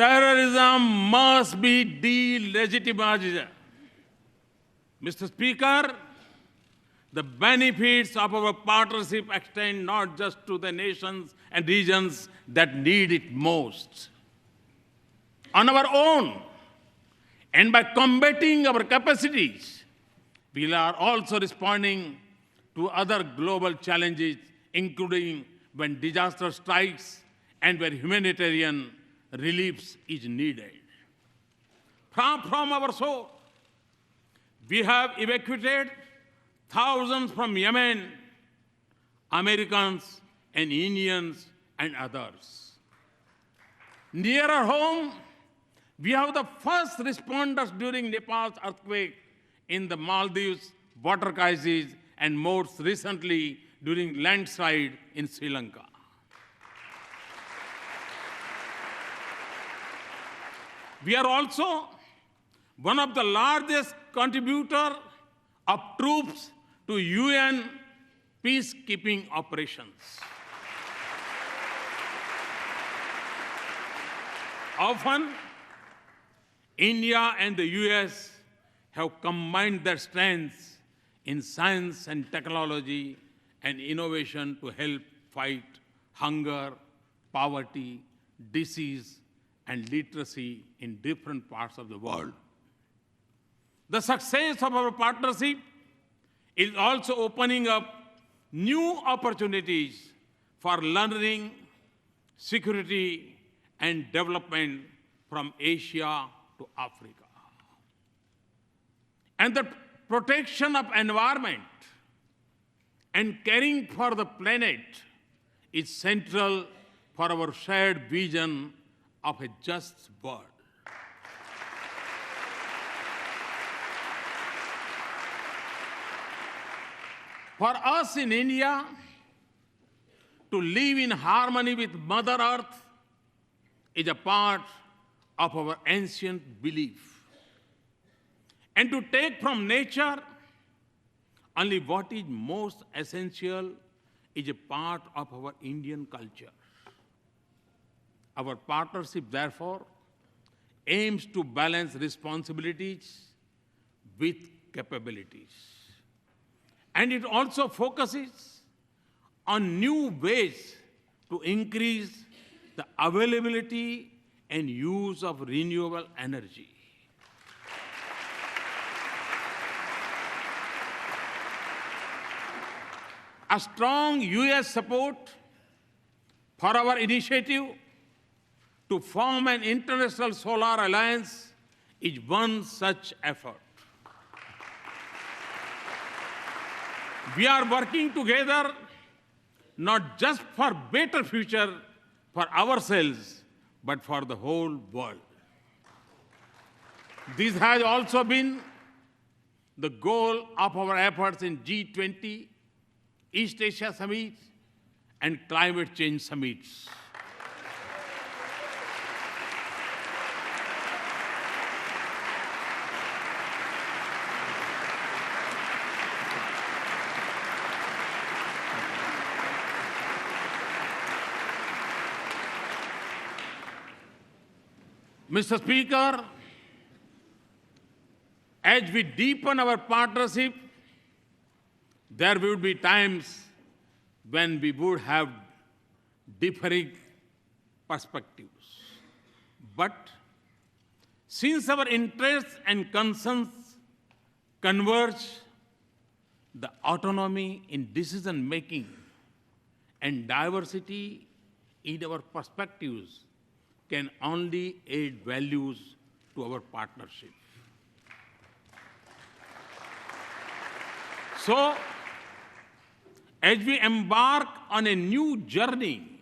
Terrorism must be delegitimized. Mr. Speaker, the benefits of our partnership extend not just to the nations and regions that need it most. On our own, and by combating our capacities, we are also responding to other global challenges, including when disaster strikes and where humanitarian relief is needed. From our shore, we have evacuated thousands from Yemen, Americans and Indians and others. Nearer home, we have the first responders during Nepal's earthquake, in the Maldives water crisis, and most recently during landslide in Sri Lanka. We are also one of the largest contributors of troops to UN peacekeeping operations. Often, India and the US have combined their strengths in science and technology and innovation to help fight hunger, poverty, disease, and literacy in different parts of the world. The success of our partnership is also opening up new opportunities for learning, security, and development from Asia to Africa. And the protection of environment and caring for the planet is central for our shared vision of a just world. For us in India, to live in harmony with Mother Earth is a part of our ancient belief. And to take from nature only what is most essential is a part of our Indian culture. Our partnership, therefore, aims to balance responsibilities with capabilities. And it also focuses on new ways to increase the availability and use of renewable energy. A strong US support for our initiative to form an international solar alliance is one such effort. We are working together not just for better future for ourselves, but for the whole world. This has also been the goal of our efforts in G20, East Asia summits, and climate change summits. Mr. Speaker, as we deepen our partnership, there will be times when we would have differing perspectives. But since our interests and concerns converge, the autonomy in decision-making and diversity in our perspectives can only add values to our partnership. So, as we embark on a new journey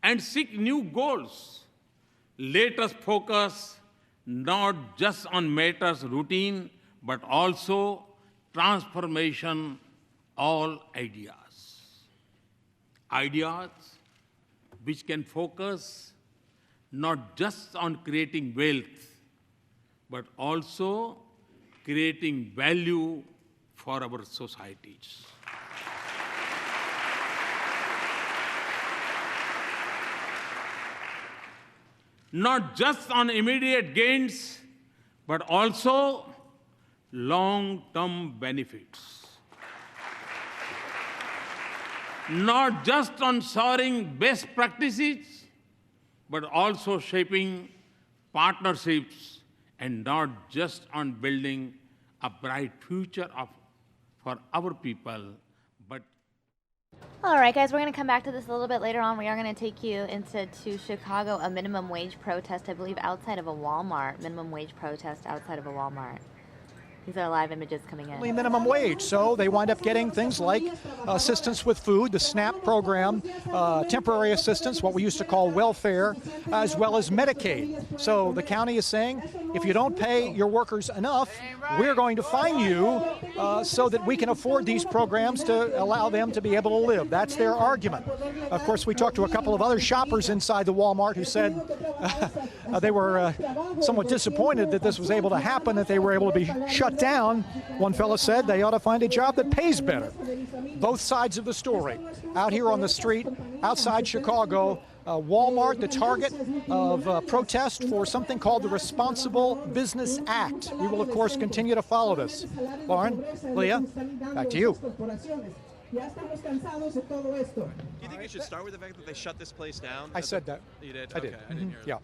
and seek new goals, let us focus not just on matters routine, but also transformation, all ideas. Ideas which can focus not just on creating wealth, but also creating value for our societies. not just on immediate gains, but also long-term benefits. Not just on soaring best practices, but also shaping partnerships, and not just on building a bright future for our people, but All right, guys, we're going to come back to this a little bit later on. We are going to take you to Chicago, a minimum wage protest, I believe, outside of a Walmart. Minimum wage protest outside of a Walmart. These are live images coming in. Minimum wage, so they wind up getting things like assistance with food, the SNAP program, temporary assistance, what we used to call welfare, as well as Medicaid. So the county is saying, if you don't pay your workers enough, we're going to fine you so that we can afford these programs to allow them to be able to live. That's their argument. Of course, we talked to a couple of other shoppers inside the Walmart who said they were somewhat disappointed that this was able to happen, that they were able to be shut down. One fellow said they ought to find a job that pays better. Both sides of the story. Out here on the street, outside Chicago, Walmart, the target of protest for something called the Responsible Business Act. We will, of course, continue to follow this. Lauren, Leah, back to you. Do you think we should start with the fact that they shut this place down? I said that. You did? I did. Okay, I didn't hear that. Yeah.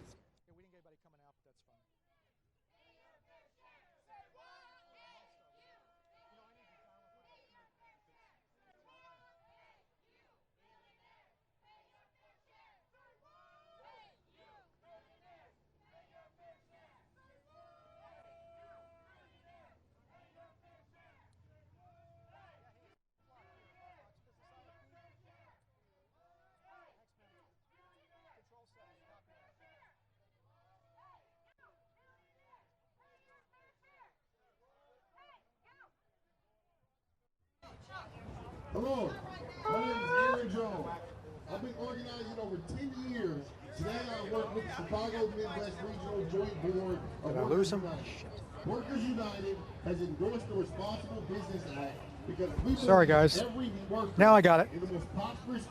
Hello, my name is Aaron Jones. I've been organizing over 10 years. Today I work with the Chicago Midwest Regional Joint Board of Workers United. Workers United has endorsed the Responsible Business Act because we Sorry, guys. Every worker Now I got it. in the most prosperous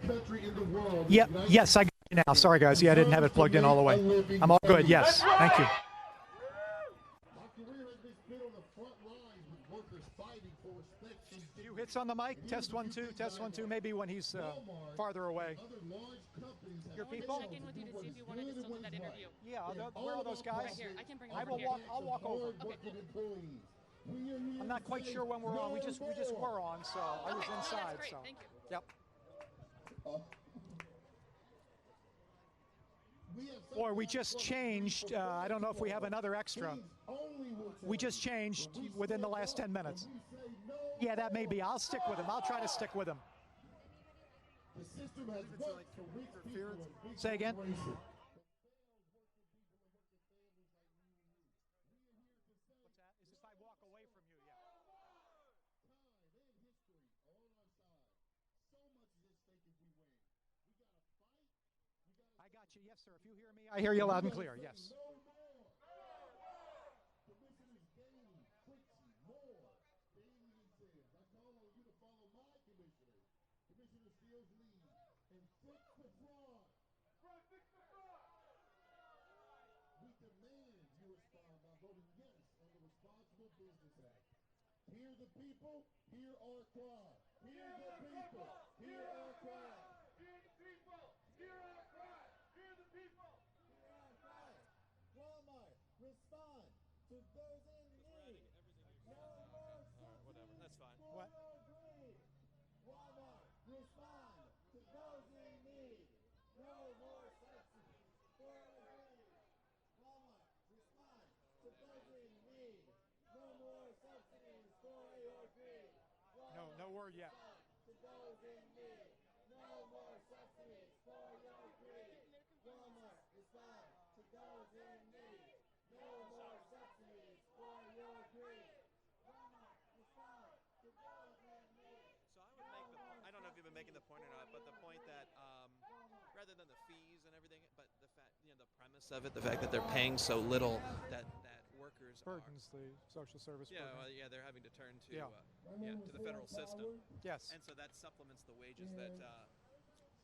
country in the world. Yep. Yes, I got it now. Sorry, guys. Yeah, I didn't have it plugged in all the way. I'm all good. Yes. Thank you. Hits on the mic. Test 1 2. Test 1 2. Maybe when he's farther away. Your people? Check in with you to see if you want to do some of that interview. Yeah. Where are those guys? Right here. I can bring I over will here. walk. I'll walk over. Okay. I'm not quite sure when we're on. We just were on, so I was inside. Great. So. Thank you. Yep. Or we just changed. I don't know if we have another extra. We just changed within the last 10 minutes. Yeah, that may be. I'll stick with him. I'll try to stick with him. Say again? I got you. Yes, sir. If you hear me, I hear you loud and clear. Yes. Hear the people, hear our cry. Hear the people, hear our cry. Hear the people, hear our cry. Hear the people, hear our cry. Walmart, respond to those in need. No more subsidies. Whatever, that's fine. What? Walmart, respond to those in need. No more subsidies for greed. Walmart, respond to those in need. No more subsidies for your greed. No word yet. To those in need. No more subsidies for your greed. Walmart, respond to those in need. No more subsidies for your greed. Walmart, respond to those in need. So I don't know if you've been making the point or not, but the point that rather than the fees and everything, but the fact, the premise of it, the fact that they're paying so little that workers Burdens the social service program. well, they're having to turn to to the federal system. Yes. And so that supplements the wages that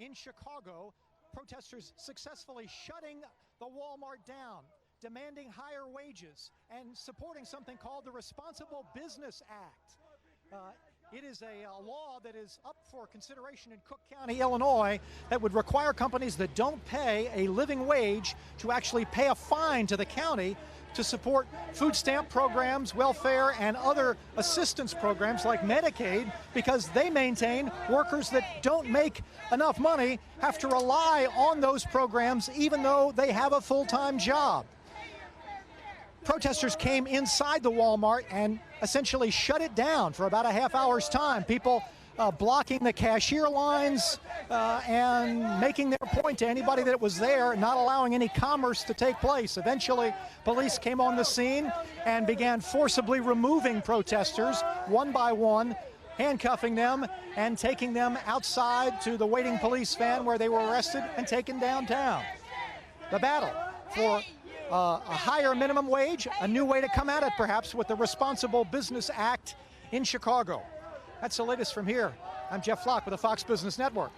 in Chicago, protesters successfully shutting the Walmart down, demanding higher wages, and supporting something called the Responsible Business Act. It is a law that is up for consideration in Cook County, Illinois, that would require companies that don't pay a living wage to actually pay a fine to the county to support food stamp programs, welfare, and other assistance programs like Medicaid, because they maintain workers that don't make enough money have to rely on those programs even though they have a full-time job. Protesters came inside the Walmart and essentially shut it down for about a half hour's time. People blocking the cashier lines and making their point to anybody that was there, not allowing any commerce to take place. Eventually, police came on the scene and began forcibly removing protesters one by one, handcuffing them and taking them outside to the waiting police van where they were arrested and taken downtown. The battle for a higher minimum wage, a new way to come at it perhaps with the Responsible Business Act in Chicago. That's the latest from here. I'm Jeff Flock with the Fox Business Network.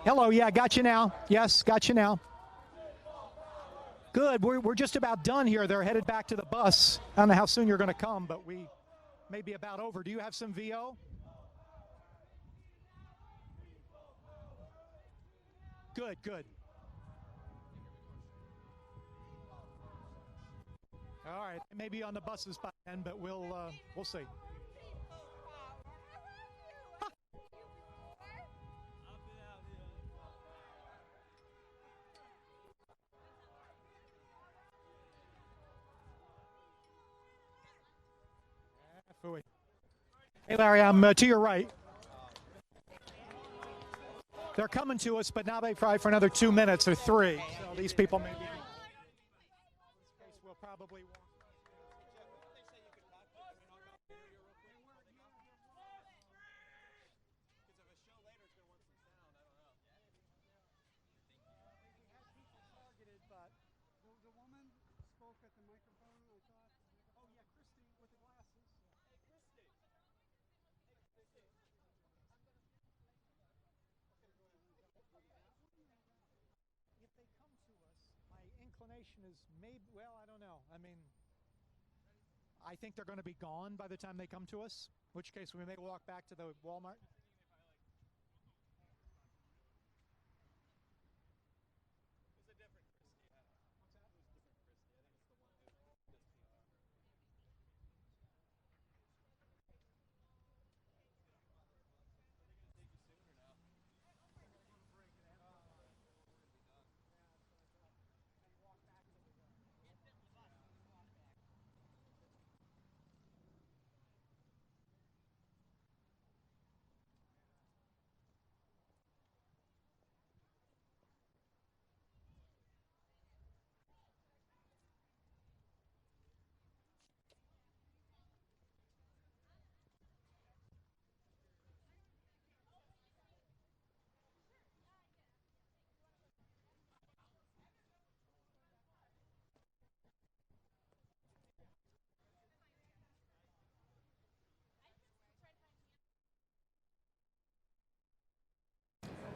Hello, yeah, got you now. Yes, got you now. Good, we're just about done here. They're headed back to the bus. I don't know how soon you're going to come, but we may be about over. Do you have some VO? Good, good. All right, maybe on the buses by then, but we'll see. Hey, Larry, I'm to your right. They're coming to us, but now they probably for another 2 minutes or 3. So these people may be. In this case, we'll probably. The woman spoke at the microphone, I thought. Oh, yeah, Christy with the glasses. Hey, Christy. If they come to us, my inclination is maybe, well, I don't know. I mean, I think they're going to be gone by the time they come to us, in which case we may walk back to the Walmart.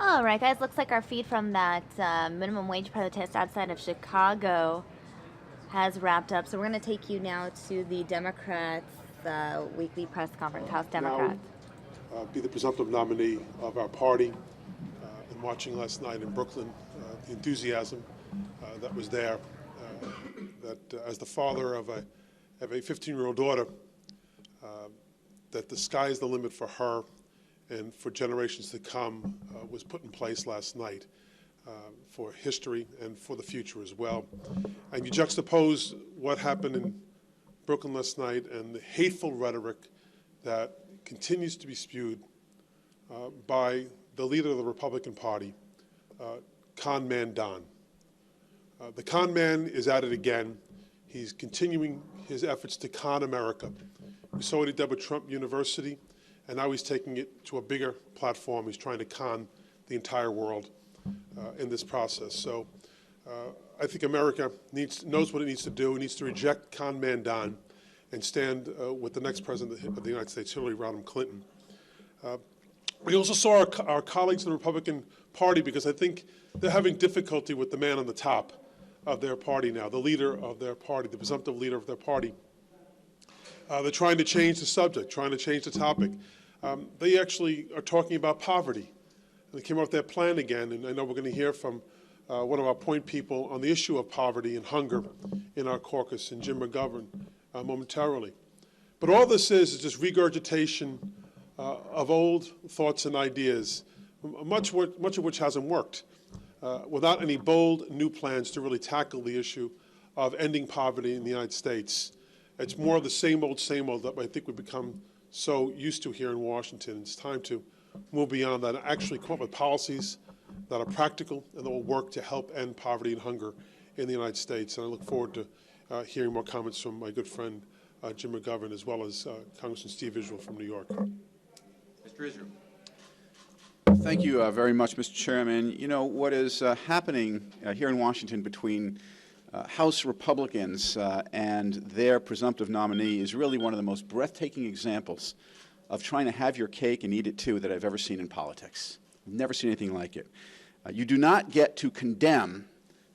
All right, guys, looks like our feed from that minimum wage protest outside of Chicago has wrapped up. So we're going to take you now to the Democrats' weekly press conference. House Democrats. Now, be the presumptive nominee of our party. And watching last night in Brooklyn, the enthusiasm that was there, that as the father of a 15-year-old daughter, that the sky is the limit for her and for generations to come was put in place last night for history and for the future as well. And you juxtapose what happened in Brooklyn last night and the hateful rhetoric that continues to be spewed by the leader of the Republican Party, con man Don. The con man is at it again. He's continuing his efforts to con America. We saw what he did with Trump University, and now he's taking it to a bigger platform. He's trying to con the entire world in this process. So I think America knows what it needs to do. It needs to reject con man Don and stand with the next president of the United States, Hillary Rodham Clinton. We also saw our colleagues in the Republican Party, because I think they're having difficulty with the man on the top of their party now, the leader of their party, the presumptive leader of their party. They're trying to change the subject, trying to change the topic. They actually are talking about poverty. They came up with their plan again, and I know we're going to hear from one of our point people on the issue of poverty and hunger in our caucus, and Jim McGovern, momentarily. But all this is just regurgitation of old thoughts and ideas, much of which hasn't worked, without any bold new plans to really tackle the issue of ending poverty in the United States. It's more of the same old that I think we've become so used to here in Washington. It's time to move beyond that and actually come up with policies that are practical and that will work to help end poverty and hunger in the United States. And I look forward to hearing more comments from my good friend Jim McGovern, as well as Congressman Steve Israel from New York. Mr. Israel. Thank you very much, Mr. Chairman. You know, what is happening here in Washington between House Republicans and their presumptive nominee is really one of the most breathtaking examples of trying to have your cake and eat it too that I've ever seen in politics. I've never seen anything like it. You do not get to condemn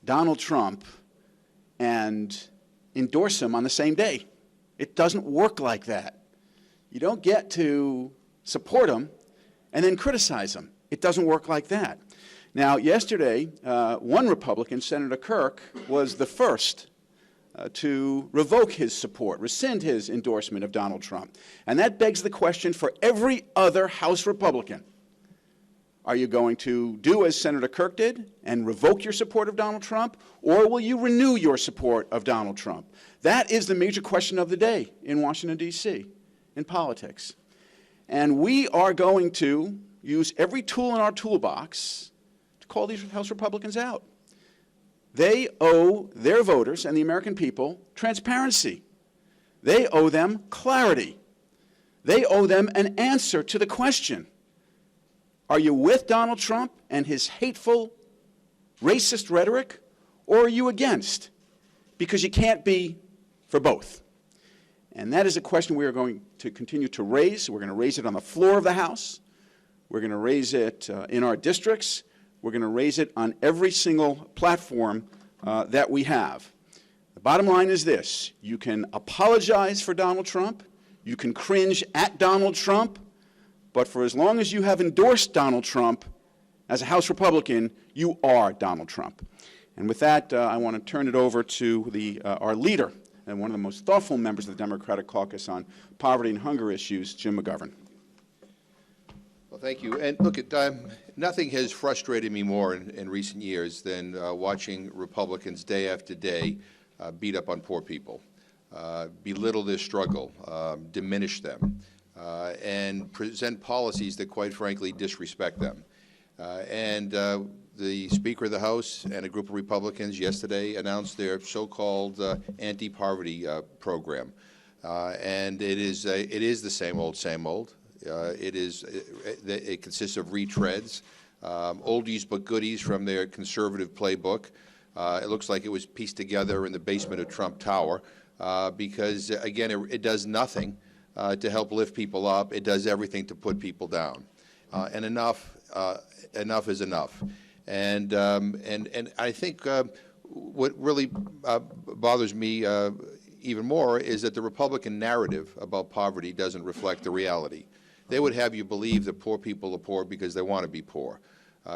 Donald Trump and endorse him on the same day. It doesn't work like that. You don't get to support him and then criticize him. It doesn't work like that. Now, yesterday, one Republican, Senator Kirk, was the first to revoke his support, rescind his endorsement of Donald Trump. And that begs the question for every other House Republican. Are you going to do as Senator Kirk did and revoke your support of Donald Trump, or will you renew your support of Donald Trump? That is the major question of the day in Washington, D.C., in politics. And we are going to use every tool in our toolbox to call these House Republicans out. They owe their voters and the American people transparency. They owe them clarity. They owe them an answer to the question, are you with Donald Trump and his hateful, racist rhetoric, or are you against? Because you can't be for both. And that is a question we are going to continue to raise. We're going to raise it on the floor of the House. We're going to raise it in our districts. We're going to raise it on every single platform that we have. The bottom line is this. You can apologize for Donald Trump. You can cringe at Donald Trump. But for as long as you have endorsed Donald Trump as a House Republican, you are Donald Trump. And with that, I want to turn it over to our leader and one of the most thoughtful members of the Democratic caucus on poverty and hunger issues, Jim McGovern. Well, thank you. And look, nothing has frustrated me more in recent years than watching Republicans day after day beat up on poor people, belittle their struggle, diminish them, and present policies that, quite frankly, disrespect them. The Speaker of the House and a group of Republicans yesterday announced their so-called anti-poverty program, and it is the same old, same old. It consists of retreads, oldies but goodies from their conservative playbook. It looks like it was pieced together in the basement of Trump Tower because, again, it does nothing to help lift people up. It does everything to put people down. And enough is enough. And I think what really bothers me even more is that the Republican narrative about poverty doesn't reflect the reality. They would have you believe that poor people are poor because they want to be poor.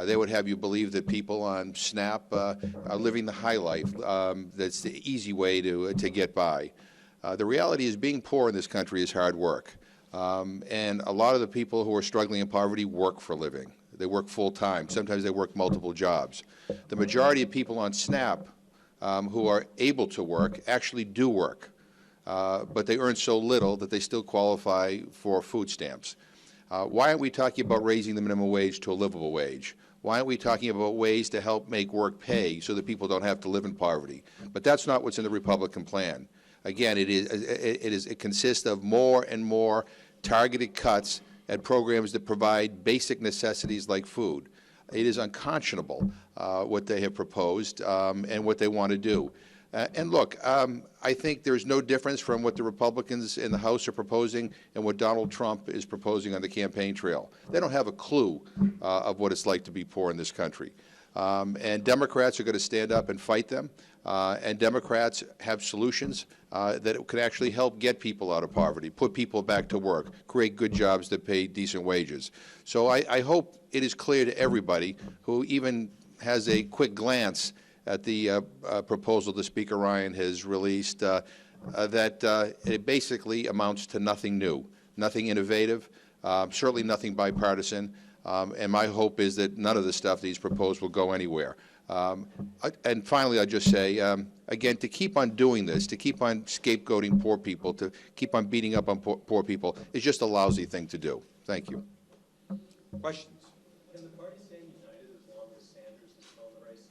They would have you believe that people on SNAP are living the high life. That's the easy way to get by. The reality is being poor in this country is hard work. And a lot of the people who are struggling in poverty work for a living. They work full-time. Sometimes they work multiple jobs. The majority of people on SNAP who are able to work actually do work, but they earn so little that they still qualify for food stamps. Why aren't we talking about raising the minimum wage to a livable wage? Why aren't we talking about ways to help make work pay so that people don't have to live in poverty? But that's not what's in the Republican plan. Again, it consists of more and more targeted cuts at programs that provide basic necessities like food. It is unconscionable what they have proposed and what they want to do. And look, I think there's no difference from what the Republicans in the House are proposing and what Donald Trump is proposing on the campaign trail. They don't have a clue of what it's like to be poor in this country. And Democrats are going to stand up and fight them. And Democrats have solutions that can actually help get people out of poverty, put people back to work, create good jobs that pay decent wages. So I hope it is clear to everybody who even has a quick glance at the proposal that Speaker Ryan has released that it basically amounts to nothing new, nothing innovative, certainly nothing bipartisan, and my hope is that none of the stuff that he's proposed will go anywhere. And finally, I'll just say, again, to keep on doing this, to keep on scapegoating poor people, to keep on beating up on poor people is just a lousy thing to do. Thank you. Questions? Can the party stand united as long as Sanders is still in the race?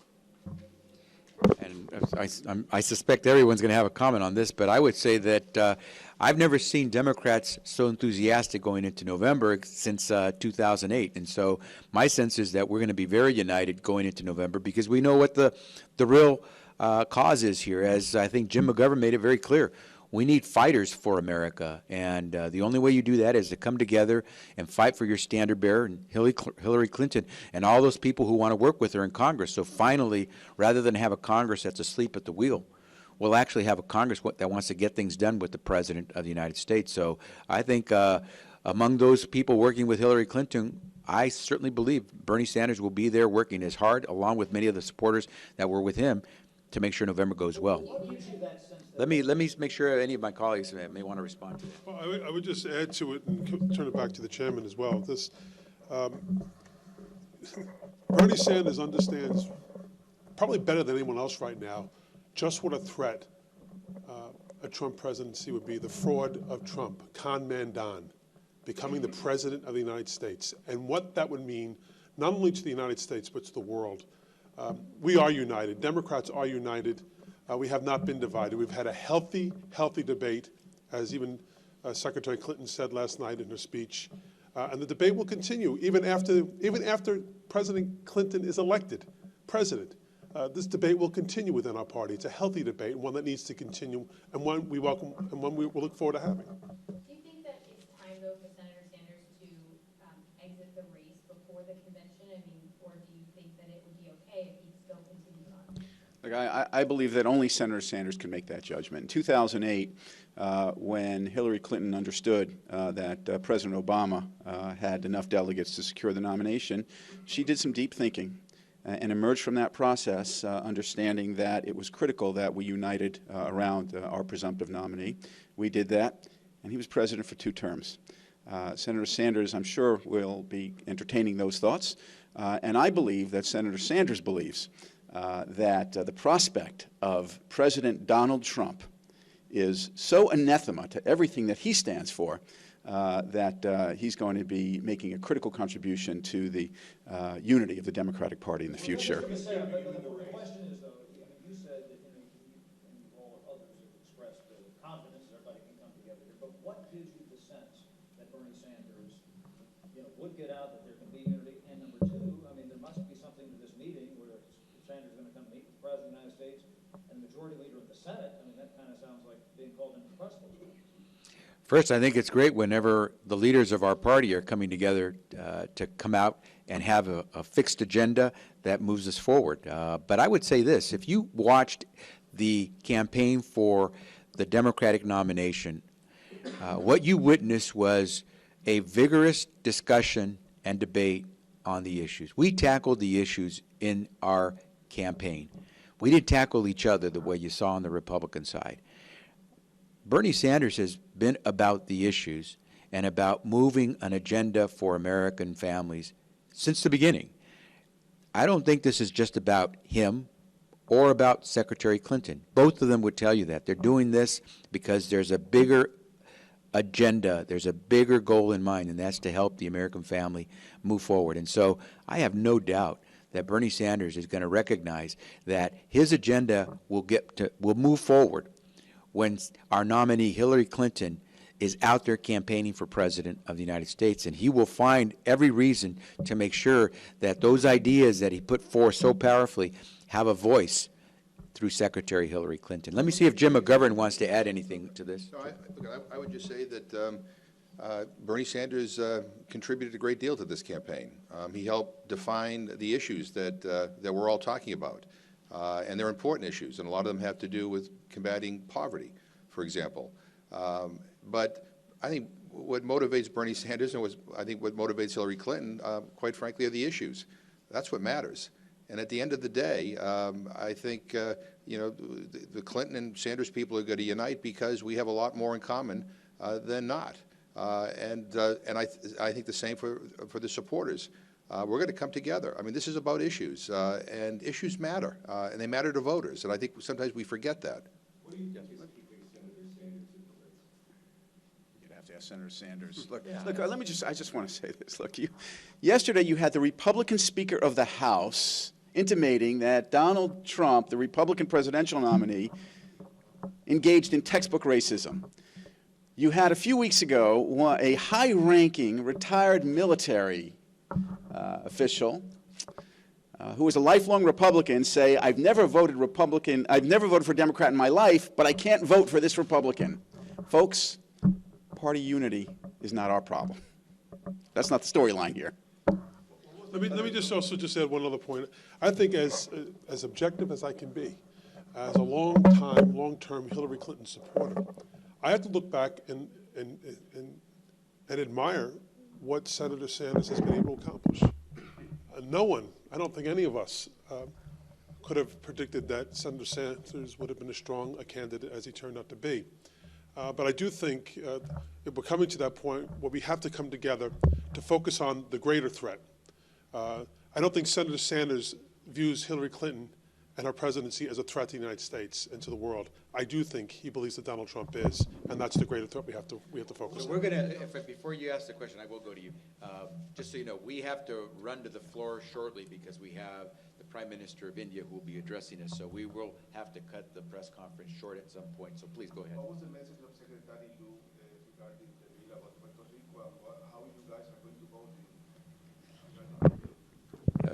And I suspect everyone's going to have a comment on this, but I would say that I've never seen Democrats so enthusiastic going into November since 2008. And so my sense is that we're going to be very united going into November because we know what the real cause is here. As I think Jim McGovern made it very clear, we need fighters for America, and the only way you do that is to come together and fight for your standard bearer, and Hillary Clinton, and all those people who want to work with her in Congress. So finally, rather than have a Congress that's asleep at the wheel, we'll actually have a Congress that wants to get things done with the President of the United States. So I think among those people working with Hillary Clinton, I certainly believe Bernie Sanders will be there working as hard, along with many of the supporters that were with him, to make sure November goes well. Let me make sure any of my colleagues may want to respond to that. Well, I would just add to it and turn it back to the chairman as well. This Bernie Sanders understands probably better than anyone else right now just what a threat a Trump presidency would be. The fraud of Trump, con man Don, becoming the president of the United States, and what that would mean not only to the United States but to the world. We are united. Democrats are united. We have not been divided. We've had a healthy debate, as even Secretary Clinton said last night in her speech, and the debate will continue even after President Clinton is elected president. This debate will continue within our party. It's a healthy debate, and one that needs to continue, and one we welcome, and one we will look forward to having. Do you think that it's time, though, for Senator Sanders to exit the race before the convention? I mean, or do you think that it would be okay if he still continues on? Look, I believe that only Senator Sanders can make that judgment. In 2008, when Hillary Clinton understood that President Obama had enough delegates to secure the nomination, she did some deep thinking and emerged from that process understanding that it was critical that we united around our presumptive nominee. We did that, and he was president for 2 terms. Senator Sanders, I'm sure, will be entertaining those thoughts, and I believe that Senator Sanders believes that the prospect of President Donald Trump is so anathema to everything that he stands for that he's going to be making a critical contribution to the unity of the Democratic Party in the future. The question is, though, I mean, you said that you and all others have expressed confidence that everybody can come together here, but what gives you the sense that Bernie Sanders, would get out, that there can be unity? And number 2, I mean, there must be something to this meeting where Sanders is going to come meet with the President of the United States and the Majority Leader of the Senate. I mean, that kind of sounds like being called into press. First, I think it's great whenever the leaders of our party are coming together to come out and have a fixed agenda that moves us forward. But I would say this, if you watched the campaign for the Democratic nomination, what you witnessed was a vigorous discussion and debate on the issues. We tackled the issues in our campaign. We didn't tackle each other the way you saw on the Republican side. Bernie Sanders has been about the issues and about moving an agenda for American families since the beginning. I don't think this is just about him or about Secretary Clinton. Both of them would tell you that. They're doing this because there's a bigger agenda, there's a bigger goal in mind, and that's to help the American family move forward. And so I have no doubt that Bernie Sanders is going to recognize that his agenda will move forward when our nominee Hillary Clinton is out there campaigning for President of the United States, and he will find every reason to make sure that those ideas that he put forth so powerfully have a voice through Secretary Hillary Clinton. Let me see if Jim McGovern wants to add anything to this. No, I would just say that Bernie Sanders contributed a great deal to this campaign. He helped define the issues that we're all talking about, and they're important issues, and a lot of them have to do with combating poverty, for example. But I think what motivates Bernie Sanders and I think what motivates Hillary Clinton, quite frankly, are the issues. That's what matters. And at the end of the day, I think the Clinton and Sanders people are going to unite because we have a lot more in common than not. And I think the same for the supporters. We're going to come together. I mean, this is about issues, and issues matter, and they matter to voters. And I think sometimes we forget that. What do you think is keeping Senator Sanders in the race? You'd have to ask Senator Sanders. Look, I just want to say this. Look, yesterday you had the Republican Speaker of the House intimating that Donald Trump, the Republican presidential nominee, engaged in textbook racism. You had a few weeks ago a high-ranking retired military official who was a lifelong Republican say, I've never voted for Democrat in my life, but I can't vote for this Republican. Folks, party unity is not our problem. That's not the storyline here. Let me just also add one other point. I think as objective as I can be, as a long-term Hillary Clinton supporter, I have to look back and admire what Senator Sanders has been able to accomplish. No one, I don't think any of us, could have predicted that Senator Sanders would have been as strong a candidate as he turned out to be. But I do think if we're coming to that point where we have to come together to focus on the greater threat. I don't think Senator Sanders views Hillary Clinton and her presidency as a threat to the United States and to the world. I do think he believes that Donald Trump is, and that's the greater threat we have to focus on. We're going to, before you ask the question, I will go to you. Just so you know, we have to run to the floor shortly because we have the Prime Minister of India who will be addressing us. So we will have to cut the press conference short at some point. So please go ahead. What was the message of Secretary Liu regarding the bill about Puerto Rico and how you guys are going to vote in?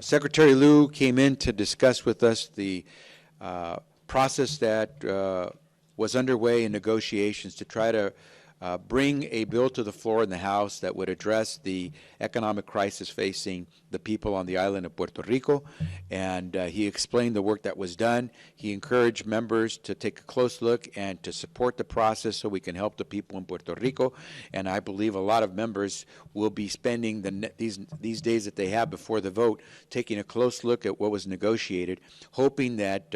Secretary Liu came in to discuss with us the process that was underway in negotiations to try to bring a bill to the floor in the House that would address the economic crisis facing the people on the island of Puerto Rico. And he explained the work that was done. He encouraged members to take a close look and to support the process so we can help the people in Puerto Rico. And I believe a lot of members will be spending these days that they have before the vote taking a close look at what was negotiated, hoping that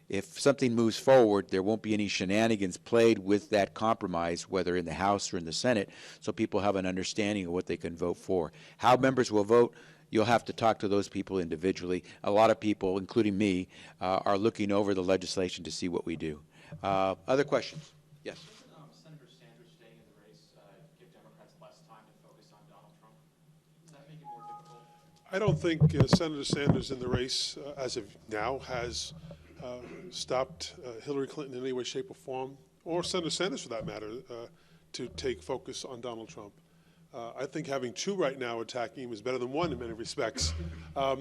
if something moves forward, there won't be any shenanigans played with that compromise, whether in the House or in the Senate, so people have an understanding of what they can vote for. How members will vote, you'll have to talk to those people individually. A lot of people, including me, are looking over the legislation to see what we do. Other questions? Yes. Senator Sanders staying in the race give Democrats less time to focus on Donald Trump? Does that make it more difficult? I don't think Senator Sanders in the race, as of now, has stopped Hillary Clinton in any way, shape, or form, or Senator Sanders for that matter, to take focus on Donald Trump. I think having two right now attacking him is better than one in many respects. Not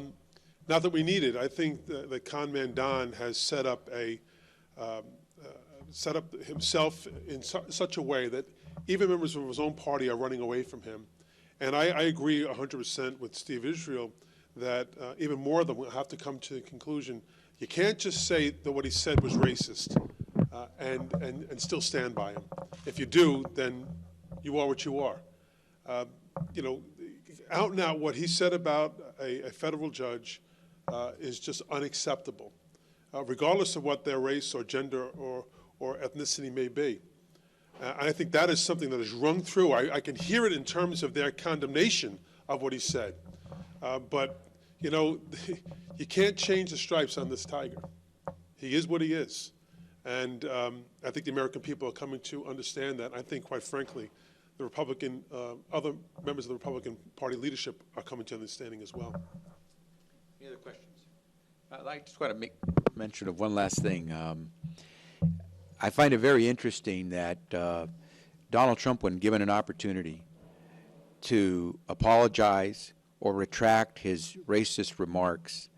that we need it. I think that con man Don has set up himself in such a way that even members of his own party are running away from him. And I agree 100% with Steve Israel that even more of them will have to come to the conclusion you can't just say that what he said was racist and still stand by him. If you do, then you are what you are. Out and out, what he said about a federal judge is just unacceptable, regardless of what their race or gender or ethnicity may be. And I think that is something that is rung through. I can hear it in terms of their condemnation of what he said. But you can't change the stripes on this tiger. He is what he is. And I think the American people are coming to understand that. I think, quite frankly, the Republican, other members of the Republican Party leadership are coming to understanding as well. Any other questions? I just want to make mention of one last thing. I find it very interesting that Donald Trump, when given an opportunity to apologize or retract his racist remarks,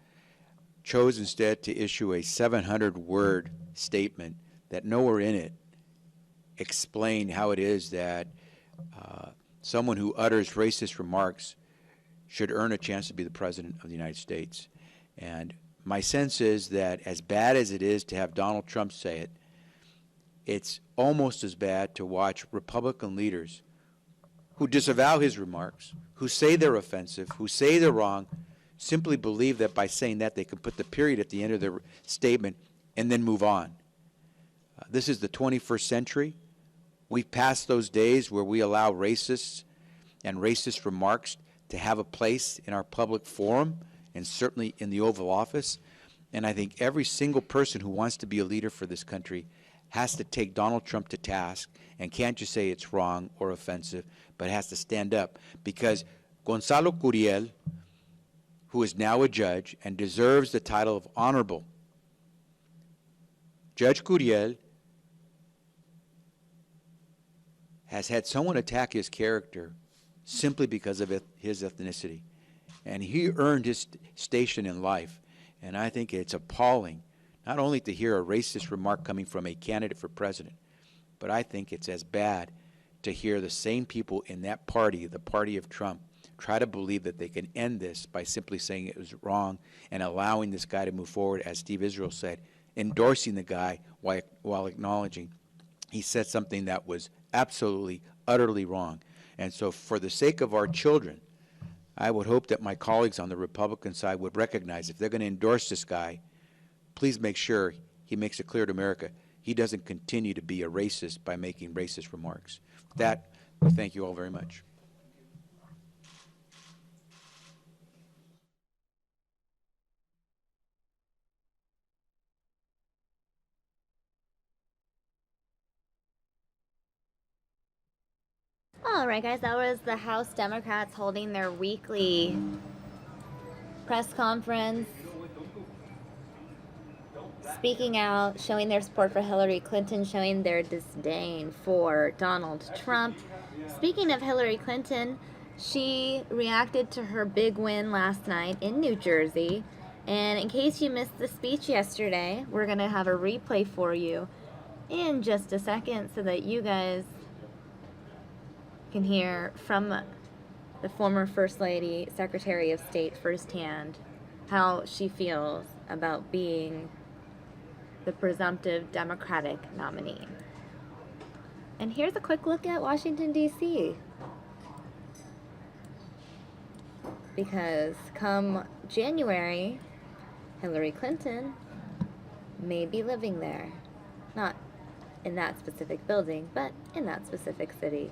chose instead to issue a 700-word statement that nowhere in it explained how it is that someone who utters racist remarks should earn a chance to be the President of the United States. And my sense is that as bad as it is to have Donald Trump say it, it's almost as bad to watch Republican leaders who disavow his remarks, who say they're offensive, who say they're wrong, simply believe that by saying that they can put the period at the end of their statement and then move on. This is the 21st century. We've passed those days where we allow racists and racist remarks to have a place in our public forum and certainly in the Oval Office. And I think every single person who wants to be a leader for this country has to take Donald Trump to task and can't just say it's wrong or offensive, but has to stand up. Because Gonzalo Curiel, who is now a judge and deserves the title of honorable, Judge Curiel has had someone attack his character simply because of his ethnicity. And he earned his station in life. And I think it's appalling, not only to hear a racist remark coming from a candidate for president, but I think it's as bad to hear the same people in that party, the party of Trump, try to believe that they can end this by simply saying it was wrong and allowing this guy to move forward, as Steve Israel said, endorsing the guy while acknowledging he said something that was absolutely, utterly wrong. And so for the sake of our children, I would hope that my colleagues on the Republican side would recognize if they're going to endorse this guy, please make sure he makes it clear to America he doesn't continue to be a racist by making racist remarks. With that, we thank you all very much. All right, guys, that was the House Democrats holding their weekly press conference, speaking out, showing their support for Hillary Clinton, showing their disdain for Donald Trump. Speaking of Hillary Clinton, she reacted to her big win last night in New Jersey. And in case you missed the speech yesterday, we're going to have a replay for you in just a second so that you guys can hear from the former First Lady, Secretary of State firsthand how she feels about being the presumptive Democratic nominee. And here's a quick look at Washington, D.C. Because come January, Hillary Clinton may be living there. Not in that specific building, but in that specific city.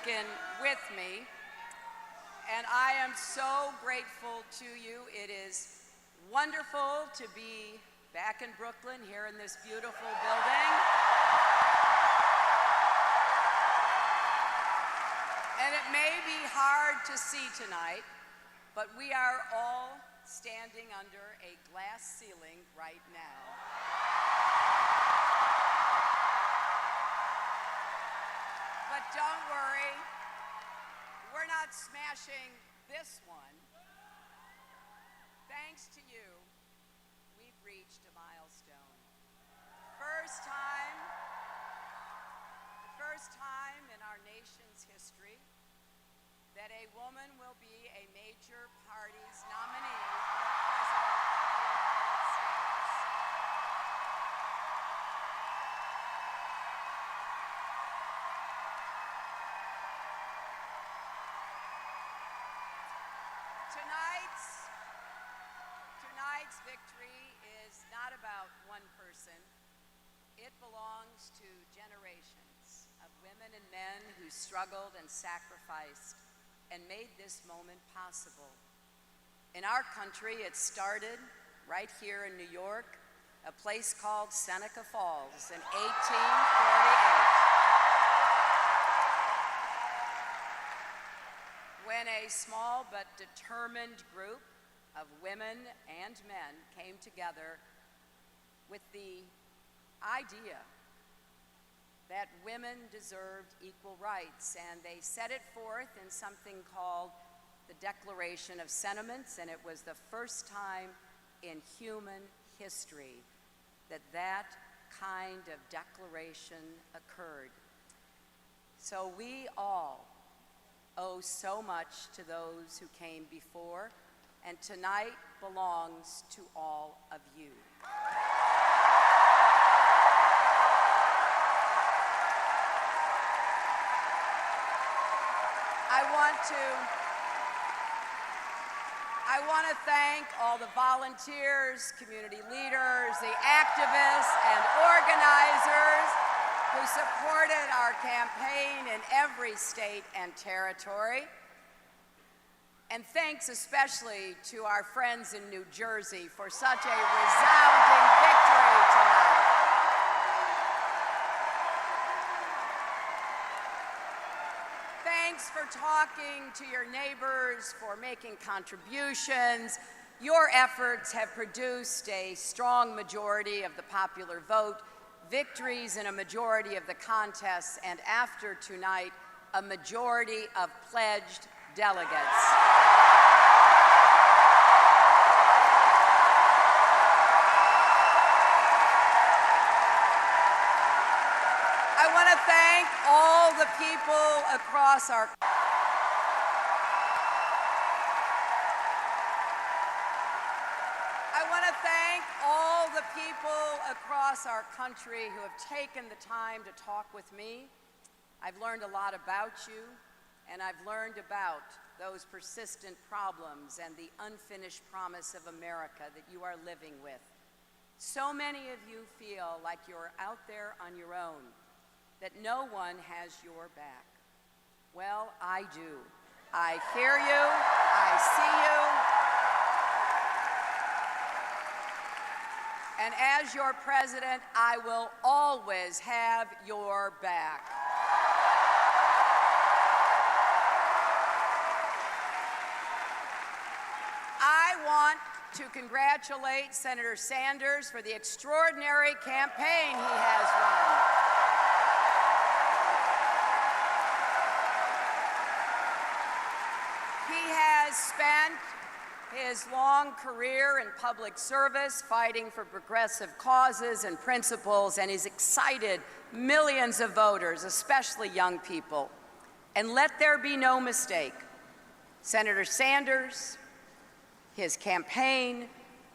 Republican with me, and I am so grateful to you. It is wonderful to be back in Brooklyn, here in this beautiful building. And it may be hard to see tonight, but we are all standing under a glass ceiling right now. But don't worry, we're not smashing this one. Thanks to you, we've reached a milestone. The first time in our nation's history that a woman will be a major party's nominee for President of the United States. Tonight's victory is not about one person. It belongs to generations of women and men who struggled and sacrificed and made this moment possible. In our country, it started right here in New York, a place called Seneca Falls in 1848, when a small but determined group of women and men came together with the idea that women deserved equal rights, and they set it forth in something called the Declaration of Sentiments, and it was the first time in human history that that kind of declaration occurred. So we all owe so much to those who came before, and tonight belongs to all of you. I want to thank all the volunteers, community leaders, the activists, and organizers who supported our campaign in every state and territory. And thanks especially to our friends in New Jersey for such a resounding victory tonight. Thanks for talking to your neighbors, for making contributions. Your efforts have produced a strong majority of the popular vote, victories in a majority of the contests, and after tonight, a majority of pledged delegates. I want to thank all the people across our country who have taken the time to talk with me. I've learned a lot about you, and I've learned about those persistent problems and the unfinished promise of America that you are living with. So many of you feel like you're out there on your own, that no one has your back. Well, I do. I hear you, I see you, and as your president, I will always have your back. I want to congratulate Senator Sanders for the extraordinary campaign he has run. He has spent his long career in public service fighting for progressive causes and principles, and he's excited millions of voters, especially young people. And let there be no mistake, Senator Sanders, his campaign,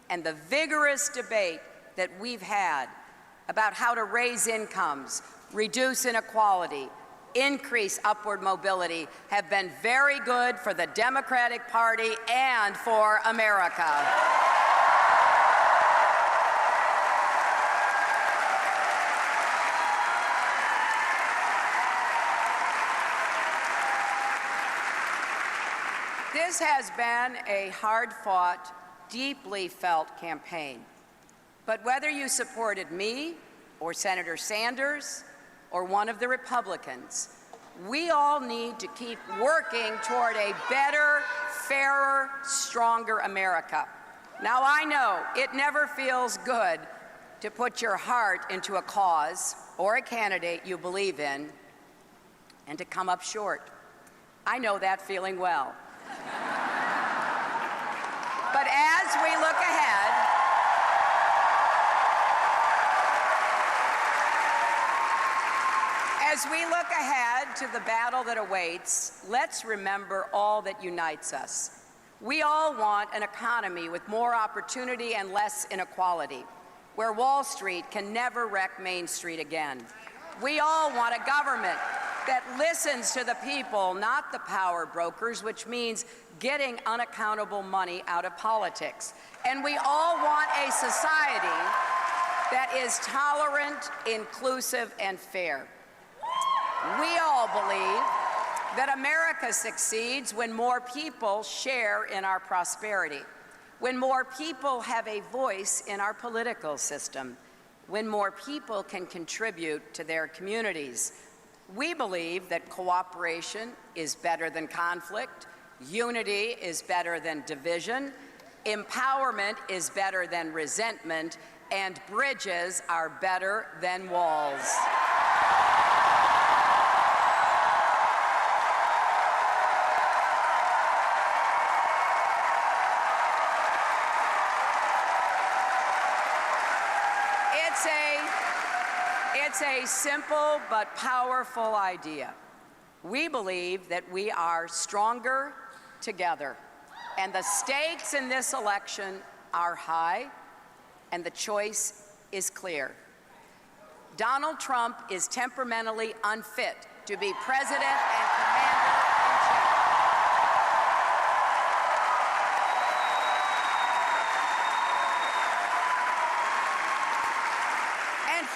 and the vigorous debate that we've had about how to raise incomes, reduce inequality, increase upward mobility have been very good for the Democratic Party and for America. This has been a hard-fought, deeply felt campaign. But whether you supported me or Senator Sanders or one of the Republicans, we all need to keep working toward a better, fairer, stronger America. Now, I know it never feels good to put your heart into a cause or a candidate you believe in and to come up short. I know that feeling well. But as we look ahead, to the battle that awaits, let's remember all that unites us. We all want an economy with more opportunity and less inequality, where Wall Street can never wreck Main Street again. We all want a government that listens to the people, not the power brokers, which means getting unaccountable money out of politics. And we all want a society that is tolerant, inclusive, and fair. We all believe that America succeeds when more people share in our prosperity, when more people have a voice in our political system, when more people can contribute to their communities. We believe that cooperation is better than conflict, unity is better than division, empowerment is better than resentment, and bridges are better than walls. It's a simple but powerful idea. We believe that we are stronger together, and the stakes in this election are high, and the choice is clear. Donald Trump is temperamentally unfit to be president and commander-in-chief. And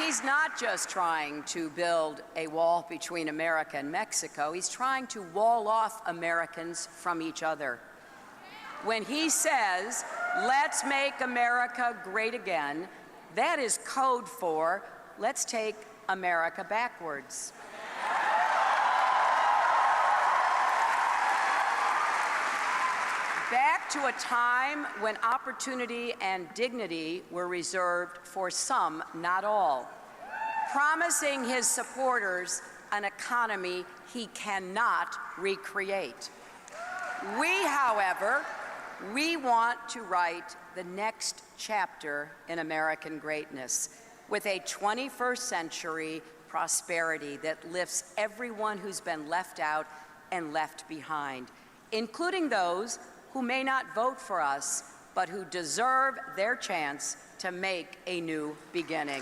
he's not just trying to build a wall between America and Mexico, he's trying to wall off Americans from each other. When he says, "Let's make America great again," that is code for, let's take America backwards. Back to a time when opportunity and dignity were reserved for some, not all, promising his supporters an economy he cannot recreate. However, we want to write the next chapter in American greatness with a 21st century prosperity that lifts everyone who's been left out and left behind, including those who may not vote for us, but who deserve their chance to make a new beginning.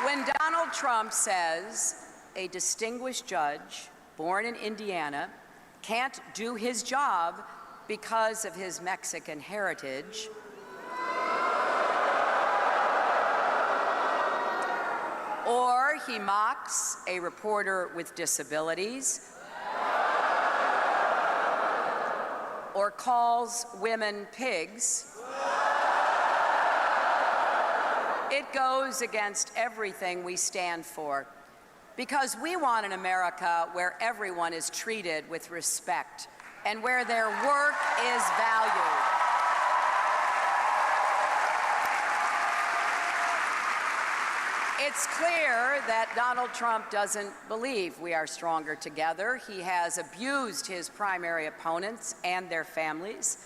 When Donald Trump says a distinguished judge born in Indiana can't do his job because of his Mexican heritage, or he mocks a reporter with disabilities, or calls women pigs, it goes against everything we stand for, because we want an America where everyone is treated with respect and where their work is valued. It's clear that Donald Trump doesn't believe we are stronger together. He has abused his primary opponents and their families,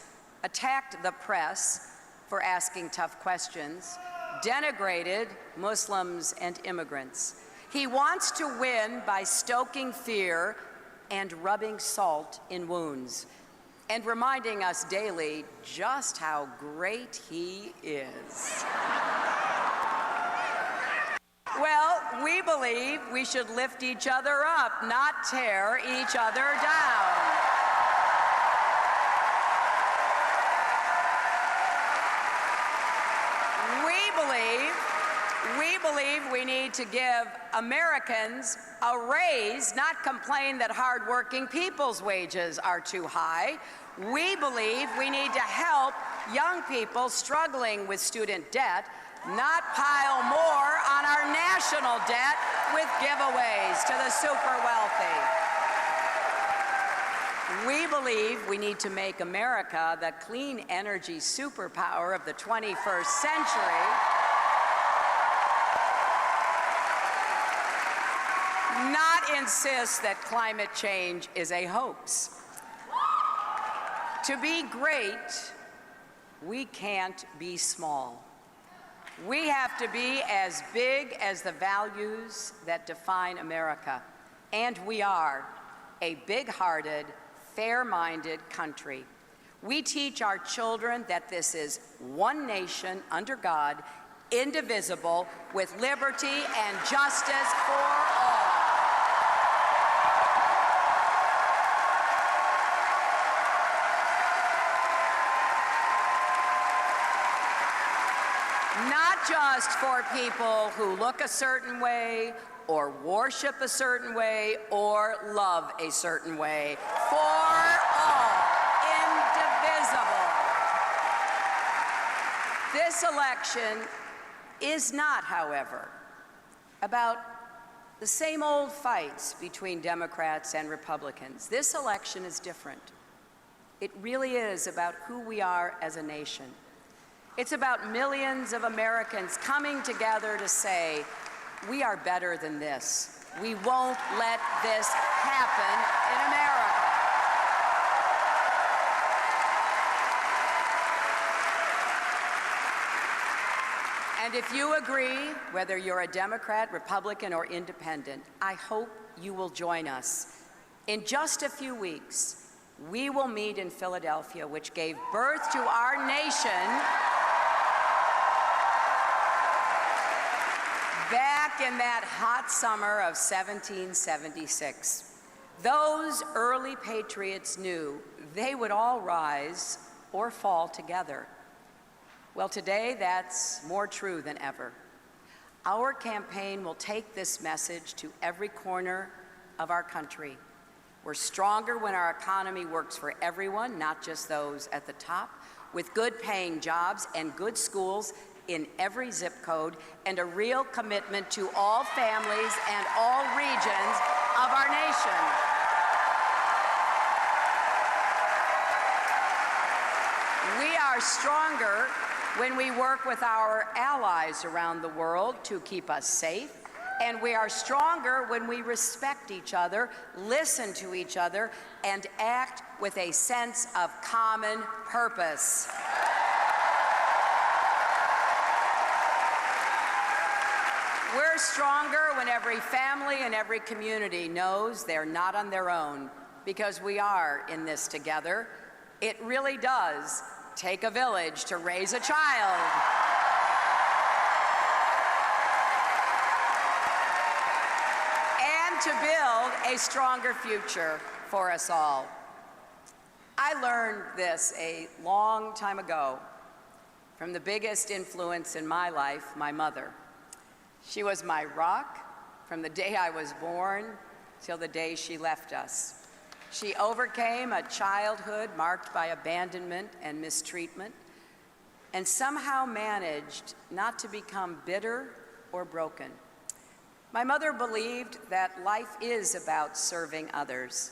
attacked the press for asking tough questions, denigrated Muslims and immigrants. He wants to win by stoking fear and rubbing salt in wounds, and reminding us daily just how great he is. Well, we believe we should lift each other up, not tear each other down. need to give Americans a raise, not complain that hardworking people's wages are too high. We believe we need to help young people struggling with student debt, not pile more on our national debt with giveaways to the super wealthy. We believe we need to make America the clean energy superpower of the 21st century. Not insist that climate change is a hoax. To be great, we can't be small. We have to be as big as the values that define America. And we are a big-hearted, fair-minded country. We teach our children that this is one nation under God, indivisible, with liberty and justice for all. Not just for people who look a certain way, or worship a certain way, or love a certain way. For all, indivisible. This election is not, however, about the same old fights between Democrats and Republicans. This election is different. It really is about who we are as a nation. It's about millions of Americans coming together to say, we are better than this. We won't let this happen in America. And if you agree, whether you're a Democrat, Republican, or independent, I hope you will join us. In just a few weeks, we will meet in Philadelphia, which gave birth to our nation back in that hot summer of 1776. Those early patriots knew they would all rise or fall together. Well, today that's more true than ever. Our campaign will take this message to every corner of our country. We're stronger when our economy works for everyone, not just those at the top, with good paying jobs and good schools in every zip code, and a real commitment to all families and all regions of our nation. We are stronger when we work with our allies around the world to keep us safe, and we are stronger when we respect each other, listen to each other, and act with a sense of common purpose. We're stronger when every family and every community knows they're not on their own, because we are in this together. It really does take a village to raise a child. And to build a stronger future for us all. I learned this a long time ago from the biggest influence in my life, my mother. She was my rock from the day I was born till the day she left us. She overcame a childhood marked by abandonment and mistreatment, and somehow managed not to become bitter or broken. My mother believed that life is about serving others,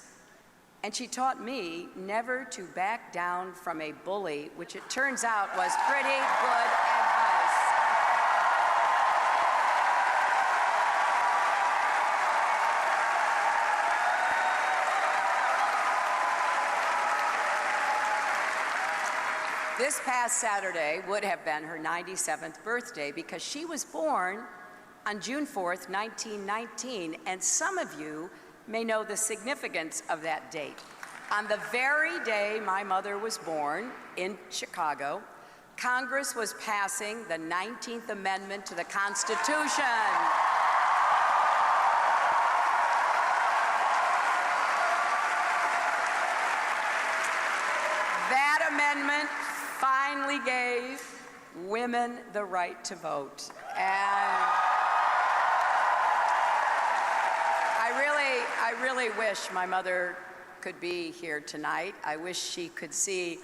and she taught me never to back down from a bully, which it turns out was pretty good advice. This past Saturday would have been her 97th birthday because she was born on June 4th, 1919, and some of you may know the significance of that date. On the very day my mother was born in Chicago, Congress was passing the 19th Amendment to the Constitution. That amendment finally gave women the right to vote. And I really wish my mother could be here tonight. I wish she could see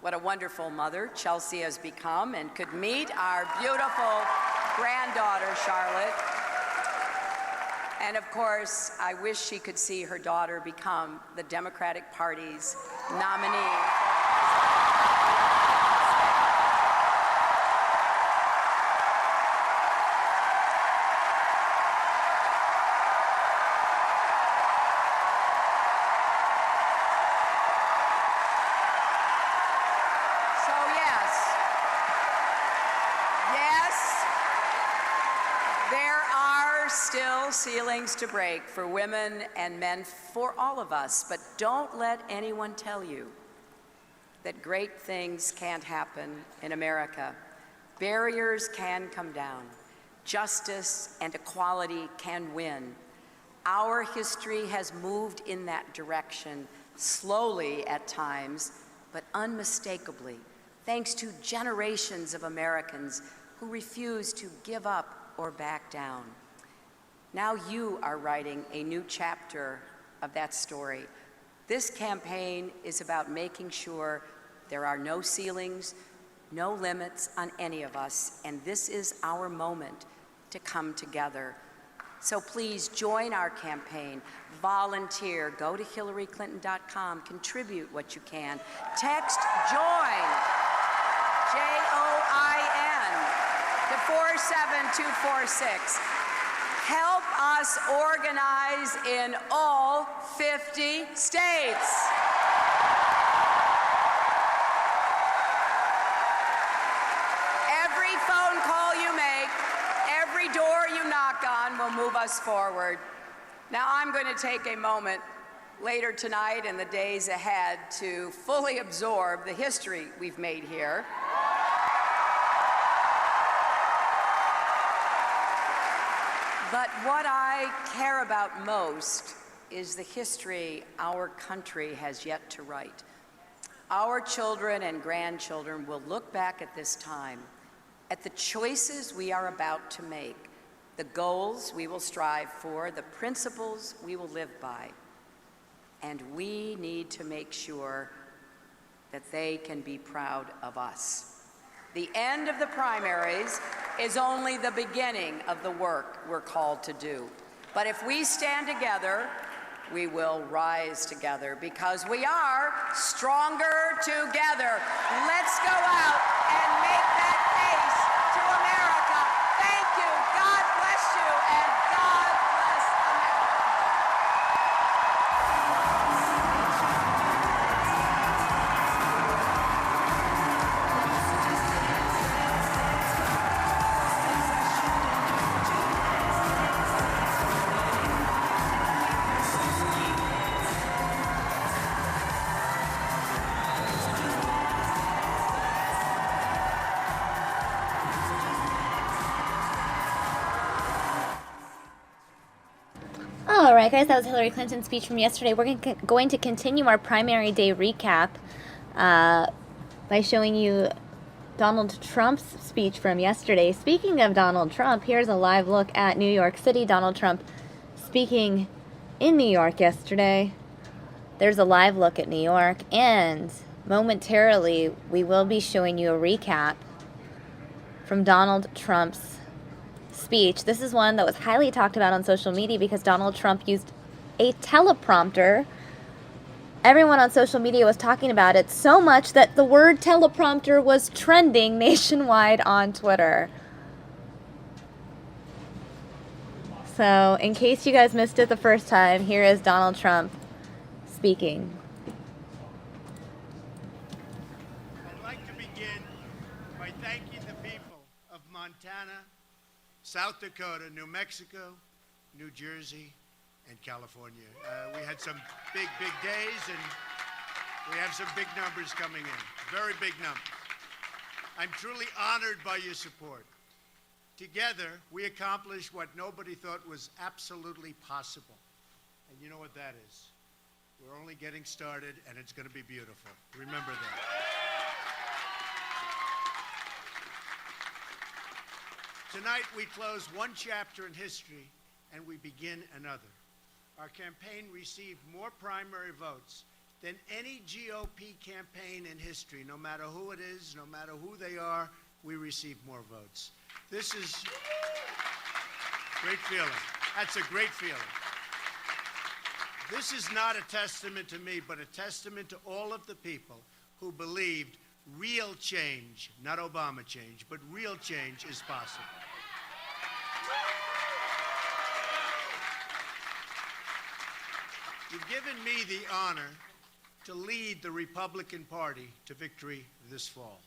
what a wonderful mother Chelsea has become and could meet our beautiful granddaughter, Charlotte. And of course, I wish she could see her daughter become the Democratic Party's nominee. Ceilings to break for women and men, for all of us, but don't let anyone tell you that great things can't happen in America. Barriers can come down. Justice and equality can win. Our history has moved in that direction, slowly at times, but unmistakably, thanks to generations of Americans who refuse to give up or back down. Now you are writing a new chapter of that story. This campaign is about making sure there are no ceilings, no limits on any of us, and this is our moment to come together. So please join our campaign, volunteer, go to HillaryClinton.com, contribute what you can. Text JOIN, J-O-I-N, to 47246. Help us organize in all 50 states. Every phone call you make, every door you knock on will move us forward. Now I'm going to take a moment later tonight and the days ahead to fully absorb the history we've made here. But what I care about most is the history our country has yet to write. Our children and grandchildren will look back at this time, at the choices we are about to make, the goals we will strive for, the principles we will live by. And we need to make sure that they can be proud of us. The end of the primaries is only the beginning of the work we're called to do. But if we stand together, we will rise together because we are stronger together. Let's go out and make that case to America. Thank you. God bless you, and God bless America. All right, guys, that was Hillary Clinton's speech from yesterday. We're going to continue our primary day recap by showing you Donald Trump's speech from yesterday. Speaking of Donald Trump, here's a live look at New York City. Donald Trump speaking in New York yesterday. There's a live look at New York, and momentarily we will be showing you a recap from Donald Trump's speech. This is one that was highly talked about on social media because Donald Trump used a teleprompter. Everyone on social media was talking about it so much that the word teleprompter was trending nationwide on Twitter. So, in case you guys missed it the first time, here is Donald Trump speaking. I'd like to begin by thanking the people of Montana, South Dakota, New Mexico, New Jersey, and California. We had some big days, and we have some big numbers coming in, very big numbers. I'm truly honored by your support. Together, we accomplished what nobody thought was absolutely possible. And you know what that is? We're only getting started, and it's going to be beautiful. Remember that. Tonight, we close one chapter in history, and we begin another. our campaign received more primary votes than any GOP campaign in history. No matter who it is, no matter who they are, we received more votes. This is a great feeling. That's a great feeling. This is not a testament to me, but a testament to all of the people who believed real change, not Obama change, but real change is possible. You've given me the honor to lead the Republican Party to victory this fall.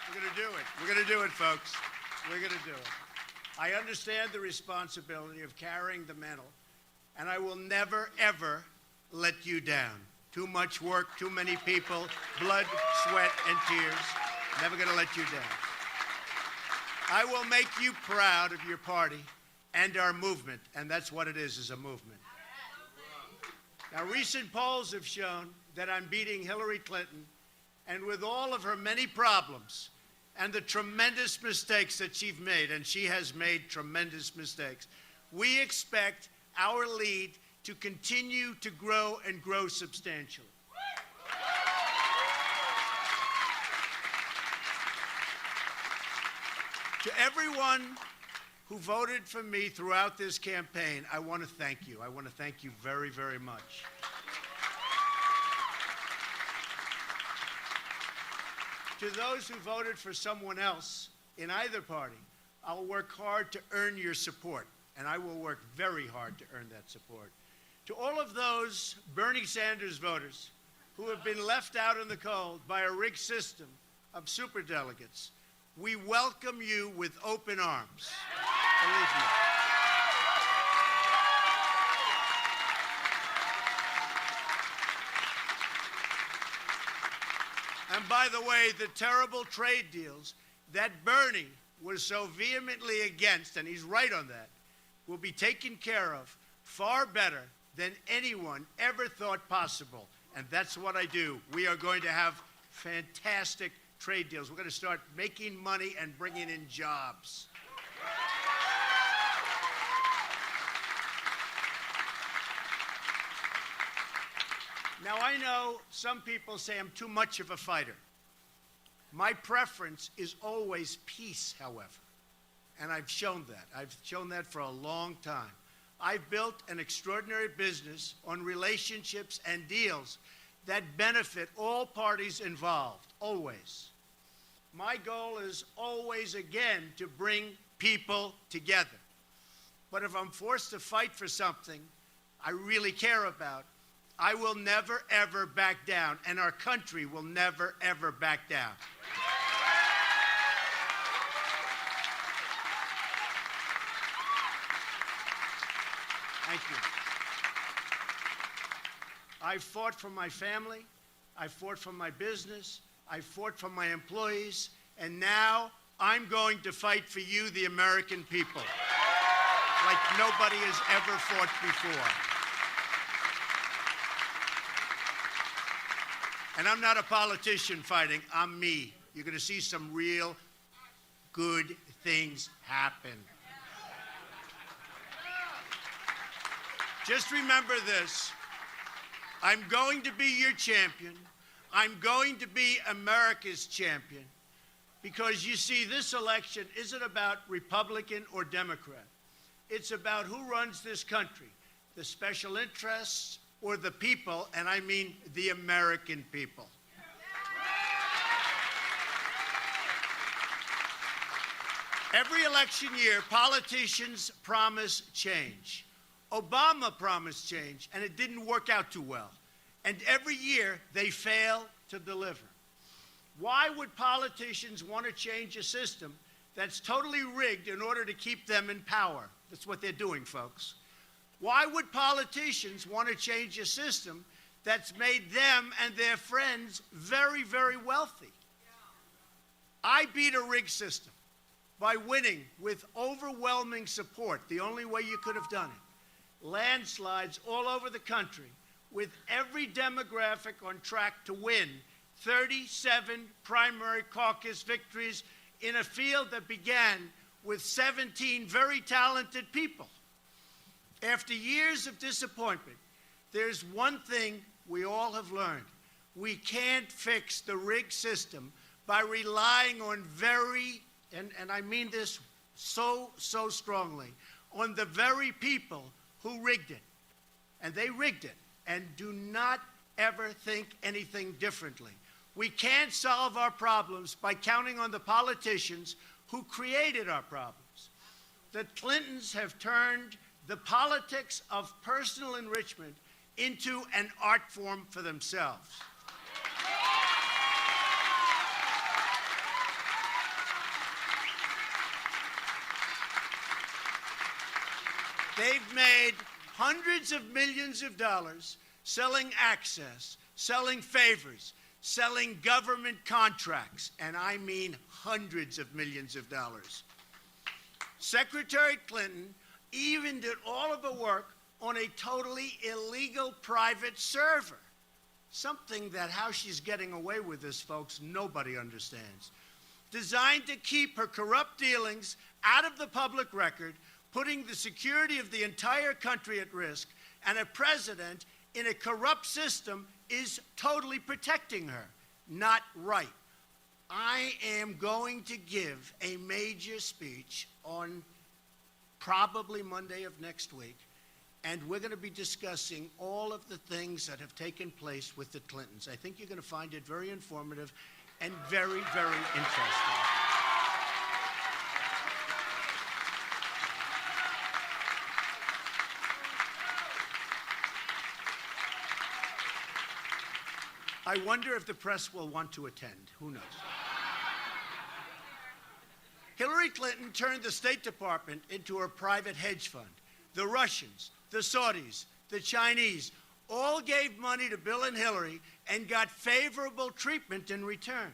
We're going to do it. We're going to do it, folks. We're going to do it. I understand the responsibility of carrying the mantle, and I will never, ever let you down. Too much work, too many people, blood, sweat, and tears. Never going to let you down. I will make you proud of your party and our movement, and that's what it is a movement. Now, recent polls have shown that I'm beating Hillary Clinton, and with all of her many problems and the tremendous mistakes that she's made, and she has made tremendous mistakes, we expect our lead to continue to grow and grow substantially. To everyone who voted for me throughout this campaign, I want to thank you. I want to thank you very, very much. To those who voted for someone else in either party, I'll work hard to earn your support, and I will work very hard to earn that support. To all of those Bernie Sanders voters who have been left out in the cold by a rigged system of superdelegates, we welcome you with open arms. Believe me. And by the way, the terrible trade deals that Bernie was so vehemently against, and he's right on that, will be taken care of far better than anyone ever thought possible. And that's what I do. We are going to have fantastic trade deals. We're going to start making money and bringing in jobs. Now, I know some people say I'm too much of a fighter. My preference is always peace, however, and I've shown that. I've shown that for a long time. I've built an extraordinary business on relationships and deals that benefit all parties involved, always. My goal is always, again, to bring people together. But if I'm forced to fight for something I really care about, I will never, ever back down, and our country will never, ever back down. Thank you. I fought for my family. I fought for my business. I fought for my employees. And now I'm going to fight for you, the American people, like nobody has ever fought before. And I'm not a politician fighting. I'm me. You're going to see some real good things happen. Just remember this. I'm going to be your champion. I'm going to be America's champion. Because you see, this election isn't about Republican or Democrat. It's about who runs this country, the special interests or the people, and I mean the American people. Every election year, politicians promise change. Obama promised change, and it didn't work out too well. And every year, they fail to deliver. Why would politicians want to change a system that's totally rigged in order to keep them in power? That's what they're doing, folks. Why would politicians want to change a system that's made them and their friends very, very wealthy? I beat a rigged system by winning with overwhelming support, the only way you could have done it. Landslides all over the country, with every demographic on track to win 37 primary caucus victories in a field that began with 17 very talented people. After years of disappointment, there's one thing we all have learned. We can't fix the rigged system by relying on and I mean this so strongly, on the very people who rigged it. And they rigged it, and do not ever think anything differently. We can't solve our problems by counting on the politicians who created our problems. The Clintons have turned the politics of personal enrichment into an art form for themselves. They've made hundreds of millions of dollars selling access, selling favors, selling government contracts, and I mean hundreds of millions of dollars. Secretary Clinton even did all of the work on a totally illegal private server. Something that how she's getting away with this, folks, nobody understands. Designed to keep her corrupt dealings out of the public record, putting the security of the entire country at risk, and a president in a corrupt system is totally protecting her. Not right. I am going to give a major speech on probably Monday of next week, and we're going to be discussing all of the things that have taken place with the Clintons. I think you're going to find it very informative and very, very interesting. I wonder if the press will want to attend. Who knows? Hillary Clinton turned the State Department into her private hedge fund. The Russians, the Saudis, the Chinese all gave money to Bill and Hillary and got favorable treatment in return.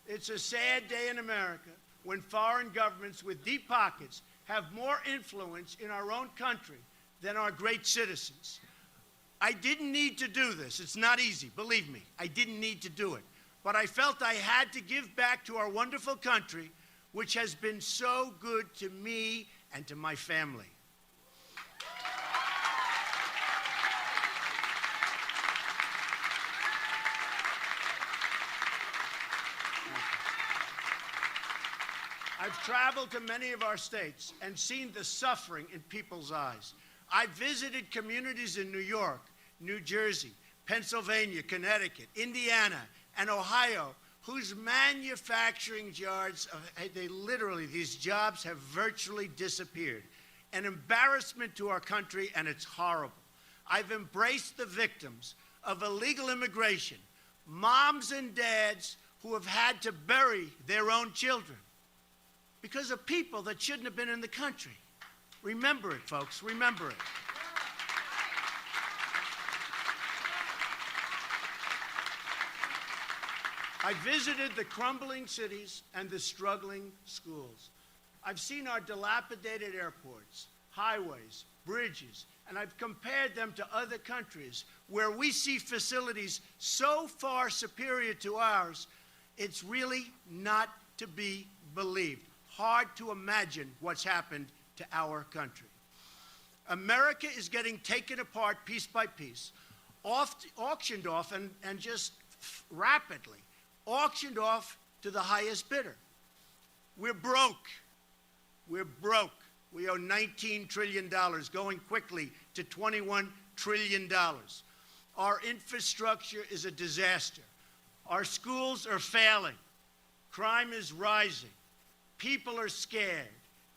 It's a sad day in America when foreign governments with deep pockets have more influence in our own country than our great citizens. I didn't need to do this. It's not easy, believe me. I didn't need to do it. But I felt I had to give back to our wonderful country, which has been so good to me and to my family. I've traveled to many of our states and seen the suffering in people's eyes. I've visited communities in New York, New Jersey, Pennsylvania, Connecticut, Indiana, and Ohio, whose manufacturing yards, these jobs have virtually disappeared. An embarrassment to our country, and it's horrible. I've embraced the victims of illegal immigration, moms and dads who have had to bury their own children because of people that shouldn't have been in the country. Remember it, folks, remember it. I visited the crumbling cities and the struggling schools. I've seen our dilapidated airports, highways, bridges, and I've compared them to other countries where we see facilities so far superior to ours, it's really not to be believed. Hard to imagine what's happened to our country. America is getting taken apart piece by piece, auctioned off, and just rapidly auctioned off to the highest bidder. We're broke. We're broke. We owe $19 trillion, going quickly to $21 trillion. Our infrastructure is a disaster. Our schools are failing. Crime is rising. People are scared.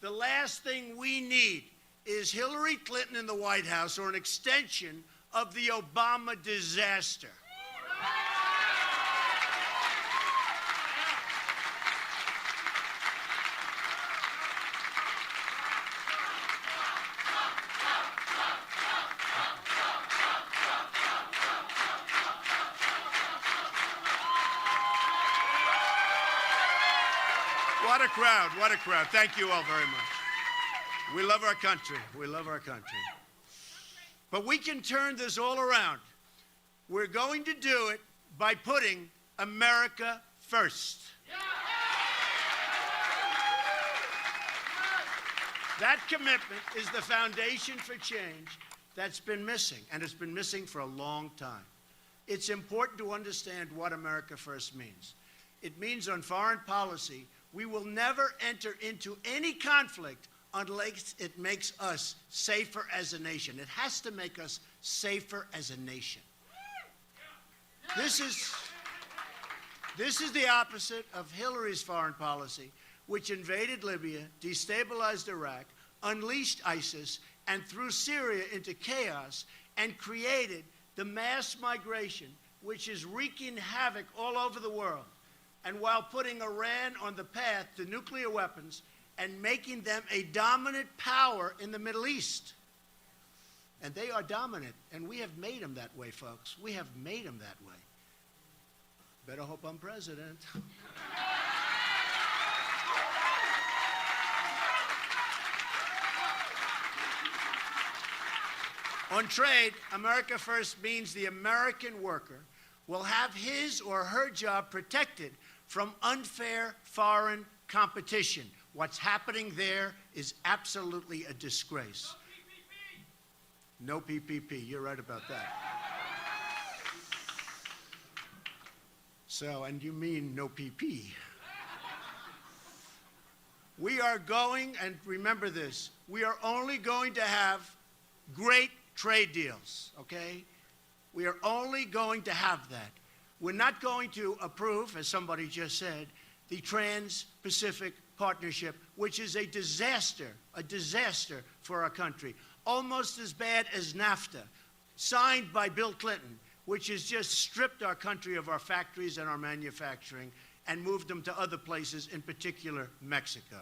The last thing we need is Hillary Clinton in the White House or an extension of the Obama disaster. What a crowd, what a crowd. Thank you all very much. We love our country. We love our country. But we can turn this all around. We're going to do it by putting America first. That commitment is the foundation for change that's been missing, and it's been missing for a long time. It's important to understand what America First means. It means on foreign policy, we will never enter into any conflict unless it makes us safer as a nation. It has to make us safer as a nation. This is the opposite of Hillary's foreign policy, which invaded Libya, destabilized Iraq, unleashed ISIS, and threw Syria into chaos and created the mass migration, which is wreaking havoc all over the world, and while putting Iran on the path to nuclear weapons and making them a dominant power in the Middle East. And they are dominant, and we have made them that way, folks. We have made them that way. Better hope I'm president. On trade, America First means the American worker will have his or her job protected from unfair foreign competition. What's happening there is absolutely a disgrace. No PPP. You're right about that. So, and you mean no PP. We are going, and remember this, we are only going to have great trade deals, okay? We are only going to have that. We're not going to approve, as somebody just said, the Trans-Pacific Partnership, which is a disaster for our country. Almost as bad as NAFTA, signed by Bill Clinton, which has just stripped our country of our factories and our manufacturing and moved them to other places, in particular Mexico.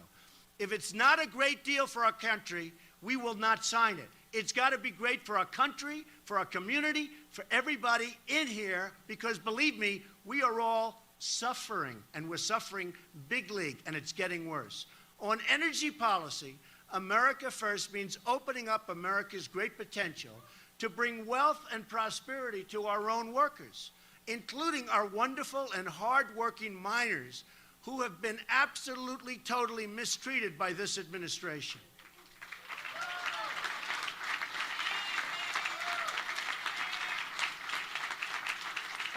If it's not a great deal for our country, we will not sign it. It's got to be great for our country, for our community, for everybody in here, because believe me, we are all suffering, and we're suffering big league, and it's getting worse. On energy policy, America First means opening up America's great potential to bring wealth and prosperity to our own workers, including our wonderful and hard-working miners who have been absolutely, totally mistreated by this administration.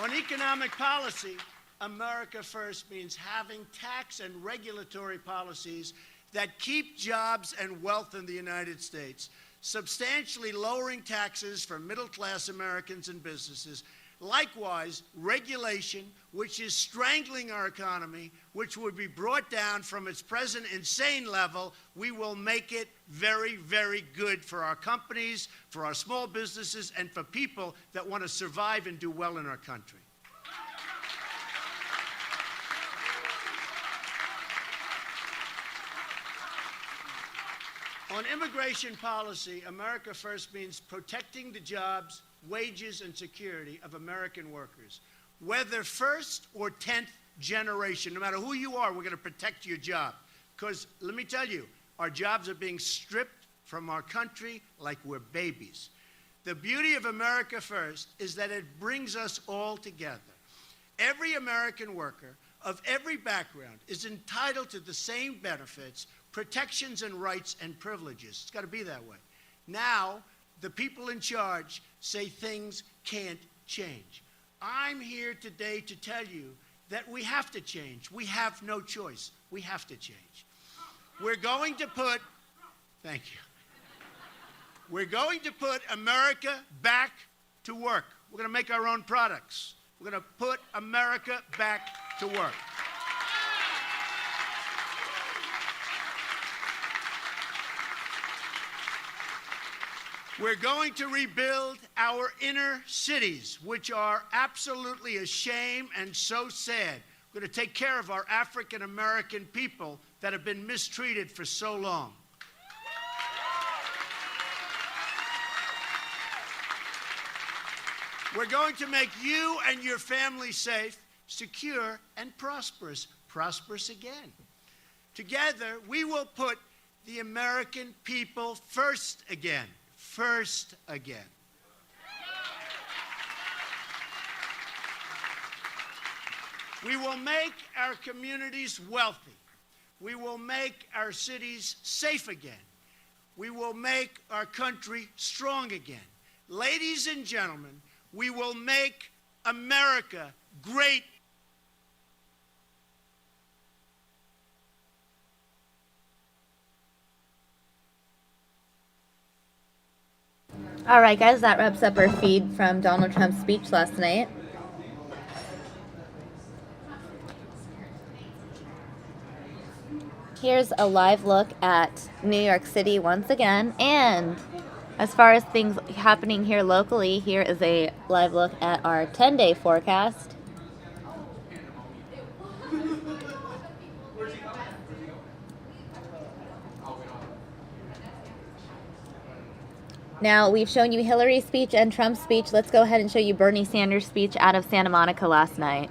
On economic policy, America First means having tax and regulatory policies that keep jobs and wealth in the United States, substantially lowering taxes for middle-class Americans and businesses. Likewise, regulation, which is strangling our economy, which would be brought down from its present insane level, we will make it very, very good for our companies, for our small businesses, and for people that want to survive and do well in our country. On immigration policy, America First means protecting the jobs, wages, and security of American workers. Whether first or 10th generation, no matter who you are, we're going to protect your job. Because let me tell you, our jobs are being stripped from our country like we're babies. The beauty of America First is that it brings us all together. Every American worker of every background is entitled to the same benefits, protections, and rights and privileges. It's got to be that way. Now, the people in charge say things can't change. I'm here today to tell you that we have to change. We have no choice. We have to change. We're going to put, thank you. We're going to put America back to work. We're going to make our own products. We're going to put America back to work. We're going to rebuild our inner cities, which are absolutely a shame and so sad. We're going to take care of our African American people that have been mistreated for so long. We're going to make you and your family safe, secure, and prosperous. Prosperous again. Together, we will put the American people first again. First again. We will make our communities wealthy. We will make our cities safe again. we will make our country strong again. Ladies and gentlemen, we will make America great. All right, guys, that wraps up our feed from Donald Trump's speech last night. Here's a live look at New York City once again, and as far as things happening here locally, here is a live look at our 10-day forecast. Now, we've shown you Hillary's speech and Trump's speech. Let's go ahead and show you Bernie Sanders' speech out of Santa Monica last night.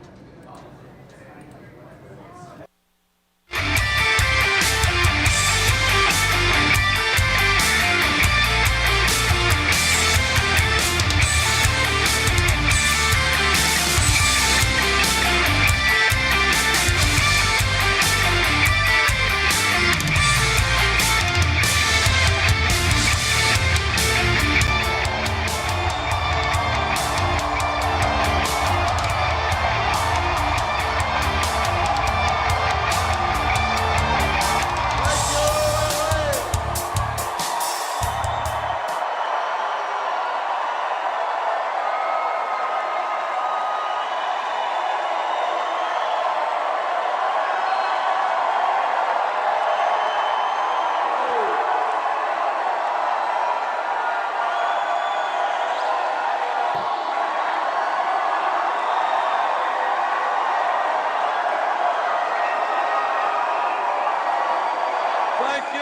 Thank you.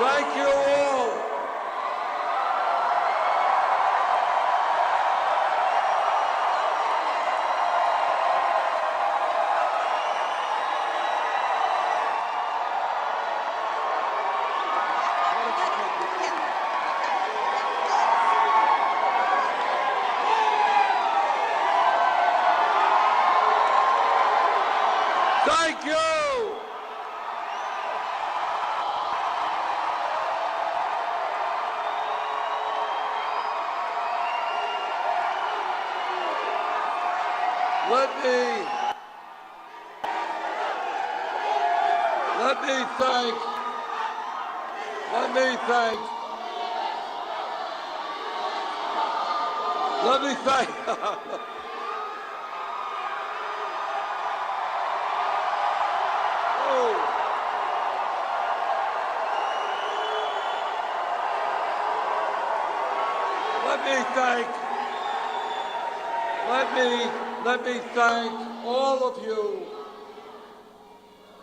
Thank you all. Thank you. Let me thank Let me thank all of you.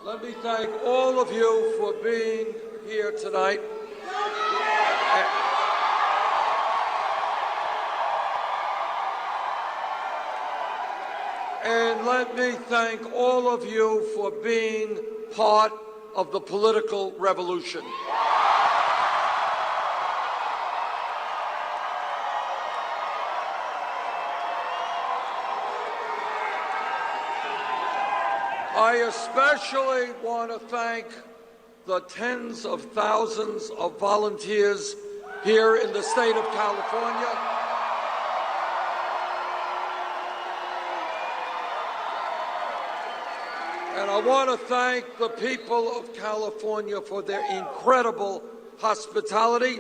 Let me thank all of you for being here tonight. And let me thank all of you for being part of the political revolution. I especially want to thank the tens of thousands of volunteers here in the state of California. And I want to thank the people of California for their incredible hospitality.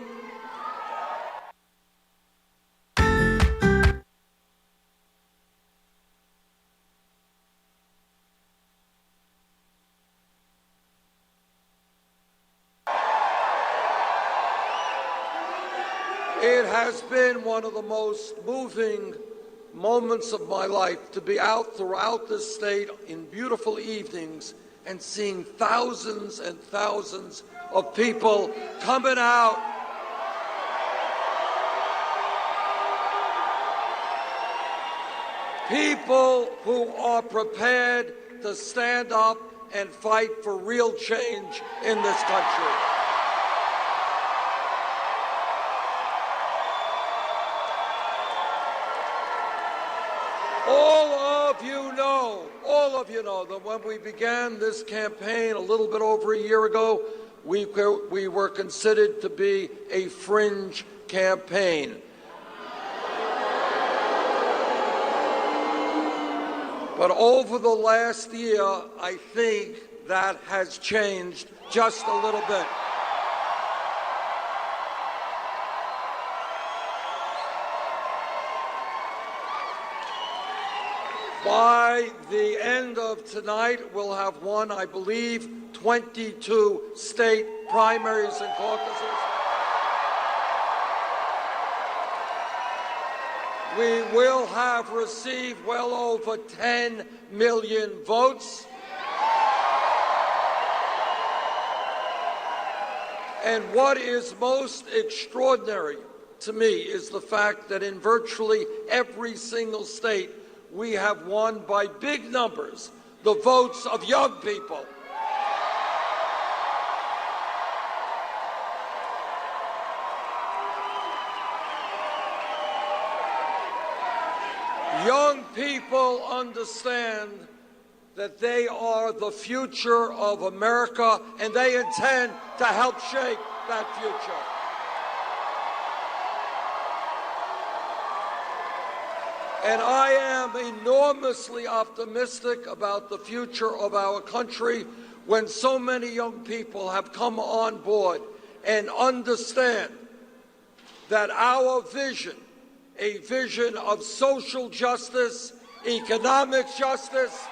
It has been one of the most moving moments of my life to be out throughout this state in beautiful evenings and seeing thousands and thousands of people coming out. People who are prepared to stand up and fight for real change in this country. of you know that when we began this campaign a little bit over a year ago, we were considered to be a fringe campaign. But over the last year, I think that has changed just a little bit. By the end of tonight, we'll have won, I believe, 22 state primaries and caucuses. We will have received well over 10 million votes. And what is most extraordinary to me is the fact that in virtually every single state, we have won by big numbers the votes of young people. Young people understand that they are the future of America, and they intend to help shape that future. And I am enormously optimistic about the future of our country when so many young people have come on board and understand that our vision, a vision of social justice, economic justice,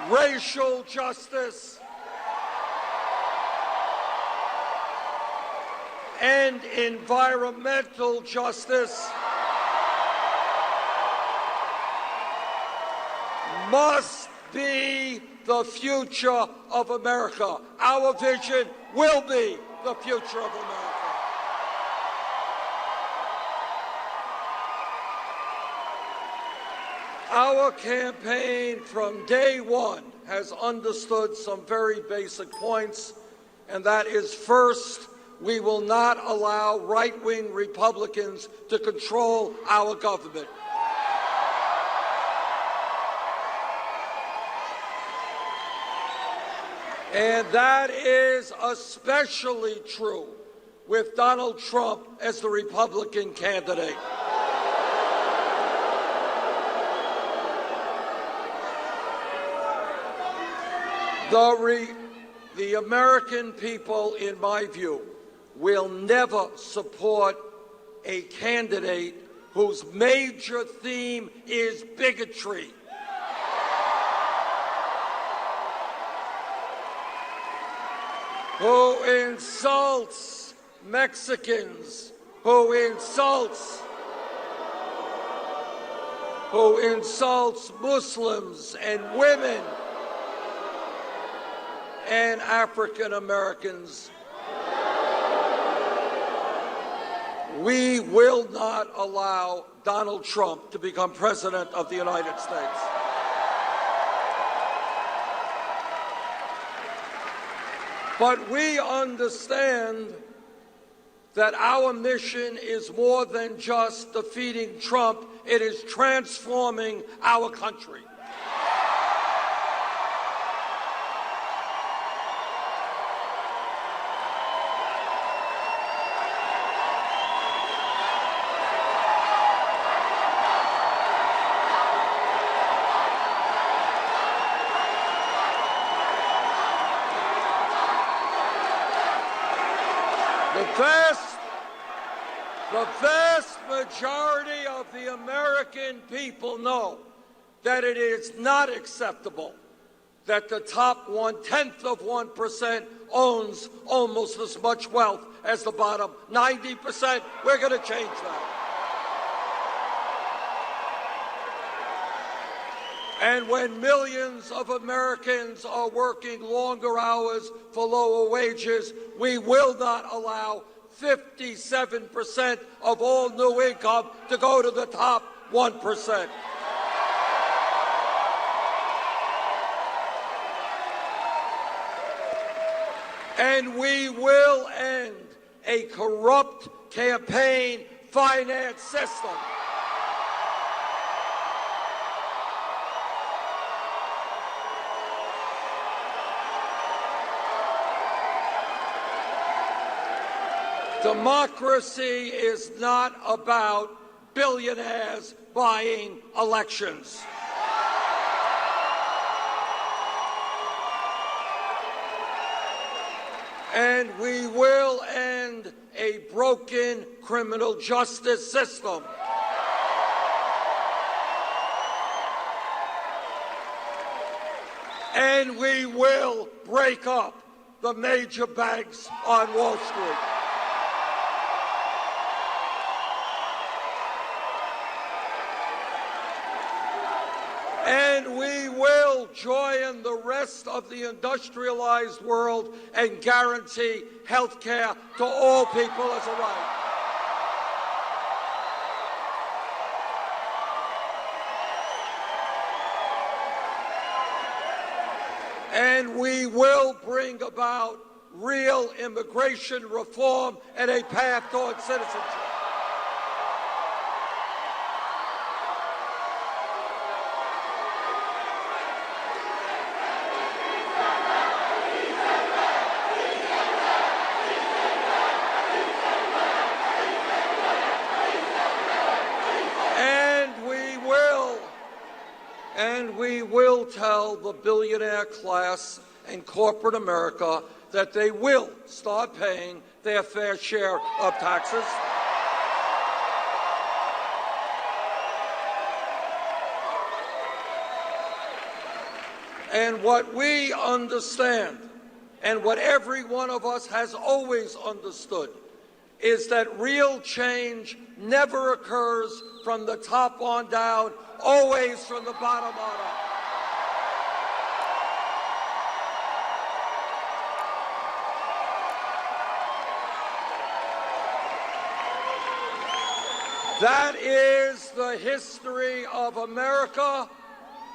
racial justice, and environmental justice must be the future of America. Our vision will be the future of America. Our campaign from day one has understood some very basic points, and that is, first, we will not allow right-wing Republicans to control our government. And that is especially true with Donald Trump as the Republican candidate. The American people, in my view, will never support a candidate whose major theme is bigotry. Who insults Mexicans, who insults Muslims and women and African Americans. We will not allow Donald Trump to become President of the United States. But we understand that our mission is more than just defeating Trump. It is transforming our country. The vast majority of the American people know that it is not acceptable that the top 0.1% owns almost as much wealth as the bottom 90%. We're going to change that. And when millions of Americans are working longer hours for lower wages, we will not allow 57% of all new income to go to the top 1%. And we will end a corrupt campaign finance system. Democracy is not about billionaires buying elections. And we will end a broken criminal justice system. And we will break up the major banks on Wall Street. And we will join the rest of the industrialized world and guarantee health care to all people as a right. And we will bring about real immigration reform and a path toward citizenship. And we will tell the billionaire class and corporate America that they will start paying their fair share of taxes. And what we understand, and what every one of us has always understood, is that real change never occurs from the top on down, always from the bottom on up. That is the history of America,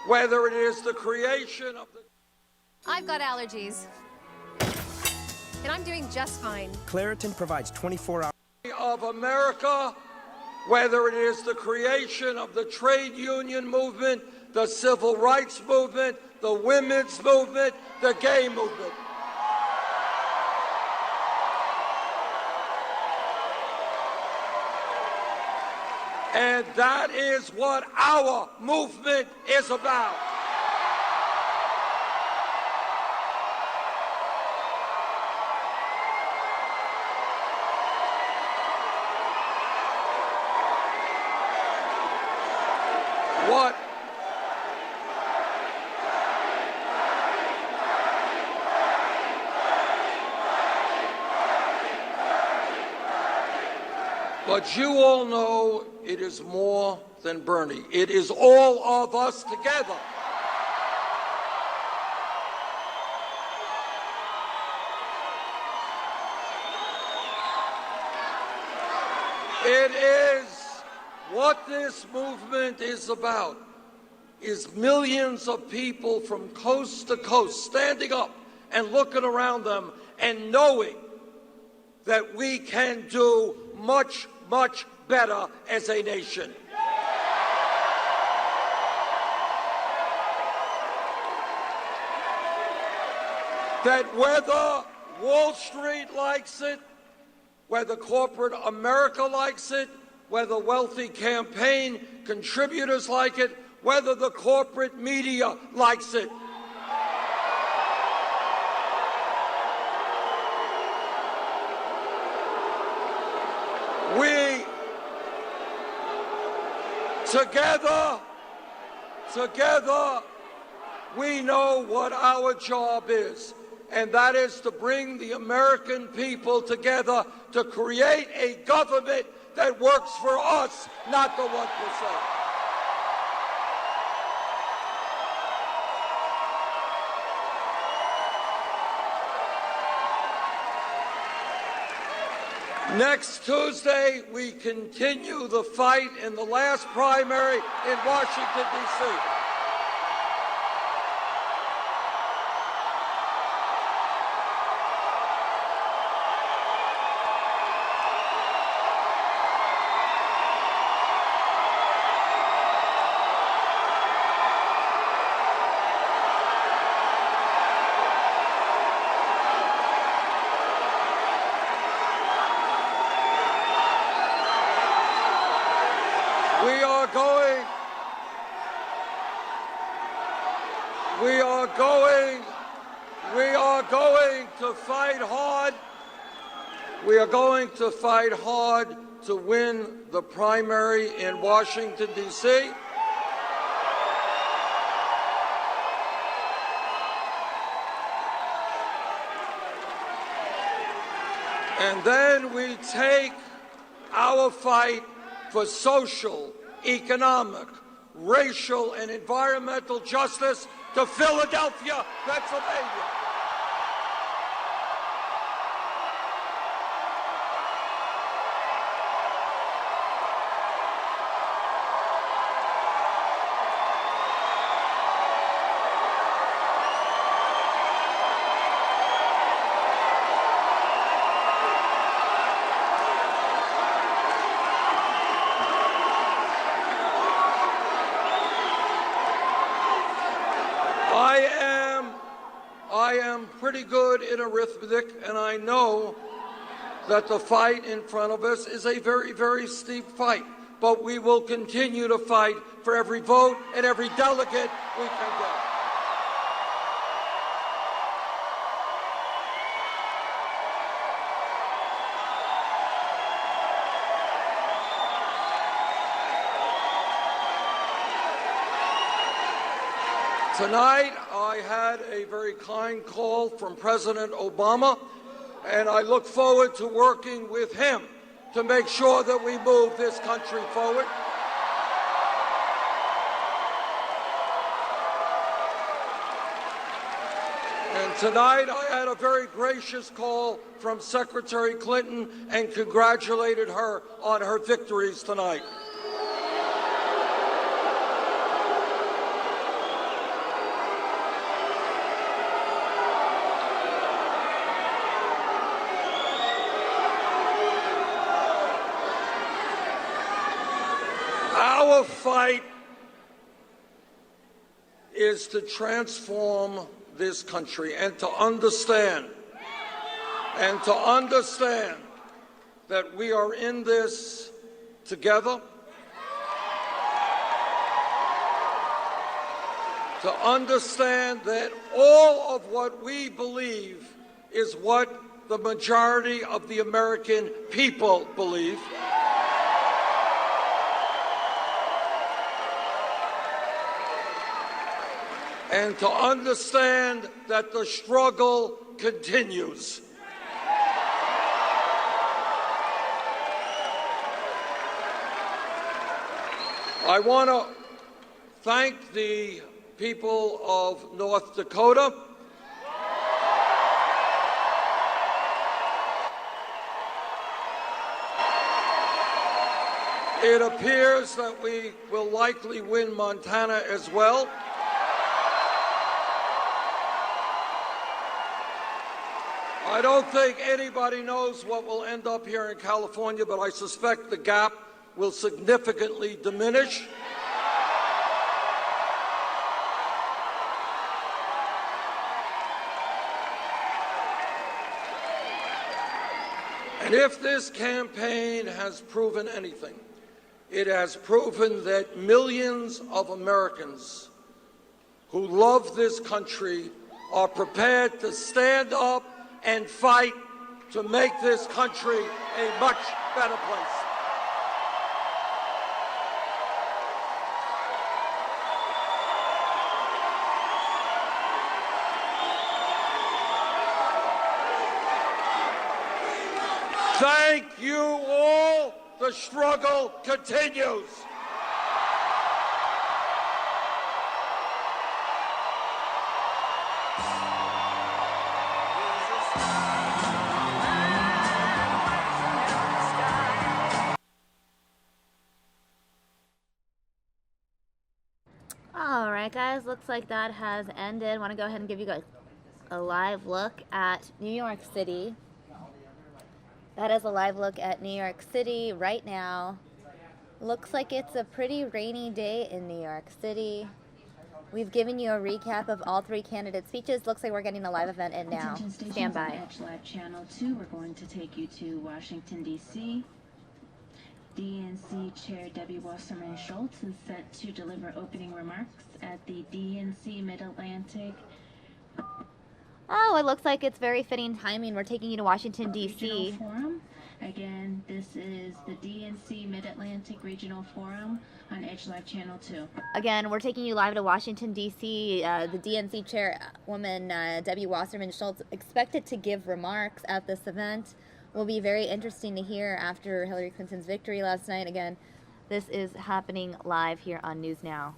whether it is the creation of the... I've got allergies, and I'm doing just fine. Claritin provides 24 hours of America, whether it is the creation of the trade union movement, the civil rights movement, the women's movement, the gay movement. And that is what our movement is about. What? But you all know it is more than Bernie. It is all of us together. It is what this movement is about, is millions of people from coast to coast standing up and looking around them and knowing that we can do much, much better as a nation. That whether Wall Street likes it, whether corporate America likes it, whether wealthy campaign contributors like it, whether the corporate media likes it, we together, we know what our job is, and that is to bring the American people together to create a government that works for us, not the 1%. Next Tuesday, we continue the fight in the last primary in Washington, D.C. to fight hard. We are going to fight hard to win the primary in Washington, D.C. And then we take our fight for social, economic, racial, and environmental justice to Philadelphia, Pennsylvania. I am pretty good in arithmetic, and I know that the fight in front of us is a very, very steep fight. But we will continue to fight for every vote and every delegate we can get. Tonight, I had a very kind call from President Obama, and I look forward to working with him to make sure that we move this country forward. And tonight, I had a very gracious call from Secretary Clinton and congratulated her on her victories tonight. Our fight is to transform this country and to understand that we are in this together, to understand that all of what we believe is what the majority of the American people believe. And to understand that the struggle continues. I want to thank the people of North Dakota. It appears that we will likely win Montana as well. I don't think anybody knows what will end up here in California, but I suspect the gap will significantly diminish. And if this campaign has proven anything, it has proven that millions of Americans who love this country are prepared to stand up and fight to make this country a much better place. Thank you all. The struggle continues. Alright guys, looks like that has ended. I want to go ahead and give you guys a live look at New York City. That is a live look at New York City right now. Looks like it's a pretty rainy day in New York City. We've given you a recap of all three candidate speeches. Looks like we're getting a live event in now. Stand by. Live Channel 2, we're going to take you to Washington, D.C. DNC Chair Debbie Wasserman Schultz is set to deliver opening remarks at the DNC Mid-Atlantic. Oh, it looks like it's very fitting timing. We're taking you to Washington, Regional D.C. Forum. Again, this is the DNC Mid-Atlantic Regional Forum on Edge Live Channel 2. Again, we're taking you live to Washington, D.C. The DNC chairwoman, Debbie Wasserman Schultz, expected to give remarks at this event. Will be very interesting to hear after Hillary Clinton's victory last night. Again, this is happening live here on News Now.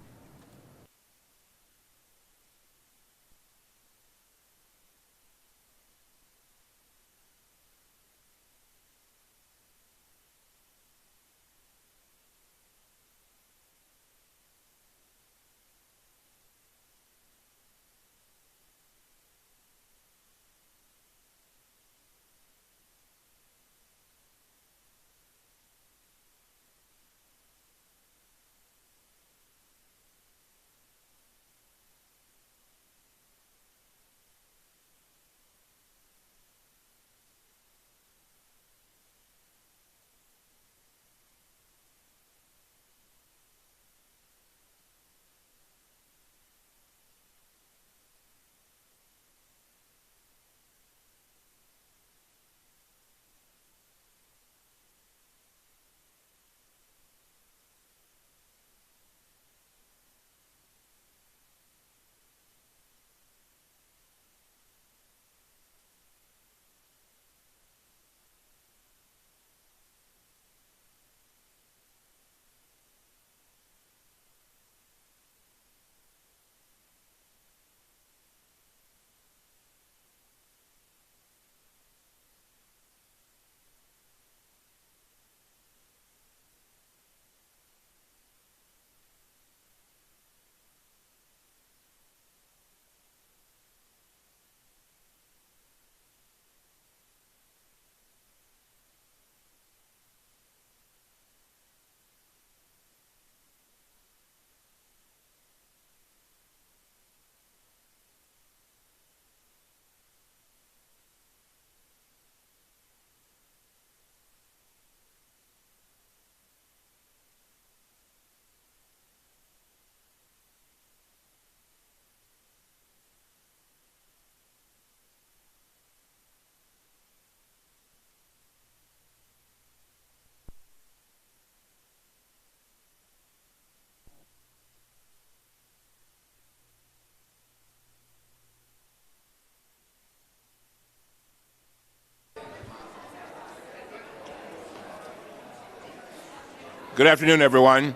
Good afternoon, everyone.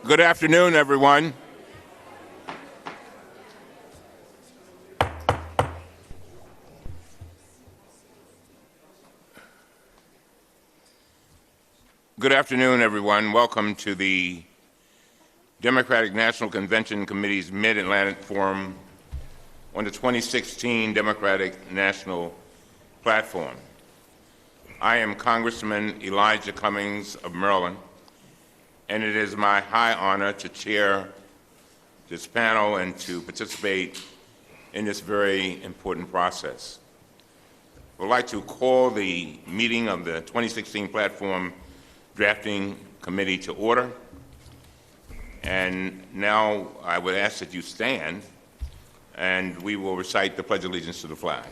Good afternoon, everyone. Good afternoon, everyone. Welcome to the Democratic National Convention Committee's Mid-Atlantic Forum on the 2016 Democratic National Platform. I am Congressman Elijah Cummings of Maryland, and it is my high honor to chair this panel and to participate in this very important process. I would like to call the meeting of the 2016 Platform Drafting Committee to order. And now I would ask that you stand, and we will recite the Pledge of Allegiance to the flag.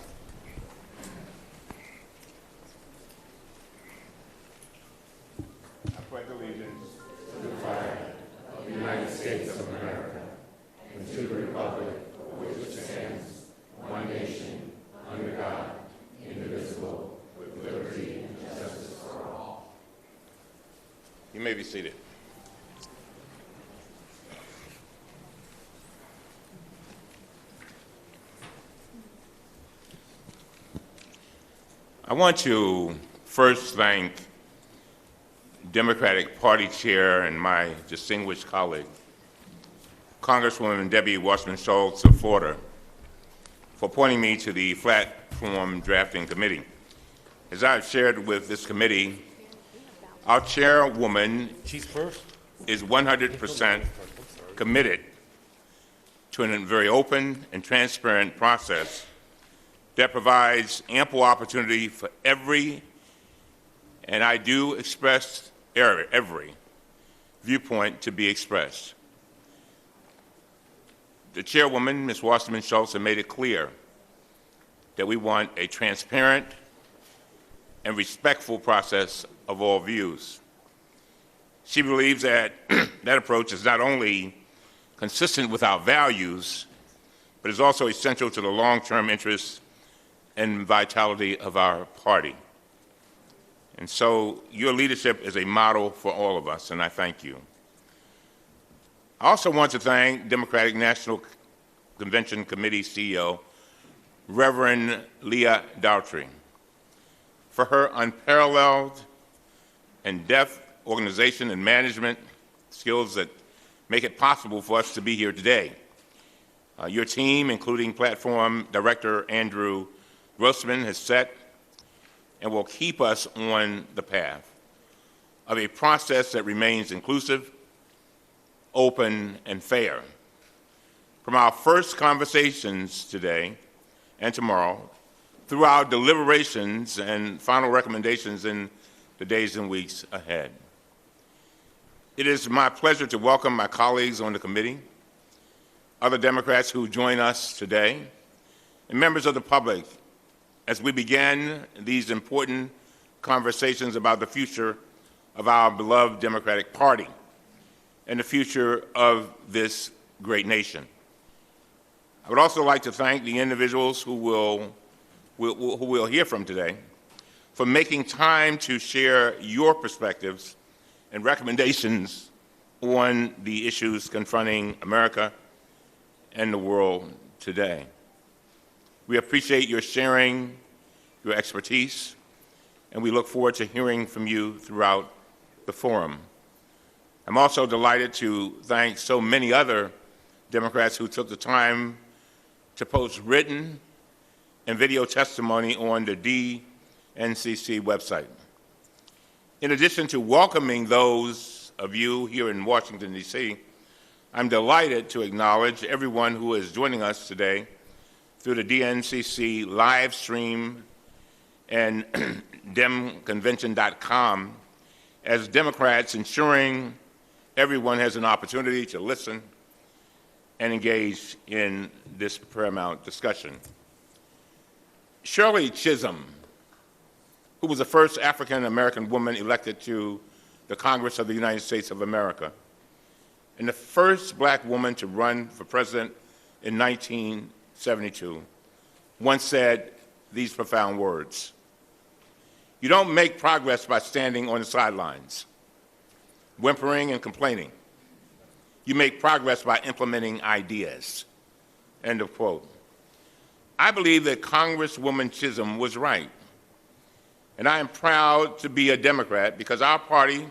I pledge allegiance to the flag of the United States of America and to the republic for which it stands, one nation, under God, indivisible, with liberty and justice for all. You may be seated. I want to first thank Democratic Party Chair and my distinguished colleague, Congresswoman Debbie Wasserman Schultz of Florida, for appointing me to the Platform Drafting Committee. As I've shared with this committee, our chairwoman is 100% committed to a very open and transparent process that provides ample opportunity for every, and I do express every, viewpoint to be expressed. the chairwoman, Ms. Wasserman Schultz, has made it clear that we want a transparent and respectful process of all views. She believes that that approach is not only consistent with our values, but is also essential to the long-term interests and vitality of our party. And so your leadership is a model for all of us, and I thank you. I also want to thank Democratic National Convention Committee CEO, Reverend Leah Daughtry, for her unparalleled and deft organization and management skills that make it possible for us to be here today. Your team, including Platform Director Andrew Grossman, has set and will keep us on the path of a process that remains inclusive, open, and fair. From our first conversations today and tomorrow, through our deliberations and final recommendations in the days and weeks ahead. It is my pleasure to welcome my colleagues on the committee, other Democrats who join us today, and members of the public as we begin these important conversations about the future of our beloved Democratic Party and the future of this great nation. I would also like to thank the individuals who we'll hear from today for making time to share your perspectives and recommendations on the issues confronting America and the world today. We appreciate your sharing, your expertise, and we look forward to hearing from you throughout the forum. I'm also delighted to thank so many other Democrats who took the time to post written and video testimony on the DNCC website. In addition to welcoming those of you here in Washington, D.C., I'm delighted to acknowledge everyone who is joining us today through the DNCC live stream and demconvention.com as Democrats, ensuring everyone has an opportunity to listen and engage in this paramount discussion. Shirley Chisholm, who was the first African-American woman elected to the Congress of the United States of America, and the first black woman to run for president in 1972, once said these profound words: "You don't make progress by standing on the sidelines, whimpering and complaining. You make progress by implementing ideas." End of quote. I believe that Congresswoman Chisholm was right, and I am proud to be a Democrat because our party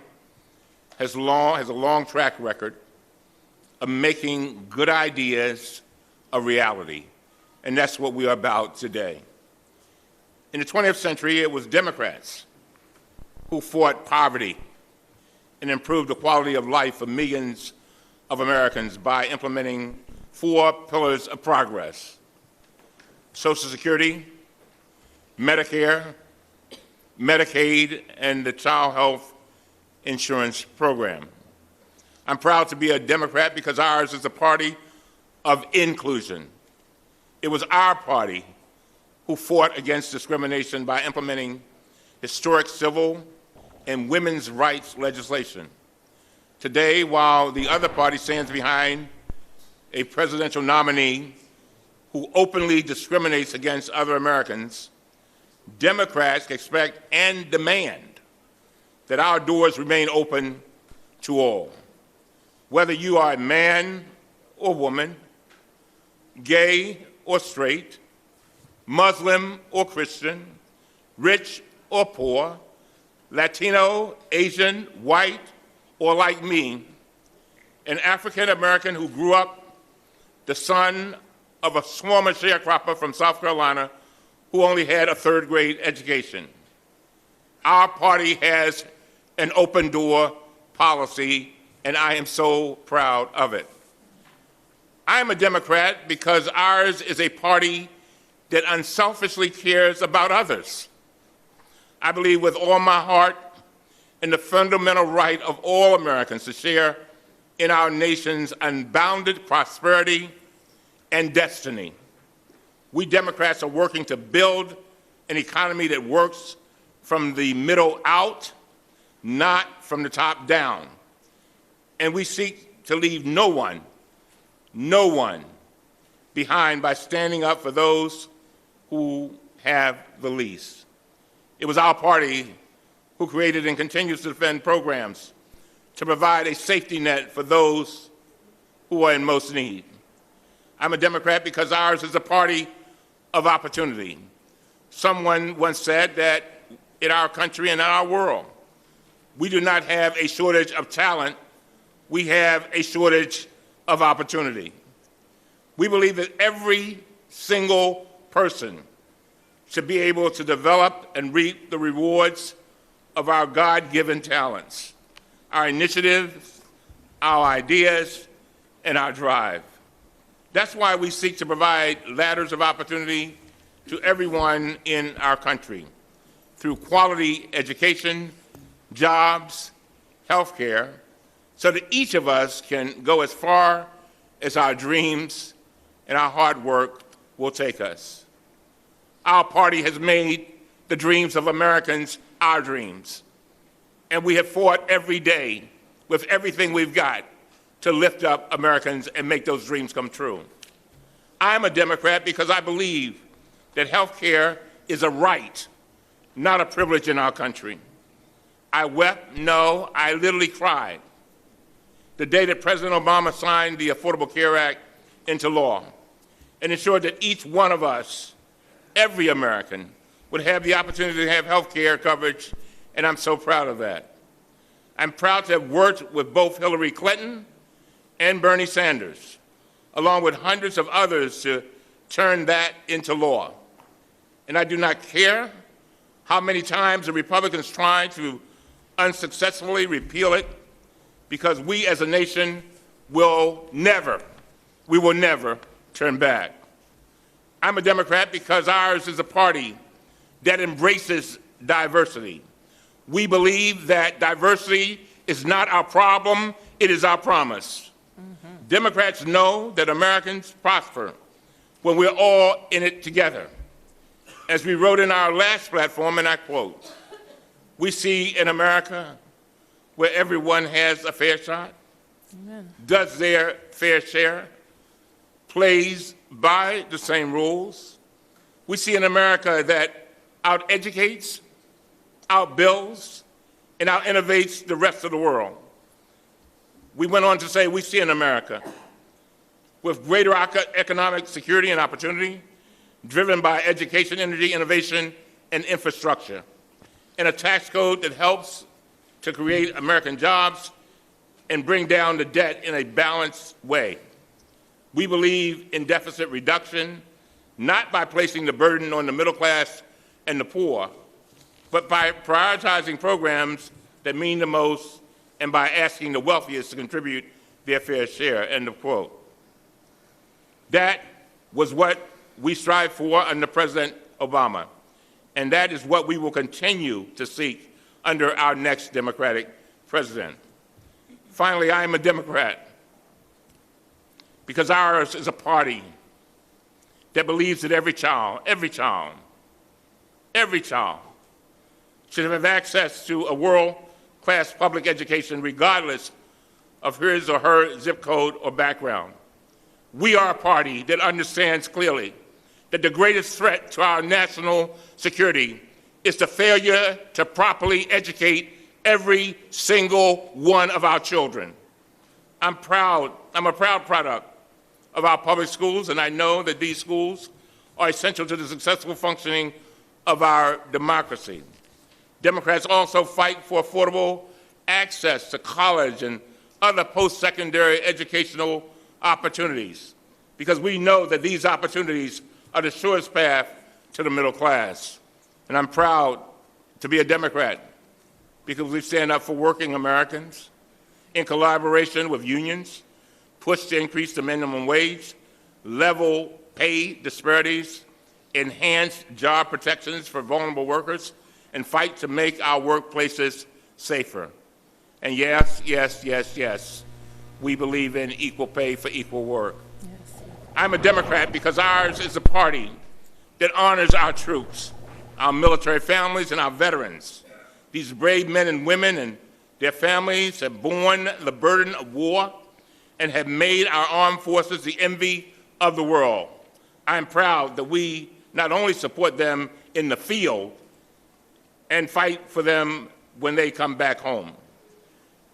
has a long track record of making good ideas a reality, and that's what we are about today. In the 20th century, it was Democrats who fought poverty and improved the quality of life for millions of Americans by implementing 4 pillars of progress: Social Security, Medicare, Medicaid, and the Child Health Insurance Program. I'm proud to be a Democrat because ours is a party of inclusion. It was our party who fought against discrimination by implementing historic civil and women's rights legislation. Today, while the other party stands behind a presidential nominee who openly discriminates against other Americans, Democrats expect and demand that our doors remain open to all. Whether you are a man or woman, gay or straight, Muslim or Christian, rich or poor, Latino, Asian, white, or like me, an African American who grew up the son of a former sharecropper from South Carolina who only had a 3rd grade education. Our party has an open door policy, and I am so proud of it. I am a Democrat because ours is a party that unselfishly cares about others. I believe with all my heart in the fundamental right of all Americans to share in our nation's unbounded prosperity and destiny. We Democrats are working to build an economy that works from the middle out, not from the top down. And we seek to leave no one behind by standing up for those who have the least. It was our party who created and continues to defend programs to provide a safety net for those who are in most need. I'm a Democrat because ours is a party of opportunity. Someone once said that in our country and in our world, we do not have a shortage of talent, we have a shortage of opportunity. We believe that every single person should be able to develop and reap the rewards of our God-given talents, our initiatives, our ideas, and our drive. That's why we seek to provide ladders of opportunity to everyone in our country through quality education, jobs, health care, so that each of us can go as far as our dreams and our hard work will take us. Our party has made the dreams of Americans our dreams, and we have fought every day with everything we've got to lift up Americans and make those dreams come true. I'm a Democrat because I believe that health care is a right, not a privilege in our country. I wept, no, I literally cried the day that President Obama signed the Affordable Care Act into law and ensured that each one of us, every American, would have the opportunity to have health care coverage, and I'm so proud of that. I'm proud to have worked with both Hillary Clinton and Bernie Sanders, along with hundreds of others, to turn that into law. And I do not care how many times the Republicans tried to unsuccessfully repeal it, because we as a nation will never turn back. I'm a Democrat because ours is a party that embraces diversity. We believe that diversity is not our problem, it is our promise. Democrats know that Americans prosper when we're all in it together. As we wrote in our last platform, and I quote, "We see in America where everyone has a fair shot, does their fair share, plays by the same rules. We see an America that out-educates, out-builds, and out-innovates the rest of the world." We went on to say, we see an America with greater economic security and opportunity, driven by education, energy, innovation, and infrastructure, and a tax code that helps to create American jobs and bring down the debt in a balanced way. We believe in deficit reduction, not by placing the burden on the middle class and the poor, but by prioritizing programs that mean the most and by asking the wealthiest to contribute their fair share, end of quote. That was what we strived for under President Obama, and that is what we will continue to seek under our next Democratic president. Finally, I am a Democrat because ours is a party that believes that every child should have access to a world-class public education regardless of his or her zip code or background. We are a party that understands clearly that the greatest threat to our national security is the failure to properly educate every single one of our children. I'm a proud product of our public schools, and I know that these schools are essential to the successful functioning of our democracy. Democrats also fight for affordable access to college and other post-secondary educational opportunities, because we know that these opportunities are the surest path to the middle class. And I'm proud to be a Democrat because we stand up for working Americans in collaboration with unions, push to increase the minimum wage, level pay disparities, enhance job protections for vulnerable workers, and fight to make our workplaces safer. And yes, we believe in equal pay for equal work. I'm a Democrat because ours is a party that honors our troops, our military families, and our veterans. These brave men and women and their families have borne the burden of war and have made our armed forces the envy of the world. I'm proud that we not only support them in the field and fight for them when they come back home.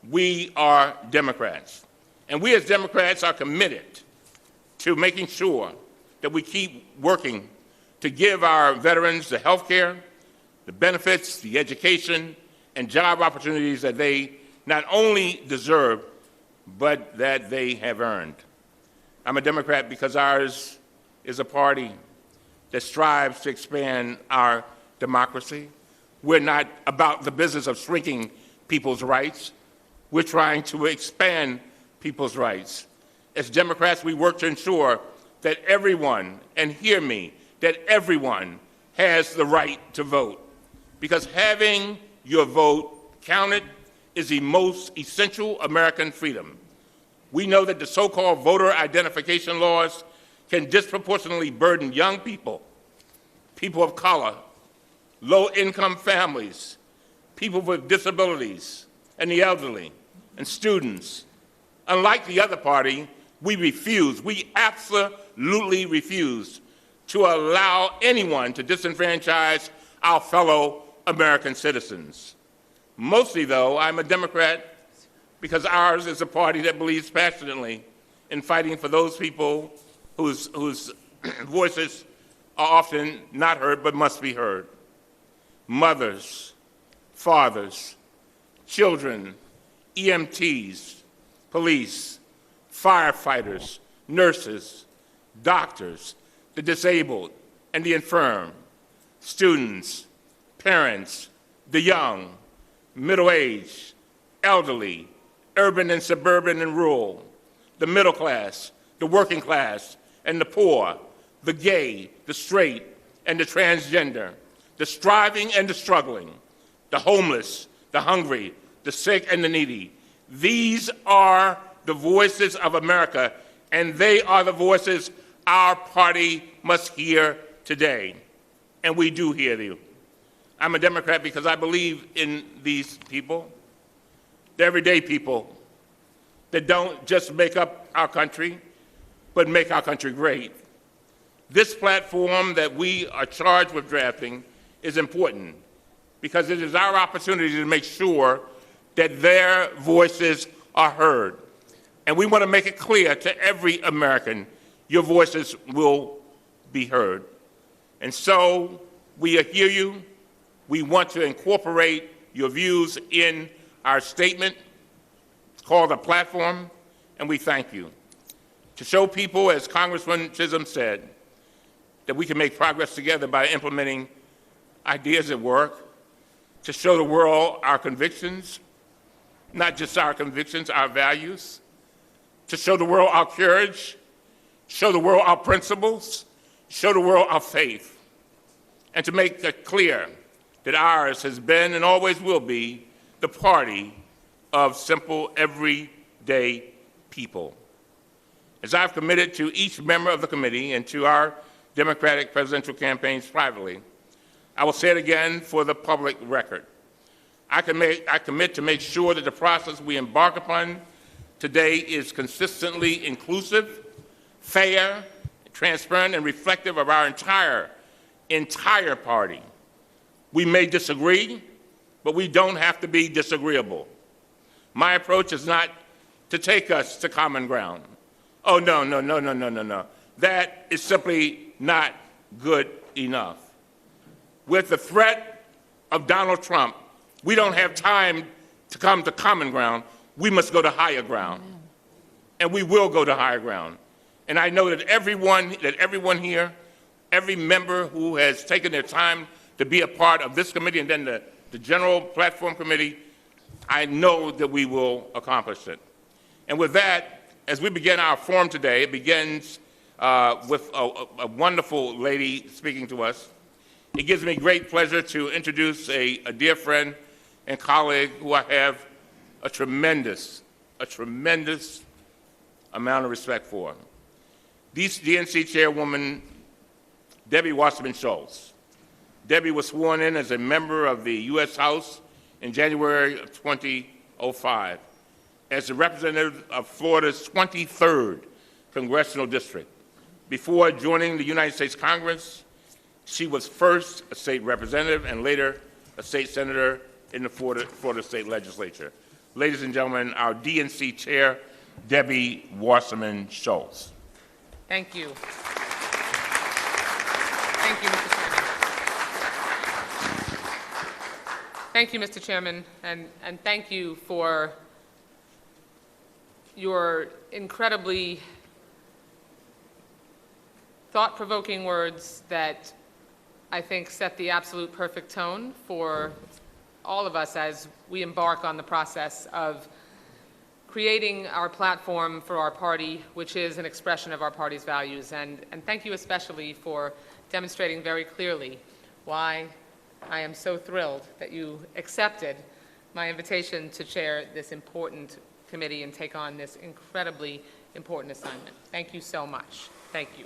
We are Democrats. And we as Democrats are committed to making sure that we keep working to give our veterans the health care, the benefits, the education, and job opportunities that they not only deserve, but that they have earned. I'm a Democrat because ours is a party that strives to expand our democracy. We're not about the business of shrinking people's rights. We're trying to expand people's rights. As Democrats, we work to ensure that everyone, and hear me, that everyone has the right to vote. Because having your vote counted is the most essential American freedom. We know that the so-called voter identification laws can disproportionately burden young people, people of color, low-income families, people with disabilities, and the elderly, and students. Unlike the other party, we absolutely refuse to allow anyone to disenfranchise our fellow American citizens. Mostly, though, I'm a Democrat because ours is a party that believes passionately in fighting for those people whose voices are often not heard but must be heard. Mothers, fathers, children, EMTs, police, firefighters, nurses, doctors, the disabled and the infirm, students, parents, the young, middle-aged, elderly, urban and suburban and rural, the middle class, the working class and the poor, the gay, the straight and the transgender, the striving and the struggling, the homeless, the hungry, the sick and the needy. These are the voices of America, and they are the voices our party must hear today. And we do hear you. I'm a Democrat because I believe in these people, the everyday people that don't just make up our country, but make our country great. This platform that we are charged with drafting is important because it is our opportunity to make sure that their voices are heard. And we want to make it clear to every American, your voices will be heard. And so we hear you. We want to incorporate your views in our statement. It's called a platform, and we thank you. To show people, as Congressman Chisholm said, that we can make progress together by implementing ideas at work, to show the world our convictions, not just our convictions, our values, to show the world our courage, show the world our principles, show the world our faith, and to make it clear that ours has been and always will be the party of simple, everyday people. As I've committed to each member of the committee and to our Democratic presidential campaigns privately, I will say it again for the public record. I commit to make sure that the process we embark upon today is consistently inclusive, fair, transparent, and reflective of our entire party. We may disagree, but we don't have to be disagreeable. My approach is not to take us to common ground. Oh, no, no, no, no, no, no, no. That is simply not good enough. With the threat of Donald Trump, we don't have time to come to common ground. We must go to higher ground. And we will go to higher ground. And I know that everyone here, every member who has taken their time to be a part of this committee and then the General Platform Committee, I know that we will accomplish it. And with that, as we begin our forum today, it begins with a wonderful lady speaking to us. It gives me great pleasure to introduce a dear friend and colleague who I have a tremendous amount of respect for. DNC Chairwoman Debbie Wasserman Schultz. Debbie was sworn in as a member of the U.S. House in January of 2005 as the representative of Florida's 23rd Congressional District. Before joining the United States Congress, she was first a state representative and later a state senator in the Florida State Legislature. Ladies and gentlemen, our DNC Chair, Debbie Wasserman Schultz. Thank you. Thank you, Mr. Chairman. Thank you, Mr. Chairman, and thank you for your incredibly thought-provoking words that I think set the absolute perfect tone for all of us as we embark on the process of creating our platform for our party, which is an expression of our party's values. And thank you especially for demonstrating very clearly why I am so thrilled that you accepted my invitation to chair this important committee and take on this incredibly important assignment. Thank you so much. Thank you.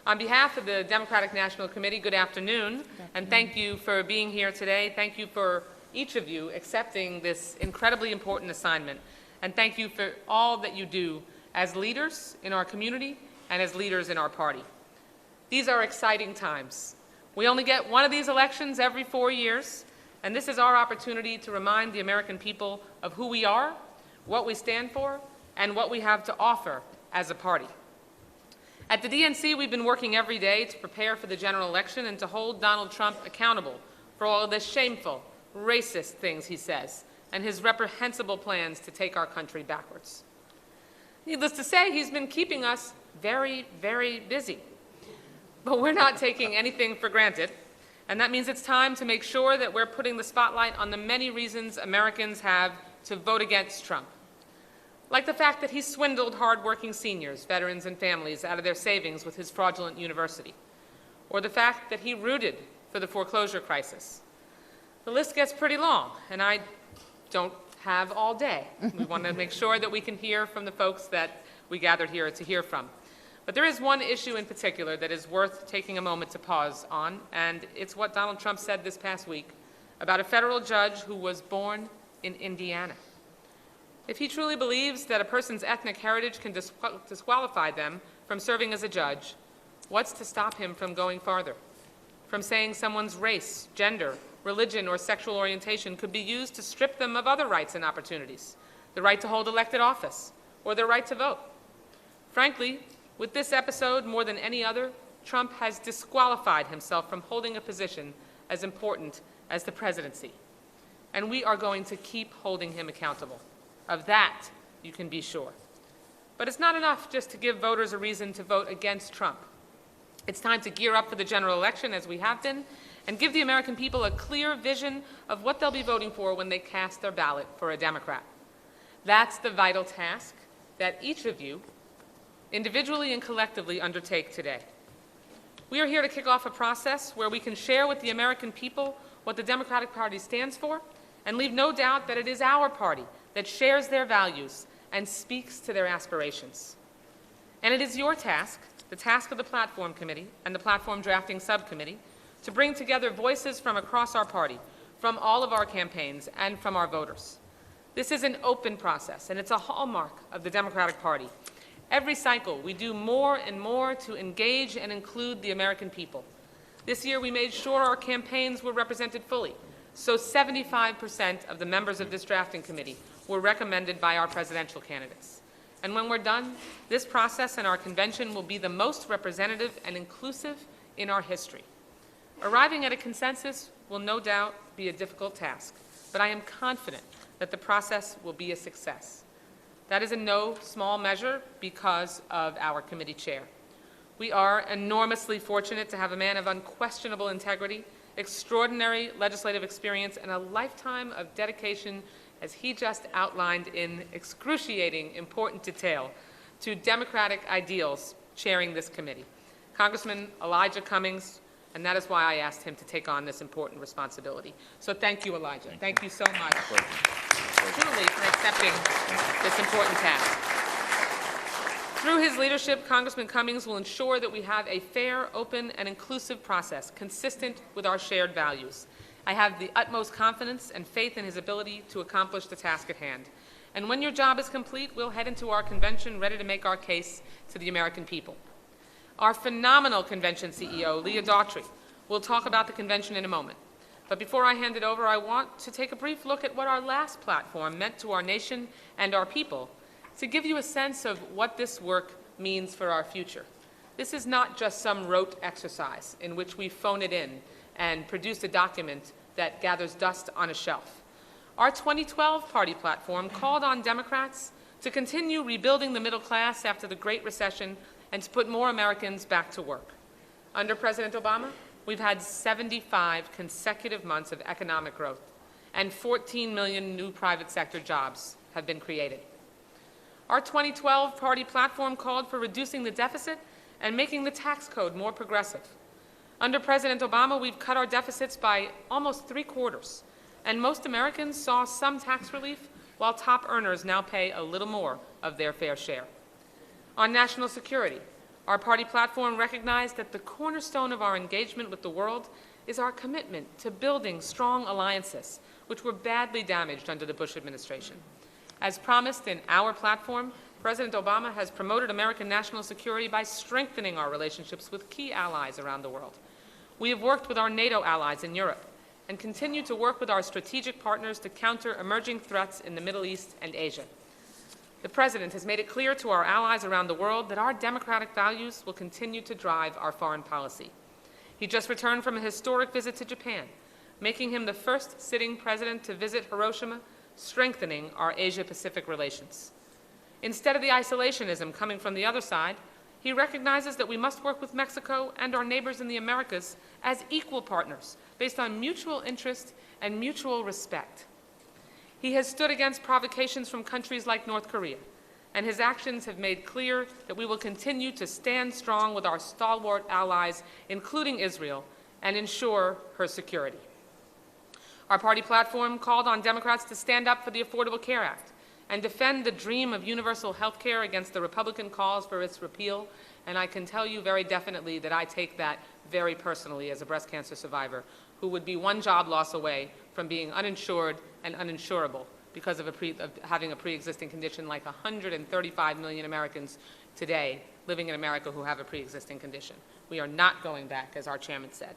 On behalf of the Democratic National Committee, good afternoon, and thank you for being here today. Thank you for each of you accepting this incredibly important assignment, and thank you for all that you do as leaders in our community and as leaders in our party. These are exciting times. We only get one of these elections every 4 years, and this is our opportunity to remind the American people of who we are, what we stand for, and what we have to offer as a party. At the DNC, we've been working every day to prepare for the general election and to hold Donald Trump accountable for all of the shameful, racist things he says and his reprehensible plans to take our country backwards. Needless to say, he's been keeping us very, very busy. But we're not taking anything for granted, and that means it's time to make sure that we're putting the spotlight on the many reasons Americans have to vote against Trump. Like the fact that he swindled hardworking seniors, veterans, and families out of their savings with his fraudulent university, or the fact that he rooted for the foreclosure crisis. The list gets pretty long, and I don't have all day. We want to make sure that we can hear from the folks that we gathered here to hear from. But there is one issue in particular that is worth taking a moment to pause on, and it's what Donald Trump said this past week about a federal judge who was born in Indiana. If he truly believes that a person's ethnic heritage can disqualify them from serving as a judge, what's to stop him from going farther? From saying someone's race, gender, religion, or sexual orientation could be used to strip them of other rights and opportunities, the right to hold elected office, or their right to vote. Frankly, with this episode more than any other, Trump has disqualified himself from holding a position as important as the presidency. And we are going to keep holding him accountable. Of that, you can be sure. But it's not enough just to give voters a reason to vote against Trump. It's time to gear up for the general election, as we have been, and give the American people a clear vision of what they'll be voting for when they cast their ballot for a Democrat. That's the vital task that each of you, individually and collectively, undertake today. We are here to kick off a process where we can share with the American people what the Democratic Party stands for and leave no doubt that it is our party that shares their values and speaks to their aspirations. And it is your task, the task of the Platform Committee and the Platform Drafting Subcommittee, to bring together voices from across our party, from all of our campaigns, and from our voters. This is an open process, and it's a hallmark of the Democratic Party. Every cycle, we do more and more to engage and include the American people. This year, we made sure our campaigns were represented fully, so 75% of the members of this drafting committee were recommended by our presidential candidates. And when we're done, this process and our convention will be the most representative and inclusive in our history. Arriving at a consensus will no doubt be a difficult task, but I am confident that the process will be a success. That is in no small measure because of our committee chair. We are enormously fortunate to have a man of unquestionable integrity, extraordinary legislative experience, and a lifetime of dedication, as he just outlined in excruciating important detail, to democratic ideals chairing this committee. Congressman Elijah Cummings, and that is why I asked him to take on this important responsibility. So thank you, Elijah. Thank you so much, truly, for accepting this important task. Through his leadership, Congressman Cummings will ensure that we have a fair, open, and inclusive process consistent with our shared values. I have the utmost confidence and faith in his ability to accomplish the task at hand. And when your job is complete, we'll head into our convention ready to make our case to the American people. Our phenomenal convention CEO, Leah Daughtry, will talk about the convention in a moment. But before I hand it over, I want to take a brief look at what our last platform meant to our nation and our people, to give you a sense of what this work means for our future. This is not just some rote exercise in which we phone it in and produce a document that gathers dust on a shelf. Our 2012 party platform called on Democrats to continue rebuilding the middle class after the Great Recession and to put more Americans back to work. Under President Obama, we've had 75 consecutive months of economic growth, and 14 million new private sector jobs have been created. Our 2012 party platform called for reducing the deficit and making the tax code more progressive. Under President Obama, we've cut our deficits by almost 3/4, and most Americans saw some tax relief, while top earners now pay a little more of their fair share. On national security, our party platform recognized that the cornerstone of our engagement with the world is our commitment to building strong alliances, which were badly damaged under the Bush administration. As promised in our platform, President Obama has promoted American national security by strengthening our relationships with key allies around the world. We have worked with our NATO allies in Europe and continue to work with our strategic partners to counter emerging threats in the Middle East and Asia. The President has made it clear to our allies around the world that our democratic values will continue to drive our foreign policy. He just returned from a historic visit to Japan, making him the first sitting president to visit Hiroshima, strengthening our Asia-Pacific relations. Instead of the isolationism coming from the other side, he recognizes that we must work with Mexico and our neighbors in the Americas as equal partners based on mutual interest and mutual respect. He has stood against provocations from countries like North Korea, and his actions have made clear that we will continue to stand strong with our stalwart allies, including Israel, and ensure her security. Our party platform called on Democrats to stand up for the Affordable Care Act and defend the dream of universal health care against the Republican calls for its repeal, and I can tell you very definitely that I take that very personally as a breast cancer survivor who would be one job loss away from being uninsured and uninsurable because of having a pre-existing condition, like 135 million Americans today living in America who have a pre-existing condition. We are not going back, as our chairman said.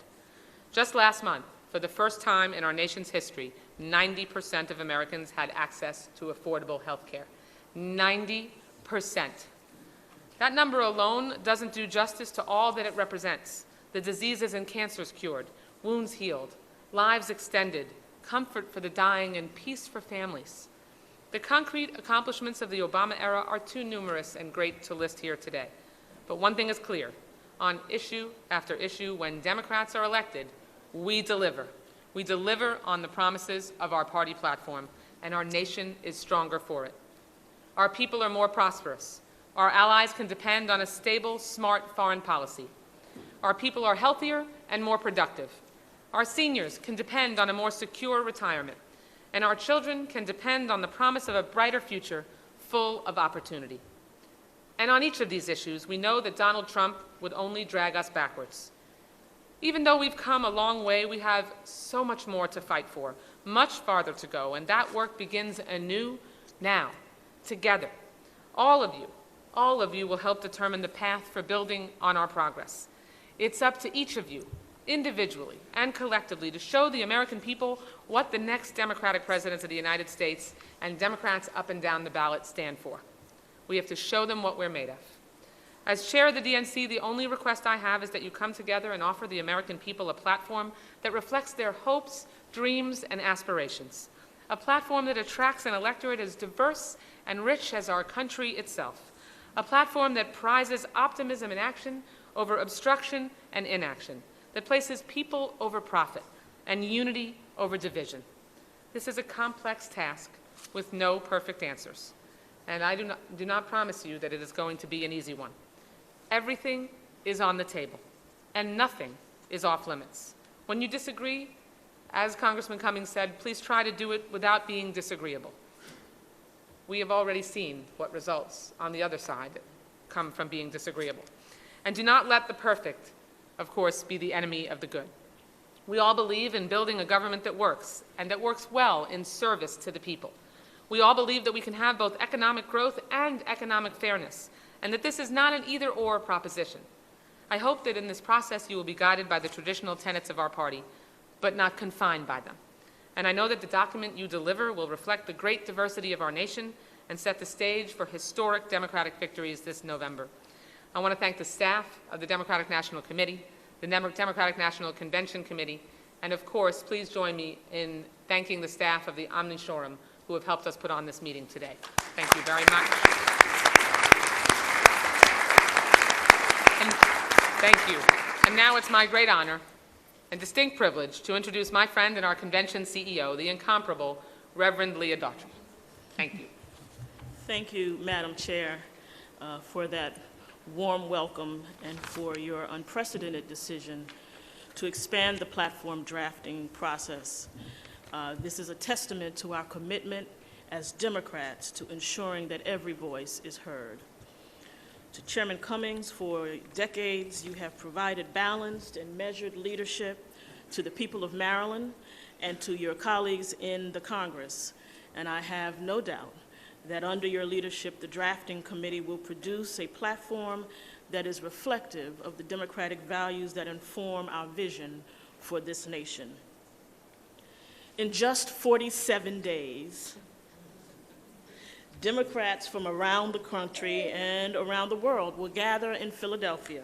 Just last month, for the first time in our nation's history, 90% of Americans had access to affordable health care. 90%. That number alone doesn't do justice to all that it represents: the diseases and cancers cured, wounds healed, lives extended, comfort for the dying, and peace for families. The concrete accomplishments of the Obama era are too numerous and great to list here today. But one thing is clear: on issue after issue, when Democrats are elected, we deliver. We deliver on the promises of our party platform, and our nation is stronger for it. Our people are more prosperous. Our allies can depend on a stable, smart foreign policy. Our people are healthier and more productive. Our seniors can depend on a more secure retirement. And our children can depend on the promise of a brighter future full of opportunity. And on each of these issues, we know that Donald Trump would only drag us backwards. Even though we've come a long way, we have so much more to fight for, much farther to go, and that work begins anew now, together. All of you will help determine the path for building on our progress. It's up to each of you, individually and collectively, to show the American people what the next Democratic presidents of the United States and Democrats up and down the ballot stand for. We have to show them what we're made of. As chair of the DNC, the only request I have is that you come together and offer the American people a platform that reflects their hopes, dreams, and aspirations. A platform that attracts an electorate as diverse and rich as our country itself. A platform that prizes optimism and action over obstruction and inaction. That places people over profit and unity over division. This is a complex task with no perfect answers. And I do not promise you that it is going to be an easy one. Everything is on the table, and nothing is off limits. When you disagree, as Congressman Cummings said, please try to do it without being disagreeable. We have already seen what results on the other side come from being disagreeable. And do not let the perfect, of course, be the enemy of the good. We all believe in building a government that works, and that works well in service to the people. We all believe that we can have both economic growth and economic fairness, and that this is not an either-or proposition. I hope that in this process you will be guided by the traditional tenets of our party, but not confined by them. And I know that the document you deliver will reflect the great diversity of our nation and set the stage for historic Democratic victories this November. I want to thank the staff of the Democratic National Committee, the Democratic National Convention Committee, and of course, please join me in thanking the staff of the Omni Shorum who have helped us put on this meeting today. Thank you very much. And thank you. And now it's my great honor and distinct privilege to introduce my friend and our convention CEO, the incomparable Reverend Leah Daughtry. Thank you. Thank you, Madam Chair, for that warm welcome and for your unprecedented decision to expand the platform drafting process. This is a testament to our commitment as Democrats to ensuring that every voice is heard. To Chairman Cummings, for decades you have provided balanced and measured leadership to the people of Maryland and to your colleagues in the Congress. And I have no doubt that under your leadership, the drafting committee will produce a platform that is reflective of the democratic values that inform our vision for this nation. In just 47 days, Democrats from around the country and around the world will gather in Philadelphia,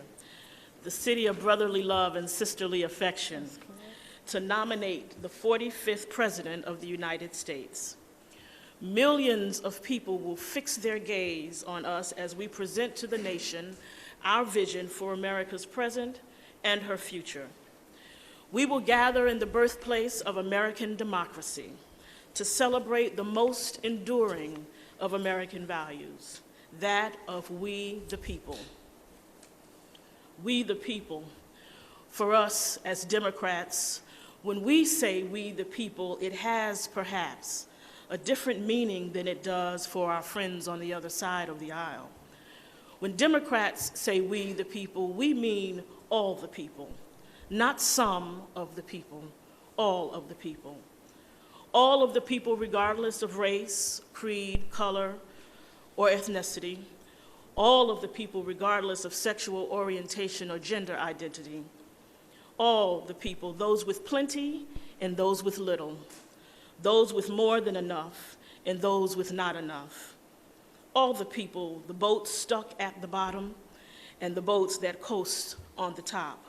the city of brotherly love and sisterly affection, to nominate the 45th President of the United States. Millions of people will fix their gaze on us as we present to the nation our vision for America's present and her future. We will gather in the birthplace of American democracy to celebrate the most enduring of American values, that of we the people. We the people. For us as Democrats, when we say we the people, it has perhaps a different meaning than it does for our friends on the other side of the aisle. When Democrats say we the people, we mean all the people, not some of the people, all of the people. All of the people, regardless of race, creed, color, or ethnicity. All of the people, regardless of sexual orientation or gender identity. All the people, those with plenty and those with little. Those with more than enough and those with not enough. All the people, the boats stuck at the bottom and the boats that coast on the top.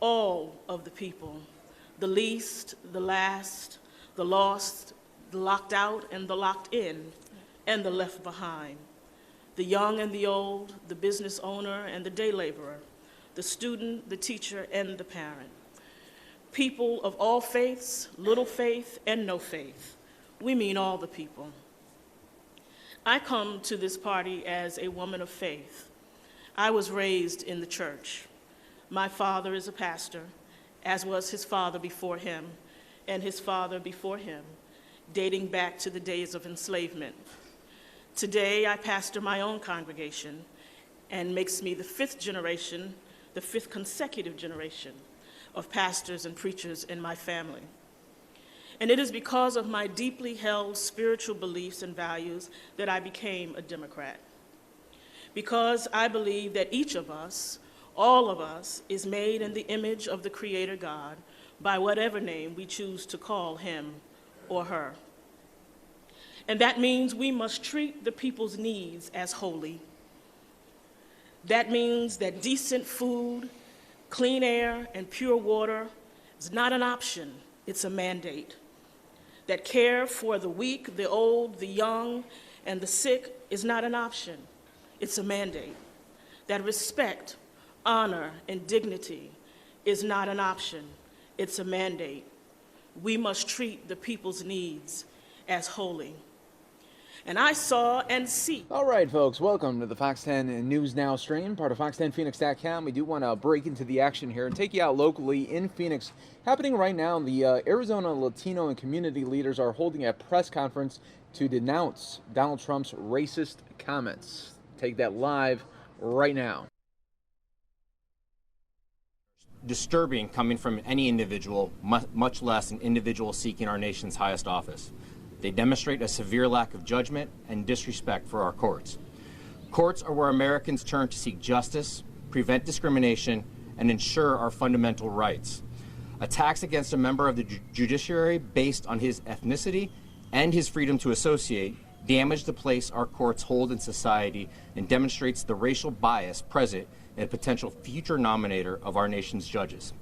All of the people, the least, the last, the lost, the locked out and the locked in, and the left behind. The young and the old, the business owner and the day laborer, the student, the teacher, and the parent. People of all faiths, little faith, and no faith. We mean all the people. I come to this party as a woman of faith. I was raised in the church. My father is a pastor, as was his father before him, and his father before him, dating back to the days of enslavement. Today, I pastor my own congregation, and makes me the fifth consecutive generation of pastors and preachers in my family. And it is because of my deeply held spiritual beliefs and values that I became a Democrat. Because I believe that each of us, all of us, is made in the image of the Creator God by whatever name we choose to call him or her. And that means we must treat the people's needs as holy. That means that decent food, clean air, and pure water is not an option, it's a mandate. That care for the weak, the old, the young, and the sick is not an option, it's a mandate. That respect, honor, and dignity is not an option, it's a mandate. We must treat the people's needs as holy. And I saw and see. All right, folks, welcome to the Fox 10 News Now stream, part of Fox10Phoenix.com. We do want to break into the action here and take you out locally in Phoenix. Happening right now, the Arizona Latino and community leaders are holding a press conference to denounce Donald Trump's racist comments. Take that live right now. Disturbing coming from any individual, much less an individual seeking our nation's highest office. They demonstrate a severe lack of judgment and disrespect for our courts. Courts are where Americans turn to seek justice, prevent discrimination, and ensure our fundamental rights. Attacks against a member of the judiciary based on his ethnicity and his freedom to associate damage the place our courts hold in society and demonstrates the racial bias present in a potential future nominator of our nation's judges.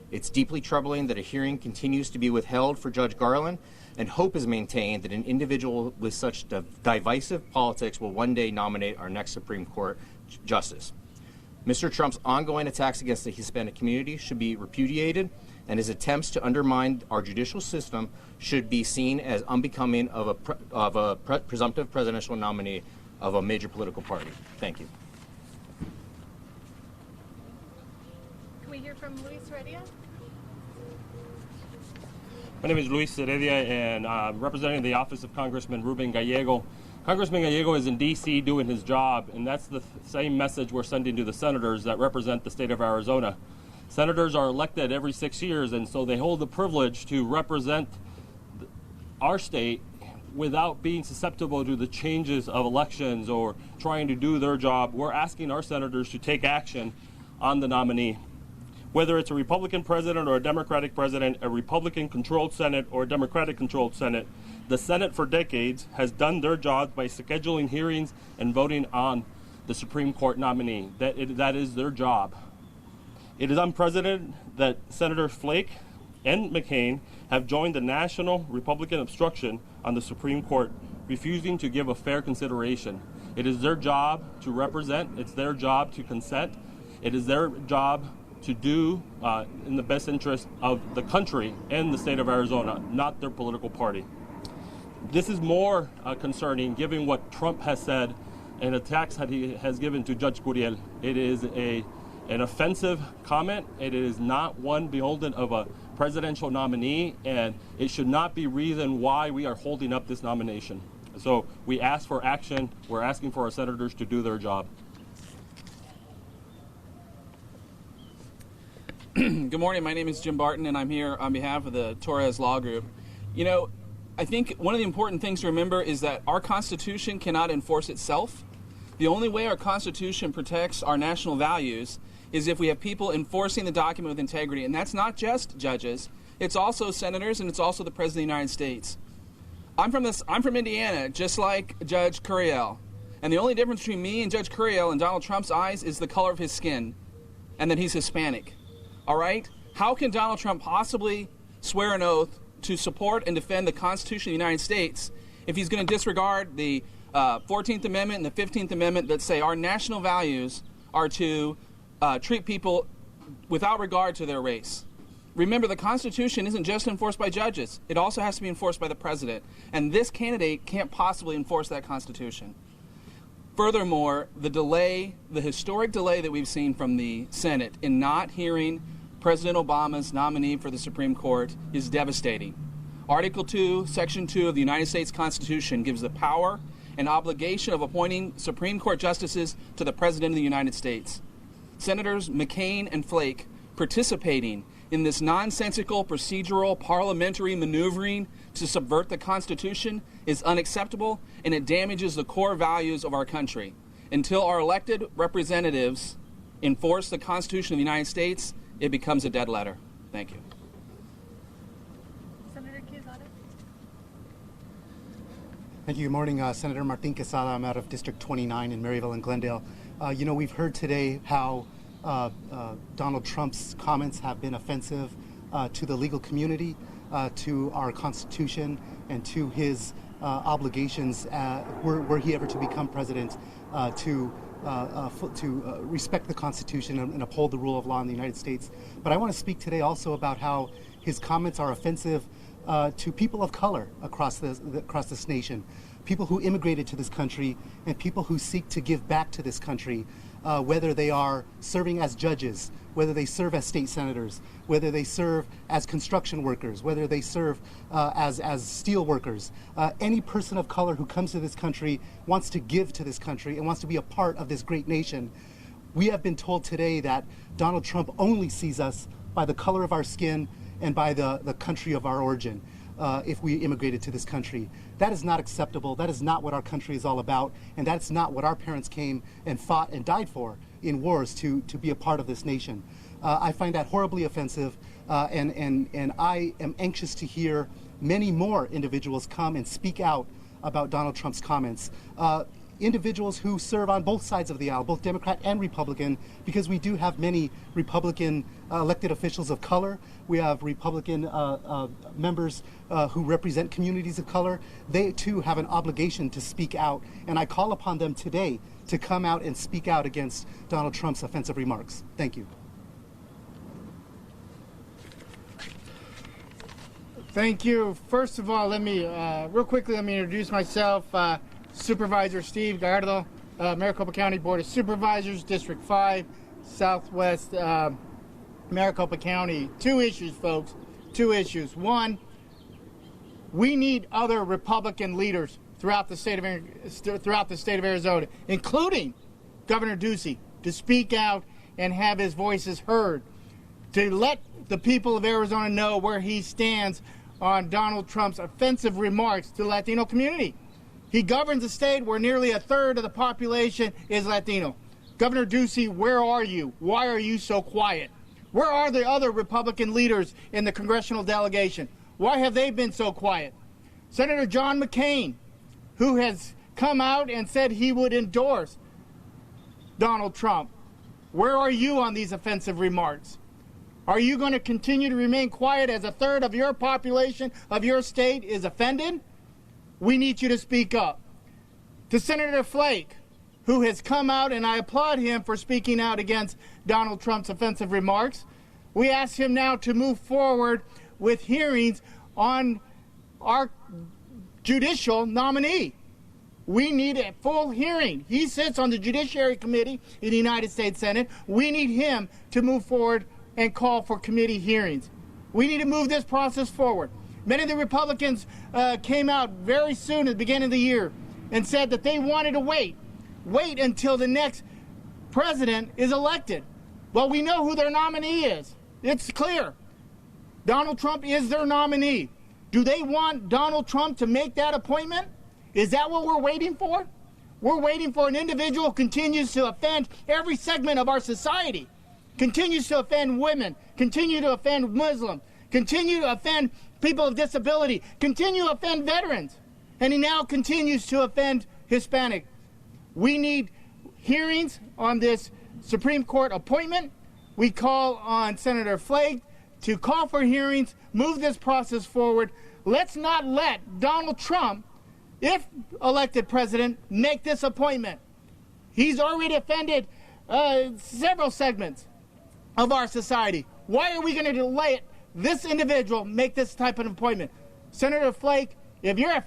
It's deeply troubling that a hearing continues to be withheld for Judge Garland, and hope is maintained that an individual with such divisive politics will one day nominate our next Supreme Court justice. Mr. Trump's ongoing attacks against the Hispanic community should be repudiated, and his attempts to undermine our judicial system should be seen as unbecoming of a presumptive presidential nominee of a major political party. Thank you. Can we hear from Luis Heredia? My name is Luis Heredia, and I'm representing the office of Congressman Ruben Gallego. Congressman Gallego is in D.C. doing his job, and that's the same message we're sending to the senators that represent the state of Arizona. Senators are elected every 6 years, and so they hold the privilege to represent our state without being susceptible to the changes of elections or trying to do their job. We're asking our senators to take action on the nominee. Whether it's a Republican president or a Democratic president, a Republican-controlled Senate or a Democratic-controlled Senate, the Senate for decades has done their job by scheduling hearings and voting on the Supreme Court nominee. That is their job. It is unprecedented that Senator Flake and McCain have joined the national Republican obstruction on the Supreme Court, refusing to give a fair consideration. It is their job to represent. It's their job to consent. It is their job to do in the best interest of the country and the state of Arizona, not their political party. This is more concerning given what Trump has said and attacks that he has given to Judge Curiel. It is an offensive comment. It is not one beholden of a presidential nominee, and it should not be reason why we are holding up this nomination. So we ask for action. We're asking for our senators to do their job. Good morning. My name is Jim Barton, and I'm here on behalf of the Torres Law Group. You know, I think one of the important things to remember is that our Constitution cannot enforce itself. The only way our Constitution protects our national values is if we have people enforcing the document with integrity, and that's not just judges. It's also senators, and it's also the President of the United States. I'm from Indiana, just like Judge Curiel, and the only difference between me and Judge Curiel in Donald Trump's eyes is the color of his skin, and that he's Hispanic. All right? How can Donald Trump possibly swear an oath to support and defend the Constitution of the United States if he's going to disregard the 14th Amendment and the 15th Amendment that say our national values are to treat people without regard to their race? Remember, the Constitution isn't just enforced by judges. It also has to be enforced by the president. And this candidate can't possibly enforce that Constitution. Furthermore, the historic delay that we've seen from the Senate in not hearing President Obama's nominee for the Supreme Court is devastating. Article 2, Section 2 of the United States Constitution gives the power and obligation of appointing Supreme Court justices to the President of the United States. Senators McCain and Flake participating in this nonsensical procedural parliamentary maneuvering to subvert the Constitution is unacceptable, and it damages the core values of our country. Until our elected representatives enforce the Constitution of the United States, it becomes a dead letter. Thank you. Senator Quezada. Thank you. Good morning, Senator Martin Quesada. I'm out of District 29 in Maryville and Glendale. You know, we've heard today how Donald Trump's comments have been offensive to the legal community, to our Constitution, and to his obligations, were he ever to become president, to respect the Constitution and uphold the rule of law in the United States. But I want to speak today also about how his comments are offensive to people of color across this nation, people who immigrated to this country and people who seek to give back to this country. whether they are serving as judges, whether they serve as state senators, whether they serve as construction workers, whether they serve as steel workers. Any person of color who comes to this country wants to give to this country and wants to be a part of this great nation. We have been told today that Donald Trump only sees us by the color of our skin and by the country of our origin. If we immigrated to this country. That is not acceptable. That is not what our country is all about, and that's not what our parents came and fought and died for in wars to be a part of this nation. I find that horribly offensive, and I am anxious to hear many more individuals come and speak out about Donald Trump's comments. Individuals who serve on both sides of the aisle, both Democrat and Republican, because we do have many Republican elected officials of color. We have Republican members who represent communities of color. They too have an obligation to speak out, and I call upon them today to come out and speak out against Donald Trump's offensive remarks. Thank you. Thank you. First of all, real quickly, let me introduce myself. Supervisor Steve Gallardo, Maricopa County Board of Supervisors, District 5, Southwest Maricopa County. Two issues, folks. Two issues. One, we need other Republican leaders throughout the state of Arizona, including Governor Ducey, to speak out and have his voices heard, to let the people of Arizona know where he stands on Donald Trump's offensive remarks to the Latino community. He governs a state where nearly a third of the population is Latino. Governor Ducey, where are you? Why are you so quiet? Where are the other Republican leaders in the congressional delegation? Why have they been so quiet? Senator John McCain, who has come out and said he would endorse Donald Trump, where are you on these offensive remarks? Are you going to continue to remain quiet as a third of your population of your state is offended? We need you to speak up. To Senator Flake, who has come out, and I applaud him for speaking out against Donald Trump's offensive remarks, we ask him now to move forward with hearings on our judicial nominee. We need a full hearing. He sits on the Judiciary Committee in the United States Senate. We need him to move forward and call for committee hearings. We need to move this process forward. Many of the Republicans came out very soon at the beginning of the year and said that they wanted to wait until the next president is elected. Well, we know who their nominee is. It's clear. Donald Trump is their nominee. Do they want Donald Trump to make that appointment? Is that what we're waiting for? We're waiting for an individual who continues to offend every segment of our society, continues to offend women, continue to offend Muslims, continue to offend people with disability, continue to offend veterans, and he now continues to offend Hispanic. We need hearings on this Supreme Court appointment. We call on Senator Flake to call for hearings, move this process forward. Let's not let Donald Trump, if elected president, make this appointment. He's already offended several segments of our society. Why are we going to let this individual make this type of appointment? Senator Flake, if you're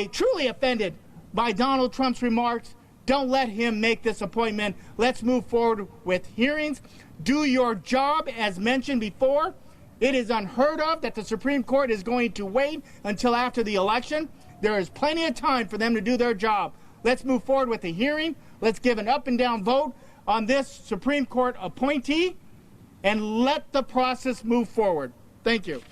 truly offended by Donald Trump's remarks, don't let him make this appointment. Let's move forward with hearings. Do your job as mentioned before. It is unheard of that the Supreme Court is going to wait until after the election. There is plenty of time for them to do their job. Let's move forward with the hearing. Let's give an up and down vote on this Supreme Court appointee and let the process move forward. Thank you.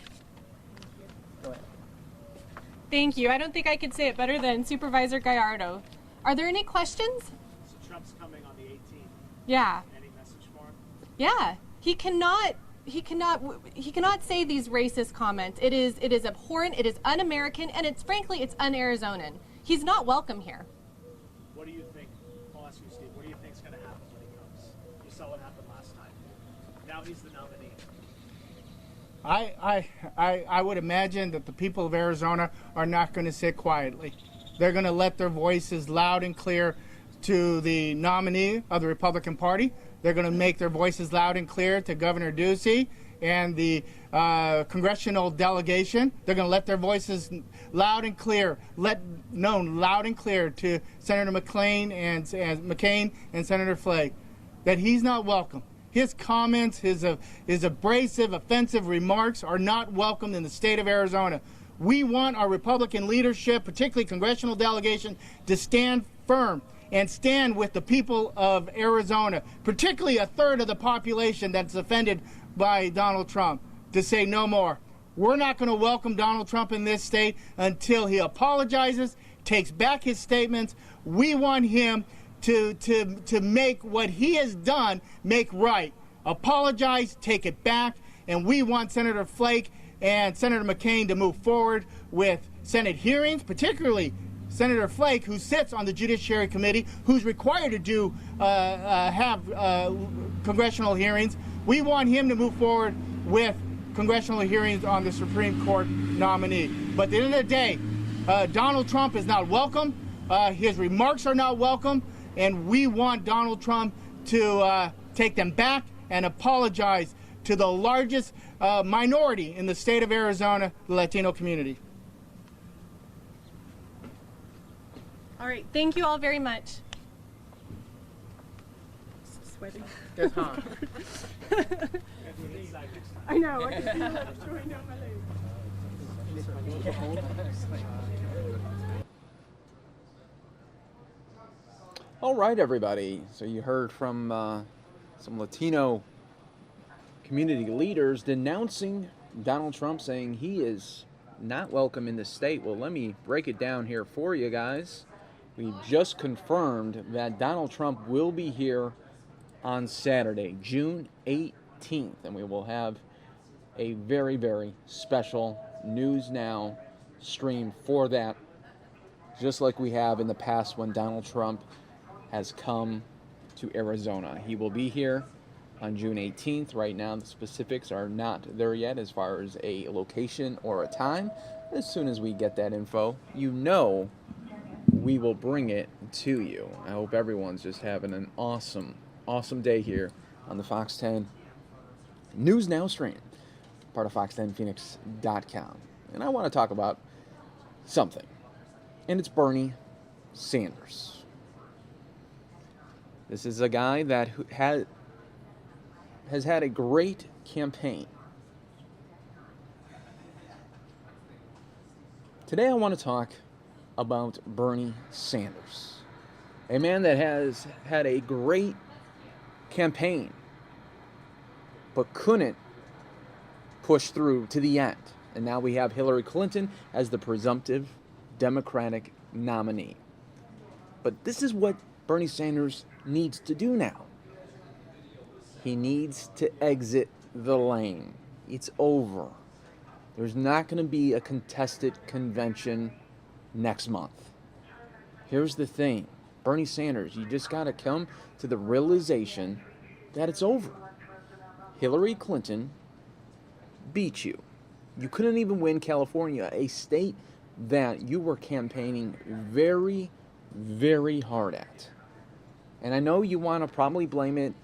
Thank you. I don't think I could say it better than Supervisor Gallardo. Are there any questions? So Trump's coming on the 18th. Yeah. Any message for him? Yeah. He cannot say these racist comments. It is abhorrent, it is un-American, and it's un-Arizonan. He's not welcome here. What do you think? I'll ask you, Steve. What do you think's going to happen when he comes? You saw what happened last time. Now he's the nominee. I would imagine that the people of Arizona are not going to sit quietly. They're going to let their voices loud and clear to the nominee of the Republican Party. They're going to make their voices loud and clear to Governor Ducey and the congressional delegation. They're going to let their voices loud and clear, loud and clear to Senator McCain and Senator Flake that he's not welcome. His comments, his abrasive, offensive remarks are not welcomed in the state of Arizona. We want our Republican leadership, particularly congressional delegation, to stand firm and stand with the people of Arizona, particularly a third of the population that's offended by Donald Trump, to say no more. We're not going to welcome Donald Trump in this state until he apologizes, takes back his statements. We want him to make what he has done make right. Apologize, take it back, and we want Senator Flake and Senator McCain to move forward with Senate hearings, particularly Senator Flake, who sits on the Judiciary Committee, who's required to have congressional hearings. We want him to move forward with congressional hearings on the Supreme Court nominee. But at the end of the day, Donald Trump is not welcome. His remarks are not welcome. And we want Donald Trump to take them back and apologize to the largest minority in the state of Arizona, the Latino community. All right, thank you all very much. Sweating. It's hot. I know. I can feel it showing down my leg. All right, everybody. So you heard from some Latino community leaders denouncing Donald Trump, saying he is not welcome in the state. Well, let me break it down here for you guys. We just confirmed that Donald Trump will be here on Saturday, June 18th, and we will have a very, very special News Now stream for that, just like we have in the past when Donald Trump has come to Arizona. He will be here on June 18th. Right now, the specifics are not there yet as far as a location or a time. As soon as we get that info, you know we will bring it to you. I hope everyone's just having an awesome, awesome day here on the Fox 10 News Now stream, part of fox10phoenix.com. And I want to talk about something, and it's Bernie Sanders. This is a guy that has had a great campaign. Today I want to talk about Bernie Sanders, a man that has had a great campaign but couldn't push through to the end. And now we have Hillary Clinton as the presumptive Democratic nominee. But this is what Bernie Sanders needs to do now. He needs to exit the lane. It's over. There's not going to be a contested convention next month. Here's the thing. Bernie Sanders, you just got to come to the realization that it's over. Hillary Clinton beat you. You couldn't even win California, a state that you were campaigning very, very hard at. And I know you want to probably blame it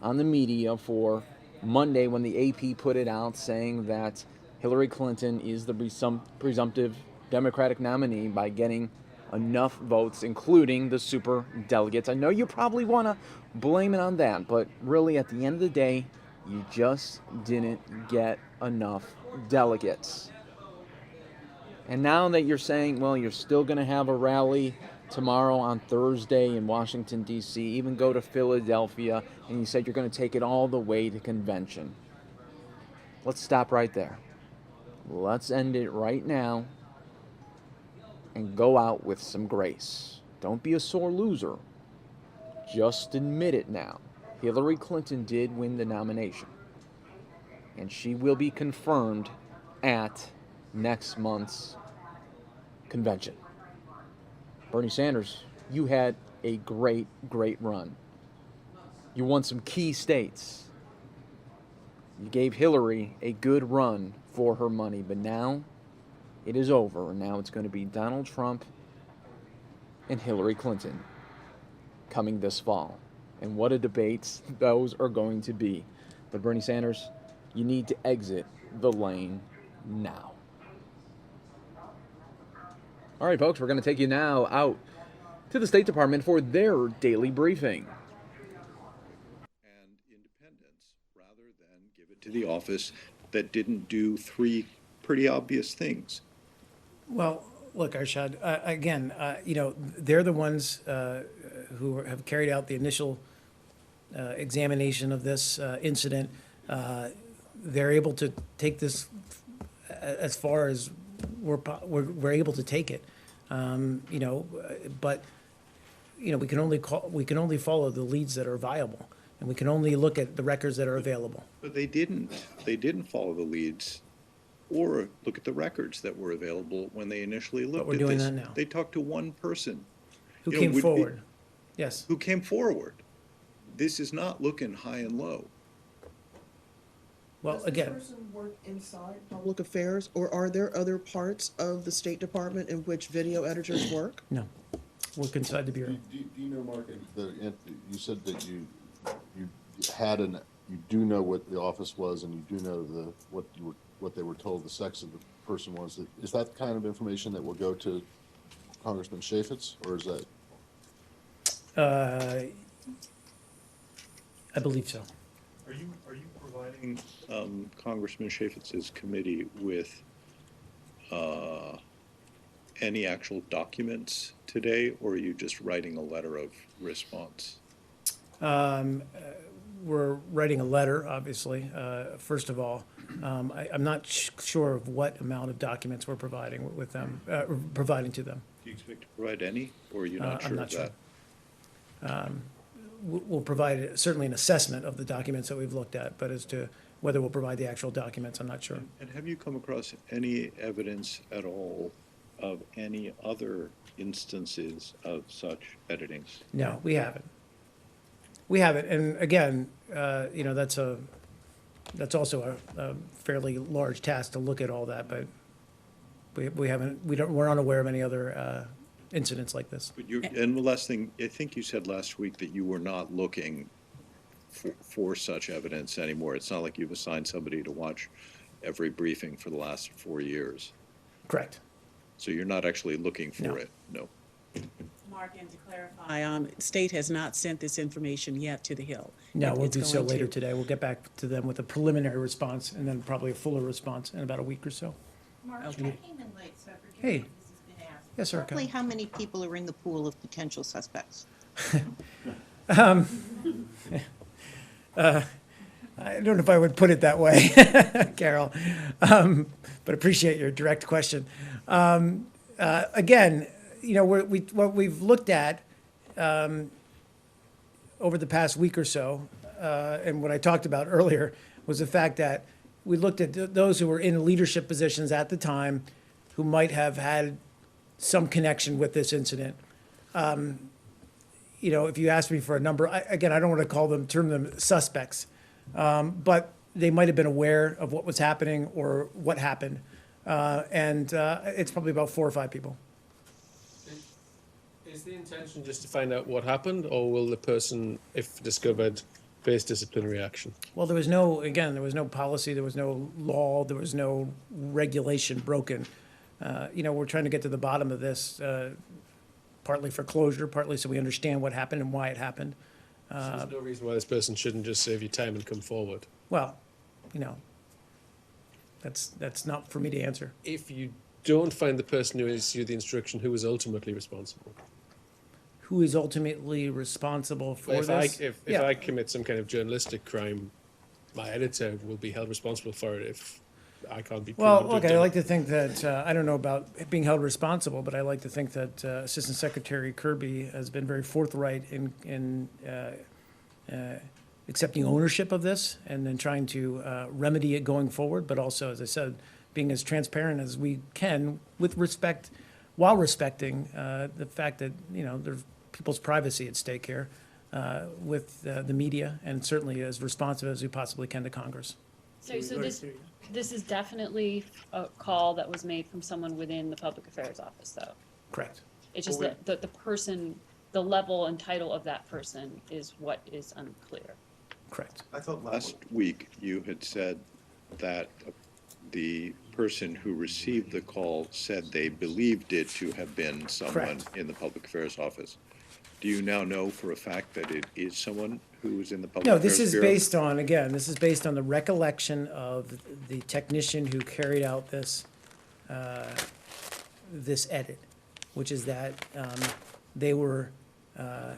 on the media for Monday when the AP put it out saying that Hillary Clinton is the presumptive Democratic nominee by getting enough votes, including the super delegates. I know you probably want to blame it on that, but really at the end of the day, you just didn't get enough delegates. And now that you're saying, well, you're still going to have a rally tomorrow on Thursday in Washington, D.C., even go to Philadelphia, and you said you're going to take it all the way to convention. Let's stop right there. Let's end it right now and go out with some grace. Don't be a sore loser. Just admit it now. Hillary Clinton did win the nomination, and she will be confirmed at next month's convention. Bernie Sanders, you had a great, great run. You won some key states. You gave Hillary a good run for her money, but now it is over, and now it's going to be Donald Trump and Hillary Clinton coming this fall. And what a debates those are going to be. But Bernie Sanders, you need to exit the lane now. All right, folks, we're going to take you now out to the State Department for their daily briefing. To the office that didn't do three pretty obvious things. Well, look, Arshad, again, they're the ones who have carried out the initial examination of this incident. They're able to take this as far as we're able to take it. But we can only follow the leads that are viable, and we can only look at the records that are available. But they didn't follow the leads or look at the records that were available when they initially looked at this. But we're doing that now. They talked to one person. Who came forward. Yes. Who came forward. This is not looking high and low. Well, again. Does this person work inside public affairs, or are there other parts of the State Department in which video editors work? No. Work inside the Bureau. Do you know, Mark, you said that you do know what the office was, and you do know what they were told the sex of the person was. Is that kind of information that will go to Congressman Chaffetz, or is that? I believe so. Are you providing Congressman Chaffetz's committee with any actual documents today, or are you just writing a letter of response? We're writing a letter, obviously, first of all. I'm not sure of what amount of documents we're providing with them, providing to them. Do you expect to provide any, or are you not sure I'm not of that? We'll provide certainly an assessment of the documents that we've looked at, but as to whether we'll provide the actual documents, I'm not sure. And have you come across any evidence at all of any other instances of such editing? No, we haven't. We haven't, and again, that's also a fairly large task to look at all that, but we're unaware of any other incidents like this. But and the last thing, I think you said last week that you were not looking for such evidence anymore. It's not like you've assigned somebody to watch every briefing for the last 4 years. Correct. So you're not actually looking for it? No. Mark, and to clarify, state has not sent this information yet to the Hill. No, we'll do so later today. We'll get back to them with a preliminary response and then probably a fuller response in about a week or so. Mark, Okay. I came in late, so I forgive Hey. me if this has been asked. Yes, sir, Roughly Ken. how many people are in the pool of potential suspects? I don't know if I would put it that way, Carol, but appreciate your direct question. Again, what we've looked at over the past week or so, and what I talked about earlier, was the fact that we looked at those who were in leadership positions at the time who might have had some connection with this incident. If you ask me for a number, I don't want to term them suspects, but they might have been aware of what was happening or what happened. And it's probably about 4 or 5 people. Is the intention just to find out what happened, or will the person, if discovered, face disciplinary action? Well, there was no policy, there was no law, there was no regulation broken. We're trying to get to the bottom of this, partly for closure, partly so we understand what happened and why it happened. So there's no reason why this person shouldn't just save you time and come forward? Well, that's not for me to answer. If you don't find the person who issued the instruction, who is ultimately responsible? Who is ultimately responsible for this? If I commit some kind of journalistic crime, my editor will be held responsible for it if I can't be proven Well, to look, have I done like to think that, I don't know about being held responsible, but I like to think that Assistant Secretary Kirby has been very forthright in accepting ownership of this and then trying to remedy it going forward, but also, as I said, being as transparent as we can with respect, while respecting the fact that, there's people's privacy at stake here with the media, and certainly as responsive as we possibly can to Congress. So this is definitely a call that was made from someone within the Public Affairs Office, though. Correct. It's just that the person, the level and title of that person is what is unclear. Correct. I thought last week you had said that the person who received the call said they believed it to have been someone Correct. in the public affairs office. Do you now know for a fact that it is someone who is in the public No, affairs this is bureau? based on, again, this is based on the recollection of the technician who carried out this, this edit, which is that they were.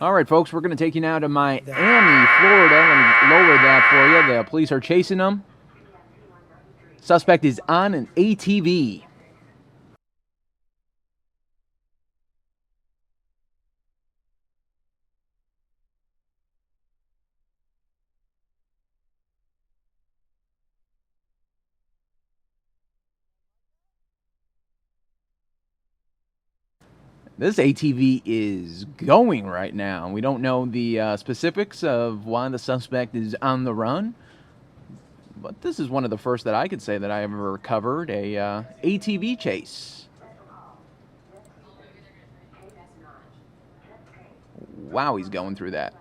All right, folks, we're going to take you now to Miami, Florida. Let me lower that for you. The police are chasing them. Suspect is on an ATV. This ATV is going right now. We don't know the specifics of why the suspect is on the run, but this is one of the first that I could say that I ever covered, a ATV chase. Wow, he's going through that.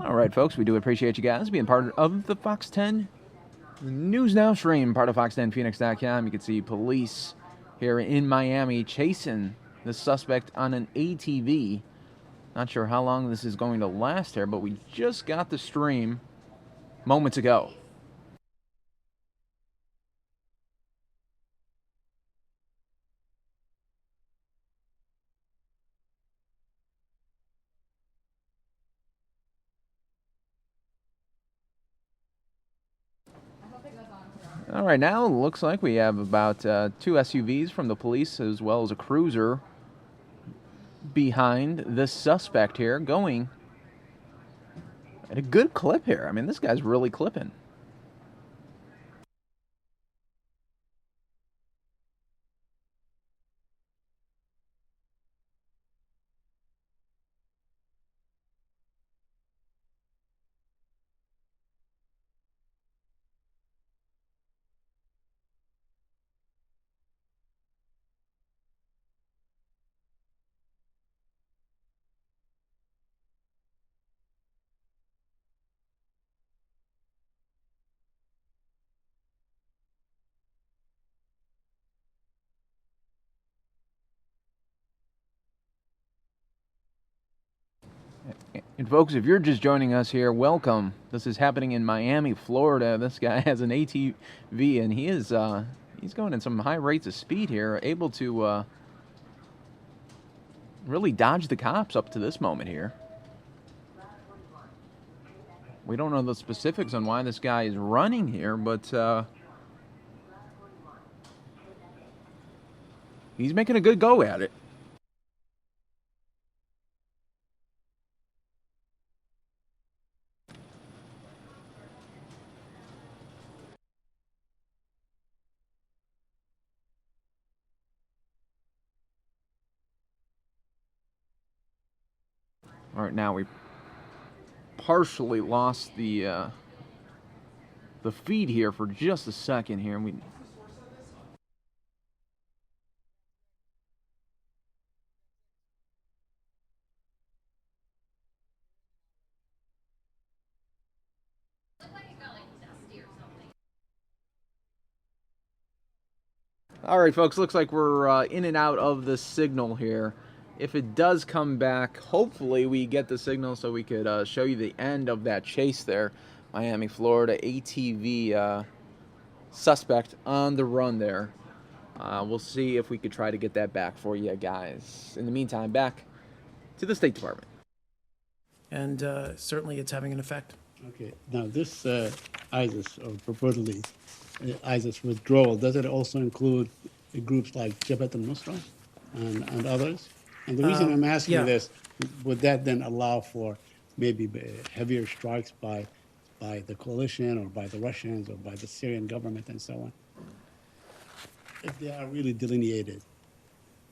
All right, folks, we do appreciate you guys being part of the Fox 10 News Now stream, part of Fox10Phoenix.com. You can see police here in Miami chasing the suspect on an ATV. Not sure how long this is going to last here, but we just got the stream moments ago. All right, now it looks like we have about 2 SUVs from the police as well as a cruiser behind the suspect here, going at a good clip here. I mean, this guy's really clipping. And folks, if you're just joining us here, welcome. This is happening in Miami, Florida. This guy has an ATV, and he is he's going at some high rates of speed here, able to really dodge the cops up to this moment here. We don't know the specifics on why this guy is running here, but he's making a good go at it. All right, now we partially lost the feed here for just a second here. All right, folks, looks like we're in and out of the signal here. If it does come back, hopefully we get the signal so we could show you the end of that chase there. Miami, Florida, ATV suspect on the run there. We'll see if we could try to get that back for you guys. In the meantime, back to the State Department. And certainly it's having an effect. Okay, now this ISIS, or purportedly ISIS withdrawal, does it also include groups like Jabhat al-Nusra and others? And the reason I'm asking yeah. this, would that then allow for maybe heavier strikes by the coalition or by the Russians or by the Syrian government and so on, if they are really delineated.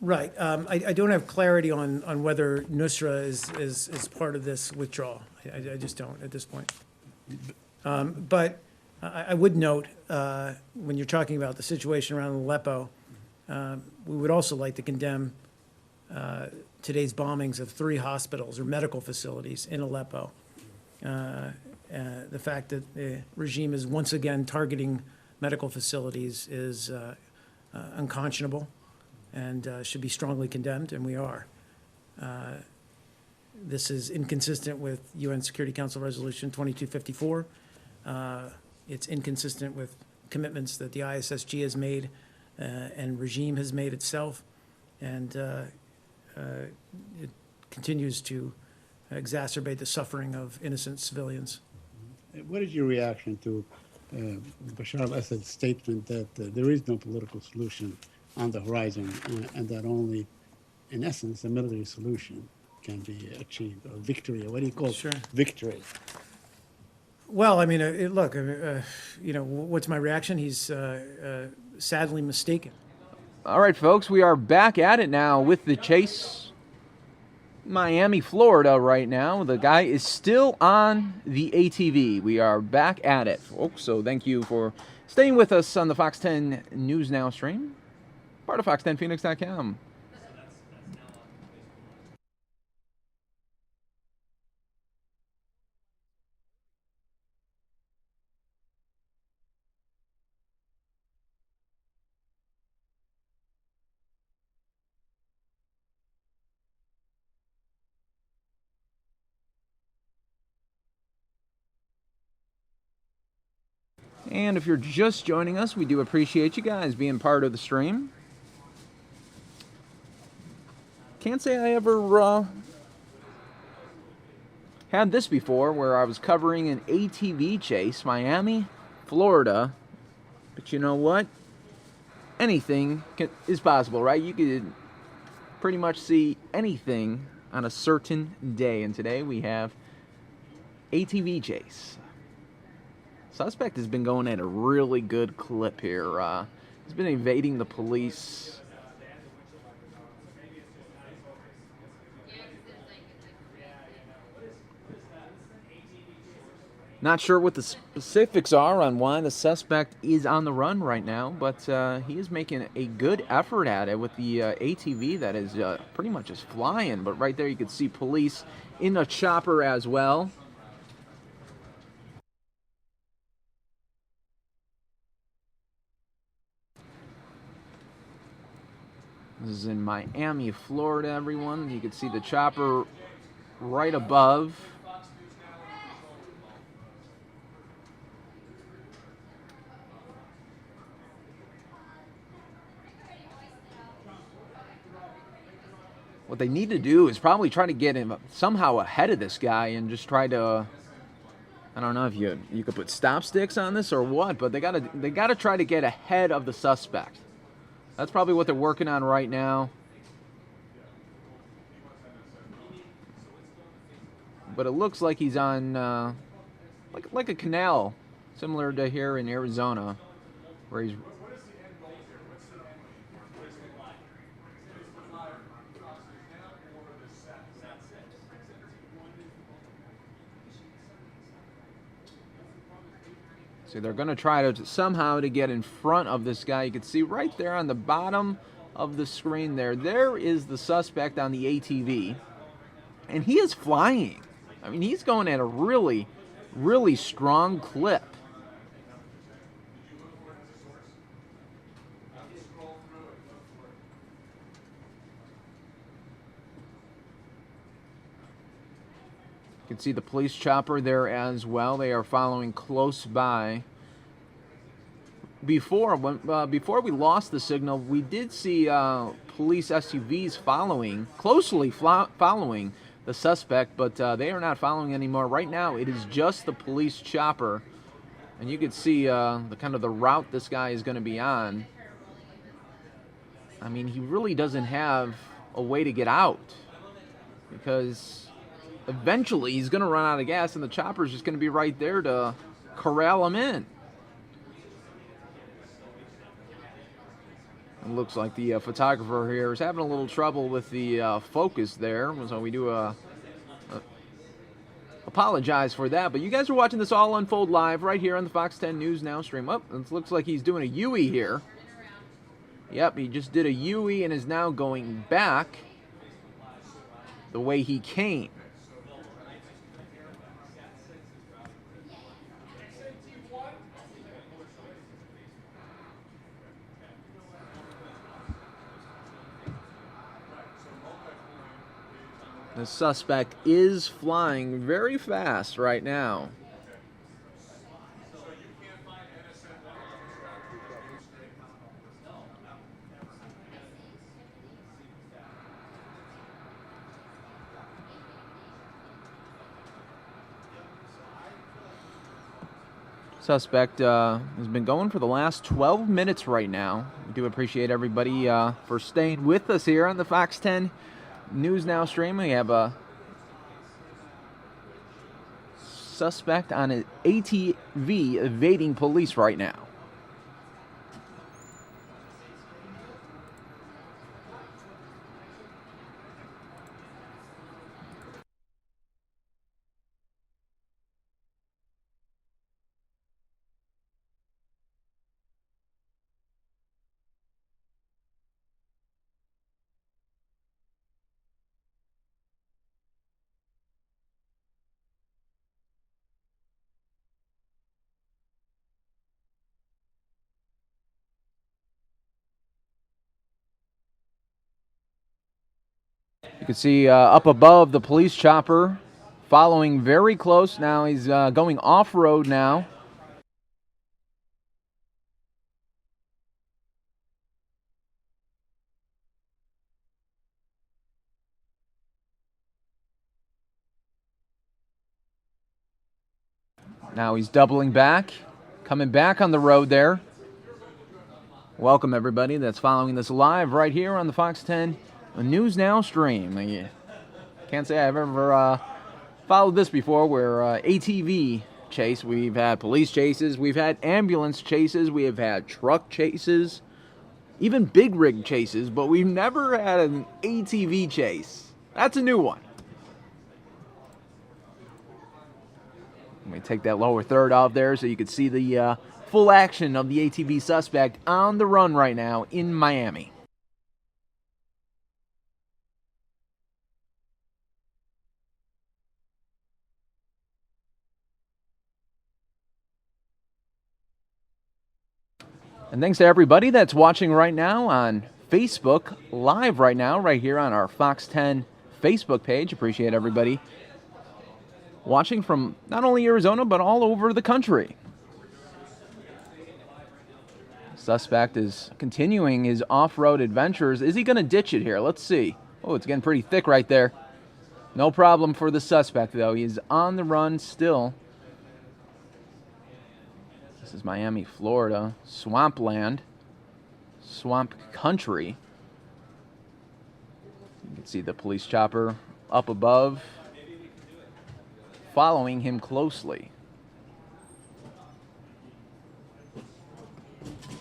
Right. I don't have clarity on whether Nusra is part of this withdrawal. I just don't at this point. But I would note, when you're talking about the situation around Aleppo, we would also like to condemn today's bombings of 3 hospitals or medical facilities in Aleppo. The fact that the regime is once again targeting medical facilities is unconscionable and should be strongly condemned, and we are. This is inconsistent with UN Security Council Resolution 2254. It's inconsistent with commitments that the ISSG has made and regime has made itself, and it continues to exacerbate the suffering of innocent civilians. What is your reaction to Bashar al-Assad's statement that there is no political solution on the horizon and that only, in essence, a military solution can be achieved, or victory, or what do you call it? Sure. Victory. Well, I mean, look, what's my reaction? He's sadly mistaken. All right, folks, we are back at it now with the chase. Miami, Florida right now. The guy is still on the ATV. We are back at it, folks. So thank you for staying with us on the Fox 10 News Now stream, part of fox10phoenix.com. And if you're just joining us, we do appreciate you guys being part of the stream. Can't say I ever had this before, where I was covering an ATV chase, Miami, Florida. But you know what? Anything is possible, right? You could pretty much see anything on a certain day. And today we have ATV chase. Suspect has been going at a really good clip here. He's been evading the police. Not sure what the specifics are on why the suspect is on the run right now, but he is making a good effort at it with the ATV that is pretty much just flying. But right there you can see police in a chopper as well. This is in Miami, Florida, everyone. You can see the chopper right above. What they need to do is probably try to get him somehow ahead of this guy and just try to, I don't know if you could put stop sticks on this or what, but they gotta try to get ahead of the suspect. That's probably what they're working on right now. But it looks like he's on like a canal, similar to here in Arizona, where he's. So they're going to try to somehow to get in front of this guy. You can see right there on the bottom of the screen there is the suspect on the ATV. And he is flying. I mean, he's going at a really, really strong clip. You can see the police chopper there as well. They are following close by. Before we lost the signal, we did see police SUVs closely following the suspect, but they are not following anymore. Right now, it is just the police chopper, and you can see the kind of the route this guy is going to be on. I mean, he really doesn't have a way to get out because eventually he's going to run out of gas, and the chopper's just going to be right there to corral him in. It looks like the photographer here is having a little trouble with the focus there, so we do apologize for that. But you guys are watching this all unfold live right here on the Fox 10 News Now stream. It looks like he's doing a U-E here. Yep, he just did a U-E and is now going back the way he came. The suspect is flying very fast right now. Suspect has been going for the last 12 minutes right now. We do appreciate everybody for staying with us here on the Fox 10 News Now stream. We have a suspect on an ATV evading police right now. You can see up above the police chopper following very close. Now he's going off-road now. Now he's doubling back, coming back on the road there. Welcome everybody that's following this live right here on the Fox 10 News Now stream. I can't say I've ever followed this before, where ATV chase. We've had police chases, we've had ambulance chases, we have had truck chases, even big rig chases, but we've never had an ATV chase. That's a new one. Let me take that lower third off there so you can see the full action of the ATV suspect on the run right now in Miami. And thanks to everybody that's watching right now on Facebook Live right now, right here on our Fox 10 Facebook page. Appreciate everybody watching from not only Arizona, but all over the country. Suspect is continuing his off-road adventures. Is he going to ditch it here? Let's see. Oh, it's getting pretty thick right there. No problem for the suspect, though. He's on the run still. This is Miami, Florida. Swampland. Swamp country. You can see the police chopper up above, following him closely.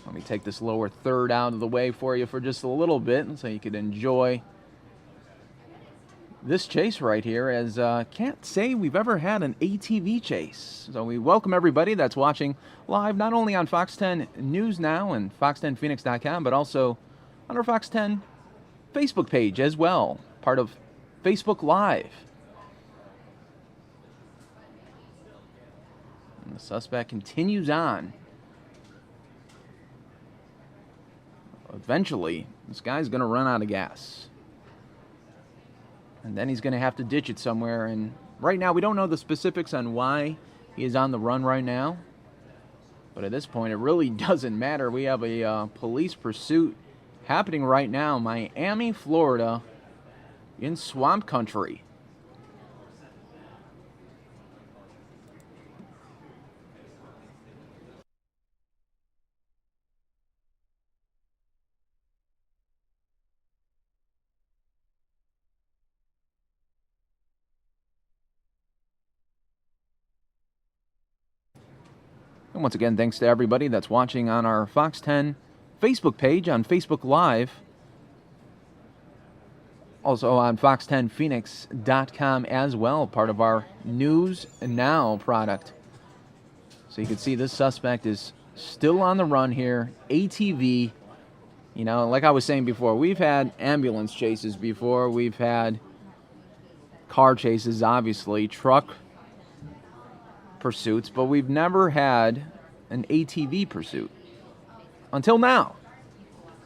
Let me take this lower third out of the way for you for just a little bit so you could enjoy this chase right here, as can't say we've ever had an ATV chase. So we welcome everybody that's watching live, not only on Fox 10 News Now and fox10phoenix.com, but also on our Fox 10 Facebook page as well, part of Facebook Live. And the suspect continues on. Eventually, this guy's going to run out of gas. And then he's going to have to ditch it somewhere. And right now, we don't know the specifics on why he is on the run right now. But at this point, it really doesn't matter. We have a police pursuit happening right now, Miami, Florida, in swamp country. And once again, thanks to everybody that's watching on our Fox 10 Facebook page, on Facebook Live, also on fox10phoenix.com as well, part of our News Now product. So you can see this suspect is still on the run here. ATV, you know, like I was saying before, we've had ambulance chases before. We've had car chases, obviously, truck pursuits, but we've never had an ATV pursuit until now.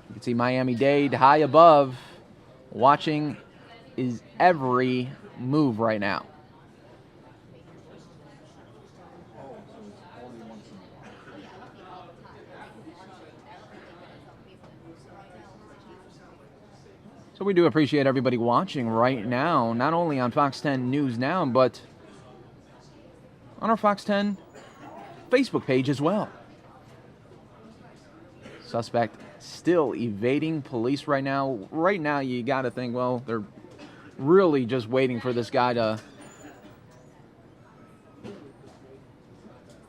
You can see Miami-Dade high above, watching his every move right now. So we do appreciate everybody watching right now, not only on Fox 10 News Now, but on our Fox 10 Facebook page as well. Suspect still evading police right now. Right now, you got to think, well, they're really just waiting for this guy to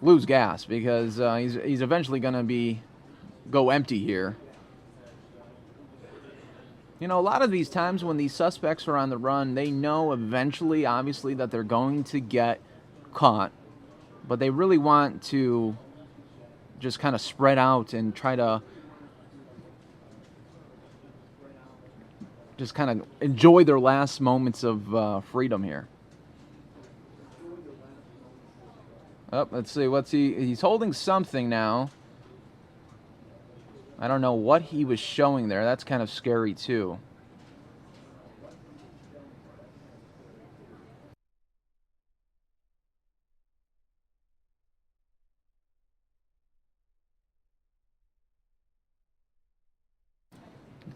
lose gas, because he's eventually going to go empty here. You know, a lot of these times when these suspects are on the run, they know eventually, obviously, that they're going to get caught, but they really want to just kind of spread out and try to just kind of enjoy their last moments of freedom here. Oh, let's see, he's holding something now. I don't know what he was showing there. That's kind of scary too.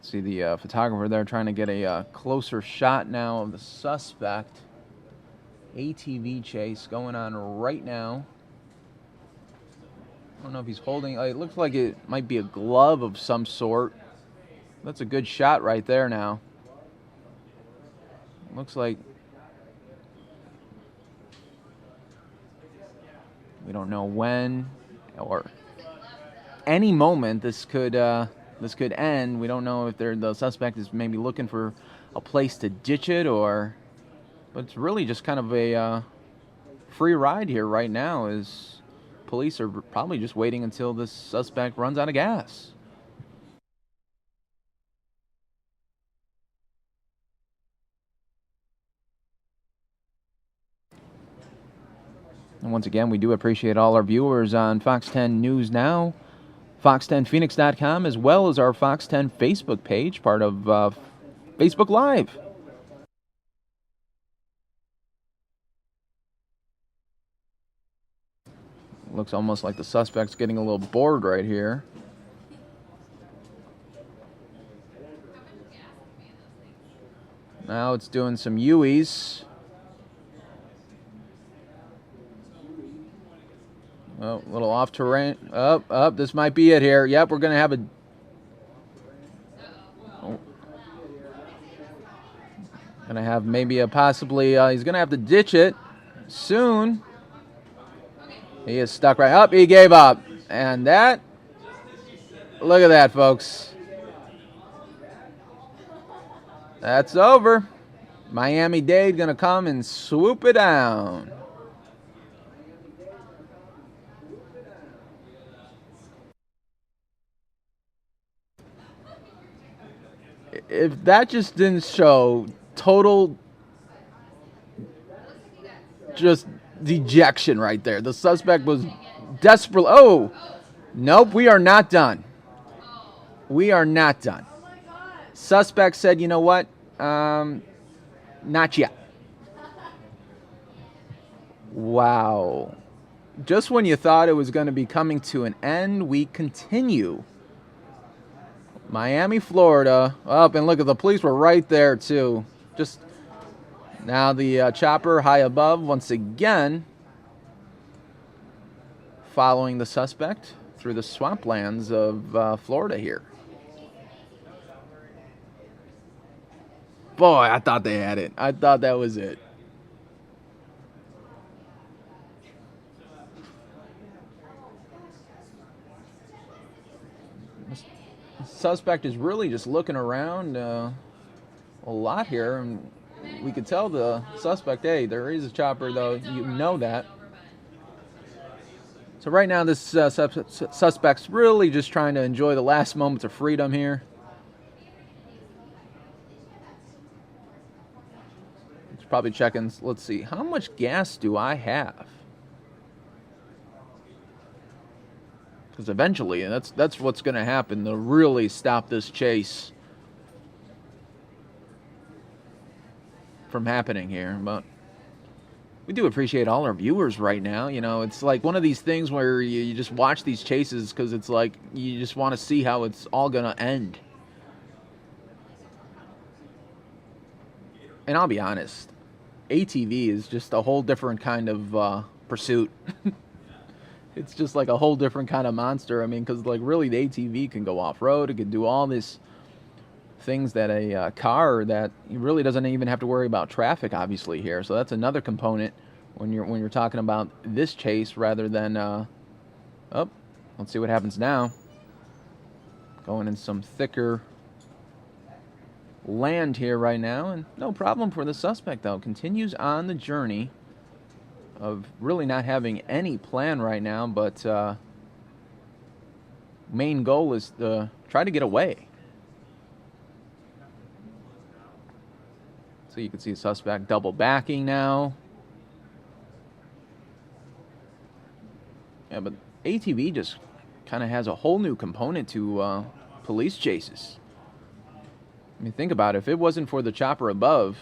See the photographer there trying to get a closer shot now of the suspect. ATV chase going on right now. I don't know if he's holding, it looks like it might be a glove of some sort. That's a good shot right there now. Looks like we don't know when or any moment this could end. We don't know if the suspect is maybe looking for a place to ditch it, but it's really just kind of a free ride here right now, as police are probably just waiting until this suspect runs out of gas. And once again, we do appreciate all our viewers on Fox 10 News Now, fox10phoenix.com, as well as our Fox 10 Facebook page, part of Facebook Live. Looks almost like the suspect's getting a little bored right here. Now it's doing some U's. Oh, a little off terrain. Up. This might be it here. Yep, we're going to have a... Oh. Going to have maybe a possibly... he's going to have to ditch it soon. He is stuck right up. He gave up. And that... Look at that, folks. That's over. Miami-Dade going to come and swoop it down. If that just didn't show total just dejection right there. The suspect was desperate. Oh, nope, we are not done. We are not done. Suspect said, you know what? Not yet. Wow. Just when you thought it was going to be coming to an end, we continue. Miami, Florida. Up, and look at the police were right there too. Just now the chopper high above once again, following the suspect through the swamplands of Florida here. Boy, I thought they had it. I thought that was it. suspect is really just looking around a lot here, and we could tell the suspect, hey, there is a chopper, though. You know that. So right now, this suspect's really just trying to enjoy the last moments of freedom here. He's probably checking. Let's see, how much gas do I have? Because eventually, and that's what's going to happen to really stop this chase from happening here. But we do appreciate all our viewers right now. You know, it's like one of these things where you just watch these chases because it's like you just want to see how it's all going to end. And I'll be honest, ATV is just a whole different kind of pursuit. It's just like a whole different kind of monster. I mean, because like really the ATV can go off-road. It can do all these things that a car that really doesn't even have to worry about traffic, obviously, here. So that's another component when you're talking about this chase rather than oh, let's see what happens now. Going in some thicker land here right now, and no problem for the suspect, though. Continues on the journey of really not having any plan right now, but main goal is to try to get away. So you can see the suspect double backing now. Yeah, but ATV just kind of has a whole new component to police chases. I mean, think about it. If it wasn't for the chopper above,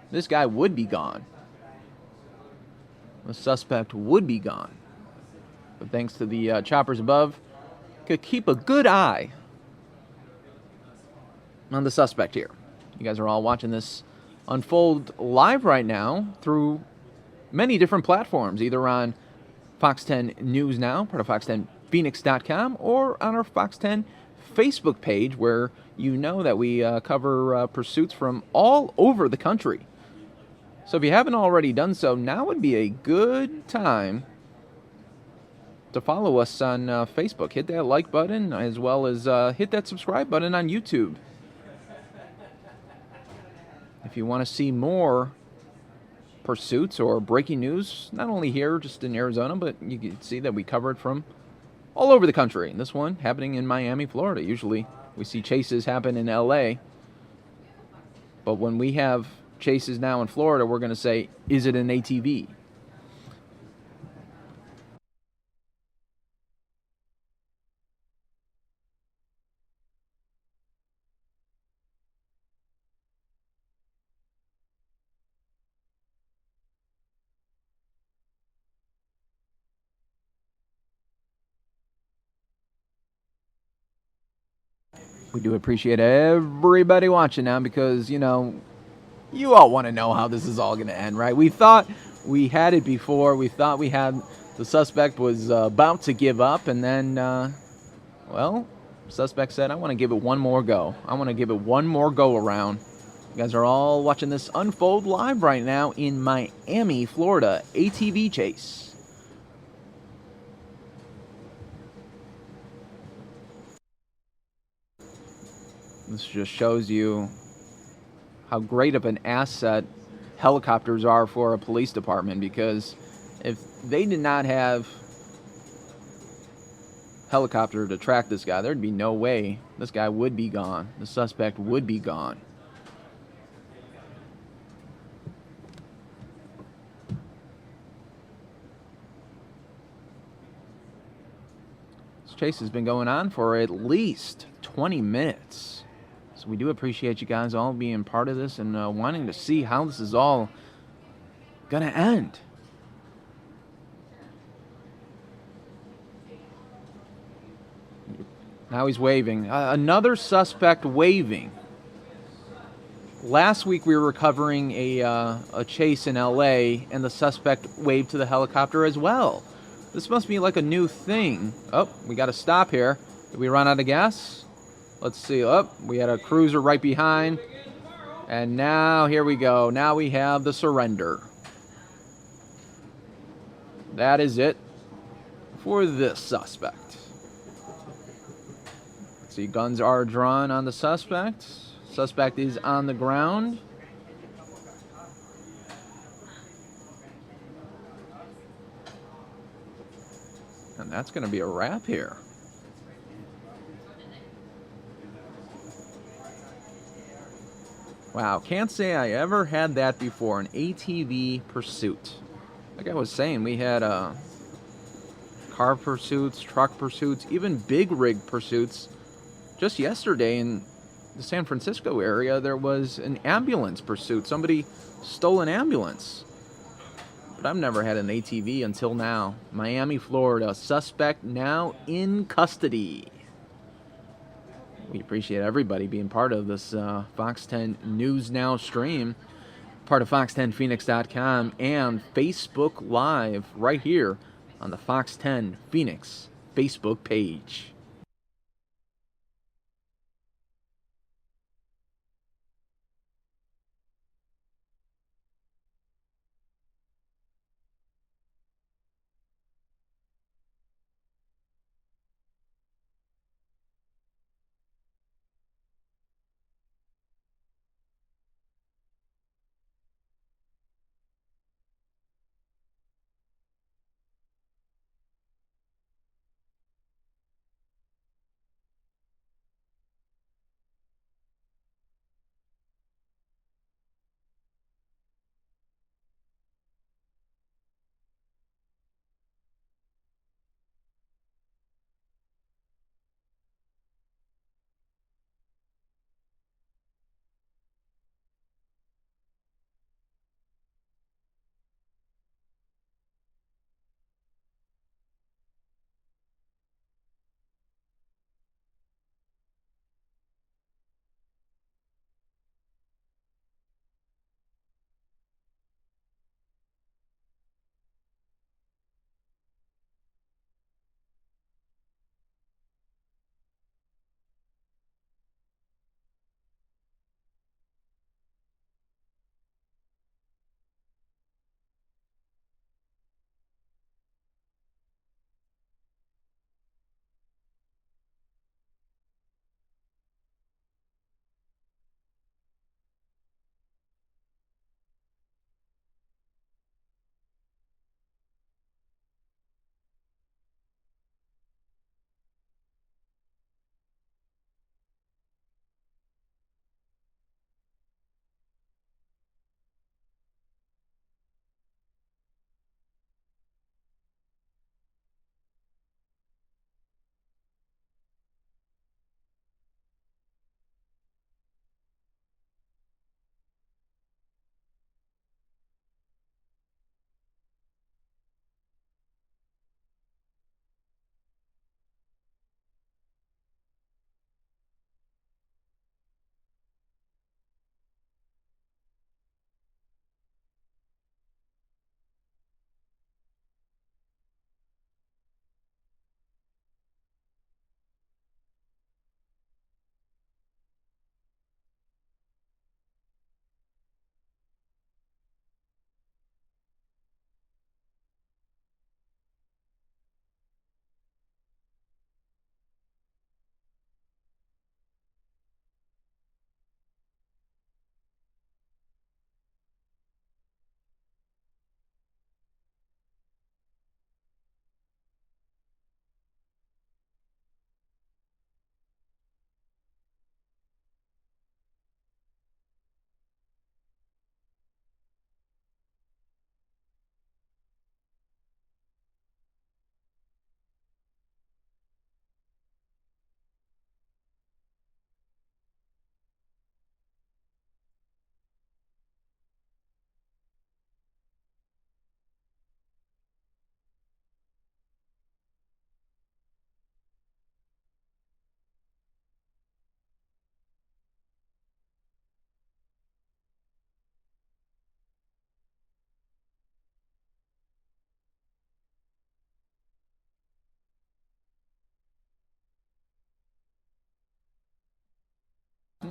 this guy would be gone. The suspect would be gone. But thanks to the choppers above, could keep a good eye on the suspect here. You guys are all watching this unfold live right now through many different platforms, either on Fox 10 News Now, part of Fox10Phoenix.com, or on our Fox 10 Facebook page, where you know that we cover pursuits from all over the country. So if you haven't already done so, now would be a good time to follow us on Facebook. Hit that like button, as well as hit that subscribe button on YouTube. If you want to see more pursuits or breaking news, not only here just in Arizona, but you can see that we cover it from all over the country. And this one happening in Miami, Florida. Usually we see chases happen in LA, but when we have chases now in Florida, we're going to say, is it an ATV? We do appreciate everybody watching now because, you know, you all want to know how this is all going to end, right? We thought we had it before. We thought we had the suspect was about to give up, and then, well, suspect said, I want to give it one more go. I want to give it one more go around. You guys are all watching this unfold live right now in Miami, Florida, ATV chase. This just shows you how great of an asset helicopters are for a police department, because if they did not have helicopter to track this guy, there'd be no way this guy would be gone. The suspect would be gone. This chase has been going on for at least 20 minutes. So we do appreciate you guys all being part of this and wanting to see how this is all going to end. Now he's waving. Another suspect waving. Last week we were covering a chase in LA, and the suspect waved to the helicopter as well. This must be like a new thing. Oh, we got to stop here. Did we run out of gas? Let's see. Oh, we had a cruiser right behind. And now, here we go. Now we have the surrender. That is it for this suspect. See, guns are drawn on the suspect. Suspect is on the ground. And that's going to be a wrap here. Wow, can't say I ever had that before, an ATV pursuit. Like I was saying, we had car pursuits, truck pursuits, even big rig pursuits. Just yesterday in the San Francisco area, there was an ambulance pursuit. Somebody stole an ambulance. But I've never had an ATV until now. Miami, Florida. Suspect now in custody. We appreciate everybody being part of this Fox 10 News Now stream. Part of Fox10Phoenix.com and Facebook Live right here on the Fox 10 Phoenix Facebook page.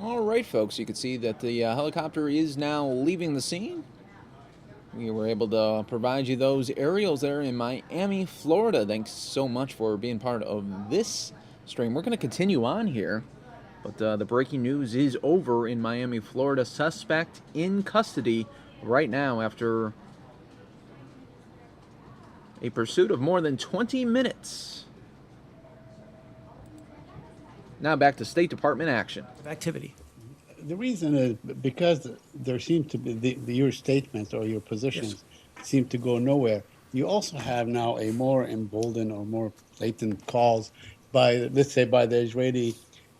All right, folks, you can see that the helicopter is now leaving the scene. We were able to provide you those aerials there in Miami, Florida. Thanks so much for being part of this stream. We're going to continue on here, but the breaking news is over in Miami, Florida. Suspect in custody right now after a pursuit of more than 20 minutes. Now back to State Department action. Activity. The reason is because there seems to be your statements or your positions seem to go nowhere. You also have now a more emboldened or more blatant calls by, let's say, by the Israeli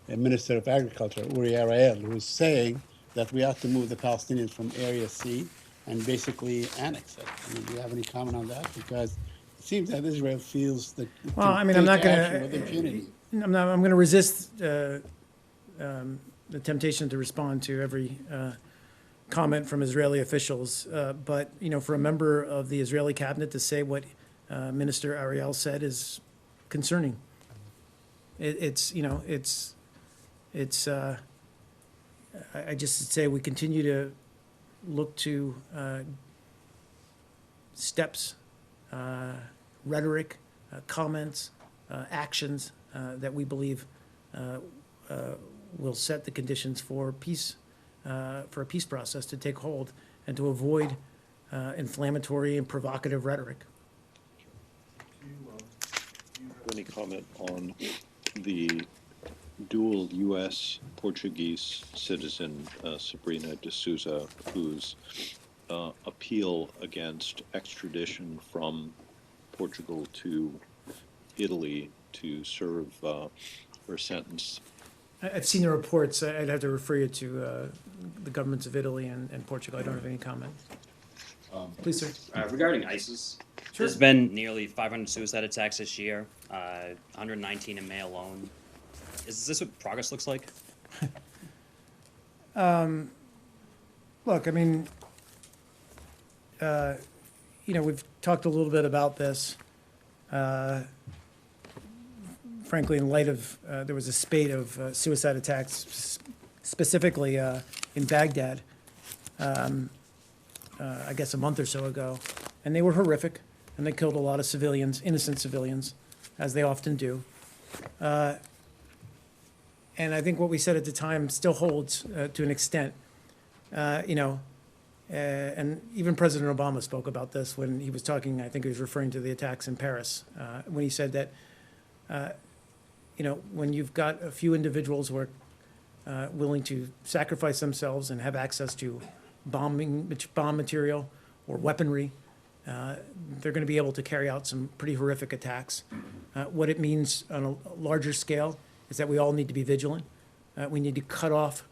Minister of Agriculture, Uri Ariel, who's saying that we have to move the Palestinians from Area C and basically annex it. I mean, do you have any comment on that? Because it seems that Israel feels that Well, I mean, take I'm not action going with impunity. I'm going to resist the temptation to respond to every comment from Israeli officials. But, you know, for a member of the Israeli cabinet to say what Minister Ariel said is concerning. I just say we continue to look to steps, rhetoric, comments, actions that we believe will set the conditions for peace, for a peace process to take hold and to avoid inflammatory and provocative rhetoric. Any comment on the dual U.S. Portuguese citizen Sabrina de Souza, whose appeal against extradition from Portugal to Italy to serve her sentence? I've seen the reports. I'd have to refer you to the governments of Italy and Portugal. I don't have any comment. Please, sir. Regarding ISIS, Sure. there's been nearly 500 suicide attacks this year, 119 in May alone. Is this what progress looks like? Look, I mean, we've talked a little bit about this. Frankly, in light of there was a spate of suicide attacks, specifically in Baghdad, I guess a month or so ago, and they were horrific, and they killed a lot of civilians, innocent civilians, as they often do. And I think what we said at the time still holds to an extent. And even President Obama spoke about this when he was talking, I think he was referring to the attacks in Paris, when he said that, when you've got a few individuals who are willing to sacrifice themselves and have access to bomb material or weaponry, they're going to be able to carry out some pretty horrific attacks. What it means on a larger scale is that we all need to be vigilant. We need to cut off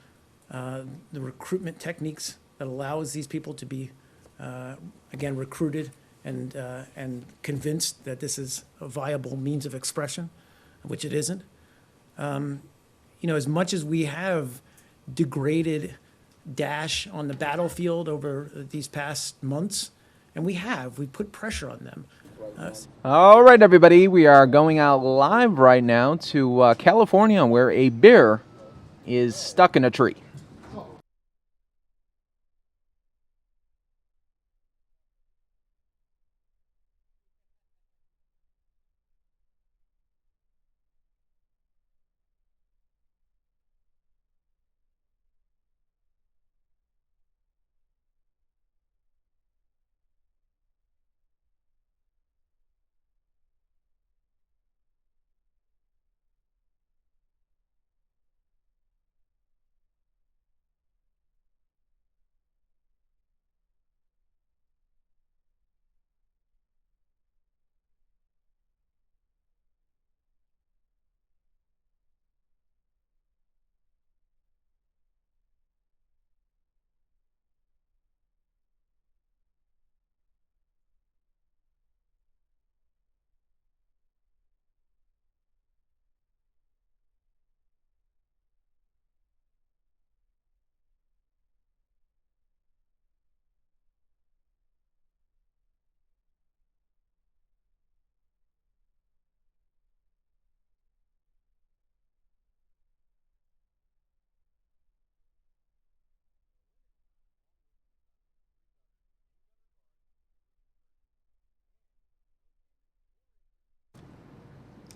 the recruitment techniques that allows these people to be, again, recruited and convinced that this is a viable means of expression, which it isn't. As much as we have degraded Daesh on the battlefield over these past months, and we put pressure on them. All right, everybody, we are going out live right now to California, where a bear is stuck in a tree.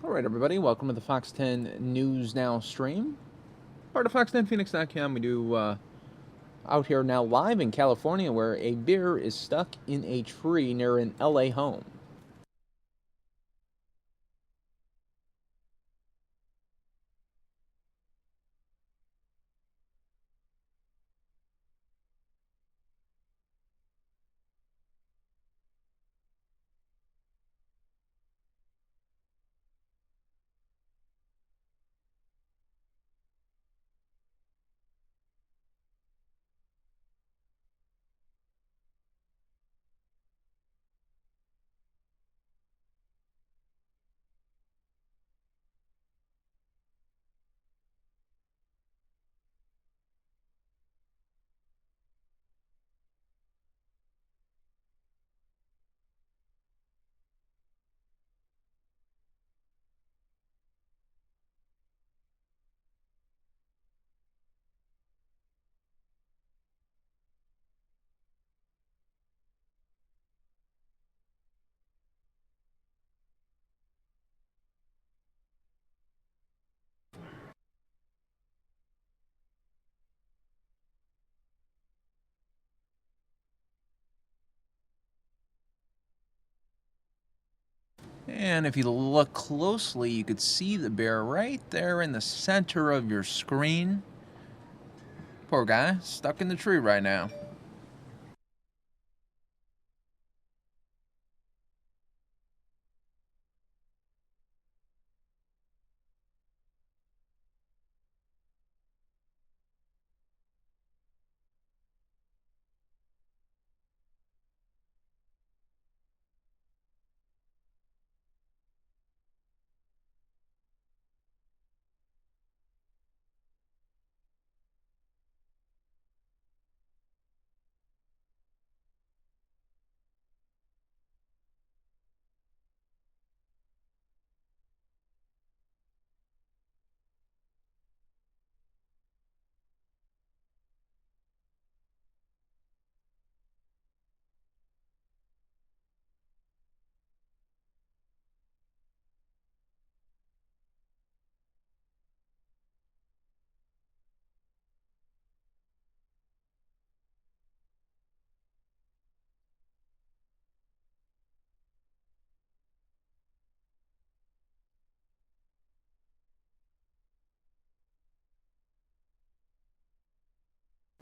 All right, everybody, welcome to the Fox 10 News Now stream. Part of fox10phoenix.com. We do out here now live in California, where a bear is stuck in a tree near an LA home. And if you look closely, you could see the bear right there in the center of your screen. Poor guy, stuck in the tree right now.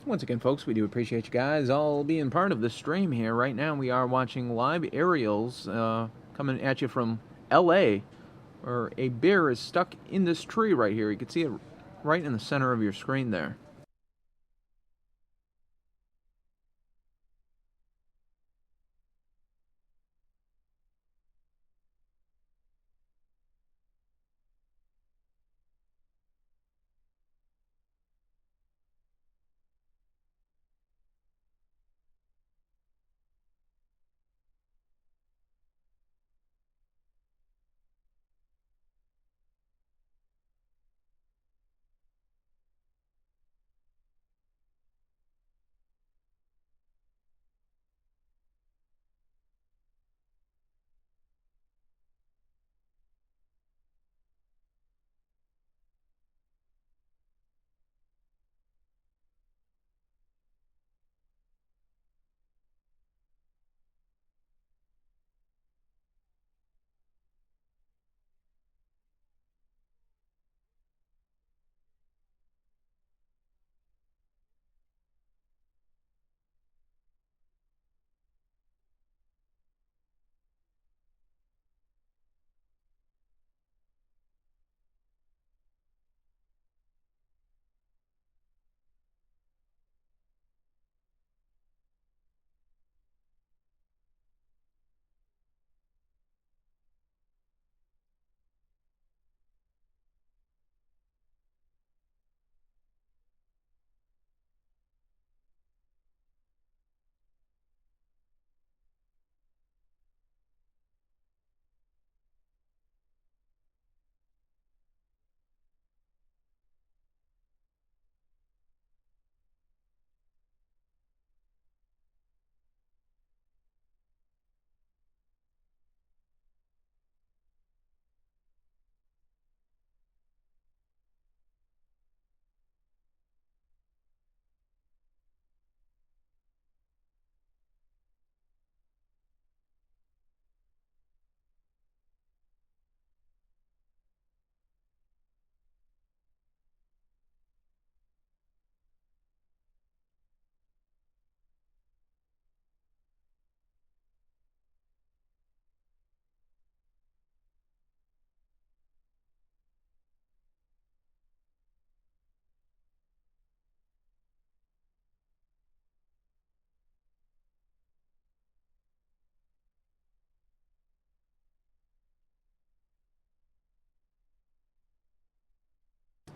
Once again, folks, we do appreciate you guys all being part of this stream here. Right now, we are watching live aerials coming at you from LA, where a bear is stuck in this tree right here. You can see it right in the center of your screen there.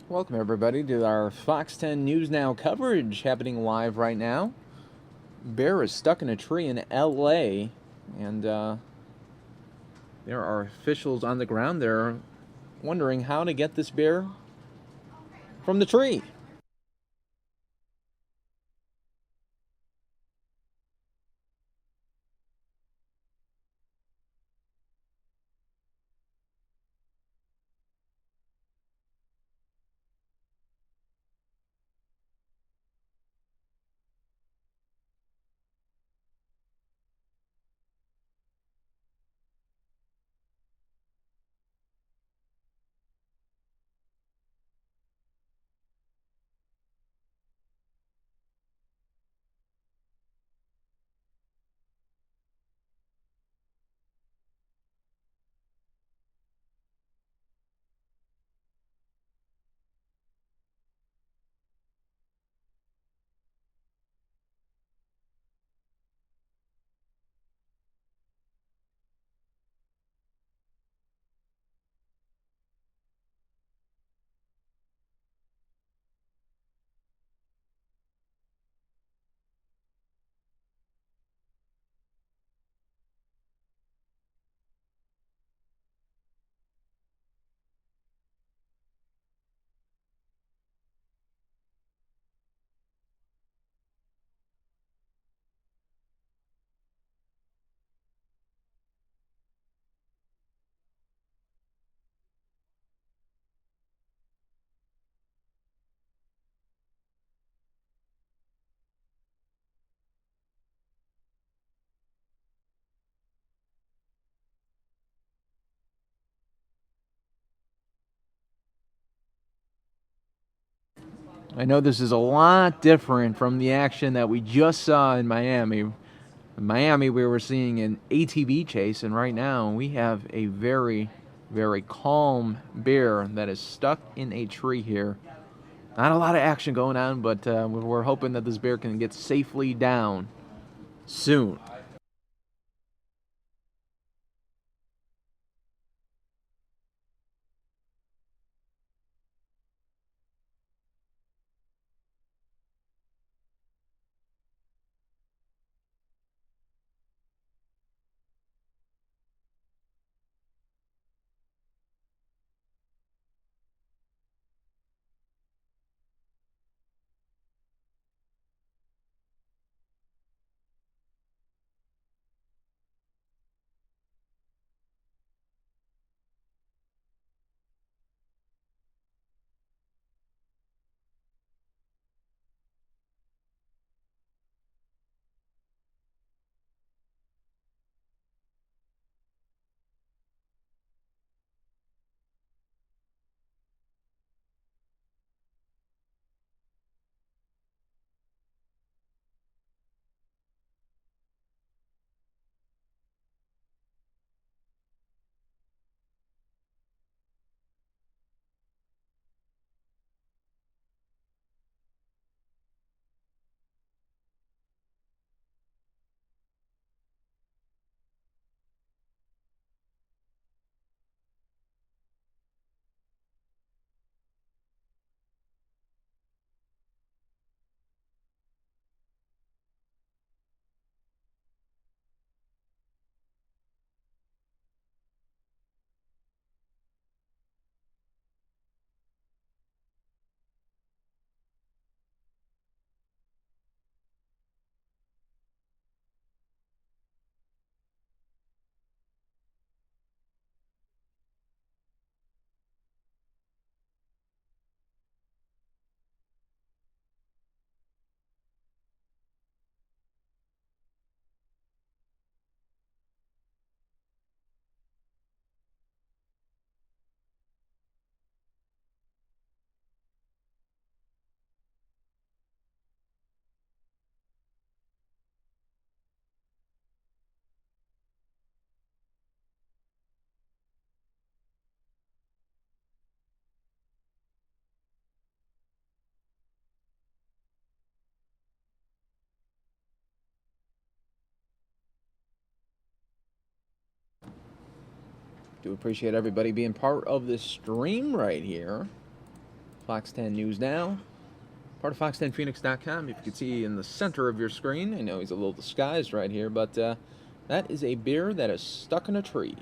Welcome, everybody, to our Fox 10 News Now coverage happening live right now. Bear is stuck in a tree in L.A., and there are officials on the ground there wondering how to get this bear from the tree. I know this is a lot different from the action that we just saw in Miami. In Miami, we were seeing an ATV chase, and right now we have a very, very calm bear that is stuck in a tree here. Not a lot of action going on, but we're hoping that this bear can get safely down soon. Do appreciate everybody being part of this stream right here. Fox 10 News Now, part of Fox10Phoenix.com. If you could see in the center of your screen, I know he's a little disguised right here, but that is a bear that is stuck in a tree.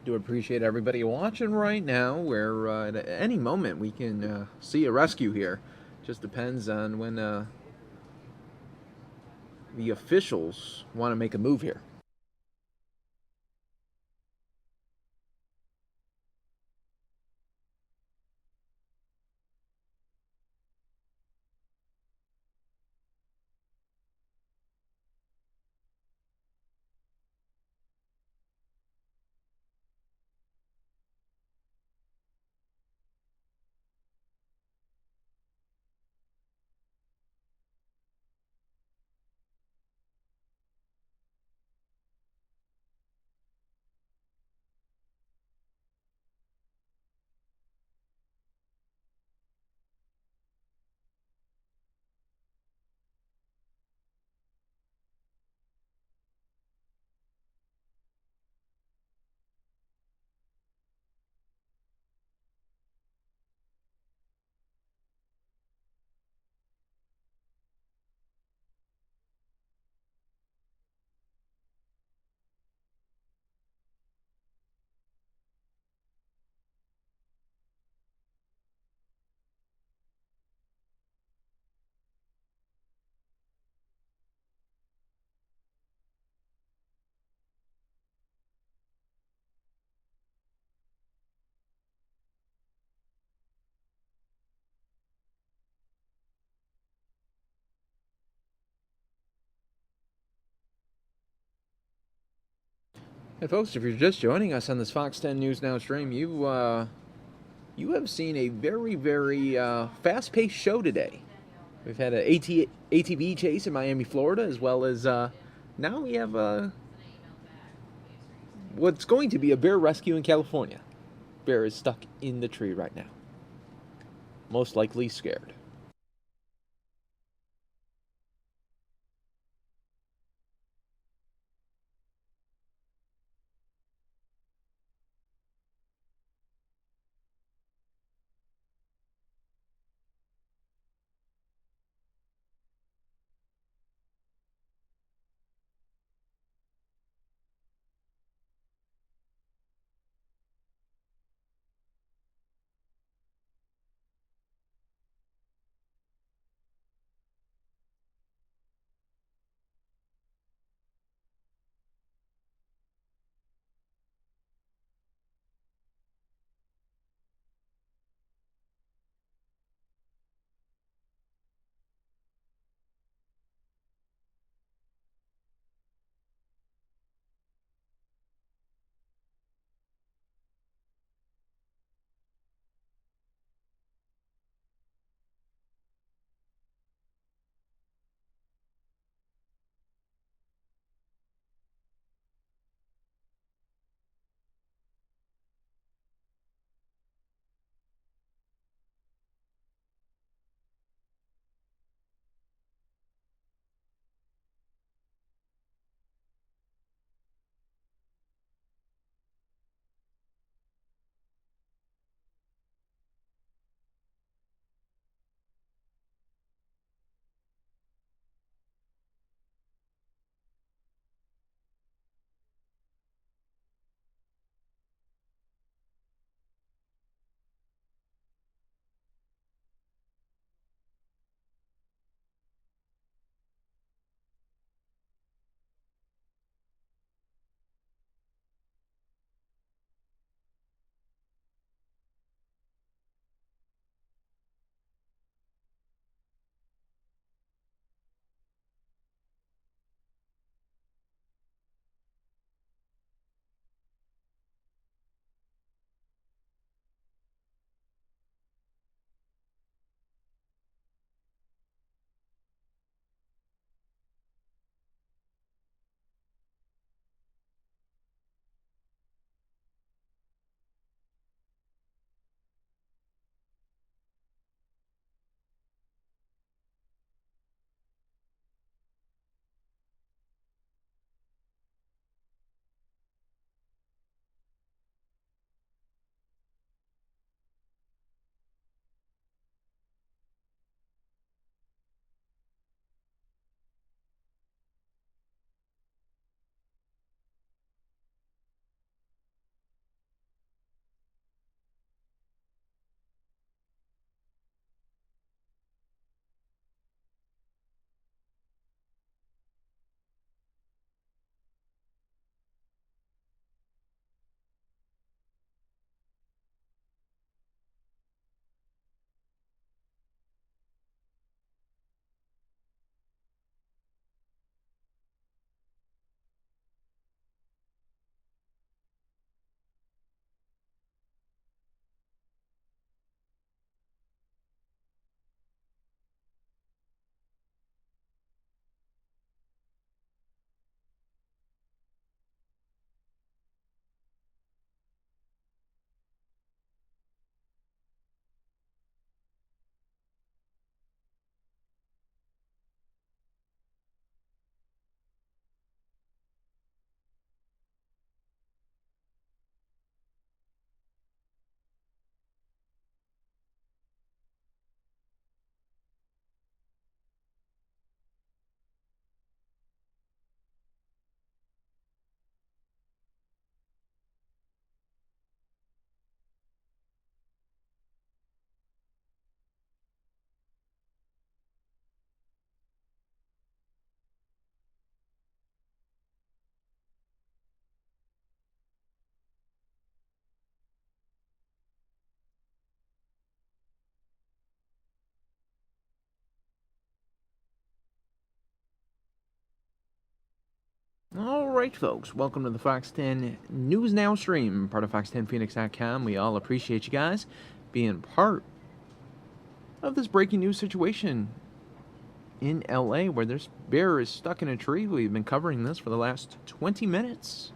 Do appreciate everybody watching right now, where at any moment we can see a rescue here. Just depends on when the officials want to make a move here. Hey folks, if you're just joining us on this Fox 10 News Now stream, you have seen a very fast-paced show today. We've had an ATV chase in Miami, Florida, as well as now we have what's going to be a bear rescue in California. Bear is stuck in the tree right now, most likely scared. All right, folks, welcome to the Fox 10 News Now stream, part of fox10phoenix.com. We all appreciate you guys being part of this breaking news situation in LA where this bear is stuck in a tree. We've been covering this for the last 20 minutes.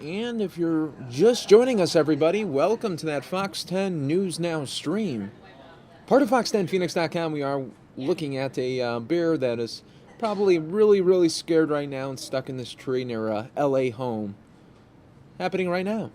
And if you're just joining us, everybody, welcome to that Fox 10 News Now stream. Part of Fox10Phoenix.com, we are looking at a bear that is probably really, really scared right now and stuck in this tree near a LA home. Happening right now.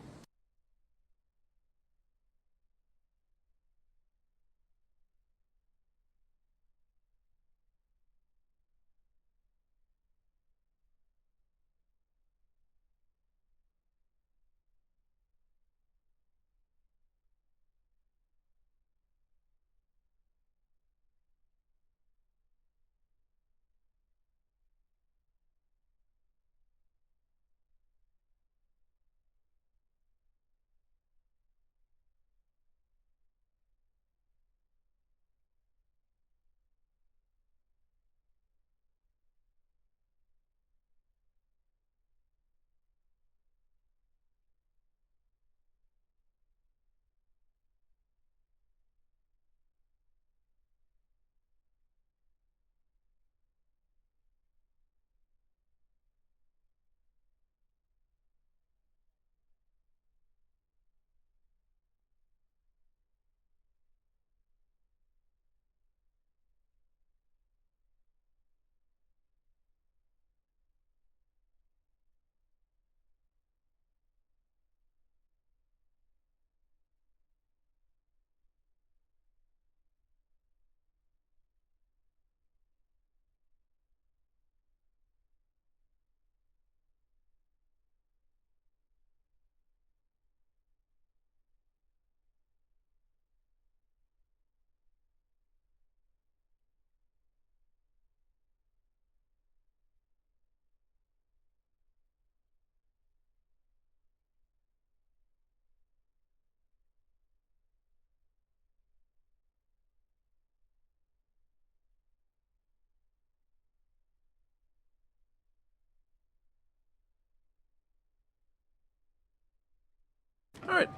All right.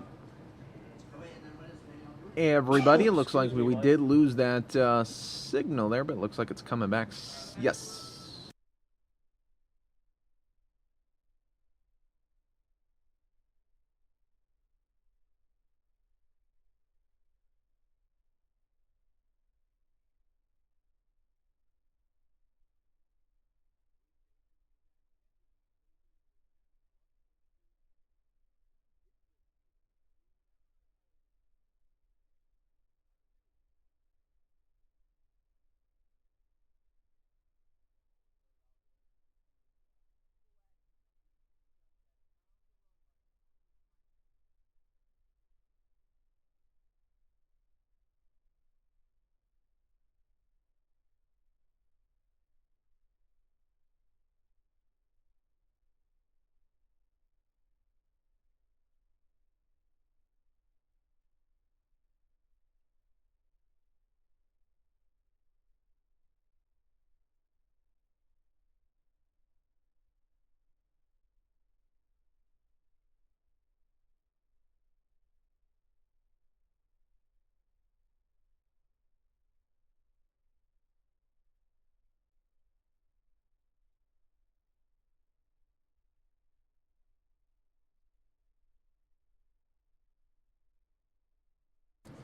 Everybody, it looks like we did lose that signal there, but it looks like it's coming back. Yes.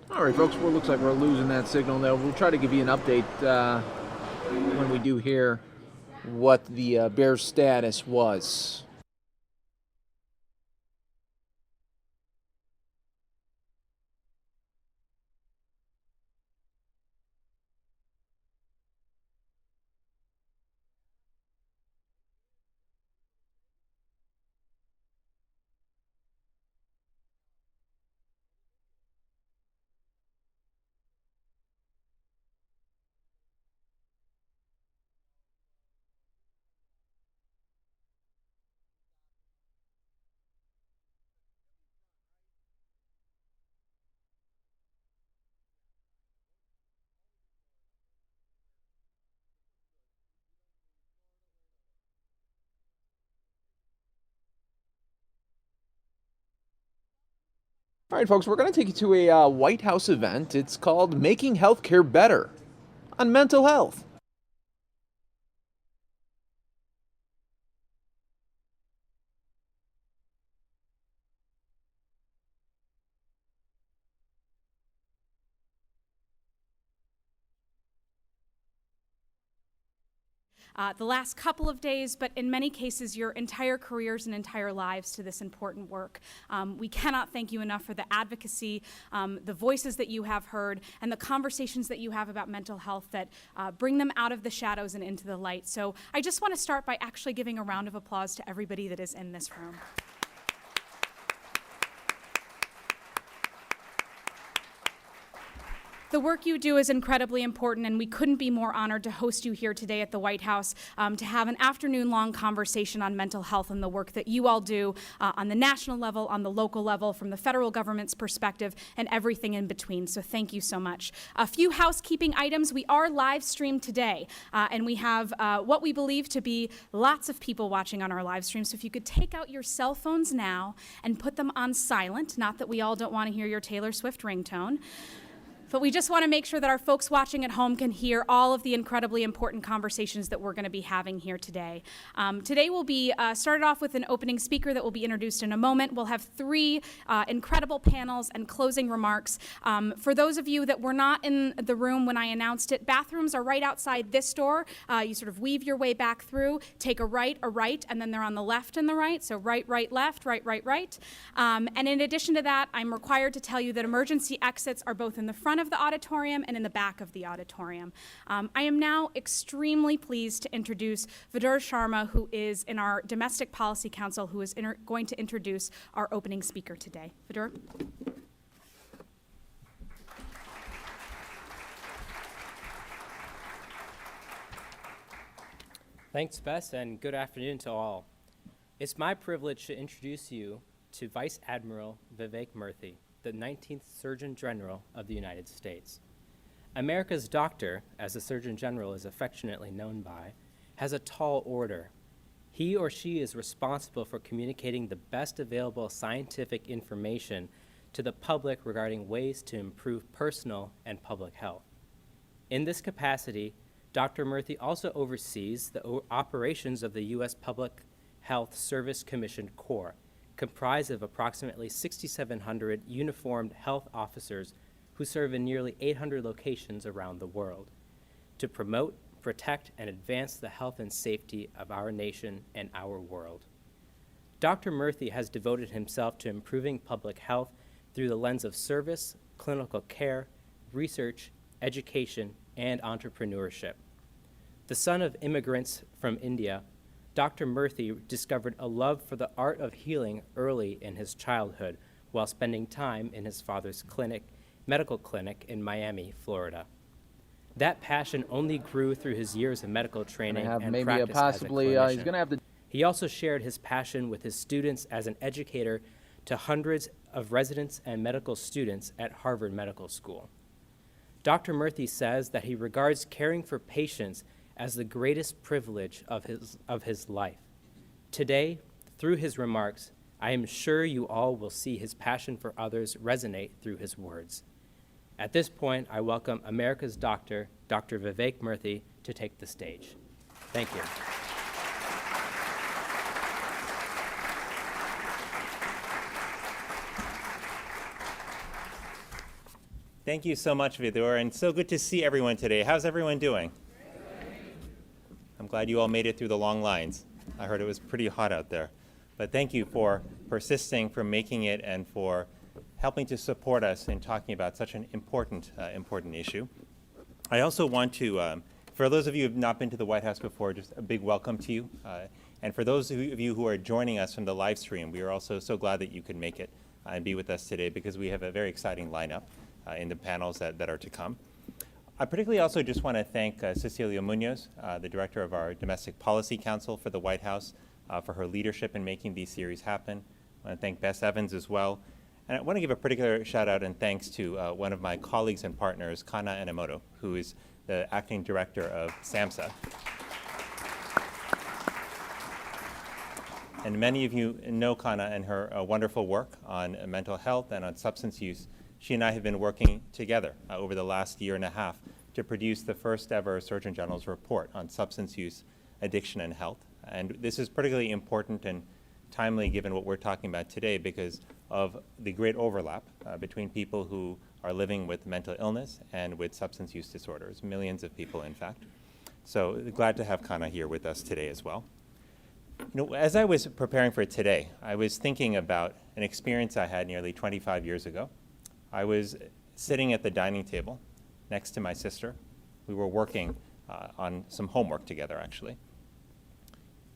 All right, folks, well, it looks like we're losing that signal now. We'll try to give you an update when we do hear what the bear's status was. All right, folks, we're going to take you to a White House event. It's called Making Healthcare Better on Mental Health. the last couple of days, but in many cases, your entire careers and entire lives to this important work. We cannot thank you enough for the advocacy, the voices that you have heard, and the conversations that you have about mental health that bring them out of the shadows and into the light. So I just want to start by actually giving a round of applause to everybody that is in this room. The work you do is incredibly important, and we couldn't be more honored to host you here today at the White House to have an afternoon-long conversation on mental health and the work that you all do on the national level, on the local level, from the federal government's perspective, and everything in between. So thank you so much. A few housekeeping items. We are live streamed today, and we have what we believe to be lots of people watching on our live stream. So if you could take out your cell phones now and put them on silent, not that we all don't want to hear your Taylor Swift ringtone. But we just want to make sure that our folks watching at home can hear all of the incredibly important conversations that we're going to be having here today. Today will be started off with an opening speaker that will be introduced in a moment. We'll have three incredible panels and closing remarks. For those of you that were not in the room when I announced it, bathrooms are right outside this door. You sort of weave your way back through, take a right, and then they're on the left and the right. So right, left, right. And in addition to that, I'm required to tell you that emergency exits are both in the front of the auditorium and in the back of the auditorium. I am now extremely pleased to introduce Vidur Sharma, who is in our Domestic Policy Council, who is going to introduce our opening speaker today. Vidur? Thanks, Bess, and good afternoon to all. It's my privilege to introduce you to Vice Admiral Vivek Murthy, the 19th Surgeon General of the United States. America's doctor, as the Surgeon General is affectionately known by, has a tall order. He or she is responsible for communicating the best available scientific information to the public regarding ways to improve personal and public health. In this capacity, Dr. Murthy also oversees the operations of the U.S. Public Health Service Commission Corps, comprised of approximately 6,700 uniformed health officers who serve in nearly 800 locations around the world to promote, protect, and advance the health and safety of our nation and our world. Dr. Murthy has devoted himself to improving public health through the lens of service, clinical care, research, education, and entrepreneurship. The son of immigrants from India, Dr. Murthy discovered a love for the art of healing early in his childhood while spending time in his father's medical clinic in Miami, Florida. That passion only grew through his years of medical training and practice as a clinician. He also shared his passion with his students as an educator to hundreds of residents and medical students at Harvard Medical School. Dr. Murthy says that he regards caring for patients as the greatest privilege of his life. Today, through his remarks, I am sure you all will see his passion for others resonate through his words. At this point, I welcome America's doctor, Dr. Vivek Murthy, to take the stage. Thank you. Thank you so much, Vidur, and so good to see everyone today. How's everyone doing? I'm glad you all made it through the long lines. I heard it was pretty hot out there. But thank you for persisting, for making it, and for helping to support us in talking about such an important issue. I also want to, for those of you who have not been to the White House before, just a big welcome to you. And for those of you who are joining us from the live stream, we are also so glad that you could make it and be with us today because we have a very exciting lineup in the panels that are to come. I particularly also just want to thank Cecilia Munoz, the director of our Domestic Policy Council for the White House, for her leadership in making these series happen. I want to thank Bess Evans as well. And I want to give a particular shout out and thanks to one of my colleagues and partners, Kana Enomoto, who is the acting director of SAMHSA. And many of you know Kana and her wonderful work on mental health and on substance use. She and I have been working together over the last year and a half to produce the first ever Surgeon General's report on substance use, addiction, and health. And this is particularly important and timely given what we're talking about today because of the great overlap between people who are living with mental illness and with substance use disorders, millions of people, in fact. So glad to have Kana here with us today as well. As I was preparing for today, I was thinking about an experience I had nearly 25 years ago. I was sitting at the dining table next to my sister. We were working on some homework together, actually.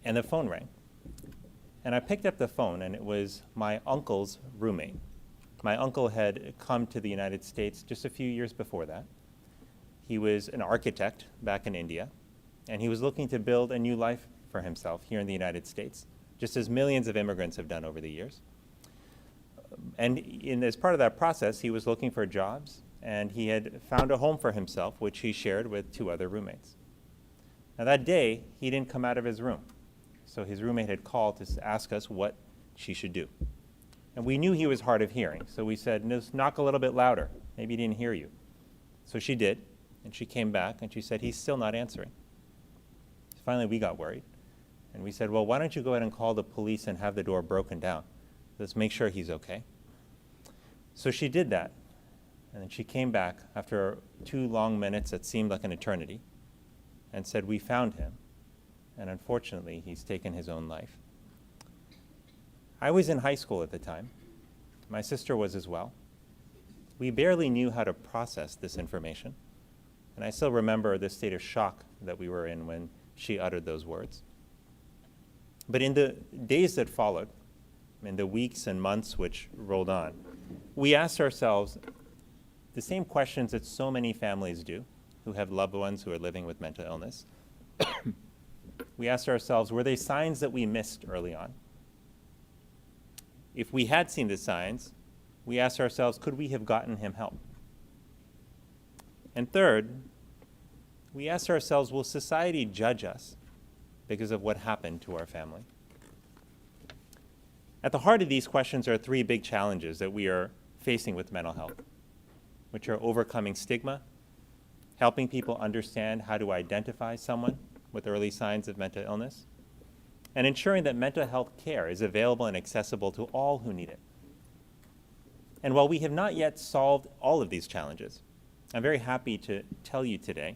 And the phone rang. And I picked up the phone, and it was my uncle's roommate. My uncle had come to the United States just a few years before that. He was an architect back in India, and he was looking to build a new life for himself here in the United States, just as millions of immigrants have done over the years. And as part of that process, he was looking for jobs, and he had found a home for himself, which he shared with 2 other roommates. Now that day, he didn't come out of his room. So his roommate had called to ask us what she should do. And we knew he was hard of hearing, so we said, "Just knock a little bit louder. Maybe he didn't hear you." So she did, and she came back, and she said, "He's still not answering." Finally, we got worried, and we said, "Well, why don't you go ahead and call the police and have the door broken down? Let's make sure he's okay." So she did that, and then she came back after 2 long minutes that seemed like an eternity and said, "We found him, and unfortunately, he's taken his own life." I was in high school at the time. My sister was as well. We barely knew how to process this information, and I still remember the state of shock that we were in when she uttered those words. But in the days that followed, in the weeks and months which rolled on, we asked ourselves the same questions that so many families do who have loved ones who are living with mental illness. We asked ourselves, were they signs that we missed early on? If we had seen the signs, we asked ourselves, could we have gotten him help? And third, we asked ourselves, will society judge us because of what happened to our family? At the heart of these questions are 3 big challenges that we are facing with mental health, which are overcoming stigma, helping people understand how to identify someone with early signs of mental illness, and ensuring that mental health care is available and accessible to all who need it. And while we have not yet solved all of these challenges, I'm very happy to tell you today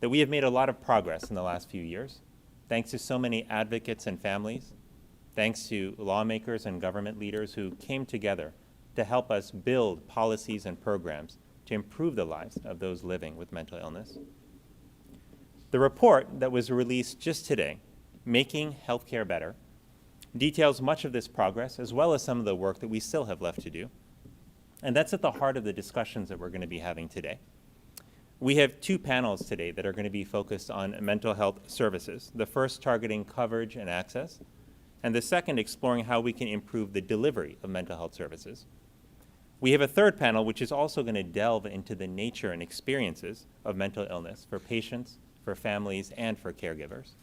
that we have made a lot of progress in the last few years, thanks to so many advocates and families, thanks to lawmakers and government leaders who came together to help us build policies and programs to improve the lives of those living with mental illness. The report that was released just today, Making Healthcare Better, details much of this progress as well as some of the work that we still have left to do. And that's at the heart of the discussions that we're going to be having today. We have 2 panels today that are going to be focused on mental health services, the first targeting coverage and access, and the second exploring how we can improve the delivery of mental health services. We have a third panel which is also going to delve into the nature and experiences of mental illness for patients, for families, and for caregivers.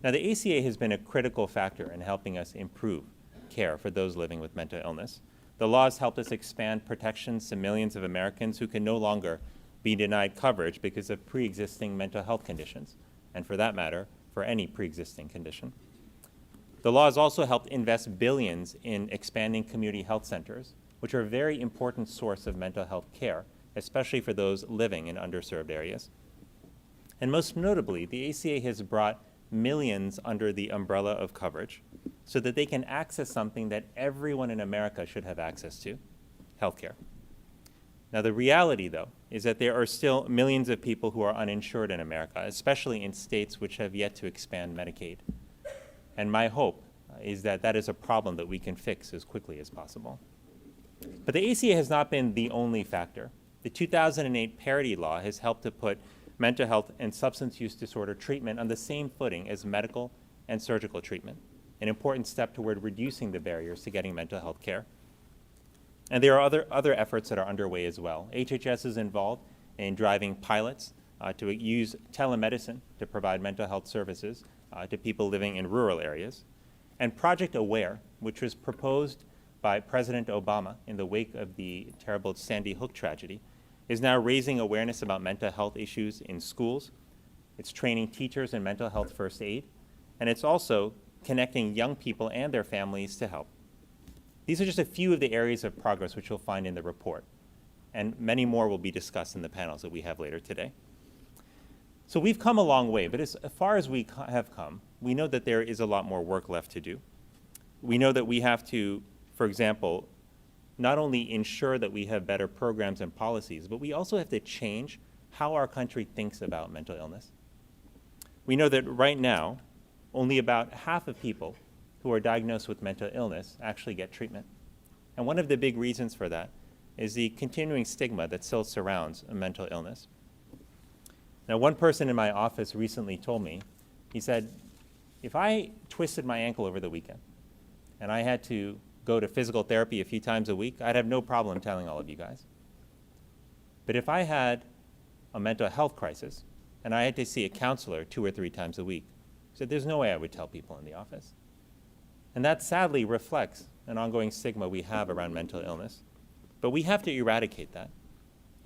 Now, the ACA has been a critical factor in helping us improve care for those living with mental illness. The law has helped us expand protections to millions of Americans who can no longer be denied coverage because of pre-existing mental health conditions, and for that matter, for any pre-existing condition. The law has also helped invest billions in expanding community health centers, which are a very important source of mental health care, especially for those living in underserved areas. And most notably, the ACA has brought millions under the umbrella of coverage so that they can access something that everyone in America should have access to, healthcare. Now, the reality, though, is that there are still millions of people who are uninsured in America, especially in states which have yet to expand Medicaid. And my hope is that that is a problem that we can fix as quickly as possible. But the ACA has not been the only factor. The 2008 parity law has helped to put mental health and substance use disorder treatment on the same footing as medical and surgical treatment, an important step toward reducing the barriers to getting mental health care. And there are other efforts that are underway as well. HHS is involved in driving pilots to use telemedicine to provide mental health services to people living in rural areas. And Project Aware, which was proposed by President Obama in the wake of the terrible Sandy Hook tragedy, is now raising awareness about mental health issues in schools. It's training teachers in mental health first aid, and it's also connecting young people and their families to help. These are just a few of the areas of progress which you'll find in the report, and many more will be discussed in the panels that we have later today. So we've come a long way, but as far as we have come, we know that there is a lot more work left to do. We know that we have to, for example, not only ensure that we have better programs and policies, but we also have to change how our country thinks about mental illness. We know that right now, only about half of people who are diagnosed with mental illness actually get treatment. And one of the big reasons for that is the continuing stigma that still surrounds a mental illness. Now, one person in my office recently told me, he said, if I twisted my ankle over the weekend and I had to go to physical therapy a few times a week, I'd have no problem telling all of you guys. But if I had a mental health crisis and I had to see a counselor 2 or 3 times a week, he said, there's no way I would tell people in the office. And that sadly reflects an ongoing stigma we have around mental illness. But we have to eradicate that.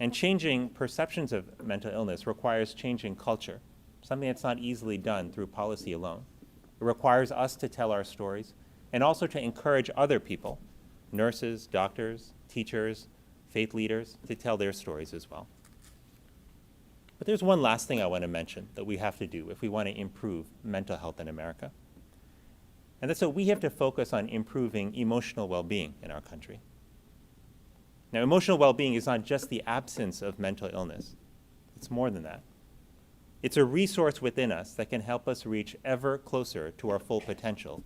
And changing perceptions of mental illness requires changing culture, something that's not easily done through policy alone. It requires us to tell our stories and also to encourage other people, nurses, doctors, teachers, faith leaders, to tell their stories as well. But there's one last thing I want to mention that we have to do if we want to improve mental health in America. And that's that we have to focus on improving emotional well-being in our country. Now, emotional well-being is not just the absence of mental illness. It's more than that. It's a resource within us that can help us reach ever closer to our full potential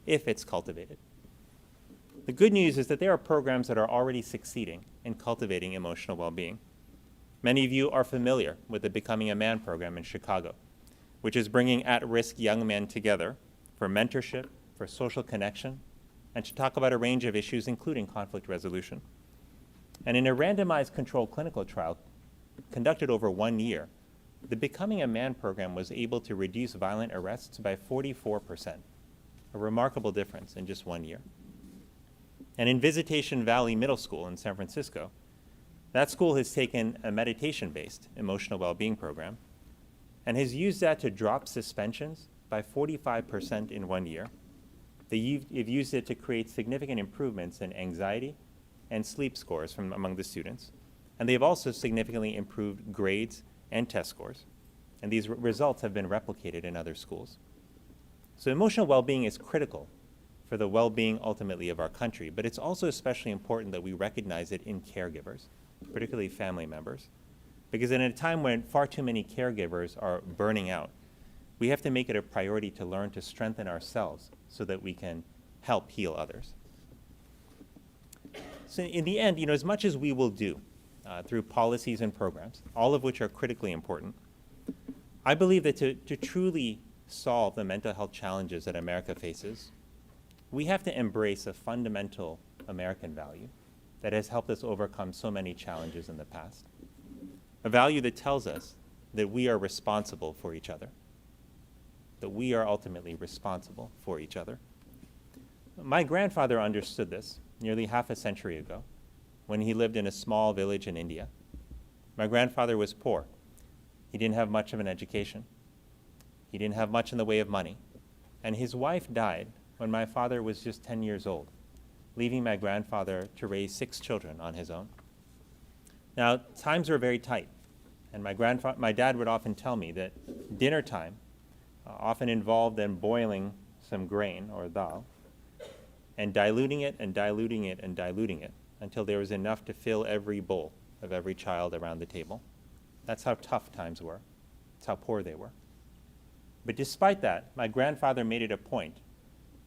if it's cultivated. The good news is that there are programs that are already succeeding in cultivating emotional well-being. Many of you are familiar with the Becoming a Man program in Chicago, which is bringing at-risk young men together for mentorship, for social connection, and to talk about a range of issues, including conflict resolution. And in a randomized controlled clinical trial conducted over 1 year, the Becoming a Man program was able to reduce violent arrests by 44%, a remarkable difference in just 1 year. And in Visitation Valley Middle School in San Francisco, that school has taken a meditation-based emotional well-being program and has used that to drop suspensions by 45% in 1 year. They've used it to create significant improvements in anxiety and sleep scores from among the students. And they've also significantly improved grades and test scores. And these results have been replicated in other schools. So emotional well-being is critical for the well-being ultimately of our country, but it's also especially important that we recognize it in caregivers, particularly family members. Because in a time when far too many caregivers are burning out, we have to make it a priority to learn to strengthen ourselves so that we can help heal others. So in the end, as much as we will do through policies and programs, all of which are critically important, I believe that to truly solve the mental health challenges that America faces, we have to embrace a fundamental American value that has helped us overcome so many challenges in the past. A value that tells us that we are responsible for each other, that we are ultimately responsible for each other. My grandfather understood this nearly half a century ago when he lived in a small village in India. My grandfather was poor. He didn't have much of an education. He didn't have much in the way of money. And his wife died when my father was just 10 years old, leaving my grandfather to raise 6 children on his own. Now, times were very tight, and my dad would often tell me that dinner time often involved then boiling some grain or dal and diluting it and diluting it and diluting it until there was enough to fill every bowl of every child around the table. That's how tough times were. That's how poor they were. But despite that, my grandfather made it a point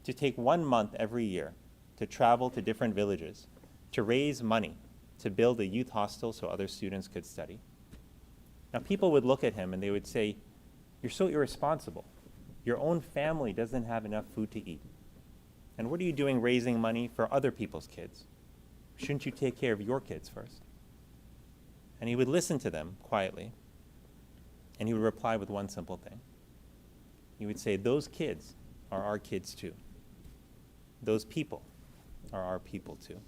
to take 1 month every year to travel to different villages, to raise money, to build a youth hostel so other students could study. Now, people would look at him and they would say, "You're so irresponsible. Your own family doesn't have enough food to eat. And what are you doing raising money for other people's kids? Shouldn't you take care of your kids first?" And he would listen to them quietly, and he would reply with one simple thing. He would say, "Those kids are our kids too. Those people are our people too."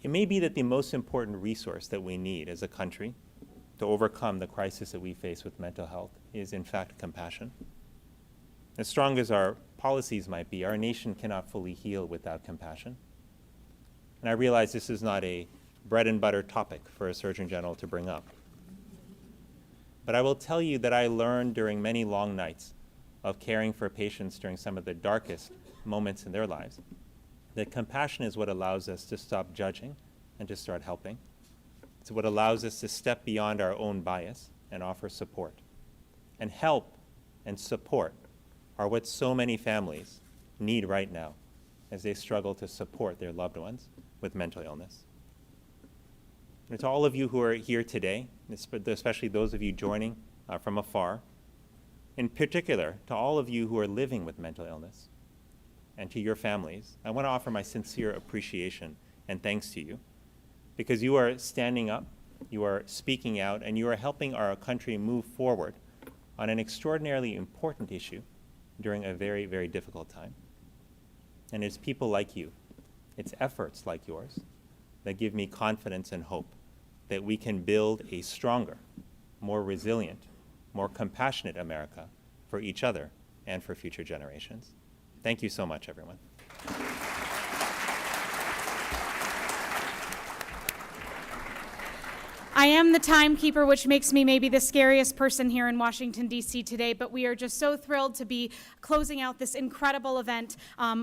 It may be that the most important resource that we need as a country to overcome the crisis that we face with mental health is, in fact, compassion. As strong as our policies might be, our nation cannot fully heal without compassion. And I realize this is not a bread and butter topic for a Surgeon General to bring up. But I will tell you that I learned during many long nights of caring for patients during some of the darkest moments in their lives that compassion is what allows us to stop judging and to start helping. It's what allows us to step beyond our own bias and offer support. And help and support are what so many families need right now as they struggle to support their loved ones with mental illness. And to all of you who are here today, especially those of you joining from afar, in particular to all of you who are living with mental illness and to your families, I want to offer my sincere appreciation and thanks to you because you are standing up, you are speaking out, and you are helping our country move forward on an extraordinarily important issue during a very, very difficult time. And it's people like you, it's efforts like yours that give me confidence and hope that we can build a stronger, more resilient, more compassionate America for each other and for future generations. Thank you so much, everyone. I am the timekeeper, which makes me maybe the scariest person here in Washington, D.C. today, but we are just so thrilled to be closing out this incredible event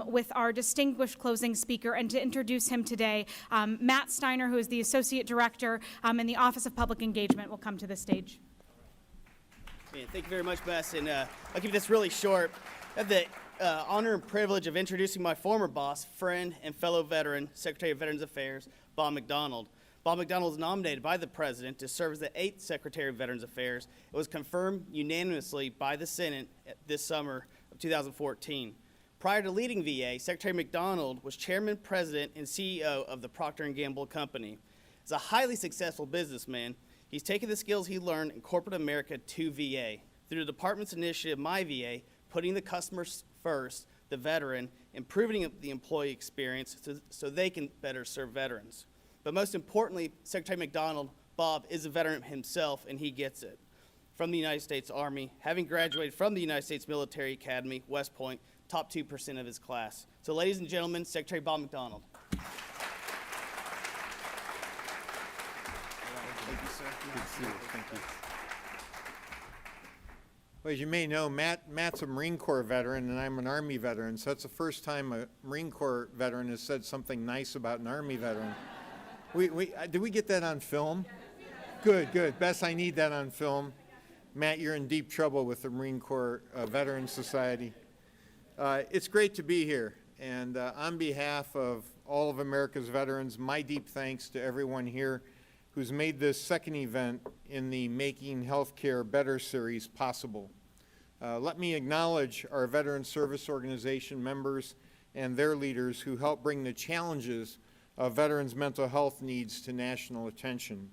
with our distinguished closing speaker, and to introduce him today, Matt Steiner, who is the Associate Director in the Office of Public Engagement, will come to the stage. Yeah, thank you very much, Bess, and I'll keep this really short. I have the honor and privilege of introducing my former boss, friend, and fellow veteran, Secretary of Veterans Affairs, Bob McDonald. Bob McDonald was nominated by the President to serve as the 8th Secretary of Veterans Affairs. It was confirmed unanimously by the Senate this summer of 2014. Prior to leading VA, Secretary McDonald was Chairman, President, and CEO of the Procter & Gamble Company. As a highly successful businessman, he's taken the skills he learned in corporate America to VA. Through the department's initiative, My VA, putting the customer first, the veteran, improving the employee experience so they can better serve veterans. But most importantly, Secretary McDonald, Bob, is a veteran himself, and he gets it. From the United States Army, having graduated from the United States Military Academy, West Point, top 2% of his class. So ladies and gentlemen, Secretary Bob McDonald. Thank you, sir. Good to see you. Thank you. Well, as you may know, Matt's a Marine Corps veteran, and I'm an Army veteran, so that's the first time a Marine Corps veteran has said something nice about an Army veteran. Did we get that on film? Good, good. Bess, I need that on film. Matt, you're in deep trouble with the Marine Corps Veterans Society. It's great to be here, and on behalf of all of America's veterans, my deep thanks to everyone here who's made this second event in the Making Healthcare Better series possible. Let me acknowledge our Veteran Service Organization members and their leaders who help bring the challenges of veterans' mental health needs to national attention.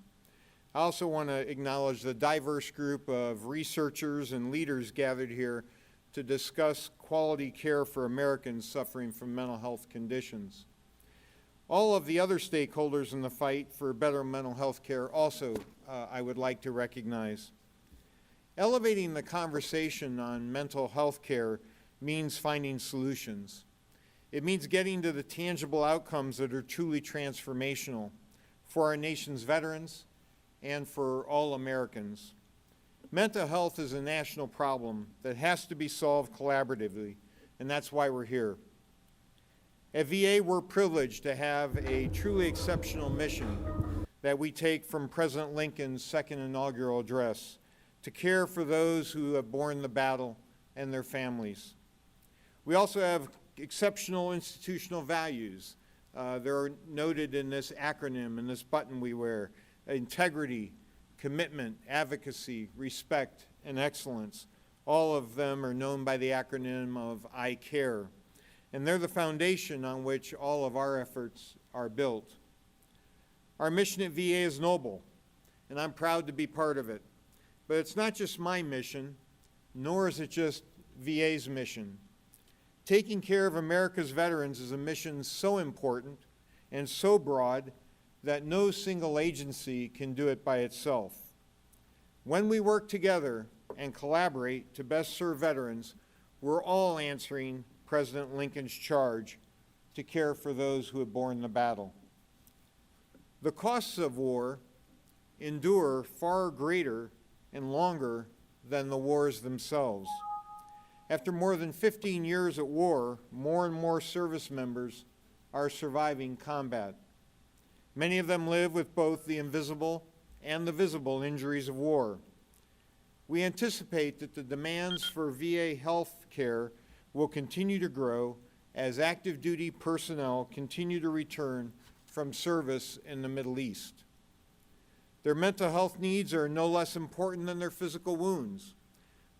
I also want to acknowledge the diverse group of researchers and leaders gathered here to discuss quality care for Americans suffering from mental health conditions. All of the other stakeholders in the fight for better mental health care also I would like to recognize. Elevating the conversation on mental health care means finding solutions. It means getting to the tangible outcomes that are truly transformational for our nation's veterans and for all Americans. Mental health is a national problem that has to be solved collaboratively, and that's why we're here. At VA, we're privileged to have a truly exceptional mission that we take from President Lincoln's second inaugural address to care for those who have borne the battle and their families. We also have exceptional institutional values. They're noted in this acronym, in this button we wear: integrity, commitment, advocacy, respect, and excellence. All of them are known by the acronym of I CARE. And they're the foundation on which all of our efforts are built. Our mission at VA is noble, and I'm proud to be part of it. But it's not just my mission, nor is it just VA's mission. Taking care of America's veterans is a mission so important and so broad that no single agency can do it by itself. When we work together and collaborate to best serve veterans, we're all answering President Lincoln's charge to care for those who have borne the battle. The costs of war endure far greater and longer than the wars themselves. After more than 15 years at war, more and more service members are surviving combat. Many of them live with both the invisible and the visible injuries of war. We anticipate that the demands for VA health care will continue to grow as active duty personnel continue to return from service in the Middle East. Their mental health needs are no less important than their physical wounds.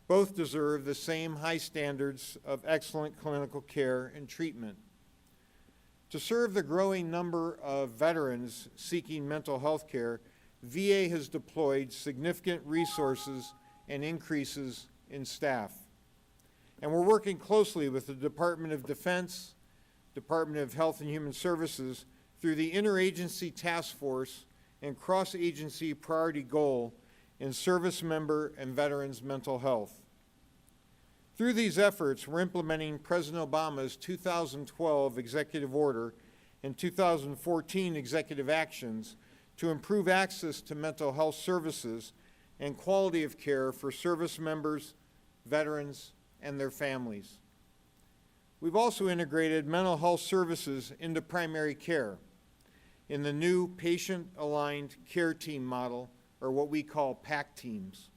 Both deserve the same high standards of excellent clinical care and treatment. To serve the growing number of veterans seeking mental health care, VA has deployed significant resources and increases in staff. And we're working closely with the Department of Defense, Department of Health and Human Services through the Interagency Task Force and Cross-Agency Priority Goal in service member and veterans' mental health. Through these efforts, we're implementing President Obama's 2012 executive order and 2014 executive actions to improve access to mental health services and quality of care for service members, veterans, and their families. We've also integrated mental health services into primary care in the new patient-aligned care team model, or what we call PAC teams.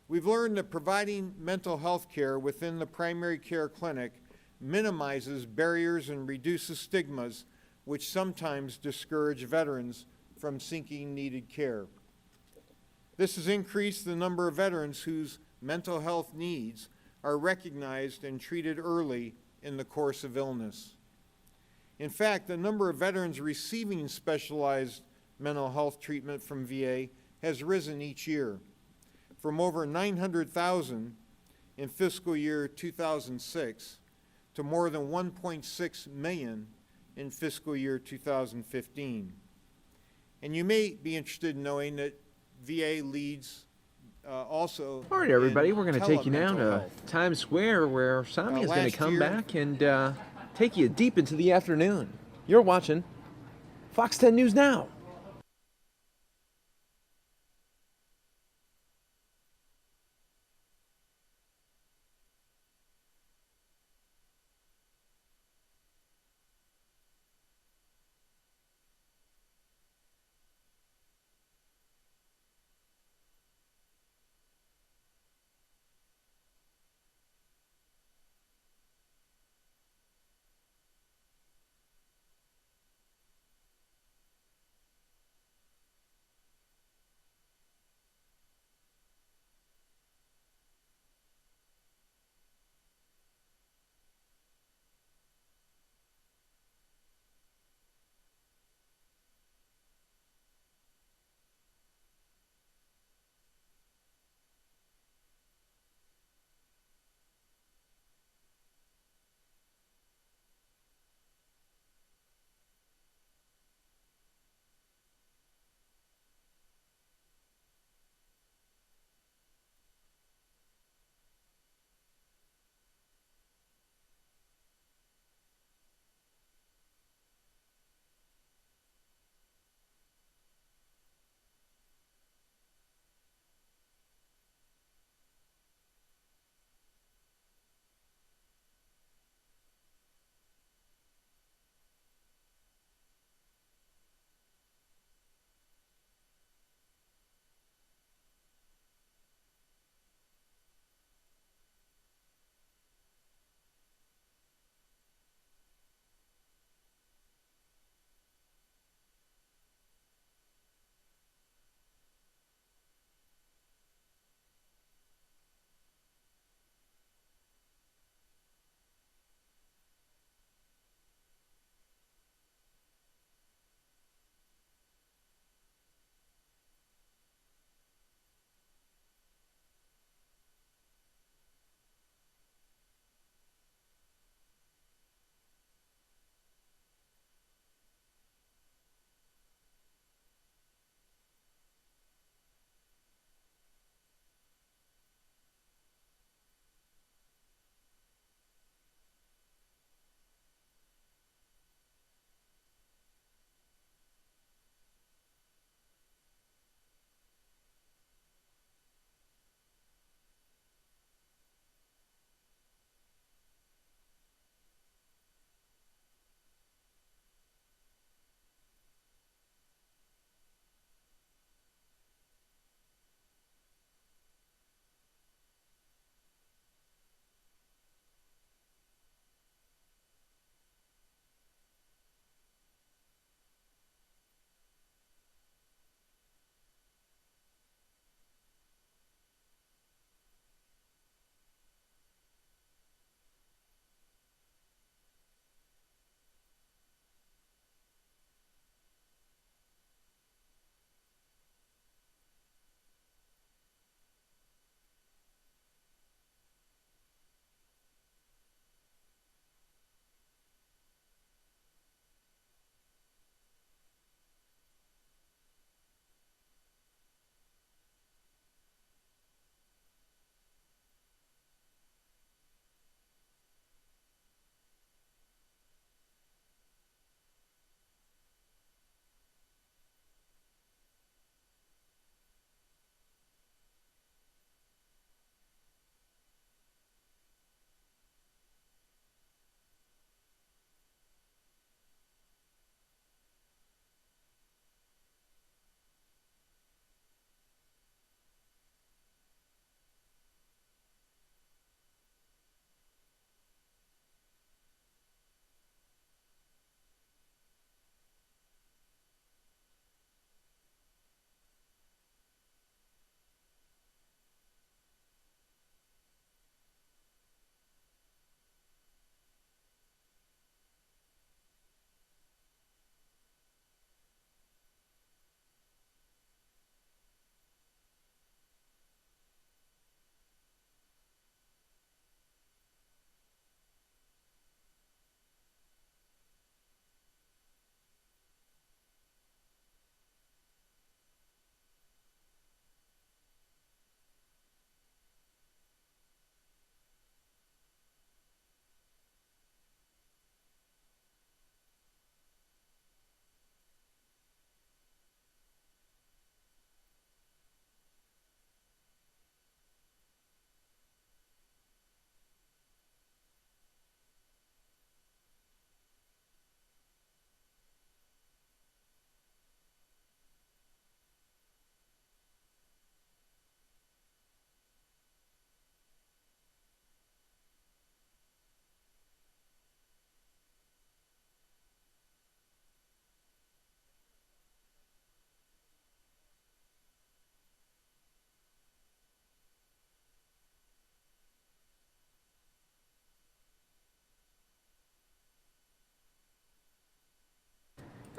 We've learned that providing mental health care within the primary care clinic minimizes barriers and reduces stigmas which sometimes discourage veterans from seeking needed care. This has increased the number of veterans whose mental health needs are recognized and treated early in the course of illness. In fact, the number of veterans receiving specialized mental health treatment from VA has risen each year, from over 900,000 in fiscal year 2006 to more than 1.6 million in fiscal year 2015. And you may be interested in knowing that VA leads also. All right, everybody, in we're going to take you now telemental to health. Times Square, where Sami is going to last come year- back and take you deep into the afternoon. You're watching Fox 10 News Now.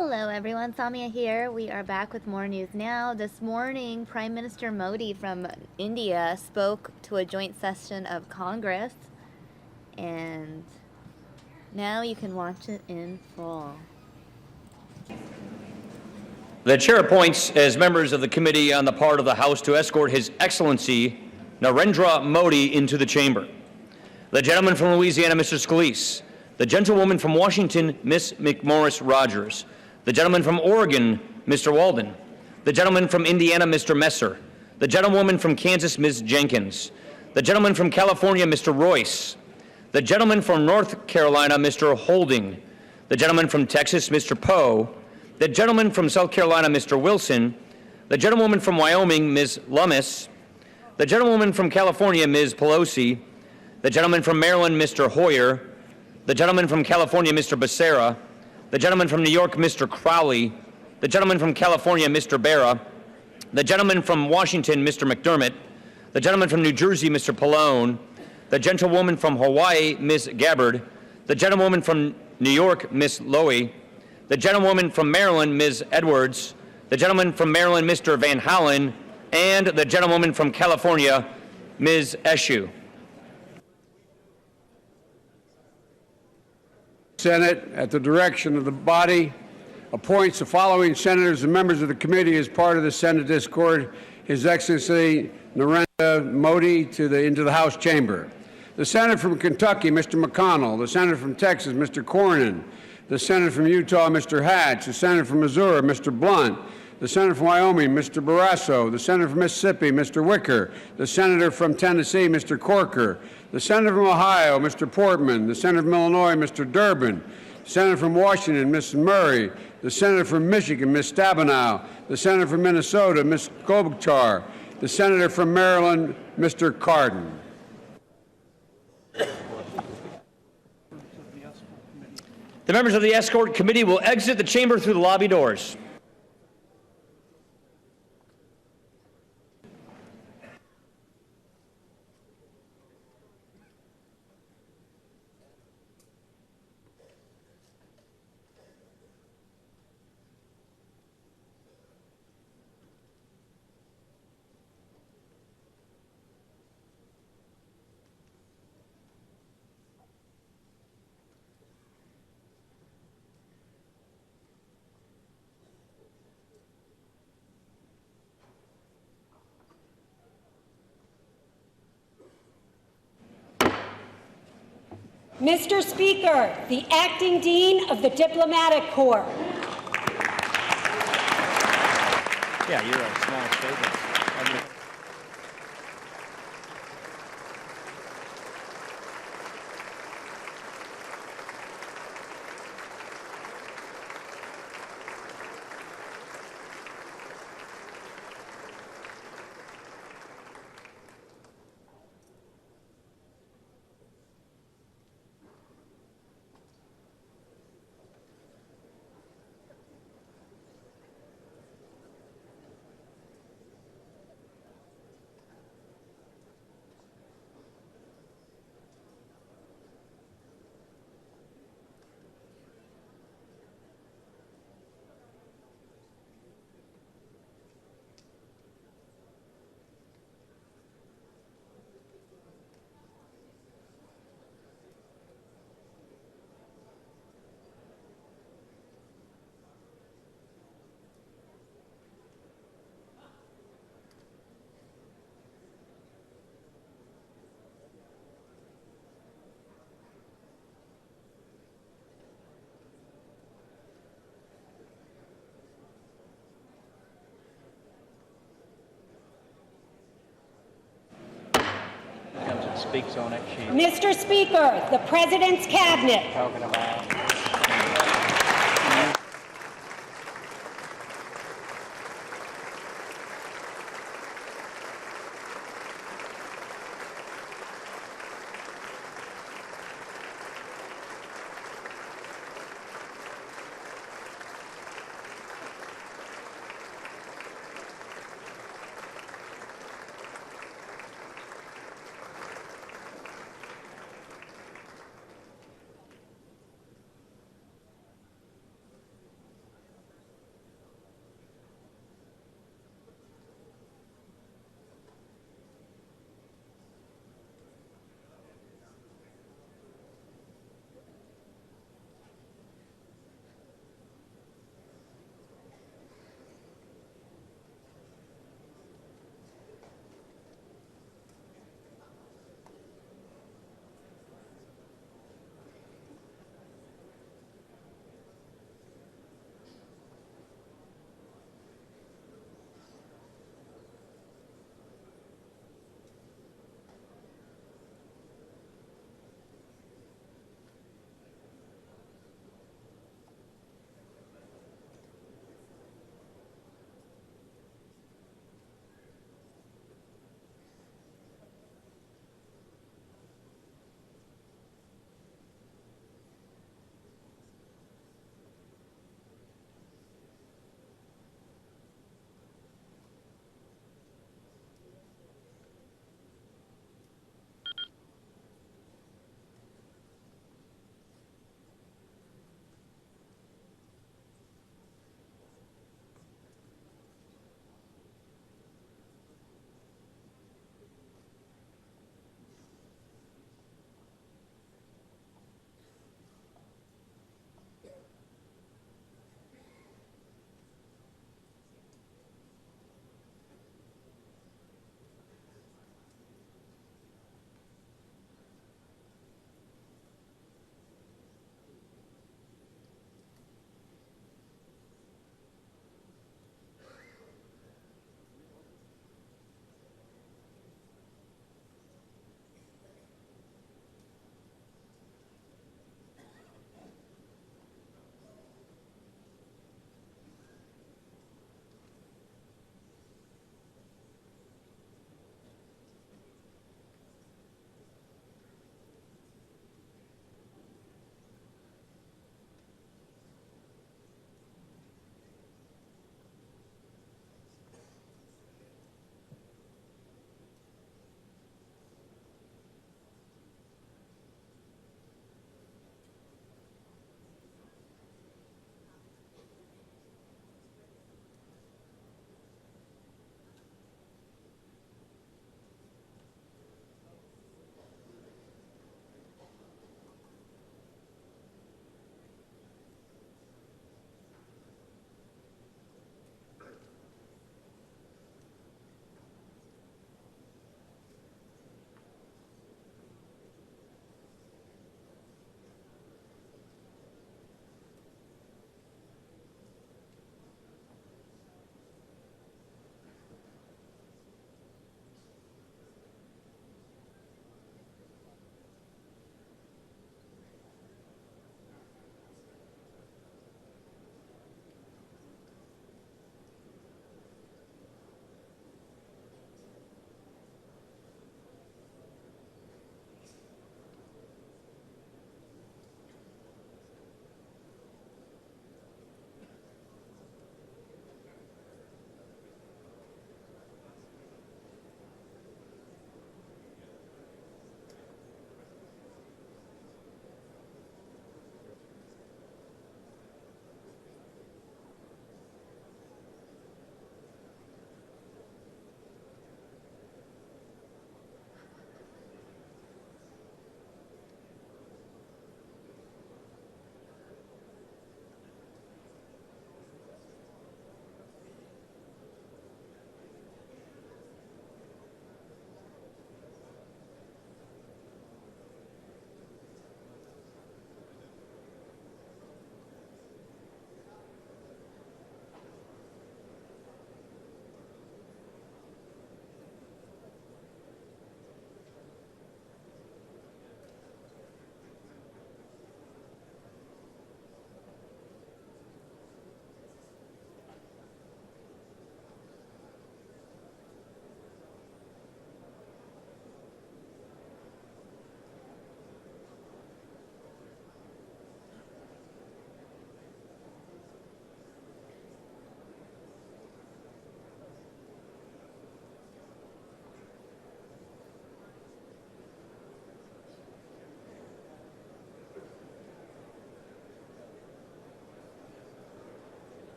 Hello everyone, Samia here. We are back with more news now. This morning, Prime Minister Modi from India spoke to a joint session of Congress, and now you can watch it in full. The chair appoints as members of the committee on the part of the House to escort His Excellency Narendra Modi into the chamber. The gentleman from Louisiana, Mr. Scalise. The gentlewoman from Washington, Miss McMorris Rogers. The gentleman from Oregon, Mr. Walden. The gentleman from Indiana, Mr. Messer. The gentlewoman from Kansas, Ms. Jenkins. The gentleman from California, Mr. Royce. The gentleman from North Carolina, Mr. Holding. The gentleman from Texas, Mr. Poe. The gentleman from South Carolina, Mr. Wilson. The gentlewoman from Wyoming, Ms. Lummis. The gentlewoman from California, Ms. Pelosi. The gentleman from Maryland, Mr. Hoyer. The gentleman from California, Mr. Becerra. The gentleman from New York, Mr. Crowley. The gentleman from California, Mr. Barra. The gentleman from Washington, Mr. McDermott. The gentleman from New Jersey, Mr. Pallone. The gentlewoman from Hawaii, Ms. Gabbard. The gentlewoman from New York, Ms. Lowy. The gentlewoman from Maryland, Ms. Edwards. The gentleman from Maryland, Mr. Van Hollen. And the gentlewoman from California, Ms. Eshoo. Senate, at the direction of the body, appoints the following senators and members of the committee as part of the Senate discord: His Excellency Narendra Modi into the House chamber. The senator from Kentucky, Mr. McConnell. The senator from Texas, Mr. Cornyn. The senator from Utah, Mr. Hatch. The senator from Missouri, Mr. Blunt. The senator from Wyoming, Mr. Barrasso. The senator from Mississippi, Mr. Wicker. The senator from Tennessee, Mr. Corker. The senator from Ohio, Mr. Portman. The senator from Illinois, Mr. Durbin. The senator from Washington, Ms. Murray. The senator from Michigan, Ms. Stabenow. The senator from Minnesota, Ms. Klobuchar. The senator from Maryland, Mr. Cardin. The members of the escort committee will exit the chamber through the lobby doors. Mr. Speaker, the Acting Dean of the Diplomatic Corps. Yeah, you're a small statement. Speaks on it. Mr. Speaker, the President's Cabinet. Talking about.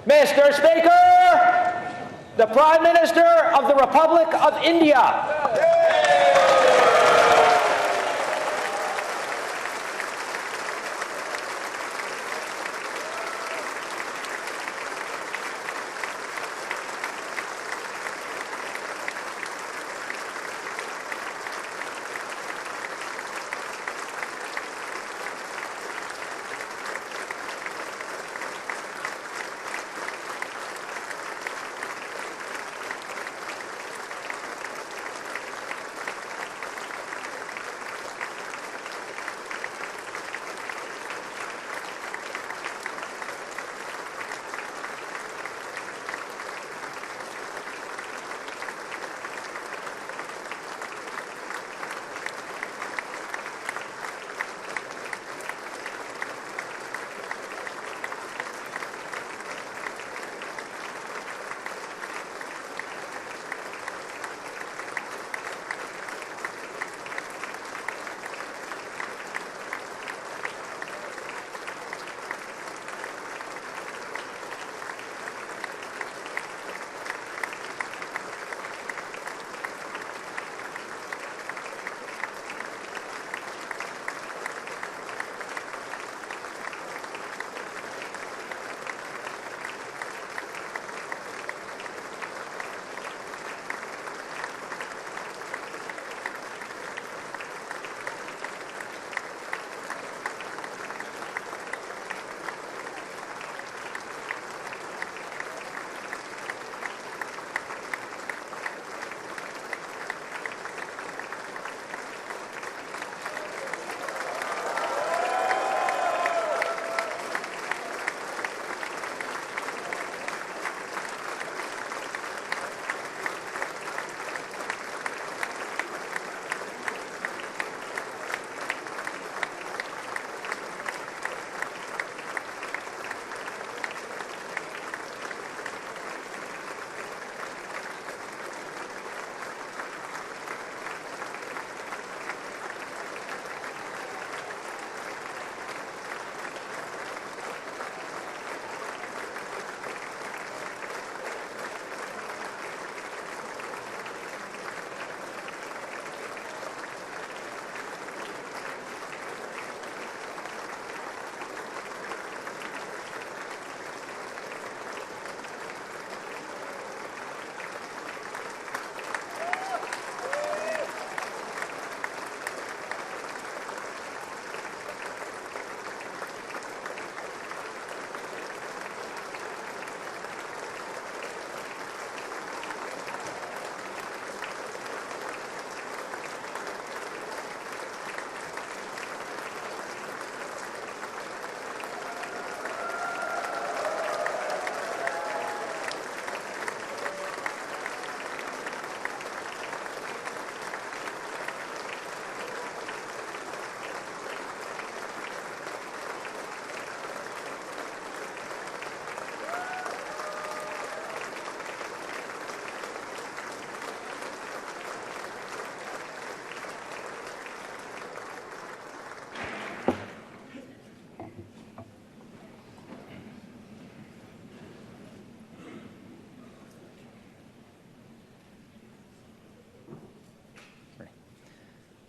Mr. Speaker, the Prime Minister of the Republic of India.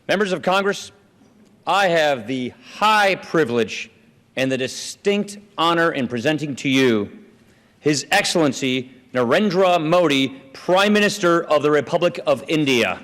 Members of Congress, I have the high privilege and the distinct honor in presenting to you His Excellency Narendra Modi, Prime Minister of the Republic of India.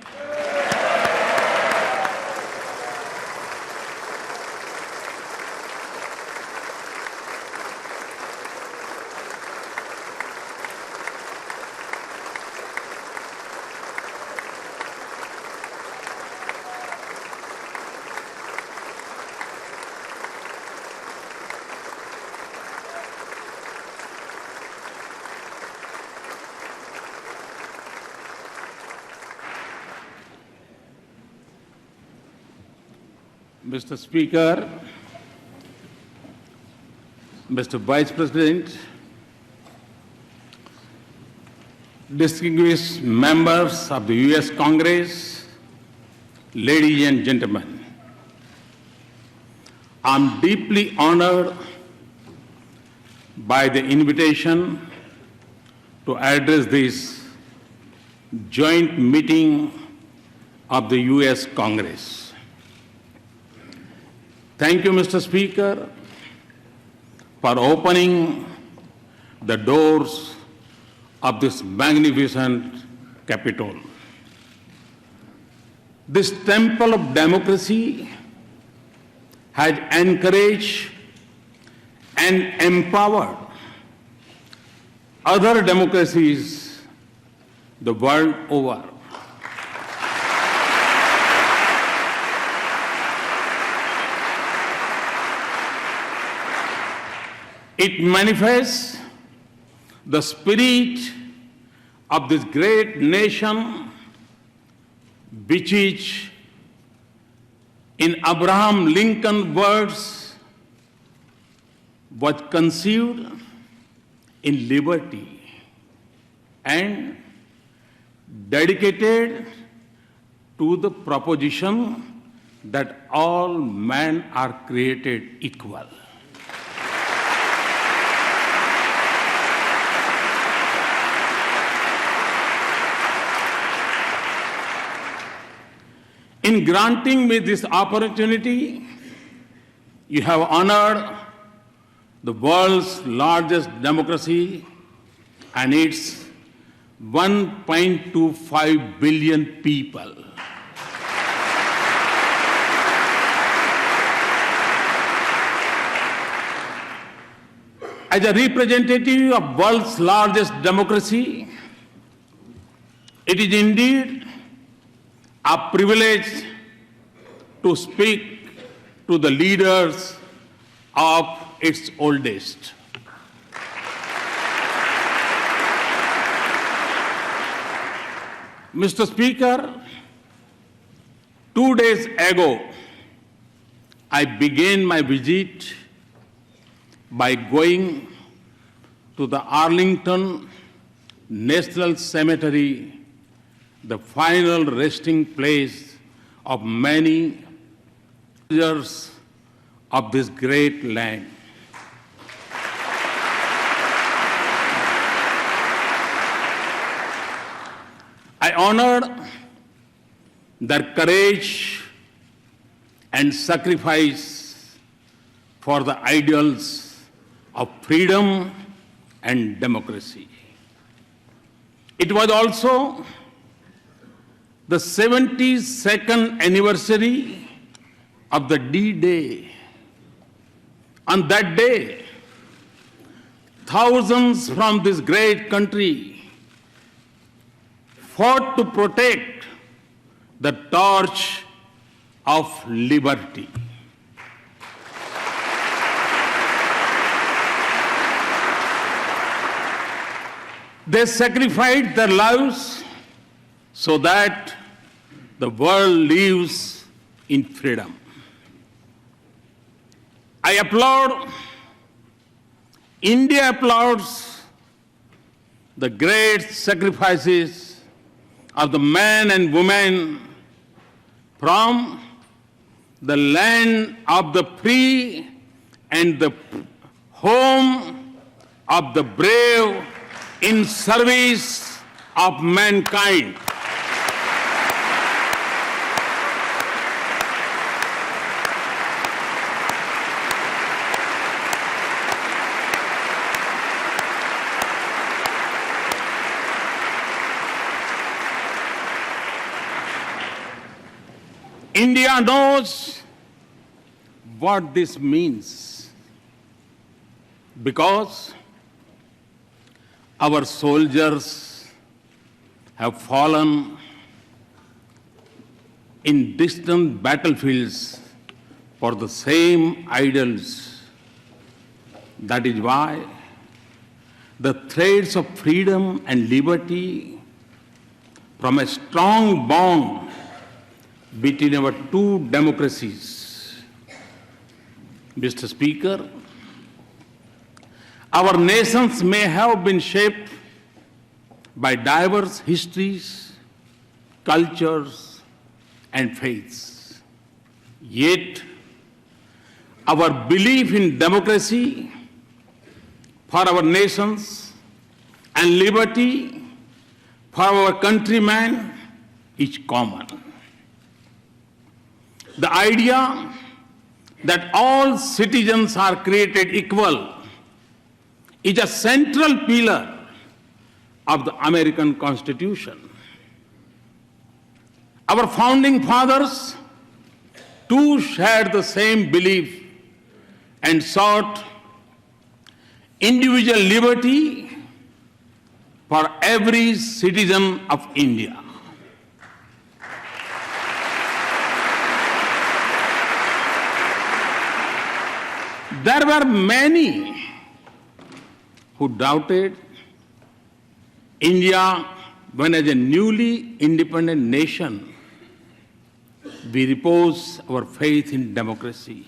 Mr. Speaker, Mr. Vice President, distinguished members of the U.S. Congress, ladies and gentlemen, I'm deeply honored by the invitation to address this joint meeting of the U.S. Congress. Thank you, Mr. Speaker, for opening the doors of this magnificent Capitol. This temple of democracy has encouraged and empowered other democracies the world over. It manifests the spirit of this great nation, which is, in Abraham Lincoln's words, was conceived in liberty and dedicated to the proposition that all men are created equal. In granting me this opportunity, you have honored the world's largest democracy and its 1.25 billion people. As a representative of world's largest democracy, it is indeed a privilege to speak to the leaders of its oldest. Mr. Speaker, 2 days ago, I began my visit by going to the Arlington National Cemetery, the final resting place of many soldiers of this great land. I honored their courage and sacrifice for the ideals of freedom and democracy. It was also the 72nd anniversary of the D-Day. On that day, thousands from this great country fought to protect the torch of liberty. They sacrificed their lives so that the world lives in freedom. I applaud, India applauds the great sacrifices of the men and women from the land of the free and the home of the brave in service of mankind. India knows what this means because our soldiers have fallen in distant battlefields for the same ideals. That is why the threads of freedom and liberty from a strong bond between our two democracies. Mr. Speaker, our nations may have been shaped by diverse histories, cultures, and faiths. Yet, our belief in democracy for our nations and liberty for our countrymen is common. The idea that all citizens are created equal is a central pillar of the American Constitution. Our founding fathers too shared the same belief and sought individual liberty for every citizen of India. There were many who doubted India when, as a newly independent nation, we repose our faith in democracy.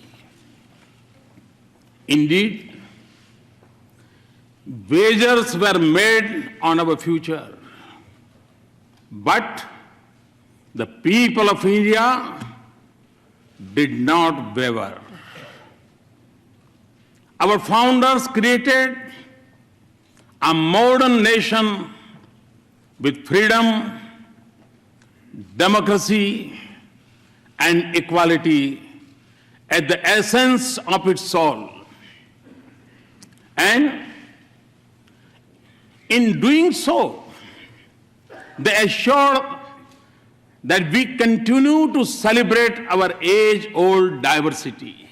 Indeed, wagers were made on our future, but the people of India did not waver. Our founders created a modern nation with freedom, democracy, and equality at the essence of its soul. And in doing so, they assured that we continue to celebrate our age-old diversity.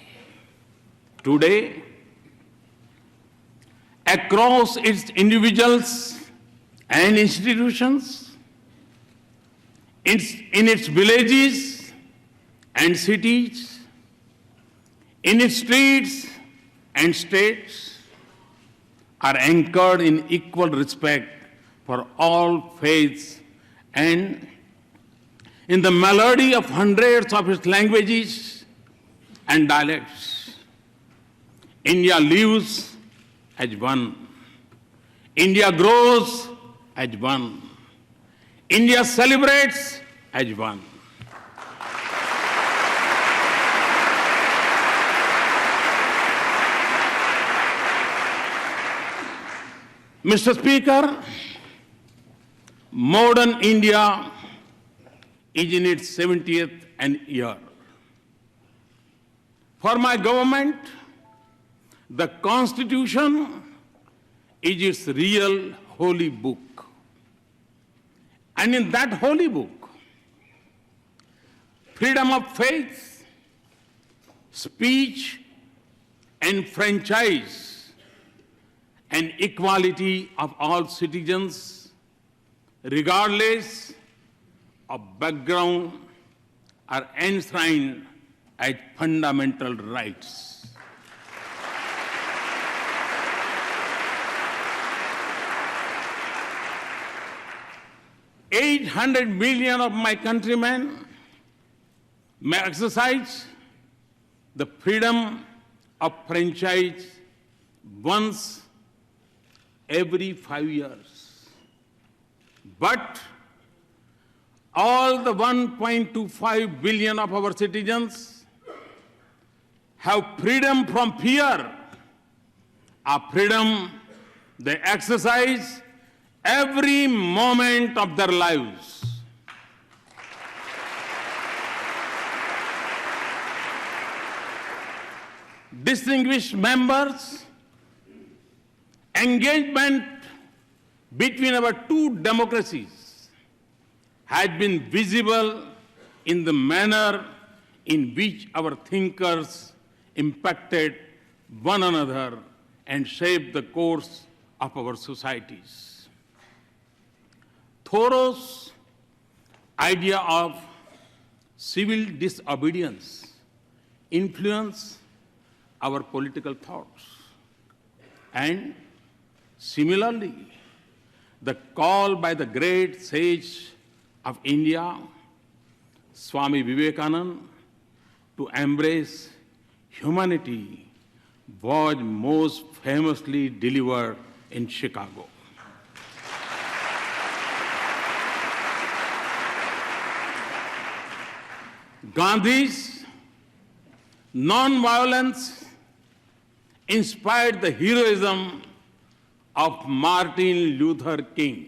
Today, across its individuals and institutions, in its villages and cities, in its streets and states, are anchored in equal respect for all faiths and in the melody of hundreds of its languages and dialects. India lives as one. India grows as one. India celebrates as one. Mr. Speaker, modern India is in its 70th year. For my government, the Constitution is its real holy book. And in that holy book, freedom of faith, speech, and franchise, and equality of all citizens, regardless of background, are enshrined as fundamental rights. $800 million of my countrymen may exercise the freedom of franchise once every 5 years. But all the 1.25 billion of our citizens have freedom from fear, a freedom they exercise every moment of their lives. Distinguished members, engagement between our two democracies has been visible in the manner in which our thinkers impacted one another and shaped the course of our societies. Thoreau's idea of civil disobedience influenced our political thoughts. And similarly, the call by the great sage of India, Swami Vivekananda, to embrace humanity was most famously delivered in Chicago. Gandhi's non-violence inspired the heroism of Martin Luther King.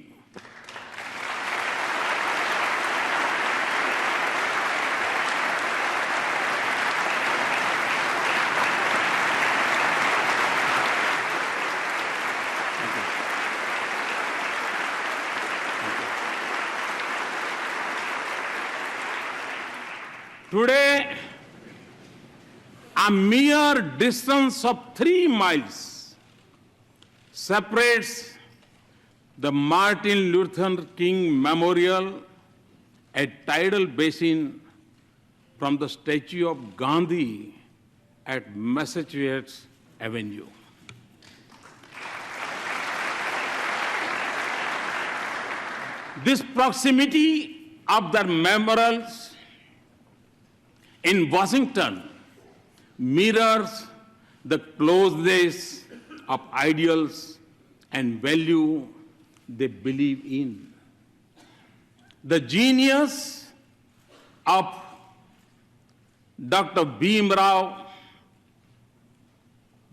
Today, a mere distance of 3 miles separates the Martin Luther King Memorial at Tidal Basin from the statue of Gandhi at Massachusetts Avenue. This proximity of the memorials in Washington mirrors the closeness of ideals and value they believe in. The genius of Dr. Bhimrao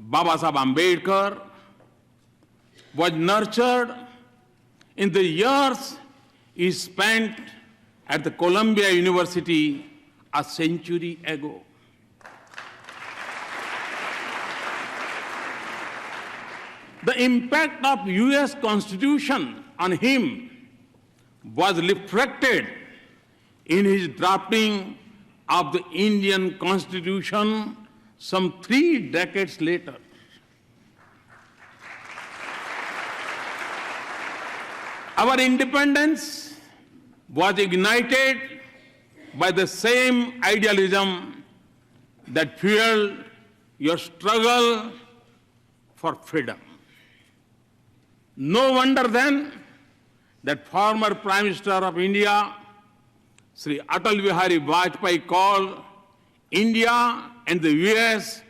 Babasaheb Ambedkar was nurtured in the years he spent at the Columbia University a century ago. The impact of US Constitution on him was reflected in his drafting of the Indian Constitution some 3 decades later. Our independence was ignited by the same idealism that fueled your struggle for freedom. No wonder then that former Prime Minister of India, Sri Atal Bihari Vajpayee, called India and the US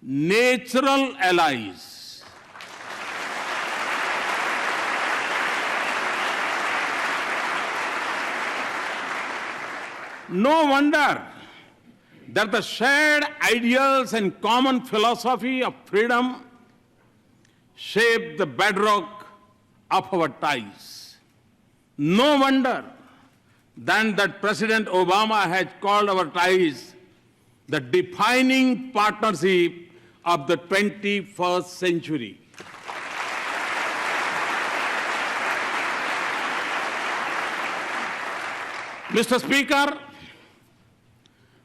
natural allies. No wonder that the shared ideals and common philosophy of freedom shape the bedrock of our ties. No wonder then that President Obama has called our ties the defining partnership of the 21st century. Mr. Speaker,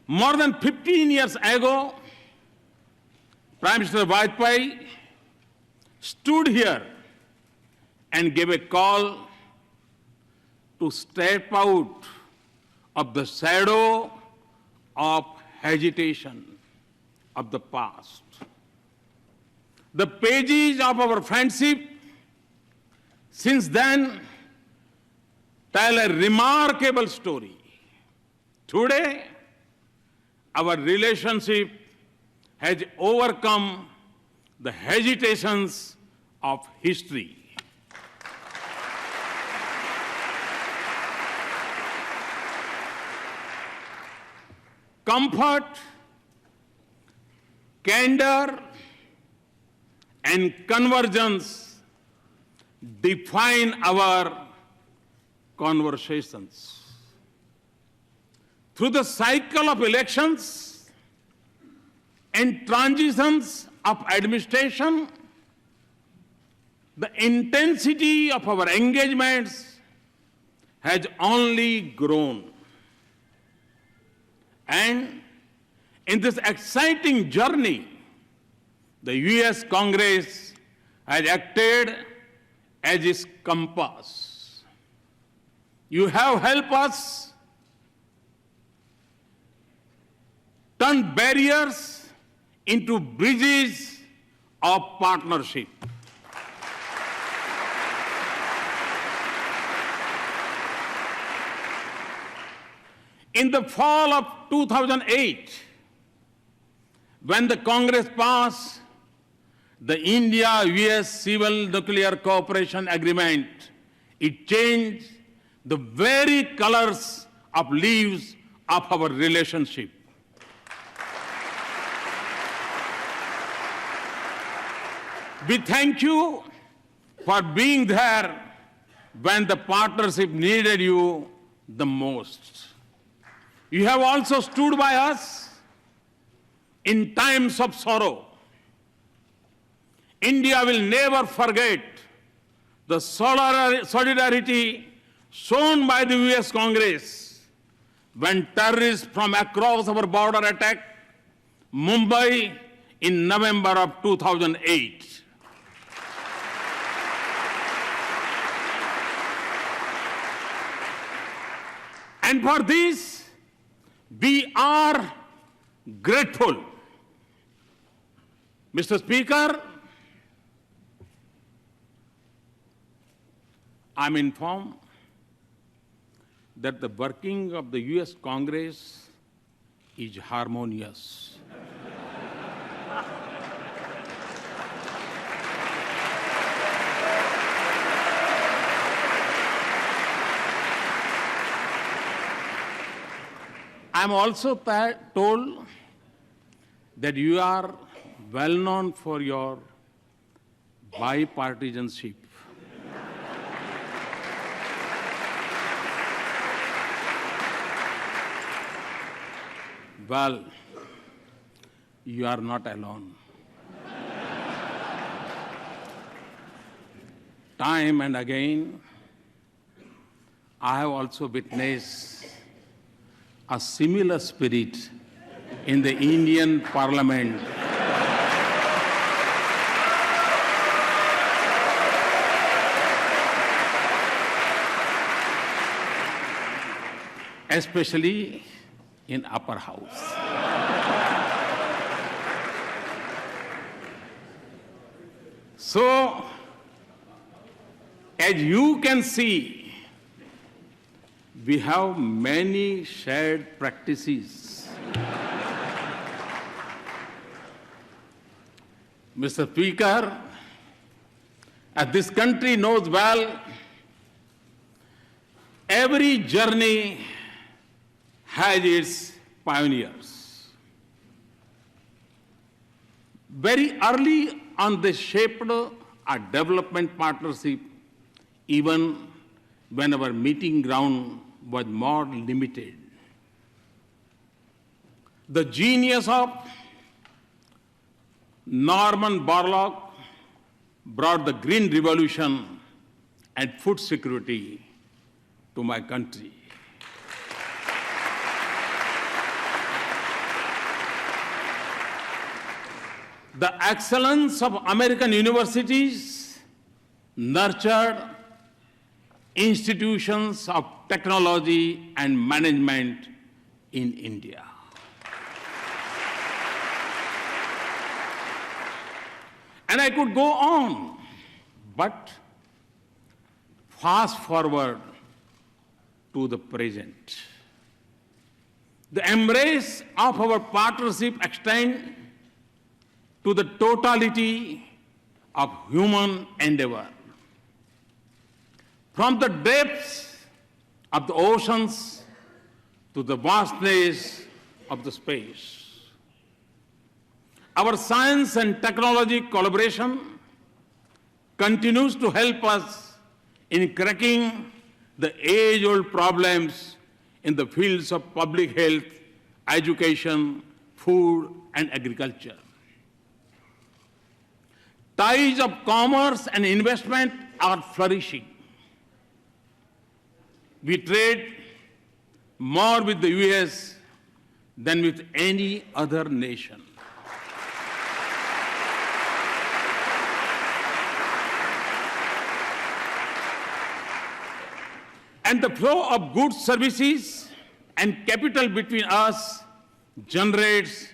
more than 15 years ago, Prime Minister Vajpayee stood here and gave a call to step out of the shadow of hesitation of the past. The pages of our friendship since then tell a remarkable story. Today, our relationship has overcome the hesitations of history. Comfort, candor, and convergence define our conversations. Through the cycle of elections and transitions of administration, the intensity of our engagements has only grown. And in this exciting journey, the US Congress has acted as its compass. You have helped us turn barriers into bridges of partnership. In the fall of 2008, when the Congress passed the India-US Civil Nuclear Cooperation Agreement, it changed the very colors of leaves of our relationship. We thank you for being there when the partnership needed you the most. You have also stood by us in times of sorrow. India will never forget the solidarity shown by the US Congress when terrorists from across our border attacked Mumbai in November of 2008. And for this, we are grateful. Mr. Speaker, I'm informed that the working of the US Congress is harmonious. I'm also told that you are well known for your bipartisanship. Well, you are not alone. Time and again, I have also witnessed a similar spirit in the Indian Parliament. Especially in upper house. So, as you can see, we have many shared practices. Mr. Speaker, as this country knows well, every journey has its pioneers. Very early on, they shaped a development partnership, even when our meeting ground was more limited. The genius of Norman Borlaug brought the Green Revolution and food security to my country. The excellence of American universities nurtured institutions of technology and management in India. And I could go on, but fast forward to the present. The embrace of our partnership extends to the totality of human endeavor. From the depths of the oceans to the vastness of the space. Our science and technology collaboration continues to help us in cracking the age-old problems in the fields of public health, education, food, and agriculture. Ties of commerce and investment are flourishing. We trade more with the US than with any other nation. And the flow of goods, services, and capital between us generates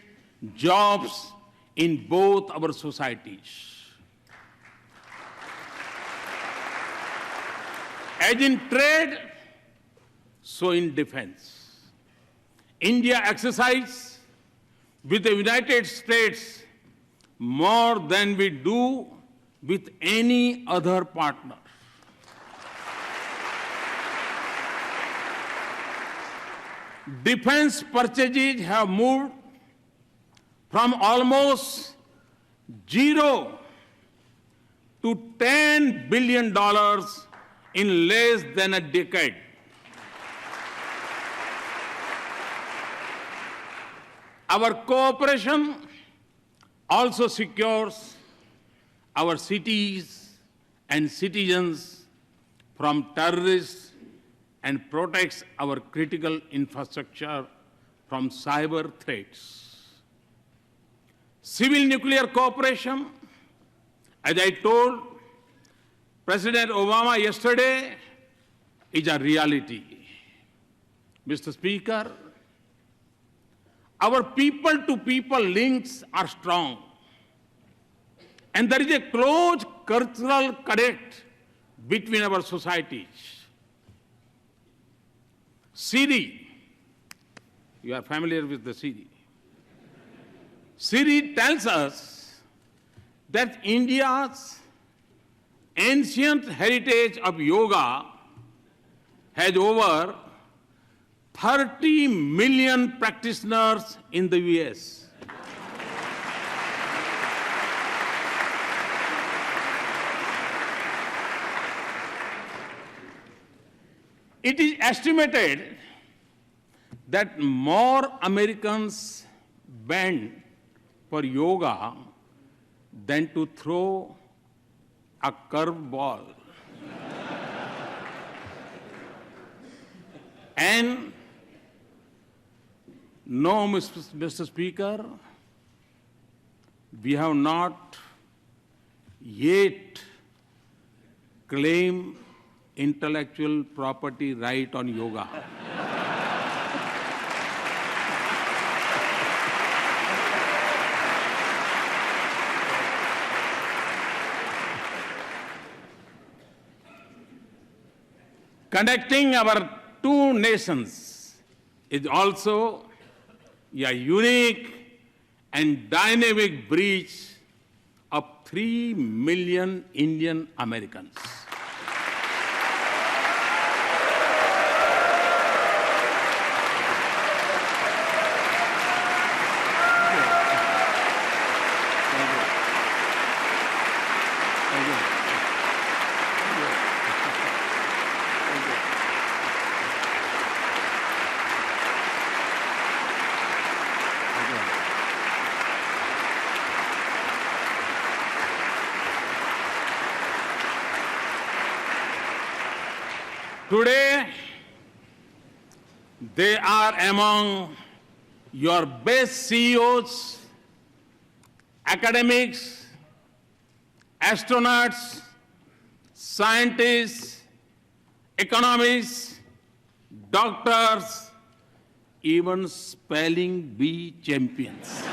jobs in both our societies. As in trade, so in defense. India exercises with the United States more than we do with any other partner. Defense purchases have moved from almost zero to $10 billion in less than a decade. Our cooperation also secures our cities and citizens from terrorists and protects our critical infrastructure from cyber threats. Civil nuclear cooperation, as I told President Obama yesterday, is a reality. Mr. Speaker, our people-to-people links are strong, and there is a close cultural connect between our societies. Siri, you are familiar with the Siri. Siri tells us that India's ancient heritage of yoga has over 30 million practitioners in the US. It is estimated that more Americans bend for yoga than to throw a curveball. And no, Mr. Speaker, we have not yet claimed intellectual property right on yoga. Connecting our two nations is also a unique and dynamic bridge of 3 million Indian Americans. Today, they are among your best CEOs, academics, astronauts, scientists, economists, doctors, even spelling bee champions.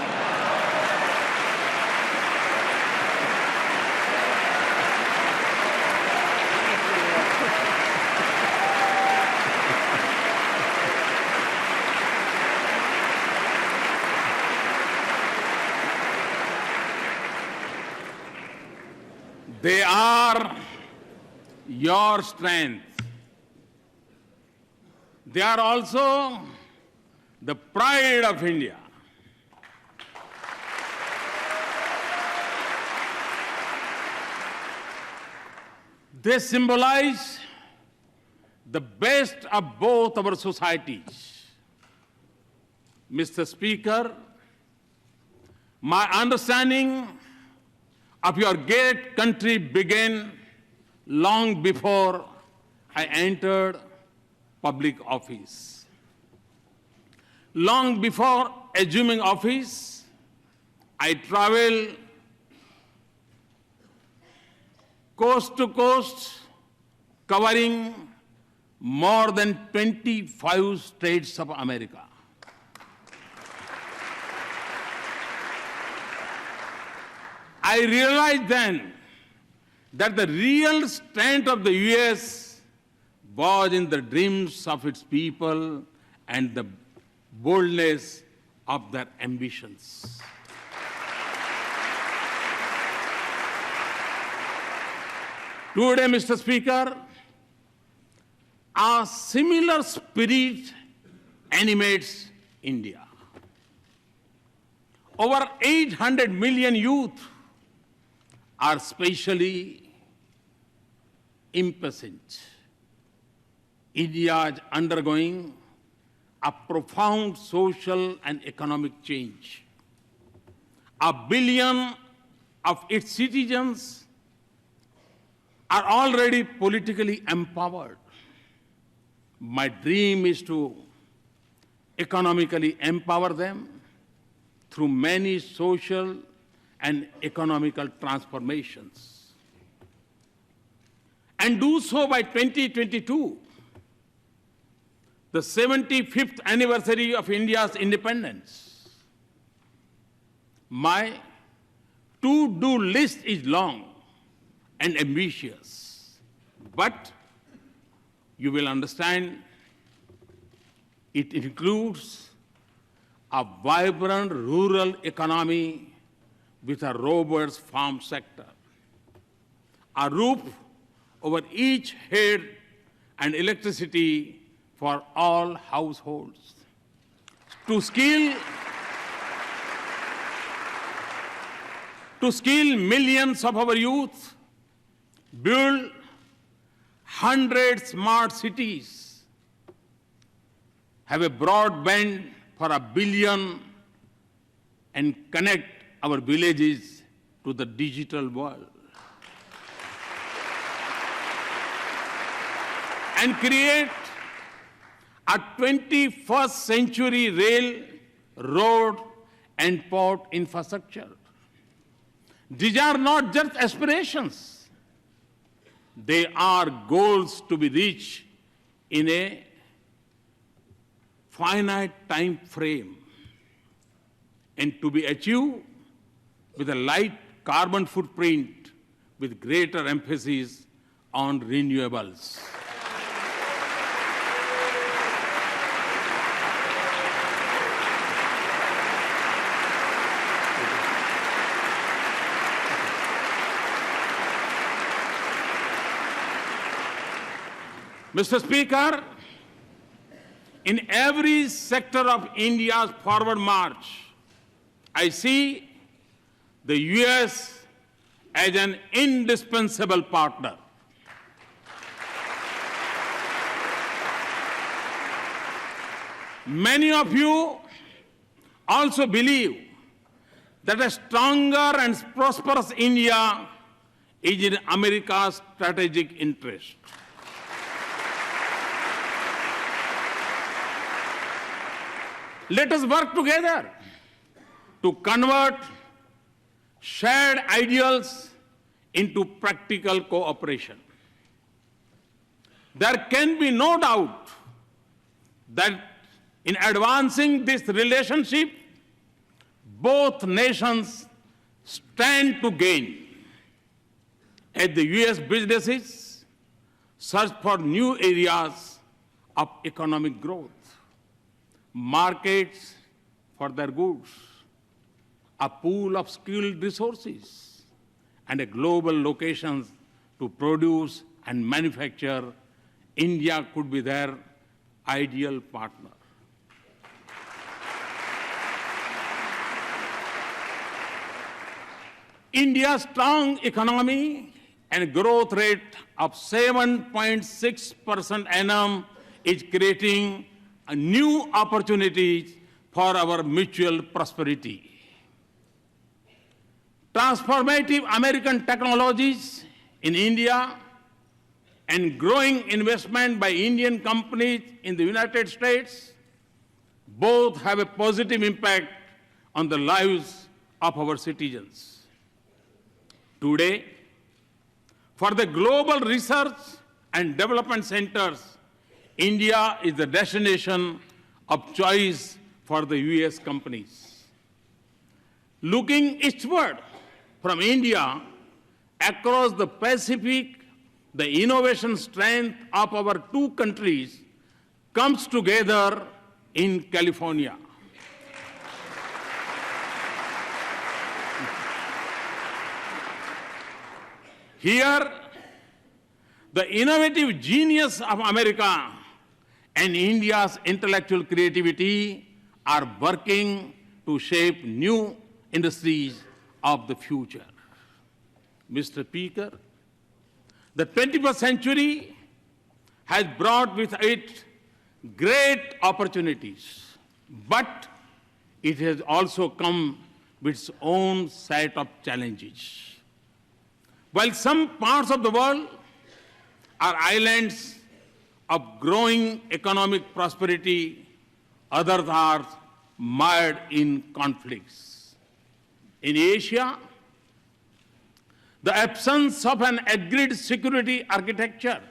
They are your strength. They are also the pride of India. They symbolize the best of both our societies. Mr. Speaker, my understanding of your great country began long before I entered public office. Long before assuming office, I traveled coast to coast, covering more than 25 states of America. I realized then that the real strength of the US was in the dreams of its people and the boldness of their ambitions. Today, Mr. Speaker, a similar spirit animates India. Over 800 million youth are especially impatient. India is undergoing a profound social and economic change. 1 billion of its citizens are already politically empowered. My dream is to economically empower them through many social and economical transformations, and do so by 2022, the 75th anniversary of India's independence. My to-do list is long and ambitious, but you will understand it includes a vibrant rural economy with a robust farm sector, a roof over each head, and electricity for all households. To skill millions of our youth, build 100 smart cities, have a broadband for 1 billion, and connect our villages to the digital world. And create a 21st century rail, road, and port infrastructure. These are not just aspirations. They are goals to be reached in a finite time frame and to be achieved with a light carbon footprint with greater emphasis on renewables. Mr. Speaker, in every sector of India's forward march, I see the US as an indispensable partner. Many of you also believe that a stronger and prosperous India is in America's strategic interest. Let us work together to convert shared ideals into practical cooperation. There can be no doubt that in advancing this relationship, both nations stand to gain as the US businesses search for new areas of economic growth, markets for their goods, a pool of skilled resources, and a global locations to produce and manufacture. India could be their ideal partner. India's strong economy and growth rate of 7.6% annum is creating a new opportunities for our mutual prosperity. Transformative American technologies in India and growing investment by Indian companies in the United States both have a positive impact on the lives of our citizens. Today, for the global research and development centers, India is the destination of choice for the US companies. Looking eastward from India across the Pacific, the innovation strength of our two countries comes together in California. Here, the innovative genius of America and India's intellectual creativity are working to shape new industries of the future. Mr. Speaker, the 21st century has brought with it great opportunities, but it has also come with its own set of challenges. While some parts of the world are islands of growing economic prosperity, others are mired in conflicts. In Asia, the absence of an agreed security architecture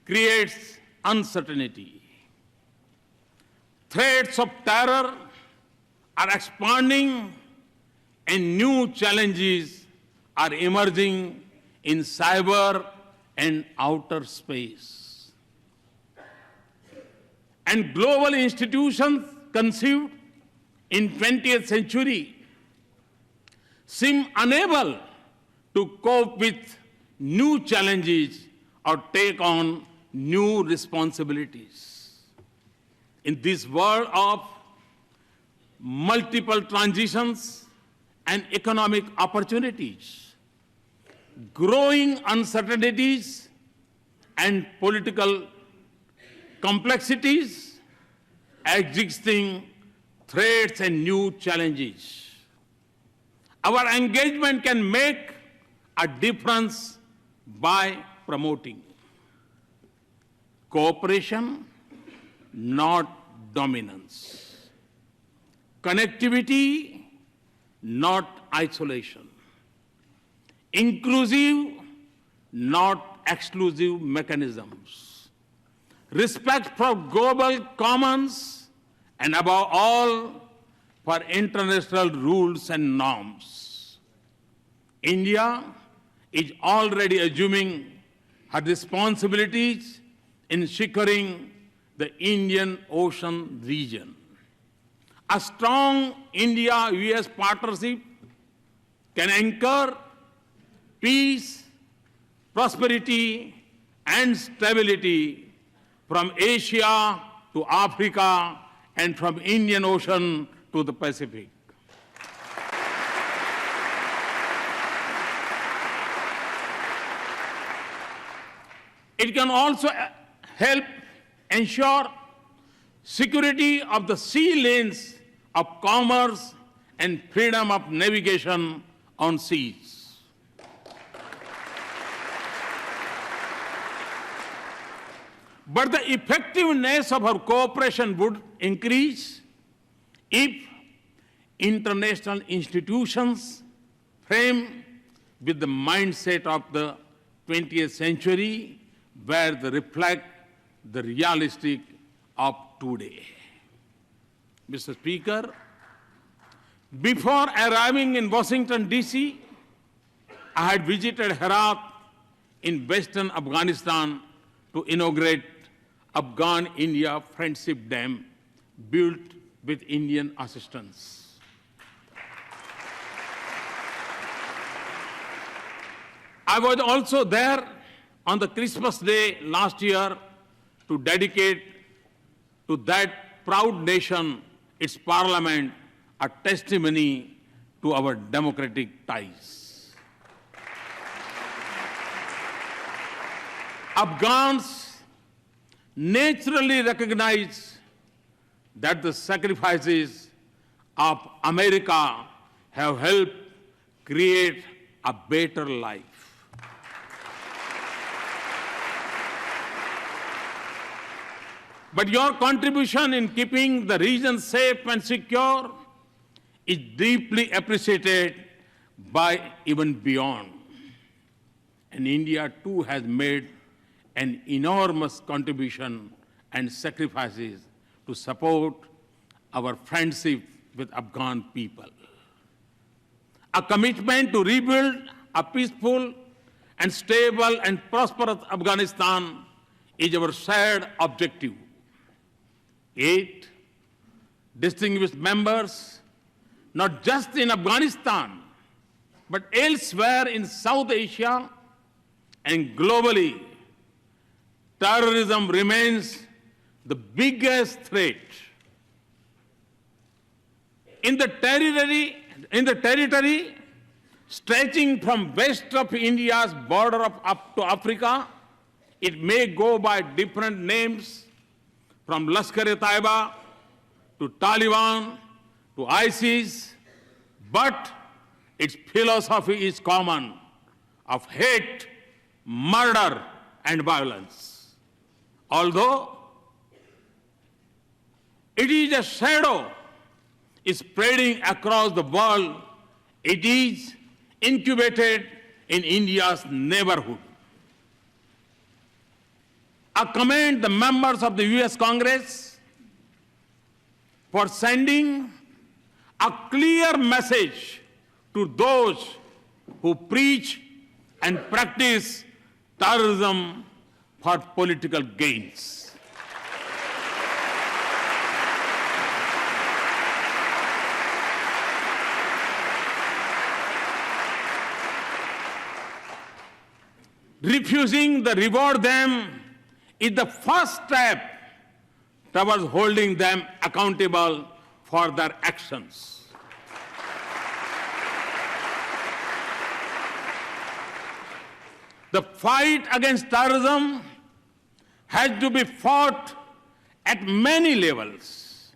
creates uncertainty. Threats of terror are expanding and new challenges are emerging in cyber and outer space. And global institutions conceived in 20th century seem unable to cope with new challenges or take on new responsibilities. In this world of multiple transitions and economic opportunities, growing uncertainties and political complexities, existing threats and new challenges, our engagement can make a difference by promoting cooperation, not dominance, connectivity, not isolation, inclusive, not exclusive mechanisms, respect for global commons, and above all, for international rules and norms. India is already assuming her responsibilities in securing the Indian Ocean region. A strong India-US partnership can anchor peace, prosperity, and stability from Asia to Africa and from Indian Ocean to the Pacific. It can also help ensure security of the sea lanes of commerce and freedom of navigation on seas. But the effectiveness of our cooperation would increase if international institutions frame with the mindset of the 20th century, where they reflect the realistic of today. Mr. Speaker, before arriving in Washington, D.C., I had visited Herat in western Afghanistan to inaugurate Afghan-India Friendship Dam built with Indian assistance. I was also there on the Christmas Day last year to dedicate to that proud nation, its parliament, a testimony to our democratic ties. Afghans naturally recognize that the sacrifices of America have helped create a better life. But your contribution in keeping the region safe and secure is deeply appreciated by even beyond. And India too has made an enormous contribution and sacrifices to support our friendship with Afghan people. A commitment to rebuild a peaceful and stable and prosperous Afghanistan is our shared objective. 8 distinguished members, not just in Afghanistan, but elsewhere in South Asia and globally, terrorism remains the biggest threat. In the territory, stretching from west of India's border up to Africa. It may go by different names, from Lashkar-e-Taiba to Taliban to ISIS, but its philosophy is common, of hate, murder, and violence. Although it is a shadow spreading across the world, it is incubated in India's neighborhood. I commend the members of the US Congress for sending a clear message to those who preach and practice terrorism for political gains. Refusing to reward them is the first step towards holding them accountable for their actions. The fight against terrorism has to be fought at many levels,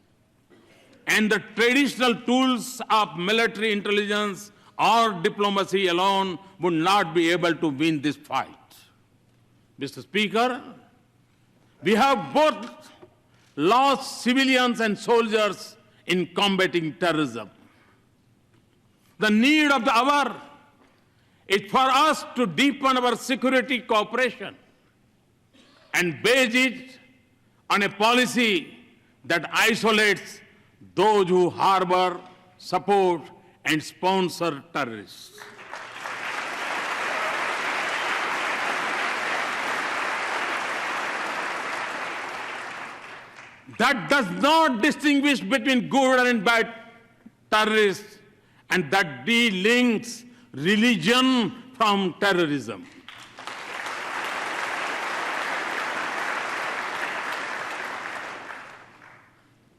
and the traditional tools of military intelligence or diplomacy alone would not be able to win this fight. Mr. Speaker, we have both lost civilians and soldiers in combating terrorism. The need of the hour is for us to deepen our security cooperation and base it on a policy that isolates those who harbor, support, and sponsor terrorists. That does not distinguish between good and bad terrorists, and that delinks religion from terrorism.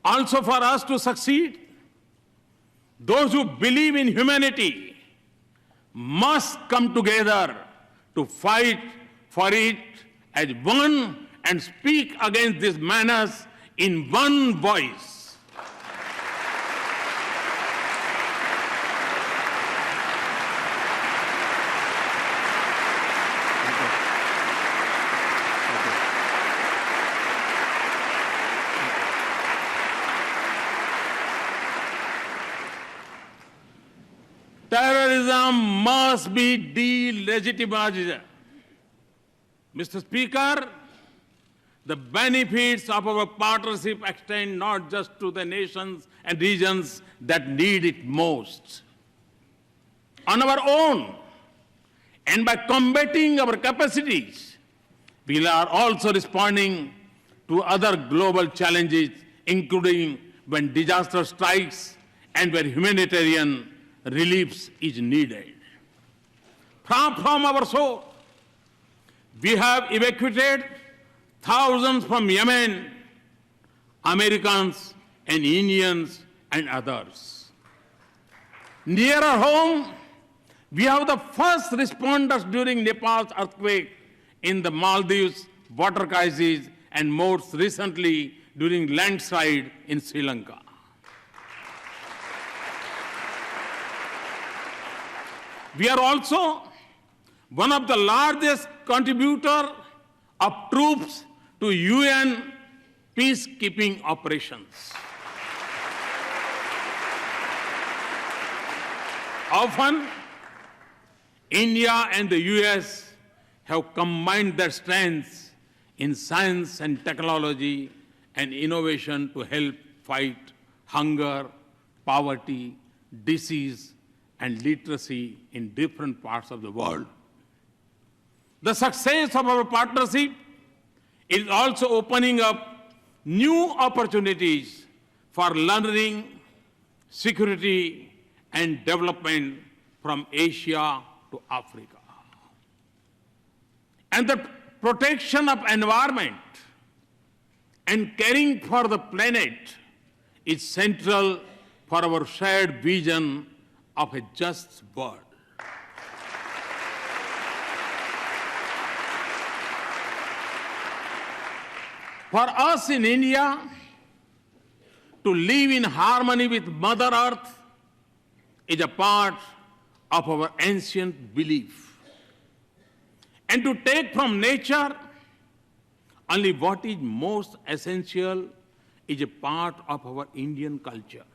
Also, for us to succeed, those who believe in humanity must come together to fight for it as one and speak against this menace in one voice. Terrorism must be delegitimized. Mr. Speaker, the benefits of our partnership extend not just to the nations and regions that need it most. On our own, and by combating our capacities, we are also responding to other global challenges, including when disaster strikes and where humanitarian relief is needed. From our shore, we have evacuated thousands from Yemen, Americans and Indians and others. Nearer home, we have the first responders during Nepal's earthquake, in the Maldives water crisis, and most recently during landslide in Sri Lanka. We are also one of the largest contributors of troops to UN peacekeeping operations. Often, India and the US have combined their strengths in science and technology and innovation to help fight hunger, poverty, disease, and literacy in different parts of the world. The success of our partnership is also opening up new opportunities for learning, security, and development from Asia to Africa. And the protection of environment and caring for the planet is central for our shared vision of a just world. For us in India, to live in harmony with Mother Earth is a part of our ancient belief. And to take from nature only what is most essential is a part of our Indian culture.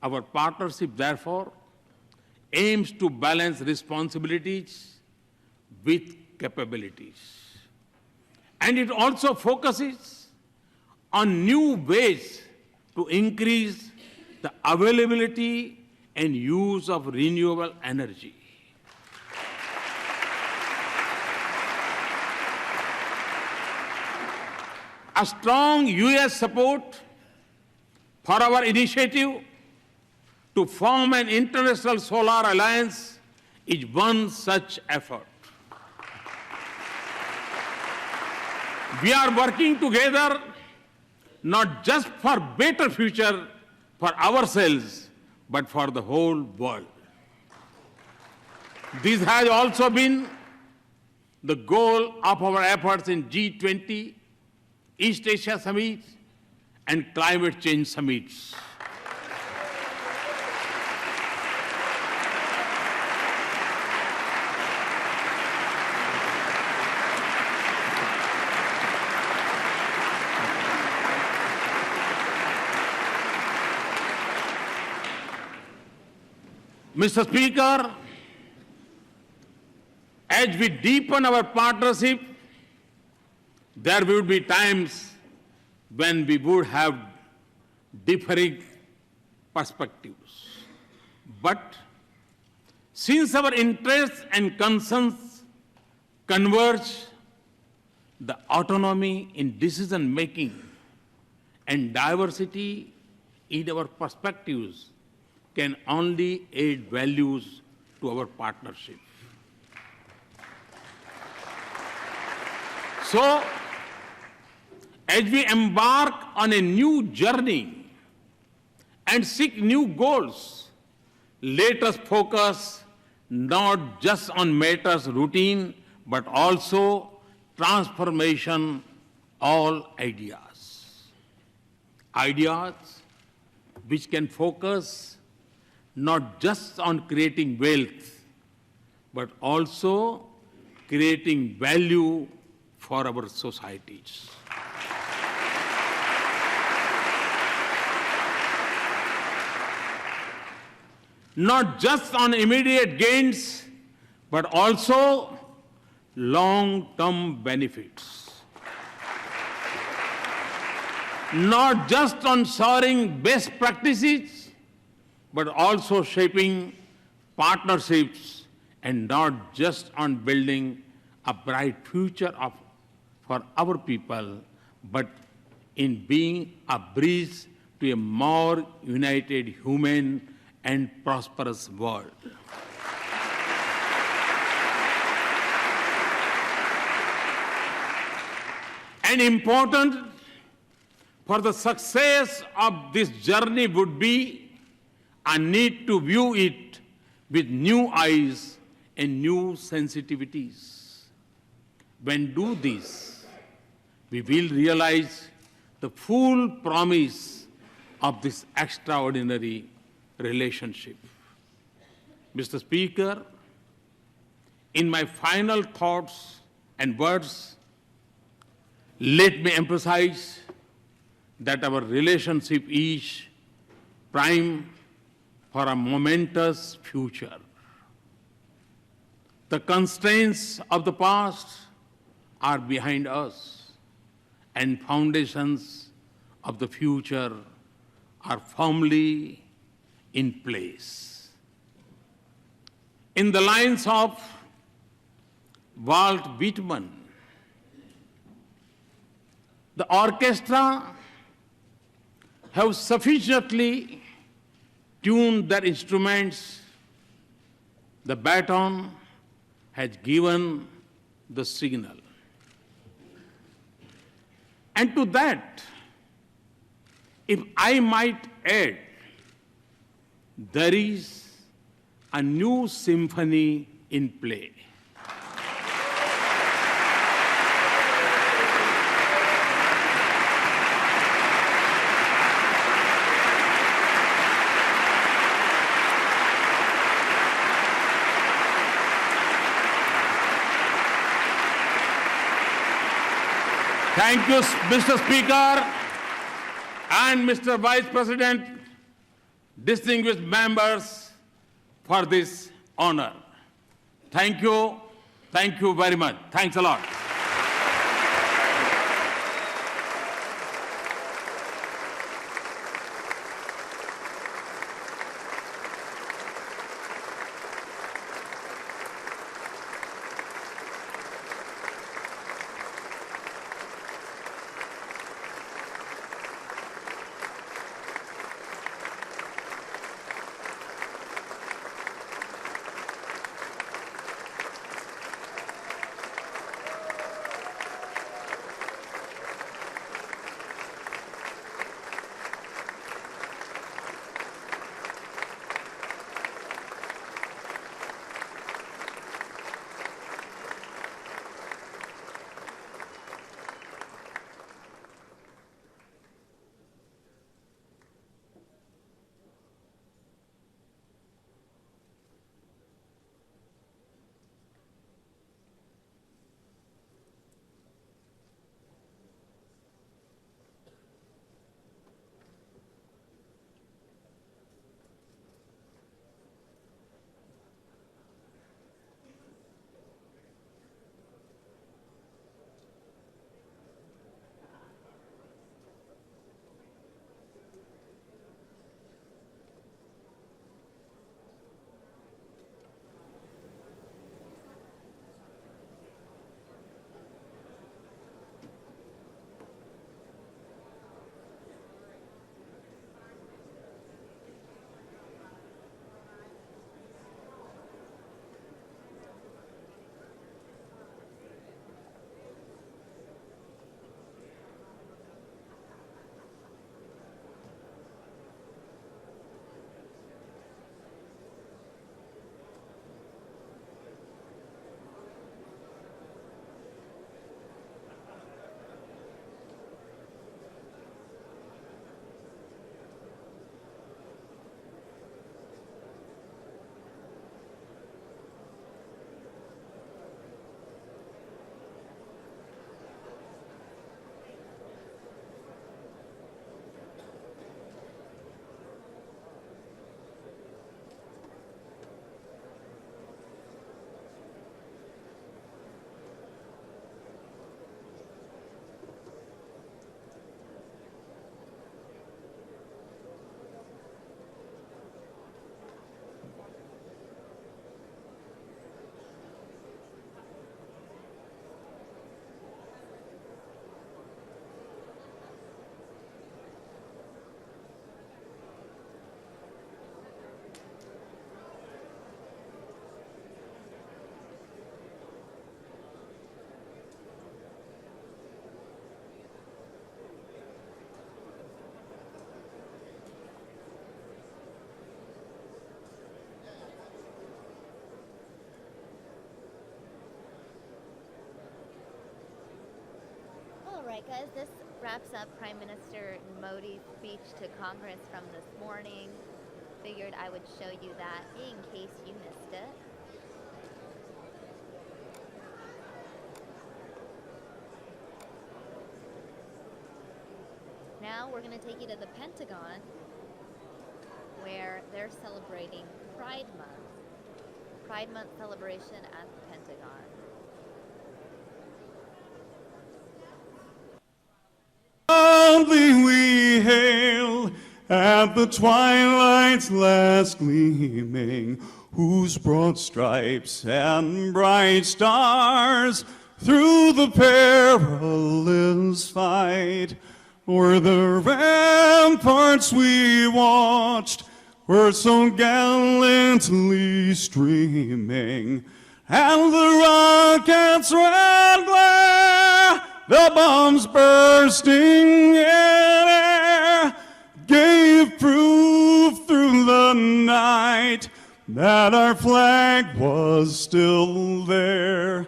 Our partnership, therefore, aims to balance responsibilities with capabilities. And it also focuses on new ways to increase the availability and use of renewable energy. A strong US support for our initiative to form an international solar alliance is one such effort. We are working together not just for better future for ourselves, but for the whole world. This has also been the goal of our efforts in G20, East Asia summits, and climate change summits. Mr. Speaker, as we deepen our partnership, there will be times when we would have differing perspectives. But since our interests and concerns converge, the autonomy in decision-making and diversity in our perspectives can only add values to our partnership. So, as we embark on a new journey and seek new goals, let us focus not just on matters routine, but also transformation, all ideas. Ideas which can focus not just on creating wealth, but also creating value for our societies. Not just on immediate gains, but also long-term benefits. Not just on sharing best practices, but also shaping partnerships, and not just on building a bright future for our people, but in being a bridge to a more united, human, and prosperous world. And important for the success of this journey would be a need to view it with new eyes and new sensitivities. When do this, we will realize the full promise of this extraordinary relationship. Mr. Speaker, in my final thoughts and words, let me emphasize that our relationship is prime for a momentous future. The constraints of the past are behind us, and foundations of the future are firmly in place. In the lines of Walt Whitman, the orchestra have sufficiently tuned their instruments. The baton has given the signal. And to that, if I might add, there is a new symphony in play. Thank you, Mr. Speaker and Mr. Vice President, distinguished members, for this honor. Thank you. Thank you very much. Thanks a lot. All right, guys, this wraps up Prime Minister Modi's speech to Congress from this morning. Figured I would show you that in case you missed it. Now we're going to take you to the Pentagon, where they're celebrating Pride Month. Pride Month celebration at the Pentagon. Proudly we hail at the twilight's last gleaming, whose broad stripes and bright stars through the perilous fight o'er the ramparts we watched were so gallantly streaming, and the rockets' red glare, the bombs bursting in air, gave proof through the night that our flag was still there.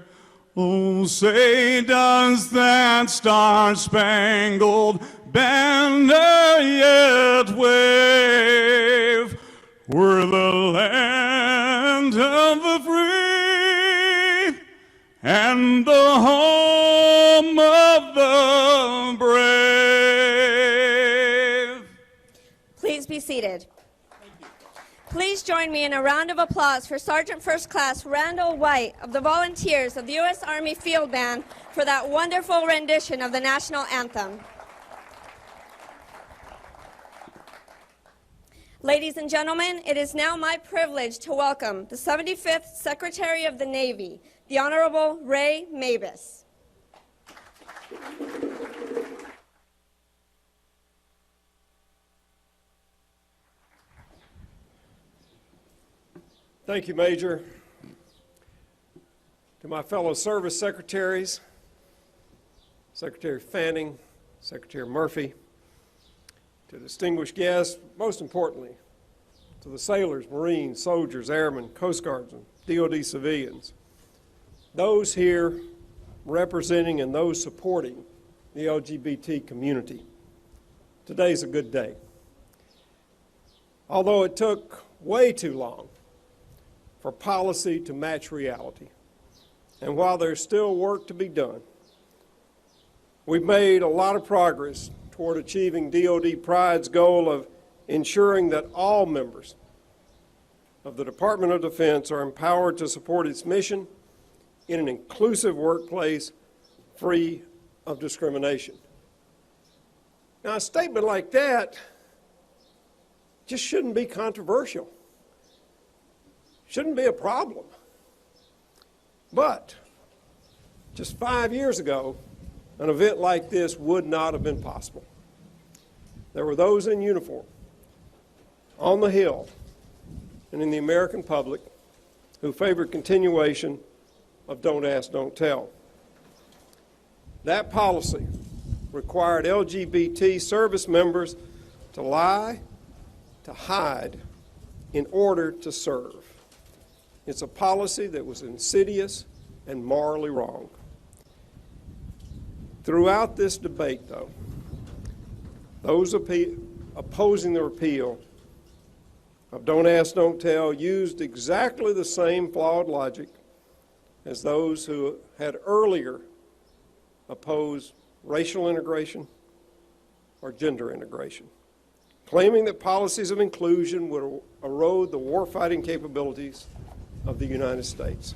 Oh, say does that star-spangled banner yet wave o'er the land of the free and the home of the be seated. Please join me in a round of applause for Sergeant First Class Randall White of the Volunteers of the U.S. Army Field Band for that wonderful rendition of the national anthem. Ladies and gentlemen, it is now my privilege to welcome the 75th Secretary of the Navy, the Honorable Ray Mabus. Thank you, Major. To my fellow service secretaries, Secretary Fanning, Secretary Murphy, to distinguished guests, most importantly, to the sailors, Marines, soldiers, airmen, Coast Guards, and DoD civilians, those here representing and those supporting the LGBT community. Today's a good day. Although it took way too long for policy to match reality, and while there's still work to be done, we've made a lot of progress toward achieving DoD Pride's goal of ensuring that all members of the Department of Defense are empowered to support its mission in an inclusive workplace free of discrimination. Now, a statement like that just shouldn't be controversial. Shouldn't be a problem. But just 5 years ago, an event like this would not have been possible. There were those in uniform on the Hill and in the American public who favored continuation of Don't Ask, Don't Tell. That policy required LGBT service members to lie, to hide, in order to serve. It's a policy that was insidious and morally wrong. Throughout this debate, though, those opposing the repeal of Don't Ask, Don't Tell used exactly the same flawed logic as those who had earlier opposed racial integration or gender integration, claiming that policies of inclusion would erode the warfighting capabilities of the United States.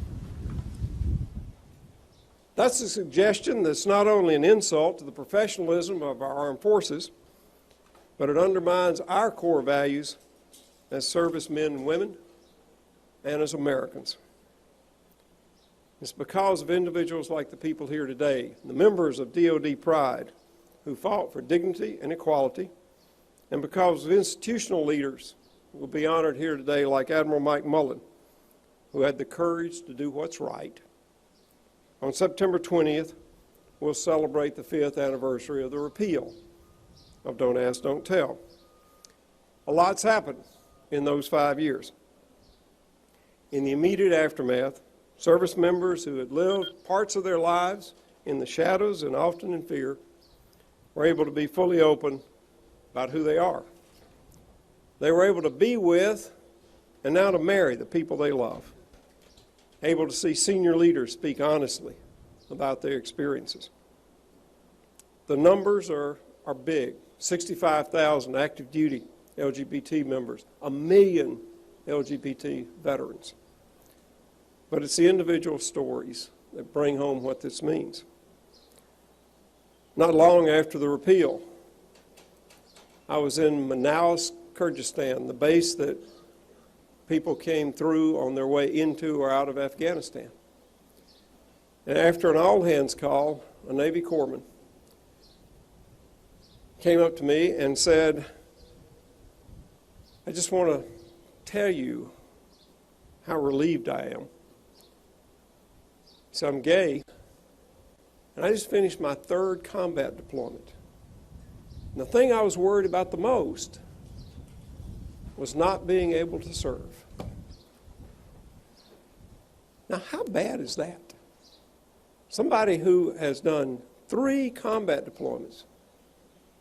That's a suggestion that's not only an insult to the professionalism of our armed forces, but it undermines our core values as servicemen and women and as Americans. It's because of individuals like the people here today, the members of DoD Pride, who fought for dignity and equality, and because of institutional leaders who will be honored here today like Admiral Mike Mullen, who had the courage to do what's right. On September 20th, we'll celebrate the 5th anniversary of the repeal of Don't Ask, Don't Tell. A lot's happened in those 5 years. In the immediate aftermath, service members who had lived parts of their lives in the shadows and often in fear were able to be fully open about who they are. They were able to be with and now to marry the people they love. Able to see senior leaders speak honestly about their experiences. The numbers are big. 65,000 active duty LGBT members, 1 million LGBT veterans. But it's the individual stories that bring home what this means. Not long after the repeal, I was in Manaus, Kyrgyzstan, the base that people came through on their way into or out of Afghanistan. And after an all-hands call, a Navy corpsman came up to me and said, I just want to tell you how relieved I am. So I'm gay, and I just finished my 3rd combat deployment. And the thing I was worried about the most was not being able to serve. Now, how bad is that? Somebody who has done 3 combat deployments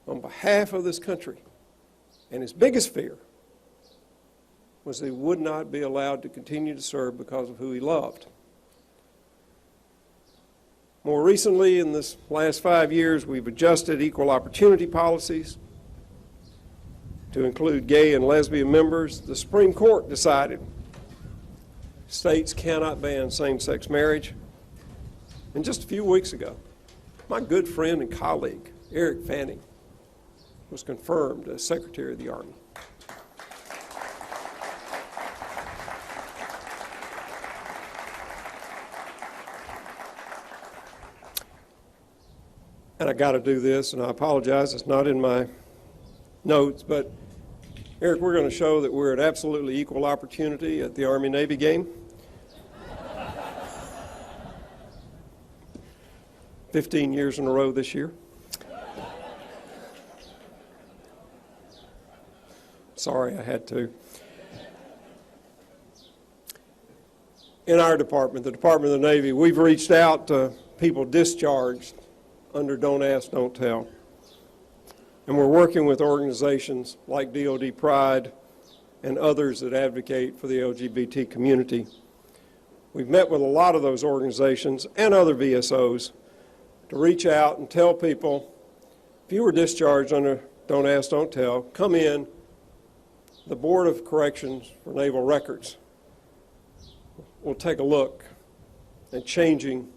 on behalf of this country, and his biggest fear was that he would not be allowed to continue to serve because of who he loved. More recently, in this last 5 years, we've adjusted equal opportunity policies to include gay and lesbian members, the Supreme Court decided states cannot ban same-sex marriage. And just a few weeks ago, my good friend and colleague, Eric Fanning, was confirmed as Secretary of the Army. And I got to do this, and I apologize, it's not in my notes, but Eric, we're going to show that we're at absolutely equal opportunity at the Army-Navy game. 15 years in a row this year. Sorry, I had to. In our department, the Department of the Navy, we've reached out to people discharged under Don't Ask, Don't Tell. And we're working with organizations like DoD Pride and others that advocate for the LGBT community. We've met with a lot of those organizations and other VSOs to reach out and tell people, if you were discharged under Don't Ask, Don't Tell, come in. The Board of Corrections for Naval Records will take a look at changing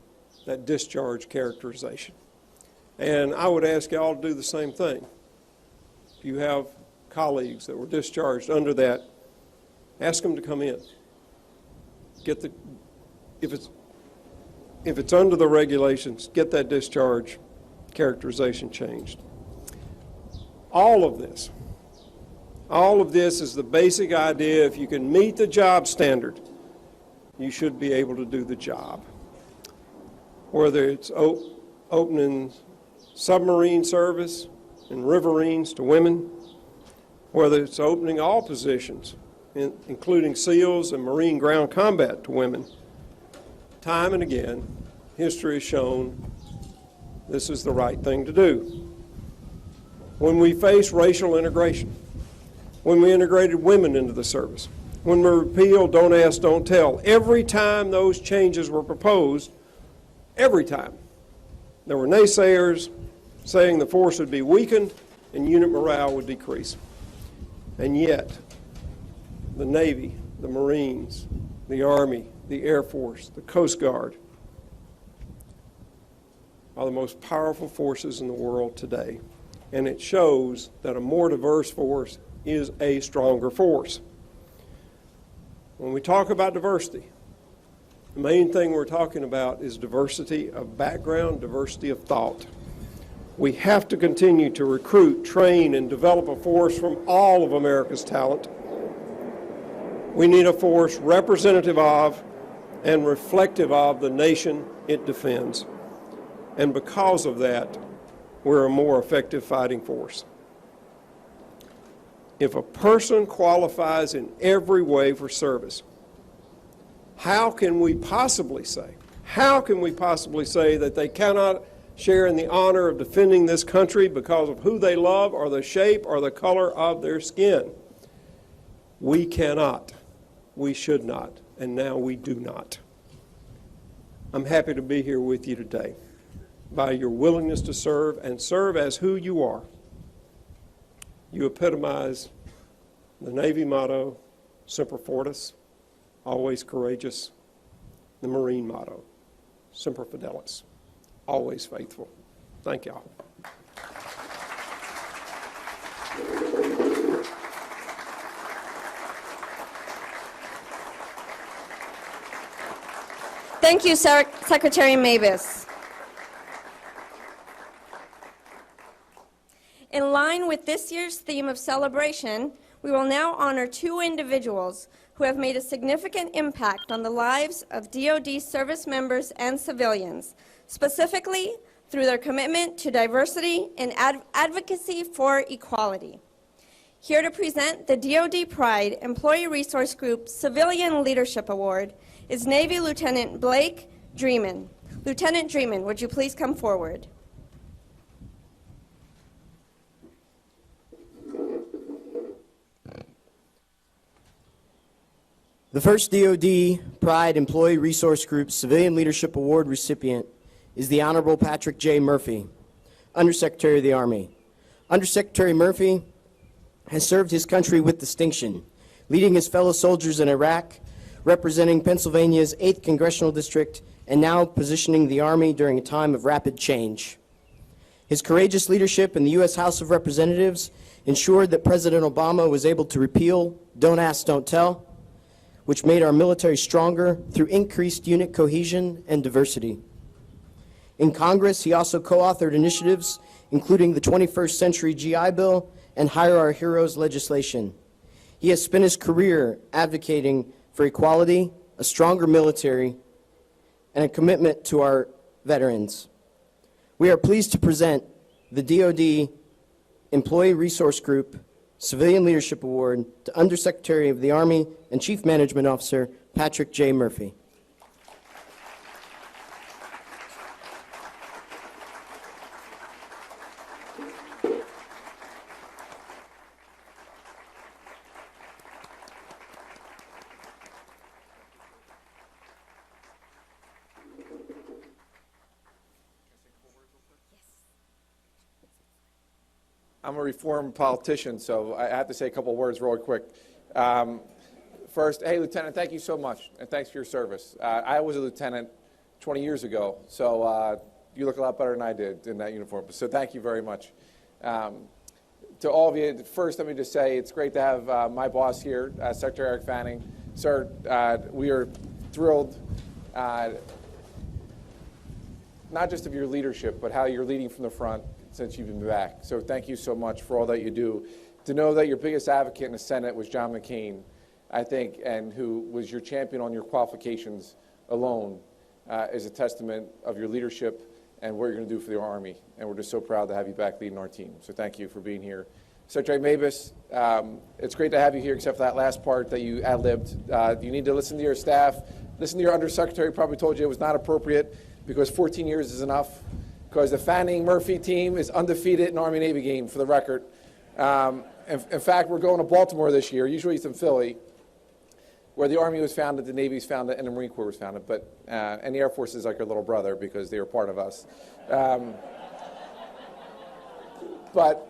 that discharge characterization. And I would ask you all to do the same thing. If you have colleagues that were discharged under that, ask them to come in. Get the, if it's under the regulations, get that discharge characterization changed. All of this is the basic idea. If you can meet the job standard, you should be able to do the job. Whether it's opening submarine service and riverines to women, whether it's opening all positions, including SEALs and Marine ground combat to women, time and again, history has shown this is the right thing to do. When we face racial integration, when we integrated women into the service, when we repealed Don't Ask, Don't Tell, every time those changes were proposed, every time, there were naysayers saying the force would be weakened and unit morale would decrease. And yet, the Navy, the Marines, the Army, the Air Force, the Coast Guard are the most powerful forces in the world today. And it shows that a more diverse force is a stronger force. When we talk about diversity, the main thing we're talking about is diversity of background, diversity of thought. We have to continue to recruit, train, and develop a force from all of America's talent. We need a force representative of and reflective of the nation it defends. And because of that, we're a more effective fighting force. If a person qualifies in every way for service, how can we possibly say that they cannot share in the honor of defending this country because of who they love or the shape or the color of their skin? We cannot, we should not, and now we do not. I'm happy to be here with you today. By your willingness to serve and serve as who you are, you epitomize the Navy motto, Semper Fortis, always courageous, the Marine motto, Semper Fidelis, always faithful. Thank y'all. Thank you, Secretary Mavis. In line with this year's theme of celebration, we will now honor two individuals who have made a significant impact on the lives of DoD service members and civilians, specifically through their commitment to diversity and advocacy for equality. Here to present the DoD Pride Employee Resource Group Civilian Leadership Award is Navy Lieutenant Blake Dreeman. Lieutenant Dreeman, would you please come forward? The first DoD Pride Employee Resource Group Civilian Leadership Award recipient is the Honorable Patrick J. Murphy, Undersecretary of the Army. Undersecretary Murphy has served his country with distinction, leading his fellow soldiers in Iraq, representing Pennsylvania's 8th Congressional District, and now positioning the Army during a time of rapid change. His courageous leadership in the U.S. House of Representatives ensured that President Obama was able to repeal Don't Ask, Don't Tell, which made our military stronger through increased unit cohesion and diversity. In Congress, he also co-authored initiatives including the 21st Century GI Bill and Hire Our Heroes legislation. He has spent his career advocating for equality, a stronger military, and a commitment to our veterans. We are pleased to present the DoD Employee Resource Group Civilian Leadership Award to Undersecretary of the Army and Chief Management Officer Patrick J. Murphy. I'm a reformed politician, so I have to say a couple words real quick. First, hey, Lieutenant, thank you so much, and thanks for your service. I was a lieutenant 20 years ago, so you look a lot better than I did in that uniform, so thank you very much. To all of you, first, let me just say it's great to have my boss here, Secretary Eric Fanning. Sir, we are thrilled, not just of your leadership, but how you're leading from the front since you've been back. So thank you so much for all that you do. To know that your biggest advocate in the Senate was John McCain, I think, and who was your champion on your qualifications alone, is a testament of your leadership and what you're going to do for the Army. And we're just so proud to have you back leading our team. So thank you for being here. Secretary Mabus, it's great to have you here, except for that last part that you ad-libbed. You need to listen to your staff. Listen to your undersecretary, probably told you it was not appropriate because 14 years is enough. Because the Fanning-Murphy team is undefeated in Army-Navy game, for the record. In fact, we're going to Baltimore this year. Usually it's in Philly, where the Army was founded, the Navy was founded, and the Marine Corps was founded. And the Air Force is like your little brother because they were part of us. But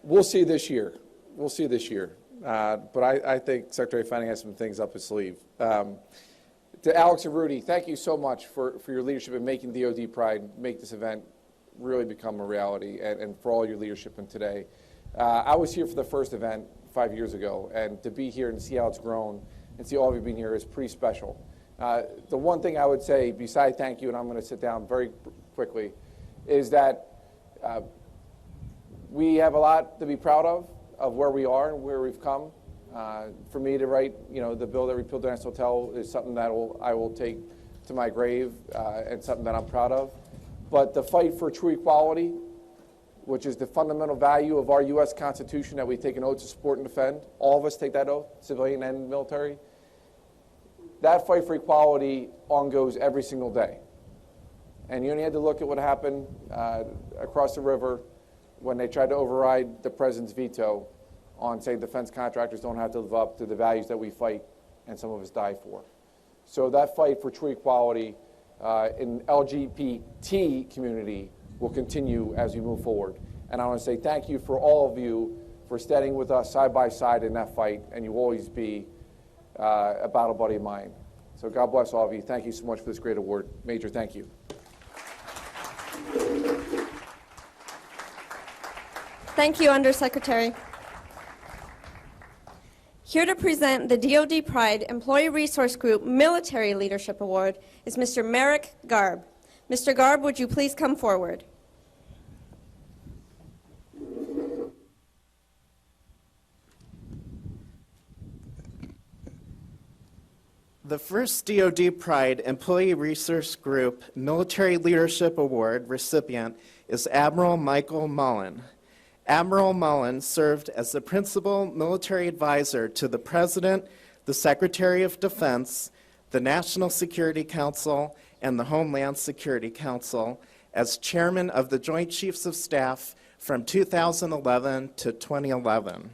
we'll see this year. We'll see this year. But I think Secretary Fanning has some things up his sleeve. To Alex and Rudy, thank you so much for your leadership in making DoD Pride make this event really become a reality, and for all your leadership in today. I was here for the first event 5 years ago, and to be here and see how it's grown and see all of you being here is pretty special. The one thing I would say, besides thank you, and I'm going to sit down very quickly, is that we have a lot to be proud of where we are and where we've come. For me to write, the bill that repealed the National Hotel is something that I will take to my grave and something that I'm proud of. But the fight for true equality, which is the fundamental value of our U.S. Constitution that we take an oath to support and defend, all of us take that oath, civilian and military, that fight for equality ongoes every single day. And you only had to look at what happened across the river when they tried to override the president's veto on saying defense contractors don't have to live up to the values that we fight and some of us die for. So that fight for true equality in LGBT community will continue as we move forward. And I want to say thank you for all of you for standing with us side by side in that fight, and you will always be a battle buddy of mine. So God bless all of you. Thank you so much for this great award. Major, thank you. Thank you, Undersecretary. Here to present the DoD Pride Employee Resource Group Military Leadership Award is Mr. Merrick Garb. Mr. Garb, would you please come forward? The first DoD Pride Employee Resource Group Military Leadership Award recipient is Admiral Michael Mullen. Admiral Mullen served as the principal military advisor to the President, the Secretary of Defense, the National Security Council, and the Homeland Security Council as chairman of the Joint Chiefs of Staff from 2011 to 2011.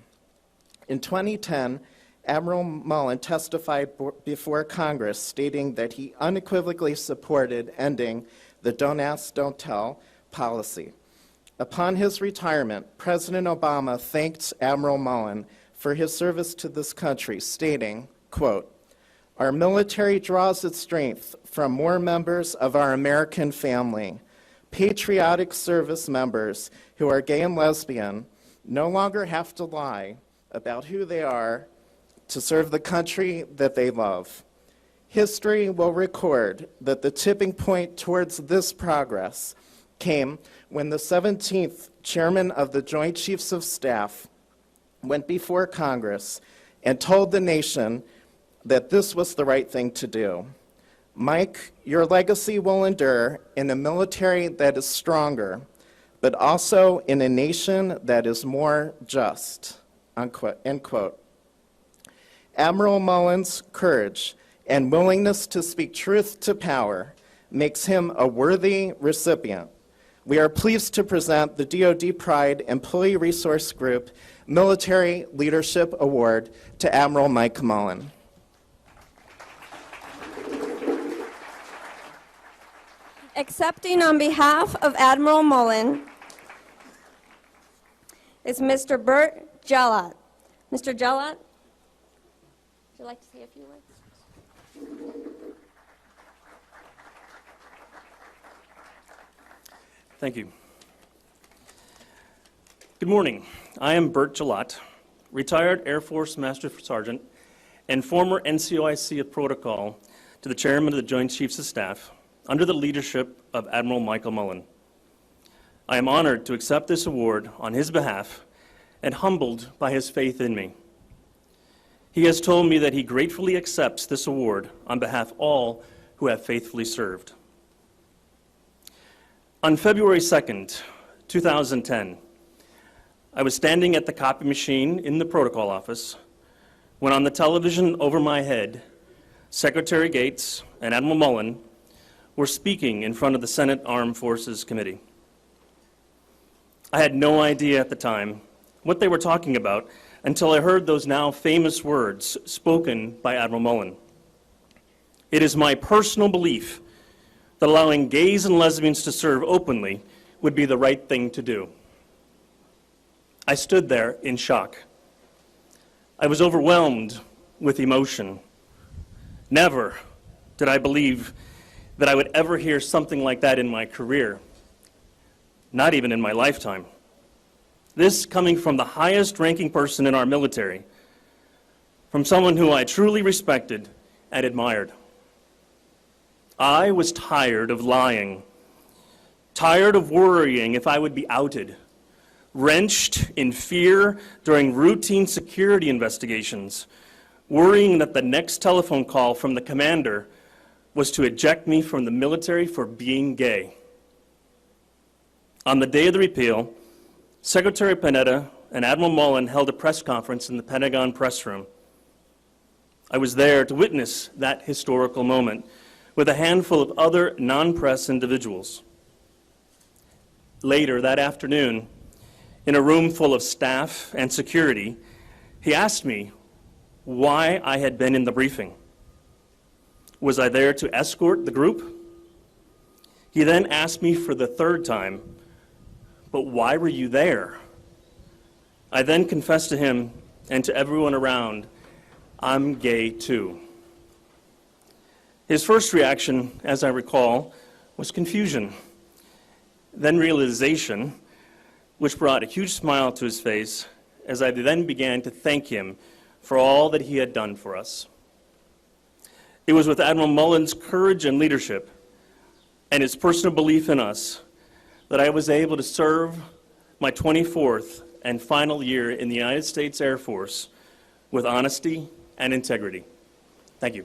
In 2010, Admiral Mullen testified before Congress stating that he unequivocally supported ending the Don't Ask, Don't Tell policy. Upon his retirement, President Obama thanked Admiral Mullen for his service to this country, stating, quote, "Our military draws its strength from more members of our American family. Patriotic service members who are gay and lesbian no longer have to lie about who they are to serve the country that they love. History will record that the tipping point towards this progress came when the 17th Chairman of the Joint Chiefs of Staff went before Congress and told the nation that this was the right thing to do. Mike, your legacy will endure in a military that is stronger, but also in a nation that is more just," unquote, end quote. Admiral Mullen's courage and willingness to speak truth to power makes him a worthy recipient. We are pleased to present the DoD Pride Employee Resource Group Military Leadership Award to Admiral Mike Mullen. Accepting on behalf of Admiral Mullen is Mr. Bert Gellat. Mr. Gellat, would you like to say a few words? Thank you. Good morning. I am Bert Gellat, retired Air Force Master Sergeant and former NCOIC of Protocol to the Chairman of the Joint Chiefs of Staff under the leadership of Admiral Michael Mullen. I am honored to accept this award on his behalf and humbled by his faith in me. He has told me that he gratefully accepts this award on behalf of all who have faithfully served. On February 2nd, 2010, I was standing at the copy machine in the protocol office when on the television over my head, Secretary Gates and Admiral Mullen were speaking in front of the Senate Armed Forces Committee. I had no idea at the time what they were talking about until I heard those now famous words spoken by Admiral Mullen. "It is my personal belief that allowing gays and lesbians to serve openly would be the right thing to do." I stood there in shock. I was overwhelmed with emotion. Never did I believe that I would ever hear something like that in my career, not even in my lifetime. This coming from the highest ranking person in our military, from someone who I truly respected and admired. I was tired of lying, tired of worrying if I would be outed, wrenched in fear during routine security investigations, worrying that the next telephone call from the commander was to eject me from the military for being gay. On the day of the repeal, Secretary Panetta and Admiral Mullen held a press conference in the Pentagon press room. I was there to witness that historical moment with a handful of other non-press individuals. Later that afternoon, in a room full of staff and security, he asked me why I had been in the briefing. Was I there to escort the group? He then asked me for the third time, "But why were you there?" I then confessed to him and to everyone around, "I'm gay too." His first reaction, as I recall, was confusion, then realization, which brought a huge smile to his face as I then began to thank him for all that he had done for us. It was with Admiral Mullen's courage and leadership and his personal belief in us that I was able to serve my 24th and final year in the United States Air Force with honesty and integrity. Thank you.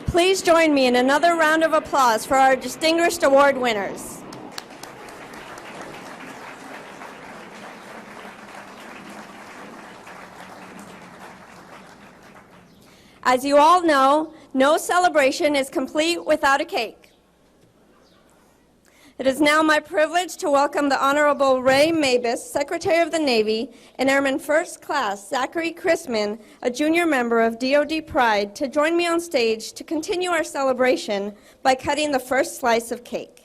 Please join me in another round of applause for our distinguished award winners. As you all know, no celebration is complete without a cake. It is now my privilege to welcome the Honorable Ray Mabus, Secretary of the Navy, and Airman First Class Zachary Chrisman, a junior member of DoD Pride, to join me on stage to continue our celebration by cutting the first slice of cake.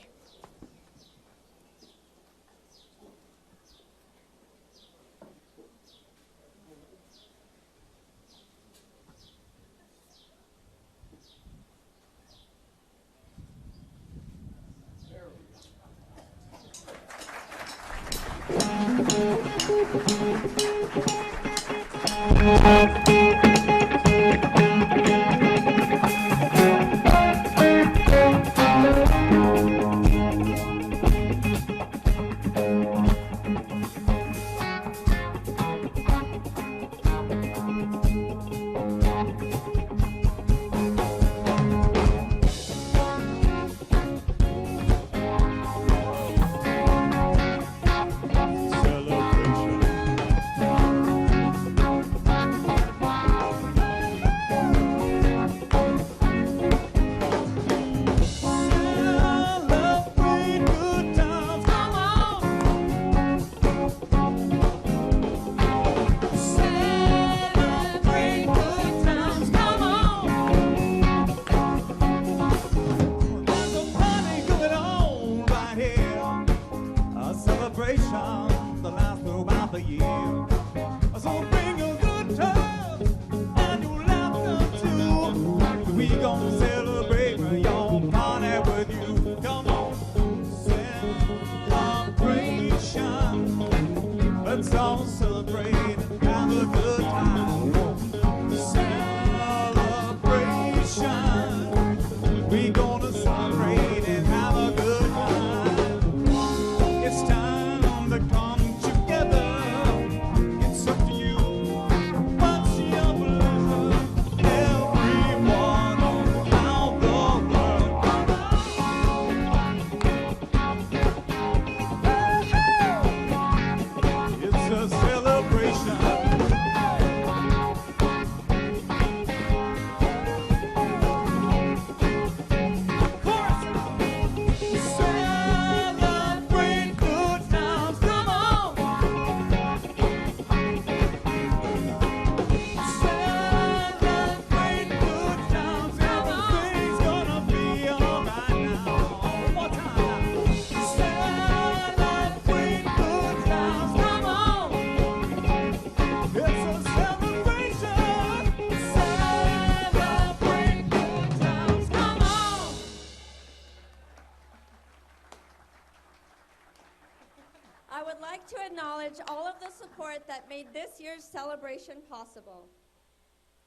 I would like to acknowledge all of the support that made this year's celebration possible.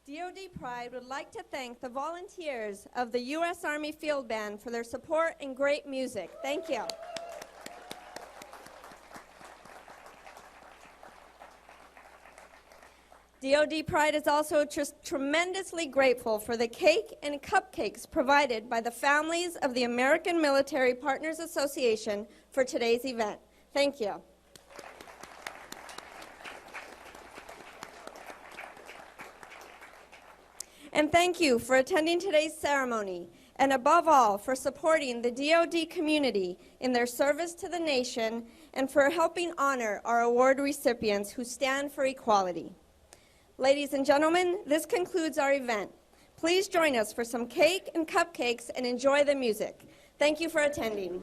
DoD Pride would like to thank the volunteers of the U.S. Army Field Band for their support and great music. Thank you. DoD Pride is also tremendously grateful for the cake and cupcakes provided by the families of the American Military Partners Association for today's event. Thank you. And thank you for attending today's ceremony, and above all, for supporting the DoD community in their service to the nation and for helping honor our award recipients who stand for equality. Ladies and gentlemen, this concludes our event. Please join us for some cake and cupcakes and enjoy the music. Thank you for attending.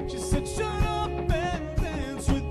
She said, shut up and dance with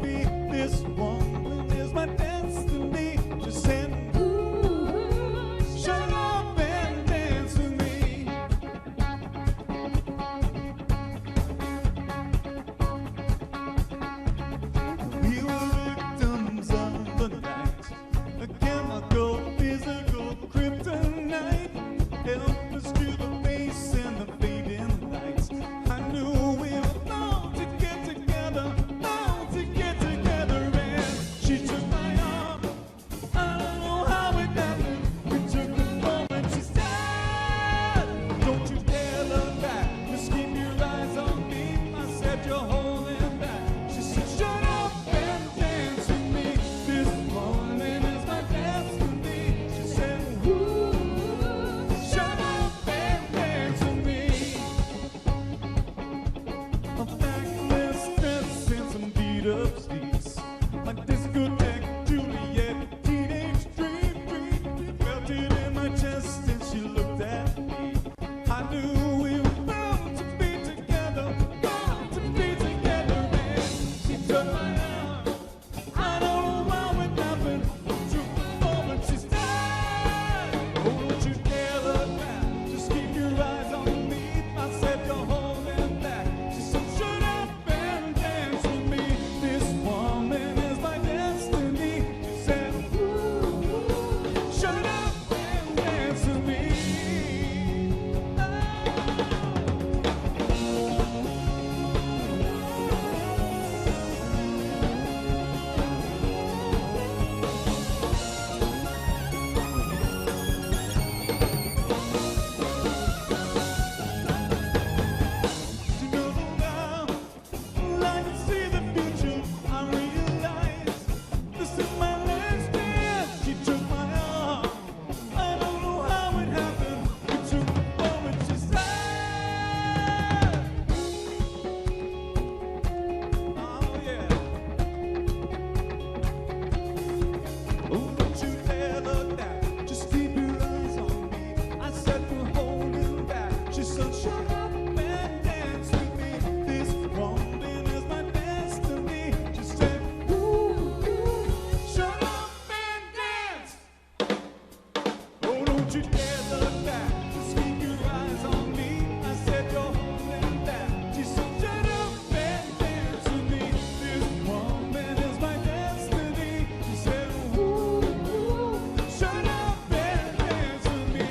Don't you dare look back. Just keep your eyes on me. I said you're holding back. She said, shut up and dance with me. This woman is my destiny. She said, ooh, ooh, shut up and dance with me.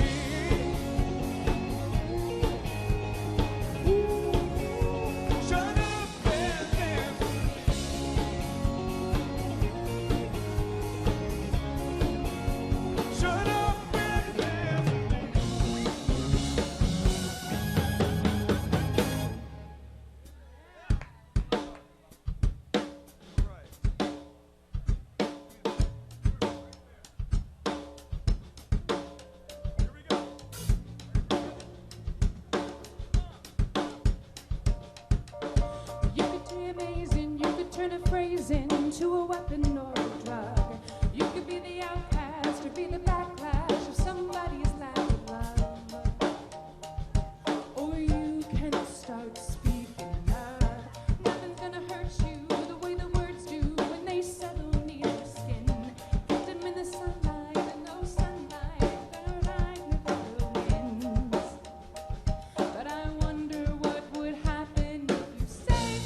Ooh, shut up and dance with me. Shut up and dance with me. You could be amazing, you could turn a phrase into a weapon or a drug. You could be the outcast or be the backlash of somebody's lack of love. Or you can start speaking up. Nothing's gonna hurt you the way the words do when they settle near your skin. Get them in the sunlight and no sunlight, they're right with the winds. But I wonder what would happen if you say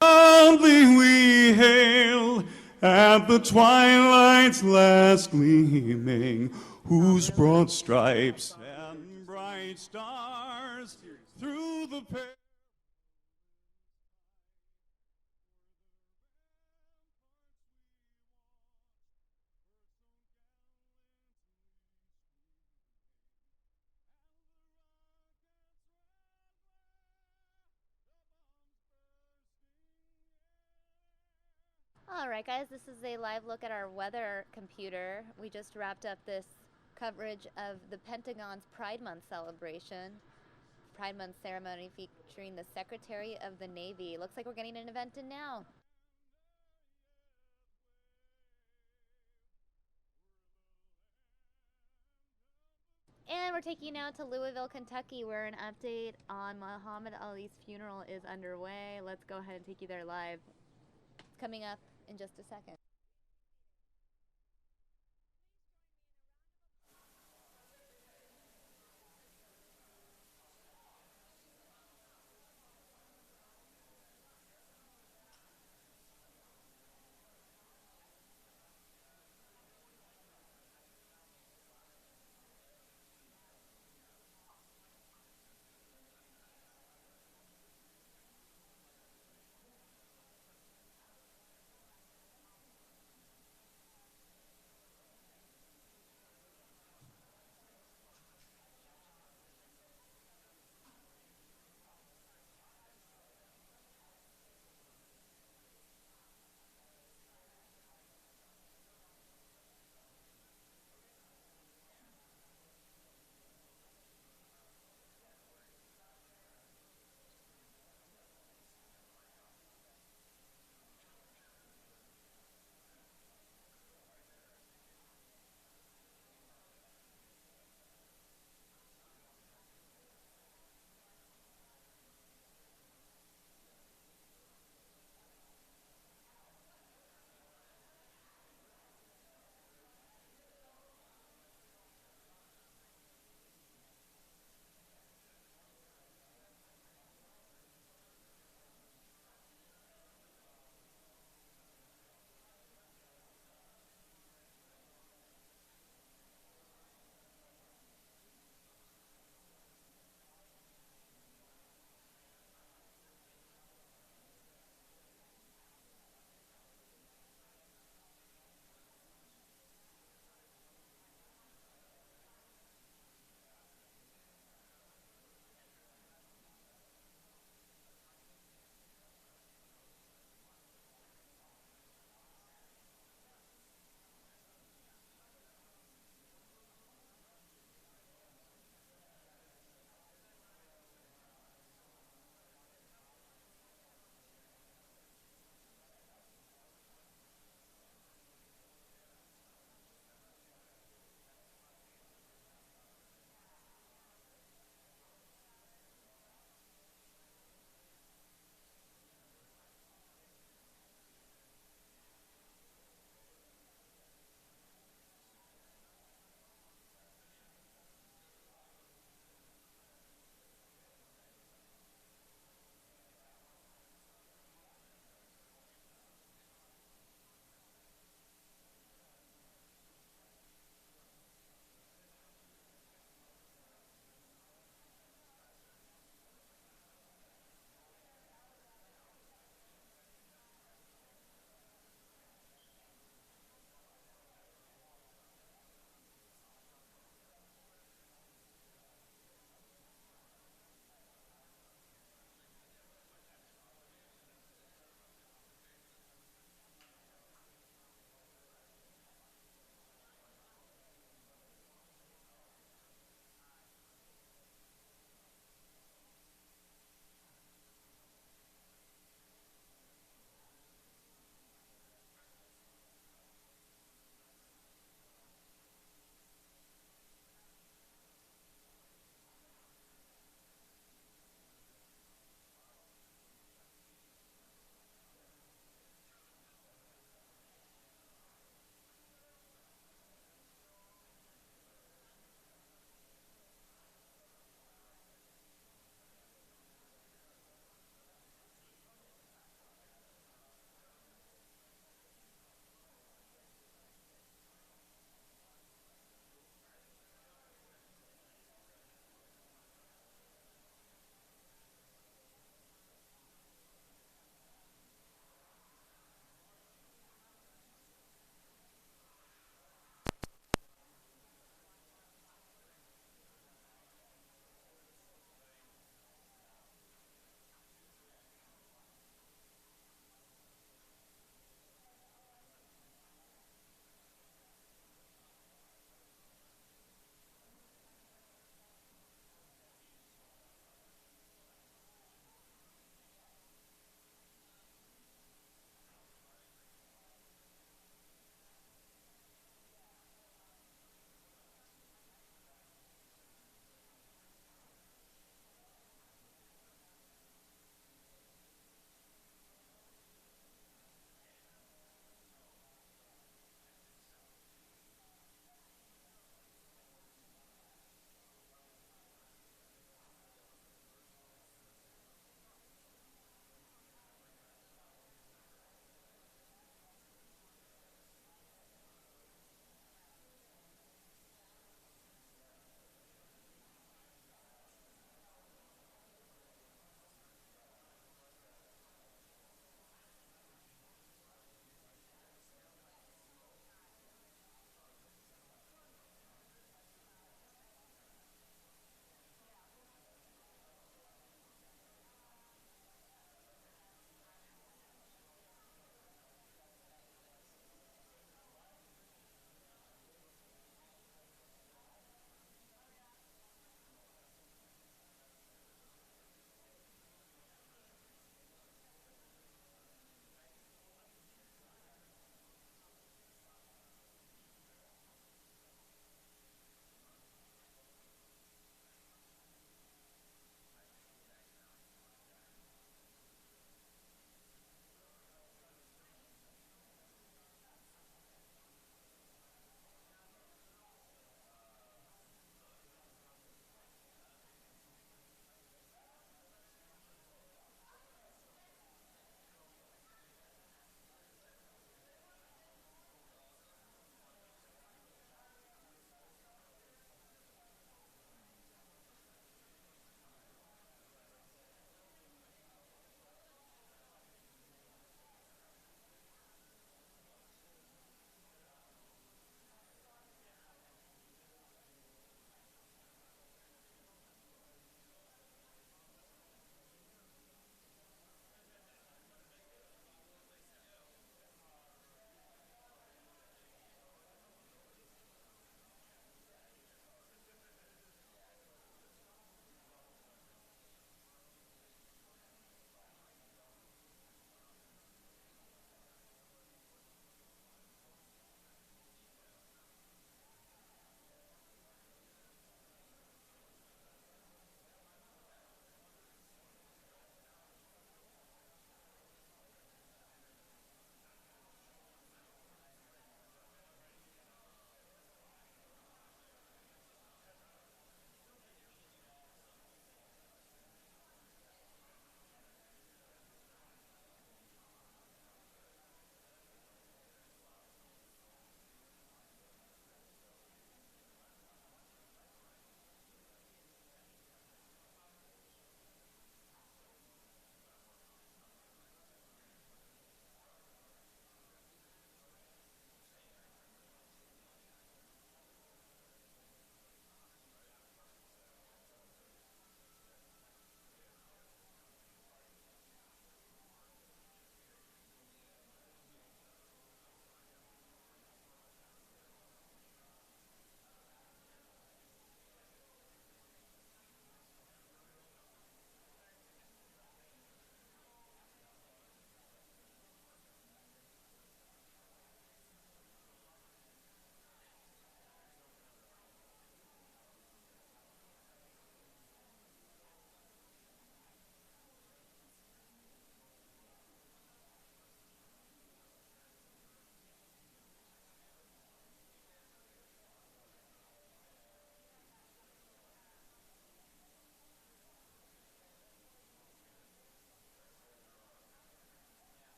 Proudly we hail at the twilight's last gleaming, whose broad stripes and bright stars through the All right, guys, this is a live look at our weather computer. We just wrapped up this coverage of the Pentagon's Pride Month celebration. Pride Month ceremony featuring the Secretary of the Navy. Looks like we're getting an event in now. And we're taking you now to Louisville, Kentucky, where an update on Muhammad Ali's funeral is underway. Let's go ahead and take you there live. It's coming up in just a second.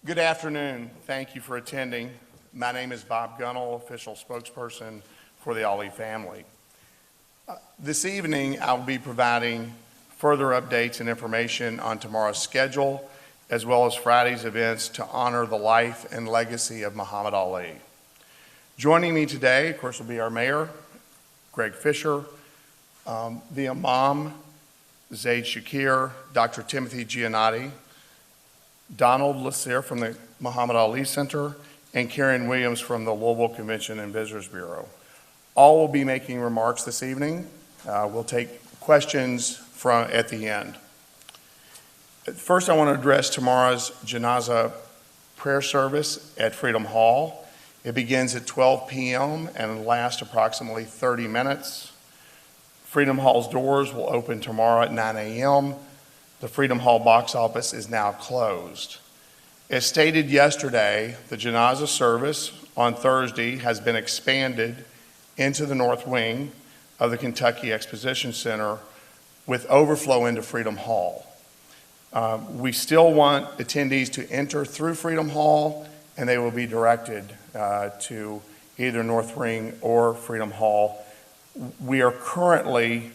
Good afternoon. Thank you for attending. My name is Bob Gunnell, official spokesperson for the Ali family. This evening, I will be providing further updates and information on tomorrow's schedule, as well as Friday's events to honor the life and legacy of Muhammad Ali. Joining me today, of course, will be our mayor, Greg Fisher, the Imam, Zaid Shakir, Dr. Timothy Giannotti, Donald Lassere from the Muhammad Ali Center, and Karen Williams from the Louisville Convention and Visitors Bureau. All will be making remarks this evening. We'll take questions at the end. First, I want to address tomorrow's Janazah prayer service at Freedom Hall. It begins at 12 p.m. and lasts approximately 30 minutes. Freedom Hall's doors will open tomorrow at 9 a.m. The Freedom Hall box office is now closed. As stated yesterday, the Janazah service on Thursday has been expanded into the north wing of the Kentucky Exposition Center with overflow into Freedom Hall. We still want attendees to enter through Freedom Hall, and they will be directed to either North Wing or Freedom Hall. We are currently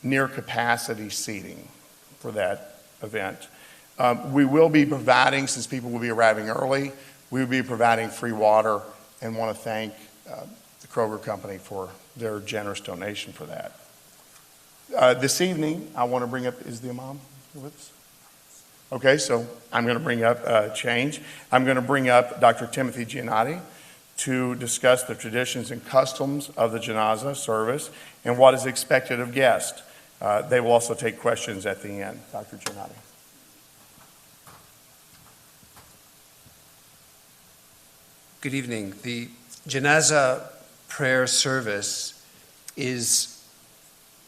near capacity seating for that event. We will be providing, since people will be arriving early, we will be providing free water and want to thank the Kroger Company for their generous donation for that. This evening, I want to bring up, is the Imam with us? Okay, so I'm going to bring up change. I'm going to bring up Dr. Timothy Giannotti to discuss the traditions and customs of the Janazah service and what is expected of guests. They will also take questions at the end. Dr. Giannotti. Good evening. The Janazah prayer service is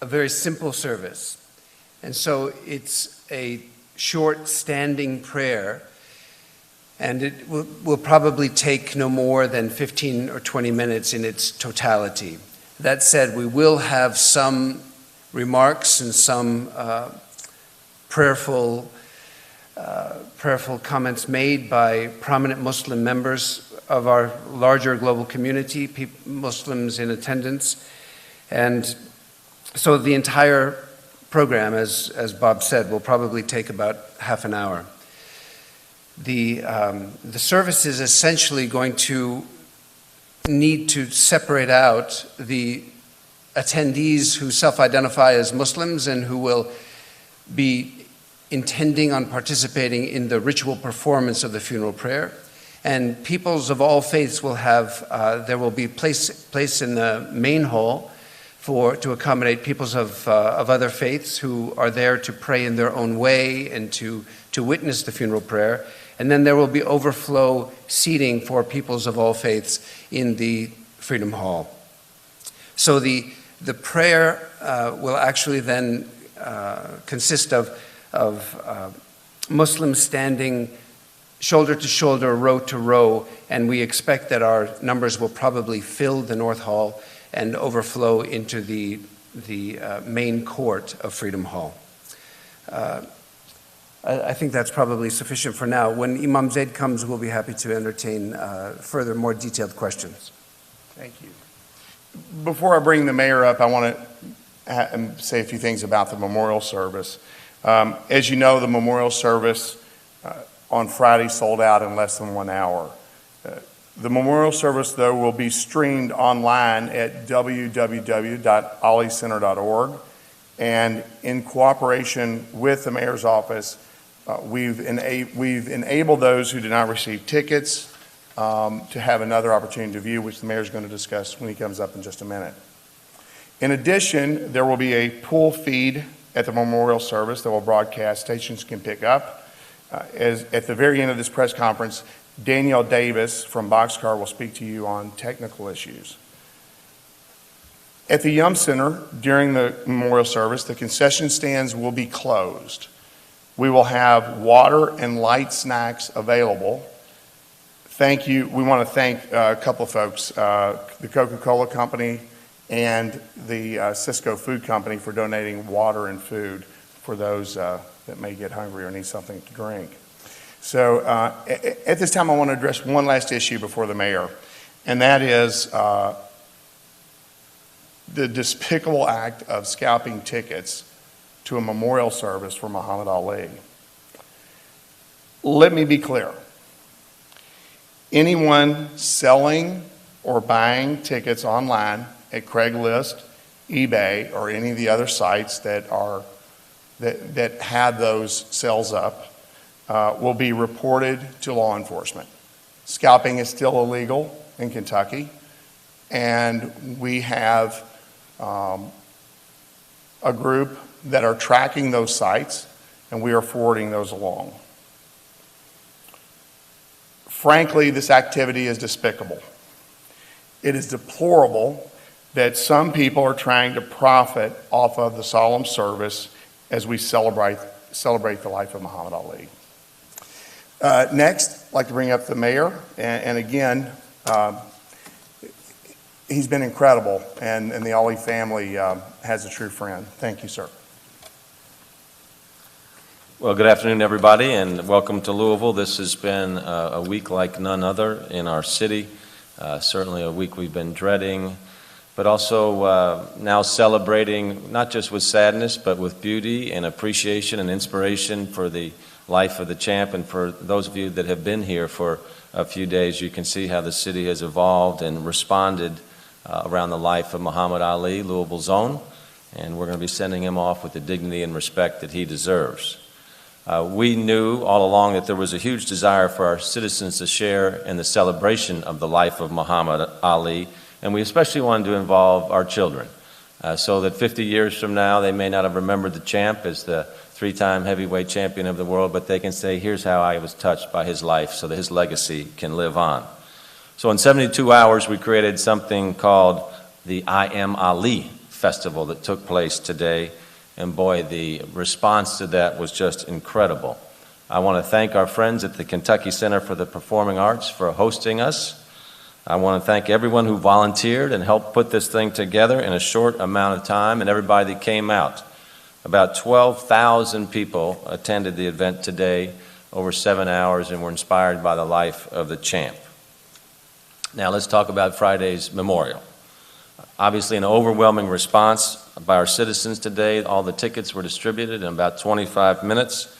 a very simple service. And so it's a short standing prayer, and it will probably take no more than 15 or 20 minutes in its totality. That said, we will have some remarks and some prayerful comments made by prominent Muslim members of our larger global community, Muslims in attendance. And so the entire program, as Bob said, will probably take about half an hour. The service is essentially going to need to separate out the attendees who self-identify as Muslims and who will be intending on participating in the ritual performance of the funeral prayer. And peoples of all faiths will have, there will be place in the main hall to accommodate peoples of other faiths who are there to pray in their own way and to witness the funeral prayer. And then there will be overflow seating for peoples of all faiths in the Freedom Hall. So the prayer will actually then consist of Muslims standing shoulder to shoulder, row to row, and we expect that our numbers will probably fill the North Hall and overflow into the main court of Freedom Hall. I think that's probably sufficient for now. When Imam Zaid comes, we'll be happy to entertain further, more detailed questions. Thank you. Before I bring the mayor up, I want to say a few things about the memorial service. As you know, the memorial service on Friday sold out in less than 1 hour. The memorial service, though, will be streamed online at www.alicenter.org. And in cooperation with the mayor's office, we've enabled those who did not receive tickets to have another opportunity to view, which the mayor's going to discuss when he comes up in just a minute. In addition, there will be a pool feed at the memorial service that will broadcast. Stations can pick up. At the very end of this press conference, Danielle Davis from Boxcar will speak to you on technical issues. At the Yum Center, during the memorial service, the concession stands will be closed. We will have water and light snacks available. Thank you. We want to thank a couple of folks, the Coca-Cola Company and the Cisco Food Company for donating water and food for those that may get hungry or need something to drink. So at this time, I want to address one last issue before the mayor, and that is the despicable act of scalping tickets to a memorial service for Muhammad Ali. Let me be clear. Anyone selling or buying tickets online at Craigslist, eBay, or any of the other sites that have those sales up will be reported to law enforcement. Scalping is still illegal in Kentucky, and we have a group that are tracking those sites, and we are forwarding those along. Frankly, this activity is despicable. It is deplorable that some people are trying to profit off of the solemn service as we celebrate the life of Muhammad Ali. Next, I'd like to bring up the mayor, and again, he's been incredible, and the Ali family has a true friend. Thank you, sir. Well, good afternoon, everybody, and welcome to Louisville. This has been a week like none other in our city. Certainly a week we've been dreading, but also now celebrating not just with sadness, but with beauty and appreciation and inspiration for the life of the champ. And for those of you that have been here for a few days, you can see how the city has evolved and responded around the life of Muhammad Ali, Louisville's own, and we're going to be sending him off with the dignity and respect that he deserves. We knew all along that there was a huge desire for our citizens to share in the celebration of the life of Muhammad Ali, and we especially wanted to involve our children, so that 50 years from now they may not have remembered the champ as the three-time heavyweight champion of the world, but they can say, here's how I was touched by his life so that his legacy can live on. So in 72 hours we created something called the I Am Ali Festival that took place today. And boy, the response to that was just incredible. I want to thank our friends at the Kentucky Center for the Performing Arts for hosting us. I want to thank everyone who volunteered and helped put this thing together in a short amount of time, and everybody that came out. About 12,000 people attended the event today over 7 hours and were inspired by the life of the champ. Now let's talk about Friday's memorial. Obviously an overwhelming response by our citizens today. All the tickets were distributed in about 25 minutes.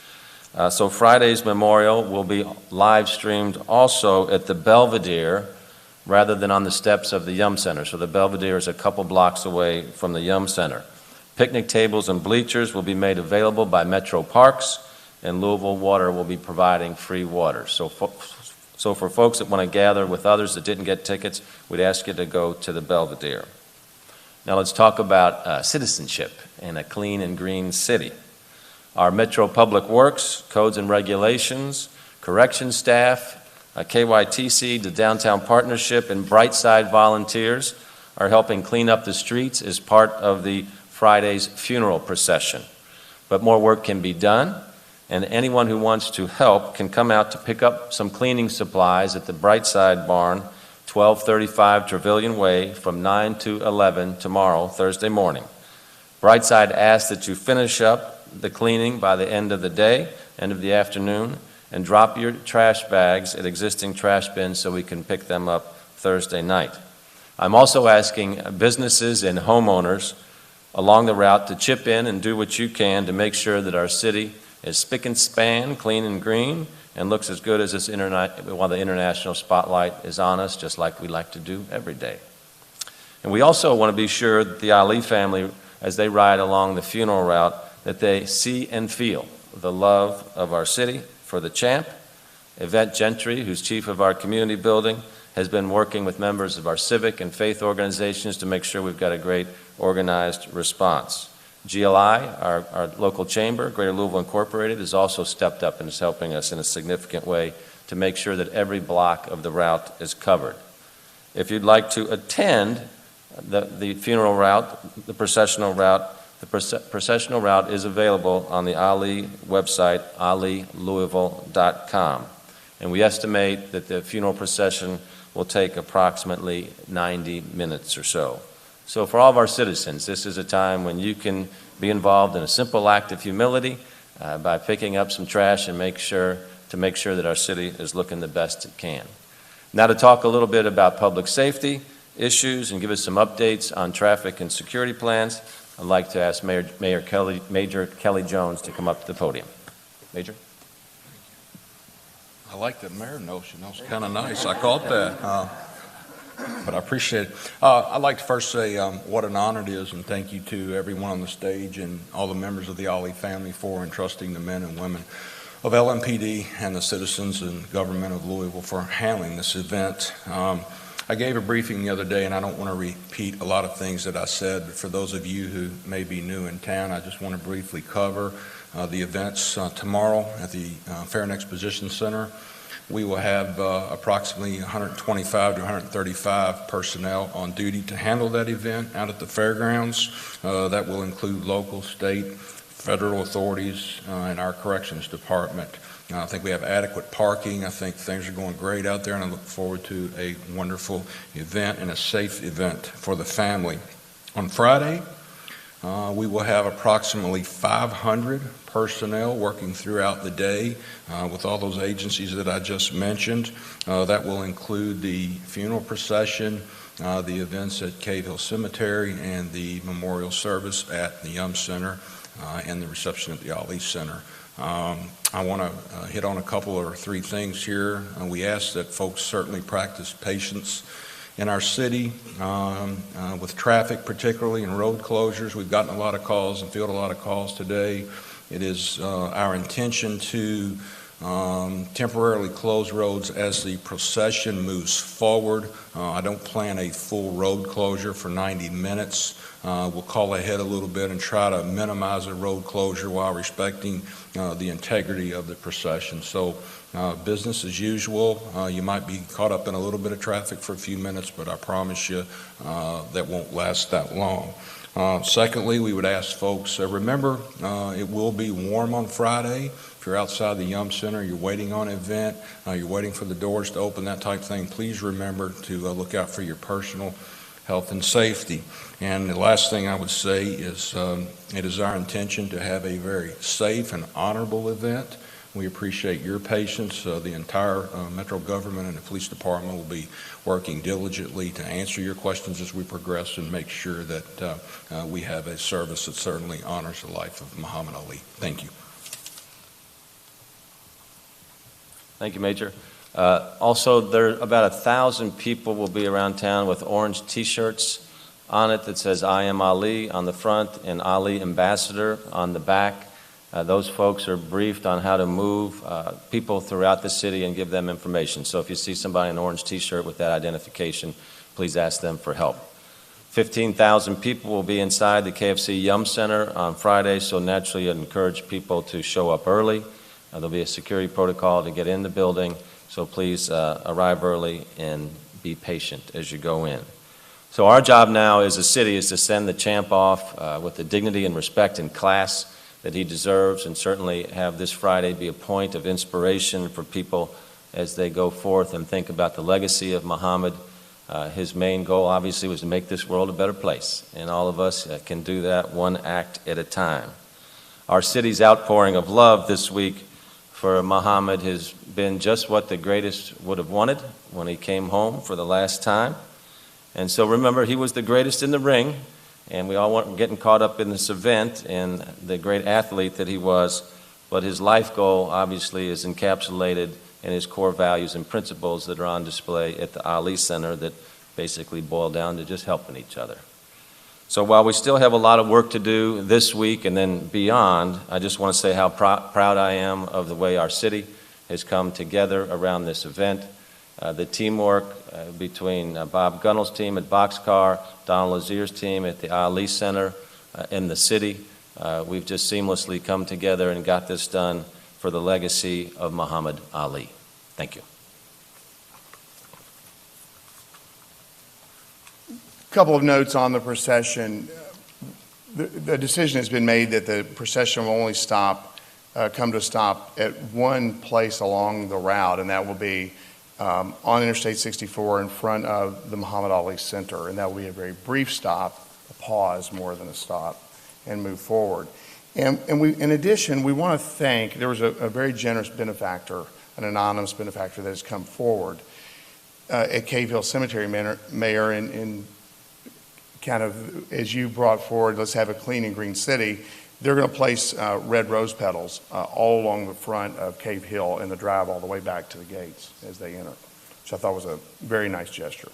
So Friday's memorial will be live streamed also at the Belvedere rather than on the steps of the Yum Center. So the Belvedere is a couple blocks away from the Yum Center. Picnic tables and bleachers will be made available by Metro Parks, and Louisville Water will be providing free water. So for folks that want to gather with others that didn't get tickets, we'd ask you to go to the Belvedere. Now let's talk about citizenship in a clean and green city. Our Metro Public Works, Codes and Regulations, Corrections staff, KYTC, the Downtown Partnership, and Brightside volunteers are helping clean up the streets as part of the Friday's funeral procession. But more work can be done, and anyone who wants to help can come out to pick up some cleaning supplies at the Brightside Barn, 1235 Trevelyan Way, from 9 to 11 tomorrow, Thursday morning. Brightside asks that you finish up the cleaning by the end of the day, end of the afternoon, and drop your trash bags at existing trash bins so we can pick them up Thursday night. I'm also asking businesses and homeowners along the route to chip in and do what you can to make sure that our city is spick and span, clean and green, and looks as good as this while the international spotlight is on us, just like we like to do every day. And we also want to be sure that the Ali family, as they ride along the funeral route, that they see and feel the love of our city for the champ. Yvette Gentry, who's chief of our community building, has been working with members of our civic and faith organizations to make sure we've got a great organized response. GLI, our local chamber, Greater Louisville Incorporated, has also stepped up and is helping us in a significant way to make sure that every block of the route is covered. If you'd like to attend the funeral route, the processional route is available on the Ali website, alilouisville.com. And we estimate that the funeral procession will take approximately 90 minutes or so. So for all of our citizens, this is a time when you can be involved in a simple act of humility by picking up some trash and make sure to make sure that our city is looking the best it can. Now to talk a little bit about public safety issues and give us some updates on traffic and security plans, I'd like to ask Major Kelly Jones to come up to the podium. Major? I like that mayor notion. That was kind of nice. I caught that. But I appreciate it. I'd like to first say what an honor it is, and thank you to everyone on the stage and all the members of the Ali family for entrusting the men and women of LMPD and the citizens and government of Louisville for handling this event. I gave a briefing the other day, and I don't want to repeat a lot of things that I said, but for those of you who may be new in town, I just want to briefly cover the events tomorrow at the Fair and Exposition Center. We will have approximately 125 to 135 personnel on duty to handle that event out at the fairgrounds. That will include local, state, federal authorities, and our corrections department. I think we have adequate parking. I think things are going great out there, and I look forward to a wonderful event and a safe event for the family. On Friday, we will have approximately 500 personnel working throughout the day with all those agencies that I just mentioned. That will include the funeral procession, the events at Cave Hill Cemetery, and the memorial service at the Yum Center and the reception at the Ali Center. I want to hit on a couple or three things here. We ask that folks certainly practice patience in our city with traffic, particularly and road closures. We've gotten a lot of calls and fielded a lot of calls today. It is our intention to temporarily close roads as the procession moves forward. I don't plan a full road closure for 90 minutes. We'll call ahead a little bit and try to minimize a road closure while respecting the integrity of the procession. So business as usual. You might be caught up in a little bit of traffic for a few minutes, but I promise you that won't last that long. Secondly, we would ask folks, remember it will be warm on Friday. If you're outside the Yum Center, you're waiting on an event, you're waiting for the doors to open, that type of thing, please remember to look out for your personal health and safety. And the last thing I would say is it is our intention to have a very safe and honorable event. We appreciate your patience. The entire Metro government and the police department will be working diligently to answer your questions as we progress and make sure that we have a service that certainly honors the life of Muhammad Ali. Thank you. Thank you, Major. Also, there about 1,000 people will be around town with orange T-shirts on it that says "I am Ali" on the front and "Ali Ambassador" on the back. Those folks are briefed on how to move people throughout the city and give them information. So if you see somebody in an orange T-shirt with that identification, please ask them for help. 15,000 people will be inside the KFC Yum Center on Friday, so naturally I'd encourage people to show up early. There'll be a security protocol to get in the building, so please arrive early and be patient as you go in. So our job now as a city is to send the champ off with the dignity and respect and class that he deserves, and certainly have this Friday be a point of inspiration for people as they go forth and think about the legacy of Muhammad. His main goal obviously was to make this world a better place, and all of us can do that one act at a time. Our city's outpouring of love this week for Muhammad has been just what the greatest would have wanted when he came home for the last time. And so remember, he was the greatest in the ring, and we all weren't getting caught up in this event and the great athlete that he was, but his life goal obviously is encapsulated in his core values and principles that are on display at the Ali Center that basically boil down to just helping each other. So while we still have a lot of work to do this week and then beyond, I just want to say how proud I am of the way our city has come together around this event. The teamwork between Bob Gunnell's team at Boxcar, Donald Lazier's team at the Ali Center in the city. We've just seamlessly come together and got this done for the legacy of Muhammad Ali. Thank you. A couple of notes on the procession. The decision has been made that the procession will only come to a stop at one place along the route, and that will be on Interstate 64 in front of the Muhammad Ali Center, and that will be a very brief stop, a pause more than a stop, and move forward. And in addition, we want to thank, there was a very generous benefactor, an anonymous benefactor that has come forward at Cave Hill Cemetery, Mayor, and kind of, as you brought forward, let's have a clean and green city, they're going to place red rose petals all along the front of Cave Hill in the drive all the way back to the gates as they enter, which I thought was a very nice gesture.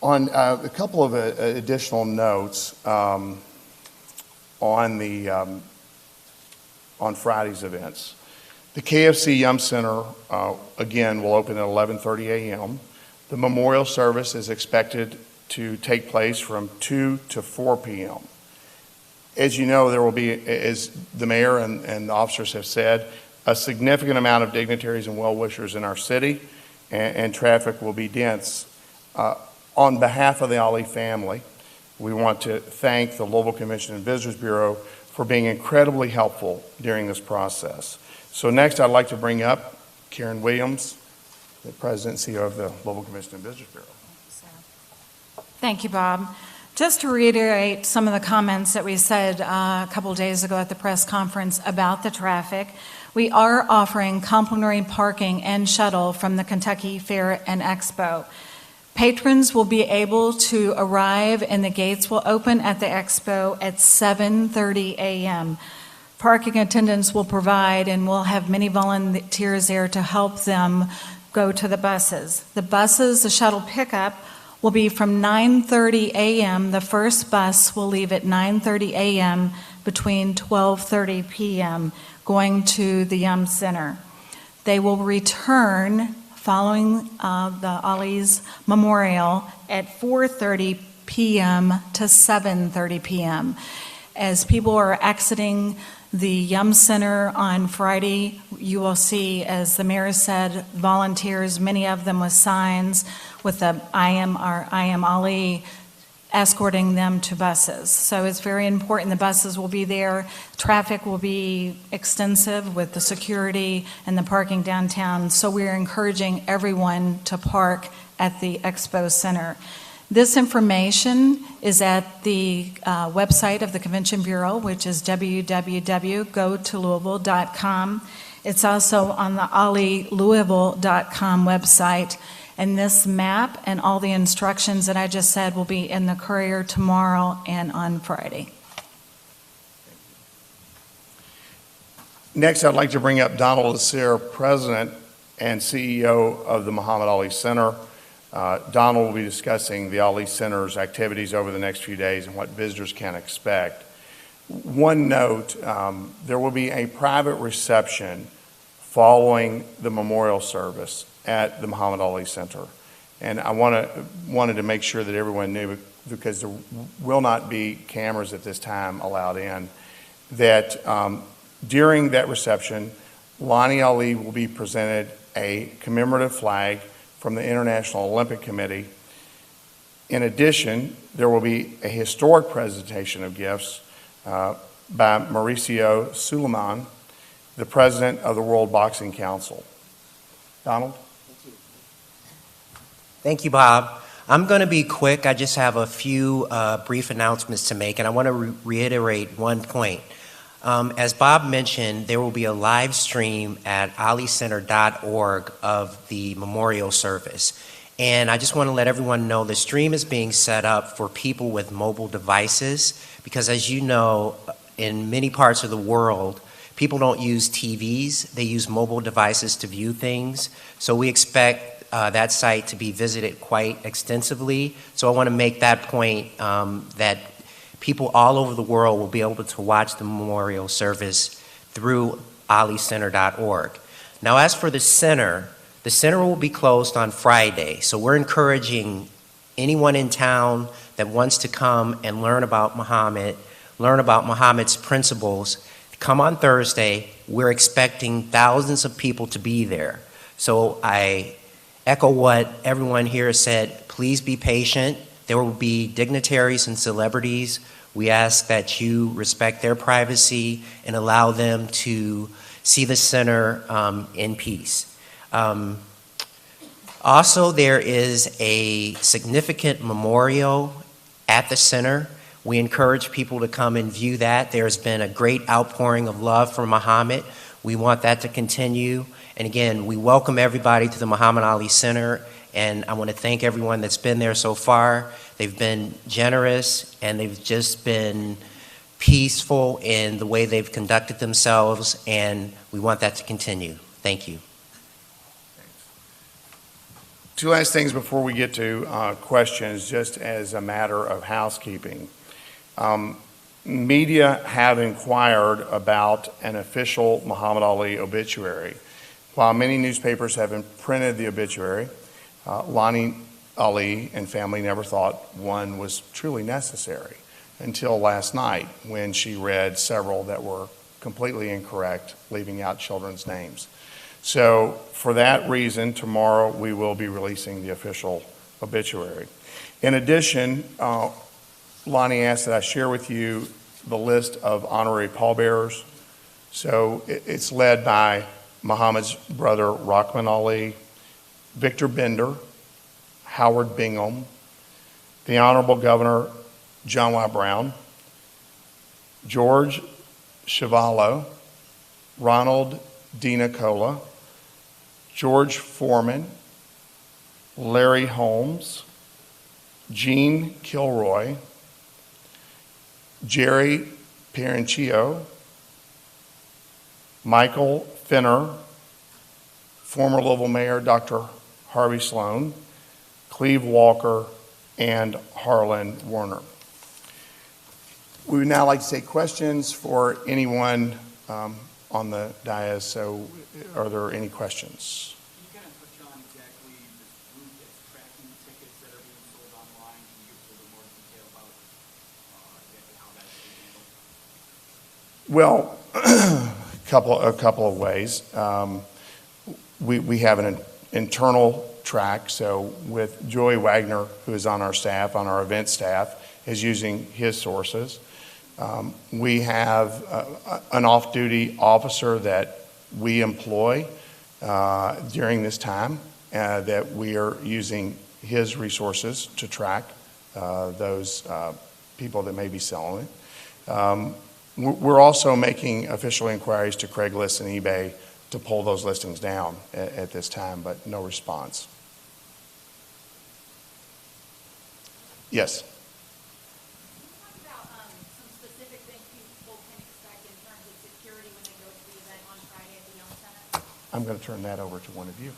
On a couple of additional notes on Friday's events. The KFC Yum Center, again, will open at 11:30 a.m. The memorial service is expected to take place from 2 to 4 p.m. As you know, there will be, as the mayor and the officers have said, a significant amount of dignitaries and well-wishers in our city, and traffic will be dense. On behalf of the Ali family, we want to thank the Louisville Convention and Visitors Bureau for being incredibly helpful during this process. So next, I'd like to bring up Karen Williams, the President and CEO of the Louisville Convention and Visitors Bureau. Thank you, Bob. Just to reiterate some of the comments that we said a couple days ago at the press conference about the traffic, we are offering complimentary parking and shuttle from the Kentucky Fair and Expo. Patrons will be able to arrive and the gates will open at the expo at 7:30 a.m. Parking attendants will provide, and we'll have many volunteers there to help them go to the buses. The shuttle pickup will be from 9:30 a.m. The first bus will leave at 9:30 a.m. between 12:30 p.m. going to the Yum Center. They will return following the Ali's memorial at 4:30 p.m. to 7:30 p.m. As people are exiting the Yum Center on Friday, you will see, as the mayor said, volunteers, many of them with signs with the I am Ali, escorting them to buses. So it's very important. The buses will be there. Traffic will be extensive with the security and the parking downtown. So we're encouraging everyone to park at the Expo Center. This information is at the website of the Convention Bureau, which is www.gotolouisville.com. It's also on the alilouisville.com website. And this map and all the instructions that I just said will be in the Courier tomorrow and on Friday. Next, I'd like to bring up Donald Lasser, President and CEO of the Muhammad Ali Center. Donald will be discussing the Ali Center's activities over the next few days and what visitors can expect. One note, there will be a private reception following the memorial service at the Muhammad Ali Center. And I wanted to make sure that everyone knew, because there will not be cameras at this time allowed in, that during that reception, Lonnie Ali will be presented a commemorative flag from the International Olympic Committee. In addition, there will be a historic presentation of gifts by Mauricio Suleiman, the president of the World Boxing Council. Donald? Thank you, Bob. I'm going to be quick. I just have a few brief announcements to make, and I want to reiterate one point. As Bob mentioned, there will be a live stream at alicenter.org of the memorial service. And I just want to let everyone know the stream is being set up for people with mobile devices, because as you know, in many parts of the world, people don't use TVs. They use mobile devices to view things. So we expect that site to be visited quite extensively. So I want to make that point, that people all over the world will be able to watch the memorial service through alicenter.org. Now, as for the center will be closed on Friday. So we're encouraging anyone in town that wants to come and learn about Muhammad, learn about Muhammad's principles, come on Thursday. We're expecting thousands of people to be there. So I echo what everyone here said. Please be patient. There will be dignitaries and celebrities. We ask that you respect their privacy and allow them to see the center in peace. Also, there is a significant memorial at the center. We encourage people to come and view that. There's been a great outpouring of love for Muhammad. We want that to continue. And again, we welcome everybody to the Muhammad Ali Center, and I want to thank everyone that's been there so far. They've been generous, and they've just been peaceful in the way they've conducted themselves, and we want that to continue. Thank you. Two last things before we get to questions, just as a matter of housekeeping. Media have inquired about an official Muhammad Ali obituary. While many newspapers have printed the obituary, Lonnie Ali and family never thought one was truly necessary until last night when she read several that were completely incorrect, leaving out children's names. So for that reason, tomorrow we will be releasing the official obituary. In addition, Lonnie asked that I share with you the list of honorary pallbearers. So it's led by Muhammad's brother Rahman Ali, Victor Bender, Howard Bingham, the Honorable Governor John Y. Brown, George Chiavallo, Ronald D. Nicola, George Foreman, Larry Holmes, Gene Kilroy, Jerry Parenchio, Michael Finner, former Louisville Mayor Dr. Harvey Sloan, Cleve Walker, and Harlan Warner. We would now like to take questions for anyone on the dais. So are there any questions? Can you kind of touch on exactly this group that's tracking the tickets that are being sold online? Can you give us a little more detail about exactly how that's being handled? Well, a couple of ways. We have an internal track. So with Joey Wagner, who is on our staff, on our event staff, is using his sources. We have an off-duty officer that we employ during this time that we are using his resources to track those people that may be selling it. We're also making official inquiries to Craigslist and eBay to pull those listings down at this time, but no response. Yes? I'm going to turn that over to one of you.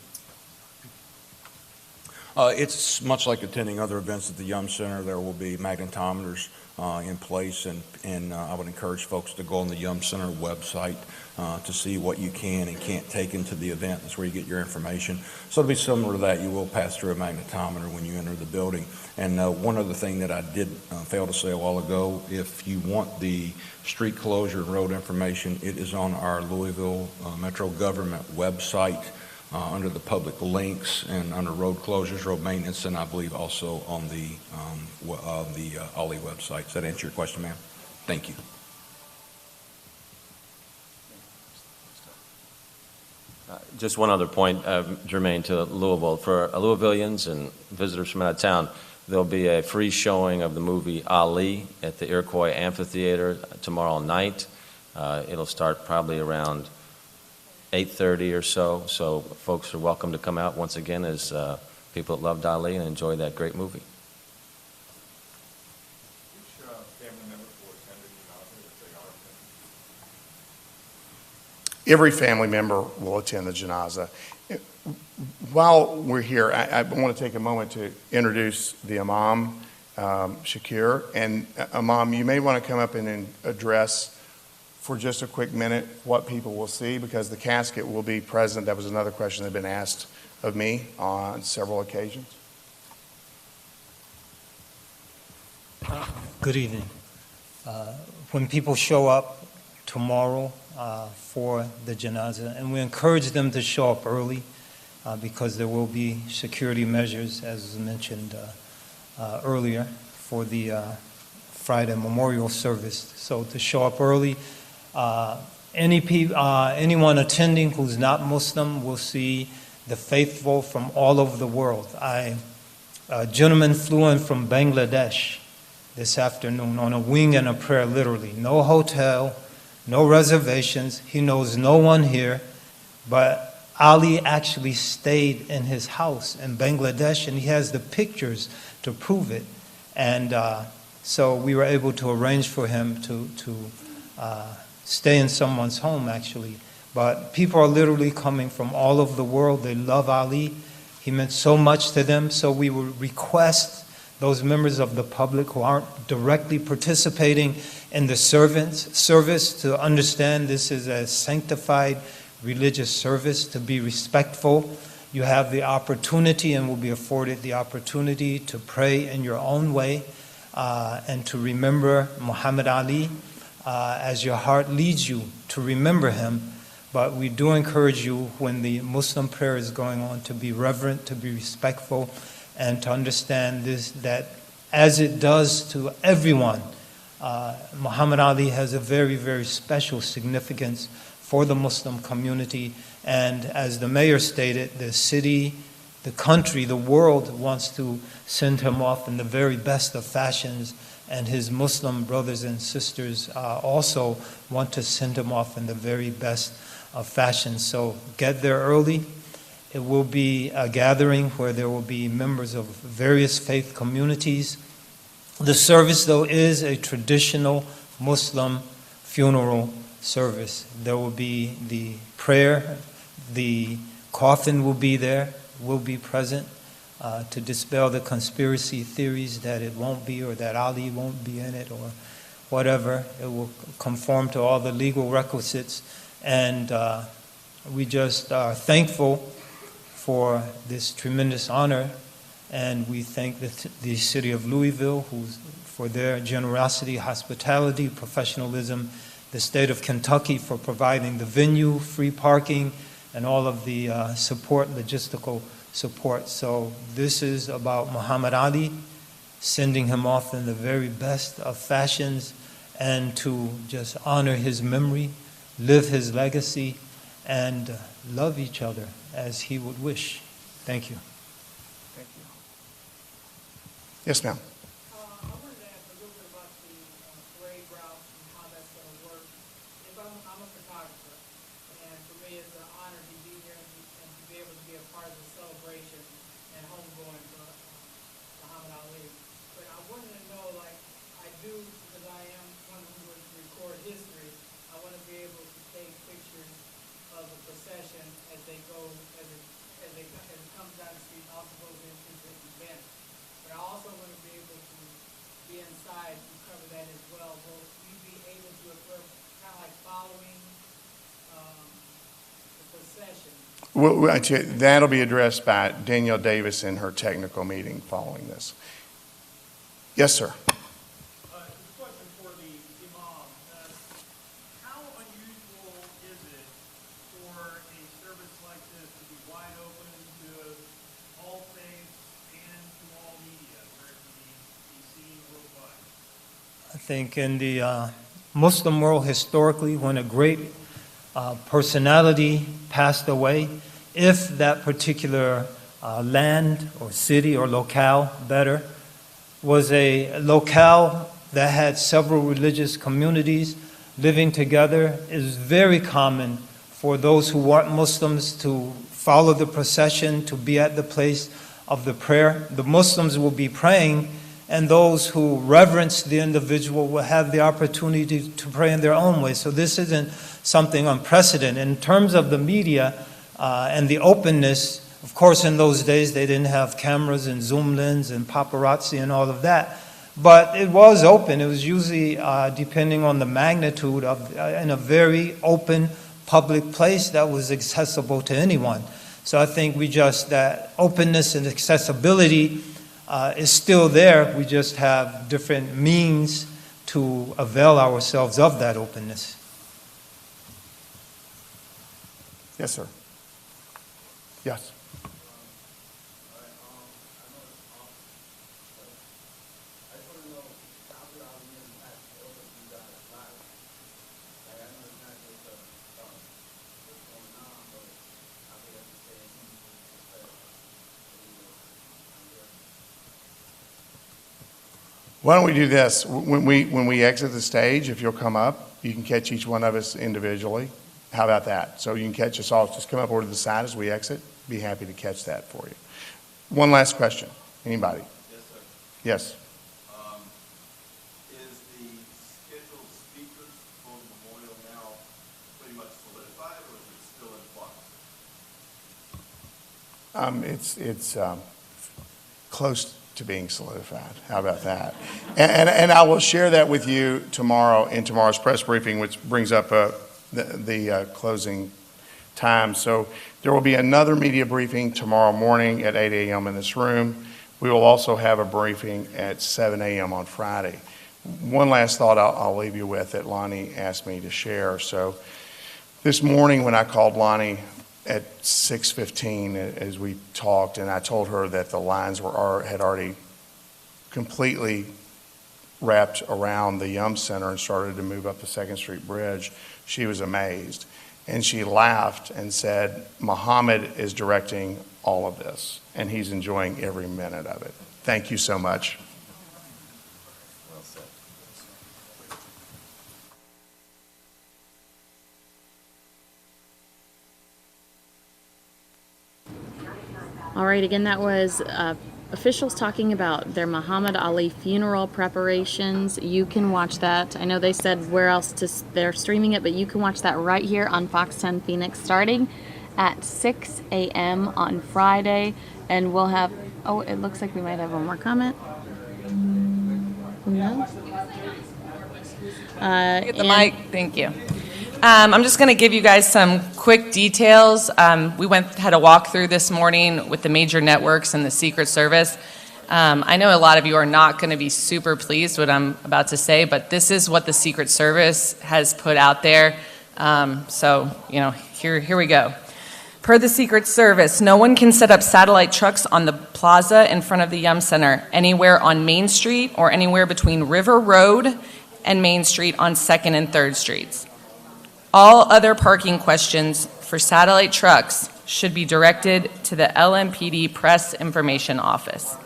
It's much like attending other events at the Yum Center. There will be magnetometers in place, and I would encourage folks to go on the Yum Center website to see what you can and can't take into the event. That's where you get your information. So it'll be similar to that. You will pass through a magnetometer when you enter the building. And one other thing that I did fail to say a while ago, if you want the street closure and road information, it is on our Louisville Metro Government website under the public links and under road closures, road maintenance, and I believe also on the Ali website. Does that answer your question, ma'am? Thank you. Just one other point, germane to Louisville. For Louisvillians and visitors from out of town, there'll be a free showing of the movie Ali at the Iroquois Amphitheater tomorrow night. It'll start probably around 8:30 or so. So folks are welcome to come out once again as people that loved Ali and enjoy that great movie. Every family member will attend the janazah. While we're here, I want to take a moment to introduce the Imam, Shakir. And Imam, you may want to come up and address for just a quick minute what people will see, because the casket will be present. That was another question that had been asked of me on several occasions. Good evening. When people show up tomorrow for the janazah, and we encourage them to show up early because there will be security measures, as was mentioned earlier, for the Friday memorial service. So to show up early. Anyone attending who's not Muslim will see the faithful from all over the world. A gentleman flew in from Bangladesh this afternoon on a wing and a prayer, literally. No hotel, no reservations. He knows no one here, but Ali actually stayed in his house in Bangladesh, and he has the pictures to prove it. And so we were able to arrange for him to stay in someone's home, actually. But people are literally coming from all over the world. They love Ali. He meant so much to them. So we would request those members of the public who aren't directly participating in the service to understand this is a sanctified religious service, to be respectful. You have the opportunity and will be afforded the opportunity to pray in your own way and to remember Muhammad Ali as your heart leads you to remember him. But we do encourage you, when the Muslim prayer is going on, to be reverent, to be respectful, and to understand this, that as it does to everyone, Muhammad Ali has a very, very special significance for the Muslim community. And as the mayor stated, the city, the country, the world wants to send him off in the very best of fashions. And his Muslim brothers and sisters also want to send him off in the very best of fashion. So get there early. It will be a gathering where there will be members of various faith communities. The service, though, is a traditional Muslim funeral service. There will be the prayer, the coffin will be there, will be present to dispel the conspiracy theories that it won't be, or that Ali won't be in it, or whatever. It will conform to all the legal requisites. And we just are thankful for this tremendous honor, and we thank the city of Louisville for their generosity, hospitality, professionalism, the state of Kentucky for providing the venue, free parking, and all of the support, logistical support. So this is about Muhammad Ali, sending him off in the very best of fashions, and to just honor his memory, live his legacy, and love each other as he would wish. Thank you. Thank you. Yes, ma'am. I wanted to ask a little bit about the parade route and how that's going to work. I'm a photographer, and for me it's an honor to be here and to be able to be a part of the celebration and homegoing for Muhammad Ali. But I wanted to know, like I do, because I am one who would record history, I want to be able to take pictures of the procession as they go, as it comes down the street, also goes into the event. But I also want to be able to be inside to cover that as well. Will we be able to, if we're kind of like following the procession? That'll be addressed by Danielle Davis in her technical meeting following this. Yes, sir. I think in the Muslim world historically, when a great personality passed away, if that particular land or city or locale, better, was a locale that had several religious communities living together, it is very common for those who weren't Muslims to follow the procession, to be at the place of the prayer. The Muslims will be praying, and those who reverence the individual will have the opportunity to pray in their own way. So this isn't something unprecedented. In terms of the media and the openness, of course in those days they didn't have cameras and zoom lens and paparazzi and all of that, but it was open. It was usually, depending on the magnitude, of in a very open public place that was accessible to anyone. So I think that openness and accessibility is still there. We just have different means to avail ourselves of that openness. Yes, sir. Yes. Why don't we do this? When we exit the stage, if you'll come up, you can catch each one of us individually. How about that? So you can catch us all. Just come up over to the side as we exit. Be happy to catch that for you. One last question. Anybody? Yes, sir. Yes. Is the scheduled speakers for the memorial now pretty much solidified, or is it still in flux? It's close to being solidified. How about that? And I will share that with you tomorrow in tomorrow's press briefing, which brings up the closing time. So there will be another media briefing tomorrow morning at 8 a.m. in this room. We will also have a briefing at 7 a.m. on Friday. One last thought I'll leave you with that Lonnie asked me to share. So this morning when I called Lonnie at 6:15 as we talked, and I told her that the lines had already completely wrapped around the Yum Center and started to move up the 2nd Street Bridge, she was amazed. And she laughed and said, Muhammad is directing all of this, and he's enjoying every minute of it. Thank you so much. Well said. All right, again, that was officials talking about their Muhammad Ali funeral preparations. You can watch that. I know they said where else they're streaming it, but you can watch that right here on Fox 10 Phoenix starting at 6 a.m. on Friday. And we'll have, oh, it looks like we might have one more comment. No? Get the mic. Thank you. I'm just going to give you guys some quick details. We had a walkthrough this morning with the major networks and the Secret Service. I know a lot of you are not going to be super pleased with what I'm about to say, but this is what the Secret Service has put out there. So, here we go. Per the Secret Service, no one can set up satellite trucks on the plaza in front of the Yum Center, anywhere on Main Street or anywhere between River Road and Main Street on 2nd and 3rd Streets. All other parking questions for satellite trucks should be directed to the LMPD Press Information Office.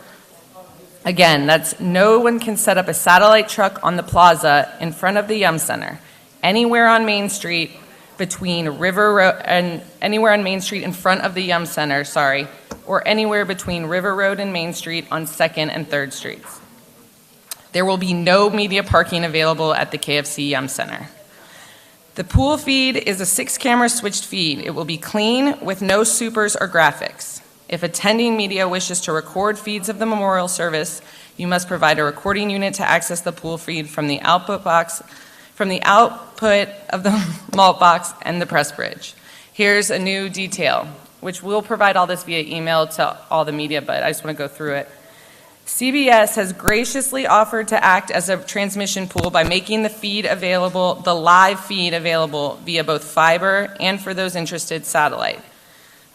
Again, that's no one can set up a satellite truck on the plaza in front of the Yum Center, anywhere on Main Street between River Road and anywhere on Main Street in front of the Yum Center, or anywhere between River Road and Main Street on 2nd and 3rd Streets. There will be no media parking available at the KFC Yum Center. The pool feed is a 6-camera switched feed. It will be clean with no supers or graphics. If attending media wishes to record feeds of the memorial service, you must provide a recording unit to access the pool feed from the output of the malt box and the press bridge. Here's a new detail, which we'll provide all this via email to all the media, but I just want to go through it. CBS has graciously offered to act as a transmission pool by making the live feed available via both fiber and, for those interested, satellite.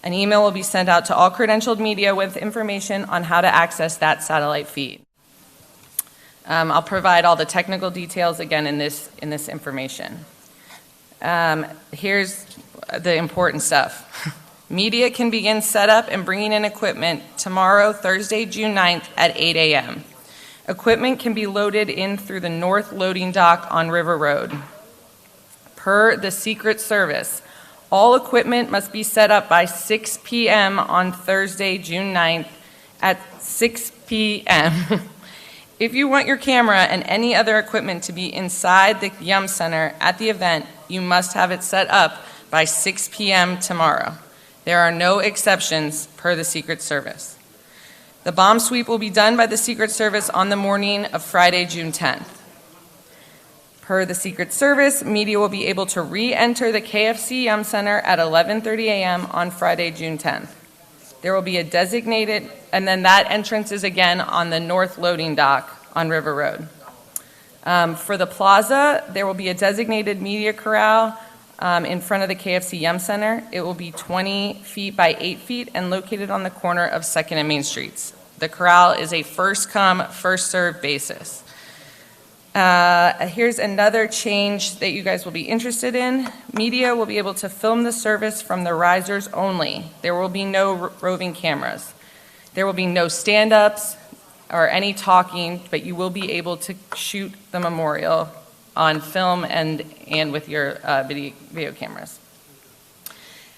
An email will be sent out to all credentialed media with information on how to access that satellite feed. I'll provide all the technical details again in this information. Here's the important stuff. Media can begin setup and bringing in equipment tomorrow, Thursday, June 9th at 8 a.m. Equipment can be loaded in through the north loading dock on River Road. Per the Secret Service, all equipment must be set up by 6 p.m. on Thursday, June 9th at 6 p.m. If you want your camera and any other equipment to be inside the Yum Center at the event, you must have it set up by 6 p.m. tomorrow. There are no exceptions per the Secret Service. The bomb sweep will be done by the Secret Service on the morning of Friday, June 10th. Per the Secret Service, media will be able to re-enter the KFC Yum Center at 11:30 a.m. on Friday, June 10th. There will be a designated, and then that entrance is again on the north loading dock on River Road. For the plaza, there will be a designated media corral in front of the KFC Yum Center. It will be 20 feet by 8 feet and located on the corner of 2nd and Main Streets. The corral is a first-come, first-served basis. Here's another change that you guys will be interested in. Media will be able to film the service from the risers only. There will be no roving cameras. There will be no stand-ups, or any talking, but you will be able to shoot the memorial on film and with your video cameras.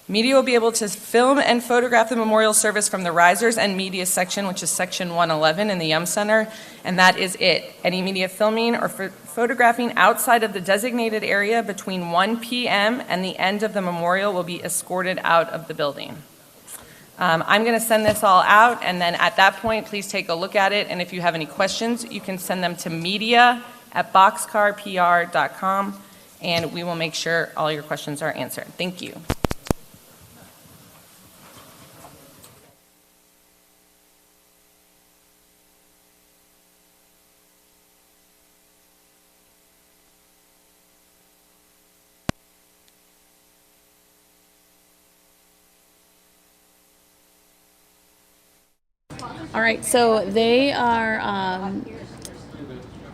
Media will be able to film and photograph the memorial service from the risers and media section, which is section 111 in the Yum Center, and that is it. Any media filming or photographing outside of the designated area between 1 p.m. and the end of the memorial will be escorted out of the building. I'm going to send this all out, and then at that point, please take a look at it, and if you have any questions, you can send them to media@boxcarpr.com, and we will make sure all your questions are answered. Thank you. All right, so they are,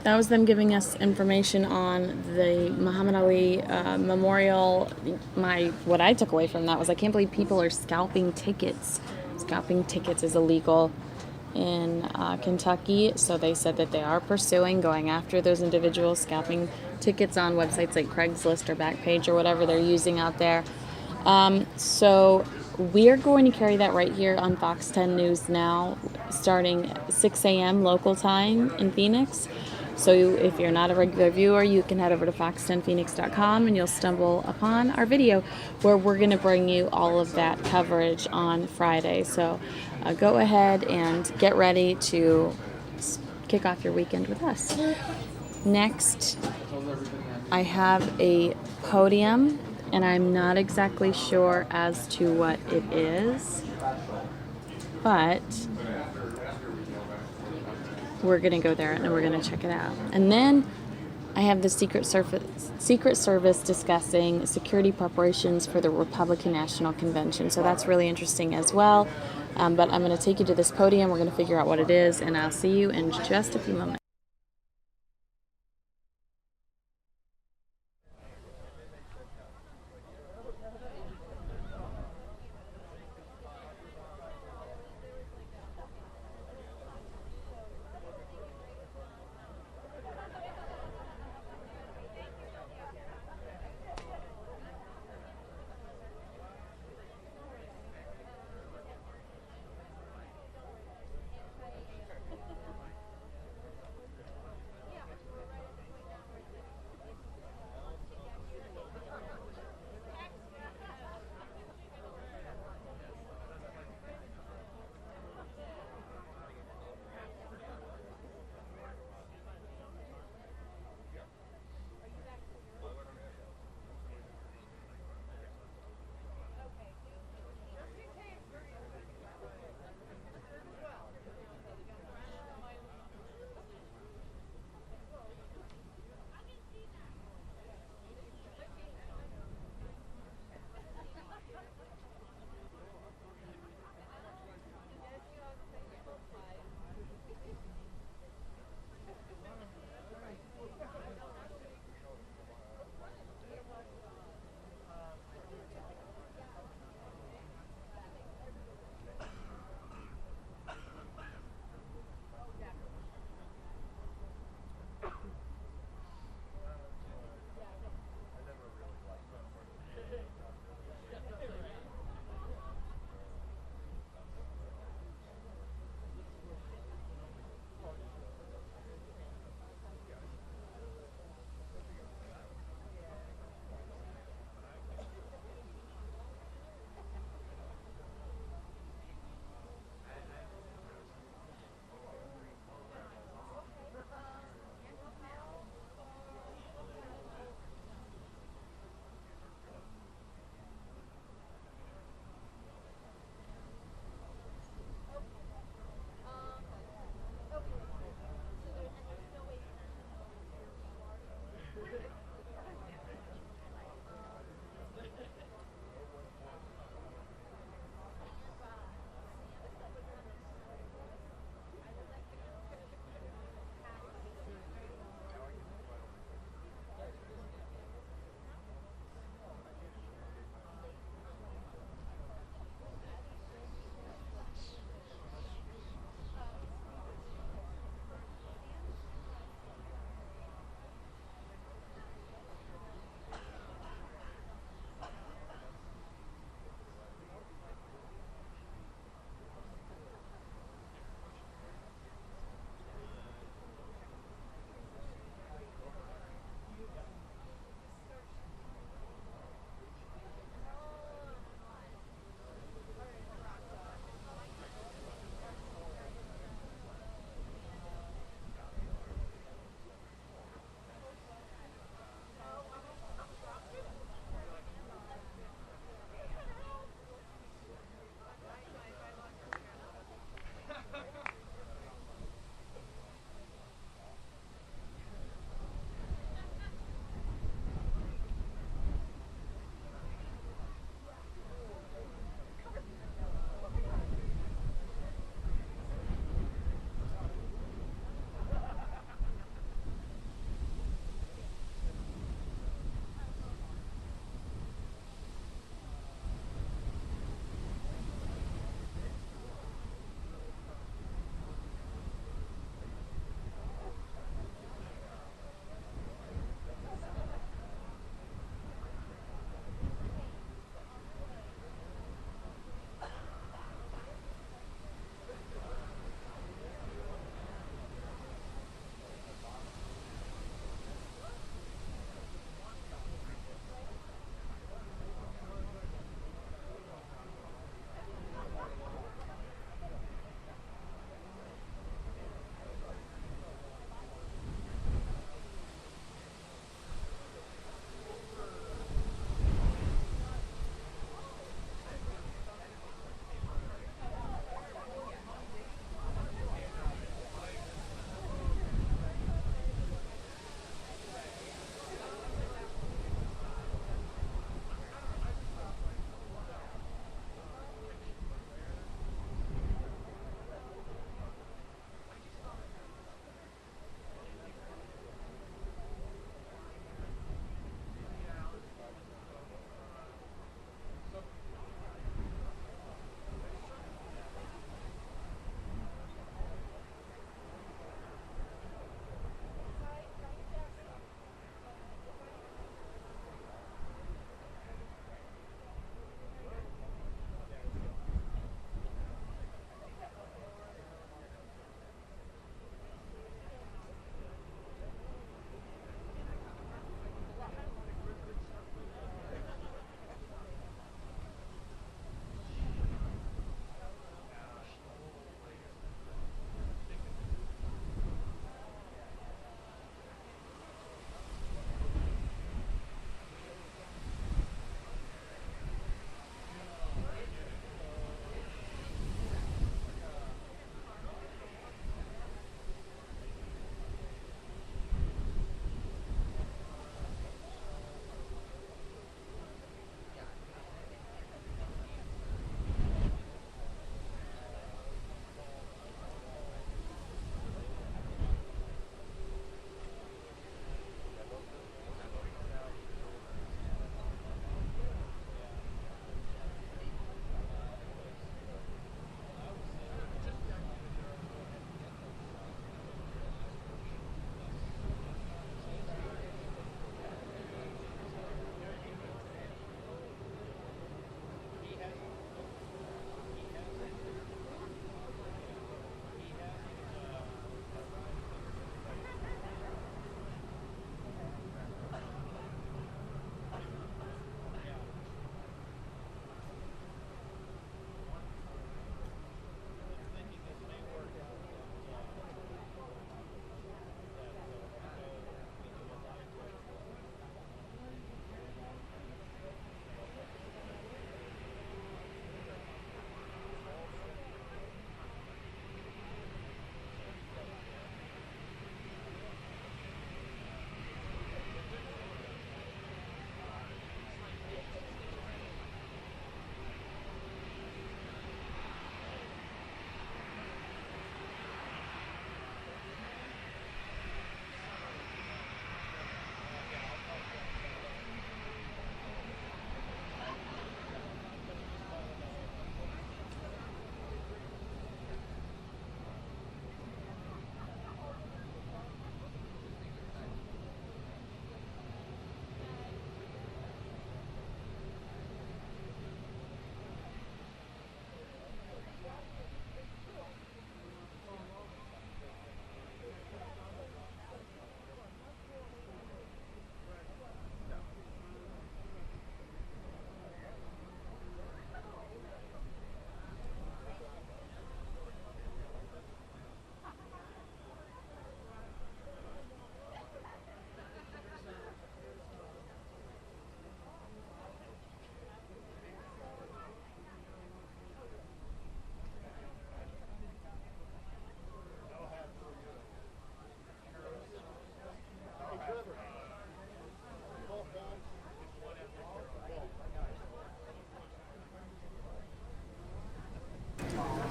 that was them giving us information on the Muhammad Ali memorial. What I took away from that was I can't believe people are scalping tickets. Scalping tickets is illegal in Kentucky, so they said that they are pursuing going after those individuals scalping tickets on websites like Craigslist or Backpage or whatever they're using out there. So we're going to carry that right here on Fox 10 News now, starting 6 a.m. local time in Phoenix. So if you're not a regular viewer, you can head over to fox10phoenix.com and you'll stumble upon our video where we're going to bring you all of that coverage on Friday. So go ahead and get ready to kick off your weekend with us. Next, I have a podium, and I'm not exactly sure as to what it is, but we're going to go there and we're going to check it out. And then I have the Secret Service discussing security preparations for the Republican National Convention. So that's really interesting as well. But I'm going to take you to this podium. We're going to figure out what it is, and I'll see you in just a few moments.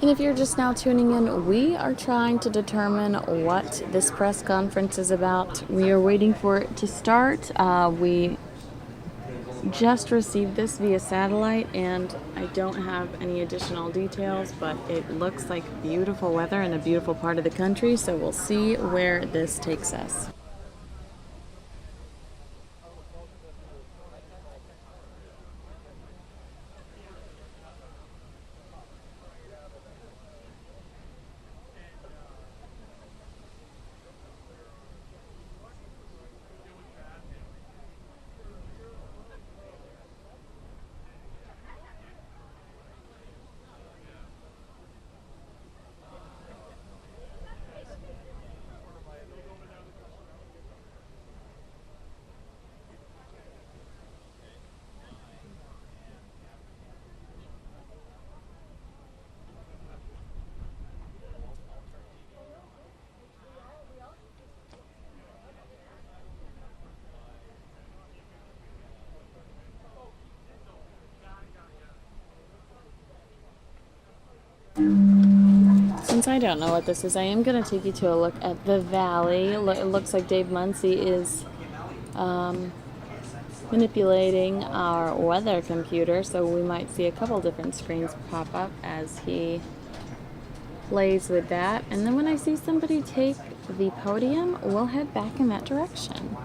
And if you're just now tuning in, we are trying to determine what this press conference is about. We are waiting for it to start. We just received this via satellite, and I don't have any additional details, but it looks like beautiful weather in a beautiful part of the country, so we'll see where this takes us. Since I don't know what this is, I am going to take you to a look at the valley. It looks like Dave Muncy is manipulating our weather computer, so we might see a couple different screens pop up as he plays with that. And then when I see somebody take the podium, we'll head back in that direction.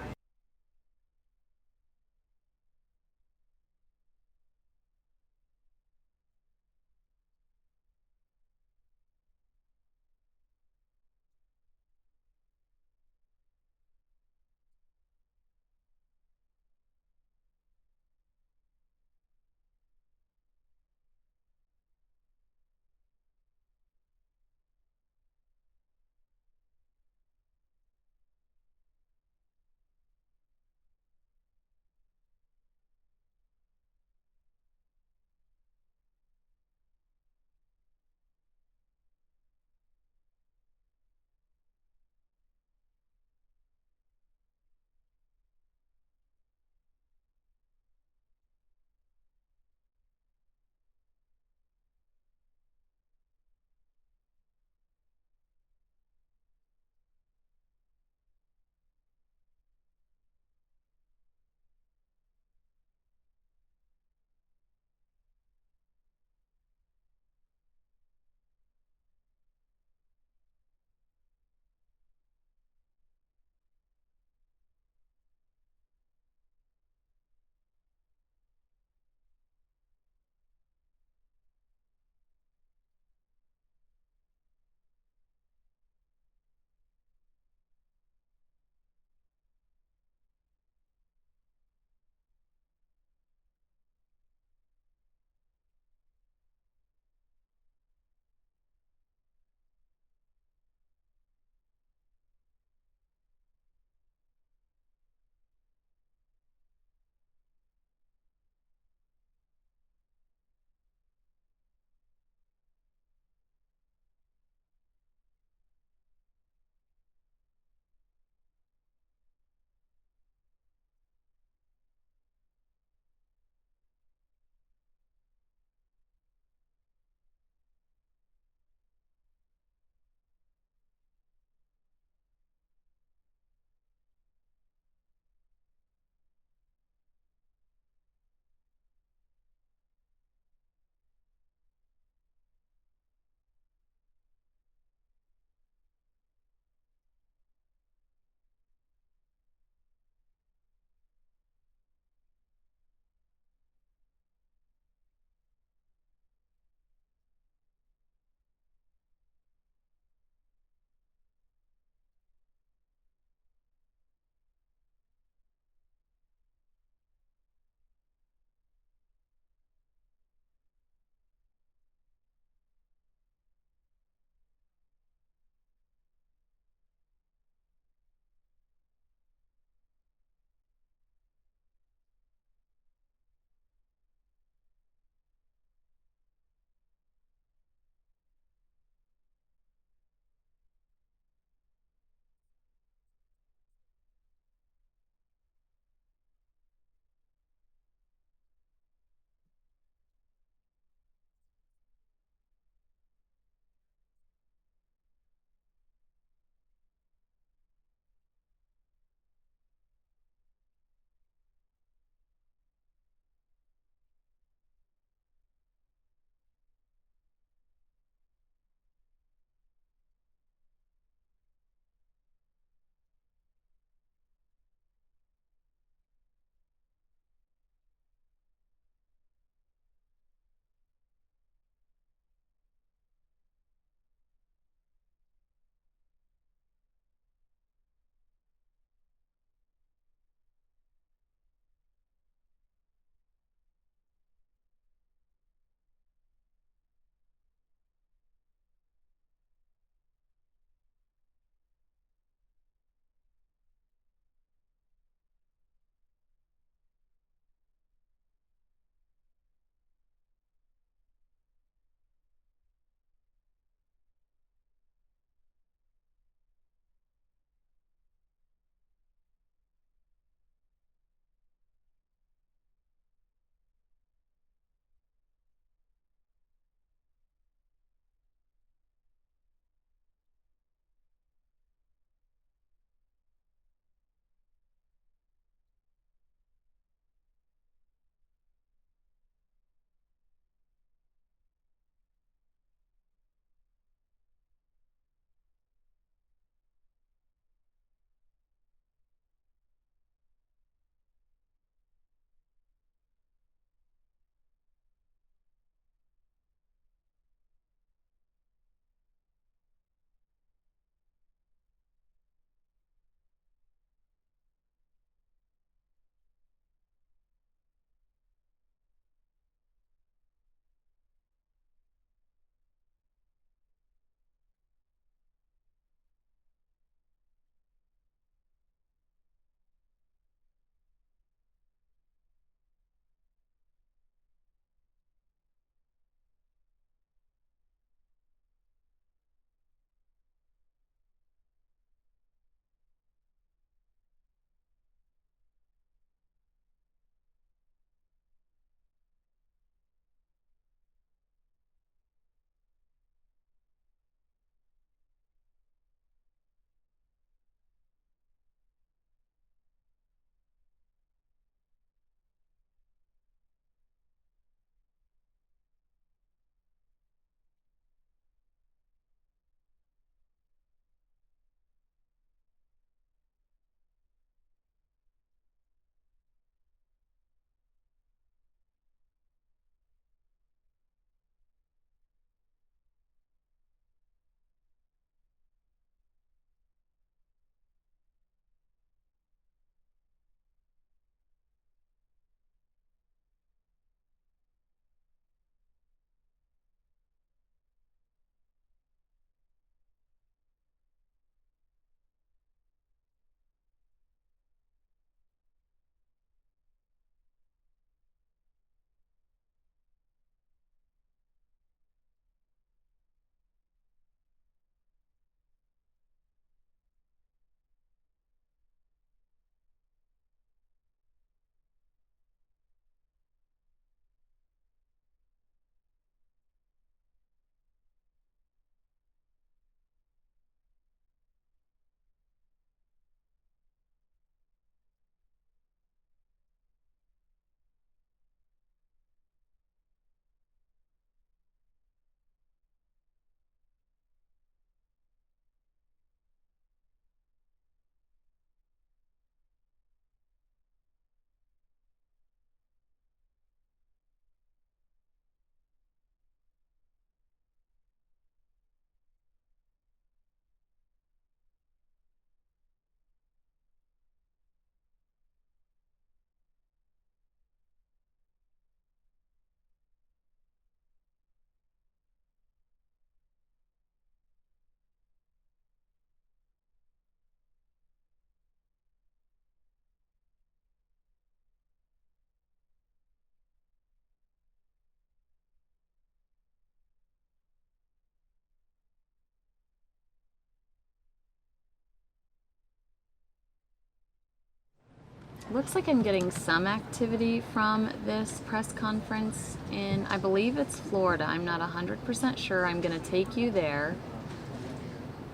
Looks like I'm getting some activity from this press conference in, I believe it's Florida. I'm not 100% sure. I'm going to take you there.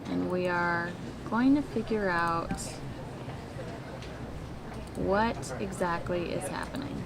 And we are going to figure out what exactly is happening.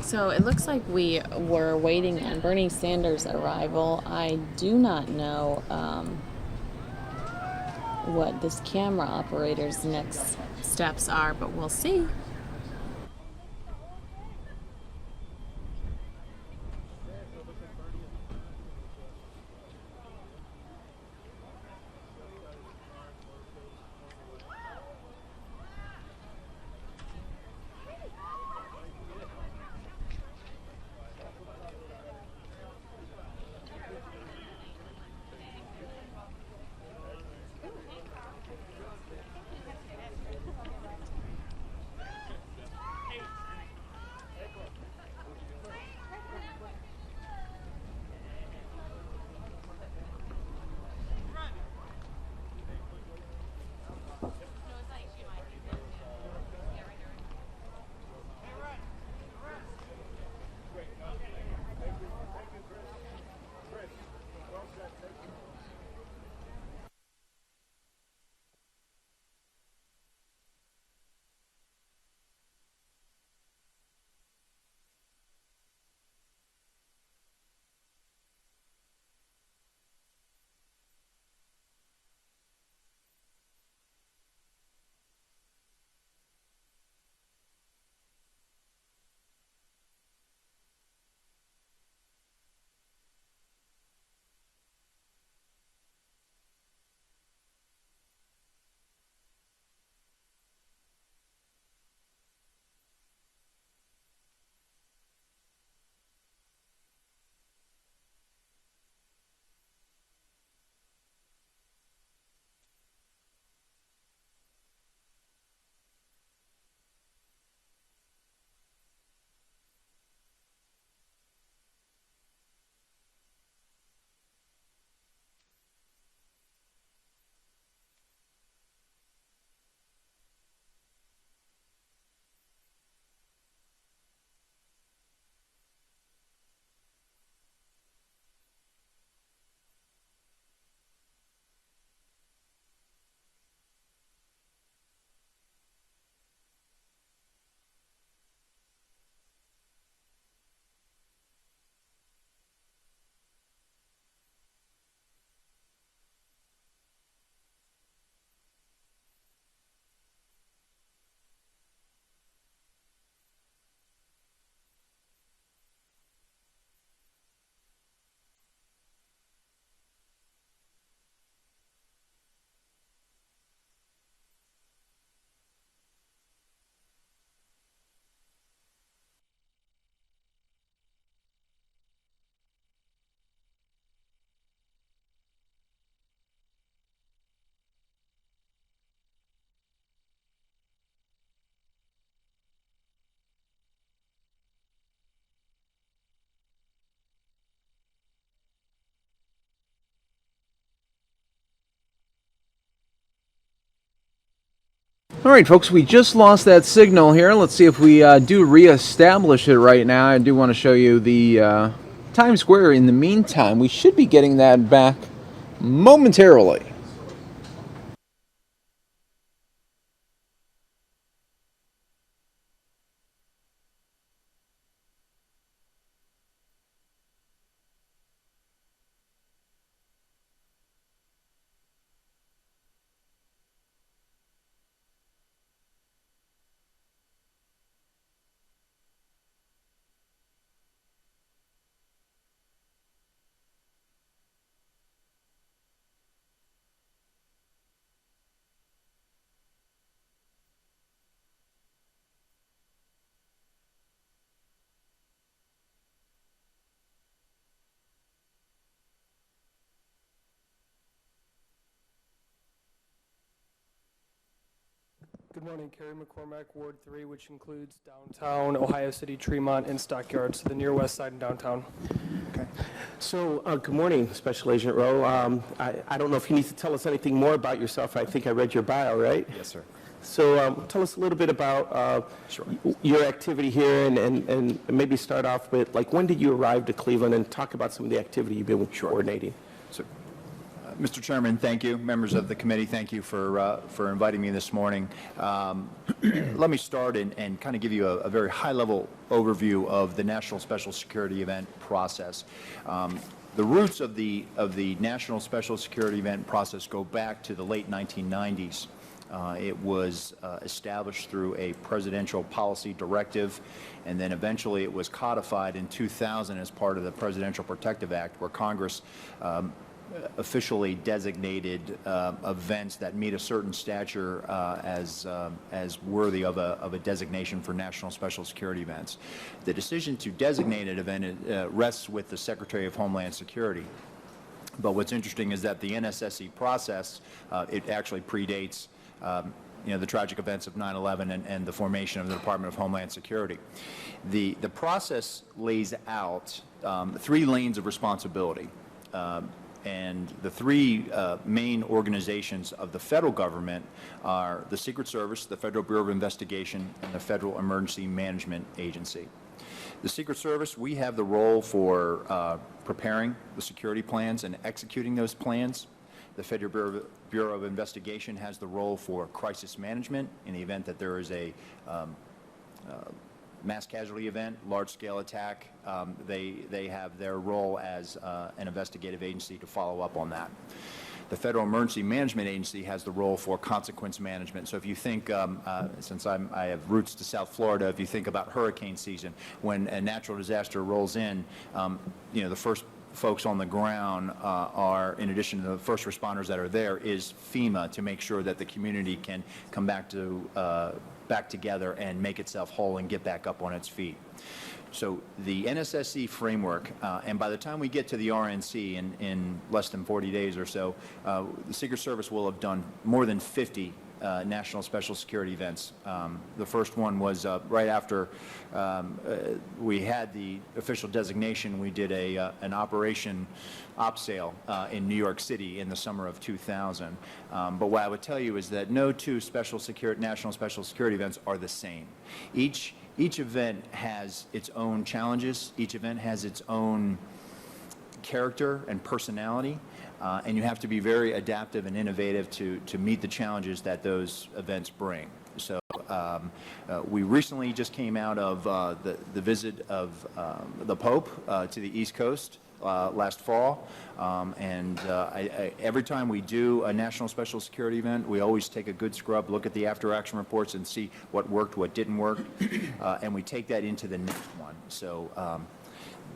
So it looks like we were waiting on Bernie Sanders' arrival. I do not know what this camera operator's next steps are, but we'll see. All right, folks, we just lost that signal here. Let's see if we do reestablish it right now. I do want to show you the Times Square. In the meantime, we should be getting that back momentarily. Good morning, Kerry McCormack, Ward 3, which includes downtown, Ohio City, Tremont, and Stockyards, so the near west side and downtown. Okay. So, good morning, Special Agent Rowe. I don't know if you need to tell us anything more about yourself. I think I read your bio, right? Yes, sir. So, tell us a little bit about your activity here, and maybe start off with, like, when did you arrive to Cleveland, and talk about some of the activity you've been coordinating. So, Mr. Chairman, thank you. Members of the committee, thank you for inviting me this morning. Let me start and kind of give you a very high-level overview of the National Special Security Event process. The roots of the National Special Security Event process go back to the late 1990s. It was established through a presidential policy directive, and then eventually it was codified in 2000 as part of the Presidential Protective Act, where Congress officially designated events that meet a certain stature as worthy of a designation for national special security events. The decision to designate an event rests with the Secretary of Homeland Security. But what's interesting is that the NSSE process, it actually predates the tragic events of 9/11 and the formation of the Department of Homeland Security. The process lays out 3 lanes of responsibility. And the 3 main organizations of the federal government are the Secret Service, the Federal Bureau of Investigation, and the Federal Emergency Management Agency. The Secret Service, we have the role for preparing the security plans and executing those plans. The Federal Bureau of Investigation has the role for crisis management in the event that there is a mass casualty event, large-scale attack. They have their role as an investigative agency to follow up on that. The Federal Emergency Management Agency has the role for consequence management. So if you think, since I have roots to South Florida, if you think about hurricane season, when a natural disaster rolls in, the first folks on the ground are, in addition to the first responders that are there, is FEMA, to make sure that the community can come back together and make itself whole and get back up on its feet. So the NSSE framework, and by the time we get to the RNC in less than 40 days or so, the Secret Service will have done more than 50 national special security events. The first one was right after we had the official designation. We did an Operation OpSale in New York City in the summer of 2000. But what I would tell you is that no 2 national special security events are the same. Each event has its own challenges. Each event has its own character and personality. And you have to be very adaptive and innovative to meet the challenges that those events bring. So we recently just came out of the visit of the Pope to the East Coast last fall. Every time we do a national special security event, we always take a good scrub, look at the after-action reports, and see what worked, what didn't work, and we take that into the next one. So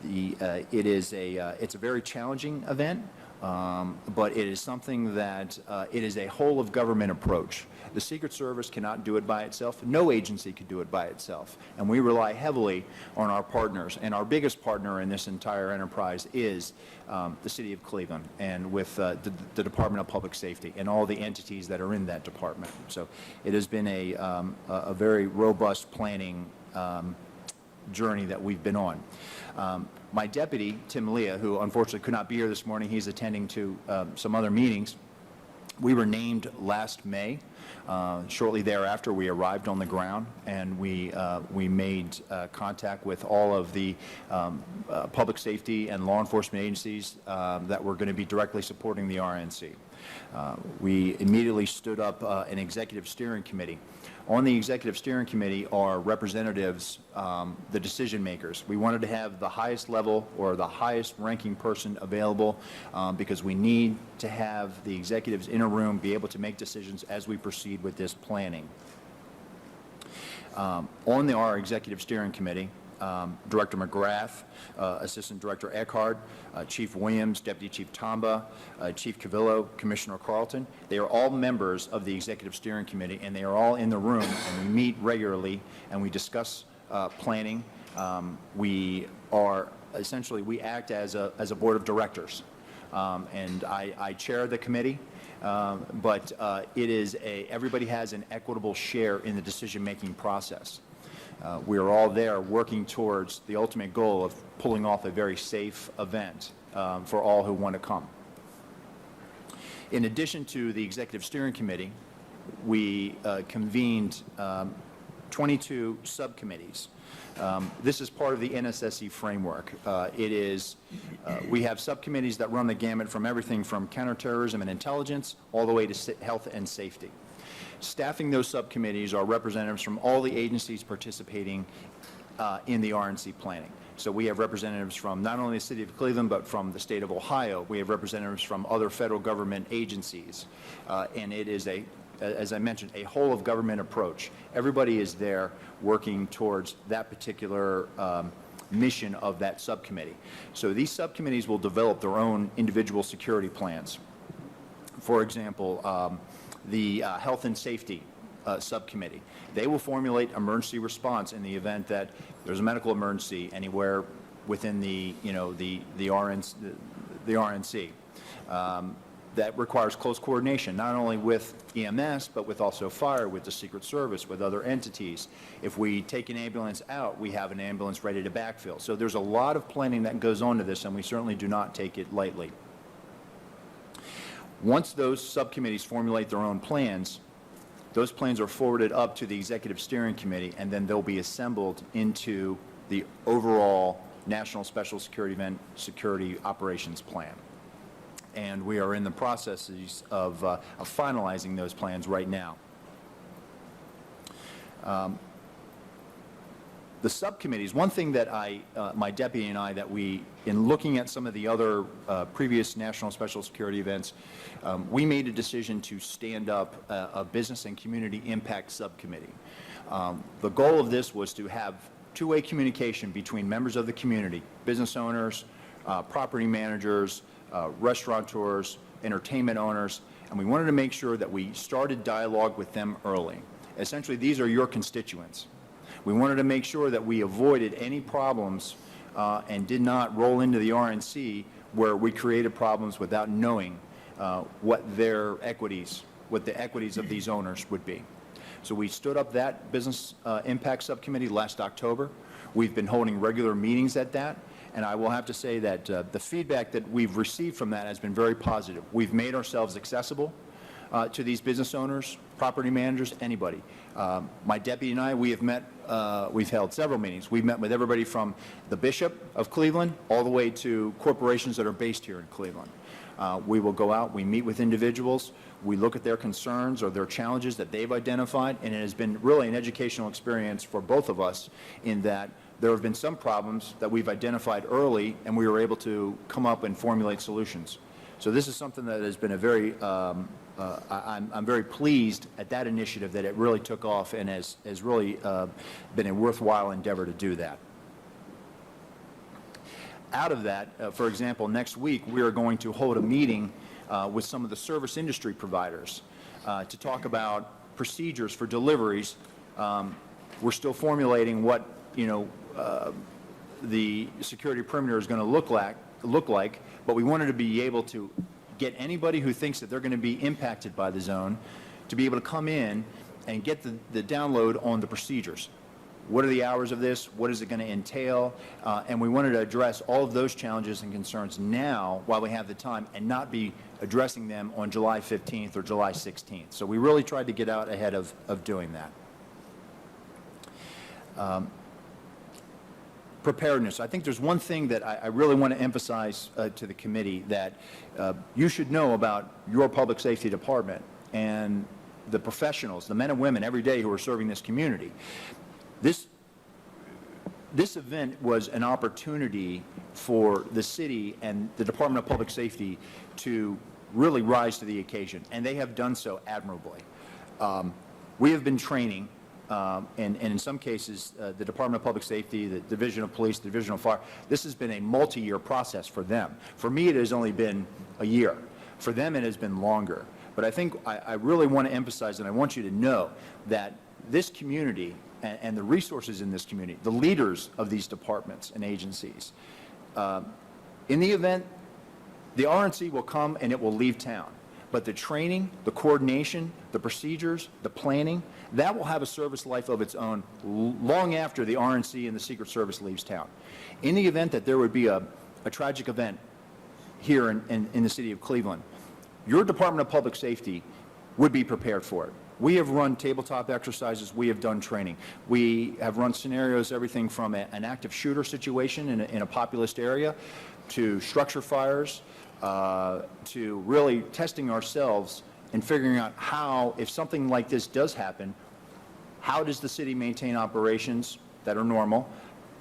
it's a very challenging event. But it is something that it is a whole of government approach. The Secret Service cannot do it by itself. No agency could do it by itself. And we rely heavily on our partners. And our biggest partner in this entire enterprise is the City of Cleveland, and with the Department of Public Safety and all the entities that are in that department. So it has been a very robust planning journey that we've been on. My deputy, Tim Leah, who unfortunately could not be here this morning, he's attending to some other meetings. We were named last May. Shortly thereafter, we arrived on the ground, and we made contact with all of the public safety and law enforcement agencies that were going to be directly supporting the RNC. We immediately stood up an executive steering committee. On the executive steering committee are representatives, the decision makers. We wanted to have the highest level or the highest ranking person available because we need to have the executives in a room be able to make decisions as we proceed with this planning. On our executive steering committee, Director McGrath, Assistant Director Eckhart, Chief Williams, Deputy Chief Tamba, Chief Cavillo, Commissioner Carlton. They are all members of the Executive Steering Committee, and they are all in the room, and we meet regularly, and we discuss planning. We act as a board of directors, and I chair the committee. But everybody has an equitable share in the decision-making process. We are all there working towards the ultimate goal of pulling off a very safe event for all who want to come. In addition to the Executive Steering Committee, we convened 22 subcommittees. This is part of the NSSE framework. We have subcommittees that run the gamut from everything from counterterrorism and intelligence all the way to health and safety. Staffing those subcommittees are representatives from all the agencies participating in the RNC planning. So we have representatives from not only the city of Cleveland, but from the state of Ohio. We have representatives from other federal government agencies. And it is as I mentioned, a whole of government approach. Everybody is there working towards that particular mission of that subcommittee. So these subcommittees will develop their own individual security plans. For example, the Health and Safety Subcommittee. They will formulate emergency response in the event that there's a medical emergency anywhere within the RNC. That requires close coordination, not only with EMS, but with also fire, with the Secret Service, with other entities. If we take an ambulance out, we have an ambulance ready to backfill. So there's a lot of planning that goes on to this, and we certainly do not take it lightly. Once those subcommittees formulate their own plans, those plans are forwarded up to the Executive Steering Committee, and then they'll be assembled into the overall National Special Security Event Security Operations Plan. And we are in the processes of finalizing those plans right now. The subcommittees, one thing that my deputy and I, that we, in looking at some of the other previous national special security events, we made a decision to stand up a business and community impact subcommittee. The goal of this was to have two-way communication between members of the community, business owners, property managers, restaurateurs, entertainment owners, and we wanted to make sure that we started dialogue with them early. Essentially, these are your constituents. We wanted to make sure that we avoided any problems and did not roll into the RNC where we created problems without knowing what the equities of these owners would be. So we stood up that business impact subcommittee last October. We've been holding regular meetings at that. And I will have to say that the feedback that we've received from that has been very positive. We've made ourselves accessible to these business owners, property managers, anybody. My deputy and I, we have met, we've held several meetings. We've met with everybody from the Bishop of Cleveland all the way to corporations that are based here in Cleveland. We will go out, we meet with individuals, we look at their concerns or their challenges that they've identified, and it has been really an educational experience for both of us in that there have been some problems that we've identified early, and we were able to come up and formulate solutions. So this is something that has been a very, I'm very pleased at that initiative that it really took off and has really been a worthwhile endeavor to do that. Out of that, for example, next week we are going to hold a meeting with some of the service industry providers to talk about procedures for deliveries. We're still formulating what the security perimeter is going to look like, but we wanted to be able to get anybody who thinks that they're going to be impacted by the zone to be able to come in and get the download on the procedures. What are the hours of this? What is it going to entail? And we wanted to address all of those challenges and concerns now while we have the time and not be addressing them on July 15th or July 16th. So we really tried to get out ahead of doing that. Preparedness. I think there's one thing that I really want to emphasize to the committee that you should know about your public safety department and the professionals, the men and women every day who are serving this community. This event was an opportunity for the city and the Department of Public Safety to really rise to the occasion, and they have done so admirably. We have been training, and in some cases, the Department of Public Safety, the Division of Police, the Division of Fire, this has been a multi-year process for them. For me, it has only been a year. For them, it has been longer. But I think I really want to emphasize, and I want you to know, that this community and the resources in this community, the leaders of these departments and agencies, in the event, the RNC will come and it will leave town. But the training, the coordination, the procedures, the planning, that will have a service life of its own long after the RNC and the Secret Service leaves town. In the event that there would be a tragic event here in the city of Cleveland, your Department of Public Safety would be prepared for it. We have run tabletop exercises. We have done training. We have run scenarios, everything from an active shooter situation in a populous area to structure fires, to really testing ourselves and figuring out how, if something like this does happen, how does the city maintain operations that are normal?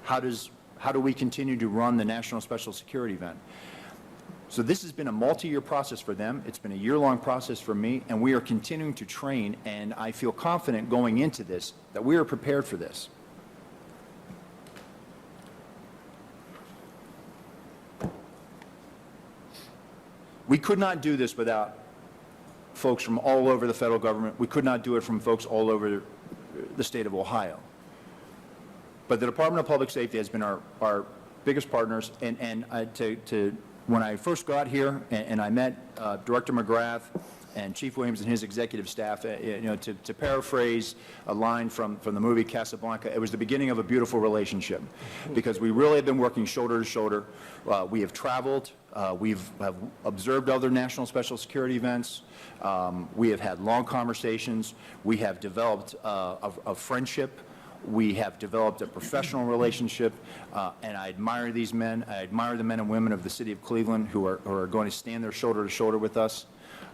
How do we continue to run the National Special Security event? So this has been a multi-year process for them. It's been a year-long process for me, and we are continuing to train, and I feel confident going into this that we are prepared for this. We could not do this without folks from all over the federal government. We could not do it from folks all over the state of Ohio. But the Department of Public Safety has been our biggest partners, and when I first got here and I met Director McGrath and Chief Williams and his executive staff, to paraphrase a line from the movie Casablanca, it was the beginning of a beautiful relationship because we really have been working shoulder to shoulder. We have traveled. We have observed other national special security events. We have had long conversations. We have developed a friendship. We have developed a professional relationship, and I admire these men. I admire the men and women of the city of Cleveland who are going to stand there shoulder to shoulder with us.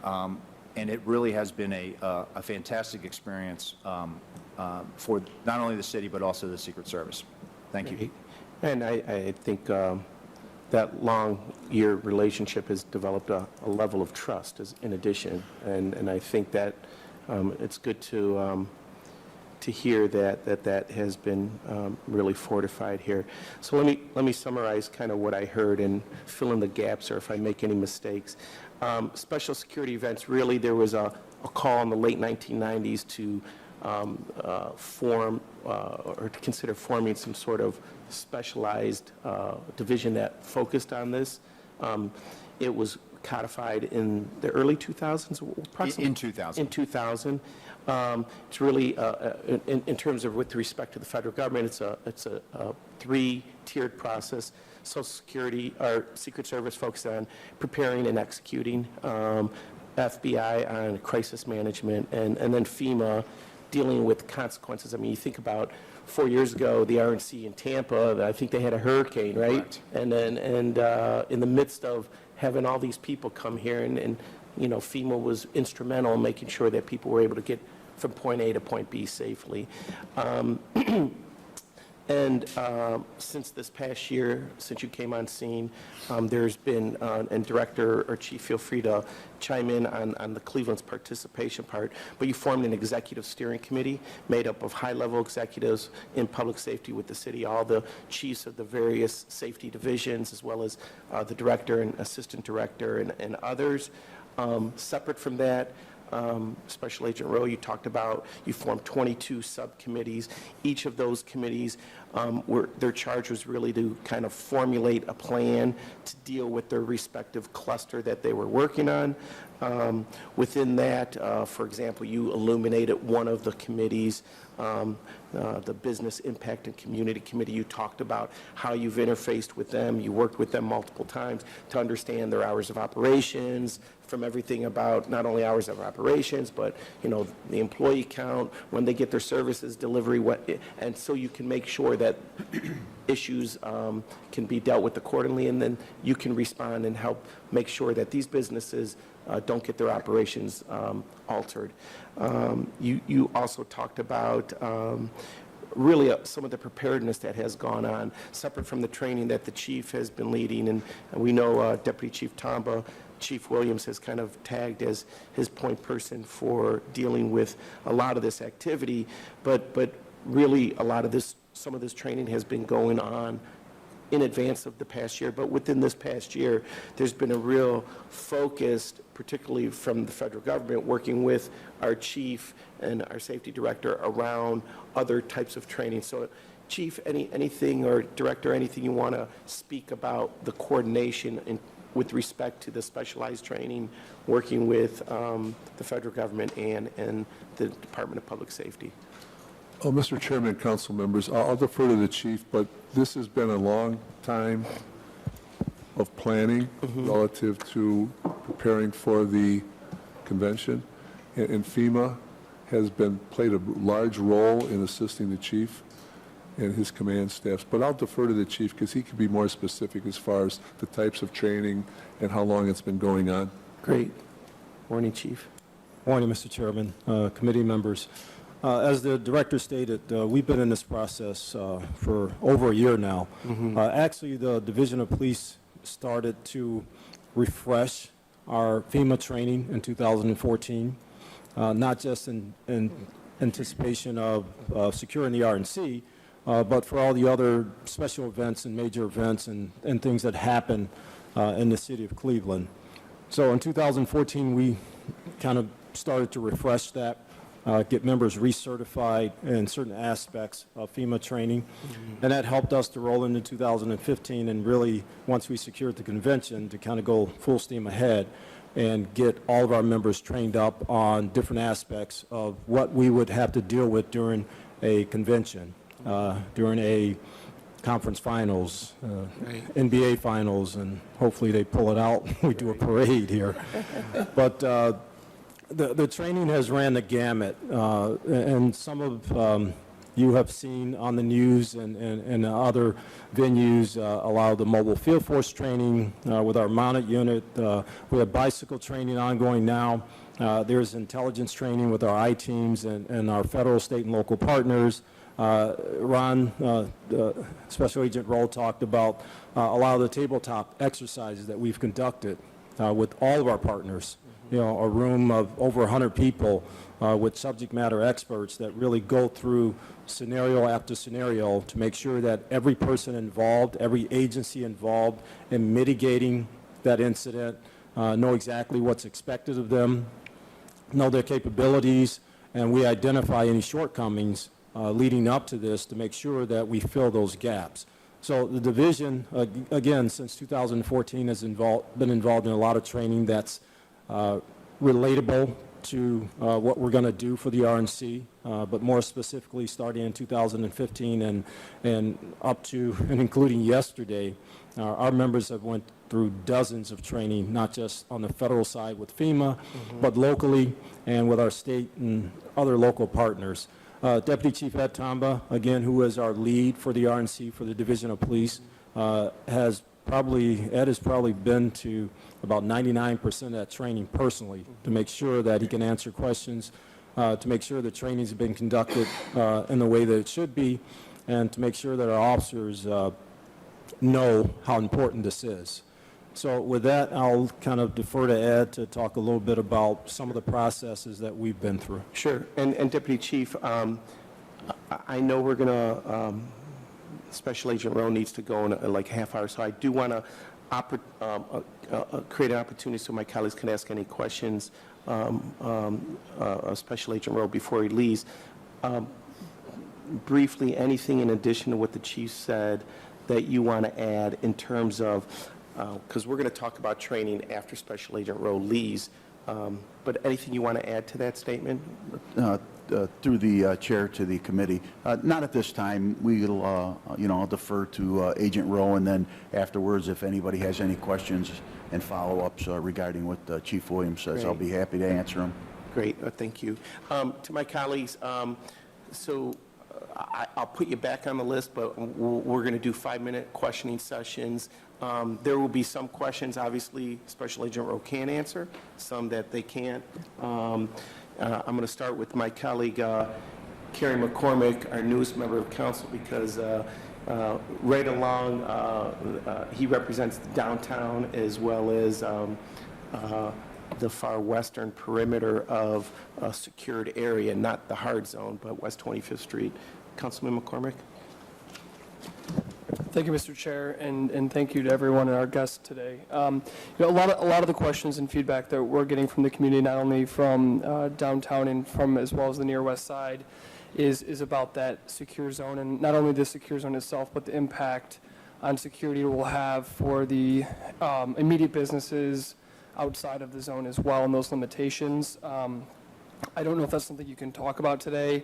And it really has been a fantastic experience for not only the city but also the Secret Service. Thank you. And I think that long-year relationship has developed a level of trust in addition. And I think that it's good to hear that has been really fortified here. So let me summarize kind of what I heard and fill in the gaps or if I make any mistakes. Special security events, really there was a call in the late 1990s to form or to consider forming some sort of specialized division that focused on this. It was codified in the early 2000s, approximately? In 2000. In 2000. It's really, in terms of with respect to the federal government, it's a three-tiered process. Social Security, our Secret Service focused on preparing and executing, FBI on crisis management, and then FEMA dealing with consequences. I mean, you think about 4 years ago, the RNC in Tampa, I think they had a hurricane, right? And then, in the midst of having all these people come here, and FEMA was instrumental in making sure that people were able to get from point A to point B safely. And since this past year, since you came on scene, there's been, and Director or Chief, feel free to chime in on the Cleveland's participation part, but you formed an executive steering committee made up of high-level executives in public safety with the city, all the chiefs of the various safety divisions, as well as the director and assistant director and others. Separate from that, Special Agent Rowe, you talked about, you formed 22 subcommittees. Each of those committees, their charge was really to kind of formulate a plan to deal with their respective cluster that they were working on. Within that, for example, you illuminated one of the committees, the Business Impact and Community Committee. You talked about how you've interfaced with them. You worked with them multiple times to understand their hours of operations, from everything about not only hours of operations, but the employee count, when they get their services, delivery, and so you can make sure that issues can be dealt with accordingly, and then you can respond and help make sure that these businesses don't get their operations altered. You also talked about really some of the preparedness that has gone on, separate from the training that the chief has been leading, and we know Deputy Chief Tamba, Chief Williams has kind of tagged as his point person for dealing with a lot of this activity, but really a lot of this, some of this training has been going on in advance of the past year, but within this past year, there's been a real focus, particularly from the federal government, working with our chief and our safety director around other types of training. So, Chief, anything, or Director, anything you want to speak about the coordination with respect to the specialized training, working with the federal government and the Department of Public Safety? Oh, Mr. Chairman and council members, I'll defer to the chief, but this has been a long time of planning relative to preparing for the convention, and FEMA has played a large role in assisting the chief and his command staffs. But I'll defer to the chief because he can be more specific as far as the types of training and how long it's been going on. Great. Morning, Chief. Morning, Mr. Chairman, committee members. As the director stated, we've been in this process for over a year now. Actually, the Division of Police started to refresh our FEMA training in 2014, not just in anticipation of securing the RNC, but for all the other special events and major events and things that happen in the city of Cleveland. So in 2014, we kind of started to refresh that, get members recertified in certain aspects of FEMA training, and that helped us to roll into 2015 and really, once we secured the convention, to kind of go full steam ahead and get all of our members trained up on different aspects of what we would have to deal with during a convention, during a conference finals, NBA finals, and hopefully they pull it out. We do a parade here. But the training has ran the gamut, and some of you have seen on the news and other venues allow the mobile field force training with our mounted unit. We have bicycle training ongoing now. There's intelligence training with our I-teams and our federal, state, and local partners. Ron, Special Agent Roll, talked about a lot of the tabletop exercises that we've conducted with all of our partners. You know, a room of over 100 people with subject matter experts that really go through scenario after scenario to make sure that every person involved, every agency involved in mitigating that incident, know exactly what's expected of them, know their capabilities, and we identify any shortcomings leading up to this to make sure that we fill those gaps. So the division, again, since 2014 has been involved in a lot of training that's relatable to what we're going to do for the RNC, but more specifically starting in 2015 and up to and including yesterday, our members have went through dozens of training, not just on the federal side with FEMA, but locally and with our state and other local partners. Deputy Chief Ed Tamba, again, who is our lead for the RNC for the Division of Police, Ed has probably been to about 99% of that training personally to make sure that he can answer questions, to make sure the trainings have been conducted in the way that it should be, and to make sure that our officers know how important this is. So with that, I'll kind of defer to Ed to talk a little bit about some of the processes that we've been through. Sure. And Deputy Chief, I know we're going to, Special Agent Rowe needs to go in like a half hour, so I do want to create an opportunity so my colleagues can ask any questions of Special Agent Rowe before he leaves. Briefly, anything in addition to what the Chief said that you want to add in terms of, because we're going to talk about training after Special Agent Rowe leaves, but anything you want to add to that statement? Through the chair to the committee. Not at this time. We'll, I'll defer to Agent Rowe, and then afterwards, if anybody has any questions and follow-ups regarding what Chief Williams says, I'll be happy to answer them. Great, thank you. To my colleagues, so I'll put you back on the list, but we're going to do 5-minute questioning sessions. There will be some questions, obviously, Special Agent Rowe can answer, some that they can't. I'm going to start with my colleague, Carrie McCormick, our newest member of council, because right along, he represents the downtown as well as the far western perimeter of a secured area, not the hard zone, but West 25th Street. Councilman McCormick. Thank you, Mr. Chair, and thank you to everyone and our guests today. A lot of the questions and feedback that we're getting from the community, not only from downtown and from as well as the near west side, is about that secure zone, and not only the secure zone itself, but the impact on security it will have for the immediate businesses outside of the zone as well, and those limitations. I don't know if that's something you can talk about today,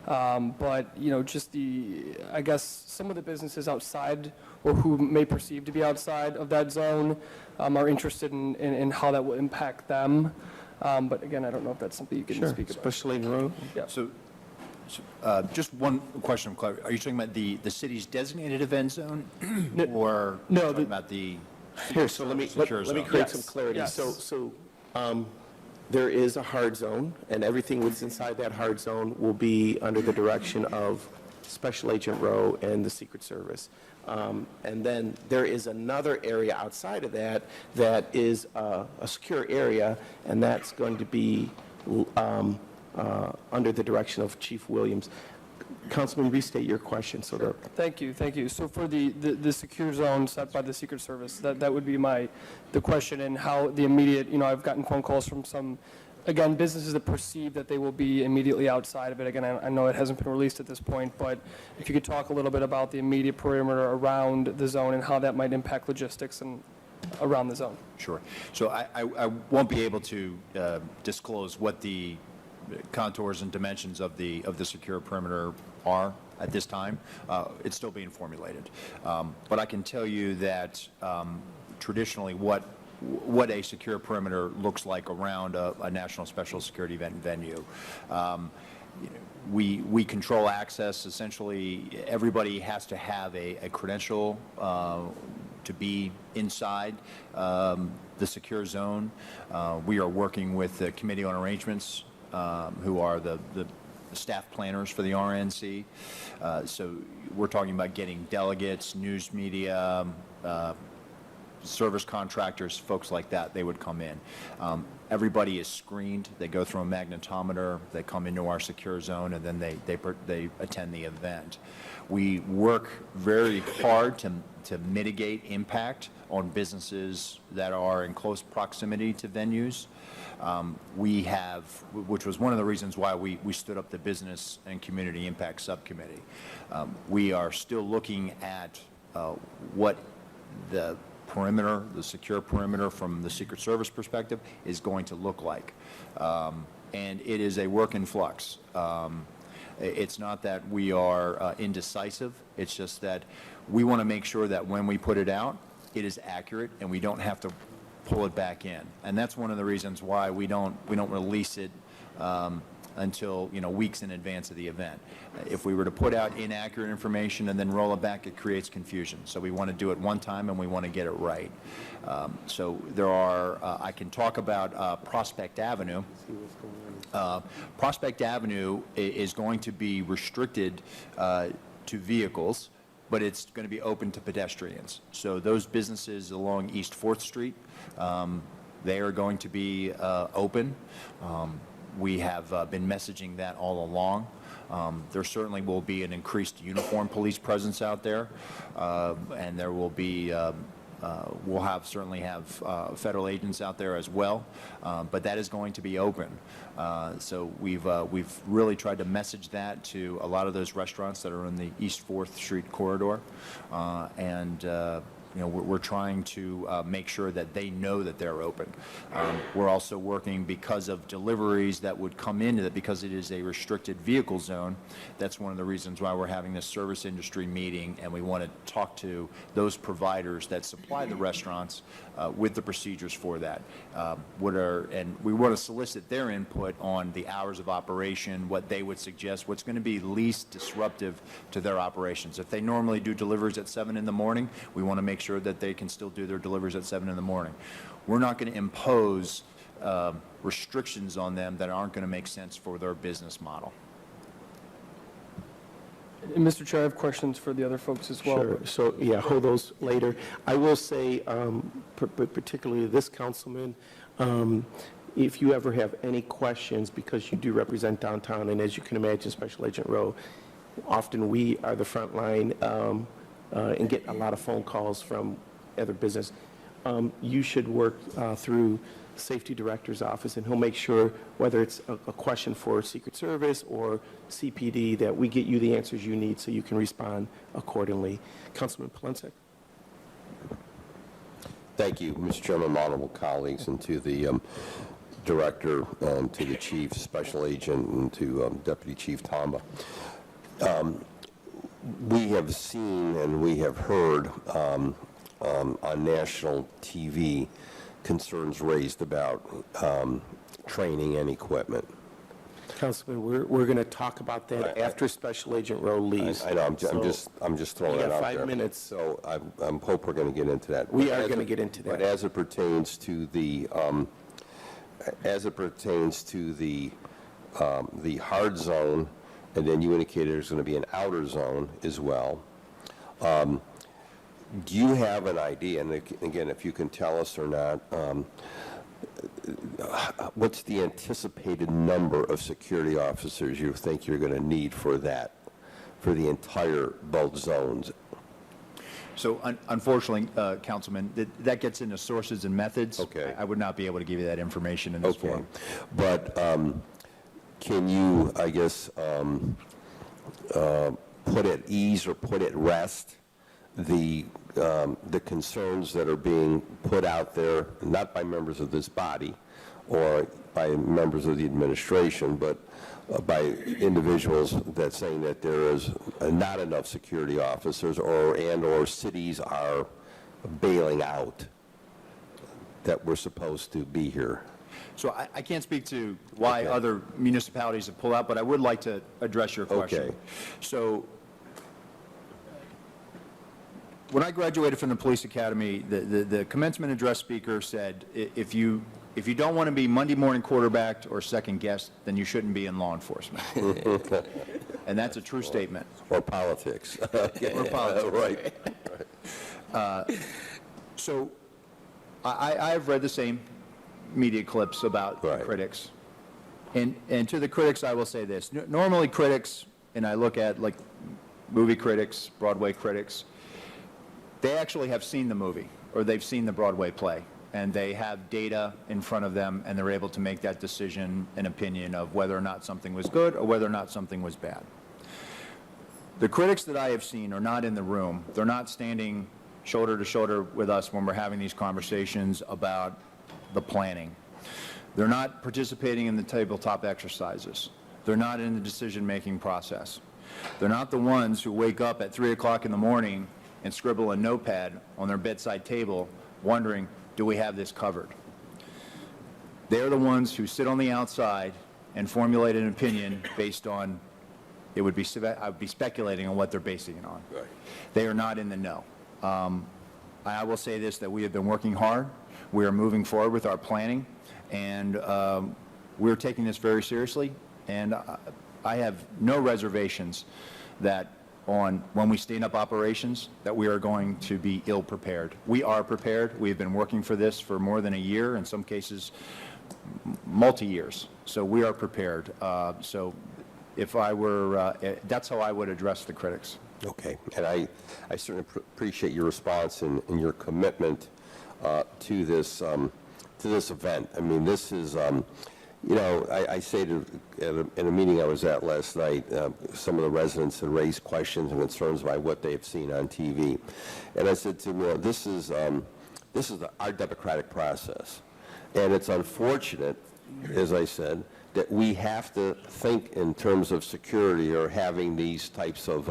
but just I guess some of the businesses outside or who may perceive to be outside of that zone are interested in how that will impact them. But again, I don't know if that's something you can speak about. Special agent Rowe? Yeah. So, just one question of clarity. Are you talking about the city's designated event zone? Or No, talking about the Here, so let me secure let me zone? create Yes, some clarity. yes. So there is a hard zone, and everything that's inside that hard zone will be under the direction of Special Agent Rowe and the Secret Service. And then there is another area outside of that that is a secure area, and that's going to be under the direction of Chief Williams. Councilman, restate your question. So that Thank you. So for the secure zone set by the Secret Service, that would be the question, and how the immediate, I've gotten phone calls from some, again, businesses that perceive that they will be immediately outside of it. Again, I know it hasn't been released at this point, but if you could talk a little bit about the immediate perimeter around the zone and how that might impact logistics and around the zone. Sure. So I won't be able to disclose what the contours and dimensions of the secure perimeter are at this time. It's still being formulated. But I can tell you that traditionally what a secure perimeter looks like around a national special security event venue. We control access. Essentially, everybody has to have a credential to be inside the secure zone. We are working with the Committee on Arrangements, who are the staff planners for the RNC. So we're talking about getting delegates, news media, service contractors, folks like that. They would come in. Everybody is screened. They go through a magnetometer. They come into our secure zone, and then they attend the event. We work very hard to mitigate impact on businesses that are in close proximity to venues. We have, which was one of the reasons why we stood up the Business and Community Impact Subcommittee. We are still looking at what the perimeter, the secure perimeter from the Secret Service perspective is going to look like. And it is a work in flux. It's not that we are indecisive. It's just that we want to make sure that when we put it out, it is accurate and we don't have to pull it back in. And that's one of the reasons why we don't release it until weeks in advance of the event. If we were to put out inaccurate information and then roll it back, it creates confusion. So we want to do it one time and we want to get it right. So there are, I can talk about Prospect Avenue. Prospect Avenue is going to be restricted to vehicles, but it's going to be open to pedestrians. So those businesses along East 4th Street, they are going to be open. We have been messaging that all along. There certainly will be an increased uniformed police presence out there, and there will be, we'll certainly have federal agents out there as well, but that is going to be open. So we've really tried to message that to a lot of those restaurants that are in the East 4th Street corridor, and we're trying to make sure that they know that they're open. We're also working because of deliveries that would come into it, because it is a restricted vehicle zone. That's one of the reasons why we're having this service industry meeting, and we want to talk to those providers that supply the restaurants with the procedures for that. And we want to solicit their input on the hours of operation, what they would suggest, what's going to be least disruptive to their operations. If they normally do deliveries at 7 in the morning, we want to make sure that they can still do their deliveries at 7 in the morning. We're not going to impose restrictions on them that aren't going to make sense for their business model. And Mr. Chair, I have questions for the other folks as well. Sure. So, yeah, hold those later. I will say, particularly this councilman, if you ever have any questions, because you do represent downtown, and as you can imagine, Special Agent Rowe, often we are the front line and get a lot of phone calls from other business. You should work through Safety Director's office, and he'll make sure, whether it's a question for Secret Service or CPD, that we get you the answers you need so you can respond accordingly. Councilman Polensek. Thank you, Mr. Chairman, honorable colleagues, and to the Director, to the Chief, Special Agent, and to Deputy Chief Tamba. We have seen and we have heard on national TV concerns raised about training and equipment. Councilman, we're going to talk about that after Special Agent Rowe leaves. I know, I'm just throwing you it got out 5 there. minutes. So I hope we're going to get into that. We are going to get into that. But as it pertains to the hard zone, and then you indicated there's going to be an outer zone as well. Do you have an idea, and again, if you can tell us or not, what's the anticipated number of security officers you think you're going to need for that, for the entire both zones? So unfortunately, Councilman, that gets into sources and methods. Okay. I would not be able to give you that information in this Okay. forum. But can you, I guess, put at ease or put at rest the concerns that are being put out there, not by members of this body or by members of the administration, but by individuals that saying that there is not enough security officers or cities are bailing out that we're supposed to be here? So I can't speak to why other municipalities have pulled out, but I would like to address your question. Okay. So when I graduated from the police academy, the commencement address speaker said, if you don't want to be Monday morning quarterbacked or second guessed, then you shouldn't be in law enforcement. And that's a true statement. Or politics. Or politics. Right. So I've read the same media clips about critics. And to the critics, I will say this. Normally critics, and I look at like movie critics, Broadway critics, they actually have seen the movie or they've seen the Broadway play, and they have data in front of them, and they're able to make that decision and opinion of whether or not something was good or whether or not something was bad. The critics that I have seen are not in the room. They're not standing shoulder to shoulder with us when we're having these conversations about the planning. They're not participating in the tabletop exercises. They're not in the decision-making process. They're not the ones who wake up at 3 o'clock in the morning and scribble a notepad on their bedside table wondering, do we have this covered? They're the ones who sit on the outside and formulate an opinion based on, I would be speculating on what they're basing it on. Right. They are not in the know. I will say this, that we have been working hard. We are moving forward with our planning, and we're taking this very seriously, and I have no reservations that when we stand up operations, that we are going to be ill-prepared. We are prepared. We have been working for this for more than a year, in some cases multi-years. So we are prepared. So if I were, that's how I would address the critics. Okay, and I certainly appreciate your response and your commitment to this event. I mean, this is, you know, I say in a meeting I was at last night, some of the residents had raised questions and concerns about what they've seen on TV, and I said to them, well, this is our democratic process, and it's unfortunate, as I said, that we have to think in terms of security or having these types of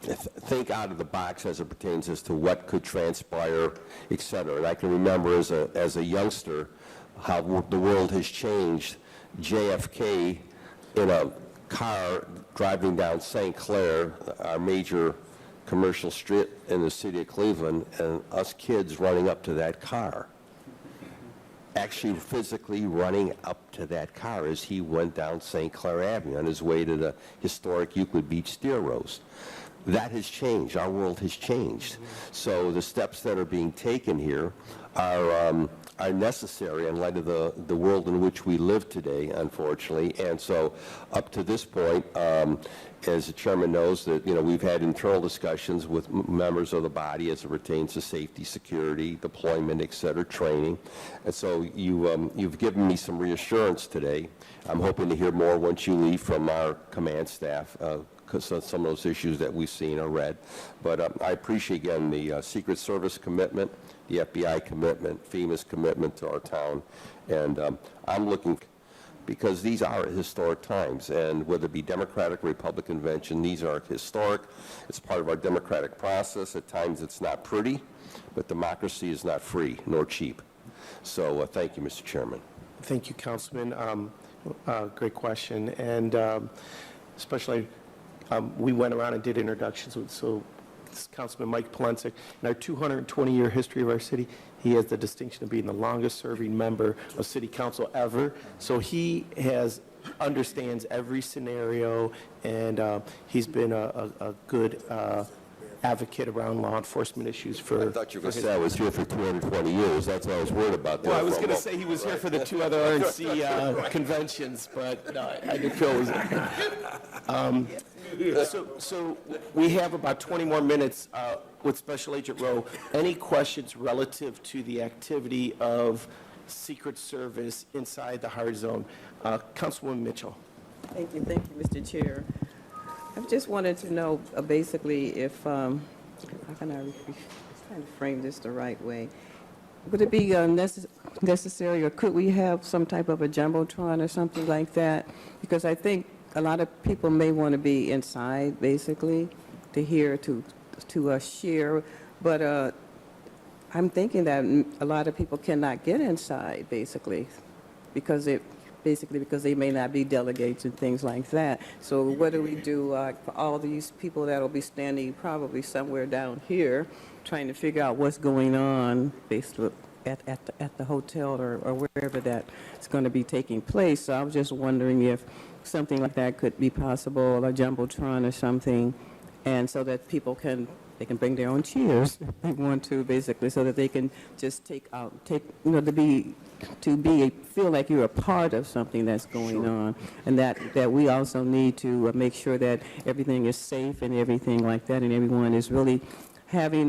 think out of the box as it pertains as to what could transpire, et cetera. And I can remember as a youngster how the world has changed. JFK in a car driving down St. Clair, our major commercial street in the city of Cleveland, and us kids running up to that car. Actually physically running up to that car as he went down St. Clair Avenue on his way to the historic Euclid Beach Steer Roast. That has changed. Our world has changed. So the steps that are being taken here are necessary in light of the world in which we live today, unfortunately. And so up to this point, as the chairman knows, that we've had internal discussions with members of the body as it pertains to safety, security, deployment, et cetera, training. And so you've given me some reassurance today. I'm hoping to hear more once you leave from our command staff, because some of those issues that we've seen or read. But I appreciate, again, the Secret Service commitment, the FBI commitment, FEMA's commitment to our town. And I'm looking, because these are historic times, and whether it be Democratic, Republican convention, these are historic. It's part of our democratic process. At times it's not pretty, but democracy is not free nor cheap. So thank you, Mr. Chairman. Thank you, Councilman. Great question. And especially, we went around and did introductions. So this is Councilman Mike Polensek. In our 220-year history of our city, he has the distinction of being the longest-serving member of City Council ever. So he understands every scenario, and he's been a good advocate around law enforcement issues for... I thought you were going to say I was here for 220 years. That's what I was worried about. Well, I was going to say he was here for the two other RNC conventions, but no, I didn't feel it was... So we have about 20 more minutes with Special Agent Rowe. Any questions relative to the activity of Secret Service inside the hard zone? Councilwoman Mitchell. Thank you, Mr. Chair. I just wanted to know basically if, how can I trying to frame this the right way? Would it be necessary, or could we have some type of a jumbotron or something like that? Because I think a lot of people may want to be inside, basically, to hear, to share, but I'm thinking that a lot of people cannot get inside, basically, because they may not be delegates and things like that. So what do we do for all these people that will be standing probably somewhere down here trying to figure out what's going on basically at the hotel or wherever that's going to be taking place? So I was just wondering if something like that could be possible, a jumbotron or something, and so that people can bring their own chairs if they want to, basically, so that they can just feel like you're a part of something that's going on, and that we also need to make sure that everything is safe and everything like that, and everyone is really having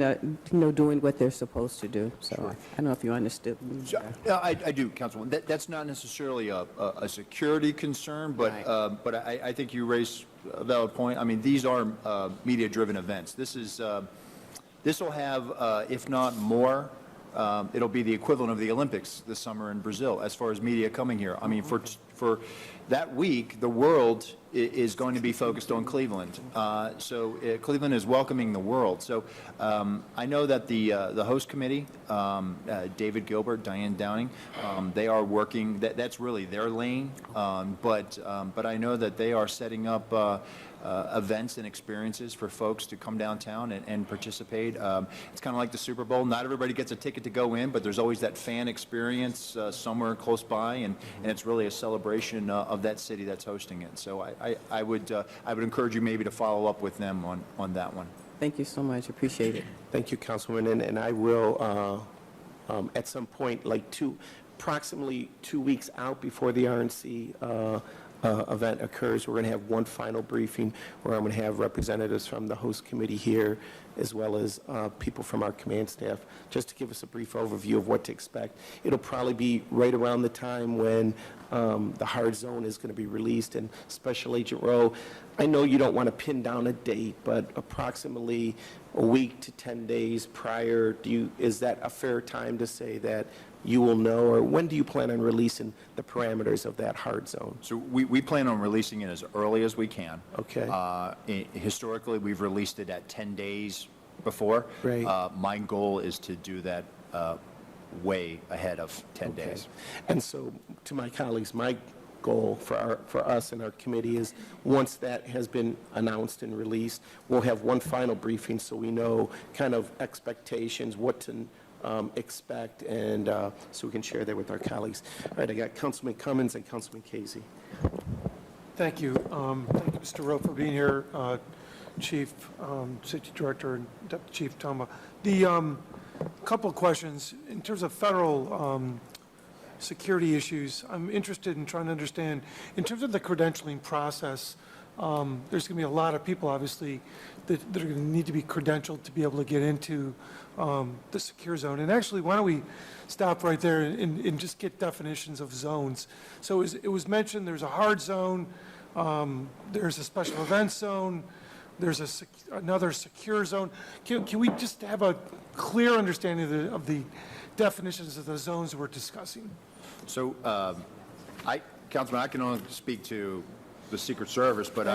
doing what they're supposed to do. So I don't know if you understood. I do, Councilwoman. That's not necessarily a security concern, but I think you raised a valid point. I mean, these are media-driven events. This will have, if not more, it'll be the equivalent of the Olympics this summer in Brazil as far as media coming here. I mean, for that week, the world is going to be focused on Cleveland. So Cleveland is welcoming the world. So I know that the host committee, David Gilbert, Diane Downing, they are working. That's really their lane. But I know that they are setting up events and experiences for folks to come downtown and participate. It's kind of like the Super Bowl. Not everybody gets a ticket to go in, but there's always that fan experience somewhere close by, and it's really a celebration of that city that's hosting it. So I would encourage you maybe to follow up with them on that one. Thank you so much. Appreciate it. Thank you, Councilwoman. And I will, at some point, approximately 2 weeks out before the RNC event occurs, we're going to have one final briefing where I'm going to have representatives from the host committee here, as well as people from our command staff, just to give us a brief overview of what to expect. It'll probably be right around the time when the hard zone is going to be released. And Special Agent Rowe, I know you don't want to pin down a date, but approximately a week to 10 days prior, is that a fair time to say that you will know, or when do you plan on releasing the parameters of that hard zone? So we plan on releasing it as early as we can. Okay. Historically, we've released it at 10 daus before. Right. My goal is to do that way ahead of 10 days. And so, to my colleagues, my goal for us and our committee is, once that has been announced and released, we'll have one final briefing so we know kind of expectations, what to expect, and so we can share that with our colleagues. All right, I got Councilman Cummins and Councilman Casey. Thank you. Thank you, Mr. Rowe, for being here, Chief, Safety Director, and Deputy Chief Toma. The couple of questions. In terms of federal security issues, I'm interested in trying to understand, in terms of the credentialing process, there's going to be a lot of people, obviously, that are going to need to be credentialed to be able to get into the secure zone. And actually, why don't we stop right there and just get definitions of zones. So it was mentioned there's a hard zone, there's a special events zone, there's another secure zone. Can we just have a clear understanding of the definitions of the zones we're discussing? So, Councilman, I can only speak to the Secret Service, but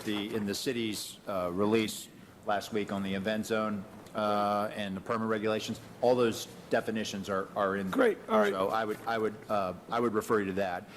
in the city's release last week on the event zone, and the permit regulations, all those definitions are in there. Great, all right. So I would refer you to that.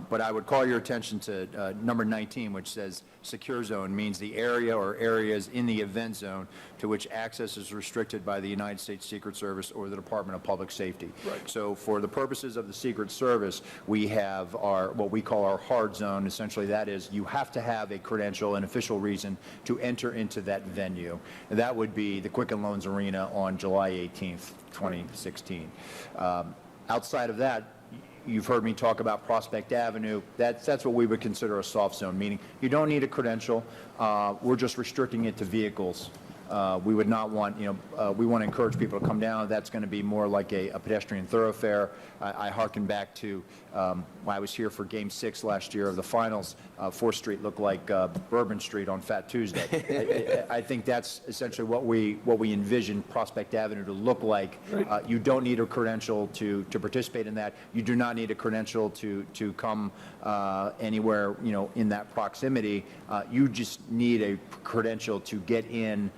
But I would call your attention to number 19, which says secure zone means the area or areas in the event zone to which access is restricted by the United States Secret Service or the Department of Public Safety. Right. So for the purposes of the Secret Service, we have our, what we call our hard zone. Essentially, that is, you have to have a credential, an official reason to enter into that venue. And that would be the Quicken Loans Arena on July 18th, 2016. Outside of that, you've heard me talk about Prospect Avenue. That's what we would consider a soft zone, meaning you don't need a credential. We're just restricting it to vehicles. We would not want, we want to encourage people to come down. That's going to be more like a pedestrian thoroughfare. I hearken back to when I was here for Game 6 last year of the finals. 4th Street looked like Bourbon Street on Fat Tuesday. I think that's essentially what we envision Prospect Avenue to look like. You don't need a credential to participate in that. You do not need a credential to come anywhere, in that proximity. You just need a credential to get in,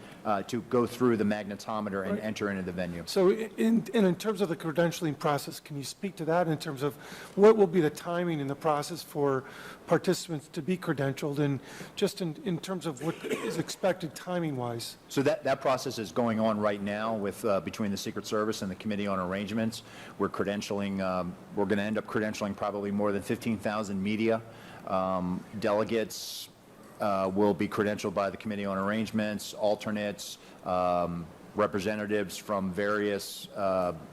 to go through the magnetometer and enter into the venue. So in terms of the credentialing process, can you speak to that in terms of what will be the timing in the process for participants to be credentialed, and just in terms of what is expected timing-wise? So that process is going on right now with between the Secret Service and the Committee on Arrangements. We're credentialing, we're going to end up credentialing probably more than 15,000 media. Delegates will be credentialed by the Committee on Arrangements, alternates, representatives from various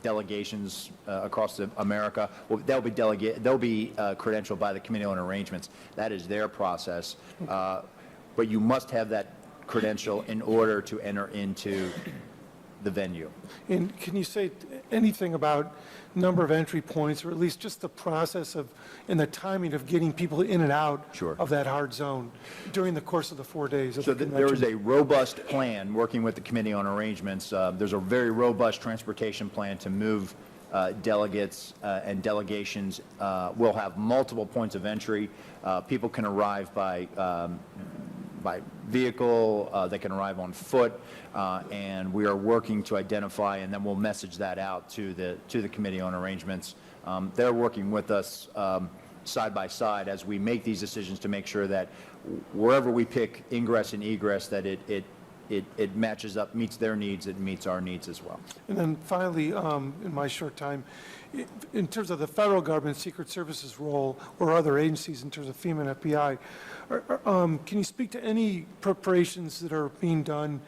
delegations across America. Well, they'll be credentialed by the Committee on Arrangements. That is their process. But you must have that credential in order to enter into the venue. And can you say anything about number of entry points, or at least just the process of and the timing of getting people in and out of that hard zone during the course of the 4 days of So the there is convention? a robust plan working with the Committee on Arrangements. There's a very robust transportation plan to move delegates and delegations. We'll have multiple points of entry. People can arrive by vehicle, they can arrive on foot, and we are working to identify, and then we'll message that out to the Committee on Arrangements. They're working with us side by side as we make these decisions to make sure that wherever we pick ingress and egress, that it matches up, meets their needs, it meets our needs as well. And then finally, in my short time, in terms of the federal government, Secret Service's role, or other agencies in terms of FEMA and FBI, can you speak to any preparations that are being done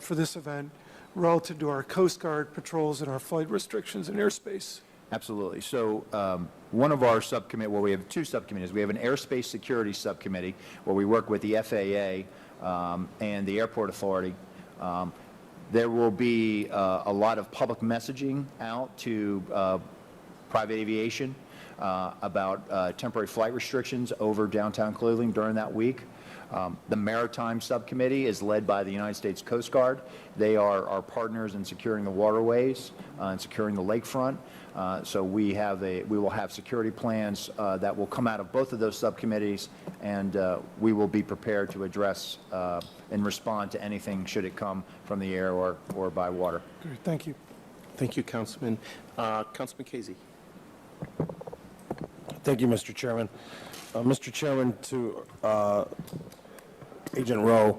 for this event relative to our Coast Guard patrols and our flight restrictions and airspace? Absolutely. So one of our subcommittees, well, we have two subcommittees. We have an airspace security subcommittee where we work with the FAA and the Airport Authority. There will be a lot of public messaging out to private aviation about temporary flight restrictions over downtown Cleveland during that week. The Maritime Subcommittee is led by the United States Coast Guard. They are our partners in securing the waterways and securing the lakefront. So we will have security plans that will come out of both of those subcommittees, and we will be prepared to address and respond to anything should it come from the air or by water. Great, thank you. Thank you, Councilman. Councilman Casey. Thank you, Mr. Chairman. Mr. Chairman, to Agent Rowe,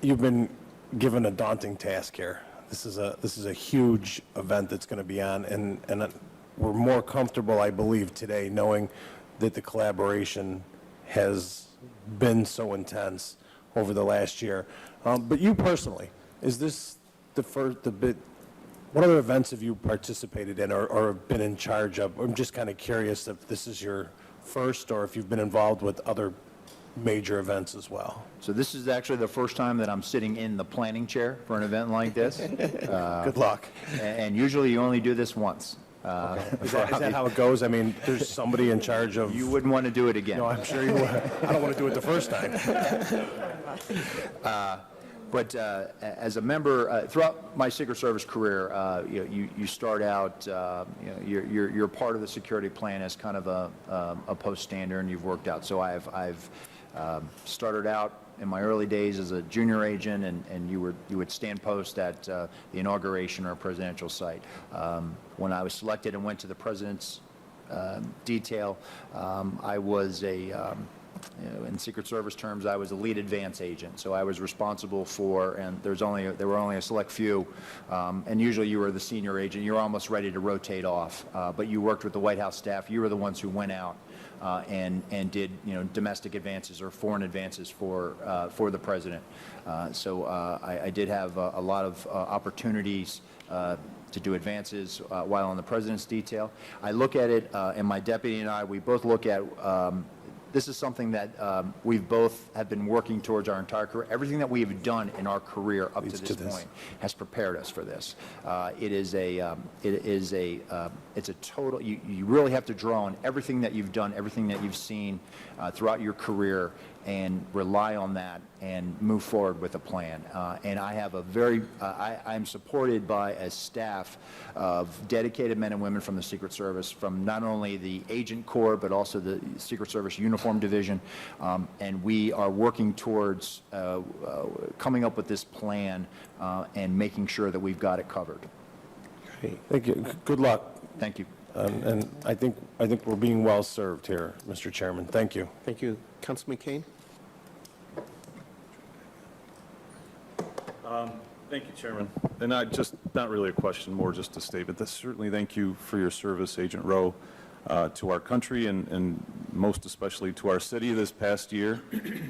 you've been given a daunting task here. This is a huge event that's going to be on, and we're more comfortable, I believe, today knowing that the collaboration has been so intense over the last year. But you personally, is this what other events have you participated in or been in charge of? I'm just kind of curious if this is your first or if you've been involved with other major events as well. So this is actually the first time that I'm sitting in the planning chair for an event like this. Good luck. And usually you only do this once. Okay. Is that how it goes? I mean, there's somebody in charge of... You wouldn't want to do it again. No, I'm sure you would. I don't want to do it the first time. But as a member, throughout my Secret Service career, you start out, you're part of the security plan as kind of a post-stander, and you've worked out. So I've started out in my early days as a junior agent, and you would stand post at the inauguration or presidential site. When I was selected and went to the president's detail, I was in Secret Service terms, I was a lead advance agent. So I was responsible for, and there were only a select few, and usually you were the senior agent. You're almost ready to rotate off, but you worked with the White House staff. You were the ones who went out and did domestic advances or foreign advances for the president. So I did have a lot of opportunities to do advances while on the president's detail. I look at it, and my deputy and I, we both look at this is something that we both have been working towards our entire career. Everything that we have done in our career up to this point has prepared us for this. It's a total. You really have to draw on everything that you've done, everything that you've seen throughout your career, and rely on that and move forward with a plan. And I have I'm supported by a staff of dedicated men and women from the Secret Service, from not only the Agent Corps, but also the Secret Service Uniform Division. And we are working towards coming up with this plan and making sure that we've got it covered. Okay, thank you. Good luck. Thank you. And I think we're being well served here, Mr. Chairman. Thank you. Thank you. Councilman Kane? Thank you, Chairman. And not really a question, more just a statement. Certainly thank you for your service, Agent Rowe, to our country and most especially to our city this past year.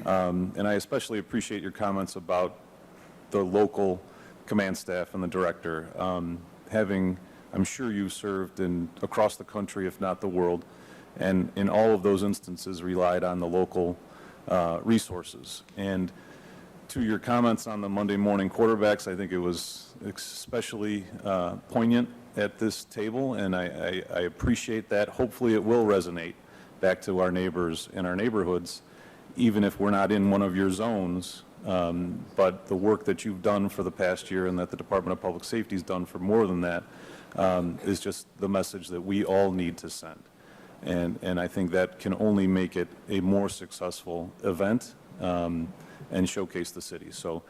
And I especially appreciate your comments about the local command staff and the director. I'm sure you served across the country, if not the world, and in all of those instances relied on the local resources. And to your comments on the Monday morning quarterbacks, I think it was especially poignant at this table, and I appreciate that. Hopefully it will resonate back to our neighbors in our neighborhoods, even if we're not in one of your zones. But the work that you've done for the past year and that the Department of Public Safety has done for more than that is just the message that we all need to send. And I think that can only make it a more successful event and showcase the city. So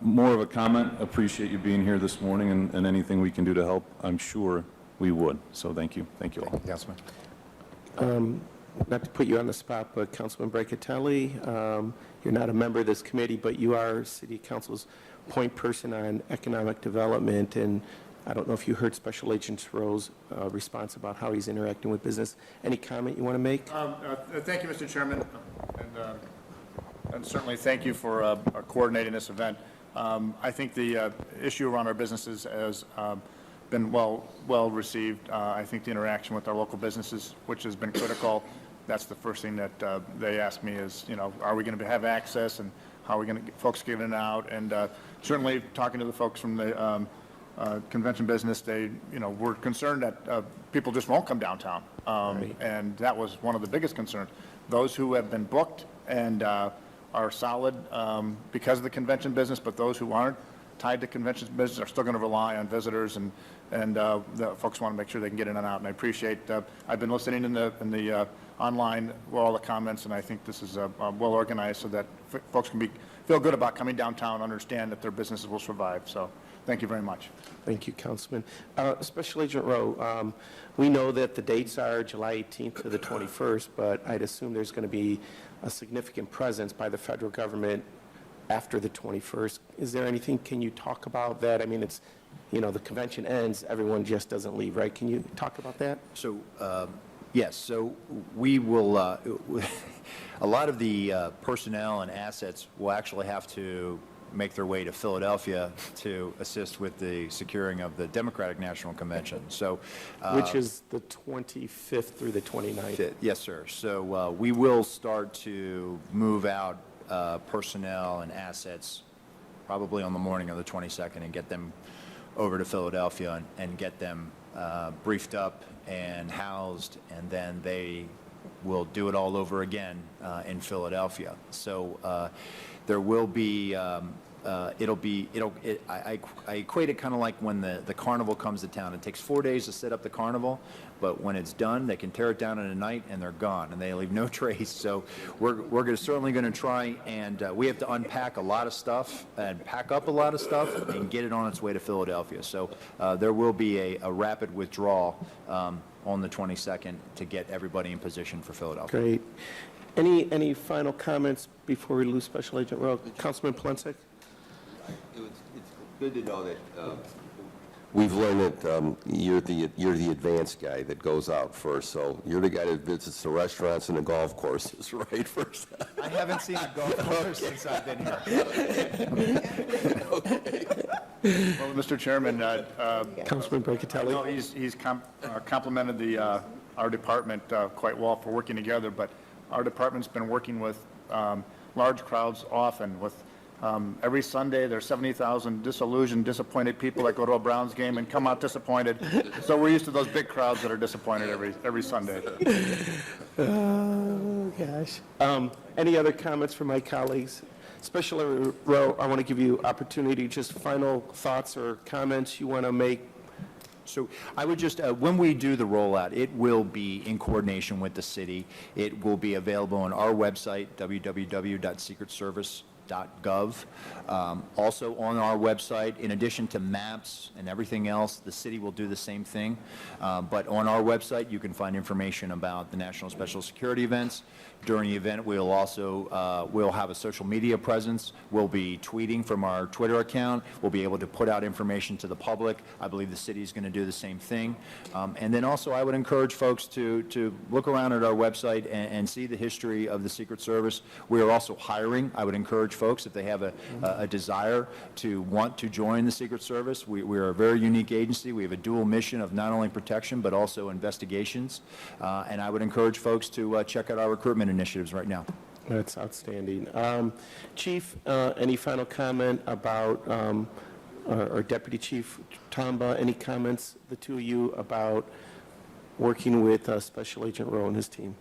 more of a comment. Appreciate you being here this morning, and anything we can do to help, I'm sure we would. So thank you. Thank you all. Councilman. Not to put you on the spot, but Councilman Brancatelli, you're not a member of this committee, but you are City Council's point person on economic development, and I don't know if you heard Special Agent Rowe's response about how he's interacting with business. Any comment you want to make? Thank you, Mr. Chairman, and certainly thank you for coordinating this event. I think the issue around our businesses has been well received. I think the interaction with our local businesses, which has been critical, that's the first thing that they ask me is, are we going to have access, and how are we going to get folks getting out? And certainly talking to the folks from the convention business, they, were concerned that people just won't come downtown. And that was one of the biggest concerns. Those who have been booked and are solid because of the convention business, but those who aren't tied to convention business are still going to rely on visitors, and the folks want to make sure they can get in and out. And I appreciate, I've been listening in the online with all the comments, and I think this is well organized so that folks can feel good about coming downtown, understand that their businesses will survive. So thank you very much. Thank you, Councilman. Special Agent Rowe, we know that the dates are July 18th to the 21st, but I'd assume there's going to be a significant presence by the federal government after the 21st. Is there anything, can you talk about that? I mean, it's, the convention ends, everyone just doesn't leave, right? Can you talk about that? So, yes, so we will, a lot of the personnel and assets will actually have to make their way to Philadelphia to assist with the securing of the Democratic National Convention. So, which is the 25th through the 29th. Yes, sir. So we will start to move out personnel and assets probably on the morning of the 22nd and get them over to Philadelphia and get them briefed up and housed, and then they will do it all over again in Philadelphia. So there will be I equate it kind of like when the carnival comes to town. It takes 4 days to set up the carnival, but when it's done, they can tear it down in a night and they're gone and they leave no trace. So we're certainly going to try, and we have to unpack a lot of stuff and pack up a lot of stuff and get it on its way to Philadelphia. So there will be a rapid withdrawal on the 22nd to get everybody in position for Philadelphia. Great. Any final comments before we lose Special Agent Rowe? Councilman Plensick? It's good to know that we've learned that you're the advanced guy that goes out first. So you're the guy that visits the restaurants and the golf courses, right? First. I haven't seen a golf course since I've been here. Well, Mr. Chairman, Councilman Brancatelli? no, he's complimented our department quite well for working together, but our department's been working with large crowds often. With every Sunday, there's 70,000 disillusioned, disappointed people that go to a Browns game and come out disappointed. So we're used to those big crowds that are disappointed every Sunday. Oh, gosh. Any other comments from my colleagues? Special Agent Rowe, I want to give you opportunity, just final thoughts or comments you want to make. So I would just, when we do the rollout, it will be in coordination with the city. It will be available on our website, www.secretservice.gov. Also on our website, in addition to maps and everything else, the city will do the same thing. But on our website, you can find information about the National Special Security events. During the event, we'll also we'll have a social media presence. We'll be tweeting from our Twitter account. We'll be able to put out information to the public. I believe the city is going to do the same thing. And then also, I would encourage folks to look around at our website and see the history of the Secret Service. We are also hiring. I would encourage folks, if they have a desire to want to join the Secret Service. We are a very unique agency. We have a dual mission of not only protection, but also investigations. And I would encourage folks to check out our recruitment initiatives right now. That's outstanding. Chief, any final comment about, or Deputy Chief Tamba, any comments, the two of you, about working with Special Agent Rowe and his team?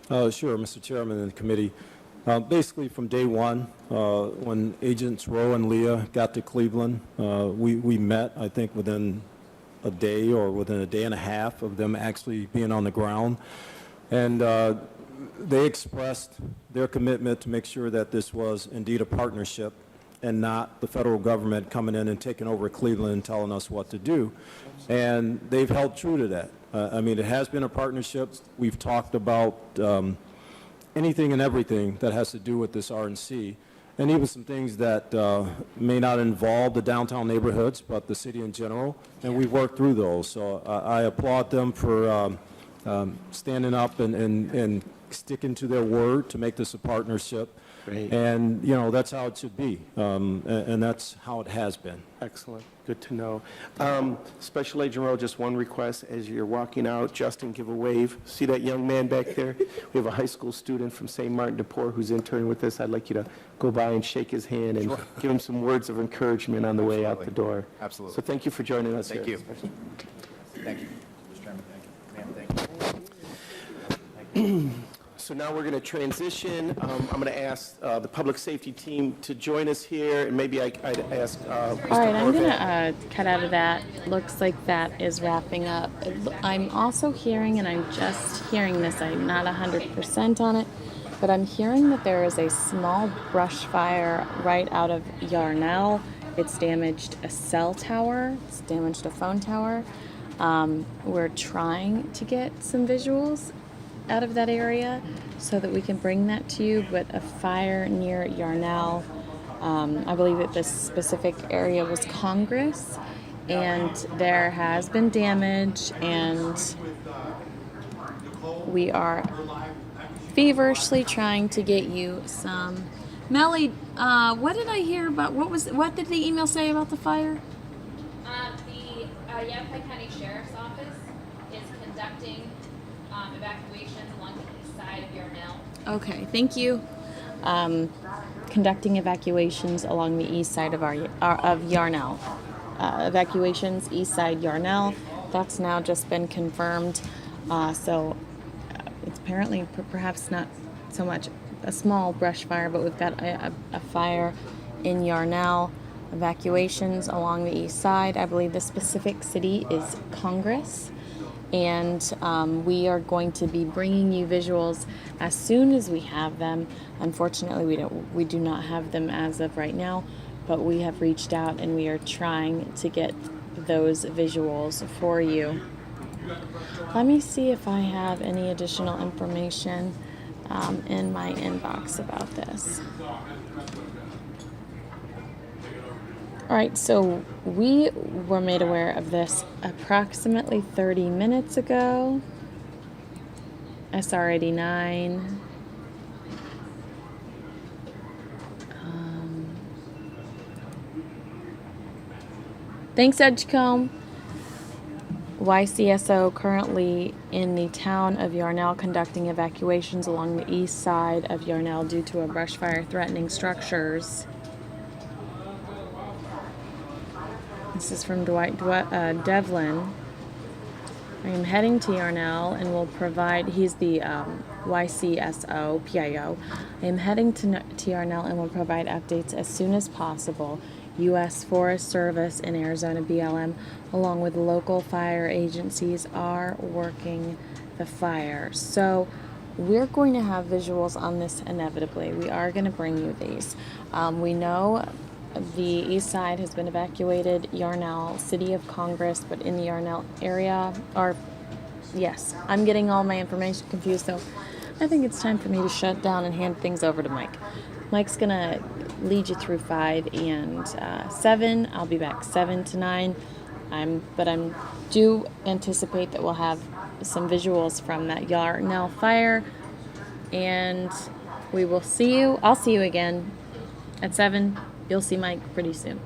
Sure, Mr. Chairman and the committee. Basically, from day one, when Agents Rowe and Leah got to Cleveland, we met, I think, within a day or within a day and a half of them actually being on the ground. And they expressed their commitment to make sure that this was indeed a partnership and not the federal government coming in and taking over Cleveland and telling us what to do. And they've held true to that. I mean, it has been a partnership. We've talked about anything and everything that has to do with this RNC, and even some things that may not involve the downtown neighborhoods, but the city in general, and we've worked through those. So I applaud them for standing up and sticking to their word to make this a partnership. Great. And, you know, that's how it should be, and that's how it has been. Excellent. Good to know. Special Agent Rowe, just one request. As you're walking out, Justin, give a wave. See that young man back there? We have a high school student from St. Martin de Port who's interning with us. I'd like you to go by and shake his hand and give him some words of encouragement on the way out the door. Absolutely. So thank you for joining us Thank here. you. Thank you. Mr. Chairman, thank you. Ma'am, thank you. So now we're going to transition. I'm going to ask the public safety team to join us here, and maybe I'd ask Mr. All right, I'm going Horvath. to cut out of that. Looks like that is wrapping up. I'm also hearing, and I'm just hearing this, I'm not 100% on it, but I'm hearing that there is a small brush fire right out of Yarnell. It's damaged a cell tower. It's damaged a phone tower. We're trying to get some visuals out of that area so that we can bring that to you, but a fire near Yarnell, I believe that this specific area was Congress, and there has been damage, and we are feverishly trying to get you some. Melly, what did I hear about, what did the email say about the fire? The Yavapai County Sheriff's Office is conducting evacuations along the east side of Yarnell. Okay, thank you. Conducting evacuations along the east side of Yarnell. Evacuations east side Yarnell. That's now just been confirmed. So it's apparently perhaps not so much a small brush fire, but we've got a fire in Yarnell, evacuations along the east side. I believe the specific city is Congress. And we are going to be bringing you visuals as soon as we have them. Unfortunately, we do not have them as of right now, but we have reached out and we are trying to get those visuals for you. Let me see if I have any additional information in my inbox about this. All right, so we were made aware of this approximately 30 minutes ago. SR 89. Thanks, Edgecombe. YCSO currently in the town of Yarnell conducting evacuations along the east side of Yarnell due to a brush fire threatening structures. This is from Devlin. I am heading to Yarnell and will provide, he's the YCSO, PIO. I am heading to Yarnell and will provide updates as soon as possible. U.S. Forest Service and Arizona BLM, along with local fire agencies, are working the fire. So we're going to have visuals on this inevitably. We are going to bring you these. We know the east side has been evacuated, Yarnell, City of Congress, but in the Yarnell area, yes, I'm getting all my information confused, so I think it's time for me to shut down and hand things over to Mike. Mike's gonna lead you through 5 and 7. I'll be back 7 to 9. But I'm do anticipate that we'll have some visuals from that Yarnell fire, and we will see you. I'll see you again at 7. You'll see Mike pretty soon.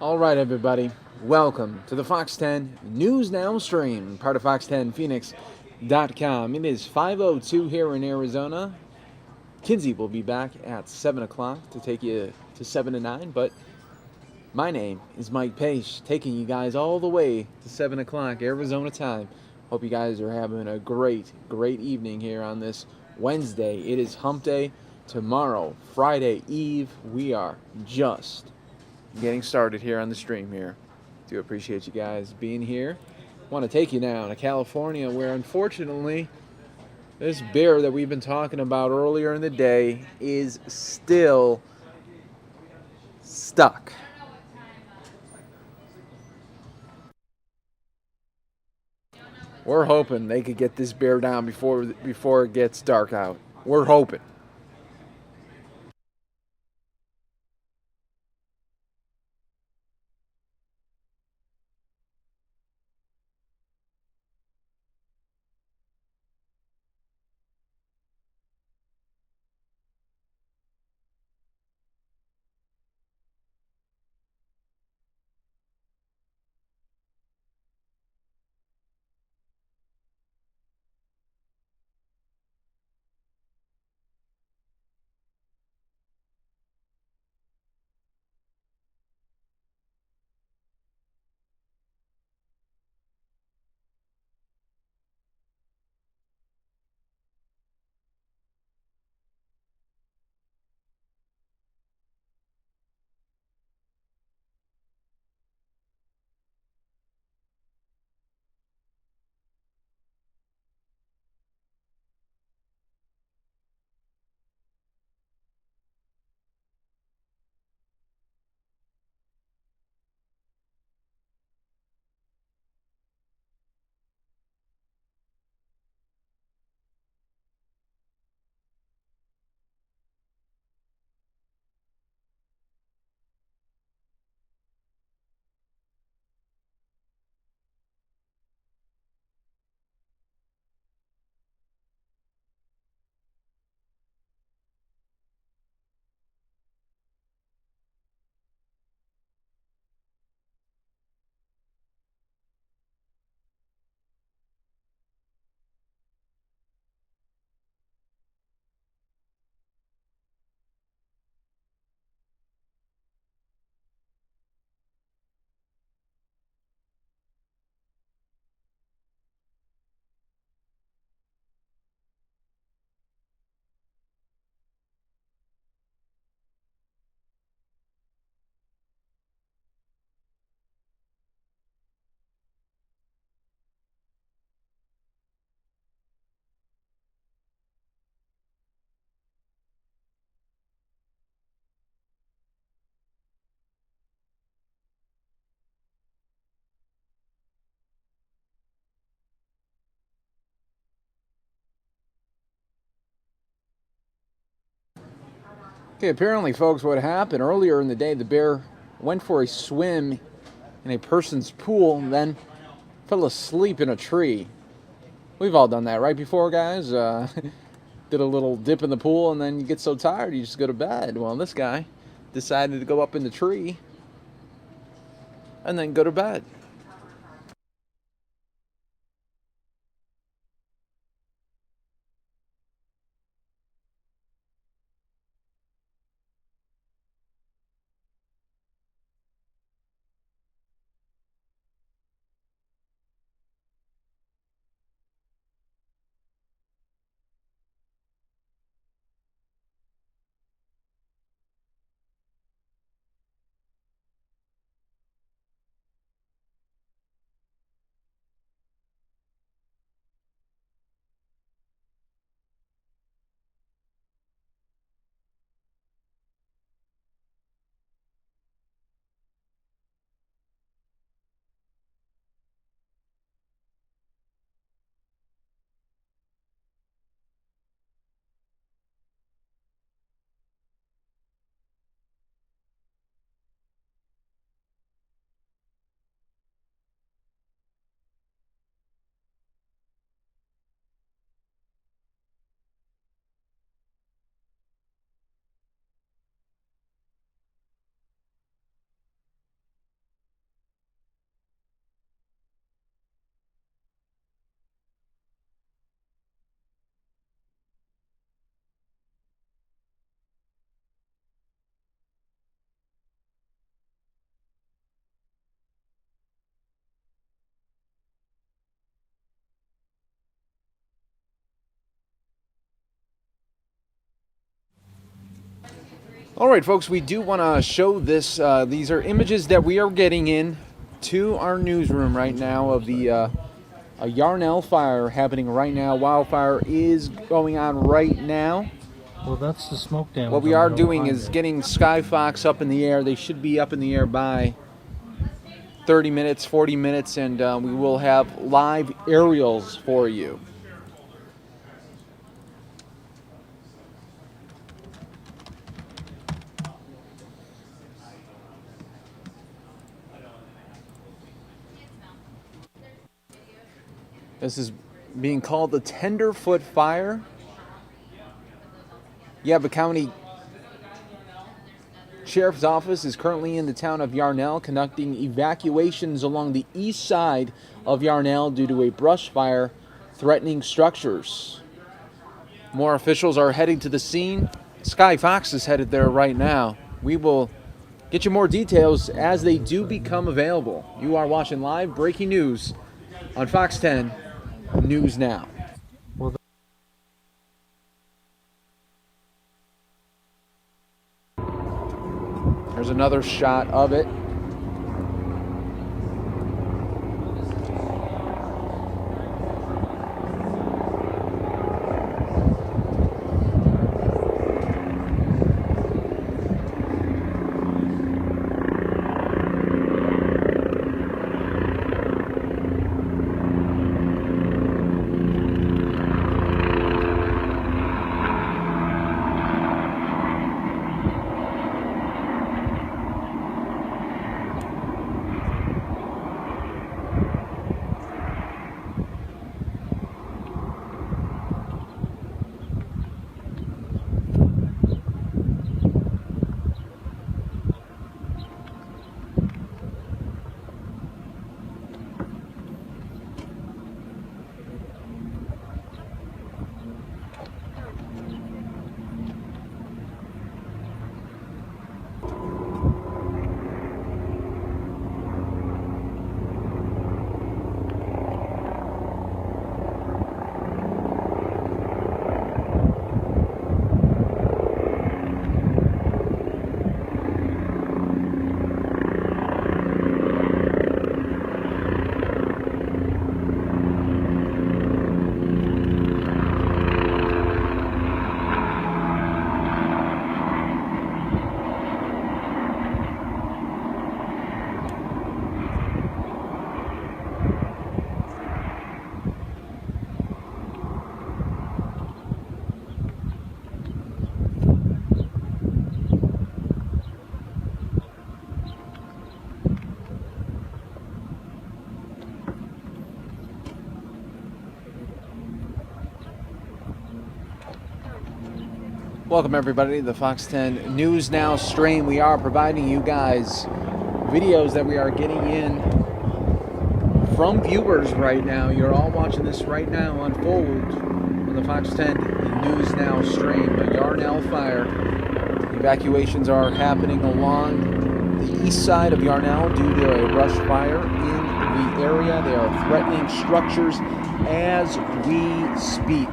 All right, everybody. Welcome to the Fox 10 News Now stream, part of Fox10Phoenix.com. It is 5:02 here in Arizona. Kinsey will be back at 7 o'clock to take you to 7 to 9, but my name is Mike Pace, taking you guys all the way to 7 o'clock Arizona time. Hope you guys are having a great evening here on this Wednesday. It is Hump Day. Tomorrow, Friday Eve, we are just getting started here on the stream here. Do appreciate you guys being here. Want to take you now to California, where unfortunately this bear that we've been talking about earlier in the day is still stuck. We're hoping they could get this bear down before it gets dark out. We're hoping. Okay, apparently, folks, what happened earlier in the day, the bear went for a swim in a person's pool and then fell asleep in a tree. We've all done that, right, before, guys? Did a little dip in the pool, and then you get so tired, you just go to bed. Well, this guy decided to go up in the tree and then go to bed. All right, folks, we do want to show this. These are images that we are getting in to our newsroom right now of the a Yarnell fire happening right now. Wildfire is going on right now. Well, that's the smoke damage. What we are doing is getting Skyfox up in the air. They should be up in the air by 30 minutes, 40 minutes, and we will have live aerials for you. This is being called the Tenderfoot Fire. Yuba County Sheriff's Office is currently in the town of Yarnell conducting evacuations along the east side of Yarnell due to a brush fire threatening structures. More officials are heading to the scene. Sky Fox is headed there right now. We will get you more details as they do become available. You are watching live breaking news on Fox 10 News Now. There's another shot of it. Welcome everybody to the Fox 10 News Now stream. We are providing you guys videos that we are getting in from viewers right now. You're all watching this right now unfold on the Fox 10 News Now stream. A Yarnell fire. Evacuations are happening along the east side of Yarnell due to a brush fire in the area. They are threatening structures as we speak.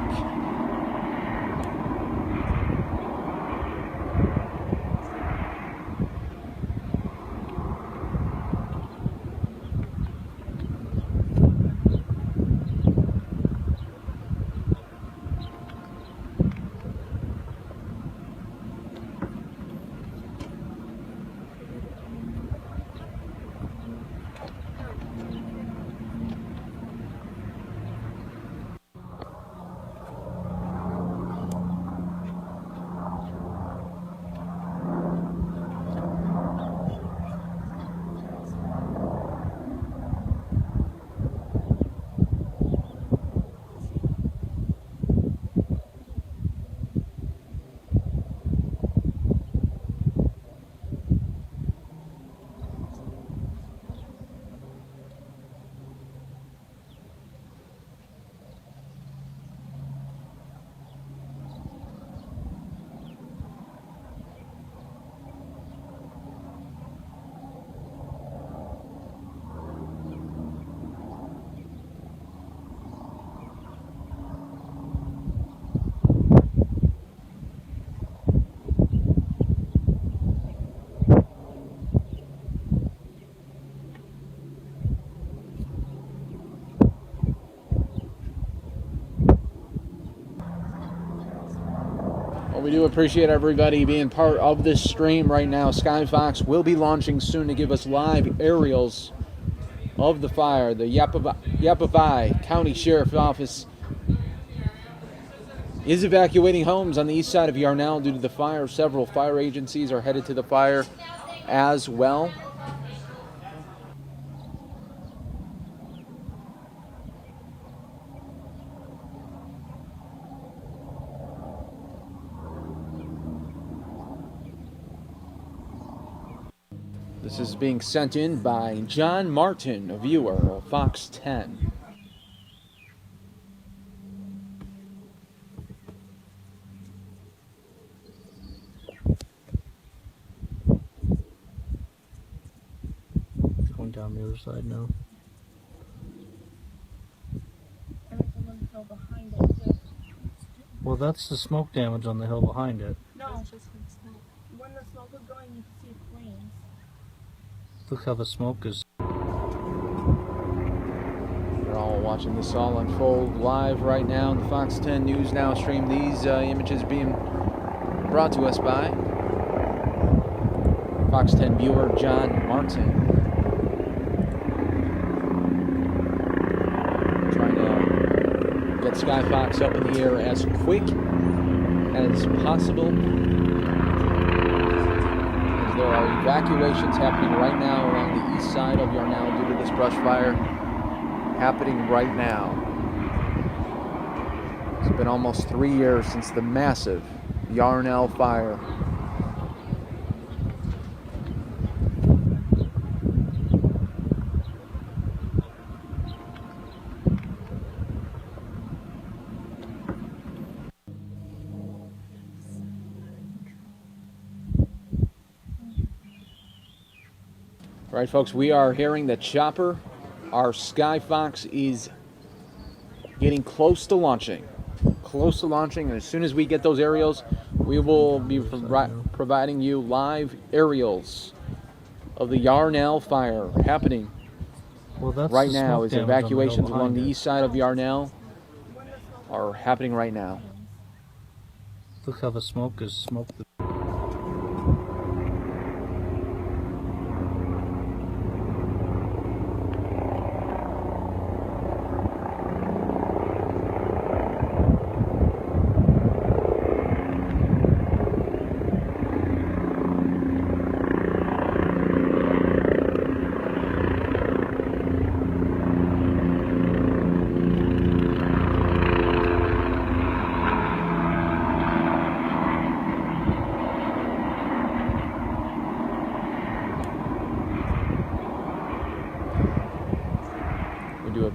We do appreciate everybody being part of this stream right now. Sky Fox will be launching soon to give us live aerials of the fire. The Yavapai County Sheriff's Office is evacuating homes on the east side of Yarnell due to the fire. Several fire agencies are headed to the fire as well. This is being sent in by John Martin, a viewer of Fox 10. Going down the other side now. Well, that's the smoke damage on the hill behind it. No, it's just smoke. When the smoke is going, you can see flames. Look how the smoke is. We're all watching this all unfold live right now on the Fox 10 News Now stream. These images being brought to us by Fox 10 viewer John Martin. Trying to get Sky Fox up in the air as quick as possible. As there are evacuations happening right now along the east side of Yarnell due to this brush fire happening right now. It's been almost 3 years since the massive Yarnell fire. All right, folks, we are hearing that Chopper, our Sky Fox, is getting close to launching. Close to launching, and as soon as we get those aerials, we will be providing you live aerials of the Yarnell fire happening right now. As evacuations along the east side of Yarnell are happening right now. Look how the smoke is smoked.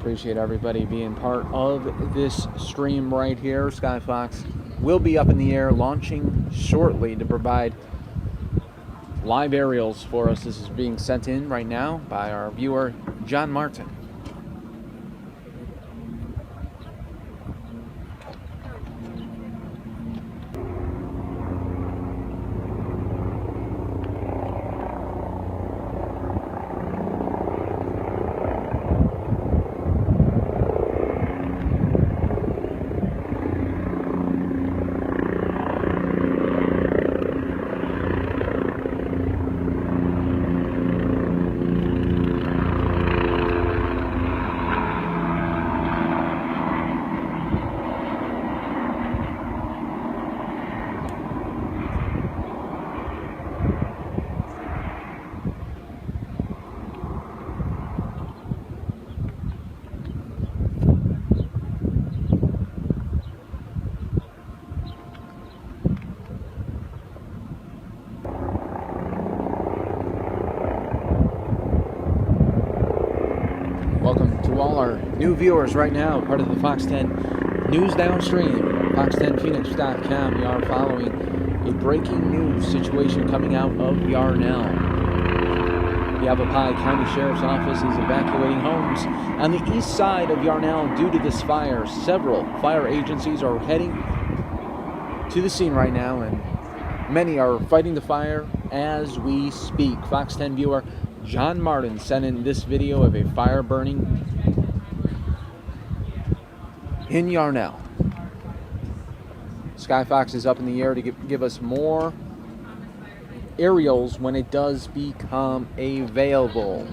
Appreciate everybody being part of this stream right here. Sky Fox will be up in the air launching shortly to provide live aerials for us. This is being sent in right now by our viewer John Martin. Welcome to all our new viewers right now, part of the Fox 10 News Now stream, fox10phoenix.com. We are following a breaking news situation coming out of Yarnell. The Yavapai County Sheriff's Office is evacuating homes on the east side of Yarnell due to this fire. Several fire agencies are heading to the scene right now, and many are fighting the fire as we speak. Fox 10 viewer John Martin sent in this video of a fire burning in Yarnell. Skyfox is up in the air to give us more aerials when it does become available.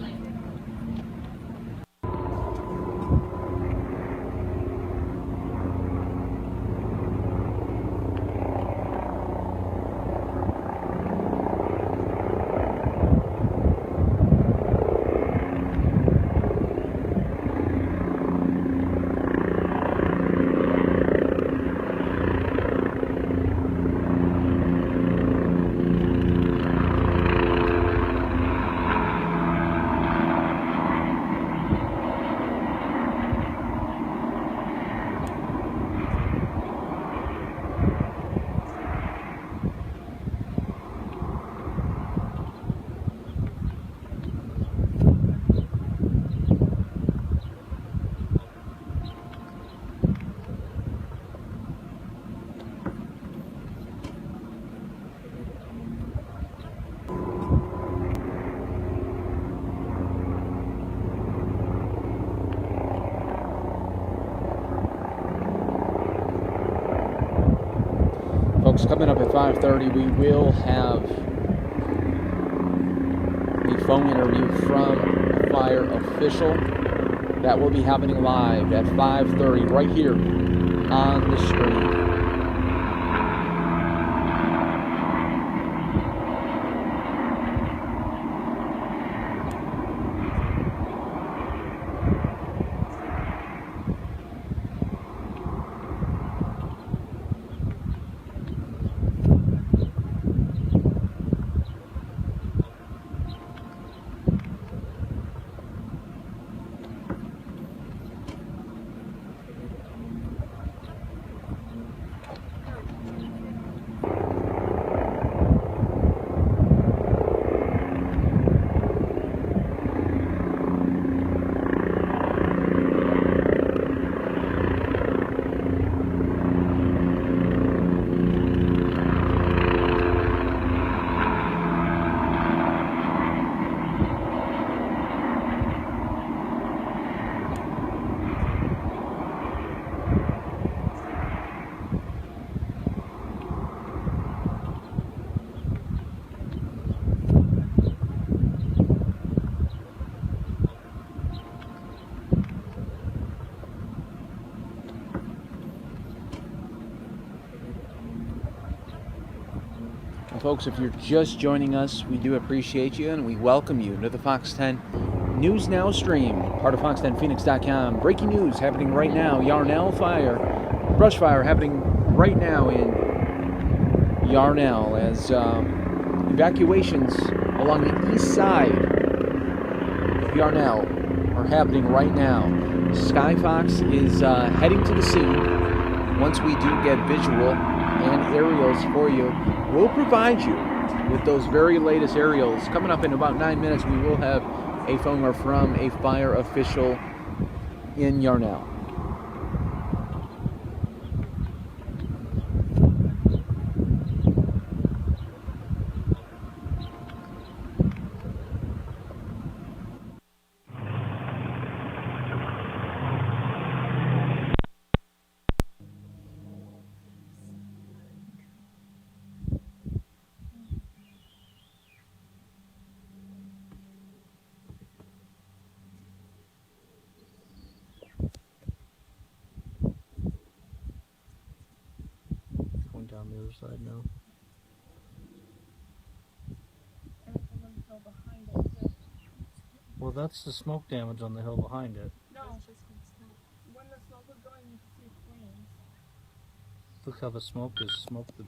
Folks, coming up at 5:30, we will have the phone interview from a fire official. That will be happening live at 5:30 right here on the screen. Folks, if you're just joining us, we do appreciate you and we welcome you to the Fox 10 News Now stream, part of fox10phoenix.com. Breaking news happening right now. Yarnell fire, brush fire happening right now in Yarnell as evacuations along the east side of Yarnell are happening right now. Skyfox is heading to the scene. Once we do get visual and aerials for you, we'll provide you with those very latest aerials. Coming up in about 9 minutes, we will have a phone call from a fire official in Yarnell. Going down the other side now. Well, that's the smoke damage on the hill behind it. No, when the smoke was going, you could see flames. Look how the smoke is smoked the.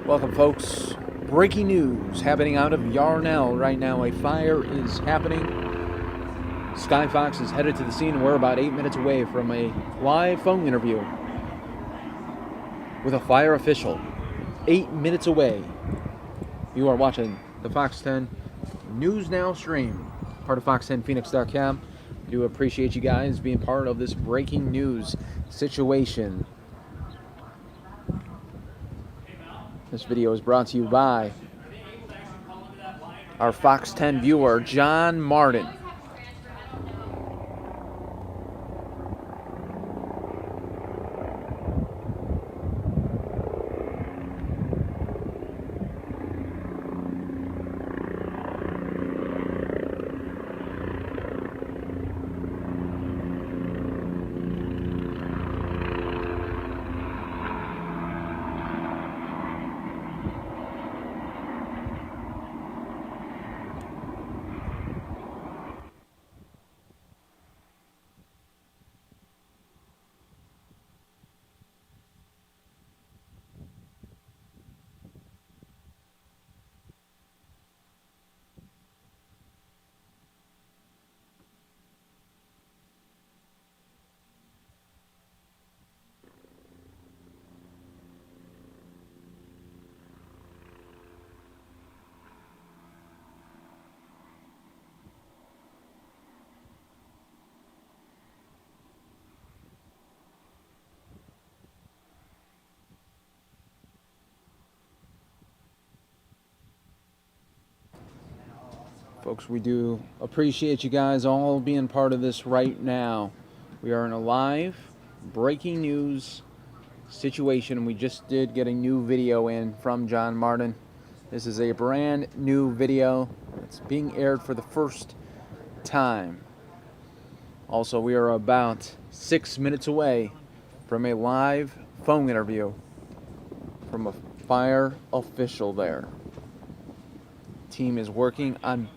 Welcome, folks. Breaking news happening out of Yarnell right now. A fire is happening. Skyfox is headed to the scene. We're about 8 minutes away from a live phone interview with a fire official. 8 minutes away. You are watching the Fox 10 News Now stream, part of Fox10Phoenix.com. We do appreciate you guys being part of this breaking news situation. This video is brought to you by our Fox 10 viewer, John Martin. Folks, we do appreciate you guys all being part of this right now. We are in a live breaking news situation. We just did get a new video in from John Martin. This is a brand new video. It's being aired for the first time. Also, we are about 6 minutes away from a live phone interview from a fire official there. Team is working on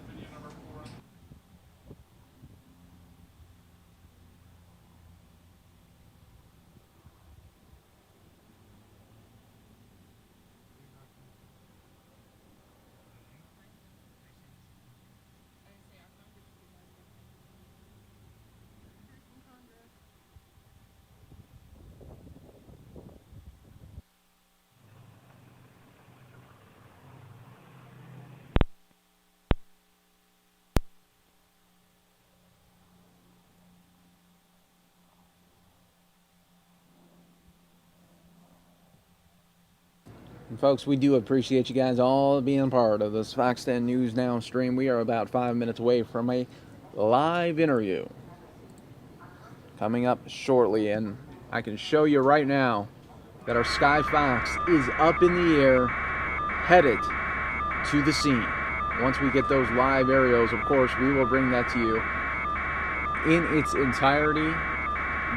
And folks, we do appreciate you guys all being part of this Fox 10 News Now stream. We are about 5 minutes away from a live interview coming up shortly, and I can show you right now that our Sky Fox is up in the air, headed to the scene. Once we get those live aerials, of course, we will bring that to you in its entirety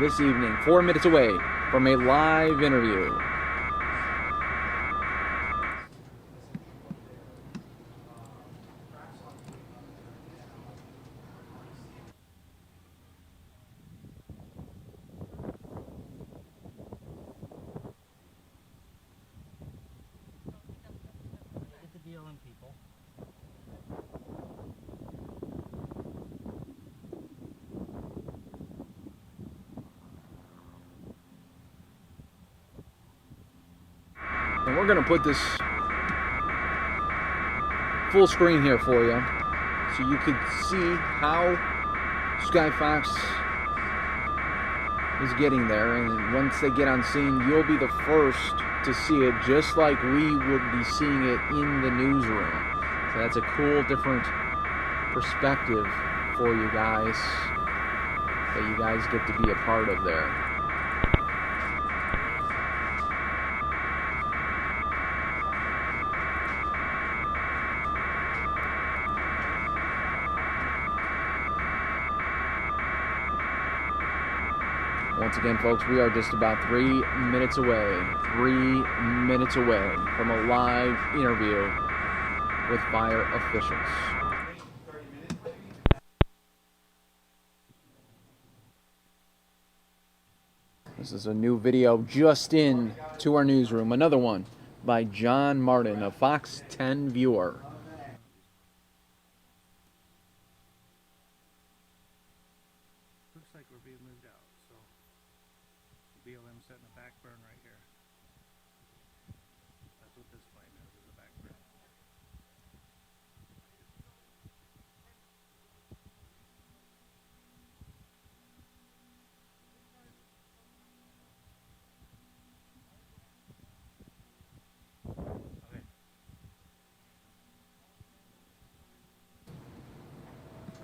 this evening, 4 minutes away from a live interview. And we're going to put this full screen here for you so you can see how Sky Fox is getting there. And once they get on scene, you'll be the first to see it, just like we would be seeing it in the newsroom. So that's a cool, different perspective for you guys that you guys get to be a part of there. Once again, folks, we are just about 3 minutes away, 3 minutes away from a live interview with fire officials. This is a new video just in to our newsroom, another one by John Martin, a Fox 10 viewer. Looks like we're being moved out, so BLM setting a back burn right here. That's what this plane is a back burn.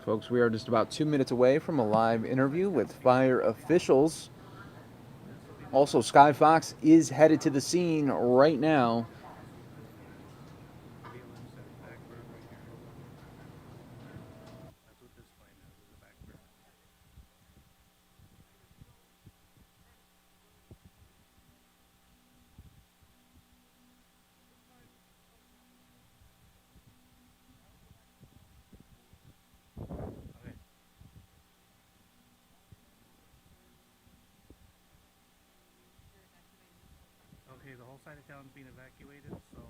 folks, we are just about 2 minutes away from a live interview with fire officials. Also, Sky Fox is headed to the scene right now. Okay, the whole side of town is being evacuated, so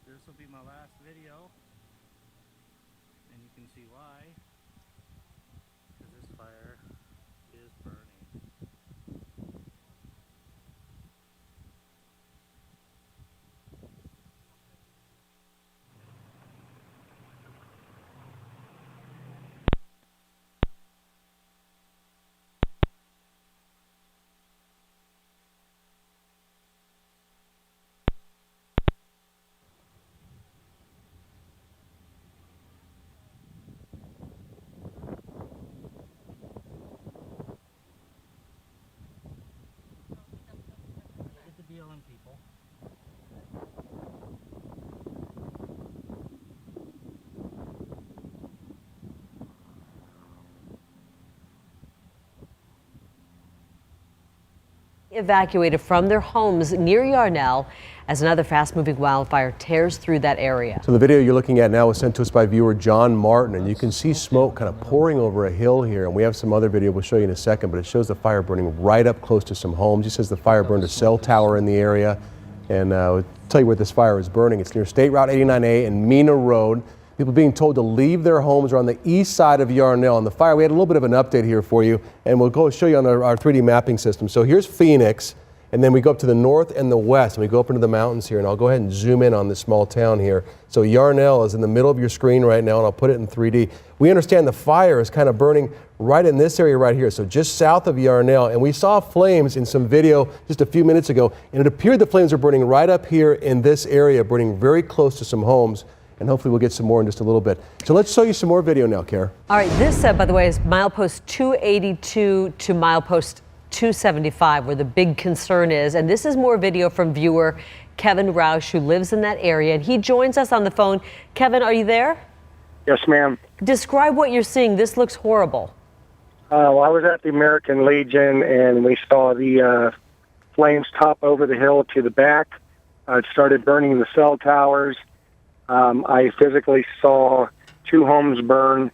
this will be my last video, and you can see why, because this fire is burning. Get the BLM people. Evacuated from their homes near Yarnell as another fast-moving wildfire tears through that area. So the video you're looking at now was sent to us by viewer John Martin, and you can see smoke kind of pouring over a hill here. And we have some other video we'll show you in a second, but it shows the fire burning right up close to some homes. He says the fire burned a cell tower in the area, and I'll tell you where this fire is burning. It's near State Route 89A and Mina Road. People being told to leave their homes are on the east side of Yarnell. And the fire, we had a little bit of an update here for you, and we'll go show you on our 3D mapping system. So here's Phoenix, and then we go up to the north and the west, and we go up into the mountains here, and I'll go ahead and zoom in on this small town here. So Yarnell is in the middle of your screen right now, and I'll put it in 3D. We understand the fire is kind of burning right in this area right here, so just south of Yarnell. And we saw flames in some video just a few minutes ago, and it appeared the flames are burning right up here in this area, burning very close to some homes. And hopefully we'll get some more in just a little bit. So let's show you some more video now, Kara. All right, this, by the way, is milepost 282 to milepost 275, where the big concern is. And this is more video from viewer Kevin Roush, who lives in that area. And he joins us on the phone. Kevin, are you there? Yes, ma'am. Describe what you're seeing. This looks horrible. Well, I was at the American Legion, and we saw the flames top over the hill to the back. It started burning the cell towers. I physically saw 2 homes burn.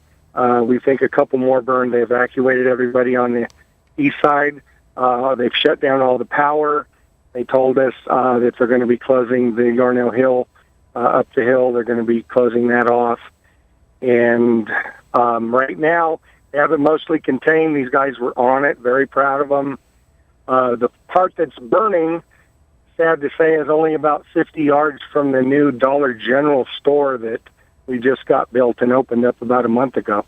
We think a couple more burned. They evacuated everybody on the east side. They've shut down all the power. They told us that they're going to be closing the Yarnell Hill up the hill. They're going to be closing that off. And right now, they have it mostly contained. These guys were on it, very proud of them. The part that's burning, sad to say, is only about 50 yards from the new Dollar General store that we just got built and opened up about a month ago.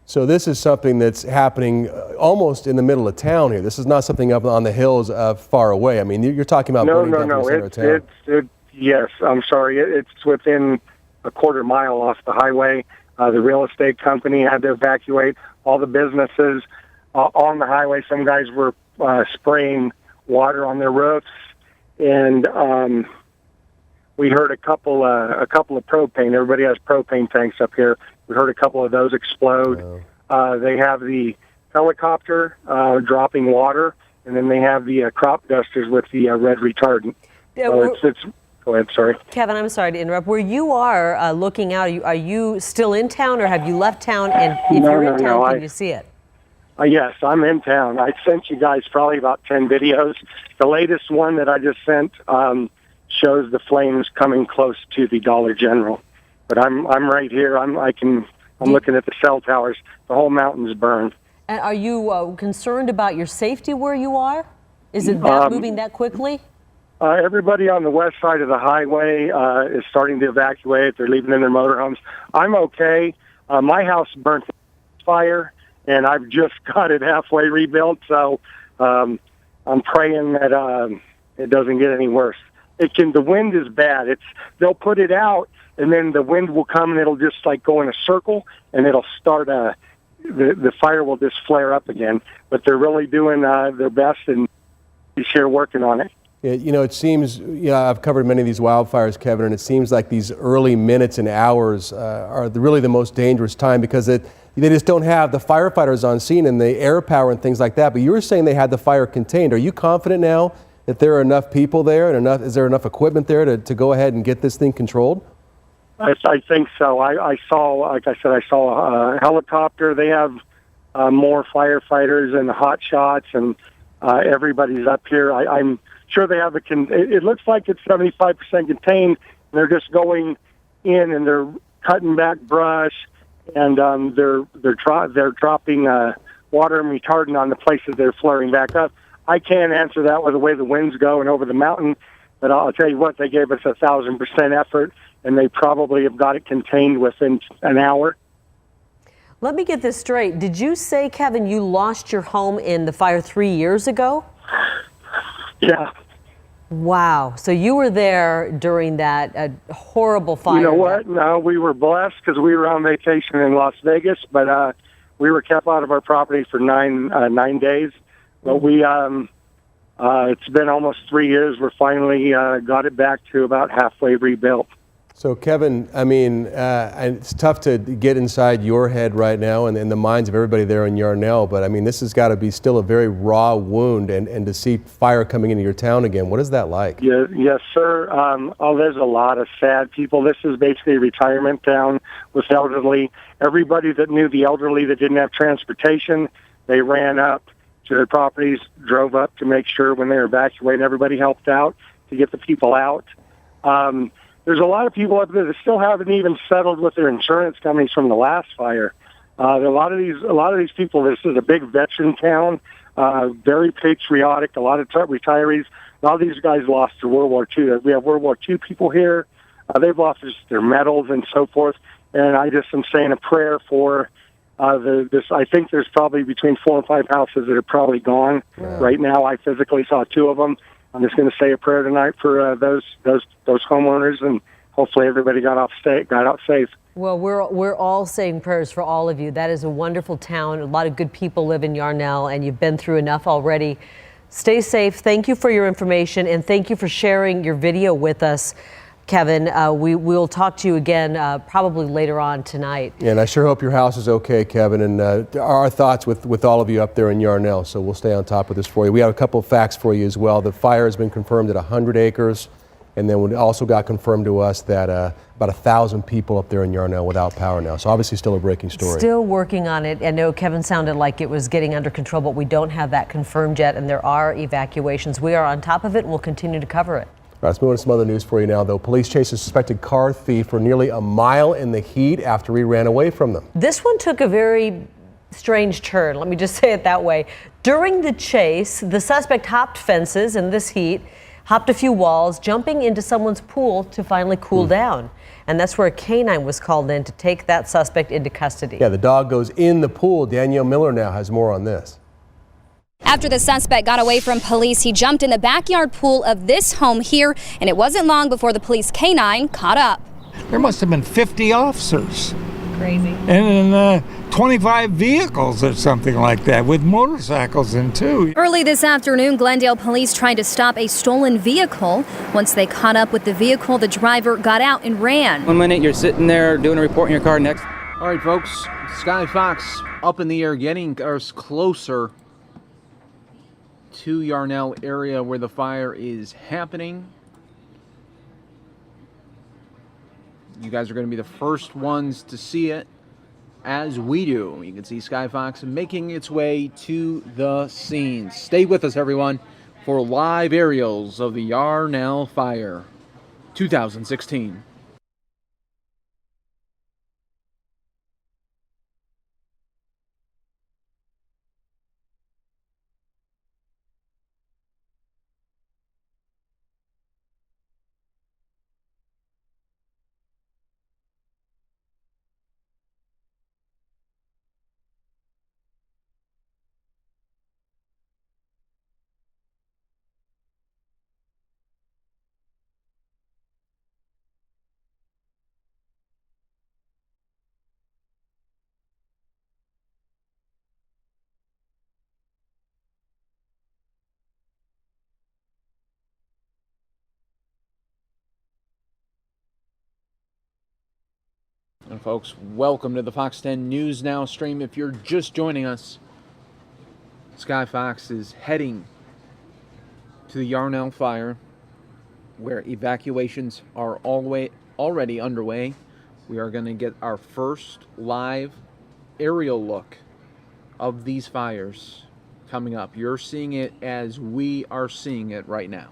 So this is something that's happening almost in the middle of town here. This is not something up on the hills far away. I mean, you're talking about burning down the center of town. Yes, I'm sorry. It's within a quarter mile off the highway. The real estate company had to evacuate all the businesses on the highway. Some guys were spraying water on their roofs. And we heard a couple of propane. Everybody has propane tanks up here. We heard a couple of those explode. They have the helicopter dropping water, and then they have the crop dusters with the red retardant. So go ahead, sorry. Kevin, I'm sorry to interrupt. Where you are looking out, are you still in town, or have you left town? And if you're in town, can you see it? Yes, I'm in town. I sent you guys probably about 10 videos. The latest one that I just sent shows the flames coming close to the Dollar General. But I'm right here. I'm looking at the cell towers. The whole mountain's burned. And are you concerned about your safety where you are? Is it moving that quickly? Everybody on the west side of the highway is starting to evacuate. They're leaving in their motorhomes. I'm okay. My house burnt fire, and I've just got it halfway rebuilt, so I'm praying that it doesn't get any worse. The wind is bad. They'll put it out and then the wind will come and it'll just like go in a circle, and it'll start the fire will just flare up again. But they're really doing their best, and he's here working on it. Yeah, you know, it seems, I've covered many of these wildfires, Kevin, and it seems like these early minutes and hours are really the most dangerous time because they just don't have the firefighters on scene and the air power and things like that. But you were saying they had the fire contained. Are you confident now that there are enough people there and is there enough equipment there to go ahead and get this thing controlled? I think so. I saw, like I said, I saw a helicopter. They have more firefighters and hot shots, and everybody's up here. I'm sure they have it looks like it's 75% contained. They're just going in and they're cutting back brush, and they're dropping water and retardant on the places they're flaring back up. I can't answer that with the way the winds go and over the mountain, but I'll tell you what, they gave us 1,000% effort, and they probably have got it contained within an hour. Let me get this straight. Did you say, Kevin, you lost your home in the fire 3 years ago? Yeah. Wow. So you were there during that horrible fire. You know what? No, we were blessed because we were on vacation in Las Vegas, but we were kept out of our property for 9 days. But it's been almost 3 years. We're finally got it back to about halfway rebuilt. So, Kevin, I mean, it's tough to get inside your head right now and in the minds of everybody there in Yarnell, but I mean, this has got to be still a very raw wound, and to see fire coming into your town again, what is that like? Yeah, yes, sir. There's a lot of sad people. This is basically a retirement town with elderly. Everybody that knew the elderly that didn't have transportation, they ran up to their properties, drove up to make sure when they were evacuating, everybody helped out to get the people out. There's a lot of people up there that still haven't even settled with their insurance companies from the last fire. A lot of these people. This is a big veteran town, very patriotic. A lot of retirees. A lot of these guys lost to World War II. We have World War II people here. They've lost their medals and so forth. And I just am saying a prayer for this. I think there's probably between 4 and 5 houses that are probably gone right now. I physically saw 2 of them. I'm just going to say a prayer tonight for those homeowners, and hopefully everybody got out safe. Well, we're all saying prayers for all of you. That is a wonderful town. A lot of good people live in Yarnell, and you've been through enough already. Stay safe. Thank you for your information, and thank you for sharing your video with us, Kevin. We'll talk to you again probably later on tonight. Yeah, and I sure hope your house is okay, Kevin, and our thoughts with all of you up there in Yarnell, so we'll stay on top of this for you. We have a couple of facts for you as well. The fire has been confirmed at 100 acres, and then it also got confirmed to us that about 1,000 people up there in Yarnell without power now, so obviously still a breaking story. Still working on it. I know Kevin sounded like it was getting under control, but we don't have that confirmed yet, and there are evacuations. We are on top of it, and we'll continue to cover it. All right, let's move on to some other news for you now, though. Police chased a suspected car thief for nearly a mile in the heat after he ran away from them. This one took a very strange turn, let me just say it that way. During the chase, the suspect hopped fences in this heat, hopped a few walls, jumping into someone's pool to finally cool down. And that's where a canine was called in to take that suspect into custody. Yeah, the dog goes in the pool. Danielle Miller now has more on this. After the suspect got away from police, he jumped in the backyard pool of this home here, and it wasn't long before the police canine caught up. There must have been 50 officers. Crazy. And 25 vehicles or something like that, with motorcycles in too. Early this afternoon, Glendale police tried to stop a stolen vehicle. Once they caught up with the vehicle, the driver got out and ran. 1 minute you're sitting there doing a report in your car, next. All right, folks, Sky Fox up in the air, getting us closer to Yarnell area where the fire is happening. You guys are going to be the first ones to see it as we do. You can see Sky Fox making its way to the scene. Stay with us, everyone, for live aerials of the Yarnell fire 2016. And folks, welcome to the Fox 10 News Now stream. If you're just joining us, Sky Fox is heading to the Yarnell fire, where evacuations are already underway. We are going to get our first live aerial look of these fires coming up. You're seeing it as we are seeing it right now.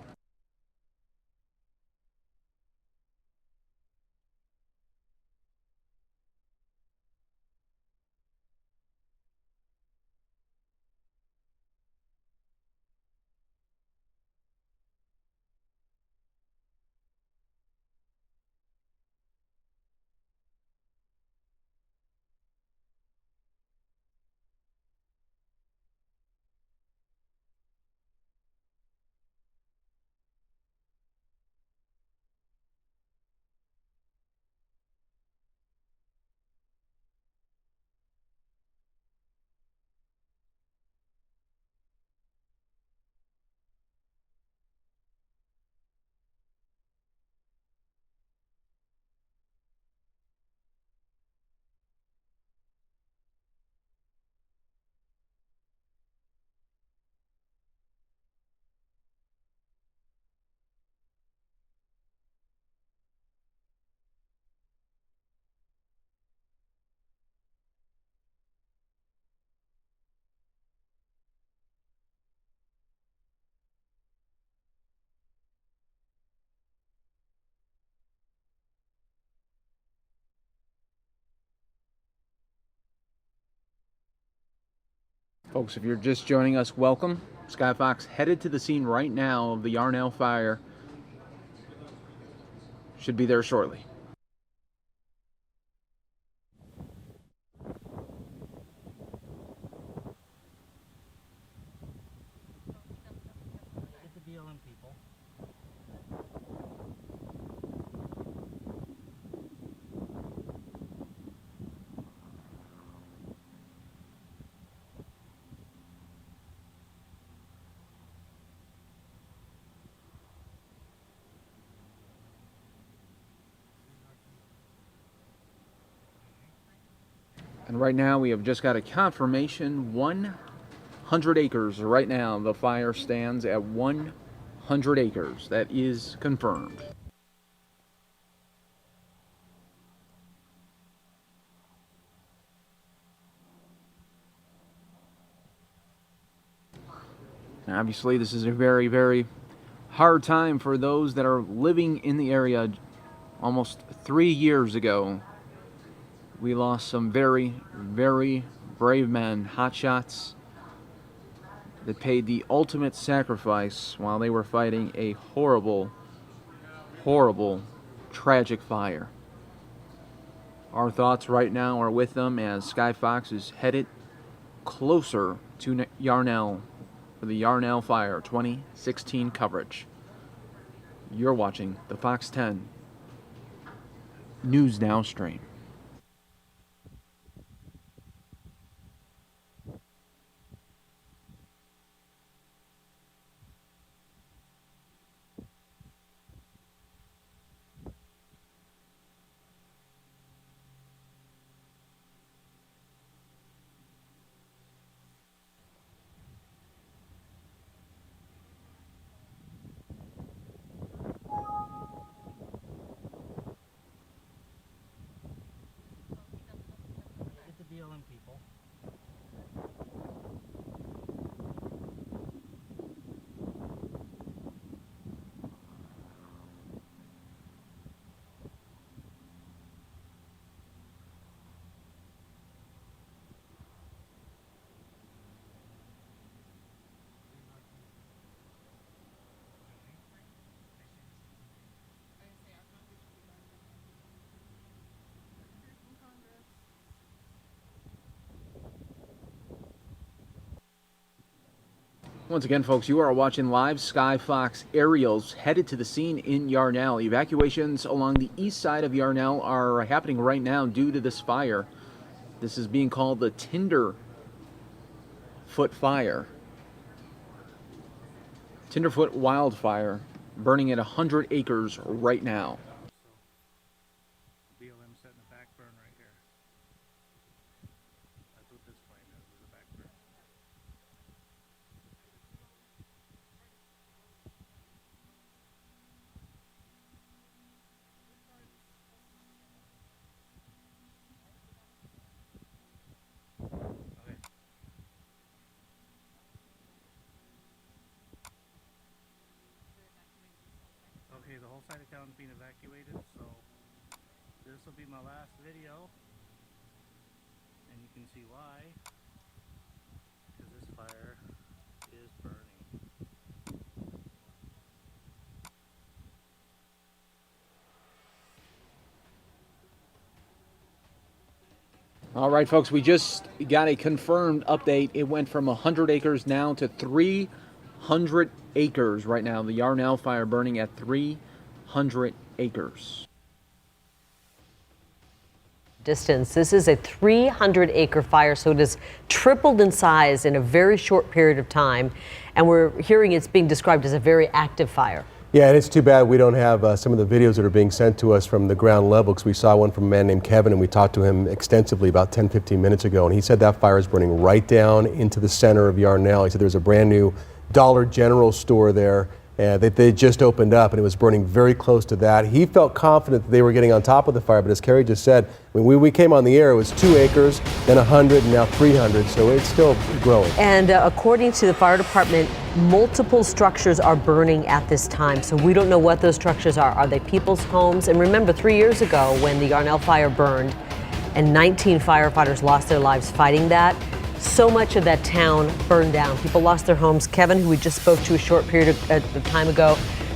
Folks, if you're just joining us, welcome. Sky Fox headed to the scene right now of the Yarnell fire. Should be there shortly. Get the BLM people. And right now we have just got a confirmation, 100 acres. Right now the fire stands at 100 acres. That is confirmed. And obviously this is a very, very hard time for those that are living in the area. Almost 3 years ago, we lost some very, very brave men, hotshots, that paid the ultimate sacrifice while they were fighting a horrible, horrible, tragic fire. Our thoughts right now are with them as Sky Fox is headed closer to Yarnell for the Yarnell Fire 2016 coverage. You're watching the Fox 10 News Now stream. Get the BLM people. Once again, folks, you are watching live Sky Fox aerials headed to the scene in Yarnell. Evacuations along the east side of Yarnell are happening right now due to this fire. This is being called the Tenderfoot Fire. Tenderfoot wildfire, burning at 100 acres right now. BLM setting a back burn right town's being evacuated, so this will be my last video, and you can see why, because this fire is burning. All right, folks, we just got a confirmed update. It went from 100 acres now to 300 acres right now. The Yarnell fire burning at 300 acres. Distance. This is a 300-acre fire, so it has tripled in size in a very short period of time, and we're hearing it's being described as a very active fire. Yeah, and it's too bad we don't have some of the videos that are being sent to us from the ground level, because we saw one from a man named Kevin, and we talked to him extensively about 10, 15 minutes ago, and he said that fire is burning right down into the center of Yarnell. He said there's a brand new Dollar General store there that they just opened up, and it was burning very close to that. He felt confident that they were getting on top of the fire, but as Carrie just said, when we came on the air, it was 2 acres, then 100, and now 300, so it's still growing. And according to the fire department, multiple structures are burning at this time, so we don't know what those structures are. Are they people's homes? And remember, 3 years ago when the Yarnell fire burned and 19 firefighters lost their lives fighting that, so much of that town burned down. People lost their homes. Kevin, who we just spoke to a short period of time ago,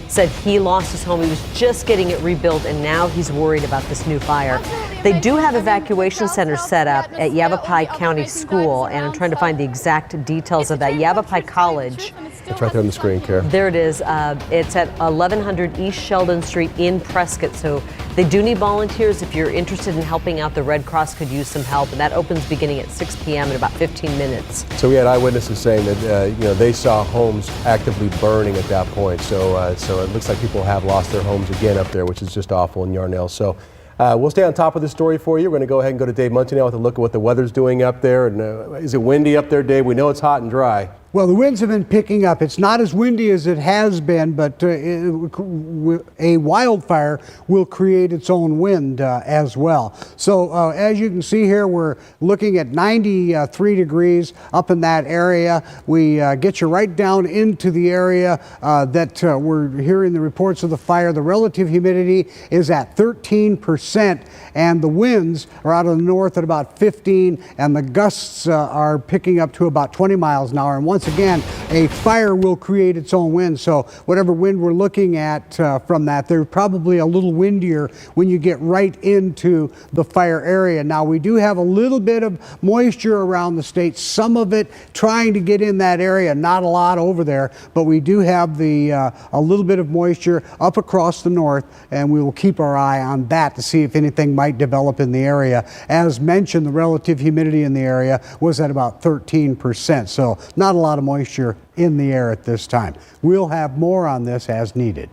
said he lost his home. He was just getting it rebuilt, and now he's worried about this new fire. They do have evacuation centers set up at Yavapai County School, and I'm trying to find the exact details of that. Yavapai College. It's right there on the screen, Karen. There it is. It's at 1100 East Sheldon Street in Prescott. So they do need volunteers. If you're interested in helping out, the Red Cross could use some help. And that opens beginning at 6 p.m. in about 15 minutes. So we had eyewitnesses saying that they saw homes actively burning at that point. So it looks like people have lost their homes again up there, which is just awful in Yarnell. So we'll stay on top of the story for you. We're going to go ahead and go to Dave Munty now with a look at what the weather's doing up there. And is it windy up there, Dave? We know it's hot and dry. Well, the winds have been picking up. It's not as windy as it has been, but a wildfire will create its own wind as well. So as you can see here, we're looking at 93 degrees up in that area. We get you right down into the area that we're hearing the reports of the fire. The relative humidity is at 13%, and the winds are out of the north at about 15, and the gusts are picking up to about 20 miles an hour. And once again, a fire will create its own wind. So whatever wind we're looking at from that, they're probably a little windier when you get right into the fire area. Now, we do have a little bit of moisture around the state, some of it trying to get in that area, not a lot over there, but we do have a little bit of moisture up across the north, and we will keep our eye on that to see if anything might develop in the area. As mentioned, the relative humidity in the area was at about 13%, so not a lot of moisture in the air at this time. We'll have more on this as needed.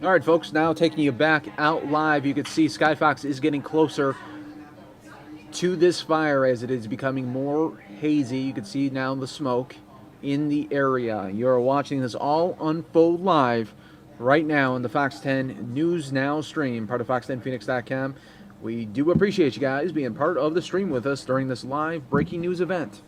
All right, folks, now taking you back out live, you can see Skyfox is getting closer to this fire as it is becoming more hazy. You can see now the smoke in the area. You're watching this all unfold live right now in the Fox 10 News Now stream, part of fox10phoenix.com. We do appreciate you guys being part of the stream with us during this live breaking news event.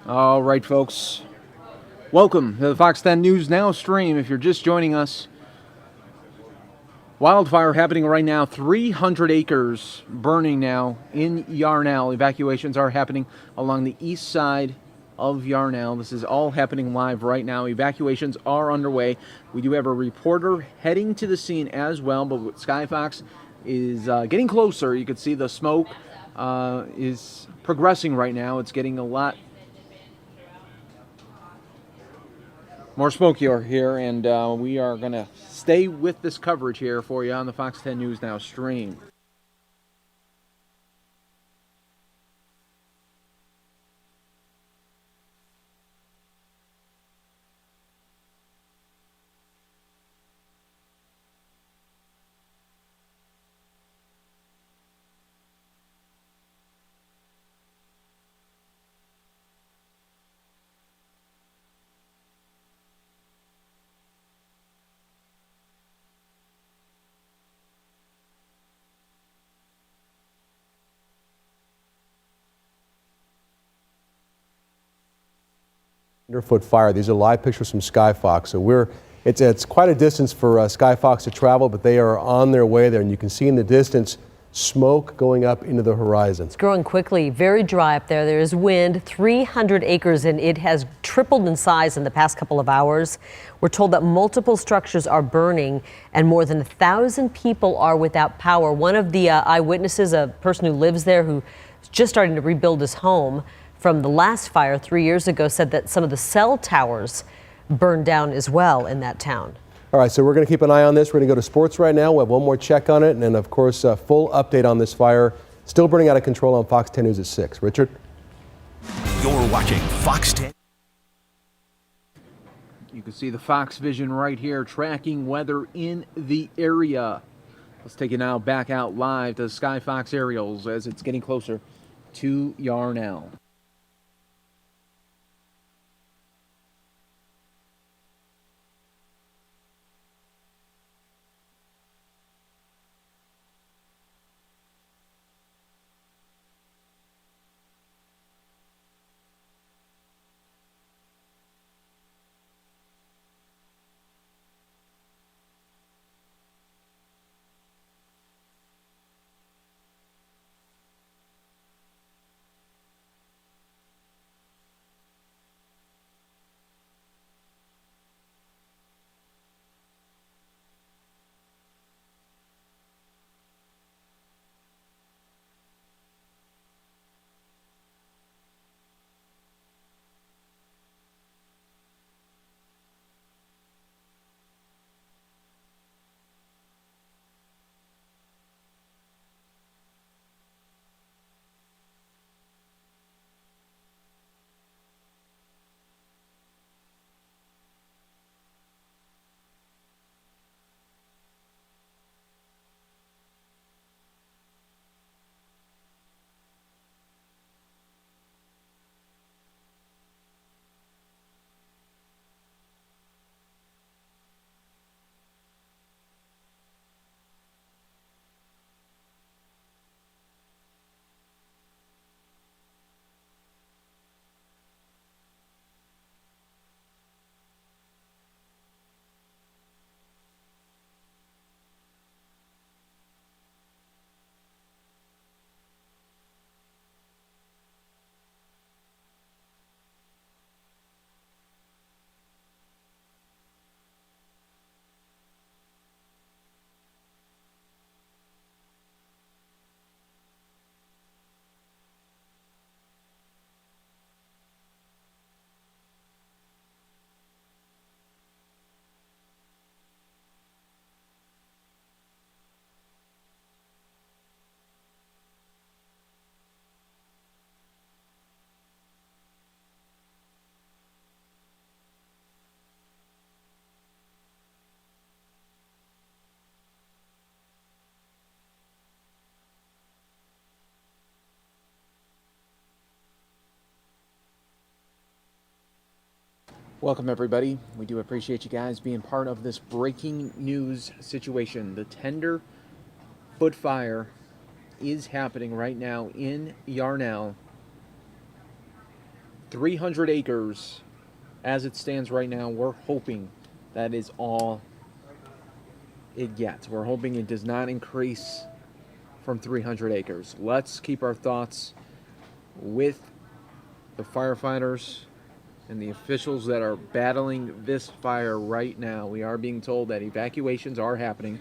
All right, folks. Welcome to the Fox 10 News Now stream. If you're just joining us, Wildfire happening right now, 300 acres burning now in Yarnell. Evacuations are happening along the east side of Yarnell. This is all happening live right now. Evacuations are underway. We do have a reporter heading to the scene as well, but Skyfox is getting closer. You can see the smoke is progressing right now. It's getting a lot more smokier here, and we are going to stay with this coverage here for you on the Fox 10 News Now stream. Foot fire. These are live pictures from Skyfox. So it's quite a distance for Skyfox to travel, but they are on their way there, and you can see in the distance smoke going up into the horizon. It's growing quickly, very dry up there. There is wind, 300 acres, and it has tripled in size in the past couple of hours. We're told that multiple structures are burning and more than 1,000 people are without power. One of the eyewitnesses, a person who lives there who's just starting to rebuild his home from the last fire 3 years ago, said that some of the cell towers burned down as well in that town. All right, so we're going to keep an eye on this. We're going to go to sports right now. We'll have one more check on it, and then, of course, a full update on this fire. Still burning out of control on Fox 10 News at 6. Richard? You're watching Fox 10. You can see the Fox Vision right here tracking weather in the area. Let's take it now back out live to Sky Fox aerials as it's getting closer to Yarnell. Welcome, everybody. We do appreciate you guys being part of this breaking news situation. The Tenderfoot fire is happening right now in Yarnell. 300 acres as it stands right now. We're hoping that is all it gets. We're hoping it does not increase from 300 acres. Let's keep our thoughts with the firefighters and the officials that are battling this fire right now. We are being told that evacuations are happening.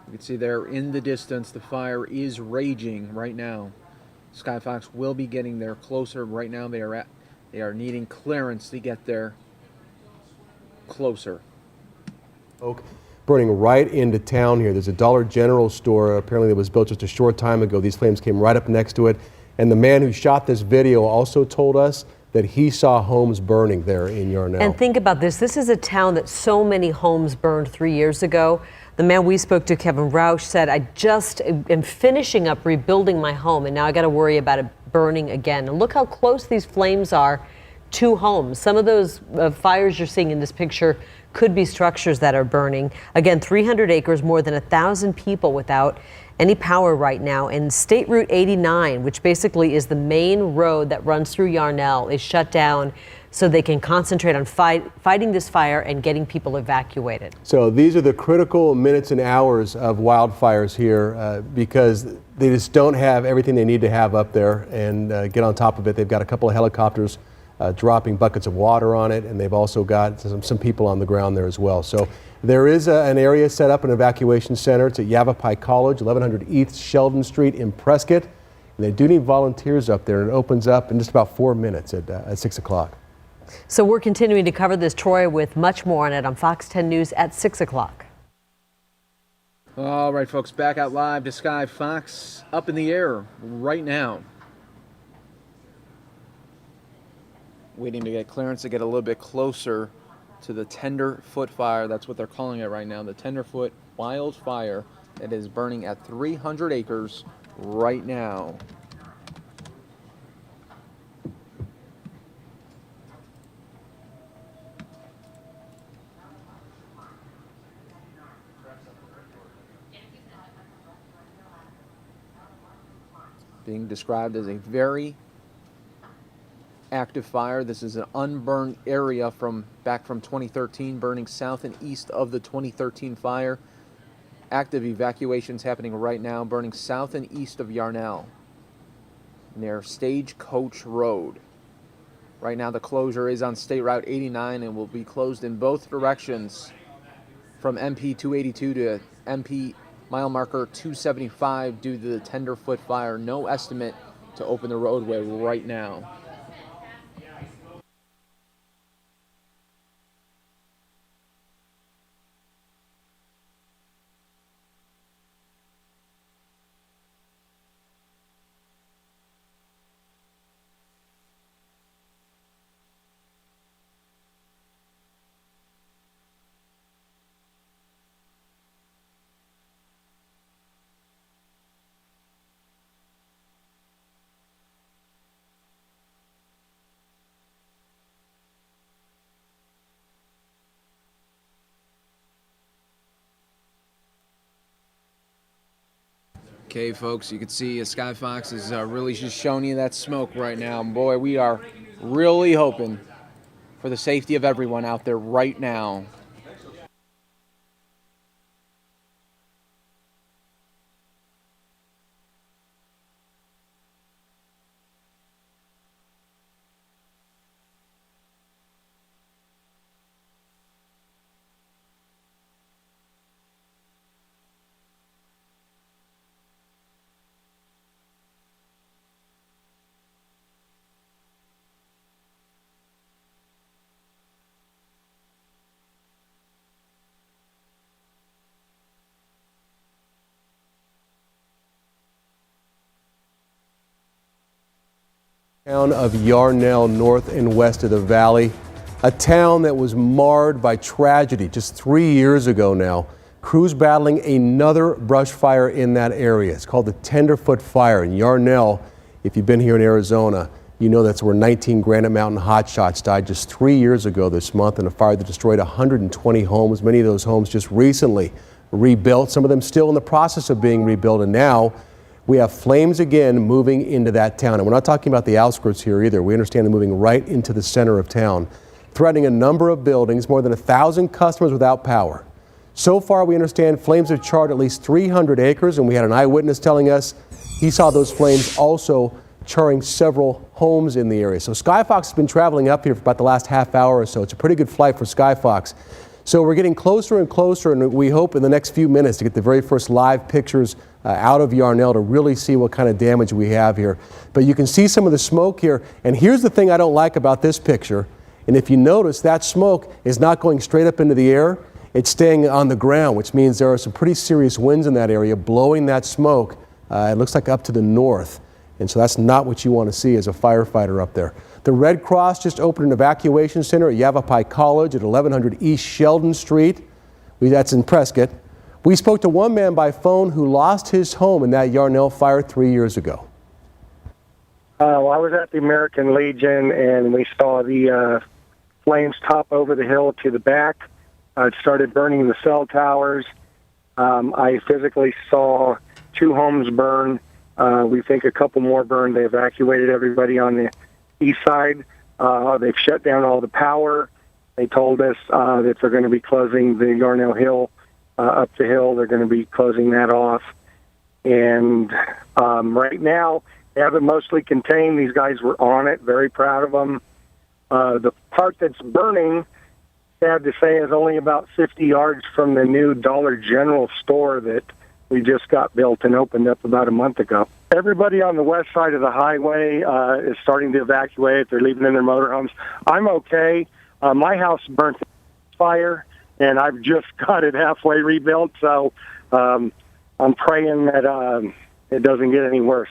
You can see there in the distance, the fire is raging right now. Skyfox will be getting there closer. Right now they are needing clearance to get there closer. Oak burning right into town here. There's a Dollar General store apparently that was built just a short time ago. These flames came right up next to it. And the man who shot this video also told us that he saw homes burning there in Yarnell. And think about this. This is a town that so many homes burned 3 years ago. The man we spoke to, Kevin Roush, said, I just am finishing up rebuilding my home, and now I got to worry about it burning again. And look how close these flames are to homes. Some of those fires you're seeing in this picture could be structures that are burning. Again, 300 acres, more than 1,000 people without any power right now. And State Route 89, which basically is the main road that runs through Yarnell, is shut down so they can concentrate on fighting this fire and getting people evacuated. So these are the critical minutes and hours of wildfires here because they just don't have everything they need to have up there and get on top of it. They've got a couple of helicopters dropping buckets of water on it, and they've also got some people on the ground there as well. So there is an area set up, an evacuation center. It's at Yavapai College, 1100 East Sheldon Street in Prescott. And they do need volunteers up there, and it opens up in just about 4 minutes at 6 o'clock. So we're continuing to cover this, Troy, with much more on it on Fox 10 News at 6 o'clock. All right, folks, back out live to Sky Fox, up in the air right now. Waiting to get clearance to get a little bit closer to the Tenderfoot fire. That's what they're calling it right now, the Tenderfoot wildfire that is burning at 300 acres right now. Being described as a very active fire. This is an unburned area back from 2013, burning south and east of the 2013 fire. Active evacuations happening right now, burning south and east of Yarnell, near Stagecoach Road. Right now the closure is on State Route 89 and will be closed in both directions from MP 282 to MP mile marker 275 due to the Tenderfoot fire. No estimate to open the roadway right now. Okay, folks, you can see Sky Fox is really just showing you that smoke right now. Boy, we are really hoping for the safety of everyone out there right now. Town of Yarnell, north and west of the valley, a town that was marred by tragedy just 3 years ago now. Crews battling another brush fire in that area. It's called the Tenderfoot Fire in Yarnell. If you've been here in Arizona, you know that's where 19 Granite Mountain hotshots died just 3 years ago this month in a fire that destroyed 120 homes. Many of those homes just recently rebuilt, some of them still in the process of being rebuilt, and now we have flames again moving into that town. And we're not talking about the outskirts here either. We understand they're moving right into the center of town, threatening a number of buildings, more than 1,000 customers without power. So far, we understand flames have charred at least 300 acres, and we had an eyewitness telling us he saw those flames also charring several homes in the area. So Skyfox has been traveling up here for about the last half hour or so. It's a pretty good flight for Skyfox. So we're getting closer and closer, and we hope in the next few minutes to get the very first live pictures out of Yarnell to really see what kind of damage we have here. But you can see some of the smoke here, and here's the thing I don't like about this picture. And if you notice, that smoke is not going straight up into the air. It's staying on the ground, which means there are some pretty serious winds in that area blowing that smoke. It looks like up to the north. And so that's not what you want to see as a firefighter up there. The Red Cross just opened an evacuation center at Yavapai College at 1100 East Sheldon Street. That's in Prescott. We spoke to one man by phone who lost his home in that Yarnell fire 3 years ago. Well, I was at the American Legion, and we saw the flames top over the hill to the back. It started burning the cell towers. I physically saw 2 homes burn. We think a couple more burned. They evacuated everybody on the east side. They've shut down all the power. They told us that they're going to be closing the Yarnell Hill up the hill. They're going to be closing that off. And right now, they have it mostly contained. These guys were on it, very proud of them. The part that's burning, sad to say, is only about 50 yards from the new Dollar General store that we just got built and opened up about a month ago. Everybody on the west side of the highway is starting to evacuate. They're leaving in their motorhomes. I'm okay. My house burnt in fire, and I've just got it halfway rebuilt, so I'm praying that it doesn't get any worse.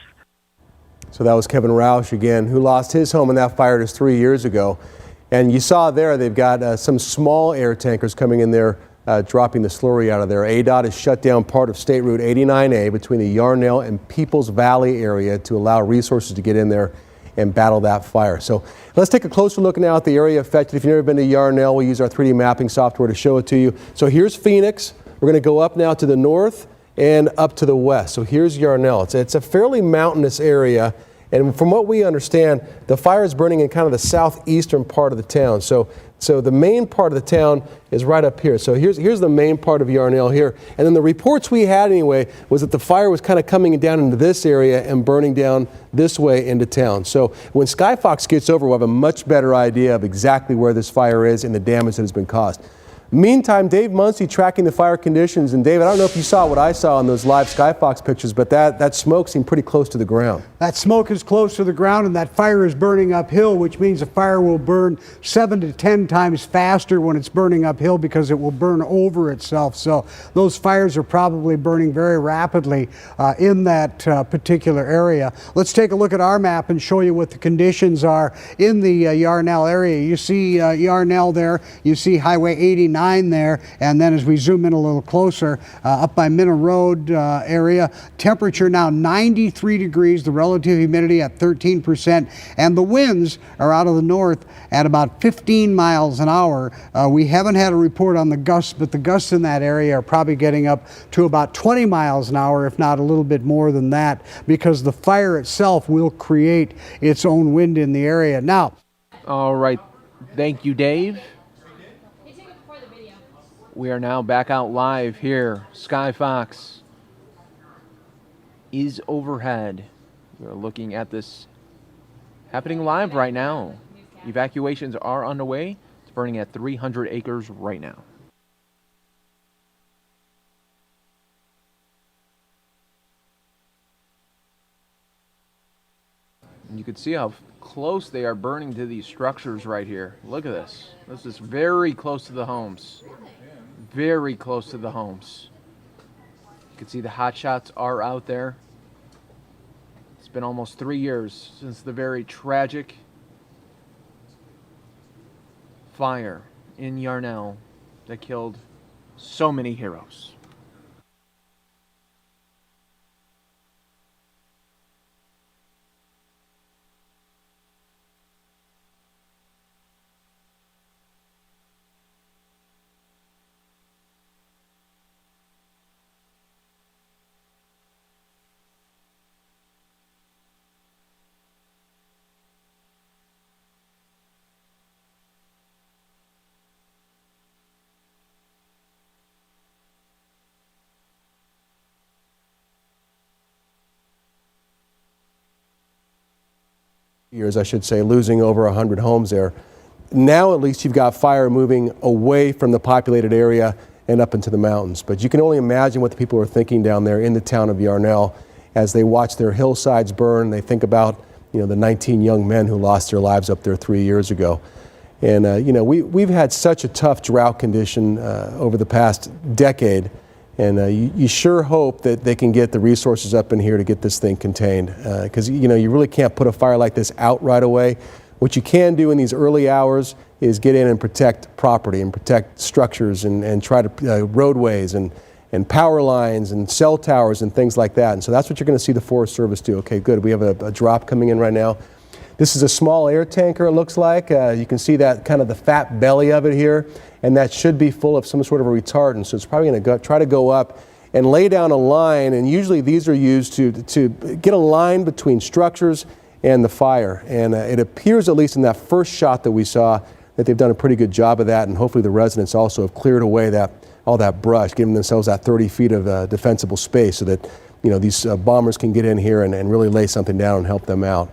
So that was Kevin Roush again, who lost his home in that fire just 3 years ago. And you saw there they've got some small air tankers coming in there, dropping the slurry out of there. ADOT has shut down part of State Route 89A between the Yarnell and Peoples Valley area to allow resources to get in there and battle that fire. So let's take a closer look now at the area affected. If you've never been to Yarnell, we'll use our 3D mapping software to show it to you. So here's Phoenix. We're going to go up now to the north and up to the west. So here's Yarnell. It's a fairly mountainous area. And from what we understand, the fire is burning in kind of the southeastern part of the town. So the main part of the town is right up here. So here's the main part of Yarnell here. And then the reports we had anyway was that the fire was kind of coming down into this area and burning down this way into town. So when Skyfox gets over, we'll have a much better idea of exactly where this fire is and the damage that has been caused. Meantime, Dave Muncie tracking the fire conditions. And Dave, I don't know if you saw what I saw on those live Skyfox pictures, but that smoke seemed pretty close to the ground. That smoke is close to the ground, and that fire is burning uphill, which means the fire will burn 7 to 10 times faster when it's burning uphill because it will burn over itself. So those fires are probably burning very rapidly in that particular area. Let's take a look at our map and show you what the conditions are in the Yarnell area. You see Yarnell there, you see Highway 89 there, and then as we zoom in a little closer, up by Minna Road area, temperature now 93 degrees, the relative humidity at 13%, and the winds are out of the north at about 15 miles an hour. We haven't had a report on the gusts, but the gusts in that area are probably getting up to about 20 miles an hour, if not a little bit more than that, because the fire itself will create its own wind in the area. Now, all right, thank you, Dave. We are now back out live here. Skyfox is overhead. We're looking at this happening live right now. Evacuations are underway. It's burning at 300 acres right now. And you can see how close they are burning to these structures right here. Look at this. This is very close to the homes. Very close to the homes. You can see the hot shots are out there. It's been almost 3 years since the very tragic fire in Yarnell that killed so many heroes. Years, I should say, losing over 100 homes there. Now at least you've got fire moving away from the populated area and up into the mountains. But you can only imagine what the people are thinking down there in the town of Yarnell as they watch their hillsides burn. They think about, the 19 young men who lost their lives up there 3 years ago. And, we've had such a tough drought condition over the past decade. And you sure hope that they can get the resources up in here to get this thing contained. Because, you really can't put a fire like this out right away. What you can do in these early hours is get in and protect property and protect structures and try to roadways and power lines and cell towers and things like that. And so that's what you're going to see the Forest Service do. Okay, good. We have a drop coming in right now. This is a small air tanker, it looks like. You can see that kind of the fat belly of it here, and that should be full of some sort of a retardant. So it's probably going to try to go up and lay down a line, and usually these are used to get a line between structures and the fire. And it appears, at least in that first shot that we saw, that they've done a pretty good job of that, and hopefully the residents also have cleared away all that brush, giving themselves that 30 feet of defensible space so that these bombers can get in here and really lay something down and help them out.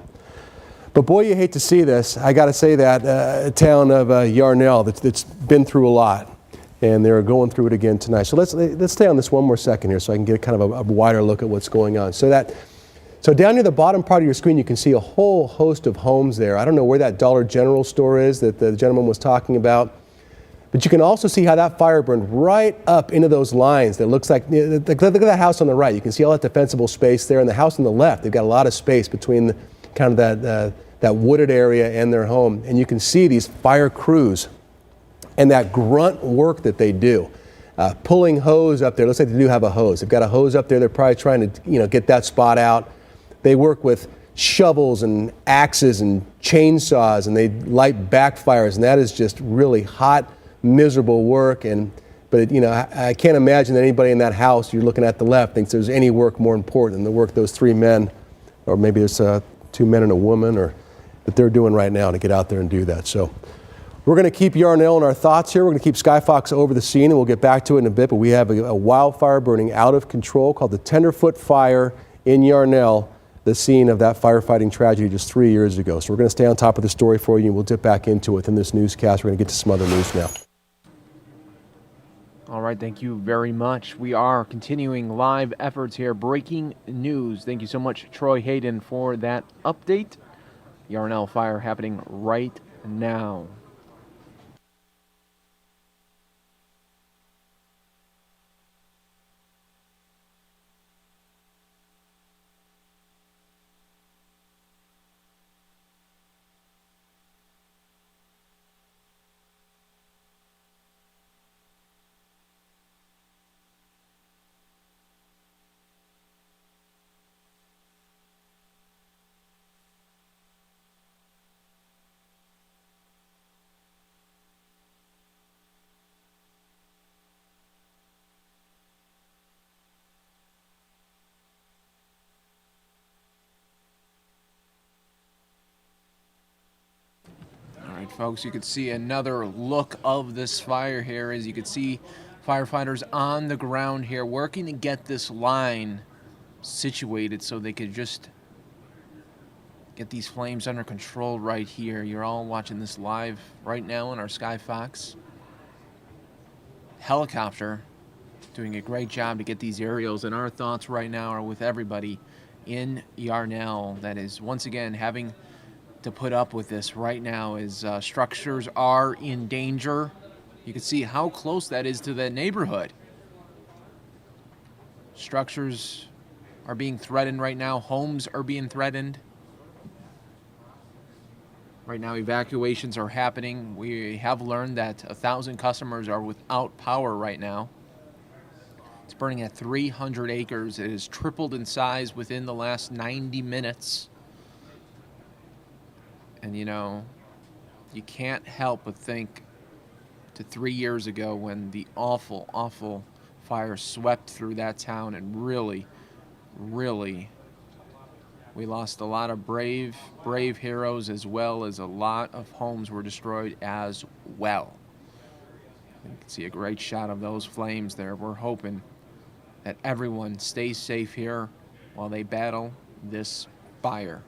But boy, you hate to see this. I got to say that a town of Yarnell that's been through a lot, and they're going through it again tonight. So let's stay on this one more second here so I can get kind of a wider look at what's going on. So down near the bottom part of your screen, you can see a whole host of homes there. I don't know where that Dollar General store is that the gentleman was talking about, but you can also see how that fire burned right up into those lines. That looks like, look at that house on the right. You can see all that defensible space there, and the house on the left, they've got a lot of space between kind of that wooded area and their home. And you can see these fire crews and that grunt work that they do. Pulling hose up there. Looks like they do have a hose. They've got a hose up there. They're probably trying to get that spot out. They work with shovels and axes and chainsaws, and they light backfires, and that is just really hot, miserable work. But I can't imagine that anybody in that house you're looking at the left thinks there's any work more important than the work those three men, or maybe it's 2 men and a woman, or that they're doing right now to get out there and do that. So we're going to keep Yarnell in our thoughts here. We're going to keep Skyfox over the scene, and we'll get back to it in a bit. But we have a wildfire burning out of control called the Tenderfoot Fire in Yarnell, the scene of that firefighting tragedy just 3 years ago. So we're going to stay on top of the story for you, and we'll dip back into it in this newscast. We're going to get to some other news now. All right, thank you very much. We are continuing live efforts here, breaking news. Thank you so much, Troy Hayden, for that update. Yarnell fire happening right now. Folks, you could see another look of this fire here. As you can see, firefighters on the ground here working to get this line situated so they could just get these flames under control right here. You're all watching this live right now on our Skyfox helicopter, doing a great job to get these aerials, and our thoughts right now are with everybody in Yarnell that is once again having to put up with this right now as structures are in danger. You can see how close that is to the neighborhood. Structures are being threatened right now. Homes are being threatened. Right now, evacuations are happening. We have learned that 1,000 customers are without power right now. It's burning at 300 acres. It has tripled in size within the last 90 minutes. And you know, you can't help but think to 3 years ago when the awful, awful fire swept through that town, and really, we lost a lot of brave heroes, as well as a lot of homes were destroyed as well. You can see a great shot of those flames there. We're hoping that everyone stays safe here while they battle this fire.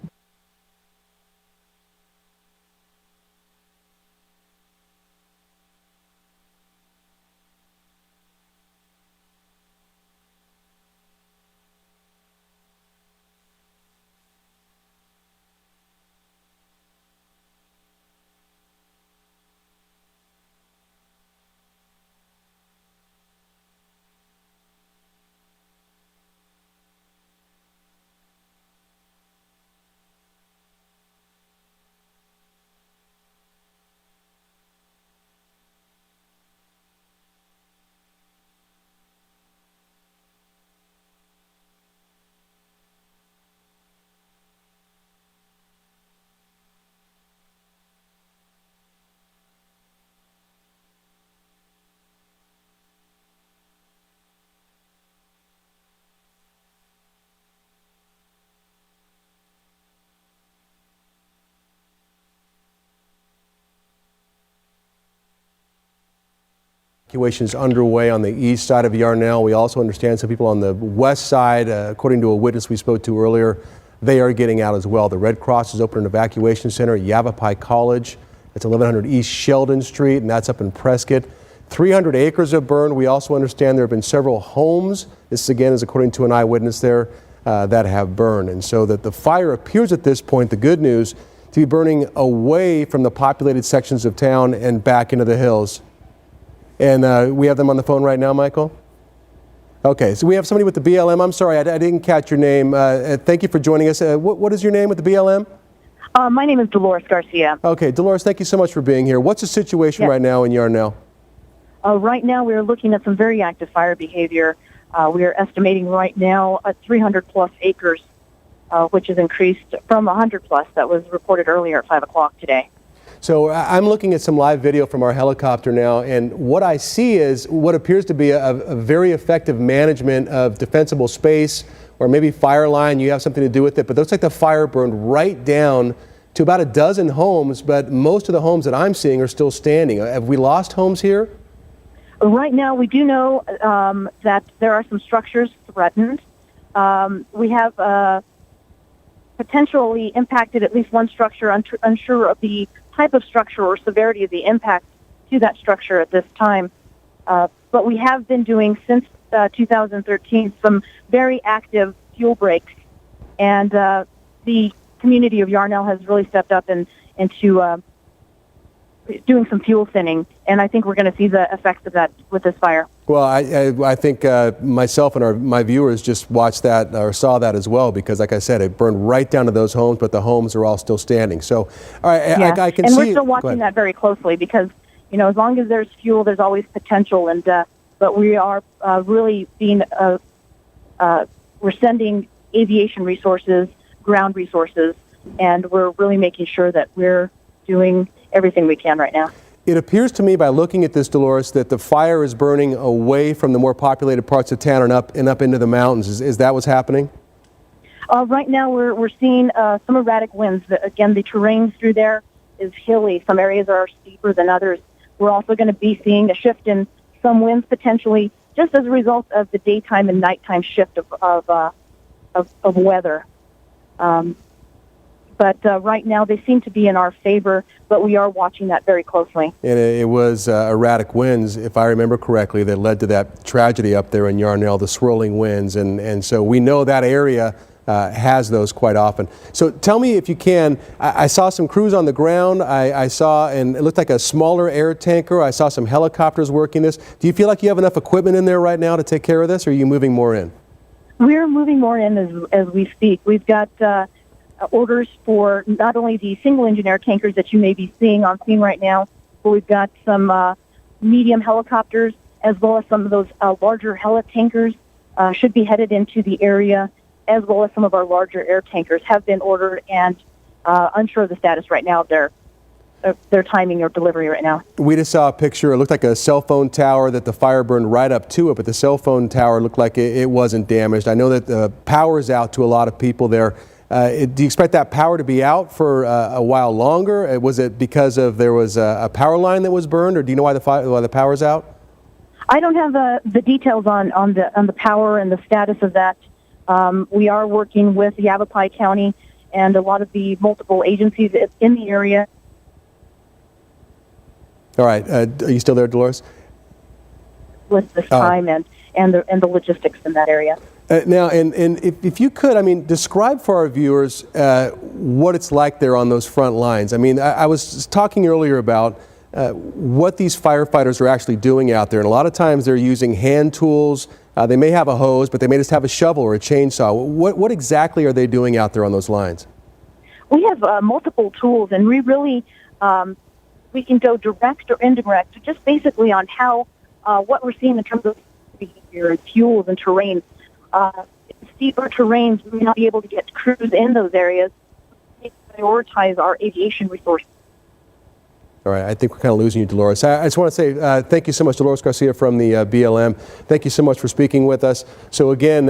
Evacuation is underway on the east side of Yarnell. We also understand some people on the west side, according to a witness we spoke to earlier, they are getting out as well. The Red Cross has opened an evacuation center at Yavapai College. It's 1100 East Sheldon Street, and that's up in Prescott. 300 acres have burned. We also understand there have been several homes. This again is according to an eyewitness there that have burned. And so that the fire appears at this point, the good news, to be burning away from the populated sections of town and back into the hills. And we have them on the phone right now, Michael? Okay, so we have somebody with the BLM. I'm sorry, I didn't catch your name. Thank you for joining us. What is your name with the BLM? My name is Dolores Garcia. Okay, Dolores, thank you so much for being here. What's the situation right now in Yarnell? Right now, we are looking at some very active fire behavior. We are estimating right now 300 plus acres, which has increased from 100 plus that was reported earlier at 5 o'clock today. So I'm looking at some live video from our helicopter now, and what I see is what appears to be a very effective management of defensible space, or maybe fire line. You have something to do with it, but it looks like the fire burned right down to about a dozen homes, but most of the homes that I'm seeing are still standing. Have we lost homes here? Right now, we do know that there are some structures threatened. We have potentially impacted at least one structure, unsure of the type of structure or severity of the impact to that structure at this time. But we have been doing, since 2013, some very active fuel breaks. And the community of Yarnell has really stepped up into doing some fuel thinning. And I think we're going to see the effects of that with this fire. Well, I think myself and my viewers just watched that or saw that as well, because like I said, it burned right down to those homes, but the homes are all still standing. So, all right, yeah. I can and see. We're still watching that very closely because, you know, as long as there's fuel, there's always potential. And but we are really being we're sending aviation resources, ground resources, and we're really making sure that we're doing everything we can right now. It appears to me by looking at this, Dolores, that the fire is burning away from the more populated parts of town and up into the mountains. Is that what's happening? Right now we're seeing some erratic winds. Again, the terrain through there is hilly. Some areas are steeper than others. We're also going to be seeing a shift in some winds potentially just as a result of the daytime and nighttime shift of weather. But right now they seem to be in our favor, but we are watching that very closely. And it was erratic winds, if I remember correctly, that led to that tragedy up there in Yarnell, the swirling winds. And so we know that area has those quite often. So tell me if you can, I saw some crews on the ground. I saw, and it looked like a smaller air tanker. I saw some helicopters working this. Do you feel like you have enough equipment in there right now to take care of this, or are you moving more in? We're moving more in as we speak. We've got orders for not only the single engine air tankers that you may be seeing on scene right now, but we've got some medium helicopters as well as some of those larger heli tankers should be headed into the area, as well as some of our larger air tankers have been ordered and unsure of the status right now of their timing or delivery right now. We just saw a picture. It looked like a cell phone tower that the fire burned right up to it, but the cell phone tower looked like it wasn't damaged. I know that the power is out to a lot of people there. Do you expect that power to be out for a while longer? Was it because there was a power line that was burned, or do you know why the power's out? I don't have the details on the power and the status of that. We are working with Yavapai County and a lot of the multiple agencies in the area. All right. Are you still there, Dolores? With this time and the logistics in that area. Now, and if you could, I mean, describe for our viewers what it's like there on those front lines. I mean, I was talking earlier about what these firefighters are actually doing out there. And a lot of times they're using hand tools. They may have a hose, but they may just have a shovel or a chainsaw. What exactly are they doing out there on those lines? We have multiple tools, and we really we can go direct or indirect, just basically on how what we're seeing in terms of behavior and fuels and terrain. Steeper terrains, we may not be able to get crews in those areas. We prioritize our aviation resources. All right, I think we're kind of losing you, Dolores. I just want to say thank you so much, Dolores Garcia from the BLM. Thank you so much for speaking with us. So again,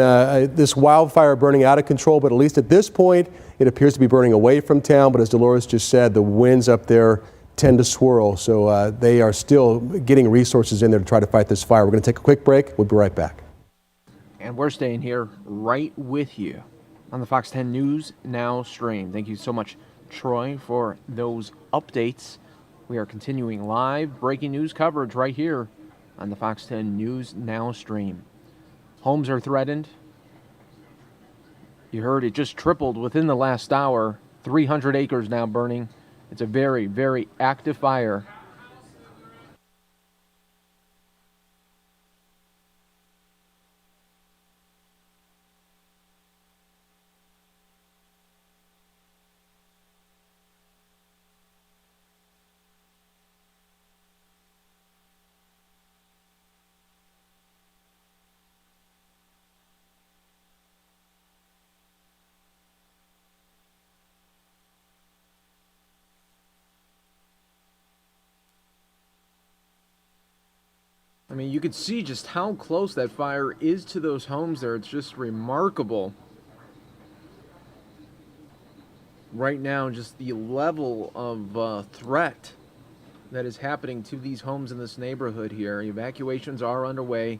this wildfire burning out of control, but at least at this point, it appears to be burning away from town. But as Dolores just said, the winds up there tend to swirl. So they are still getting resources in there to try to fight this fire. We're going to take a quick break. We'll be right back. And we're staying here right with you on the Fox 10 News Now stream. Thank you so much, Troy, for those updates. We are continuing live breaking news coverage right here on the Fox 10 News Now stream. Homes are threatened. You heard it just tripled within the last hour. 300 acres now burning. It's a very, very active fire. I mean, you could see just how close that fire is to those homes there. It's just remarkable. Right now, just the level of threat that is happening to these homes in this neighborhood here. Evacuations are underway,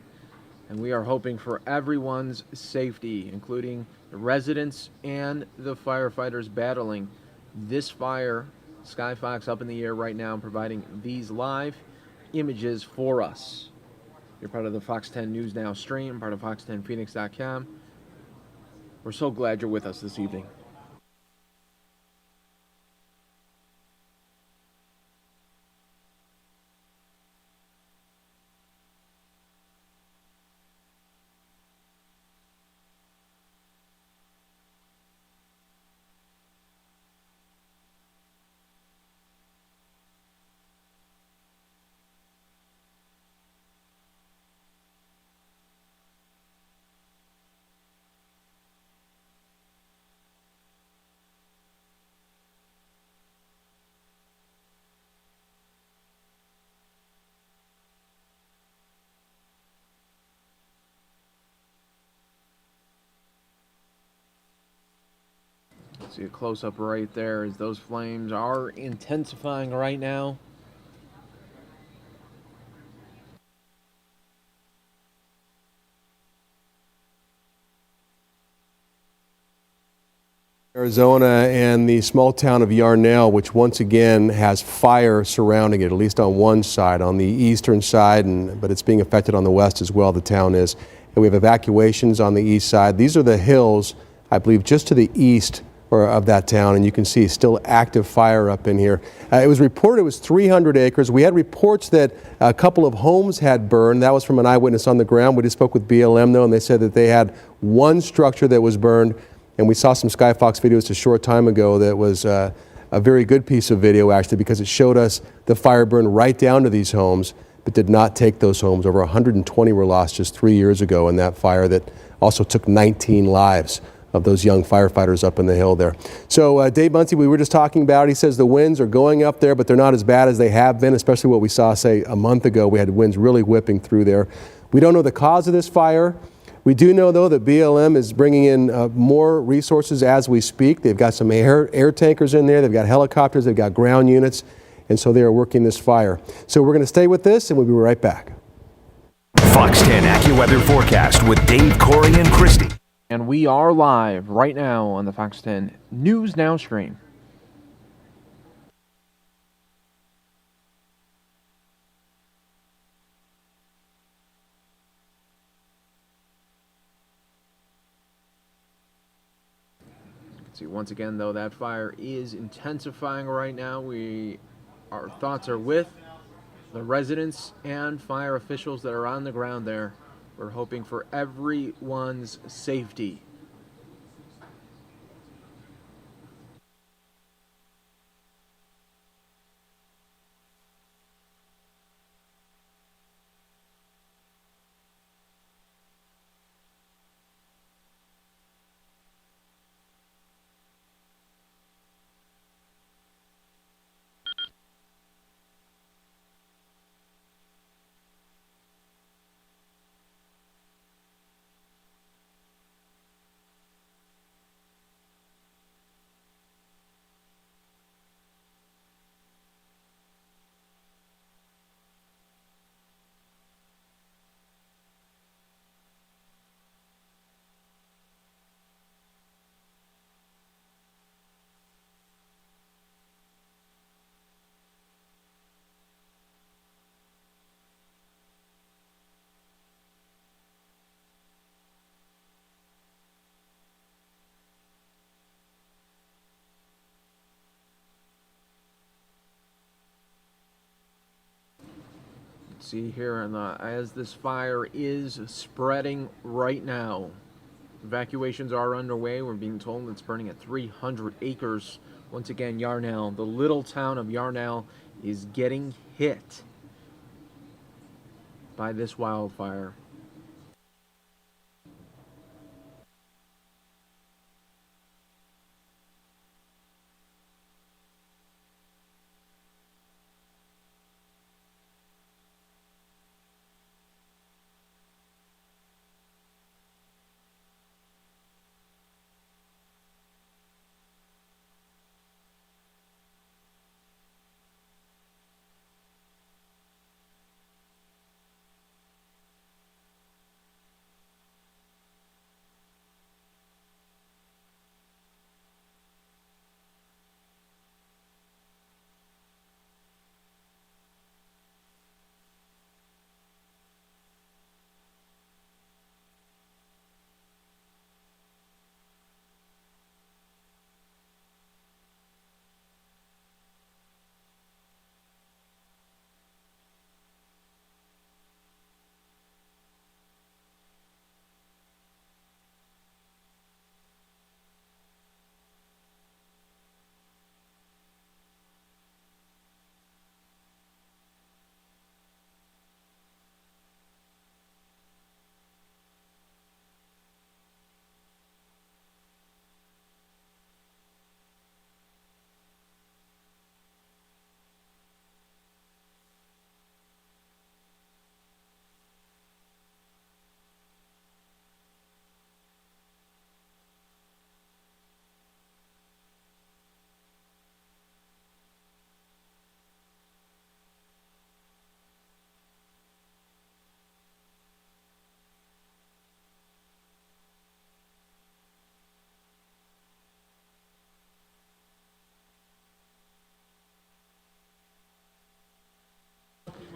and we are hoping for everyone's safety, including the residents and the firefighters battling this fire. Sky Fox up in the air right now, providing these live images for us. You're part of the Fox 10 News Now stream, part of fox10phoenix.com. We're so glad you're with us this evening. See a close-up right there as those flames are intensifying right now. Arizona and the small town of Yarnell, which once again has fire surrounding it, at least on one side, on the eastern side, but it's being affected on the west as well, the town is. And we have evacuations on the east side. These are the hills, I believe, just to the east or of that town, and you can see still active fire up in here. It was reported it was 300 acres. We had reports that a couple of homes had burned. That was from an eyewitness on the ground. We just spoke with BLM though, and they said that they had one structure that was burned, and we saw some Skyfox videos a short time ago that was a very good piece of video actually, because it showed us the fire burn right down to these homes, but did not take those homes. Over 120 were lost just 3 years ago in that fire that also took 19 lives of those young firefighters up in the hill there. So Dave Muncie, we were just talking about, he says the winds are going up there, but they're not as bad as they have been, especially what we saw, say, a month ago. We had winds really whipping through there. We don't know the cause of this fire. We do know, though, that BLM is bringing in more resources as we speak. They've got some air tankers in there. They've got helicopters. They've got ground units. And so they are working this fire. So we're going to stay with this, and we'll be right back. Fox 10 AccuWeather forecast with Dave, Corey, and Christy. And we are live right now on the Fox 10 News Now stream. See, once again, though, that fire is intensifying right now. Our thoughts are with the residents and fire officials that are on the ground there. We're hoping for everyone's safety. See here, as this fire is spreading right now, evacuations are underway. We're being told it's burning at 300 acres. Once again, Yarnell, the little town of Yarnell, is getting hit by this wildfire.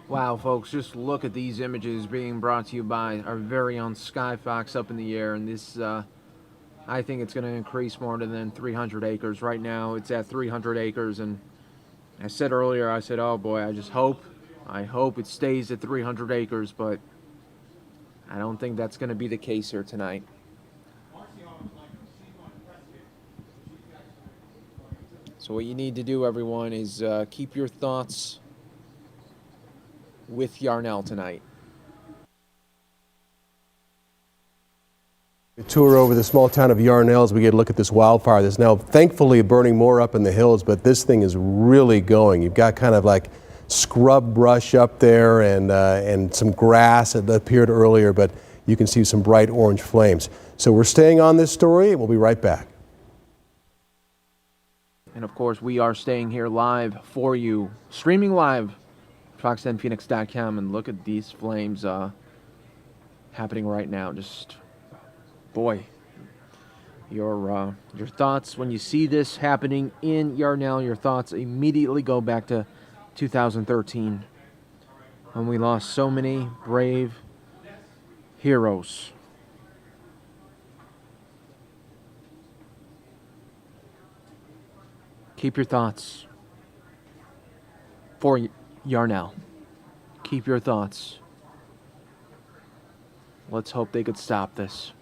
Wow, folks, just look at these images being brought to you by our very own Skyfox up in the air, and this I think it's going to increase more than 300 acres. Right now, it's at 300 acres, and I said earlier, I said, oh boy, I hope it stays at 300 acres, but I don't think that's going to be the case here tonight. So what you need to do, everyone, is keep your thoughts with Yarnell tonight. A tour over the small town of Yarnell as we get a look at this wildfire that's now thankfully burning more up in the hills, but this thing is really going. You've got kind of like scrub brush up there and some grass that appeared earlier, but you can see some bright orange flames. So we're staying on this story, and we'll be right back. And of course, we are staying here live for you, streaming live, fox10phoenix.com, and look at these flames happening right now. Just, boy, your thoughts when you see this happening in Yarnell, your thoughts immediately go back to 2013, when we lost so many brave heroes. Keep your thoughts for Yarnell. Keep your thoughts. Let's hope they could stop this.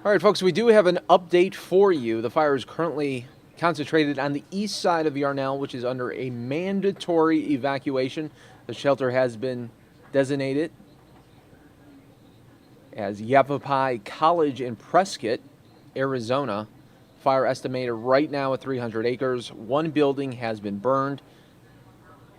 All right, folks, we do have an update for you. The fire is currently concentrated on the east side of Yarnell, which is under a mandatory evacuation. The shelter has been designated as Yavapai College in Prescott, Arizona. Fire estimated right now at 300 acres. One building has been burned.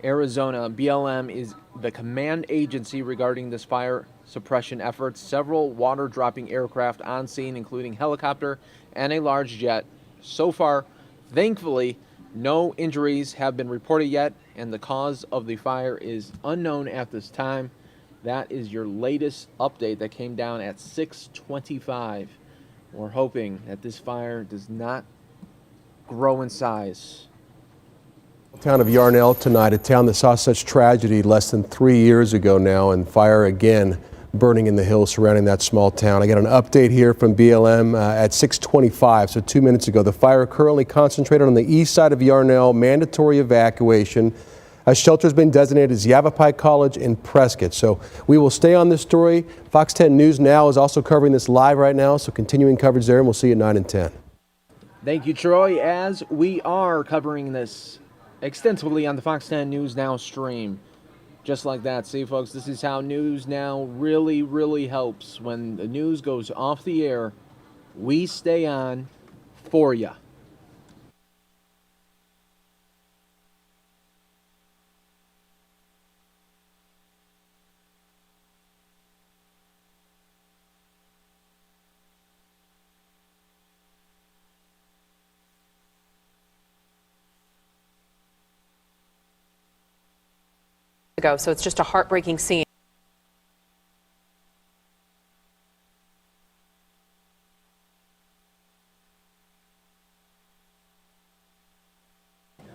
Arizona BLM is the command agency regarding this fire suppression efforts. Several water-dropping aircraft on scene, including helicopter and a large jet. So far, thankfully, no injuries have been reported yet, and the cause of the fire is unknown at this time. That is your latest update that came down at 6:25. We're hoping that this fire does not grow in size. Town of Yarnell tonight, a town that saw such tragedy less than 3 years ago now, and fire again burning in the hills surrounding that small town. I got an update here from BLM at 6:25, so 2 minutes ago. The fire currently concentrated on the east side of Yarnell, mandatory evacuation. A shelter has been designated as Yavapai College in Prescott. So we will stay on this story. Fox 10 News Now is also covering this live right now, so continuing coverage there, and we'll see you at 9 and 10. Thank you, Troy, as we are covering this extensively on the Fox 10 News Now stream. Just like that. See, folks, this is how News Now really, really helps. When the news goes off the air, we stay on for you. Ago, so it's just a heartbreaking scene.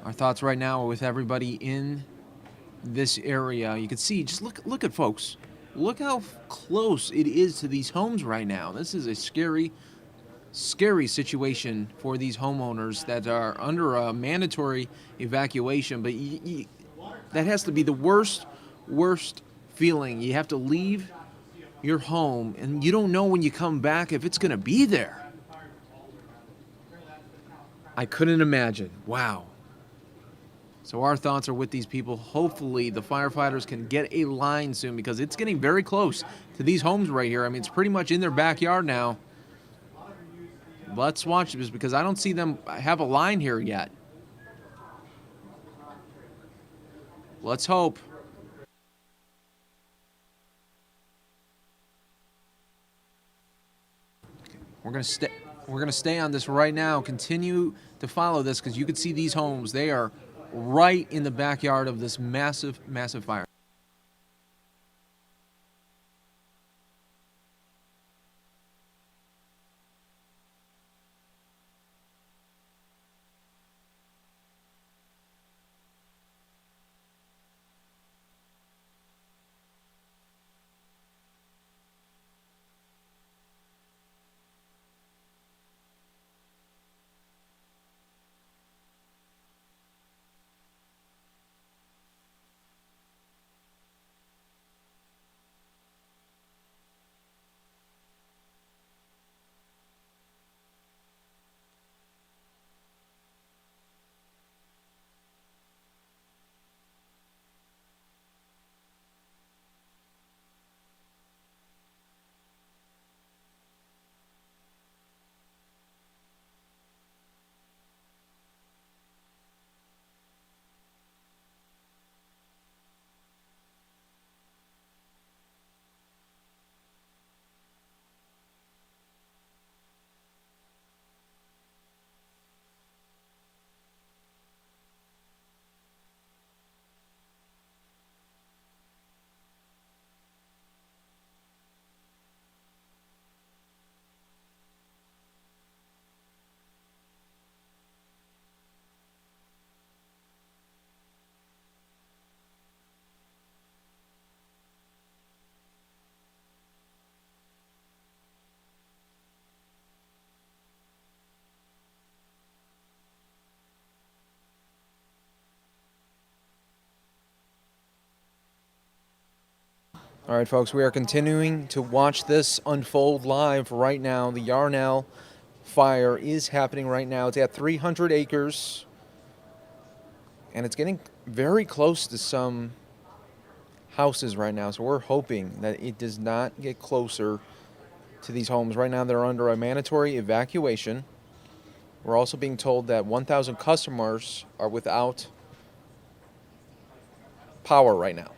Our thoughts right now are with everybody in this area. You can see, just look at folks. Look how close it is to these homes right now. This is a scary situation for these homeowners that are under a mandatory evacuation, but that has to be the worst feeling. You have to leave your home, and you don't know when you come back if it's going to be there. I couldn't imagine. Wow. So our thoughts are with these people. Hopefully the firefighters can get a line soon, because it's getting very close to these homes right here. I mean, it's pretty much in their backyard now. Let's watch this, because I don't see them have a line here yet. Let's hope. We're gonna stay on this right now. Continue to follow this, because you can see these homes. They are right in the backyard of this massive, massive fire. All right, folks, we are continuing to watch this unfold live right now. The Yarnell fire is happening right now. It's at 300 acres, and it's getting very close to some houses right now. So we're hoping that it does not get closer to these homes. Right now, they're under a mandatory evacuation. We're also being told that 1,000 customers are without power right now.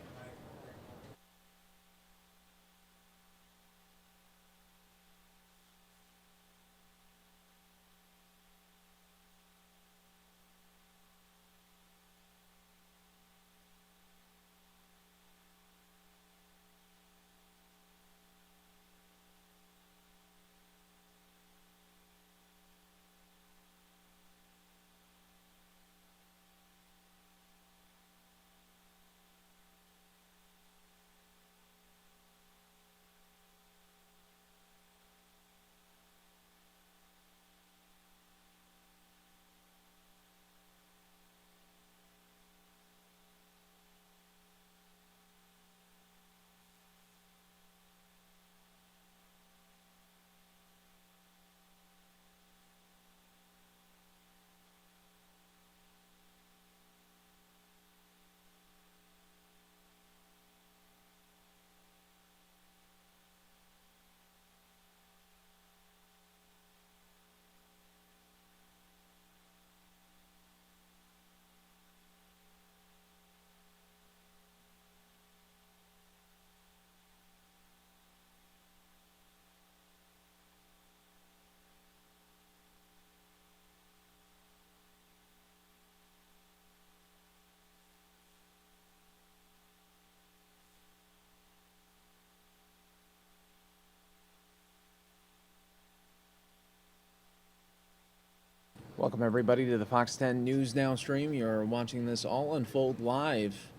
Welcome, everybody, to the Fox 10 News Now stream. You're watching this all unfold live.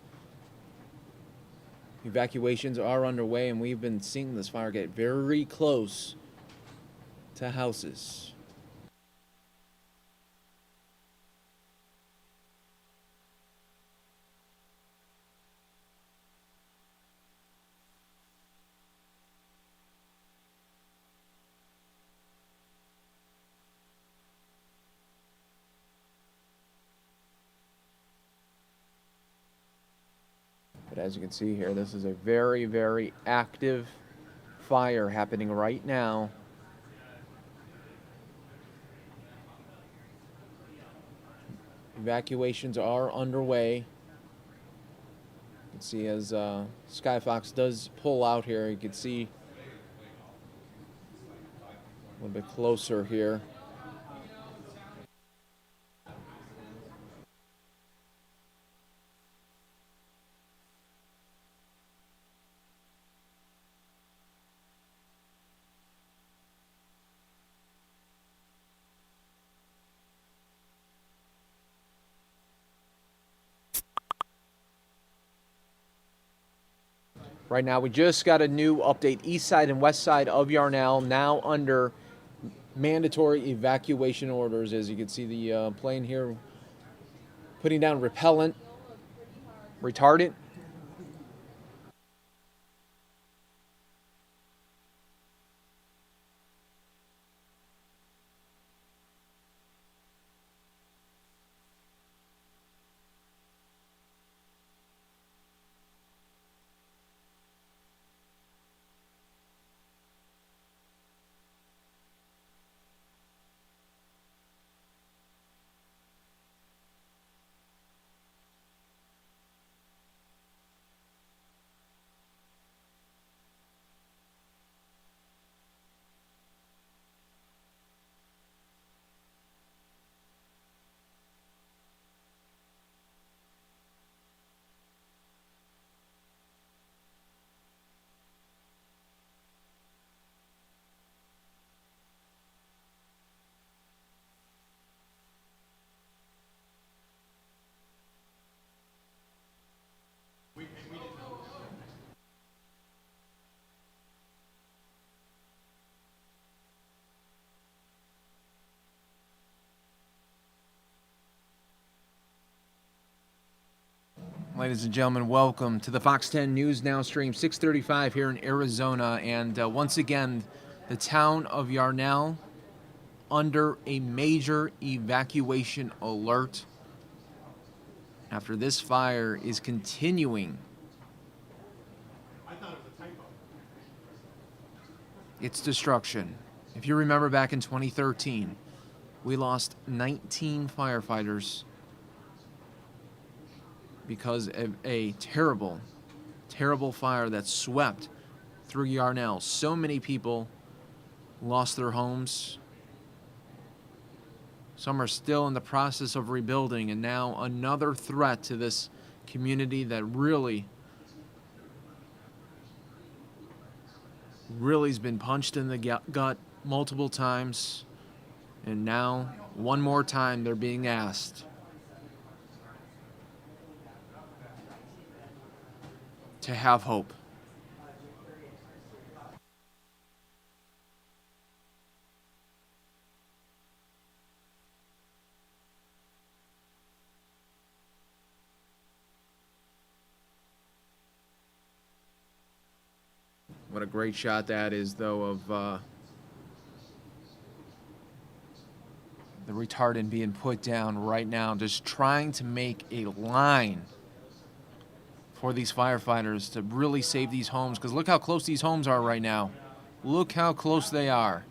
Evacuations are underway, and we've been seeing this fire get very close to houses. as you can see here, this is a very, very active fire happening right now. Evacuations are underway. You can see as Skyfox does pull out here, you can see a little bit closer here. Right now, we just got a new update. East side and west side of Yarnell now under mandatory evacuation orders. As you can see, the plane here putting down repellent, retardant. Ladies and gentlemen, welcome to the Fox 10 News Now stream, 6:35 here in Arizona. And once again, the town of Yarnell under a major evacuation alert after this fire is continuing. Its destruction. If you remember back in 2013, we lost 19 firefighters because of a terrible, terrible fire that swept through Yarnell. So many people lost their homes. Some are still in the process of rebuilding, and now another threat to this community that really has been punched in the gut multiple times, and now one more time they're being asked to have hope. What a great shot that is, though, of the retardant being put down right now, just trying to make a line for these firefighters to really save these homes, because look how close these homes are right now. Look how close they are.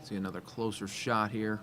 See another closer shot here.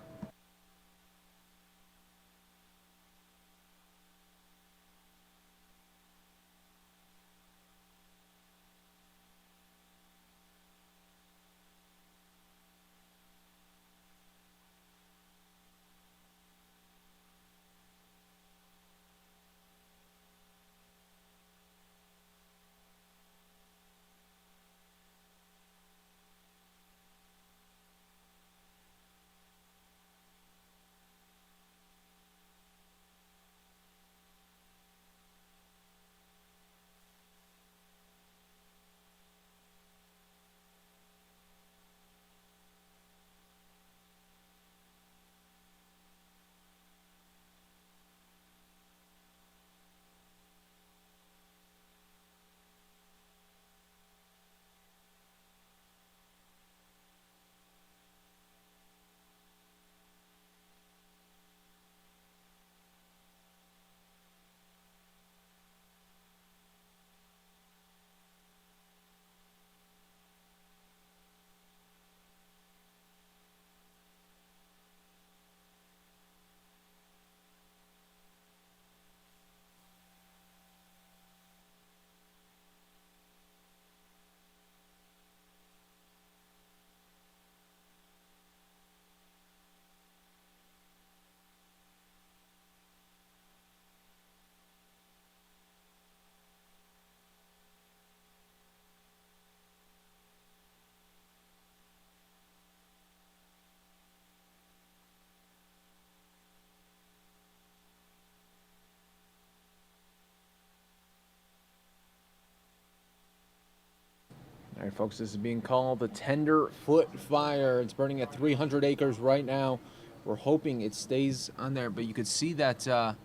All right, folks, this is being called the Tenderfoot Fire. It's burning at 300 acres right now. We're hoping it stays on there, but you could see that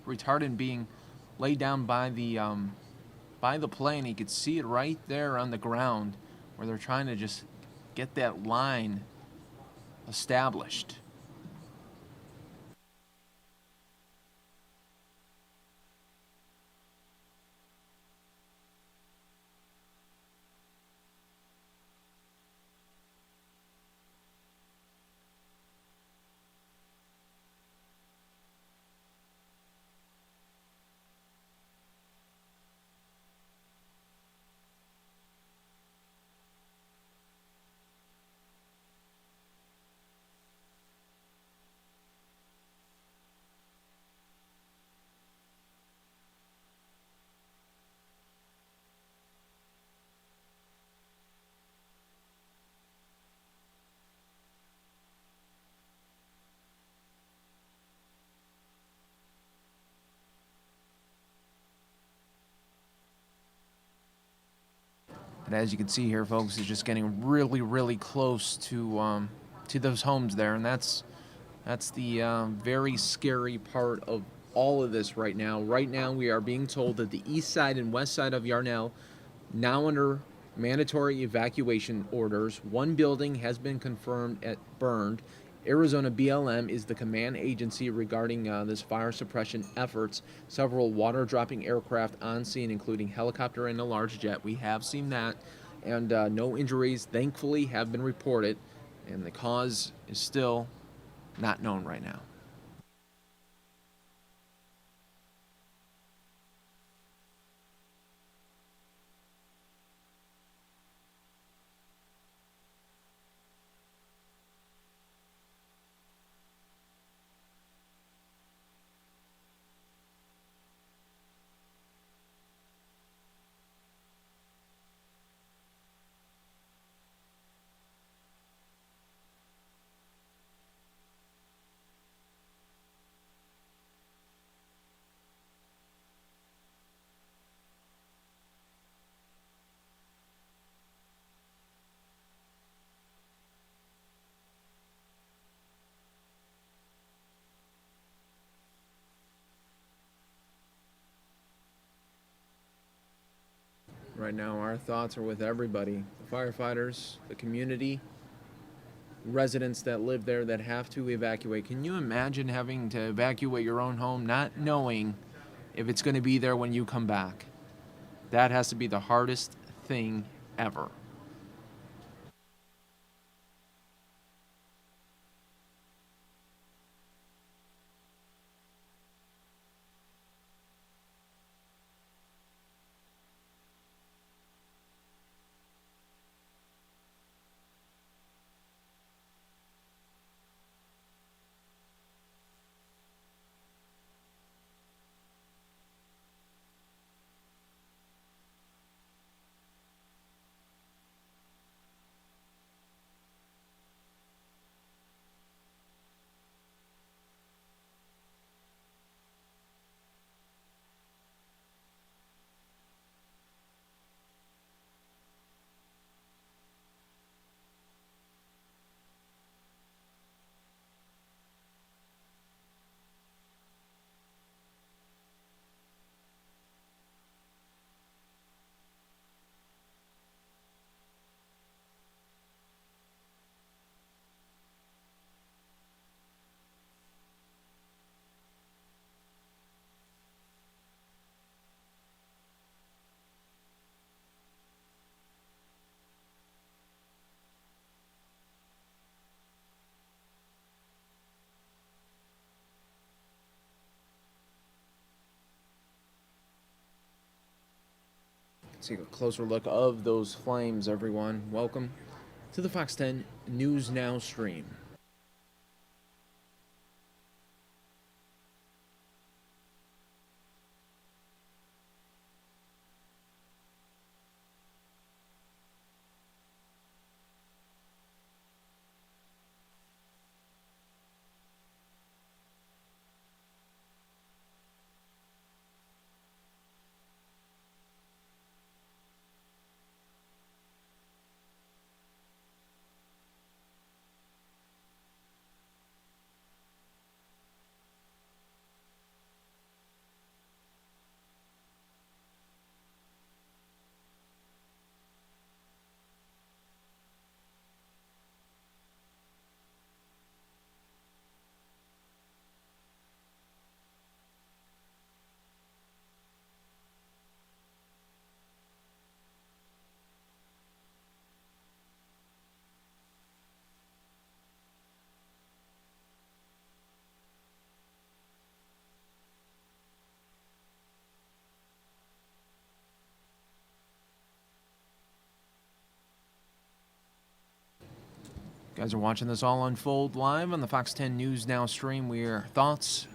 retardant being laid down by the plane. You could see it right there on the ground where they're trying to just get that line established. And as you can see here, folks, it's just getting really, really close to those homes there, and that's the very scary part of all of this right now. Right now, we are being told that the east side and west side of Yarnell now under mandatory evacuation orders. One building has been confirmed at burned. Arizona BLM is the command agency regarding this fire suppression efforts. Several water-dropping aircraft on scene, including helicopter and a large jet. We have seen that, and no injuries, thankfully, have been reported, and the cause is still not known right now. Right now, our thoughts are with everybody, the firefighters, the community, residents that live there that have to evacuate. Can you imagine having to evacuate your own home, not knowing if it's going to be there when you come back? That has to be the hardest thing ever. Let's take a closer look of those flames, everyone. Welcome to the Fox 10 News Now stream. guys are watching this all unfold live on the Fox 10 News Now stream. Our thoughts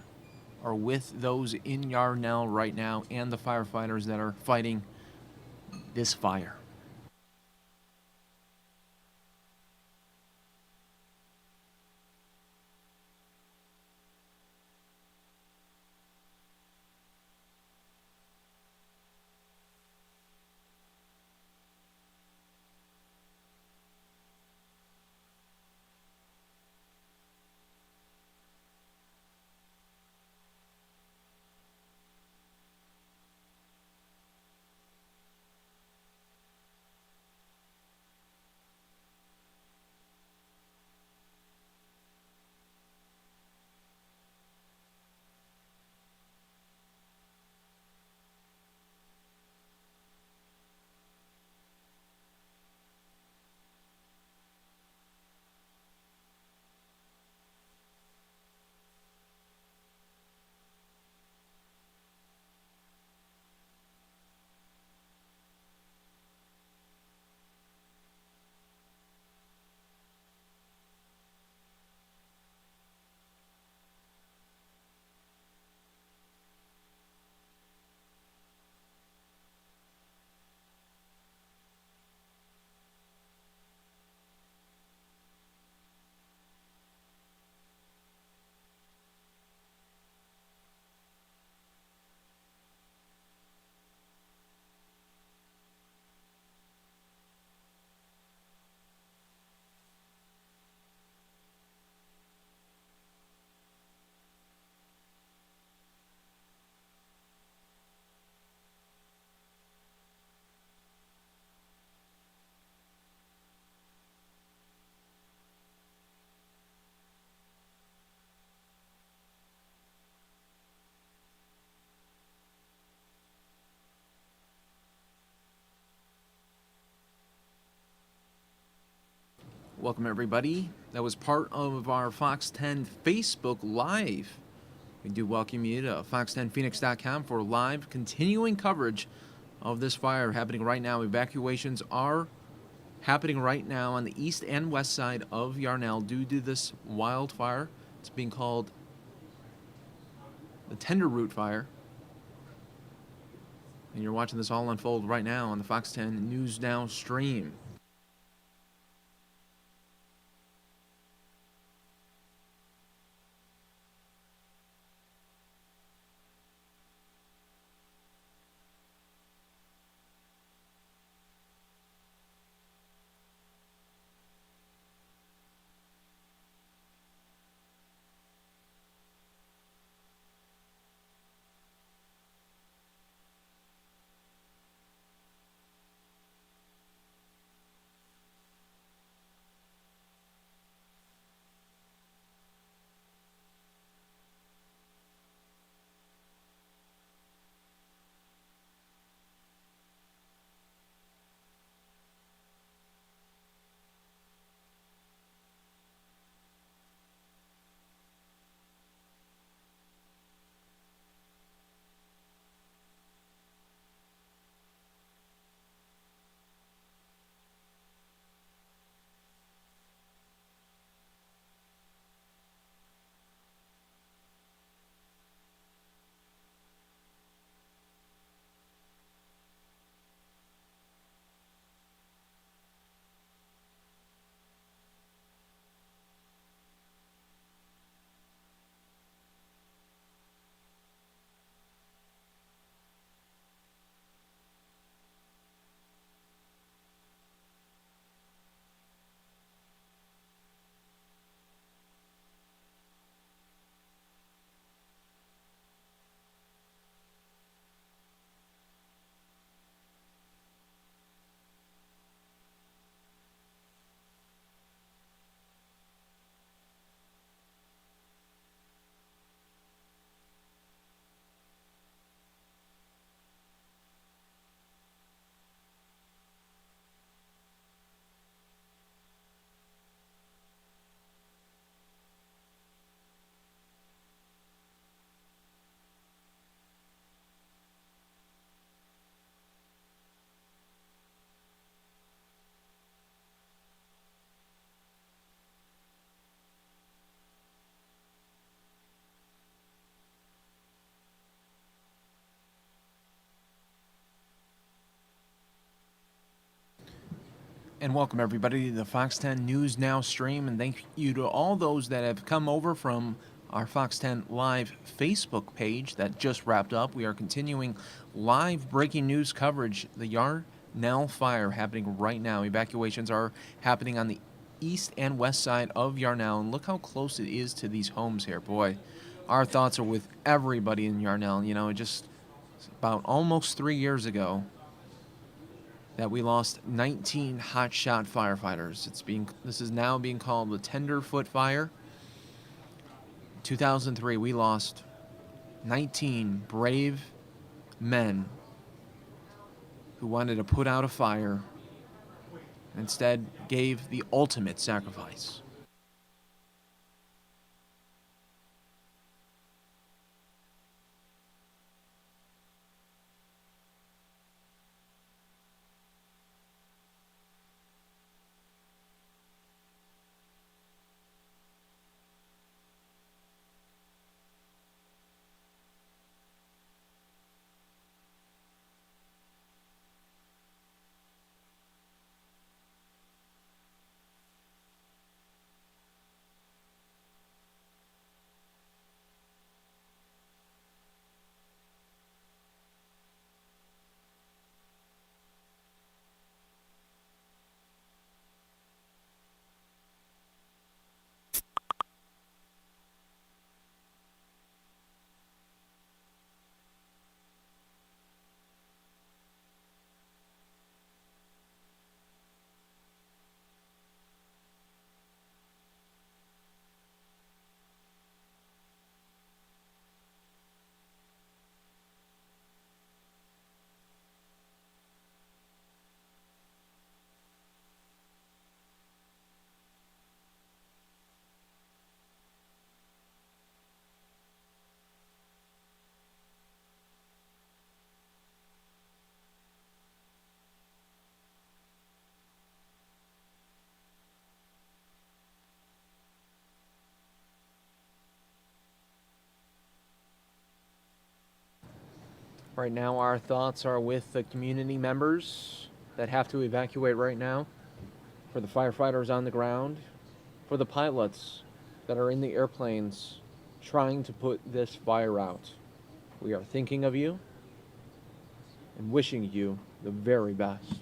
are with those in Yarnell right now and the firefighters that are fighting this fire. Welcome, everybody. That was part of our Fox 10 Facebook Live. We do welcome you to fox10phoenix.com for live continuing coverage of this fire happening right now. Evacuations are happening right now on the east and west side of Yarnell due to this wildfire. It's being called the Tender Root Fire. And you're watching this all unfold right now on the Fox 10 News Now stream. And welcome everybody to the Fox 10 News Now stream, and thank you to all those that have come over from our Fox 10 Live Facebook page that just wrapped up. We are continuing live breaking news coverage. The Yarnell fire happening right now. Evacuations are happening on the east and west side of Yarnell, and look how close it is to these homes here. Boy, our thoughts are with everybody in Yarnell. You know, just about almost 3 years ago that we lost 19 hotshot firefighters. This is now being called the Tenderfoot Fire. 2003, we lost 19 brave men who wanted to put out a fire, and instead gave the ultimate sacrifice. Right now, our thoughts are with the community members that have to evacuate right now, for the firefighters on the ground, for the pilots that are in the airplanes trying to put this fire out. We are thinking of you and wishing you the very best.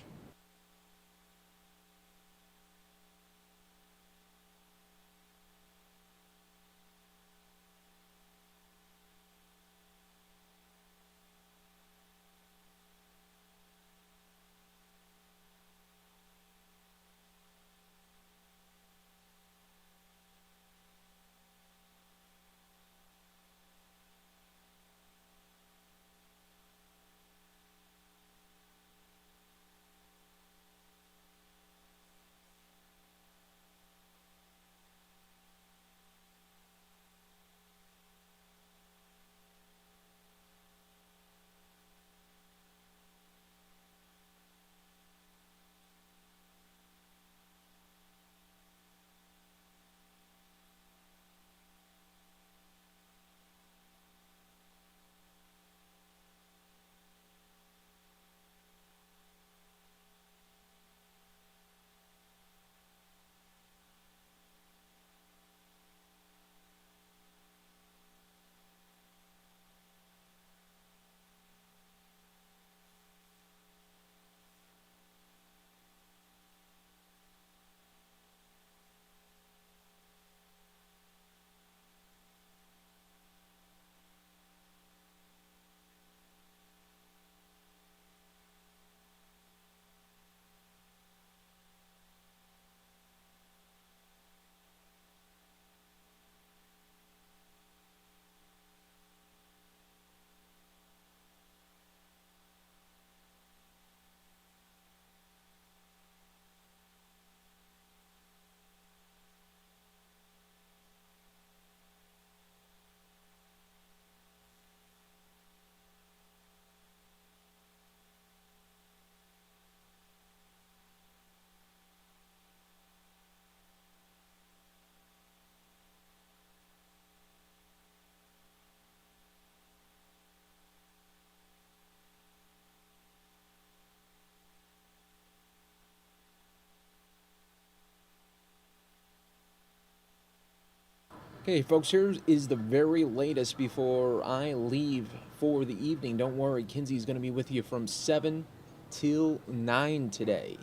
Okay, folks, here is the very latest before I leave for the evening. Don't worry, Kinsey's going to be with you from 7 till 9 today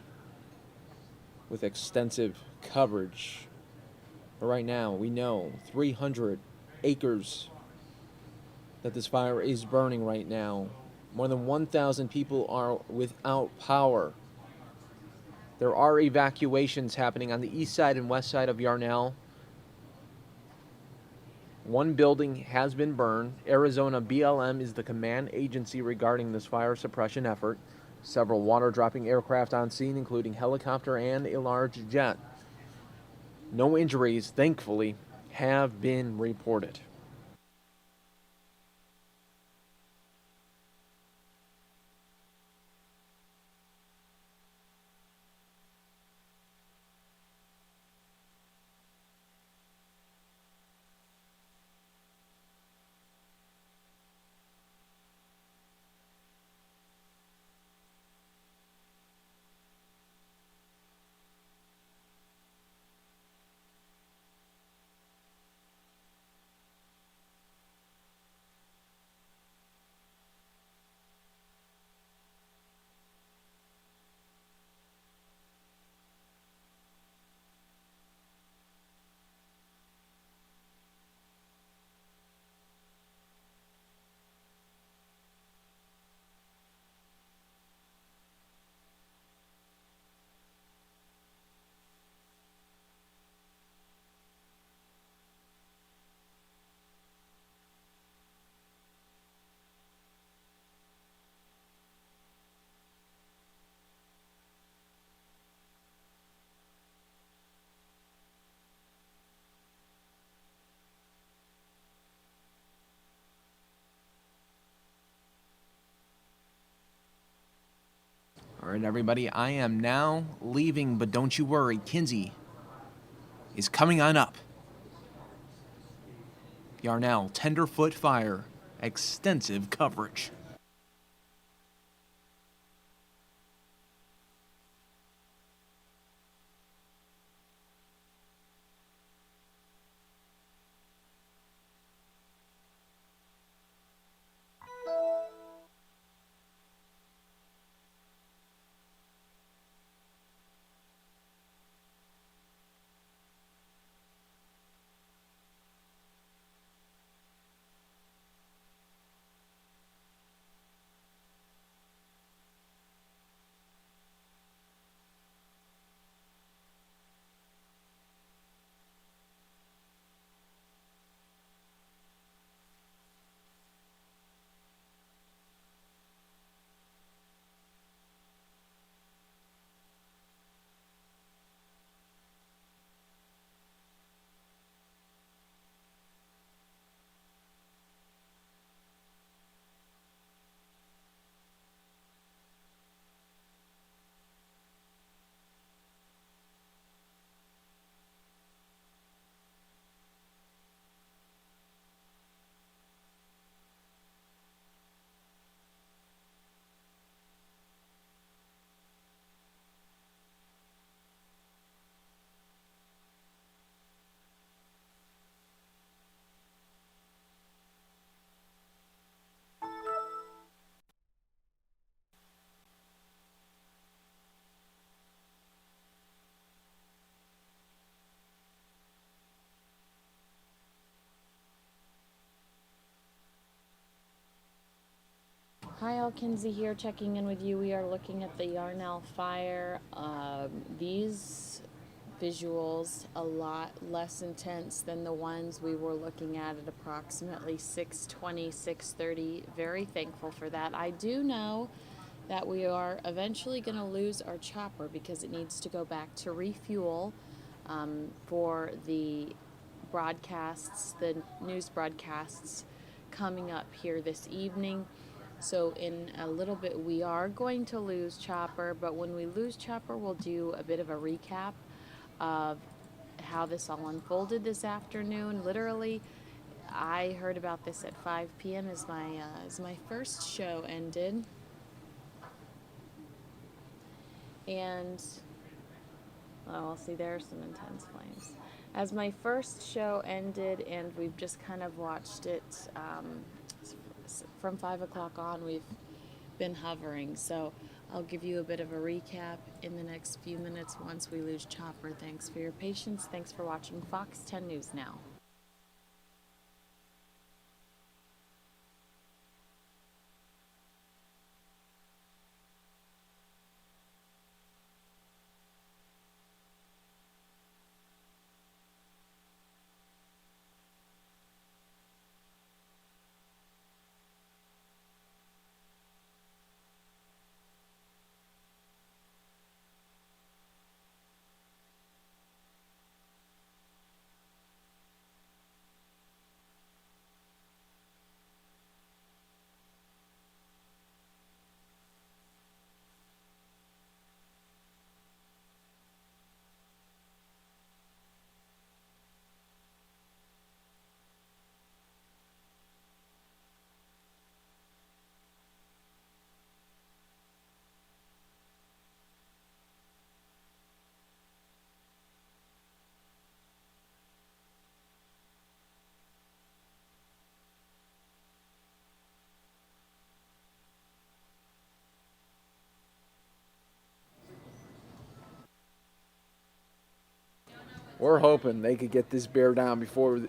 with extensive coverage. But right now, we know 300 acres that this fire is burning right now. More than 1,000 people are without power. There are evacuations happening on the east side and west side of Yarnell. One building has been burned. Arizona BLM is the command agency regarding this fire suppression effort. Several water-dropping aircraft on scene, including helicopter and a large jet. No injuries, thankfully, have been reported. All right, everybody, I am now leaving, but don't you worry, Kinsey is coming on up. Yarnell, Tenderfoot Fire, extensive coverage. Hi, all, Kinsey here, checking in with you. We are looking at the Yarnell fire. These visuals a lot less intense than the ones we were looking at approximately 6:20, 6:30. Very thankful for that. I do know that we are eventually going to lose our chopper because it needs to go back to refuel for the broadcasts, the news broadcasts coming up here this evening. So in a little bit we are going to lose Chopper, but when we lose Chopper we'll do a bit of a recap of how this all unfolded this afternoon. Literally, I heard about this at 5 p.m. as my first show ended. And, oh, well, see, there are some intense flames. As my first show ended and we've just kind of watched it from 5 o'clock on, we've been hovering. So I'll give you a bit of a recap in the next few minutes once we lose Chopper. Thanks for your patience. Thanks for watching Fox 10 News Now. We're hoping they could get this bear down before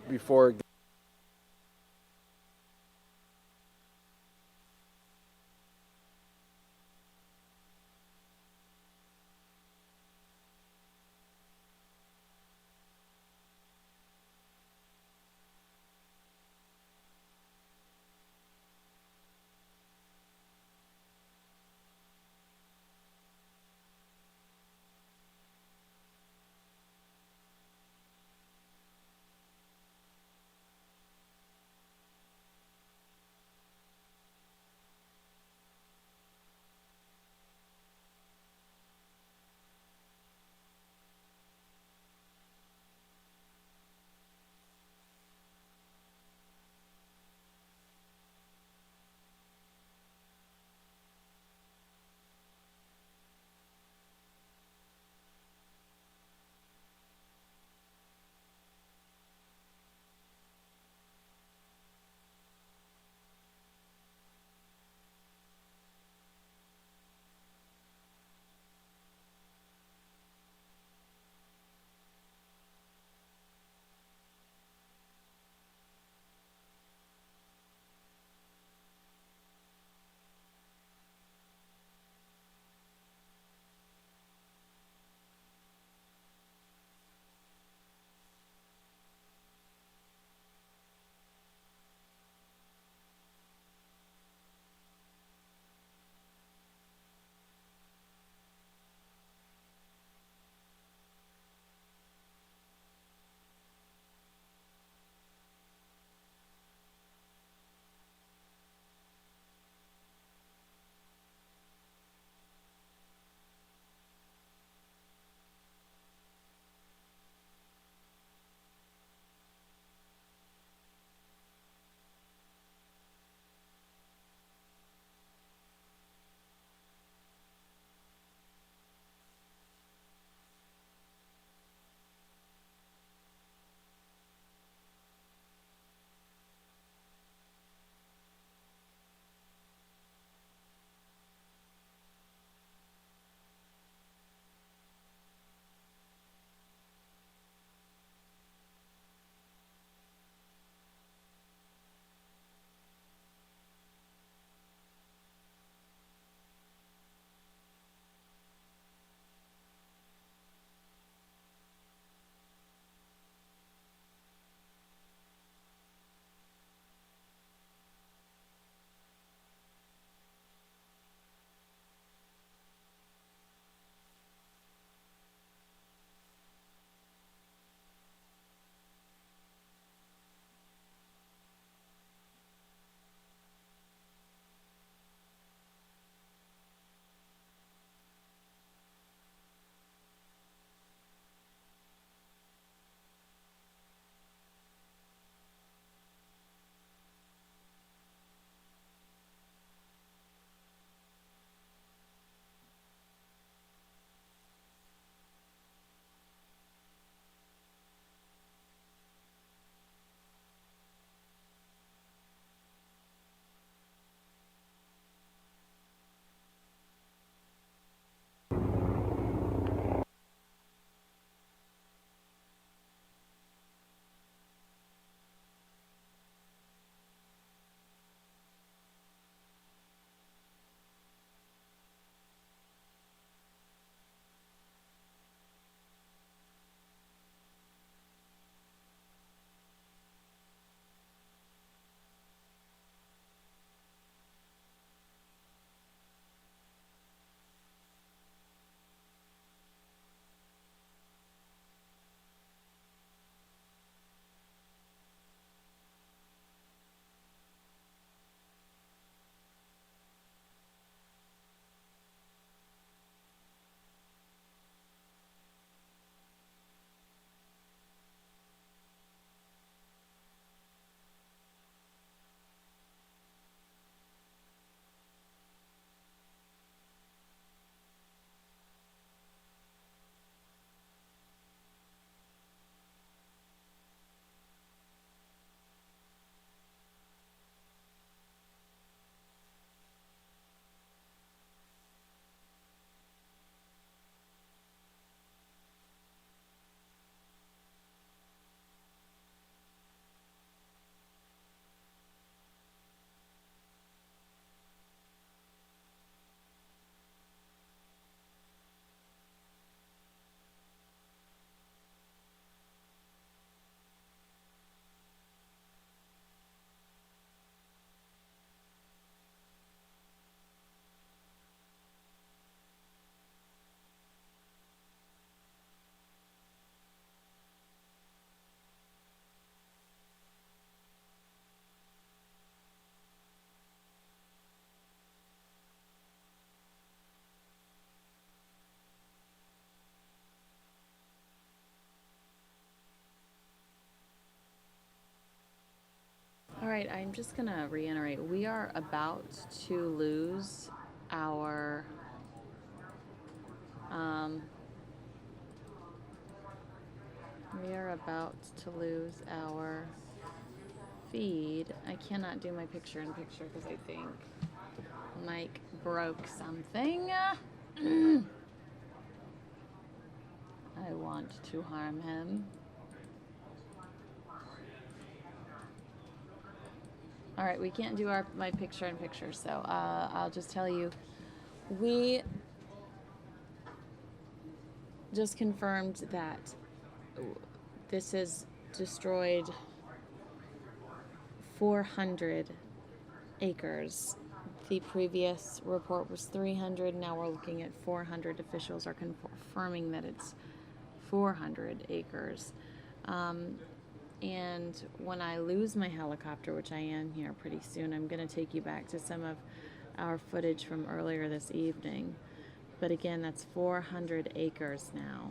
right, I'm just going to reiterate. We are about to lose our feed. I cannot do my picture-in-picture because I think Mike broke something. I want to harm him. All right, we can't do my picture-in-picture, so I'll just tell you, we just confirmed that this has destroyed 400 acres. The previous report was 300. Now we're looking at 400. Officials are confirming that it's 400 acres. And when I lose my helicopter, which I am here pretty soon, I'm going to take you back to some of our footage from earlier this evening. But again, that's 400 acres now.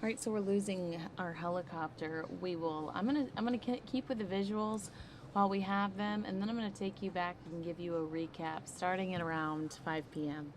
All right, so we're losing our helicopter. I'm gonna keep with the visuals while we have them, and then I'm gonna take you back and give you a recap starting at around 5 p.m.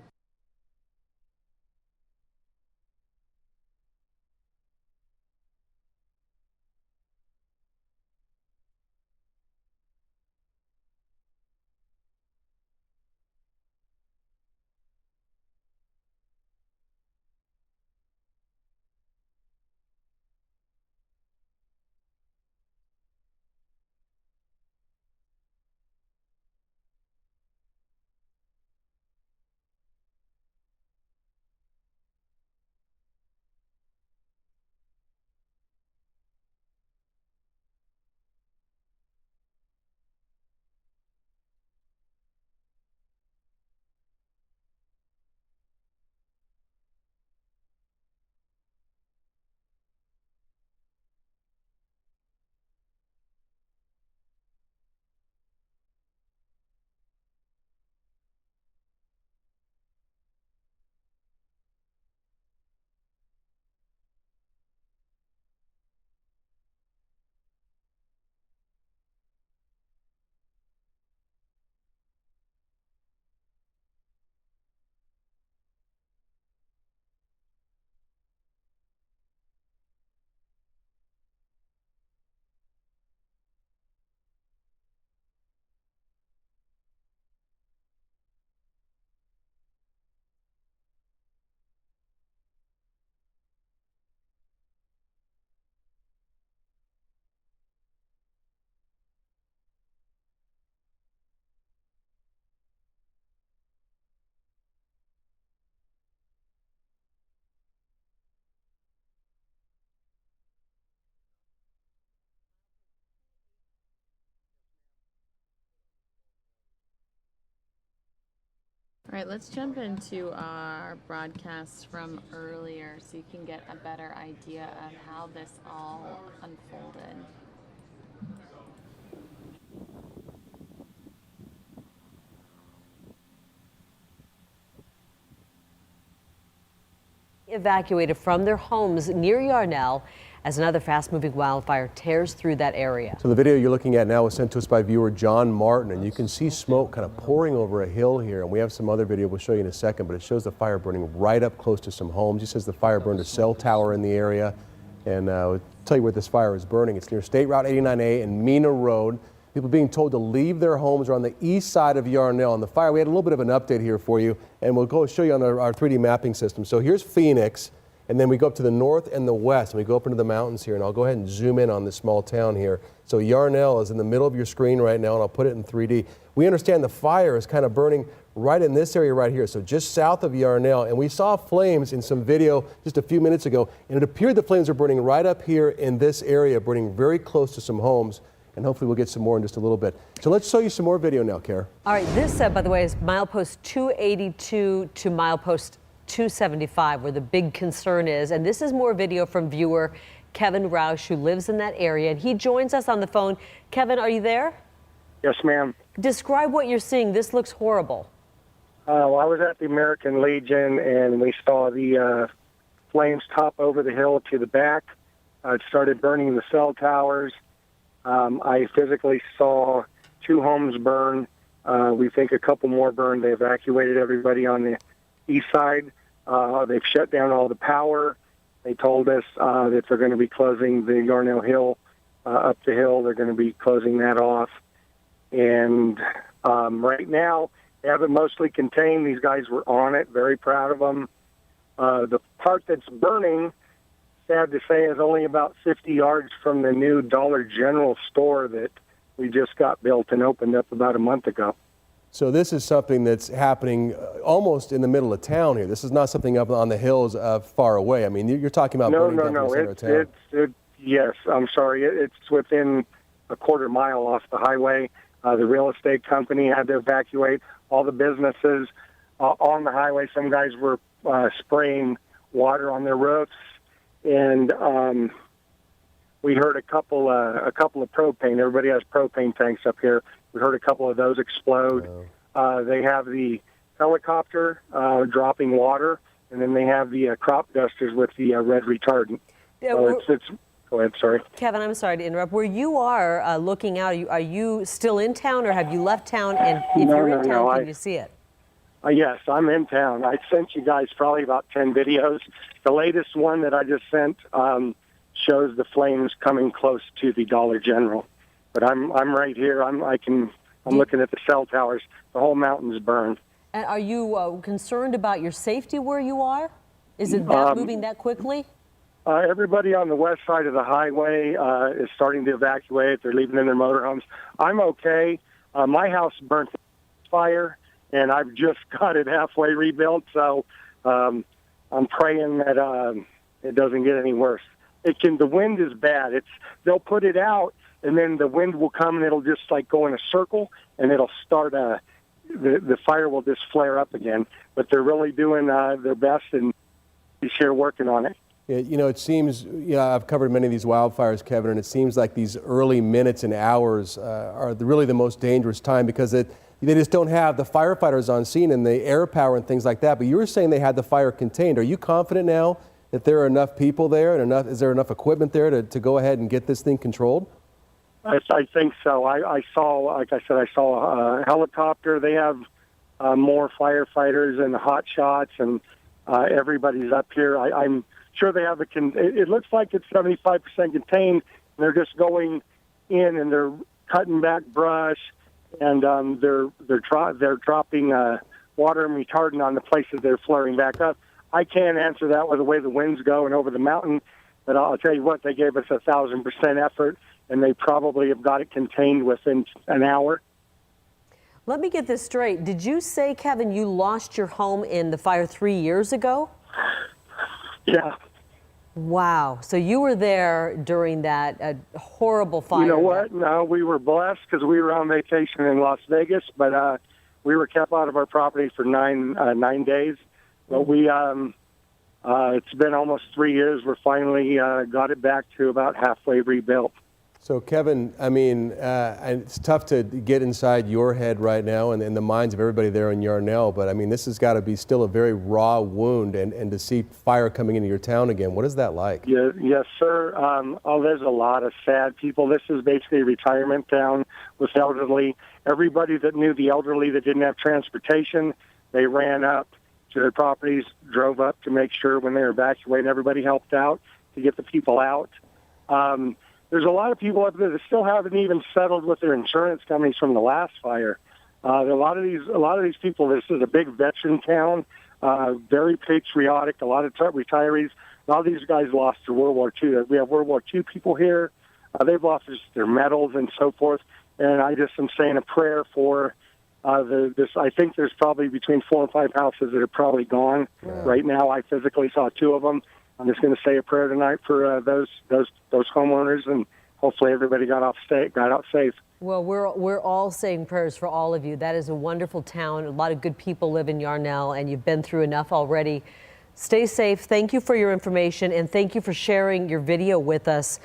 All right, let's jump into our broadcast from earlier so you can get a better idea of how this all unfolded. Evacuated from their homes near Yarnell as another fast-moving wildfire tears through that area. So the video you're looking at now was sent to us by viewer John Martin, and you can see smoke kind of pouring over a hill here. And we have some other video we'll show you in a second, but it shows the fire burning right up close to some homes. He says the fire burned a cell tower in the area. And I'll tell you where this fire is burning. It's near State Route 89A and Mina Road. People being told to leave their homes are on the east side of Yarnell. On the fire, we had a little bit of an update here for you, and we'll go show you on our 3D mapping system. So here's Phoenix, and then we go up to the north and the west, and we go up into the mountains here, and I'll go ahead and zoom in on this small town here. So Yarnell is in the middle of your screen right now, and I'll put it in 3D. We understand the fire is kind of burning right in this area right here, so just south of Yarnell, and we saw flames in some video just a few minutes ago, and it appeared the flames are burning right up here in this area, burning very close to some homes. And hopefully we'll get some more in just a little bit. So let's show you some more video now, Kara. All right, this, by the way, is milepost 282 to milepost 275, where the big concern is. And this is more video from viewer Kevin Roush, who lives in that area. And he joins us on the phone. Kevin, are you there? Yes, ma'am. Describe what you're seeing. This looks horrible. Well, I was at the American Legion, and we saw the flames top over the hill to the back. It started burning the cell towers. I physically saw 2 homes burn. We think a couple more burned. They evacuated everybody on the east side. They've shut down all the power. They told us that they're going to be closing the Yarnell Hill up the hill. They're going to be closing that off. And right now, they have it mostly contained. These guys were on it, very proud of them. The part that's burning, sad to say, is only about 50 yards from the new Dollar General store that we just got built and opened up about a month ago. So this is something that's happening almost in the middle of town here. This is not something up on the hills far away. I mean, you're talking about burning down the center of town. Yes, I'm sorry. It's within a quarter mile off the highway. The real estate company had to evacuate all the businesses on the highway. Some guys were spraying water on their roofs. And we heard a couple of propane. Everybody has propane tanks up here. We heard a couple of those explode. They have the helicopter dropping water, and then they have the crop dusters with the red retardant. So go ahead, sorry. Kevin, I'm sorry to interrupt. Where you are looking out, are you still in town or have you left town? And if you're in town, can you see it? Yes, I'm in town. I sent you guys probably about 10 videos. The latest one that I just sent shows the flames coming close to the Dollar General. But I'm right here. I'm looking at the cell towers. The whole mountain's burned. And are you concerned about your safety where you are? Is it that moving that quickly? Everybody on the west side of the highway is starting to evacuate. They're leaving in their motorhomes. I'm okay. My house burnt fire, and I've just got it halfway rebuilt, so I'm praying that it doesn't get any worse. The wind is bad. They'll put it out, and then the wind will come, and it'll just like go in a circle, and it'll start the fire will just flare up again. But they're really doing their best, and he's here working on it. Yeah, it seems, I've covered many of these wildfires, Kevin, and it seems like these early minutes and hours are really the most dangerous time because they just don't have the firefighters on scene and the air power and things like that. But you were saying they had the fire contained. Are you confident now that there are enough people there and is there enough equipment there to go ahead and get this thing controlled? I think so. I saw a helicopter. They have more firefighters and hot shots, and everybody's up here. I'm sure they have it looks like it's 75% contained. They're just going in and they're cutting back brush, and they're dropping water and retardant on the places they're flaring back up. I can't answer that with the way the wind's going over the mountain, but I'll tell you what, they gave us 1,000% effort, and they probably have got it contained within an hour. Let me get this straight. Did you say, Kevin, you lost your home in the fire 3 years ago? Yeah. Wow. So you were there during that horrible fire. You know what? No, we were blessed because we were on vacation in Las Vegas, but we were kept out of our property for 9 days. But it's been almost 3 years. We're finally got it back to about halfway rebuilt. So, Kevin, I mean, it's tough to get inside your head right now and in the minds of everybody there in Yarnell, but I mean, this has got to be still a very raw wound, and to see fire coming into your town again, what is that like? Yeah, yes, sir. There's a lot of sad people. This is basically a retirement town with elderly. Everybody that knew the elderly that didn't have transportation, they ran up to their properties, drove up to make sure when they were evacuating, everybody helped out to get the people out. There's a lot of people up there that still haven't even settled with their insurance companies from the last fire. A lot of these people. This is a big veteran town, very patriotic. A lot of retirees. A lot of these guys lost to World War II. We have World War II people here. They've lost their medals and so forth. And I just am saying a prayer for this. I think there's probably between 4 and 5 houses that are probably gone right now. I physically saw 2 of them. I'm just going to say a prayer tonight for those homeowners, and hopefully everybody got out safe. Well, we're all saying prayers for all of you. That is a wonderful town. A lot of good people live in Yarnell, and you've been through enough already. Stay safe. Thank you for your information, and thank you for sharing your video with us,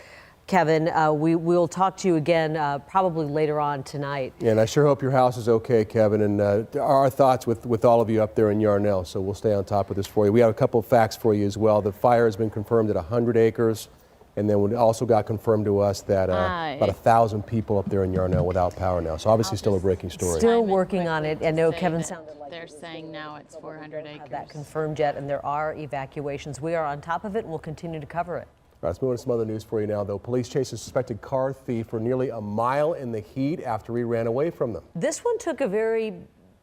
Kevin. We'll talk to you again probably later on tonight. Yeah, and I sure hope your house is okay, Kevin, and our thoughts with all of you up there in Yarnell, so we'll stay on top of this for you. We have a couple of facts for you as well. The fire has been confirmed at 100 acres, and then it also got confirmed to us that about 1,000 people up there in Yarnell without power now, so obviously still a breaking story. Still working on it. I know Kevin sounded like they're saying now it's 400 acres. Have that confirmed yet, and there are evacuations. We are on top of it, and we'll continue to cover it. All right, let's move on to some other news for you now, though. Police chased a suspected car thief for nearly a mile in the heat after he ran away from them. This one took a very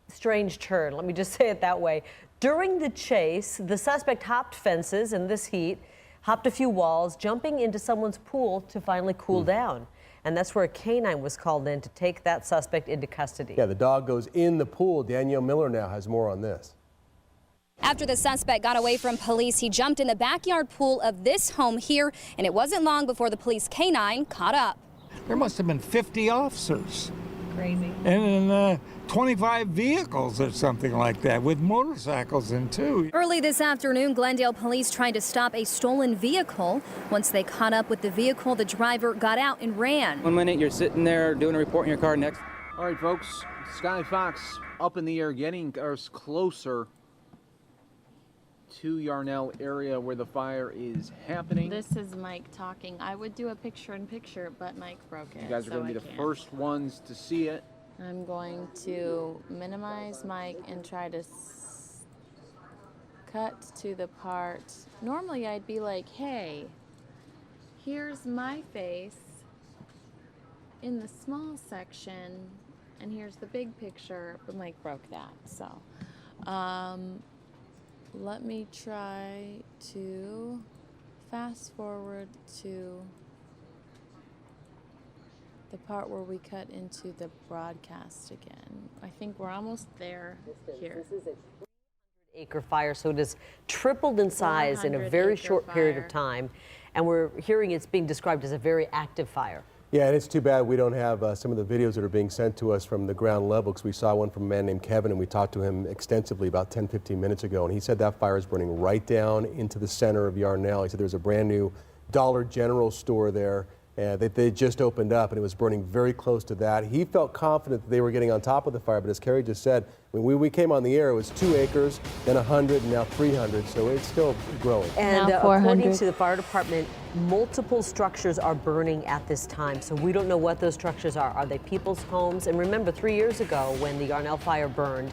strange turn, let me just say it that way. During the chase, the suspect hopped fences in this heat, hopped a few walls, jumping into someone's pool to finally cool down. And that's where a canine was called in to take that suspect into custody. Yeah, the dog goes in the pool. Danielle Miller now has more on this. After the suspect got away from police, he jumped in the backyard pool of this home here, and it wasn't long before the police canine caught up. There must have been 50 officers. Crazy. And 25 vehicles or something like that, with motorcycles in too. Early this afternoon, Glendale police tried to stop a stolen vehicle. Once they caught up with the vehicle, the driver got out and ran. 1 minute you're sitting there doing a report in your car, next. All right, folks, Sky Fox up in the air, getting us closer to Yarnell area where the fire is happening. This is Mike talking. I would do a picture-in-picture, but Mike broke it. You guys are so going to be I the can't. first ones to see it. I'm going to minimize Mike and try to cut to the part. Normally I'd be like, hey, here's my face in the small section, and here's the big picture, but Mike broke that. So let me try to fast forward to the part where we cut into the broadcast again. I think we're almost there here. This is a 300-acre fire, so it has tripled in size in a very short period of time, and we're hearing it's being described as a very active fire. Yeah, and it's too bad we don't have some of the videos that are being sent to us from the ground level, because we saw one from a man named Kevin, and we talked to him extensively about 10-15 minutes ago, and he said that fire is burning right down into the center of Yarnell. He said there's a brand new Dollar General store there that they just opened up, and it was burning very close to that. He felt confident that they were getting on top of the fire, but as Carrie just said, when we came on the air, it was 2 acres, then 100, and now 300, so it's still growing. And according to the fire department, multiple structures are burning at this time, so we don't know what those structures are. Are they people's homes? And remember, 3 years ago when the Yarnell fire burned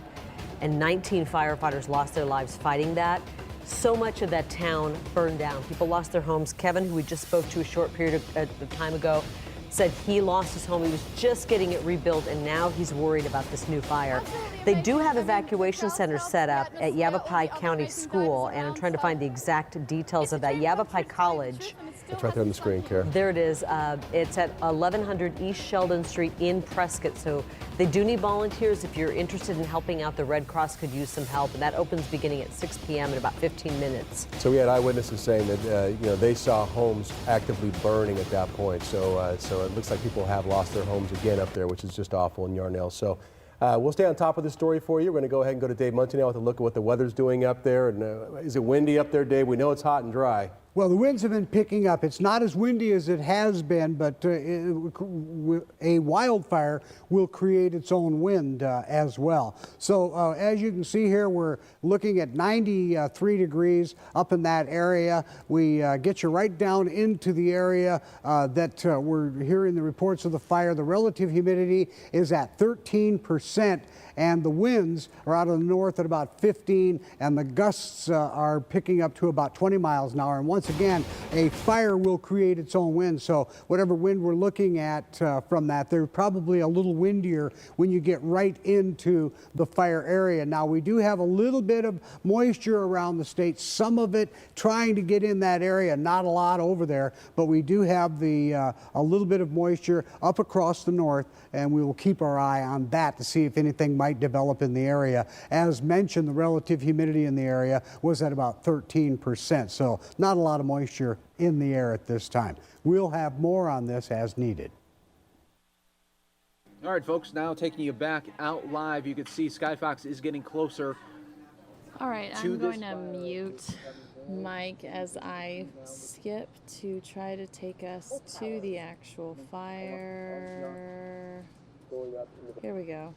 and 19 firefighters lost their lives fighting that, so much of that town burned down. People lost their homes. Kevin, who we just spoke to a short period of time ago, said he lost his home. He was just getting it rebuilt, and now he's worried about this new fire. They do have evacuation centers set up at Yavapai County School, and I'm trying to find the exact details of that. Yavapai College. It's right there on the screen, Karen. There it is. It's at 1100 East Sheldon Street in Prescott. So they do need volunteers. If you're interested in helping out, the Red Cross could use some help. And that opens beginning at 6 p.m. in about 15 minutes. So we had eyewitnesses saying that they saw homes actively burning at that point. So it looks like people have lost their homes again up there, which is just awful in Yarnell. So we'll stay on top of the story for you. We're going to go ahead and go to Dave Munty now with a look at what the weather's doing up there. And is it windy up there, Dave? We know it's hot and dry. Well, the winds have been picking up. It's not as windy as it has been, but a wildfire will create its own wind as well. So as you can see here, we're looking at 93 degrees up in that area. We get you right down into the area that we're hearing the reports of the fire. The relative humidity is at 13%, and the winds are out of the north at about 15, and the gusts are picking up to about 20 miles an hour. And once again, a fire will create its own wind. So whatever wind we're looking at from that, they're probably a little windier when you get right into the fire area. Now, we do have a little bit of moisture around the state, some of it trying to get in that area, not a lot over there, but we do have a little bit of moisture up across the north, and we will keep our eye on that to see if anything might develop in the area. As mentioned, the relative humidity in the area was at about 13%, so not a lot of moisture in the air at this time. We'll have more on this as needed. All right, folks, now taking you back out live, you can see Skyfox is getting closer. All right, I'm going to mute Mike as I skip to try to take us to the actual fire. Here we go.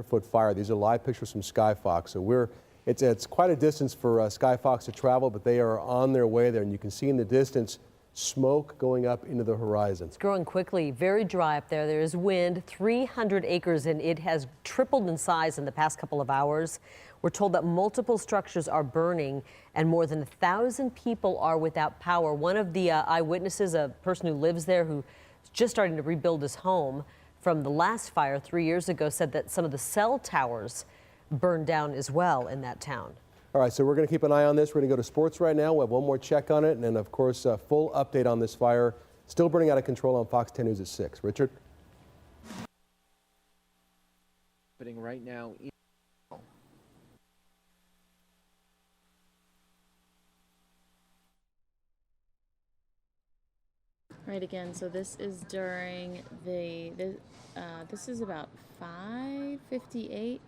Foot fire. These are live pictures from Skyfox. So it's quite a distance for Skyfox to travel, but they are on their way there, and you can see in the distance smoke going up into the horizon. It's growing quickly, very dry up there. There is wind, 300 acres, and it has tripled in size in the past couple of hours. We're told that multiple structures are burning and more than 1,000 people are without power. One of the eyewitnesses, a person who lives there who's just starting to rebuild his home from the last fire 3 years ago, said that some of the cell towers burned down as well in that town. All right, so we're going to keep an eye on this. We're going to go to sports right now. We'll have one more check on it, and then, of course, a full update on this fire. Still burning out of control on Fox 10 News at 6. Richard? Happening right now. All right, again, so this is during this is about 5:58,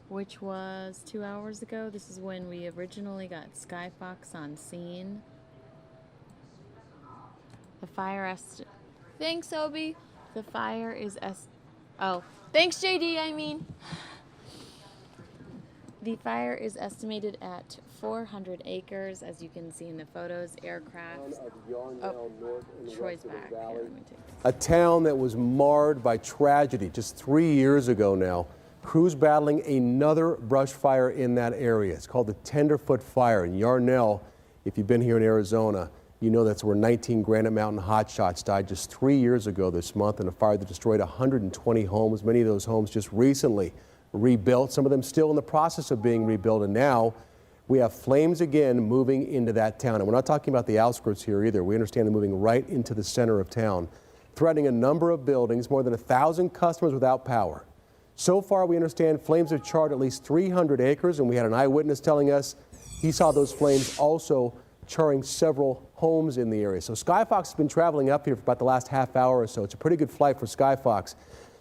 which was 2 hours ago. This is when we originally got Skyfox on scene. The fire Thanks, Obi. The fire is Oh, thanks, JD, I mean. The fire is estimated at 400 acres, as you can see in the photos. Aircraft. Troy's back. Here, let me take A town that was marred by tragedy just 3 years ago now. Crews battling another brush fire in that area. It's called the Tenderfoot Fire in Yarnell. If you've been here in Arizona, you know that's where 19 Granite Mountain hotshots died just 3 years ago this month in a fire that destroyed 120 homes. Many of those homes just recently rebuilt, some of them still in the process of being rebuilt, and now we have flames again moving into that town. And we're not talking about the outskirts here either. We understand they're moving right into the center of town, threatening a number of buildings, more than 1,000 customers without power. So far, we understand flames have charred at least 300 acres, and we had an eyewitness telling us he saw those flames also charring several homes in the area. So Skyfox has been traveling up here for about the last half hour or so. It's a pretty good flight for Skyfox.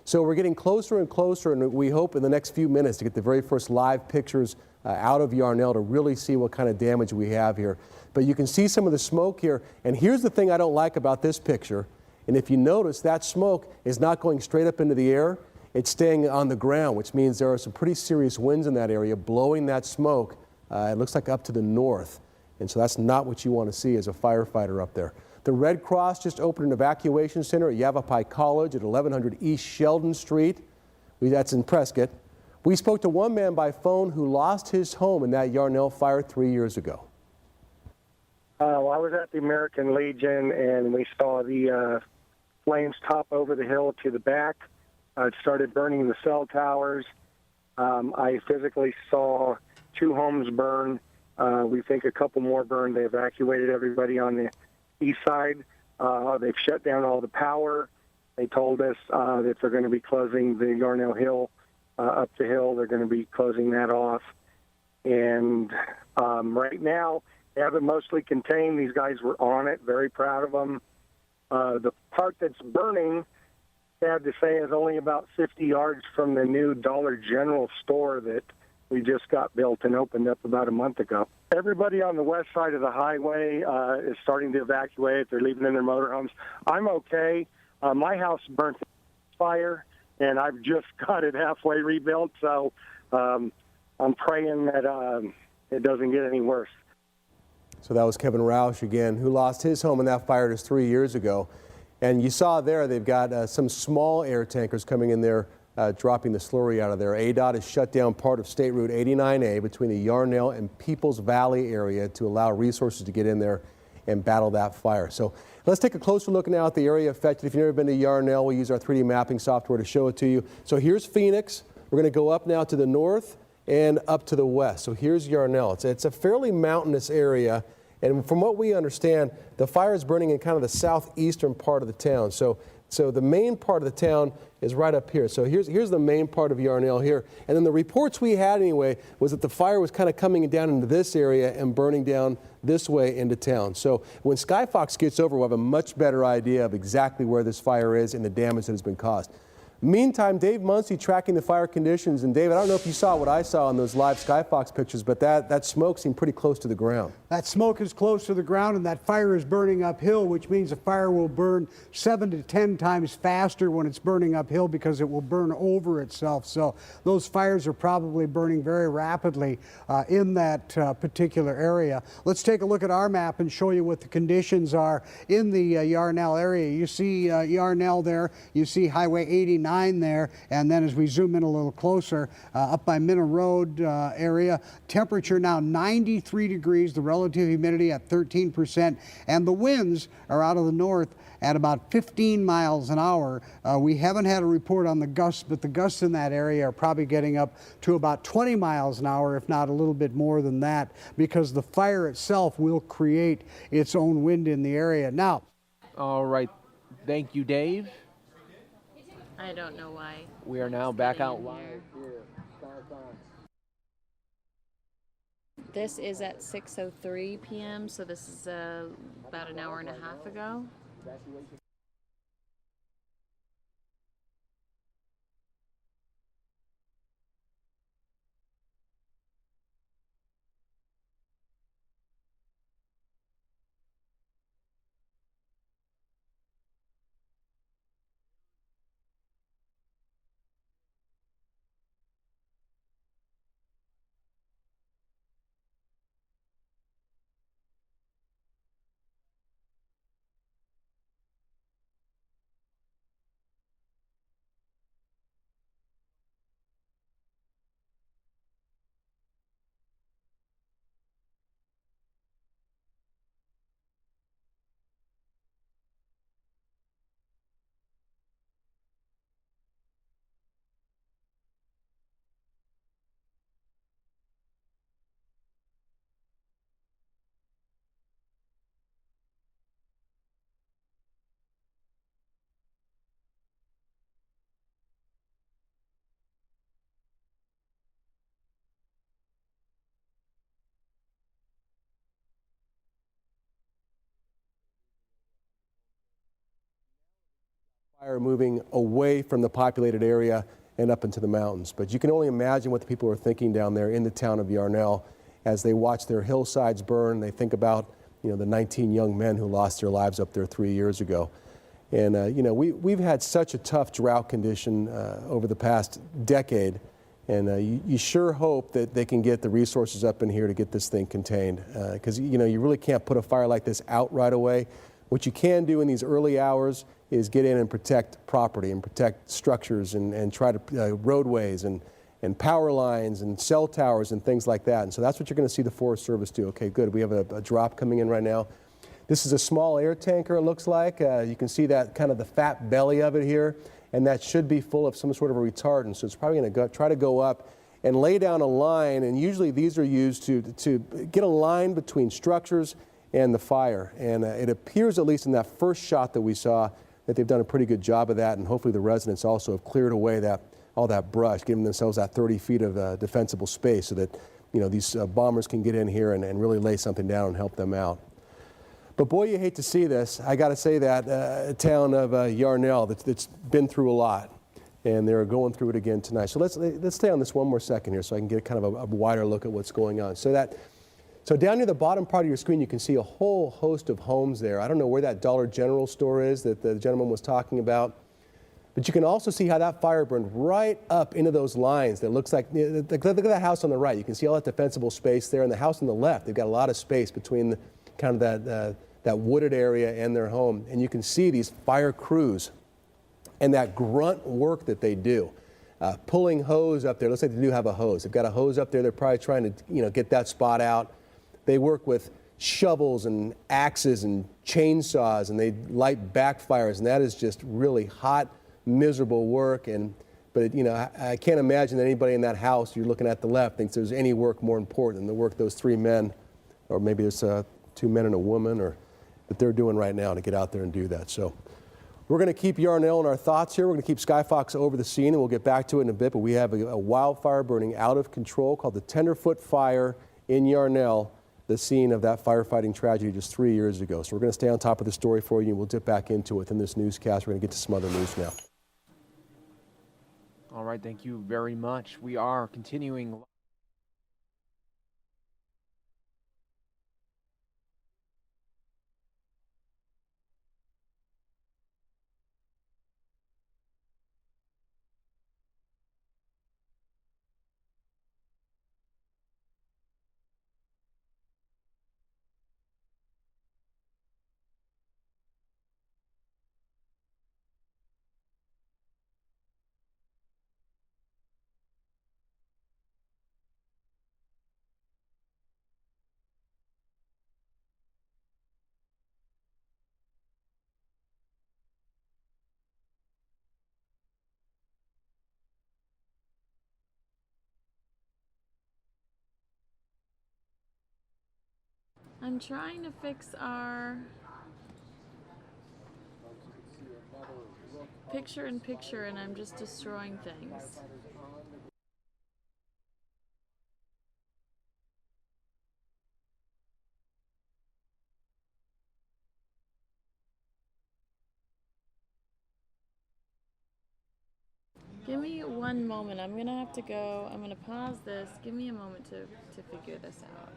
So we're getting closer and closer, and we hope in the next few minutes to get the very first live pictures out of Yarnell to really see what kind of damage we have here. But you can see some of the smoke here, and here's the thing I don't like about this picture. And if you notice, that smoke is not going straight up into the air. It's staying on the ground, which means there are some pretty serious winds in that area blowing that smoke. It looks like up to the north. And so that's not what you want to see as a firefighter up there. The Red Cross just opened an evacuation center at Yavapai College at 1100 East Sheldon Street. That's in Prescott. We spoke to one man by phone who lost his home in that Yarnell fire 3 years ago. I was at the American Legion, and we saw the flames top over the hill to the back. It started burning the cell towers. I physically saw 2 homes burn. We think a couple more burned. They evacuated everybody on the east side. They've shut down all the power. They told us that they're going to be closing the Yarnell Hill up the hill. They're going to be closing that off. And right now, they have it mostly contained. These guys were on it, very proud of them. The part that's burning, sad to say, is only about 50 yards from the new Dollar General store that we just got built and opened up about a month ago. Everybody on the west side of the highway is starting to evacuate. They're leaving in their motorhomes. I'm okay. My house burnt in fire, and I've just got it halfway rebuilt, so I'm praying that it doesn't get any worse. So that was Kevin Roush again, who lost his home in that fire just 3 years ago. And you saw there they've got some small air tankers coming in there, dropping the slurry out of there. ADOT has shut down part of State Route 89A between the Yarnell and Peoples Valley area to allow resources to get in there and battle that fire. So let's take a closer look now at the area affected. If you've never been to Yarnell, we use our 3D mapping software to show it to you. So here's Phoenix. We're going to go up now to the north and up to the west. So here's Yarnell. It's a fairly mountainous area. And from what we understand, the fire is burning in kind of the southeastern part of the town. So the main part of the town is right up here. So here's the main part of Yarnell here. And then the reports we had anyway was that the fire was kind of coming down into this area and burning down this way into town. So when Skyfox gets over, we'll have a much better idea of exactly where this fire is and the damage that has been caused. Meantime, Dave Muncie tracking the fire conditions. And Dave, I don't know if you saw what I saw on those live Skyfox pictures, but that smoke seemed pretty close to the ground. That smoke is close to the ground, and that fire is burning uphill, which means the fire will burn 7 to 10 times faster when it's burning uphill because it will burn over itself. So those fires are probably burning very rapidly in that particular area. Let's take a look at our map and show you what the conditions are in the Yarnell area. You see Yarnell there, you see Highway 89 there, and then as we zoom in a little closer, up by Minna Road area, temperature now 93 degrees, the relative humidity at 13%, and the winds are out of the north at about 15 miles an hour. We haven't had a report on the gusts, but the gusts in that area are probably getting up to about 20 miles an hour, if not a little bit more than that, because the fire itself will create its own wind in the area. Now, all right. Thank you, Dave. I don't know why. We are now back out live here. This is at 6:03 p.m., so this is about an hour and a half ago. Evacuation. Fire moving away from the populated area and up into the mountains. But you can only imagine what the people are thinking down there in the town of Yarnell as they watch their hillsides burn. They think about, the 19 young men who lost their lives up there 3 years ago. And, we've had such a tough drought condition over the past decade. And you sure hope that they can get the resources up in here to get this thing contained. Because, you really can't put a fire like this out right away. What you can do in these early hours is get in and protect property and protect structures and try to roadways and power lines and cell towers and things like that. And so that's what you're going to see the Forest Service do. Okay, good. We have a drop coming in right now. This is a small air tanker, it looks like. You can see that kind of the fat belly of it here, and that should be full of some sort of a retardant. So it's probably going to try to go up and lay down a line, and usually these are used to get a line between structures and the fire. And it appears, at least in that first shot that we saw, that they've done a pretty good job of that, and hopefully the residents also have cleared away all that brush, giving themselves that 30 feet of defensible space so that these bombers can get in here and really lay something down and help them out. But boy, you hate to see this. I got to say that town of Yarnell that's been through a lot, and they're going through it again tonight. So let's stay on this one more second here so I can get kind of a wider look at what's going on. So down near the bottom part of your screen, you can see a whole host of homes there. I don't know where that Dollar General store is that the gentleman was talking about, but you can also see how that fire burned right up into those lines. That looks like, look at that house on the right. You can see all that defensible space there, and the house on the left, they've got a lot of space between kind of that wooded area and their home. And you can see these fire crews and that grunt work that they do. Pulling hose up there. Looks like they do have a hose. They've got a hose up there. They're probably trying to get that spot out. They work with shovels and axes and chainsaws, and they light backfires, and that is just really hot, miserable work. But I can't imagine that anybody in that house you're looking at the left thinks there's any work more important than the work those three men, or maybe there's 2 men and a woman, that they're doing right now to get out there and do that. So we're going to keep Yarnell in our thoughts here. We're going to keep Skyfox over the scene, and we'll get back to it in a bit. But we have a wildfire burning out of control called the Tenderfoot Fire in Yarnell, the scene of that firefighting tragedy just 3 years ago. So we're going to stay on top of the story for you, and we'll dip back into it within this newscast. We're going to get to some other news now. All right, thank you very much. We are continuing. I'm trying to fix our picture-in-picture, and I'm just destroying things. Give me one moment. I'm gonna have to go. I'm gonna pause this. Give me a moment to figure this out.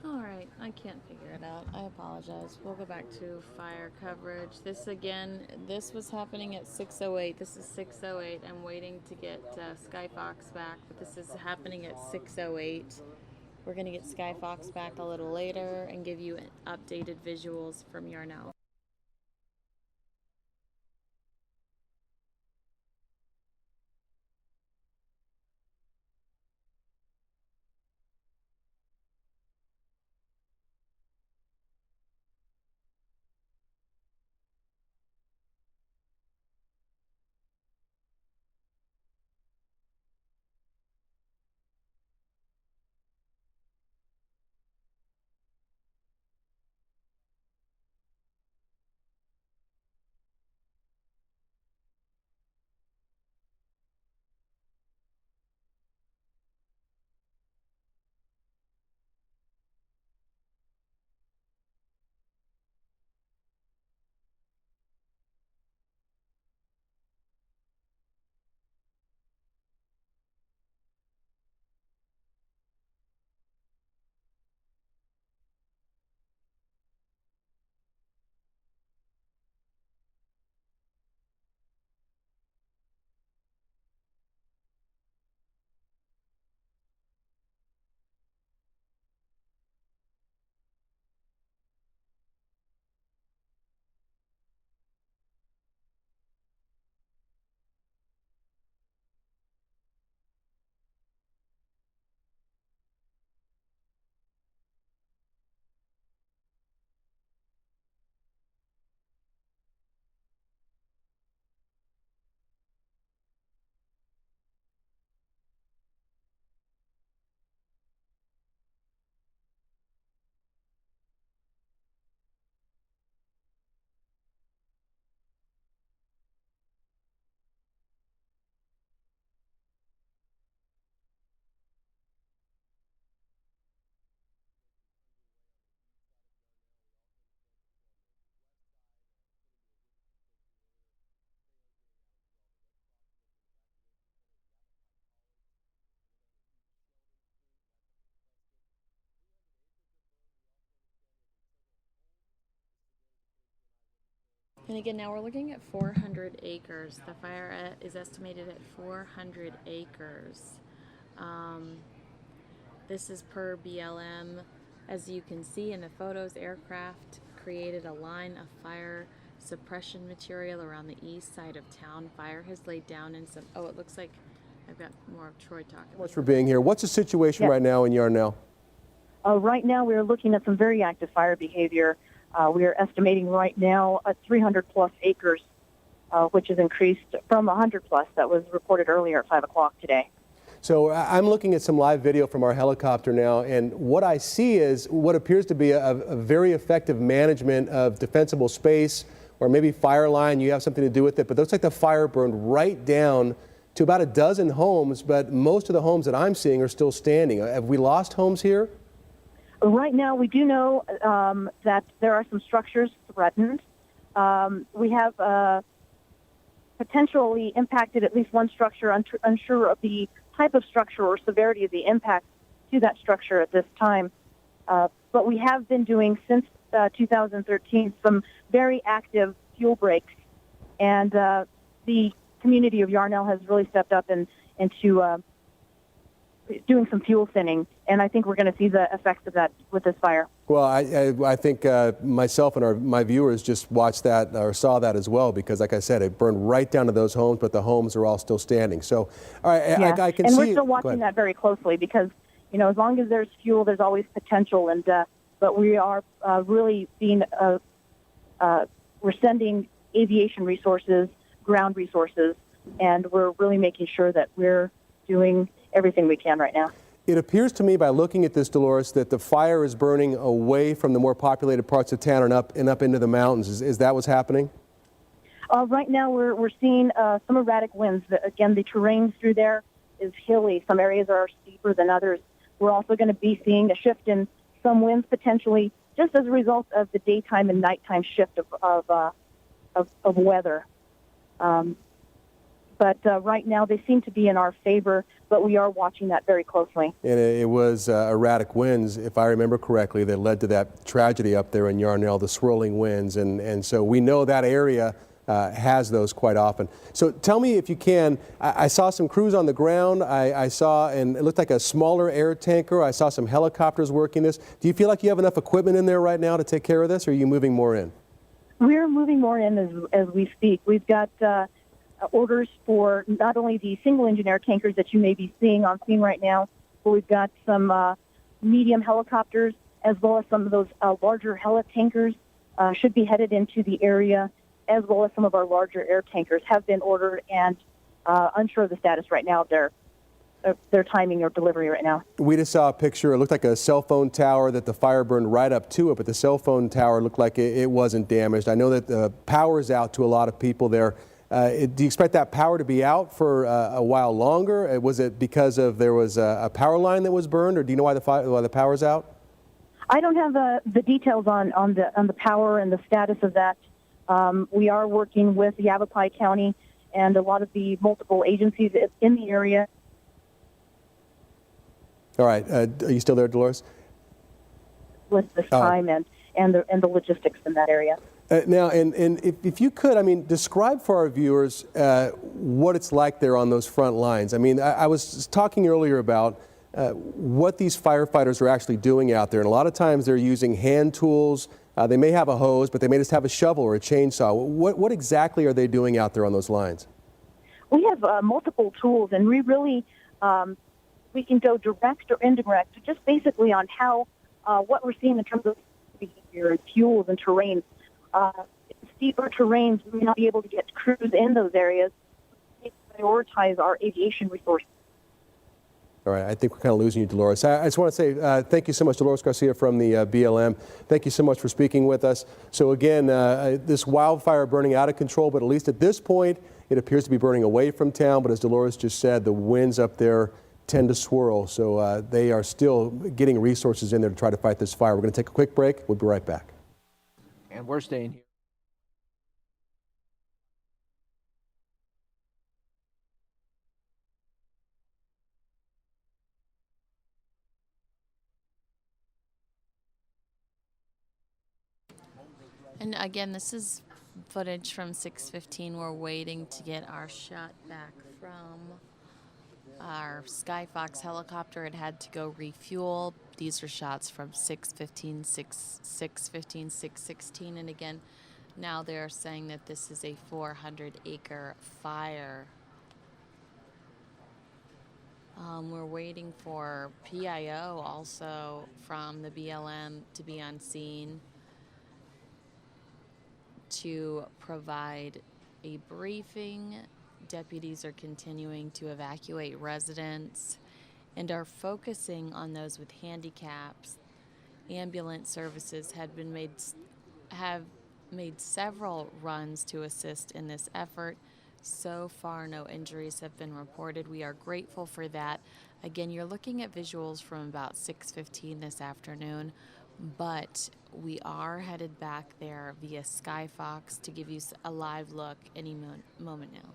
Alright, I can't figure it out. I apologize. We'll go back to fire coverage. This again, this was happening at 6:08. This is 6:08. I'm waiting to get Skyfox back, but this is happening at 6:08. We're going to get Skyfox back a little later and give you updated visuals from Yarnell. And again, now we're looking at 400 acres. The fire is estimated at 400 acres. This is per BLM. As you can see in the photos, aircraft created a line of fire suppression material around the east side of town. Fire has laid down in some, oh, it looks like I've got more of Troy talking. Thank you much for being here. What's the situation right now in Yarnell? Right now, we are looking at some very active fire behavior. We are estimating right now 300 plus acres, which has increased from 100 plus that was reported earlier at 5 o'clock today. So I'm looking at some live video from our helicopter now, and what I see is what appears to be a very effective management of defensible space, or maybe fire line. You have something to do with it, but it looks like the fire burned right down to about a dozen homes, but most of the homes that I'm seeing are still standing. Have we lost homes here? Right now, we do know that there are some structures threatened. We have potentially impacted at least one structure, unsure of the type of structure or severity of the impact to that structure at this time. But we have been doing, since 2013, some very active fuel breaks, and the community of Yarnell has really stepped up into doing some fuel thinning, and I think we're going to see the effects of that with this fire. Well, I think myself and my viewers just watched that or saw that as well, because like I said, it burned right down to those homes, but the homes are all still standing. So, all right, Yeah. I can and see. we're still watching that very closely, because as long as there's fuel, there's always potential, and but we are really being we're sending aviation resources, ground resources, and we're really making sure that we're doing everything we can right now. It appears to me, by looking at this, Dolores, that the fire is burning away from the more populated parts of town and up into the mountains. Is that what's happening? Right now, we're seeing some erratic winds. Again, the terrain through there is hilly. Some areas are steeper than others. We're also going to be seeing a shift in some winds potentially, just as a result of the daytime and nighttime shift of weather. But right now, they seem to be in our favor, but we are watching that very closely. And it was erratic winds, if I remember correctly, that led to that tragedy up there in Yarnell, the swirling winds. And so we know that area has those quite often. So tell me, if you can, I saw some crews on the ground. I saw, and it looked like a smaller air tanker. I saw some helicopters working this. Do you feel like you have enough equipment in there right now to take care of this, or are you moving more in? We're moving more in as we speak. We've got orders for not only the single-engine air tankers that you may be seeing on scene right now, but we've got some medium helicopters, as well as some of those larger heli-tankers should be headed into the area, as well as some of our larger air tankers have been ordered and unsure of the status right now of their timing or delivery right now. We just saw a picture. It looked like a cell phone tower that the fire burned right up to it, but the cell phone tower looked like it wasn't damaged. I know that the power is out to a lot of people there. Do you expect that power to be out for a while longer? Was it because there was a power line that was burned, or do you know why the power's out? I don't have the details on the power and the status of that. We are working with Yavapai County and a lot of the multiple agencies in the area. All right. Are you still there, Dolores? With this time and the logistics in that area. Now, and if you could, I mean, describe for our viewers what it's like there on those front lines. I mean, I was talking earlier about what these firefighters are actually doing out there. And a lot of times they're using hand tools. They may have a hose, but they may just have a shovel or a chainsaw. What exactly are they doing out there on those lines? We have multiple tools, and we really we can go direct or indirect, just basically on how what we're seeing in terms of behavior and fuels and terrain. Steeper terrains, we may not be able to get crews in those areas. We prioritize our aviation resources. All right, I think we're kind of losing you, Dolores. I just want to say thank you so much, Dolores Garcia from the BLM. Thank you so much for speaking with us. So again, this wildfire burning out of control, but at least at this point, it appears to be burning away from town. But as Dolores just said, the winds up there tend to swirl. So they are still getting resources in there to try to fight this fire. We're going to take a quick break. We'll be right back. And we're staying here. And again, this is footage from 6:15. We're waiting to get our shot back from our Skyfox helicopter. It had to go refuel. These are shots from 6:15, 6:16, and again, now they're saying that this is a 400-acre fire. We're waiting for PIO also from the BLM to be on scene to provide a briefing. Deputies are continuing to evacuate residents and are focusing on those with handicaps. Ambulance services have made several runs to assist in this effort. So far, no injuries have been reported. We are grateful for that. Again, you're looking at visuals from about 6:15 this afternoon but we are headed back there via Skyfox to give you a live look any moment now.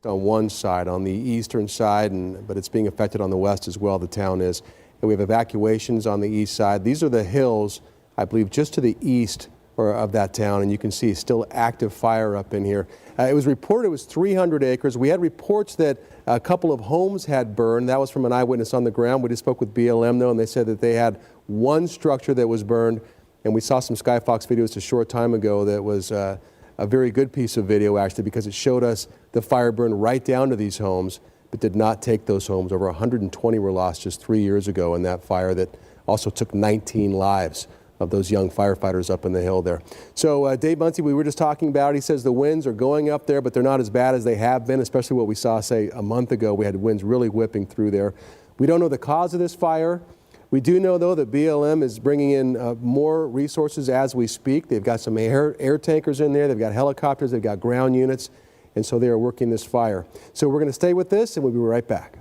On one side, on the eastern side, but it's being affected on the west as well, the town is. And we have evacuations on the east side. These are the hills, I believe, just to the east of that town, and you can see still active fire up in here. It was reported it was 300 acres. We had reports that a couple of homes had burned. That was from an eyewitness on the ground. We just spoke with BLM, though, and they said that they had one structure that was burned, and we saw some Skyfox videos a short time ago that was a very good piece of video, actually, because it showed us the fire burned right down to these homes, but did not take those homes. Over 120 were lost just 3 years ago in that fire that also took 19 lives of those young firefighters up in the hill there. So Dave Muncie, we were just talking about, he says the winds are going up there, but they're not as bad as they have been, especially what we saw, say, a month ago. We had winds really whipping through there. We don't know the cause of this fire. We do know, though, that BLM is bringing in more resources as we speak. They've got some air tankers in there. They've got helicopters. They've got ground units. And so they are working this fire. So we're going to stay with this, and we'll be right back.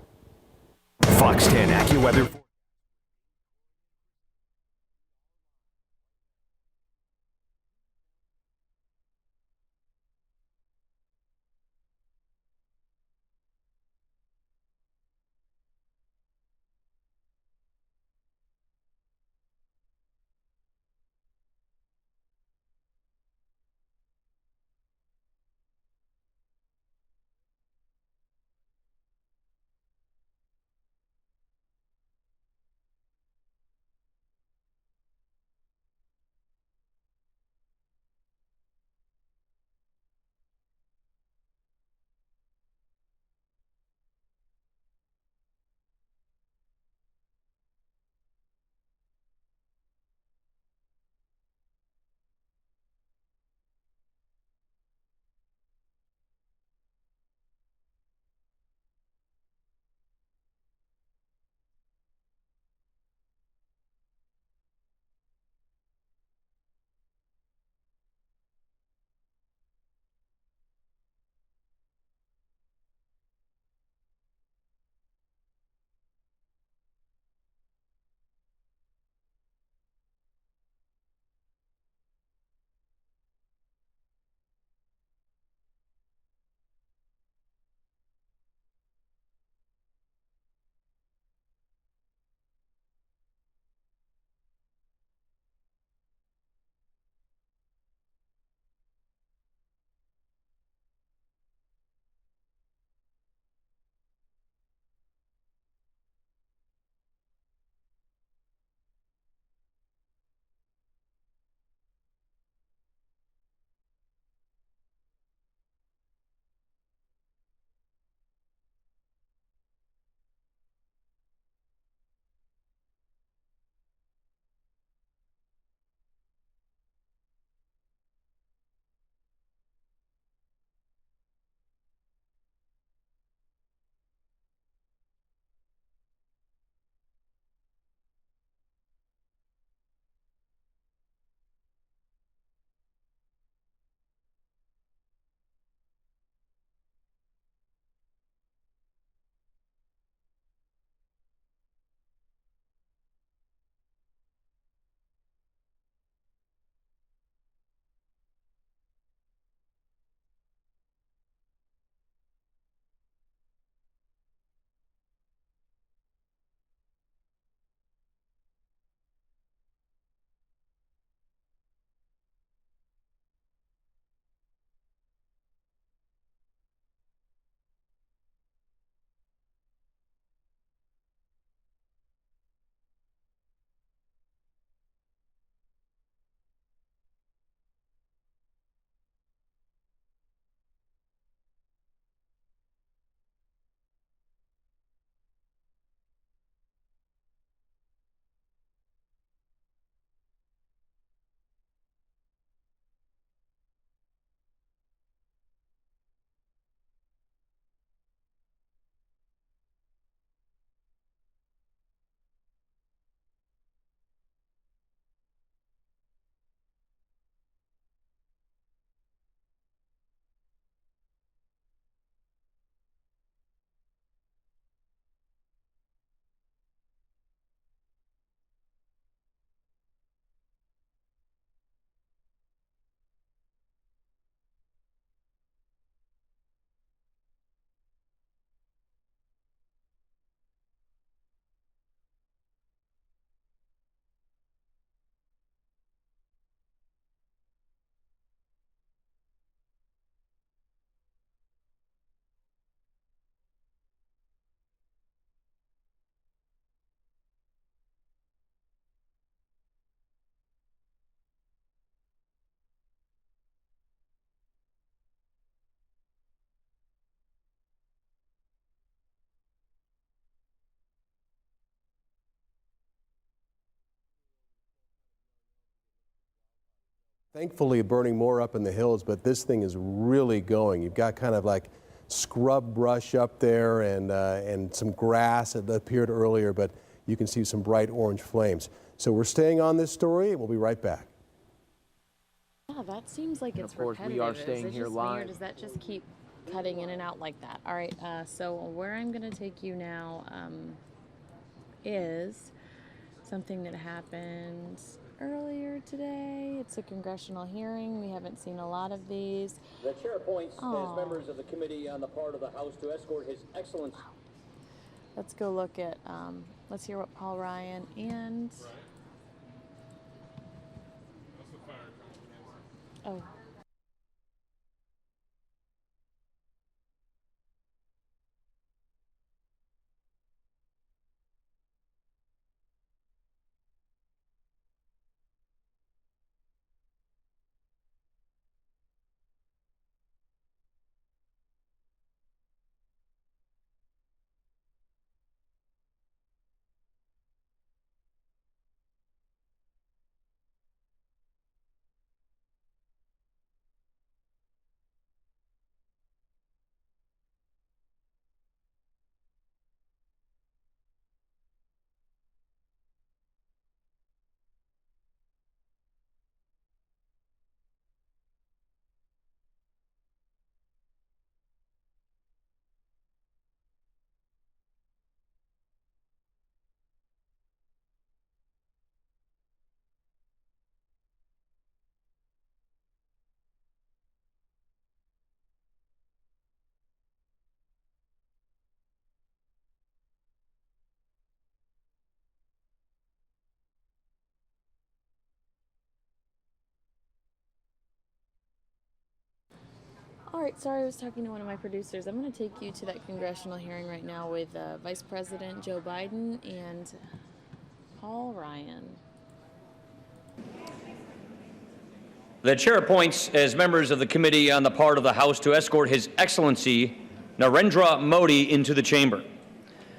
Fox 10 AccuWeather. Thankfully, burning more up in the hills, but this thing is really going. You've got kind of like scrub brush up there and some grass that appeared earlier, but you can see some bright orange flames. So we're staying on this story, and we'll be right back. Yeah, that seems like it's of course, repetitive. we are staying Is it here just live. me, or does that just keep cutting in and out like that? All right, so where I'm going to take you now is something that happened earlier today. It's a congressional hearing. We haven't seen a lot of these. The chair appoints as members of the committee on the part of the House to escort His Excellency. Let's go look at, let's hear what Paul Ryan and... Oh. All right, sorry, I was talking to one of my producers. I'm going to take you to that congressional hearing right now with Vice President Joe Biden and Paul Ryan. The chair appoints as members of the committee on the part of the House to escort His Excellency Narendra Modi into the chamber.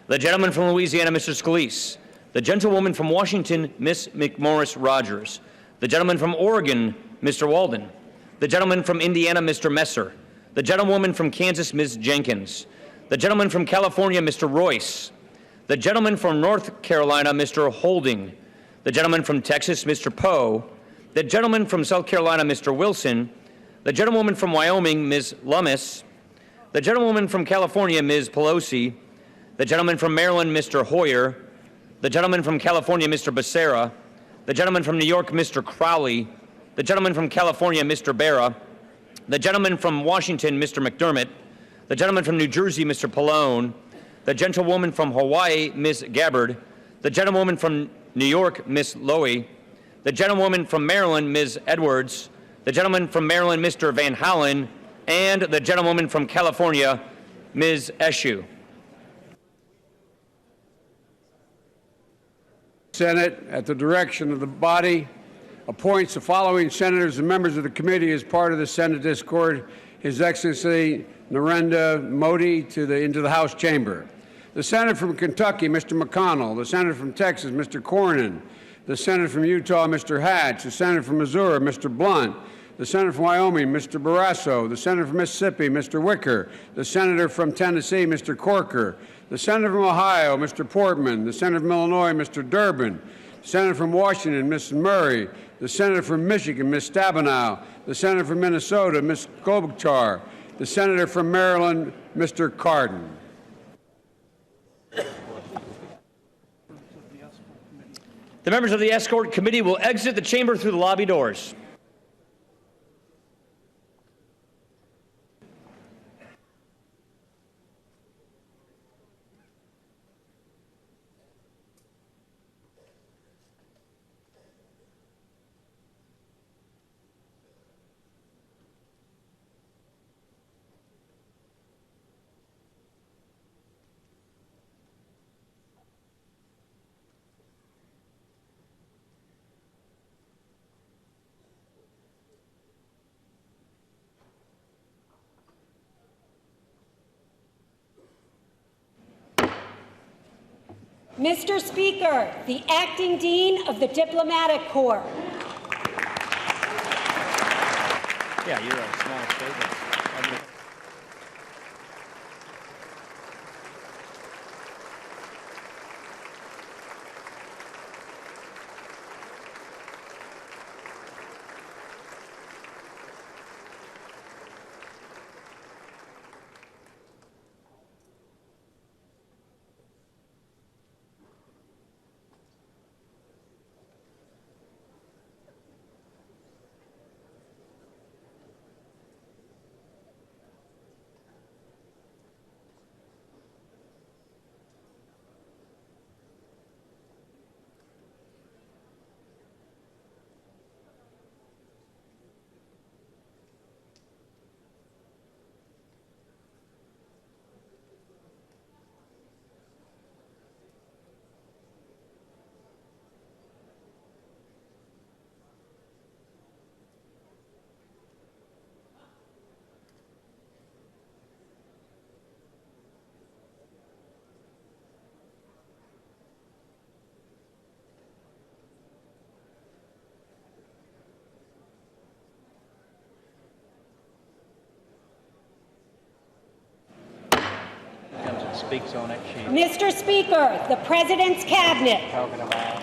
The gentleman from Louisiana, Mr. Scalise. The gentlewoman from Washington, Miss McMorris Rogers. The gentleman from Oregon, Mr. Walden. The gentleman from Indiana, Mr. Messer. The gentlewoman from Kansas, Ms. Jenkins. The gentleman from California, Mr. Royce. The gentleman from North Carolina, Mr. Holding. The gentleman from Texas, Mr. Poe. The gentleman from South Carolina, Mr. Wilson. The gentlewoman from Wyoming, Ms. Lummis. The gentlewoman from California, Ms. Pelosi. The gentleman from Maryland, Mr. Hoyer. The gentleman from California, Mr. Becerra. The gentleman from New York, Mr. Crowley. The gentleman from California, Mr. Barra. The gentleman from Washington, Mr. McDermott. The gentleman from New Jersey, Mr. Pallone. The gentlewoman from Hawaii, Ms. Gabbard. The gentlewoman from New York, Ms. Lowy. The gentlewoman from Maryland, Ms. Edwards. The gentleman from Maryland, Mr. Van Hollen. And the gentlewoman from California, Ms. Eshoo. Senate, at the direction of the body, appoints the following senators and members of the committee as part of the Senate to escort His Excellency Narendra Modi into the House chamber. The senator from Kentucky, Mr. McConnell. The senator from Texas, Mr. Cornyn. The senator from Utah, Mr. Hatch. The senator from Missouri, Mr. Blunt. The senator from Wyoming, Mr. Barrasso. The senator from Mississippi, Mr. Wicker. The senator from Tennessee, Mr. Corker. The senator from Ohio, Mr. Portman. The senator from Illinois, Mr. Durbin. The senator from Washington, Ms. Murray. The senator from Michigan, Ms. Stabenow. The senator from Minnesota, Ms. Klobuchar. The senator from Maryland, Mr. Cardin. The members of the escort committee will exit the chamber through the lobby doors. Mr. Speaker, the Acting Dean of the Diplomatic Corps. Yeah, you're a small business. Speaks on it. Mr. Speaker, the President's Cabinet. Talking about.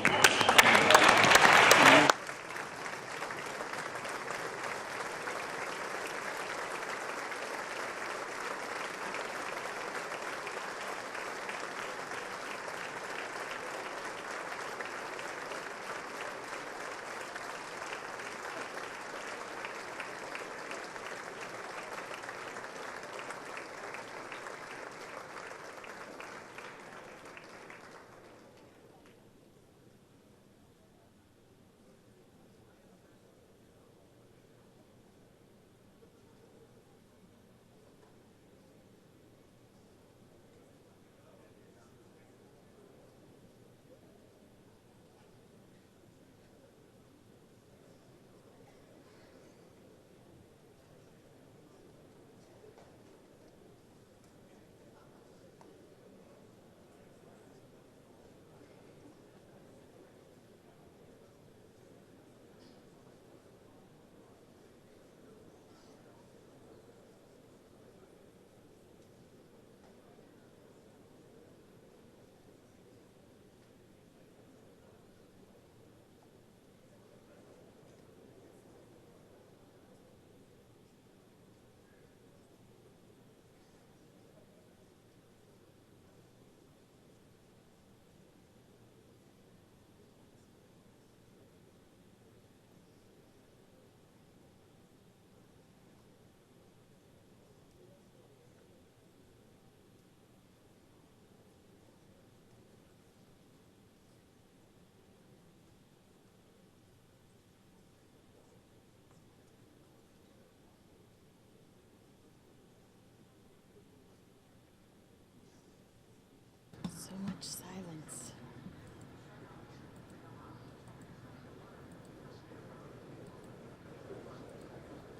So much silence.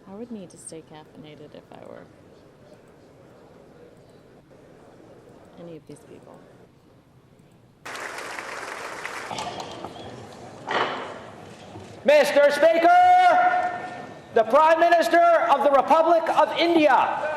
I would need to stay caffeinated if I were any of these people. Mr. Speaker, the Prime Minister of the Republic of India.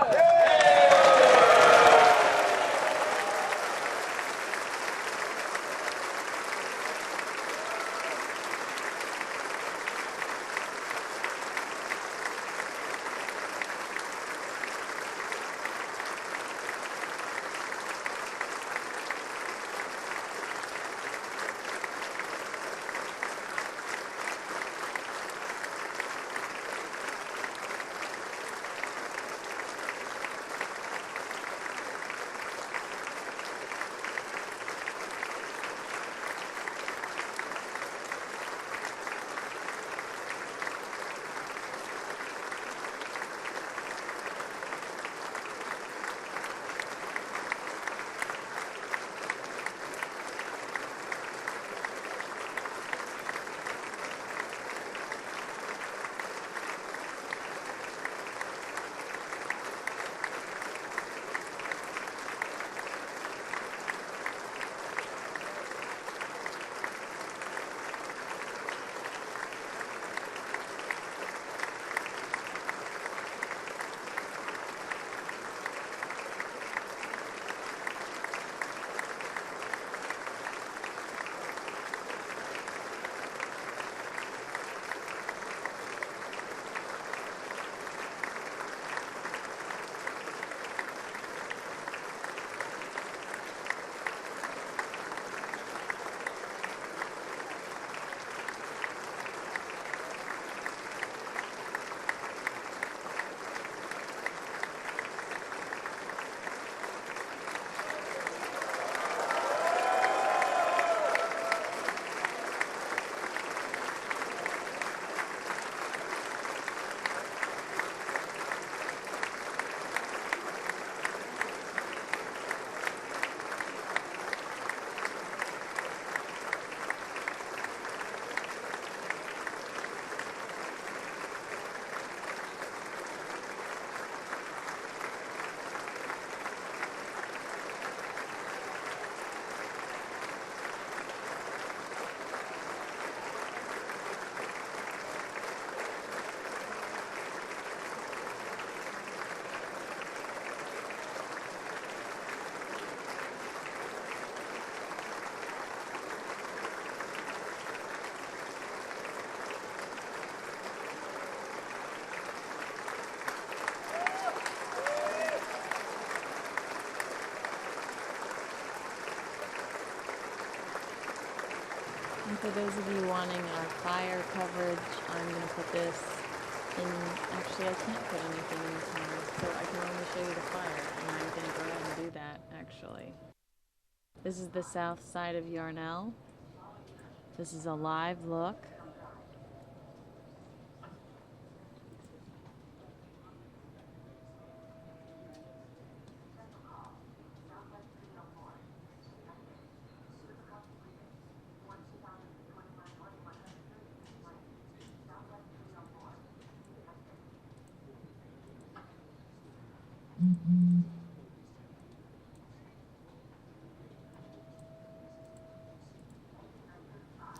And for those of you wanting our fire coverage, I'm going to put this in. Actually, I can't put anything in this one, so I can only show you the fire. And I'm going to go ahead and do that, actually. This is the south side of Yarnell. This is a live look.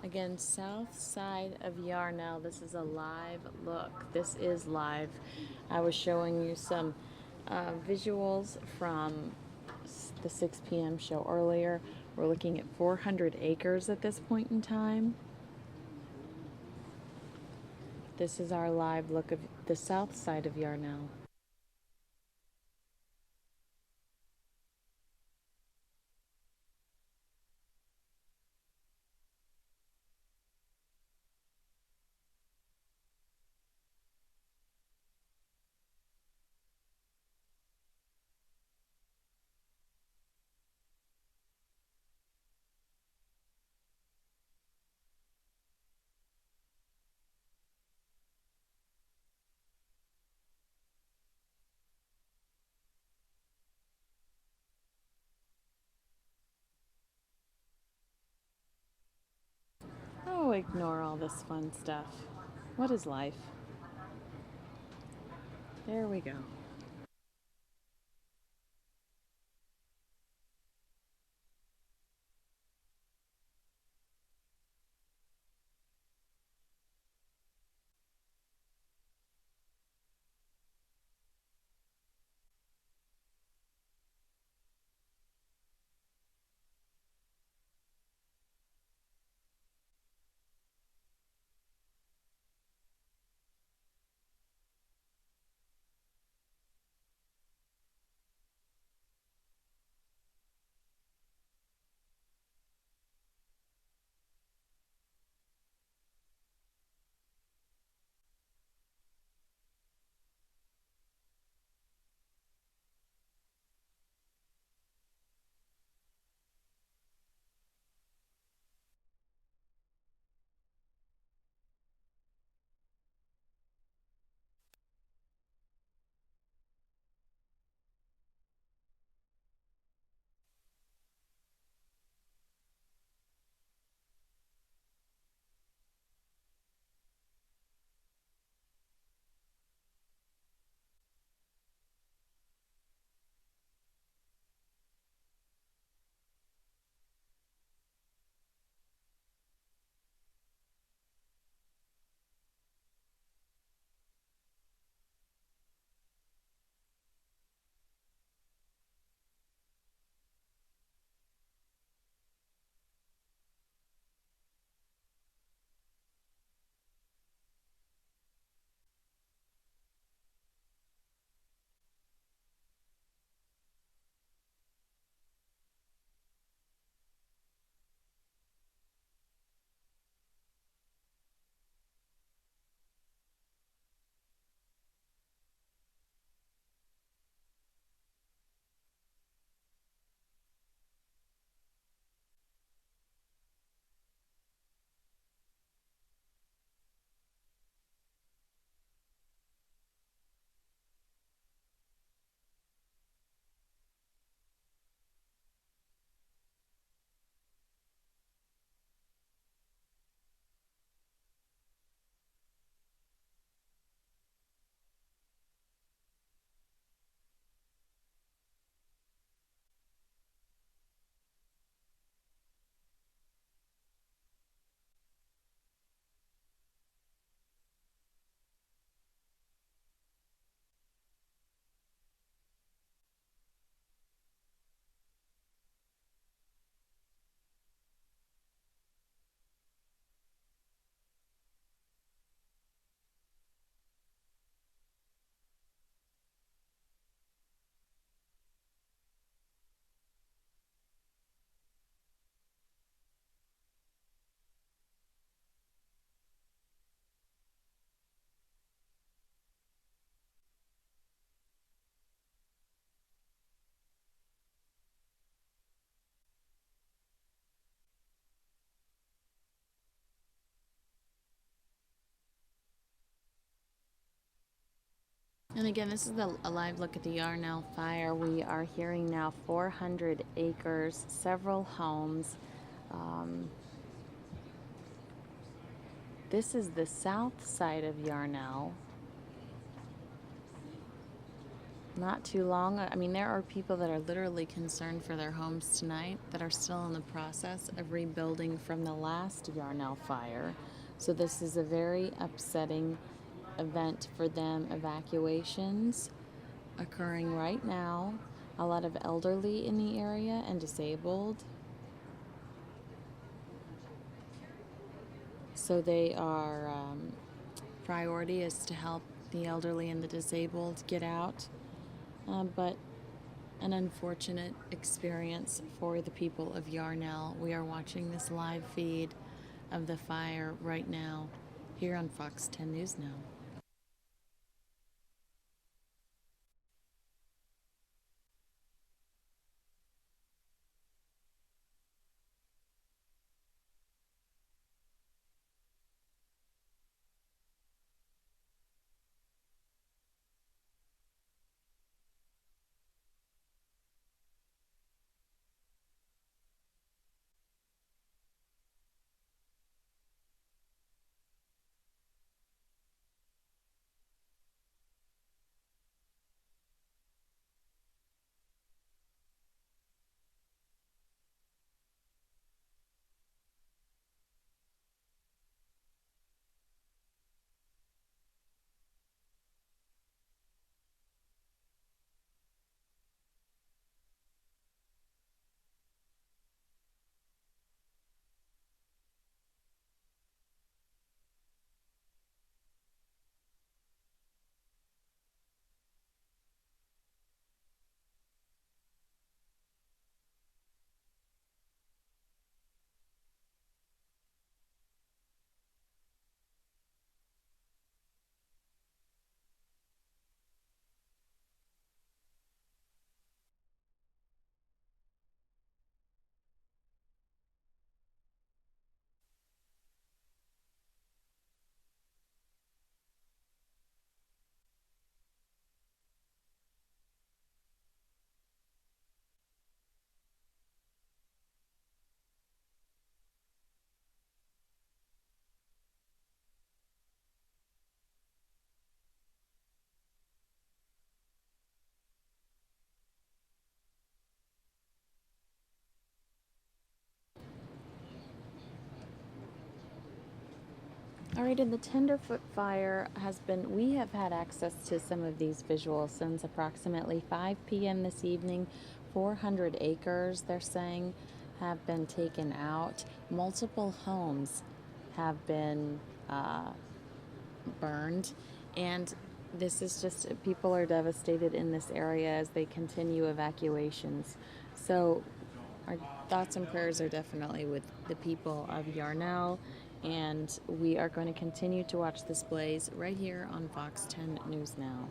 Again, south side of Yarnell. This is a live look. This is live. I was showing you some visuals from the 6 p.m. show earlier. We're looking at 400 acres at this point in time. This is our live look of the south side of Yarnell. Oh, ignore all this fun stuff. What is life? There we go. And again, this is a live look at the Yarnell fire. We are hearing now 400 acres, several homes. This is the south side of Yarnell. Not too long. I mean, there are people that are literally concerned for their homes tonight that are still in the process of rebuilding from the last Yarnell fire. So this is a very upsetting event for them. Evacuations occurring right now. A lot of elderly in the area and disabled. So they are, priority is to help the elderly and the disabled get out. But an unfortunate experience for the people of Yarnell. We are watching this live feed of the fire right now here on Fox 10 News Now. All right, and the Tenderfoot fire we have had access to some of these visuals since approximately 5 p.m. this evening. 400 acres, they're saying, have been taken out. Multiple homes have been burned, and this is just, people are devastated in this area as they continue evacuations. So our thoughts and prayers are definitely with the people of Yarnell, and we are going to continue to watch this blaze right here on Fox 10 News Now.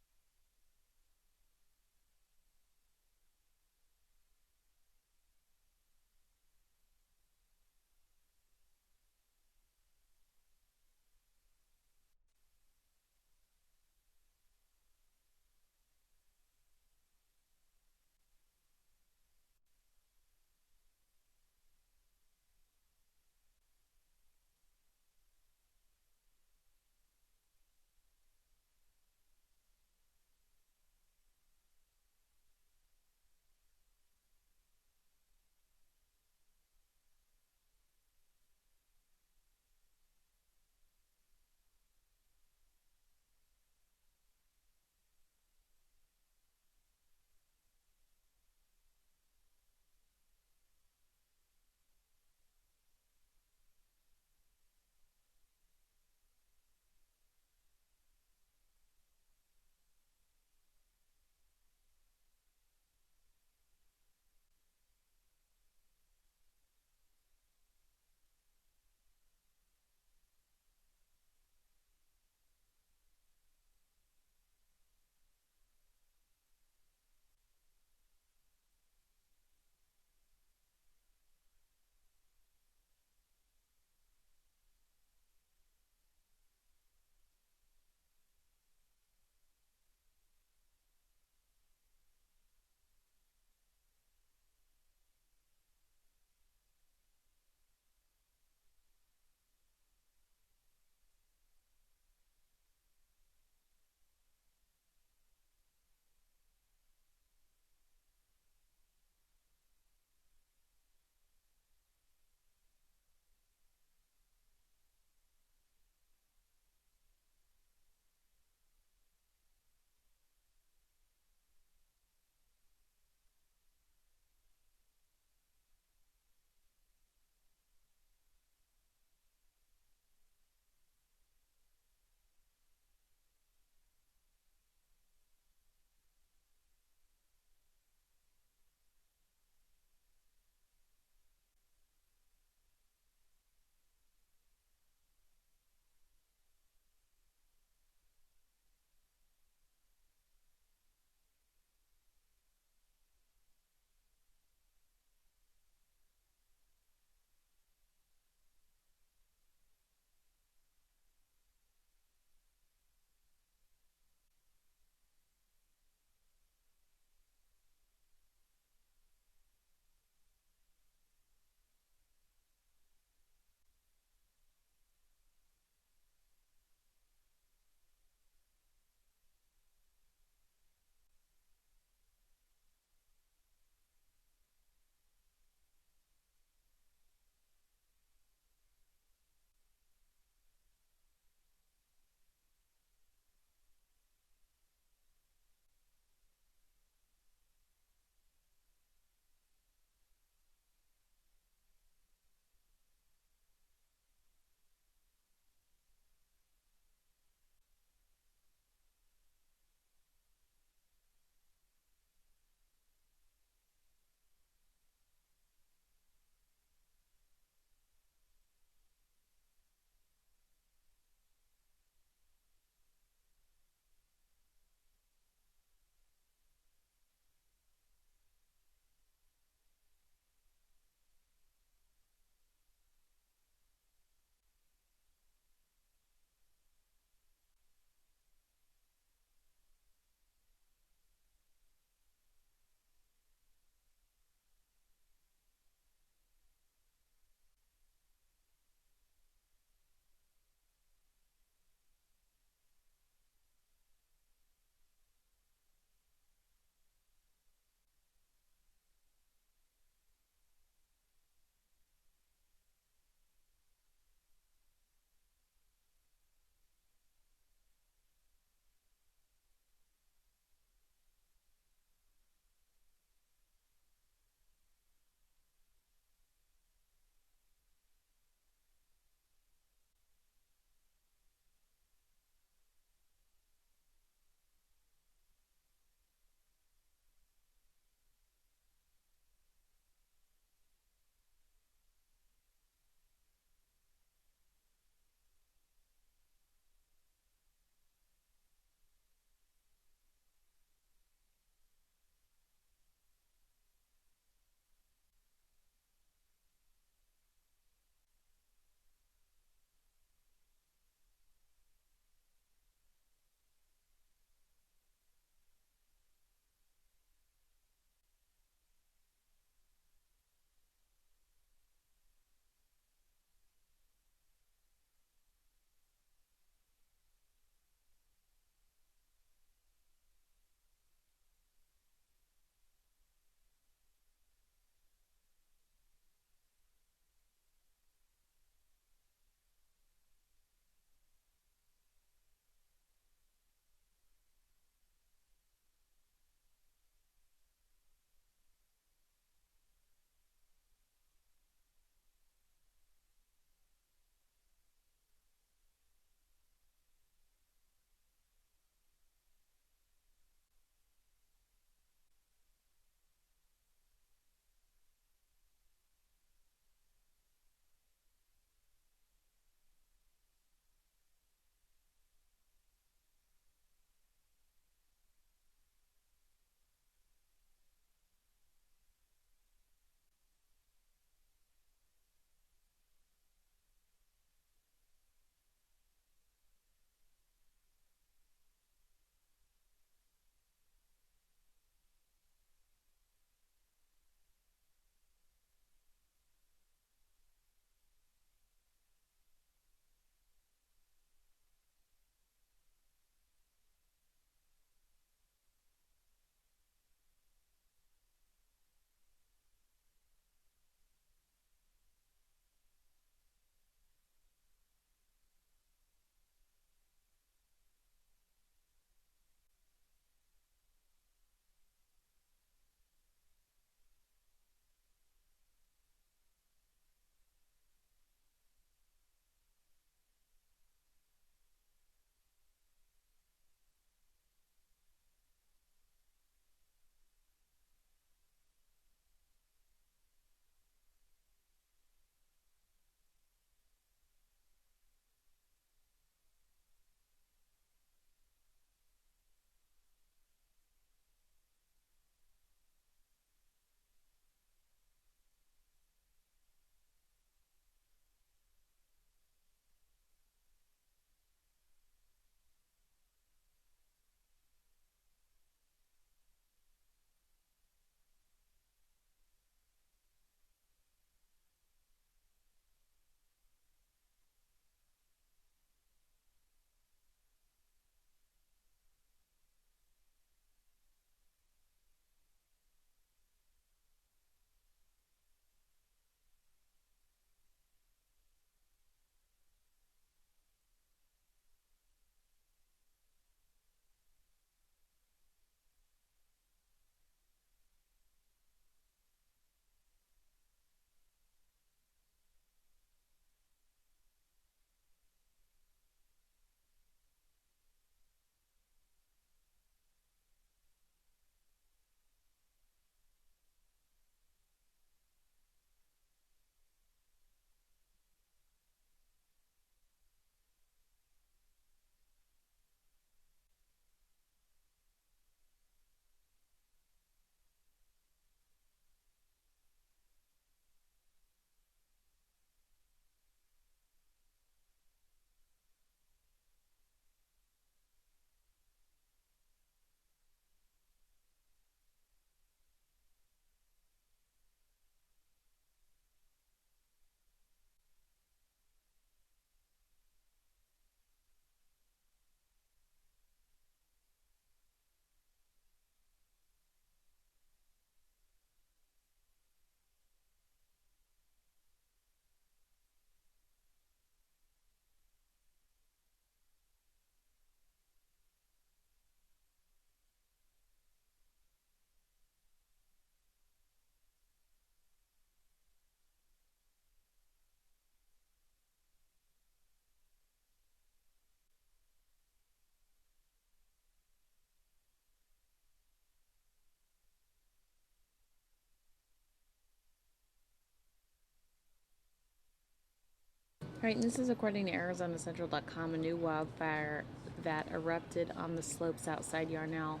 Right, and this is according to ArizonaCentral.com, a new wildfire that erupted on the slopes outside Yarnell,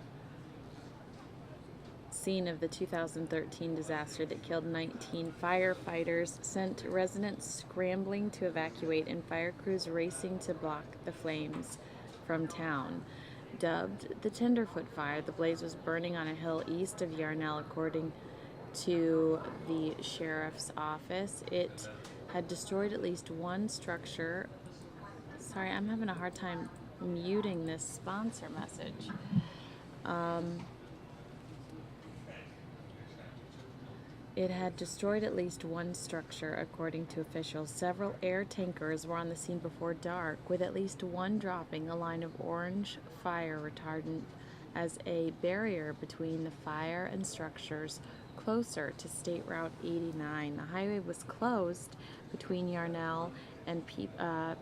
scene of the 2013 disaster that killed 19 firefighters, sent residents scrambling to evacuate and fire crews racing to block the flames from town. Dubbed the Tenderfoot Fire, the blaze was burning on a hill east of Yarnell, according to the sheriff's office. It had destroyed at least one structure. Sorry, I'm having a hard time muting this sponsor message. It had destroyed at least one structure, according to officials. Several air tankers were on the scene before dark, with at least one dropping a line of orange fire retardant as a barrier between the fire and structures closer to State Route 89. The highway was closed between Yarnell and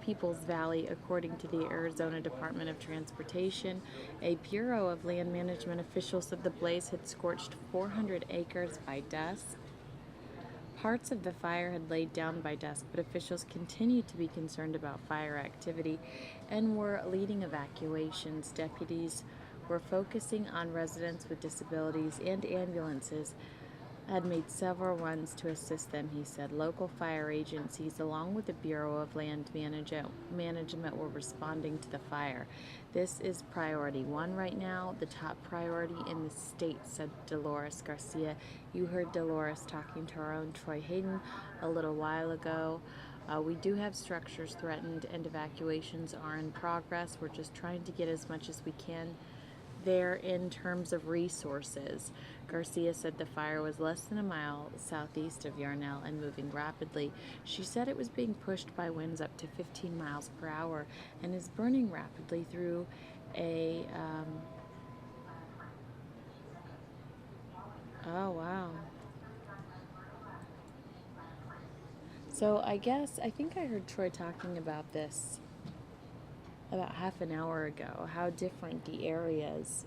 Peoples Valley, according to the Arizona Department of Transportation. A Bureau of Land Management official said the blaze had scorched 400 acres by dusk. Parts of the fire had laid down by dusk, but officials continued to be concerned about fire activity and were leading evacuations. Deputies were focusing on residents with disabilities, and ambulances had made several runs to assist them, he said. Local fire agencies, along with the Bureau of Land Management, were responding to the fire. This is priority one right now, the top priority in the state, said Dolores Garcia. You heard Dolores talking to our own Troy Hayden a little while ago. We do have structures threatened and evacuations are in progress. We're just trying to get as much as we can there in terms of resources. Garcia said the fire was less than a mile southeast of Yarnell and moving rapidly. She said it was being pushed by winds up to 15 miles per hour and is burning rapidly through a oh wow. So I think I heard Troy talking about this about half an hour ago, how different the areas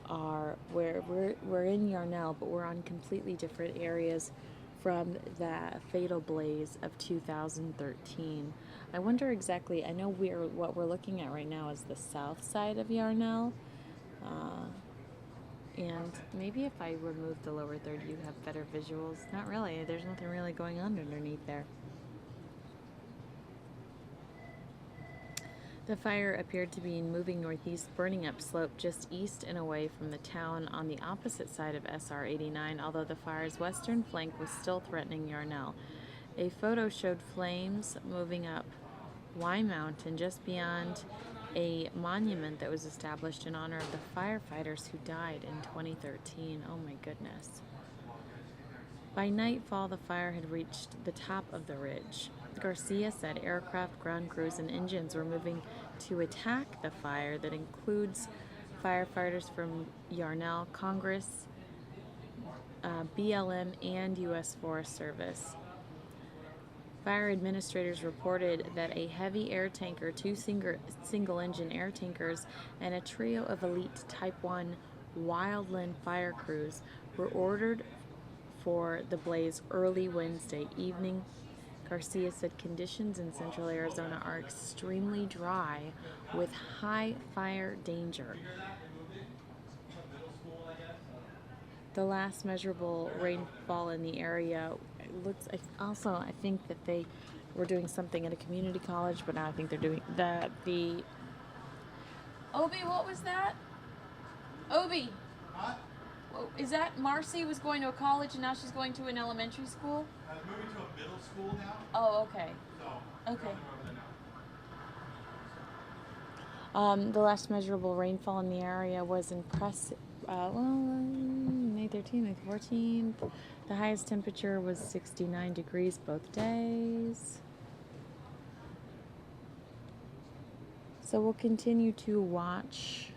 are. Where we're in Yarnell, but we're on completely different areas from the fatal blaze of 2013. I wonder exactly, I know what we're looking at right now is the south side of Yarnell, and maybe if I remove the lower third, you have better visuals. Not really, there's nothing really going on underneath there. The fire appeared to be moving northeast, burning up slope just east and away from the town on the opposite side of SR 89, although the fire's western flank was still threatening Yarnell. A photo showed flames moving up Y Mountain just beyond a monument that was established in honor of the firefighters who died in 2013. Oh my goodness. By nightfall, the fire had reached the top of the ridge. Garcia said aircraft, ground crews, and engines were moving to attack the fire. That includes firefighters from Yarnell, Congress, BLM, and U.S. Forest Service. Fire administrators reported that a heavy air tanker, two single-engine air tankers, and a trio of elite Type 1 wildland fire crews were ordered for the blaze early Wednesday evening. Garcia said conditions in central Arizona are extremely dry with high fire danger. The last measurable rainfall in the area looks, I think that they were doing something at a community college, but now I think they're doing the Obi, what was that? Obi. Huh? Is that Marcy was going to a college and now she's going to an elementary school? Moving to a middle school now. Oh, okay. So, okay. Over there now. The last measurable rainfall in the area was impressive. May 13th, May 14th. The highest temperature was 69 degrees both days. So we'll continue to watch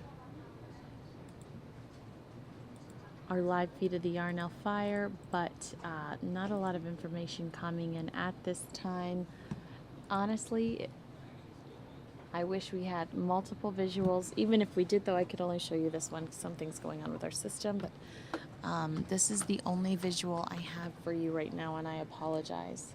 our live feed of the Yarnell fire, but not a lot of information coming in at this time. Honestly, I wish we had multiple visuals. Even if we did, though, I could only show you this one because something's going on with our system. But this is the only visual I have for you right now, and I apologize.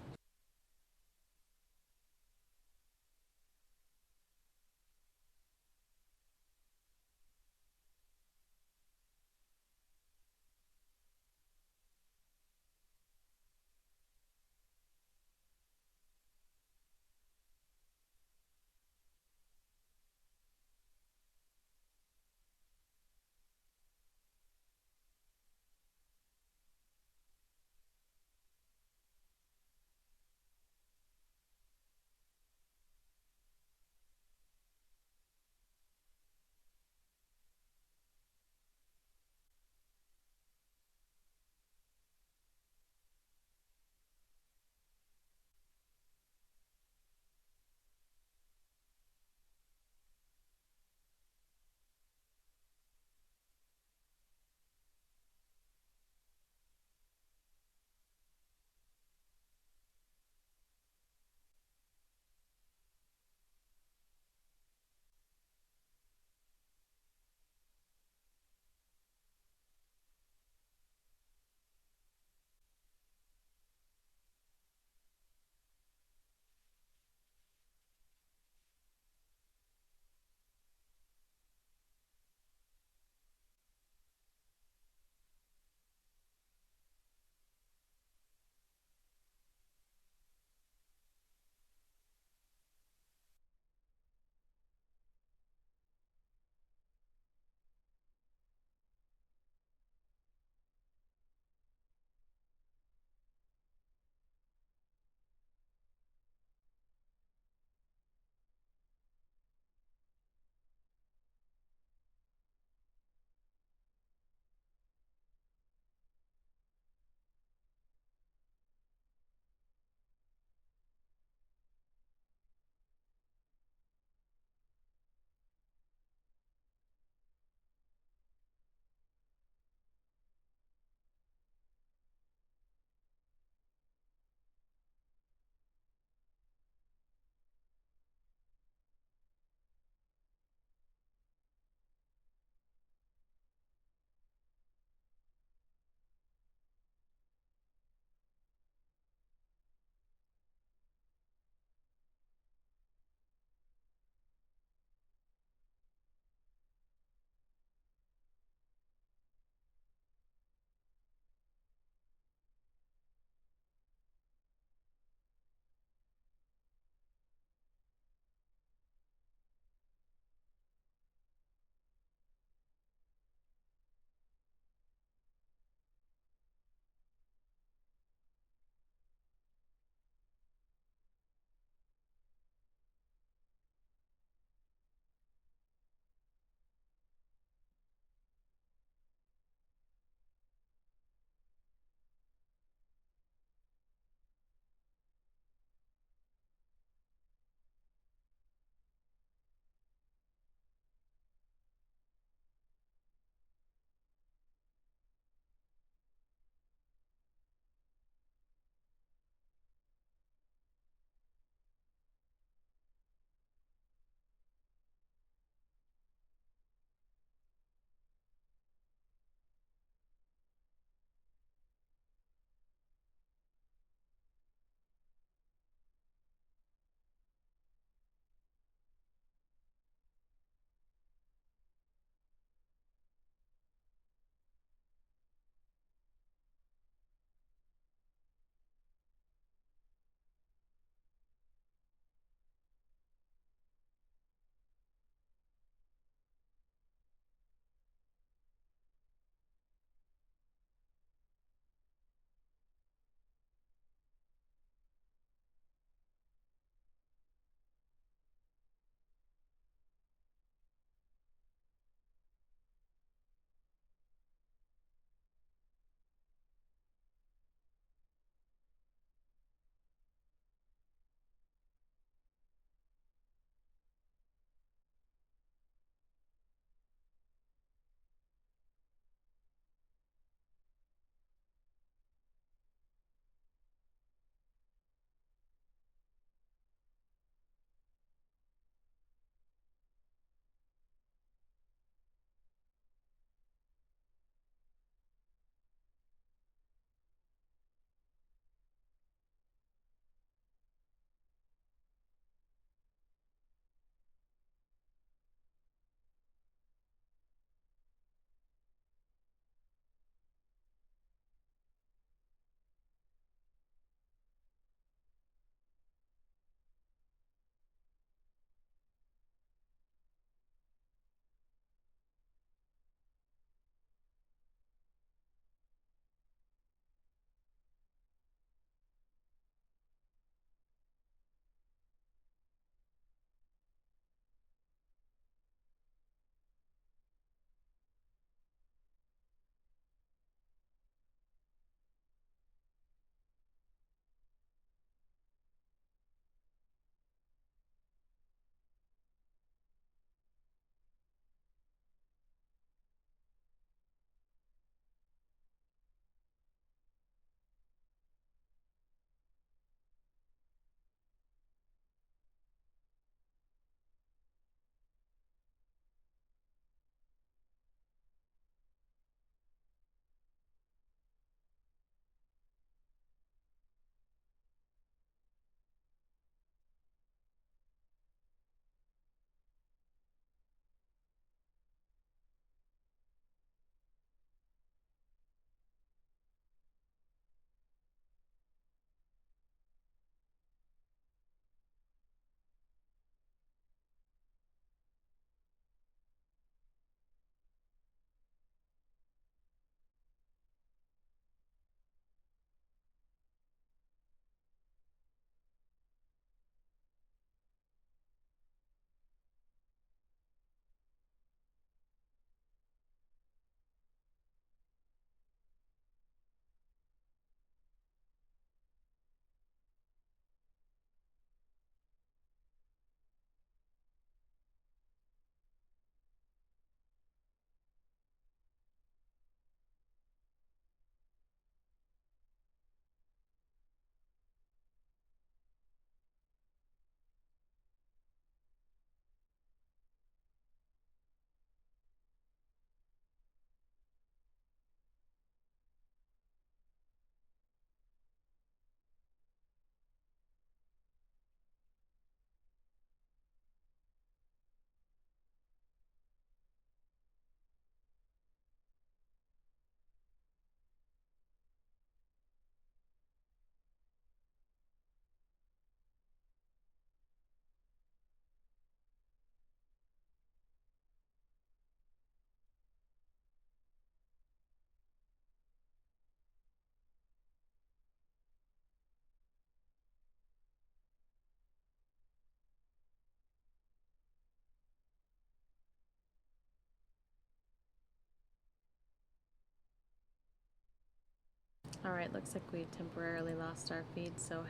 All right, looks like we temporarily lost our feed, so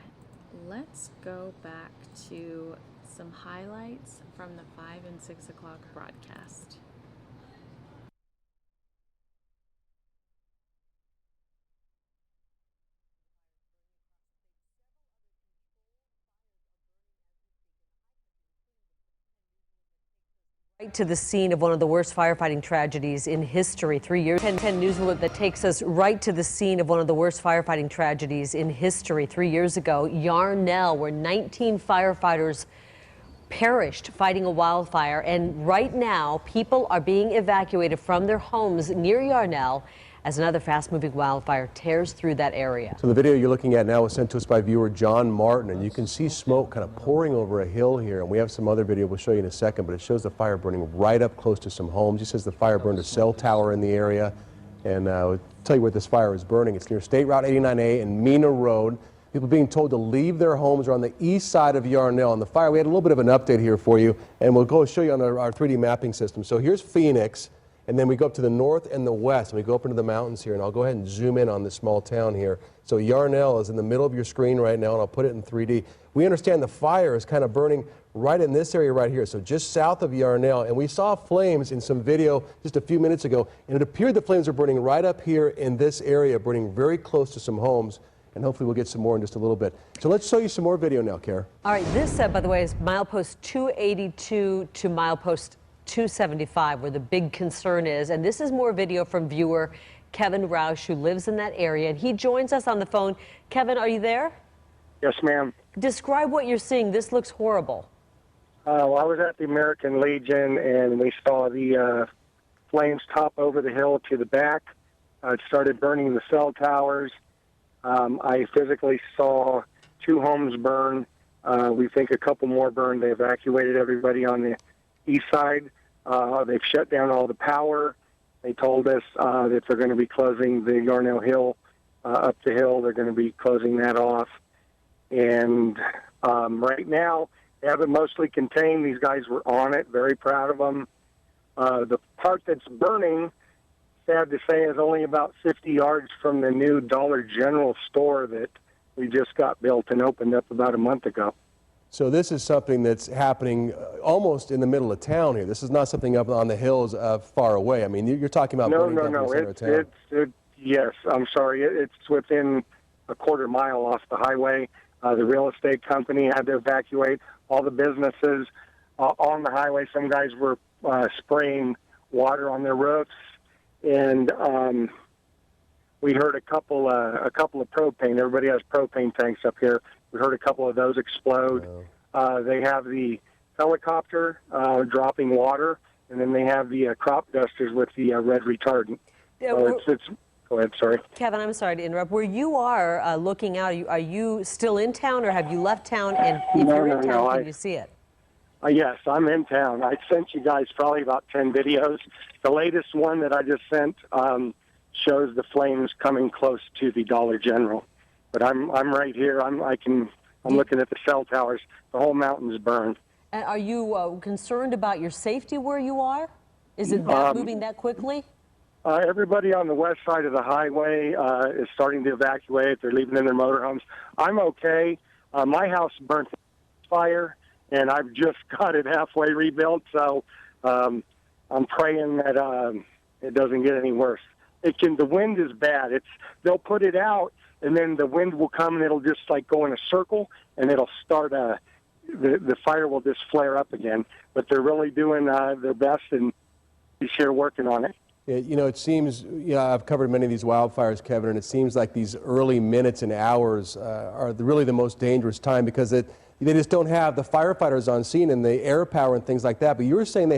let's go back to some highlights from the 5 and 6 o'clock broadcast. Right to the scene of one of the worst firefighting tragedies in history. 3 years. 10 News alert that takes us right to the scene of one of the worst firefighting tragedies in history. 3 years ago, Yarnell, where 19 firefighters perished fighting a wildfire. And right now, people are being evacuated from their homes near Yarnell as another fast-moving wildfire tears through that area. So the video you're looking at now was sent to us by viewer John Martin, and you can see smoke kind of pouring over a hill here. And we have some other video we'll show you in a second, but it shows the fire burning right up close to some homes. He says the fire burned a cell tower in the area. And I'll tell you where this fire is burning. It's near State Route 89A and Mina Road. People being told to leave their homes are on the east side of Yarnell. And the fire, we had a little bit of an update here for you, and we'll go show you on our 3D mapping system. So here's Phoenix. And then we go up to the north and the west, and we go up into the mountains here, and I'll go ahead and zoom in on this small town here. So Yarnell is in the middle of your screen right now, and I'll put it in 3D. We understand the fire is kind of burning right in this area right here, so just south of Yarnell. And we saw flames in some video just a few minutes ago, and it appeared the flames are burning right up here in this area, burning very close to some homes. And hopefully we'll get some more in just a little bit. So let's show you some more video now, Kara. All right, this, by the way, is milepost 282 to milepost 275, where the big concern is. And this is more video from viewer Kevin Roush, who lives in that area, and he joins us on the phone. Kevin, are you there? Yes, ma'am. Describe what you're seeing. This looks horrible. Well, I was at the American Legion, and we saw the flames top over the hill to the back. It started burning the cell towers. I physically saw 2 homes burn. We think a couple more burned. They evacuated everybody on the east side. They've shut down all the power. They told us that they're going to be closing the Yarnell Hill up the hill. They're going to be closing that off. And right now, they have it mostly contained. These guys were on it, very proud of them. The part that's burning, sad to say, is only about 50 yards from the new Dollar General store that we just got built and opened up about a month ago. So this is something that's happening almost in the middle of town here. This is not something up on the hills far away. I mean, you're talking about burning down the center of town. Yes, I'm sorry. It's within a quarter mile off the highway. The real estate company had to evacuate all the businesses on the highway. Some guys were spraying water on their roofs, and we heard a couple of propane. Everybody has propane tanks up here. We heard a couple of those explode. They have the helicopter dropping water, and then they have the crop dusters with the red retardant. Yeah, go ahead, sorry. Kevin, I'm sorry to interrupt. Where you are looking out, are you still in town, or have you left town? And if you're in town, can you see it? Yes, I'm in town. I sent you guys probably about 10 videos. The latest one that I just sent shows the flames coming close to the Dollar General. But I'm right here. I'm looking at the cell towers. The whole mountain's burned. And are you concerned about your safety where you are? Is it moving that quickly? Everybody on the west side of the highway is starting to evacuate. They're leaving in their motorhomes. I'm okay. My house burnt fire, and I've just got it halfway rebuilt. So I'm praying that it doesn't get any worse. The wind is bad. They'll put it out, and then the wind will come, and it'll just like go in a circle, and it'll start the fire will just flare up again. But they're really doing their best, and he's here working on it. You know, it seems, I've covered many of these wildfires, Kevin, and it seems like these early minutes and hours are really the most dangerous time because they just don't have the firefighters on scene and the air power and things like that. But you were saying they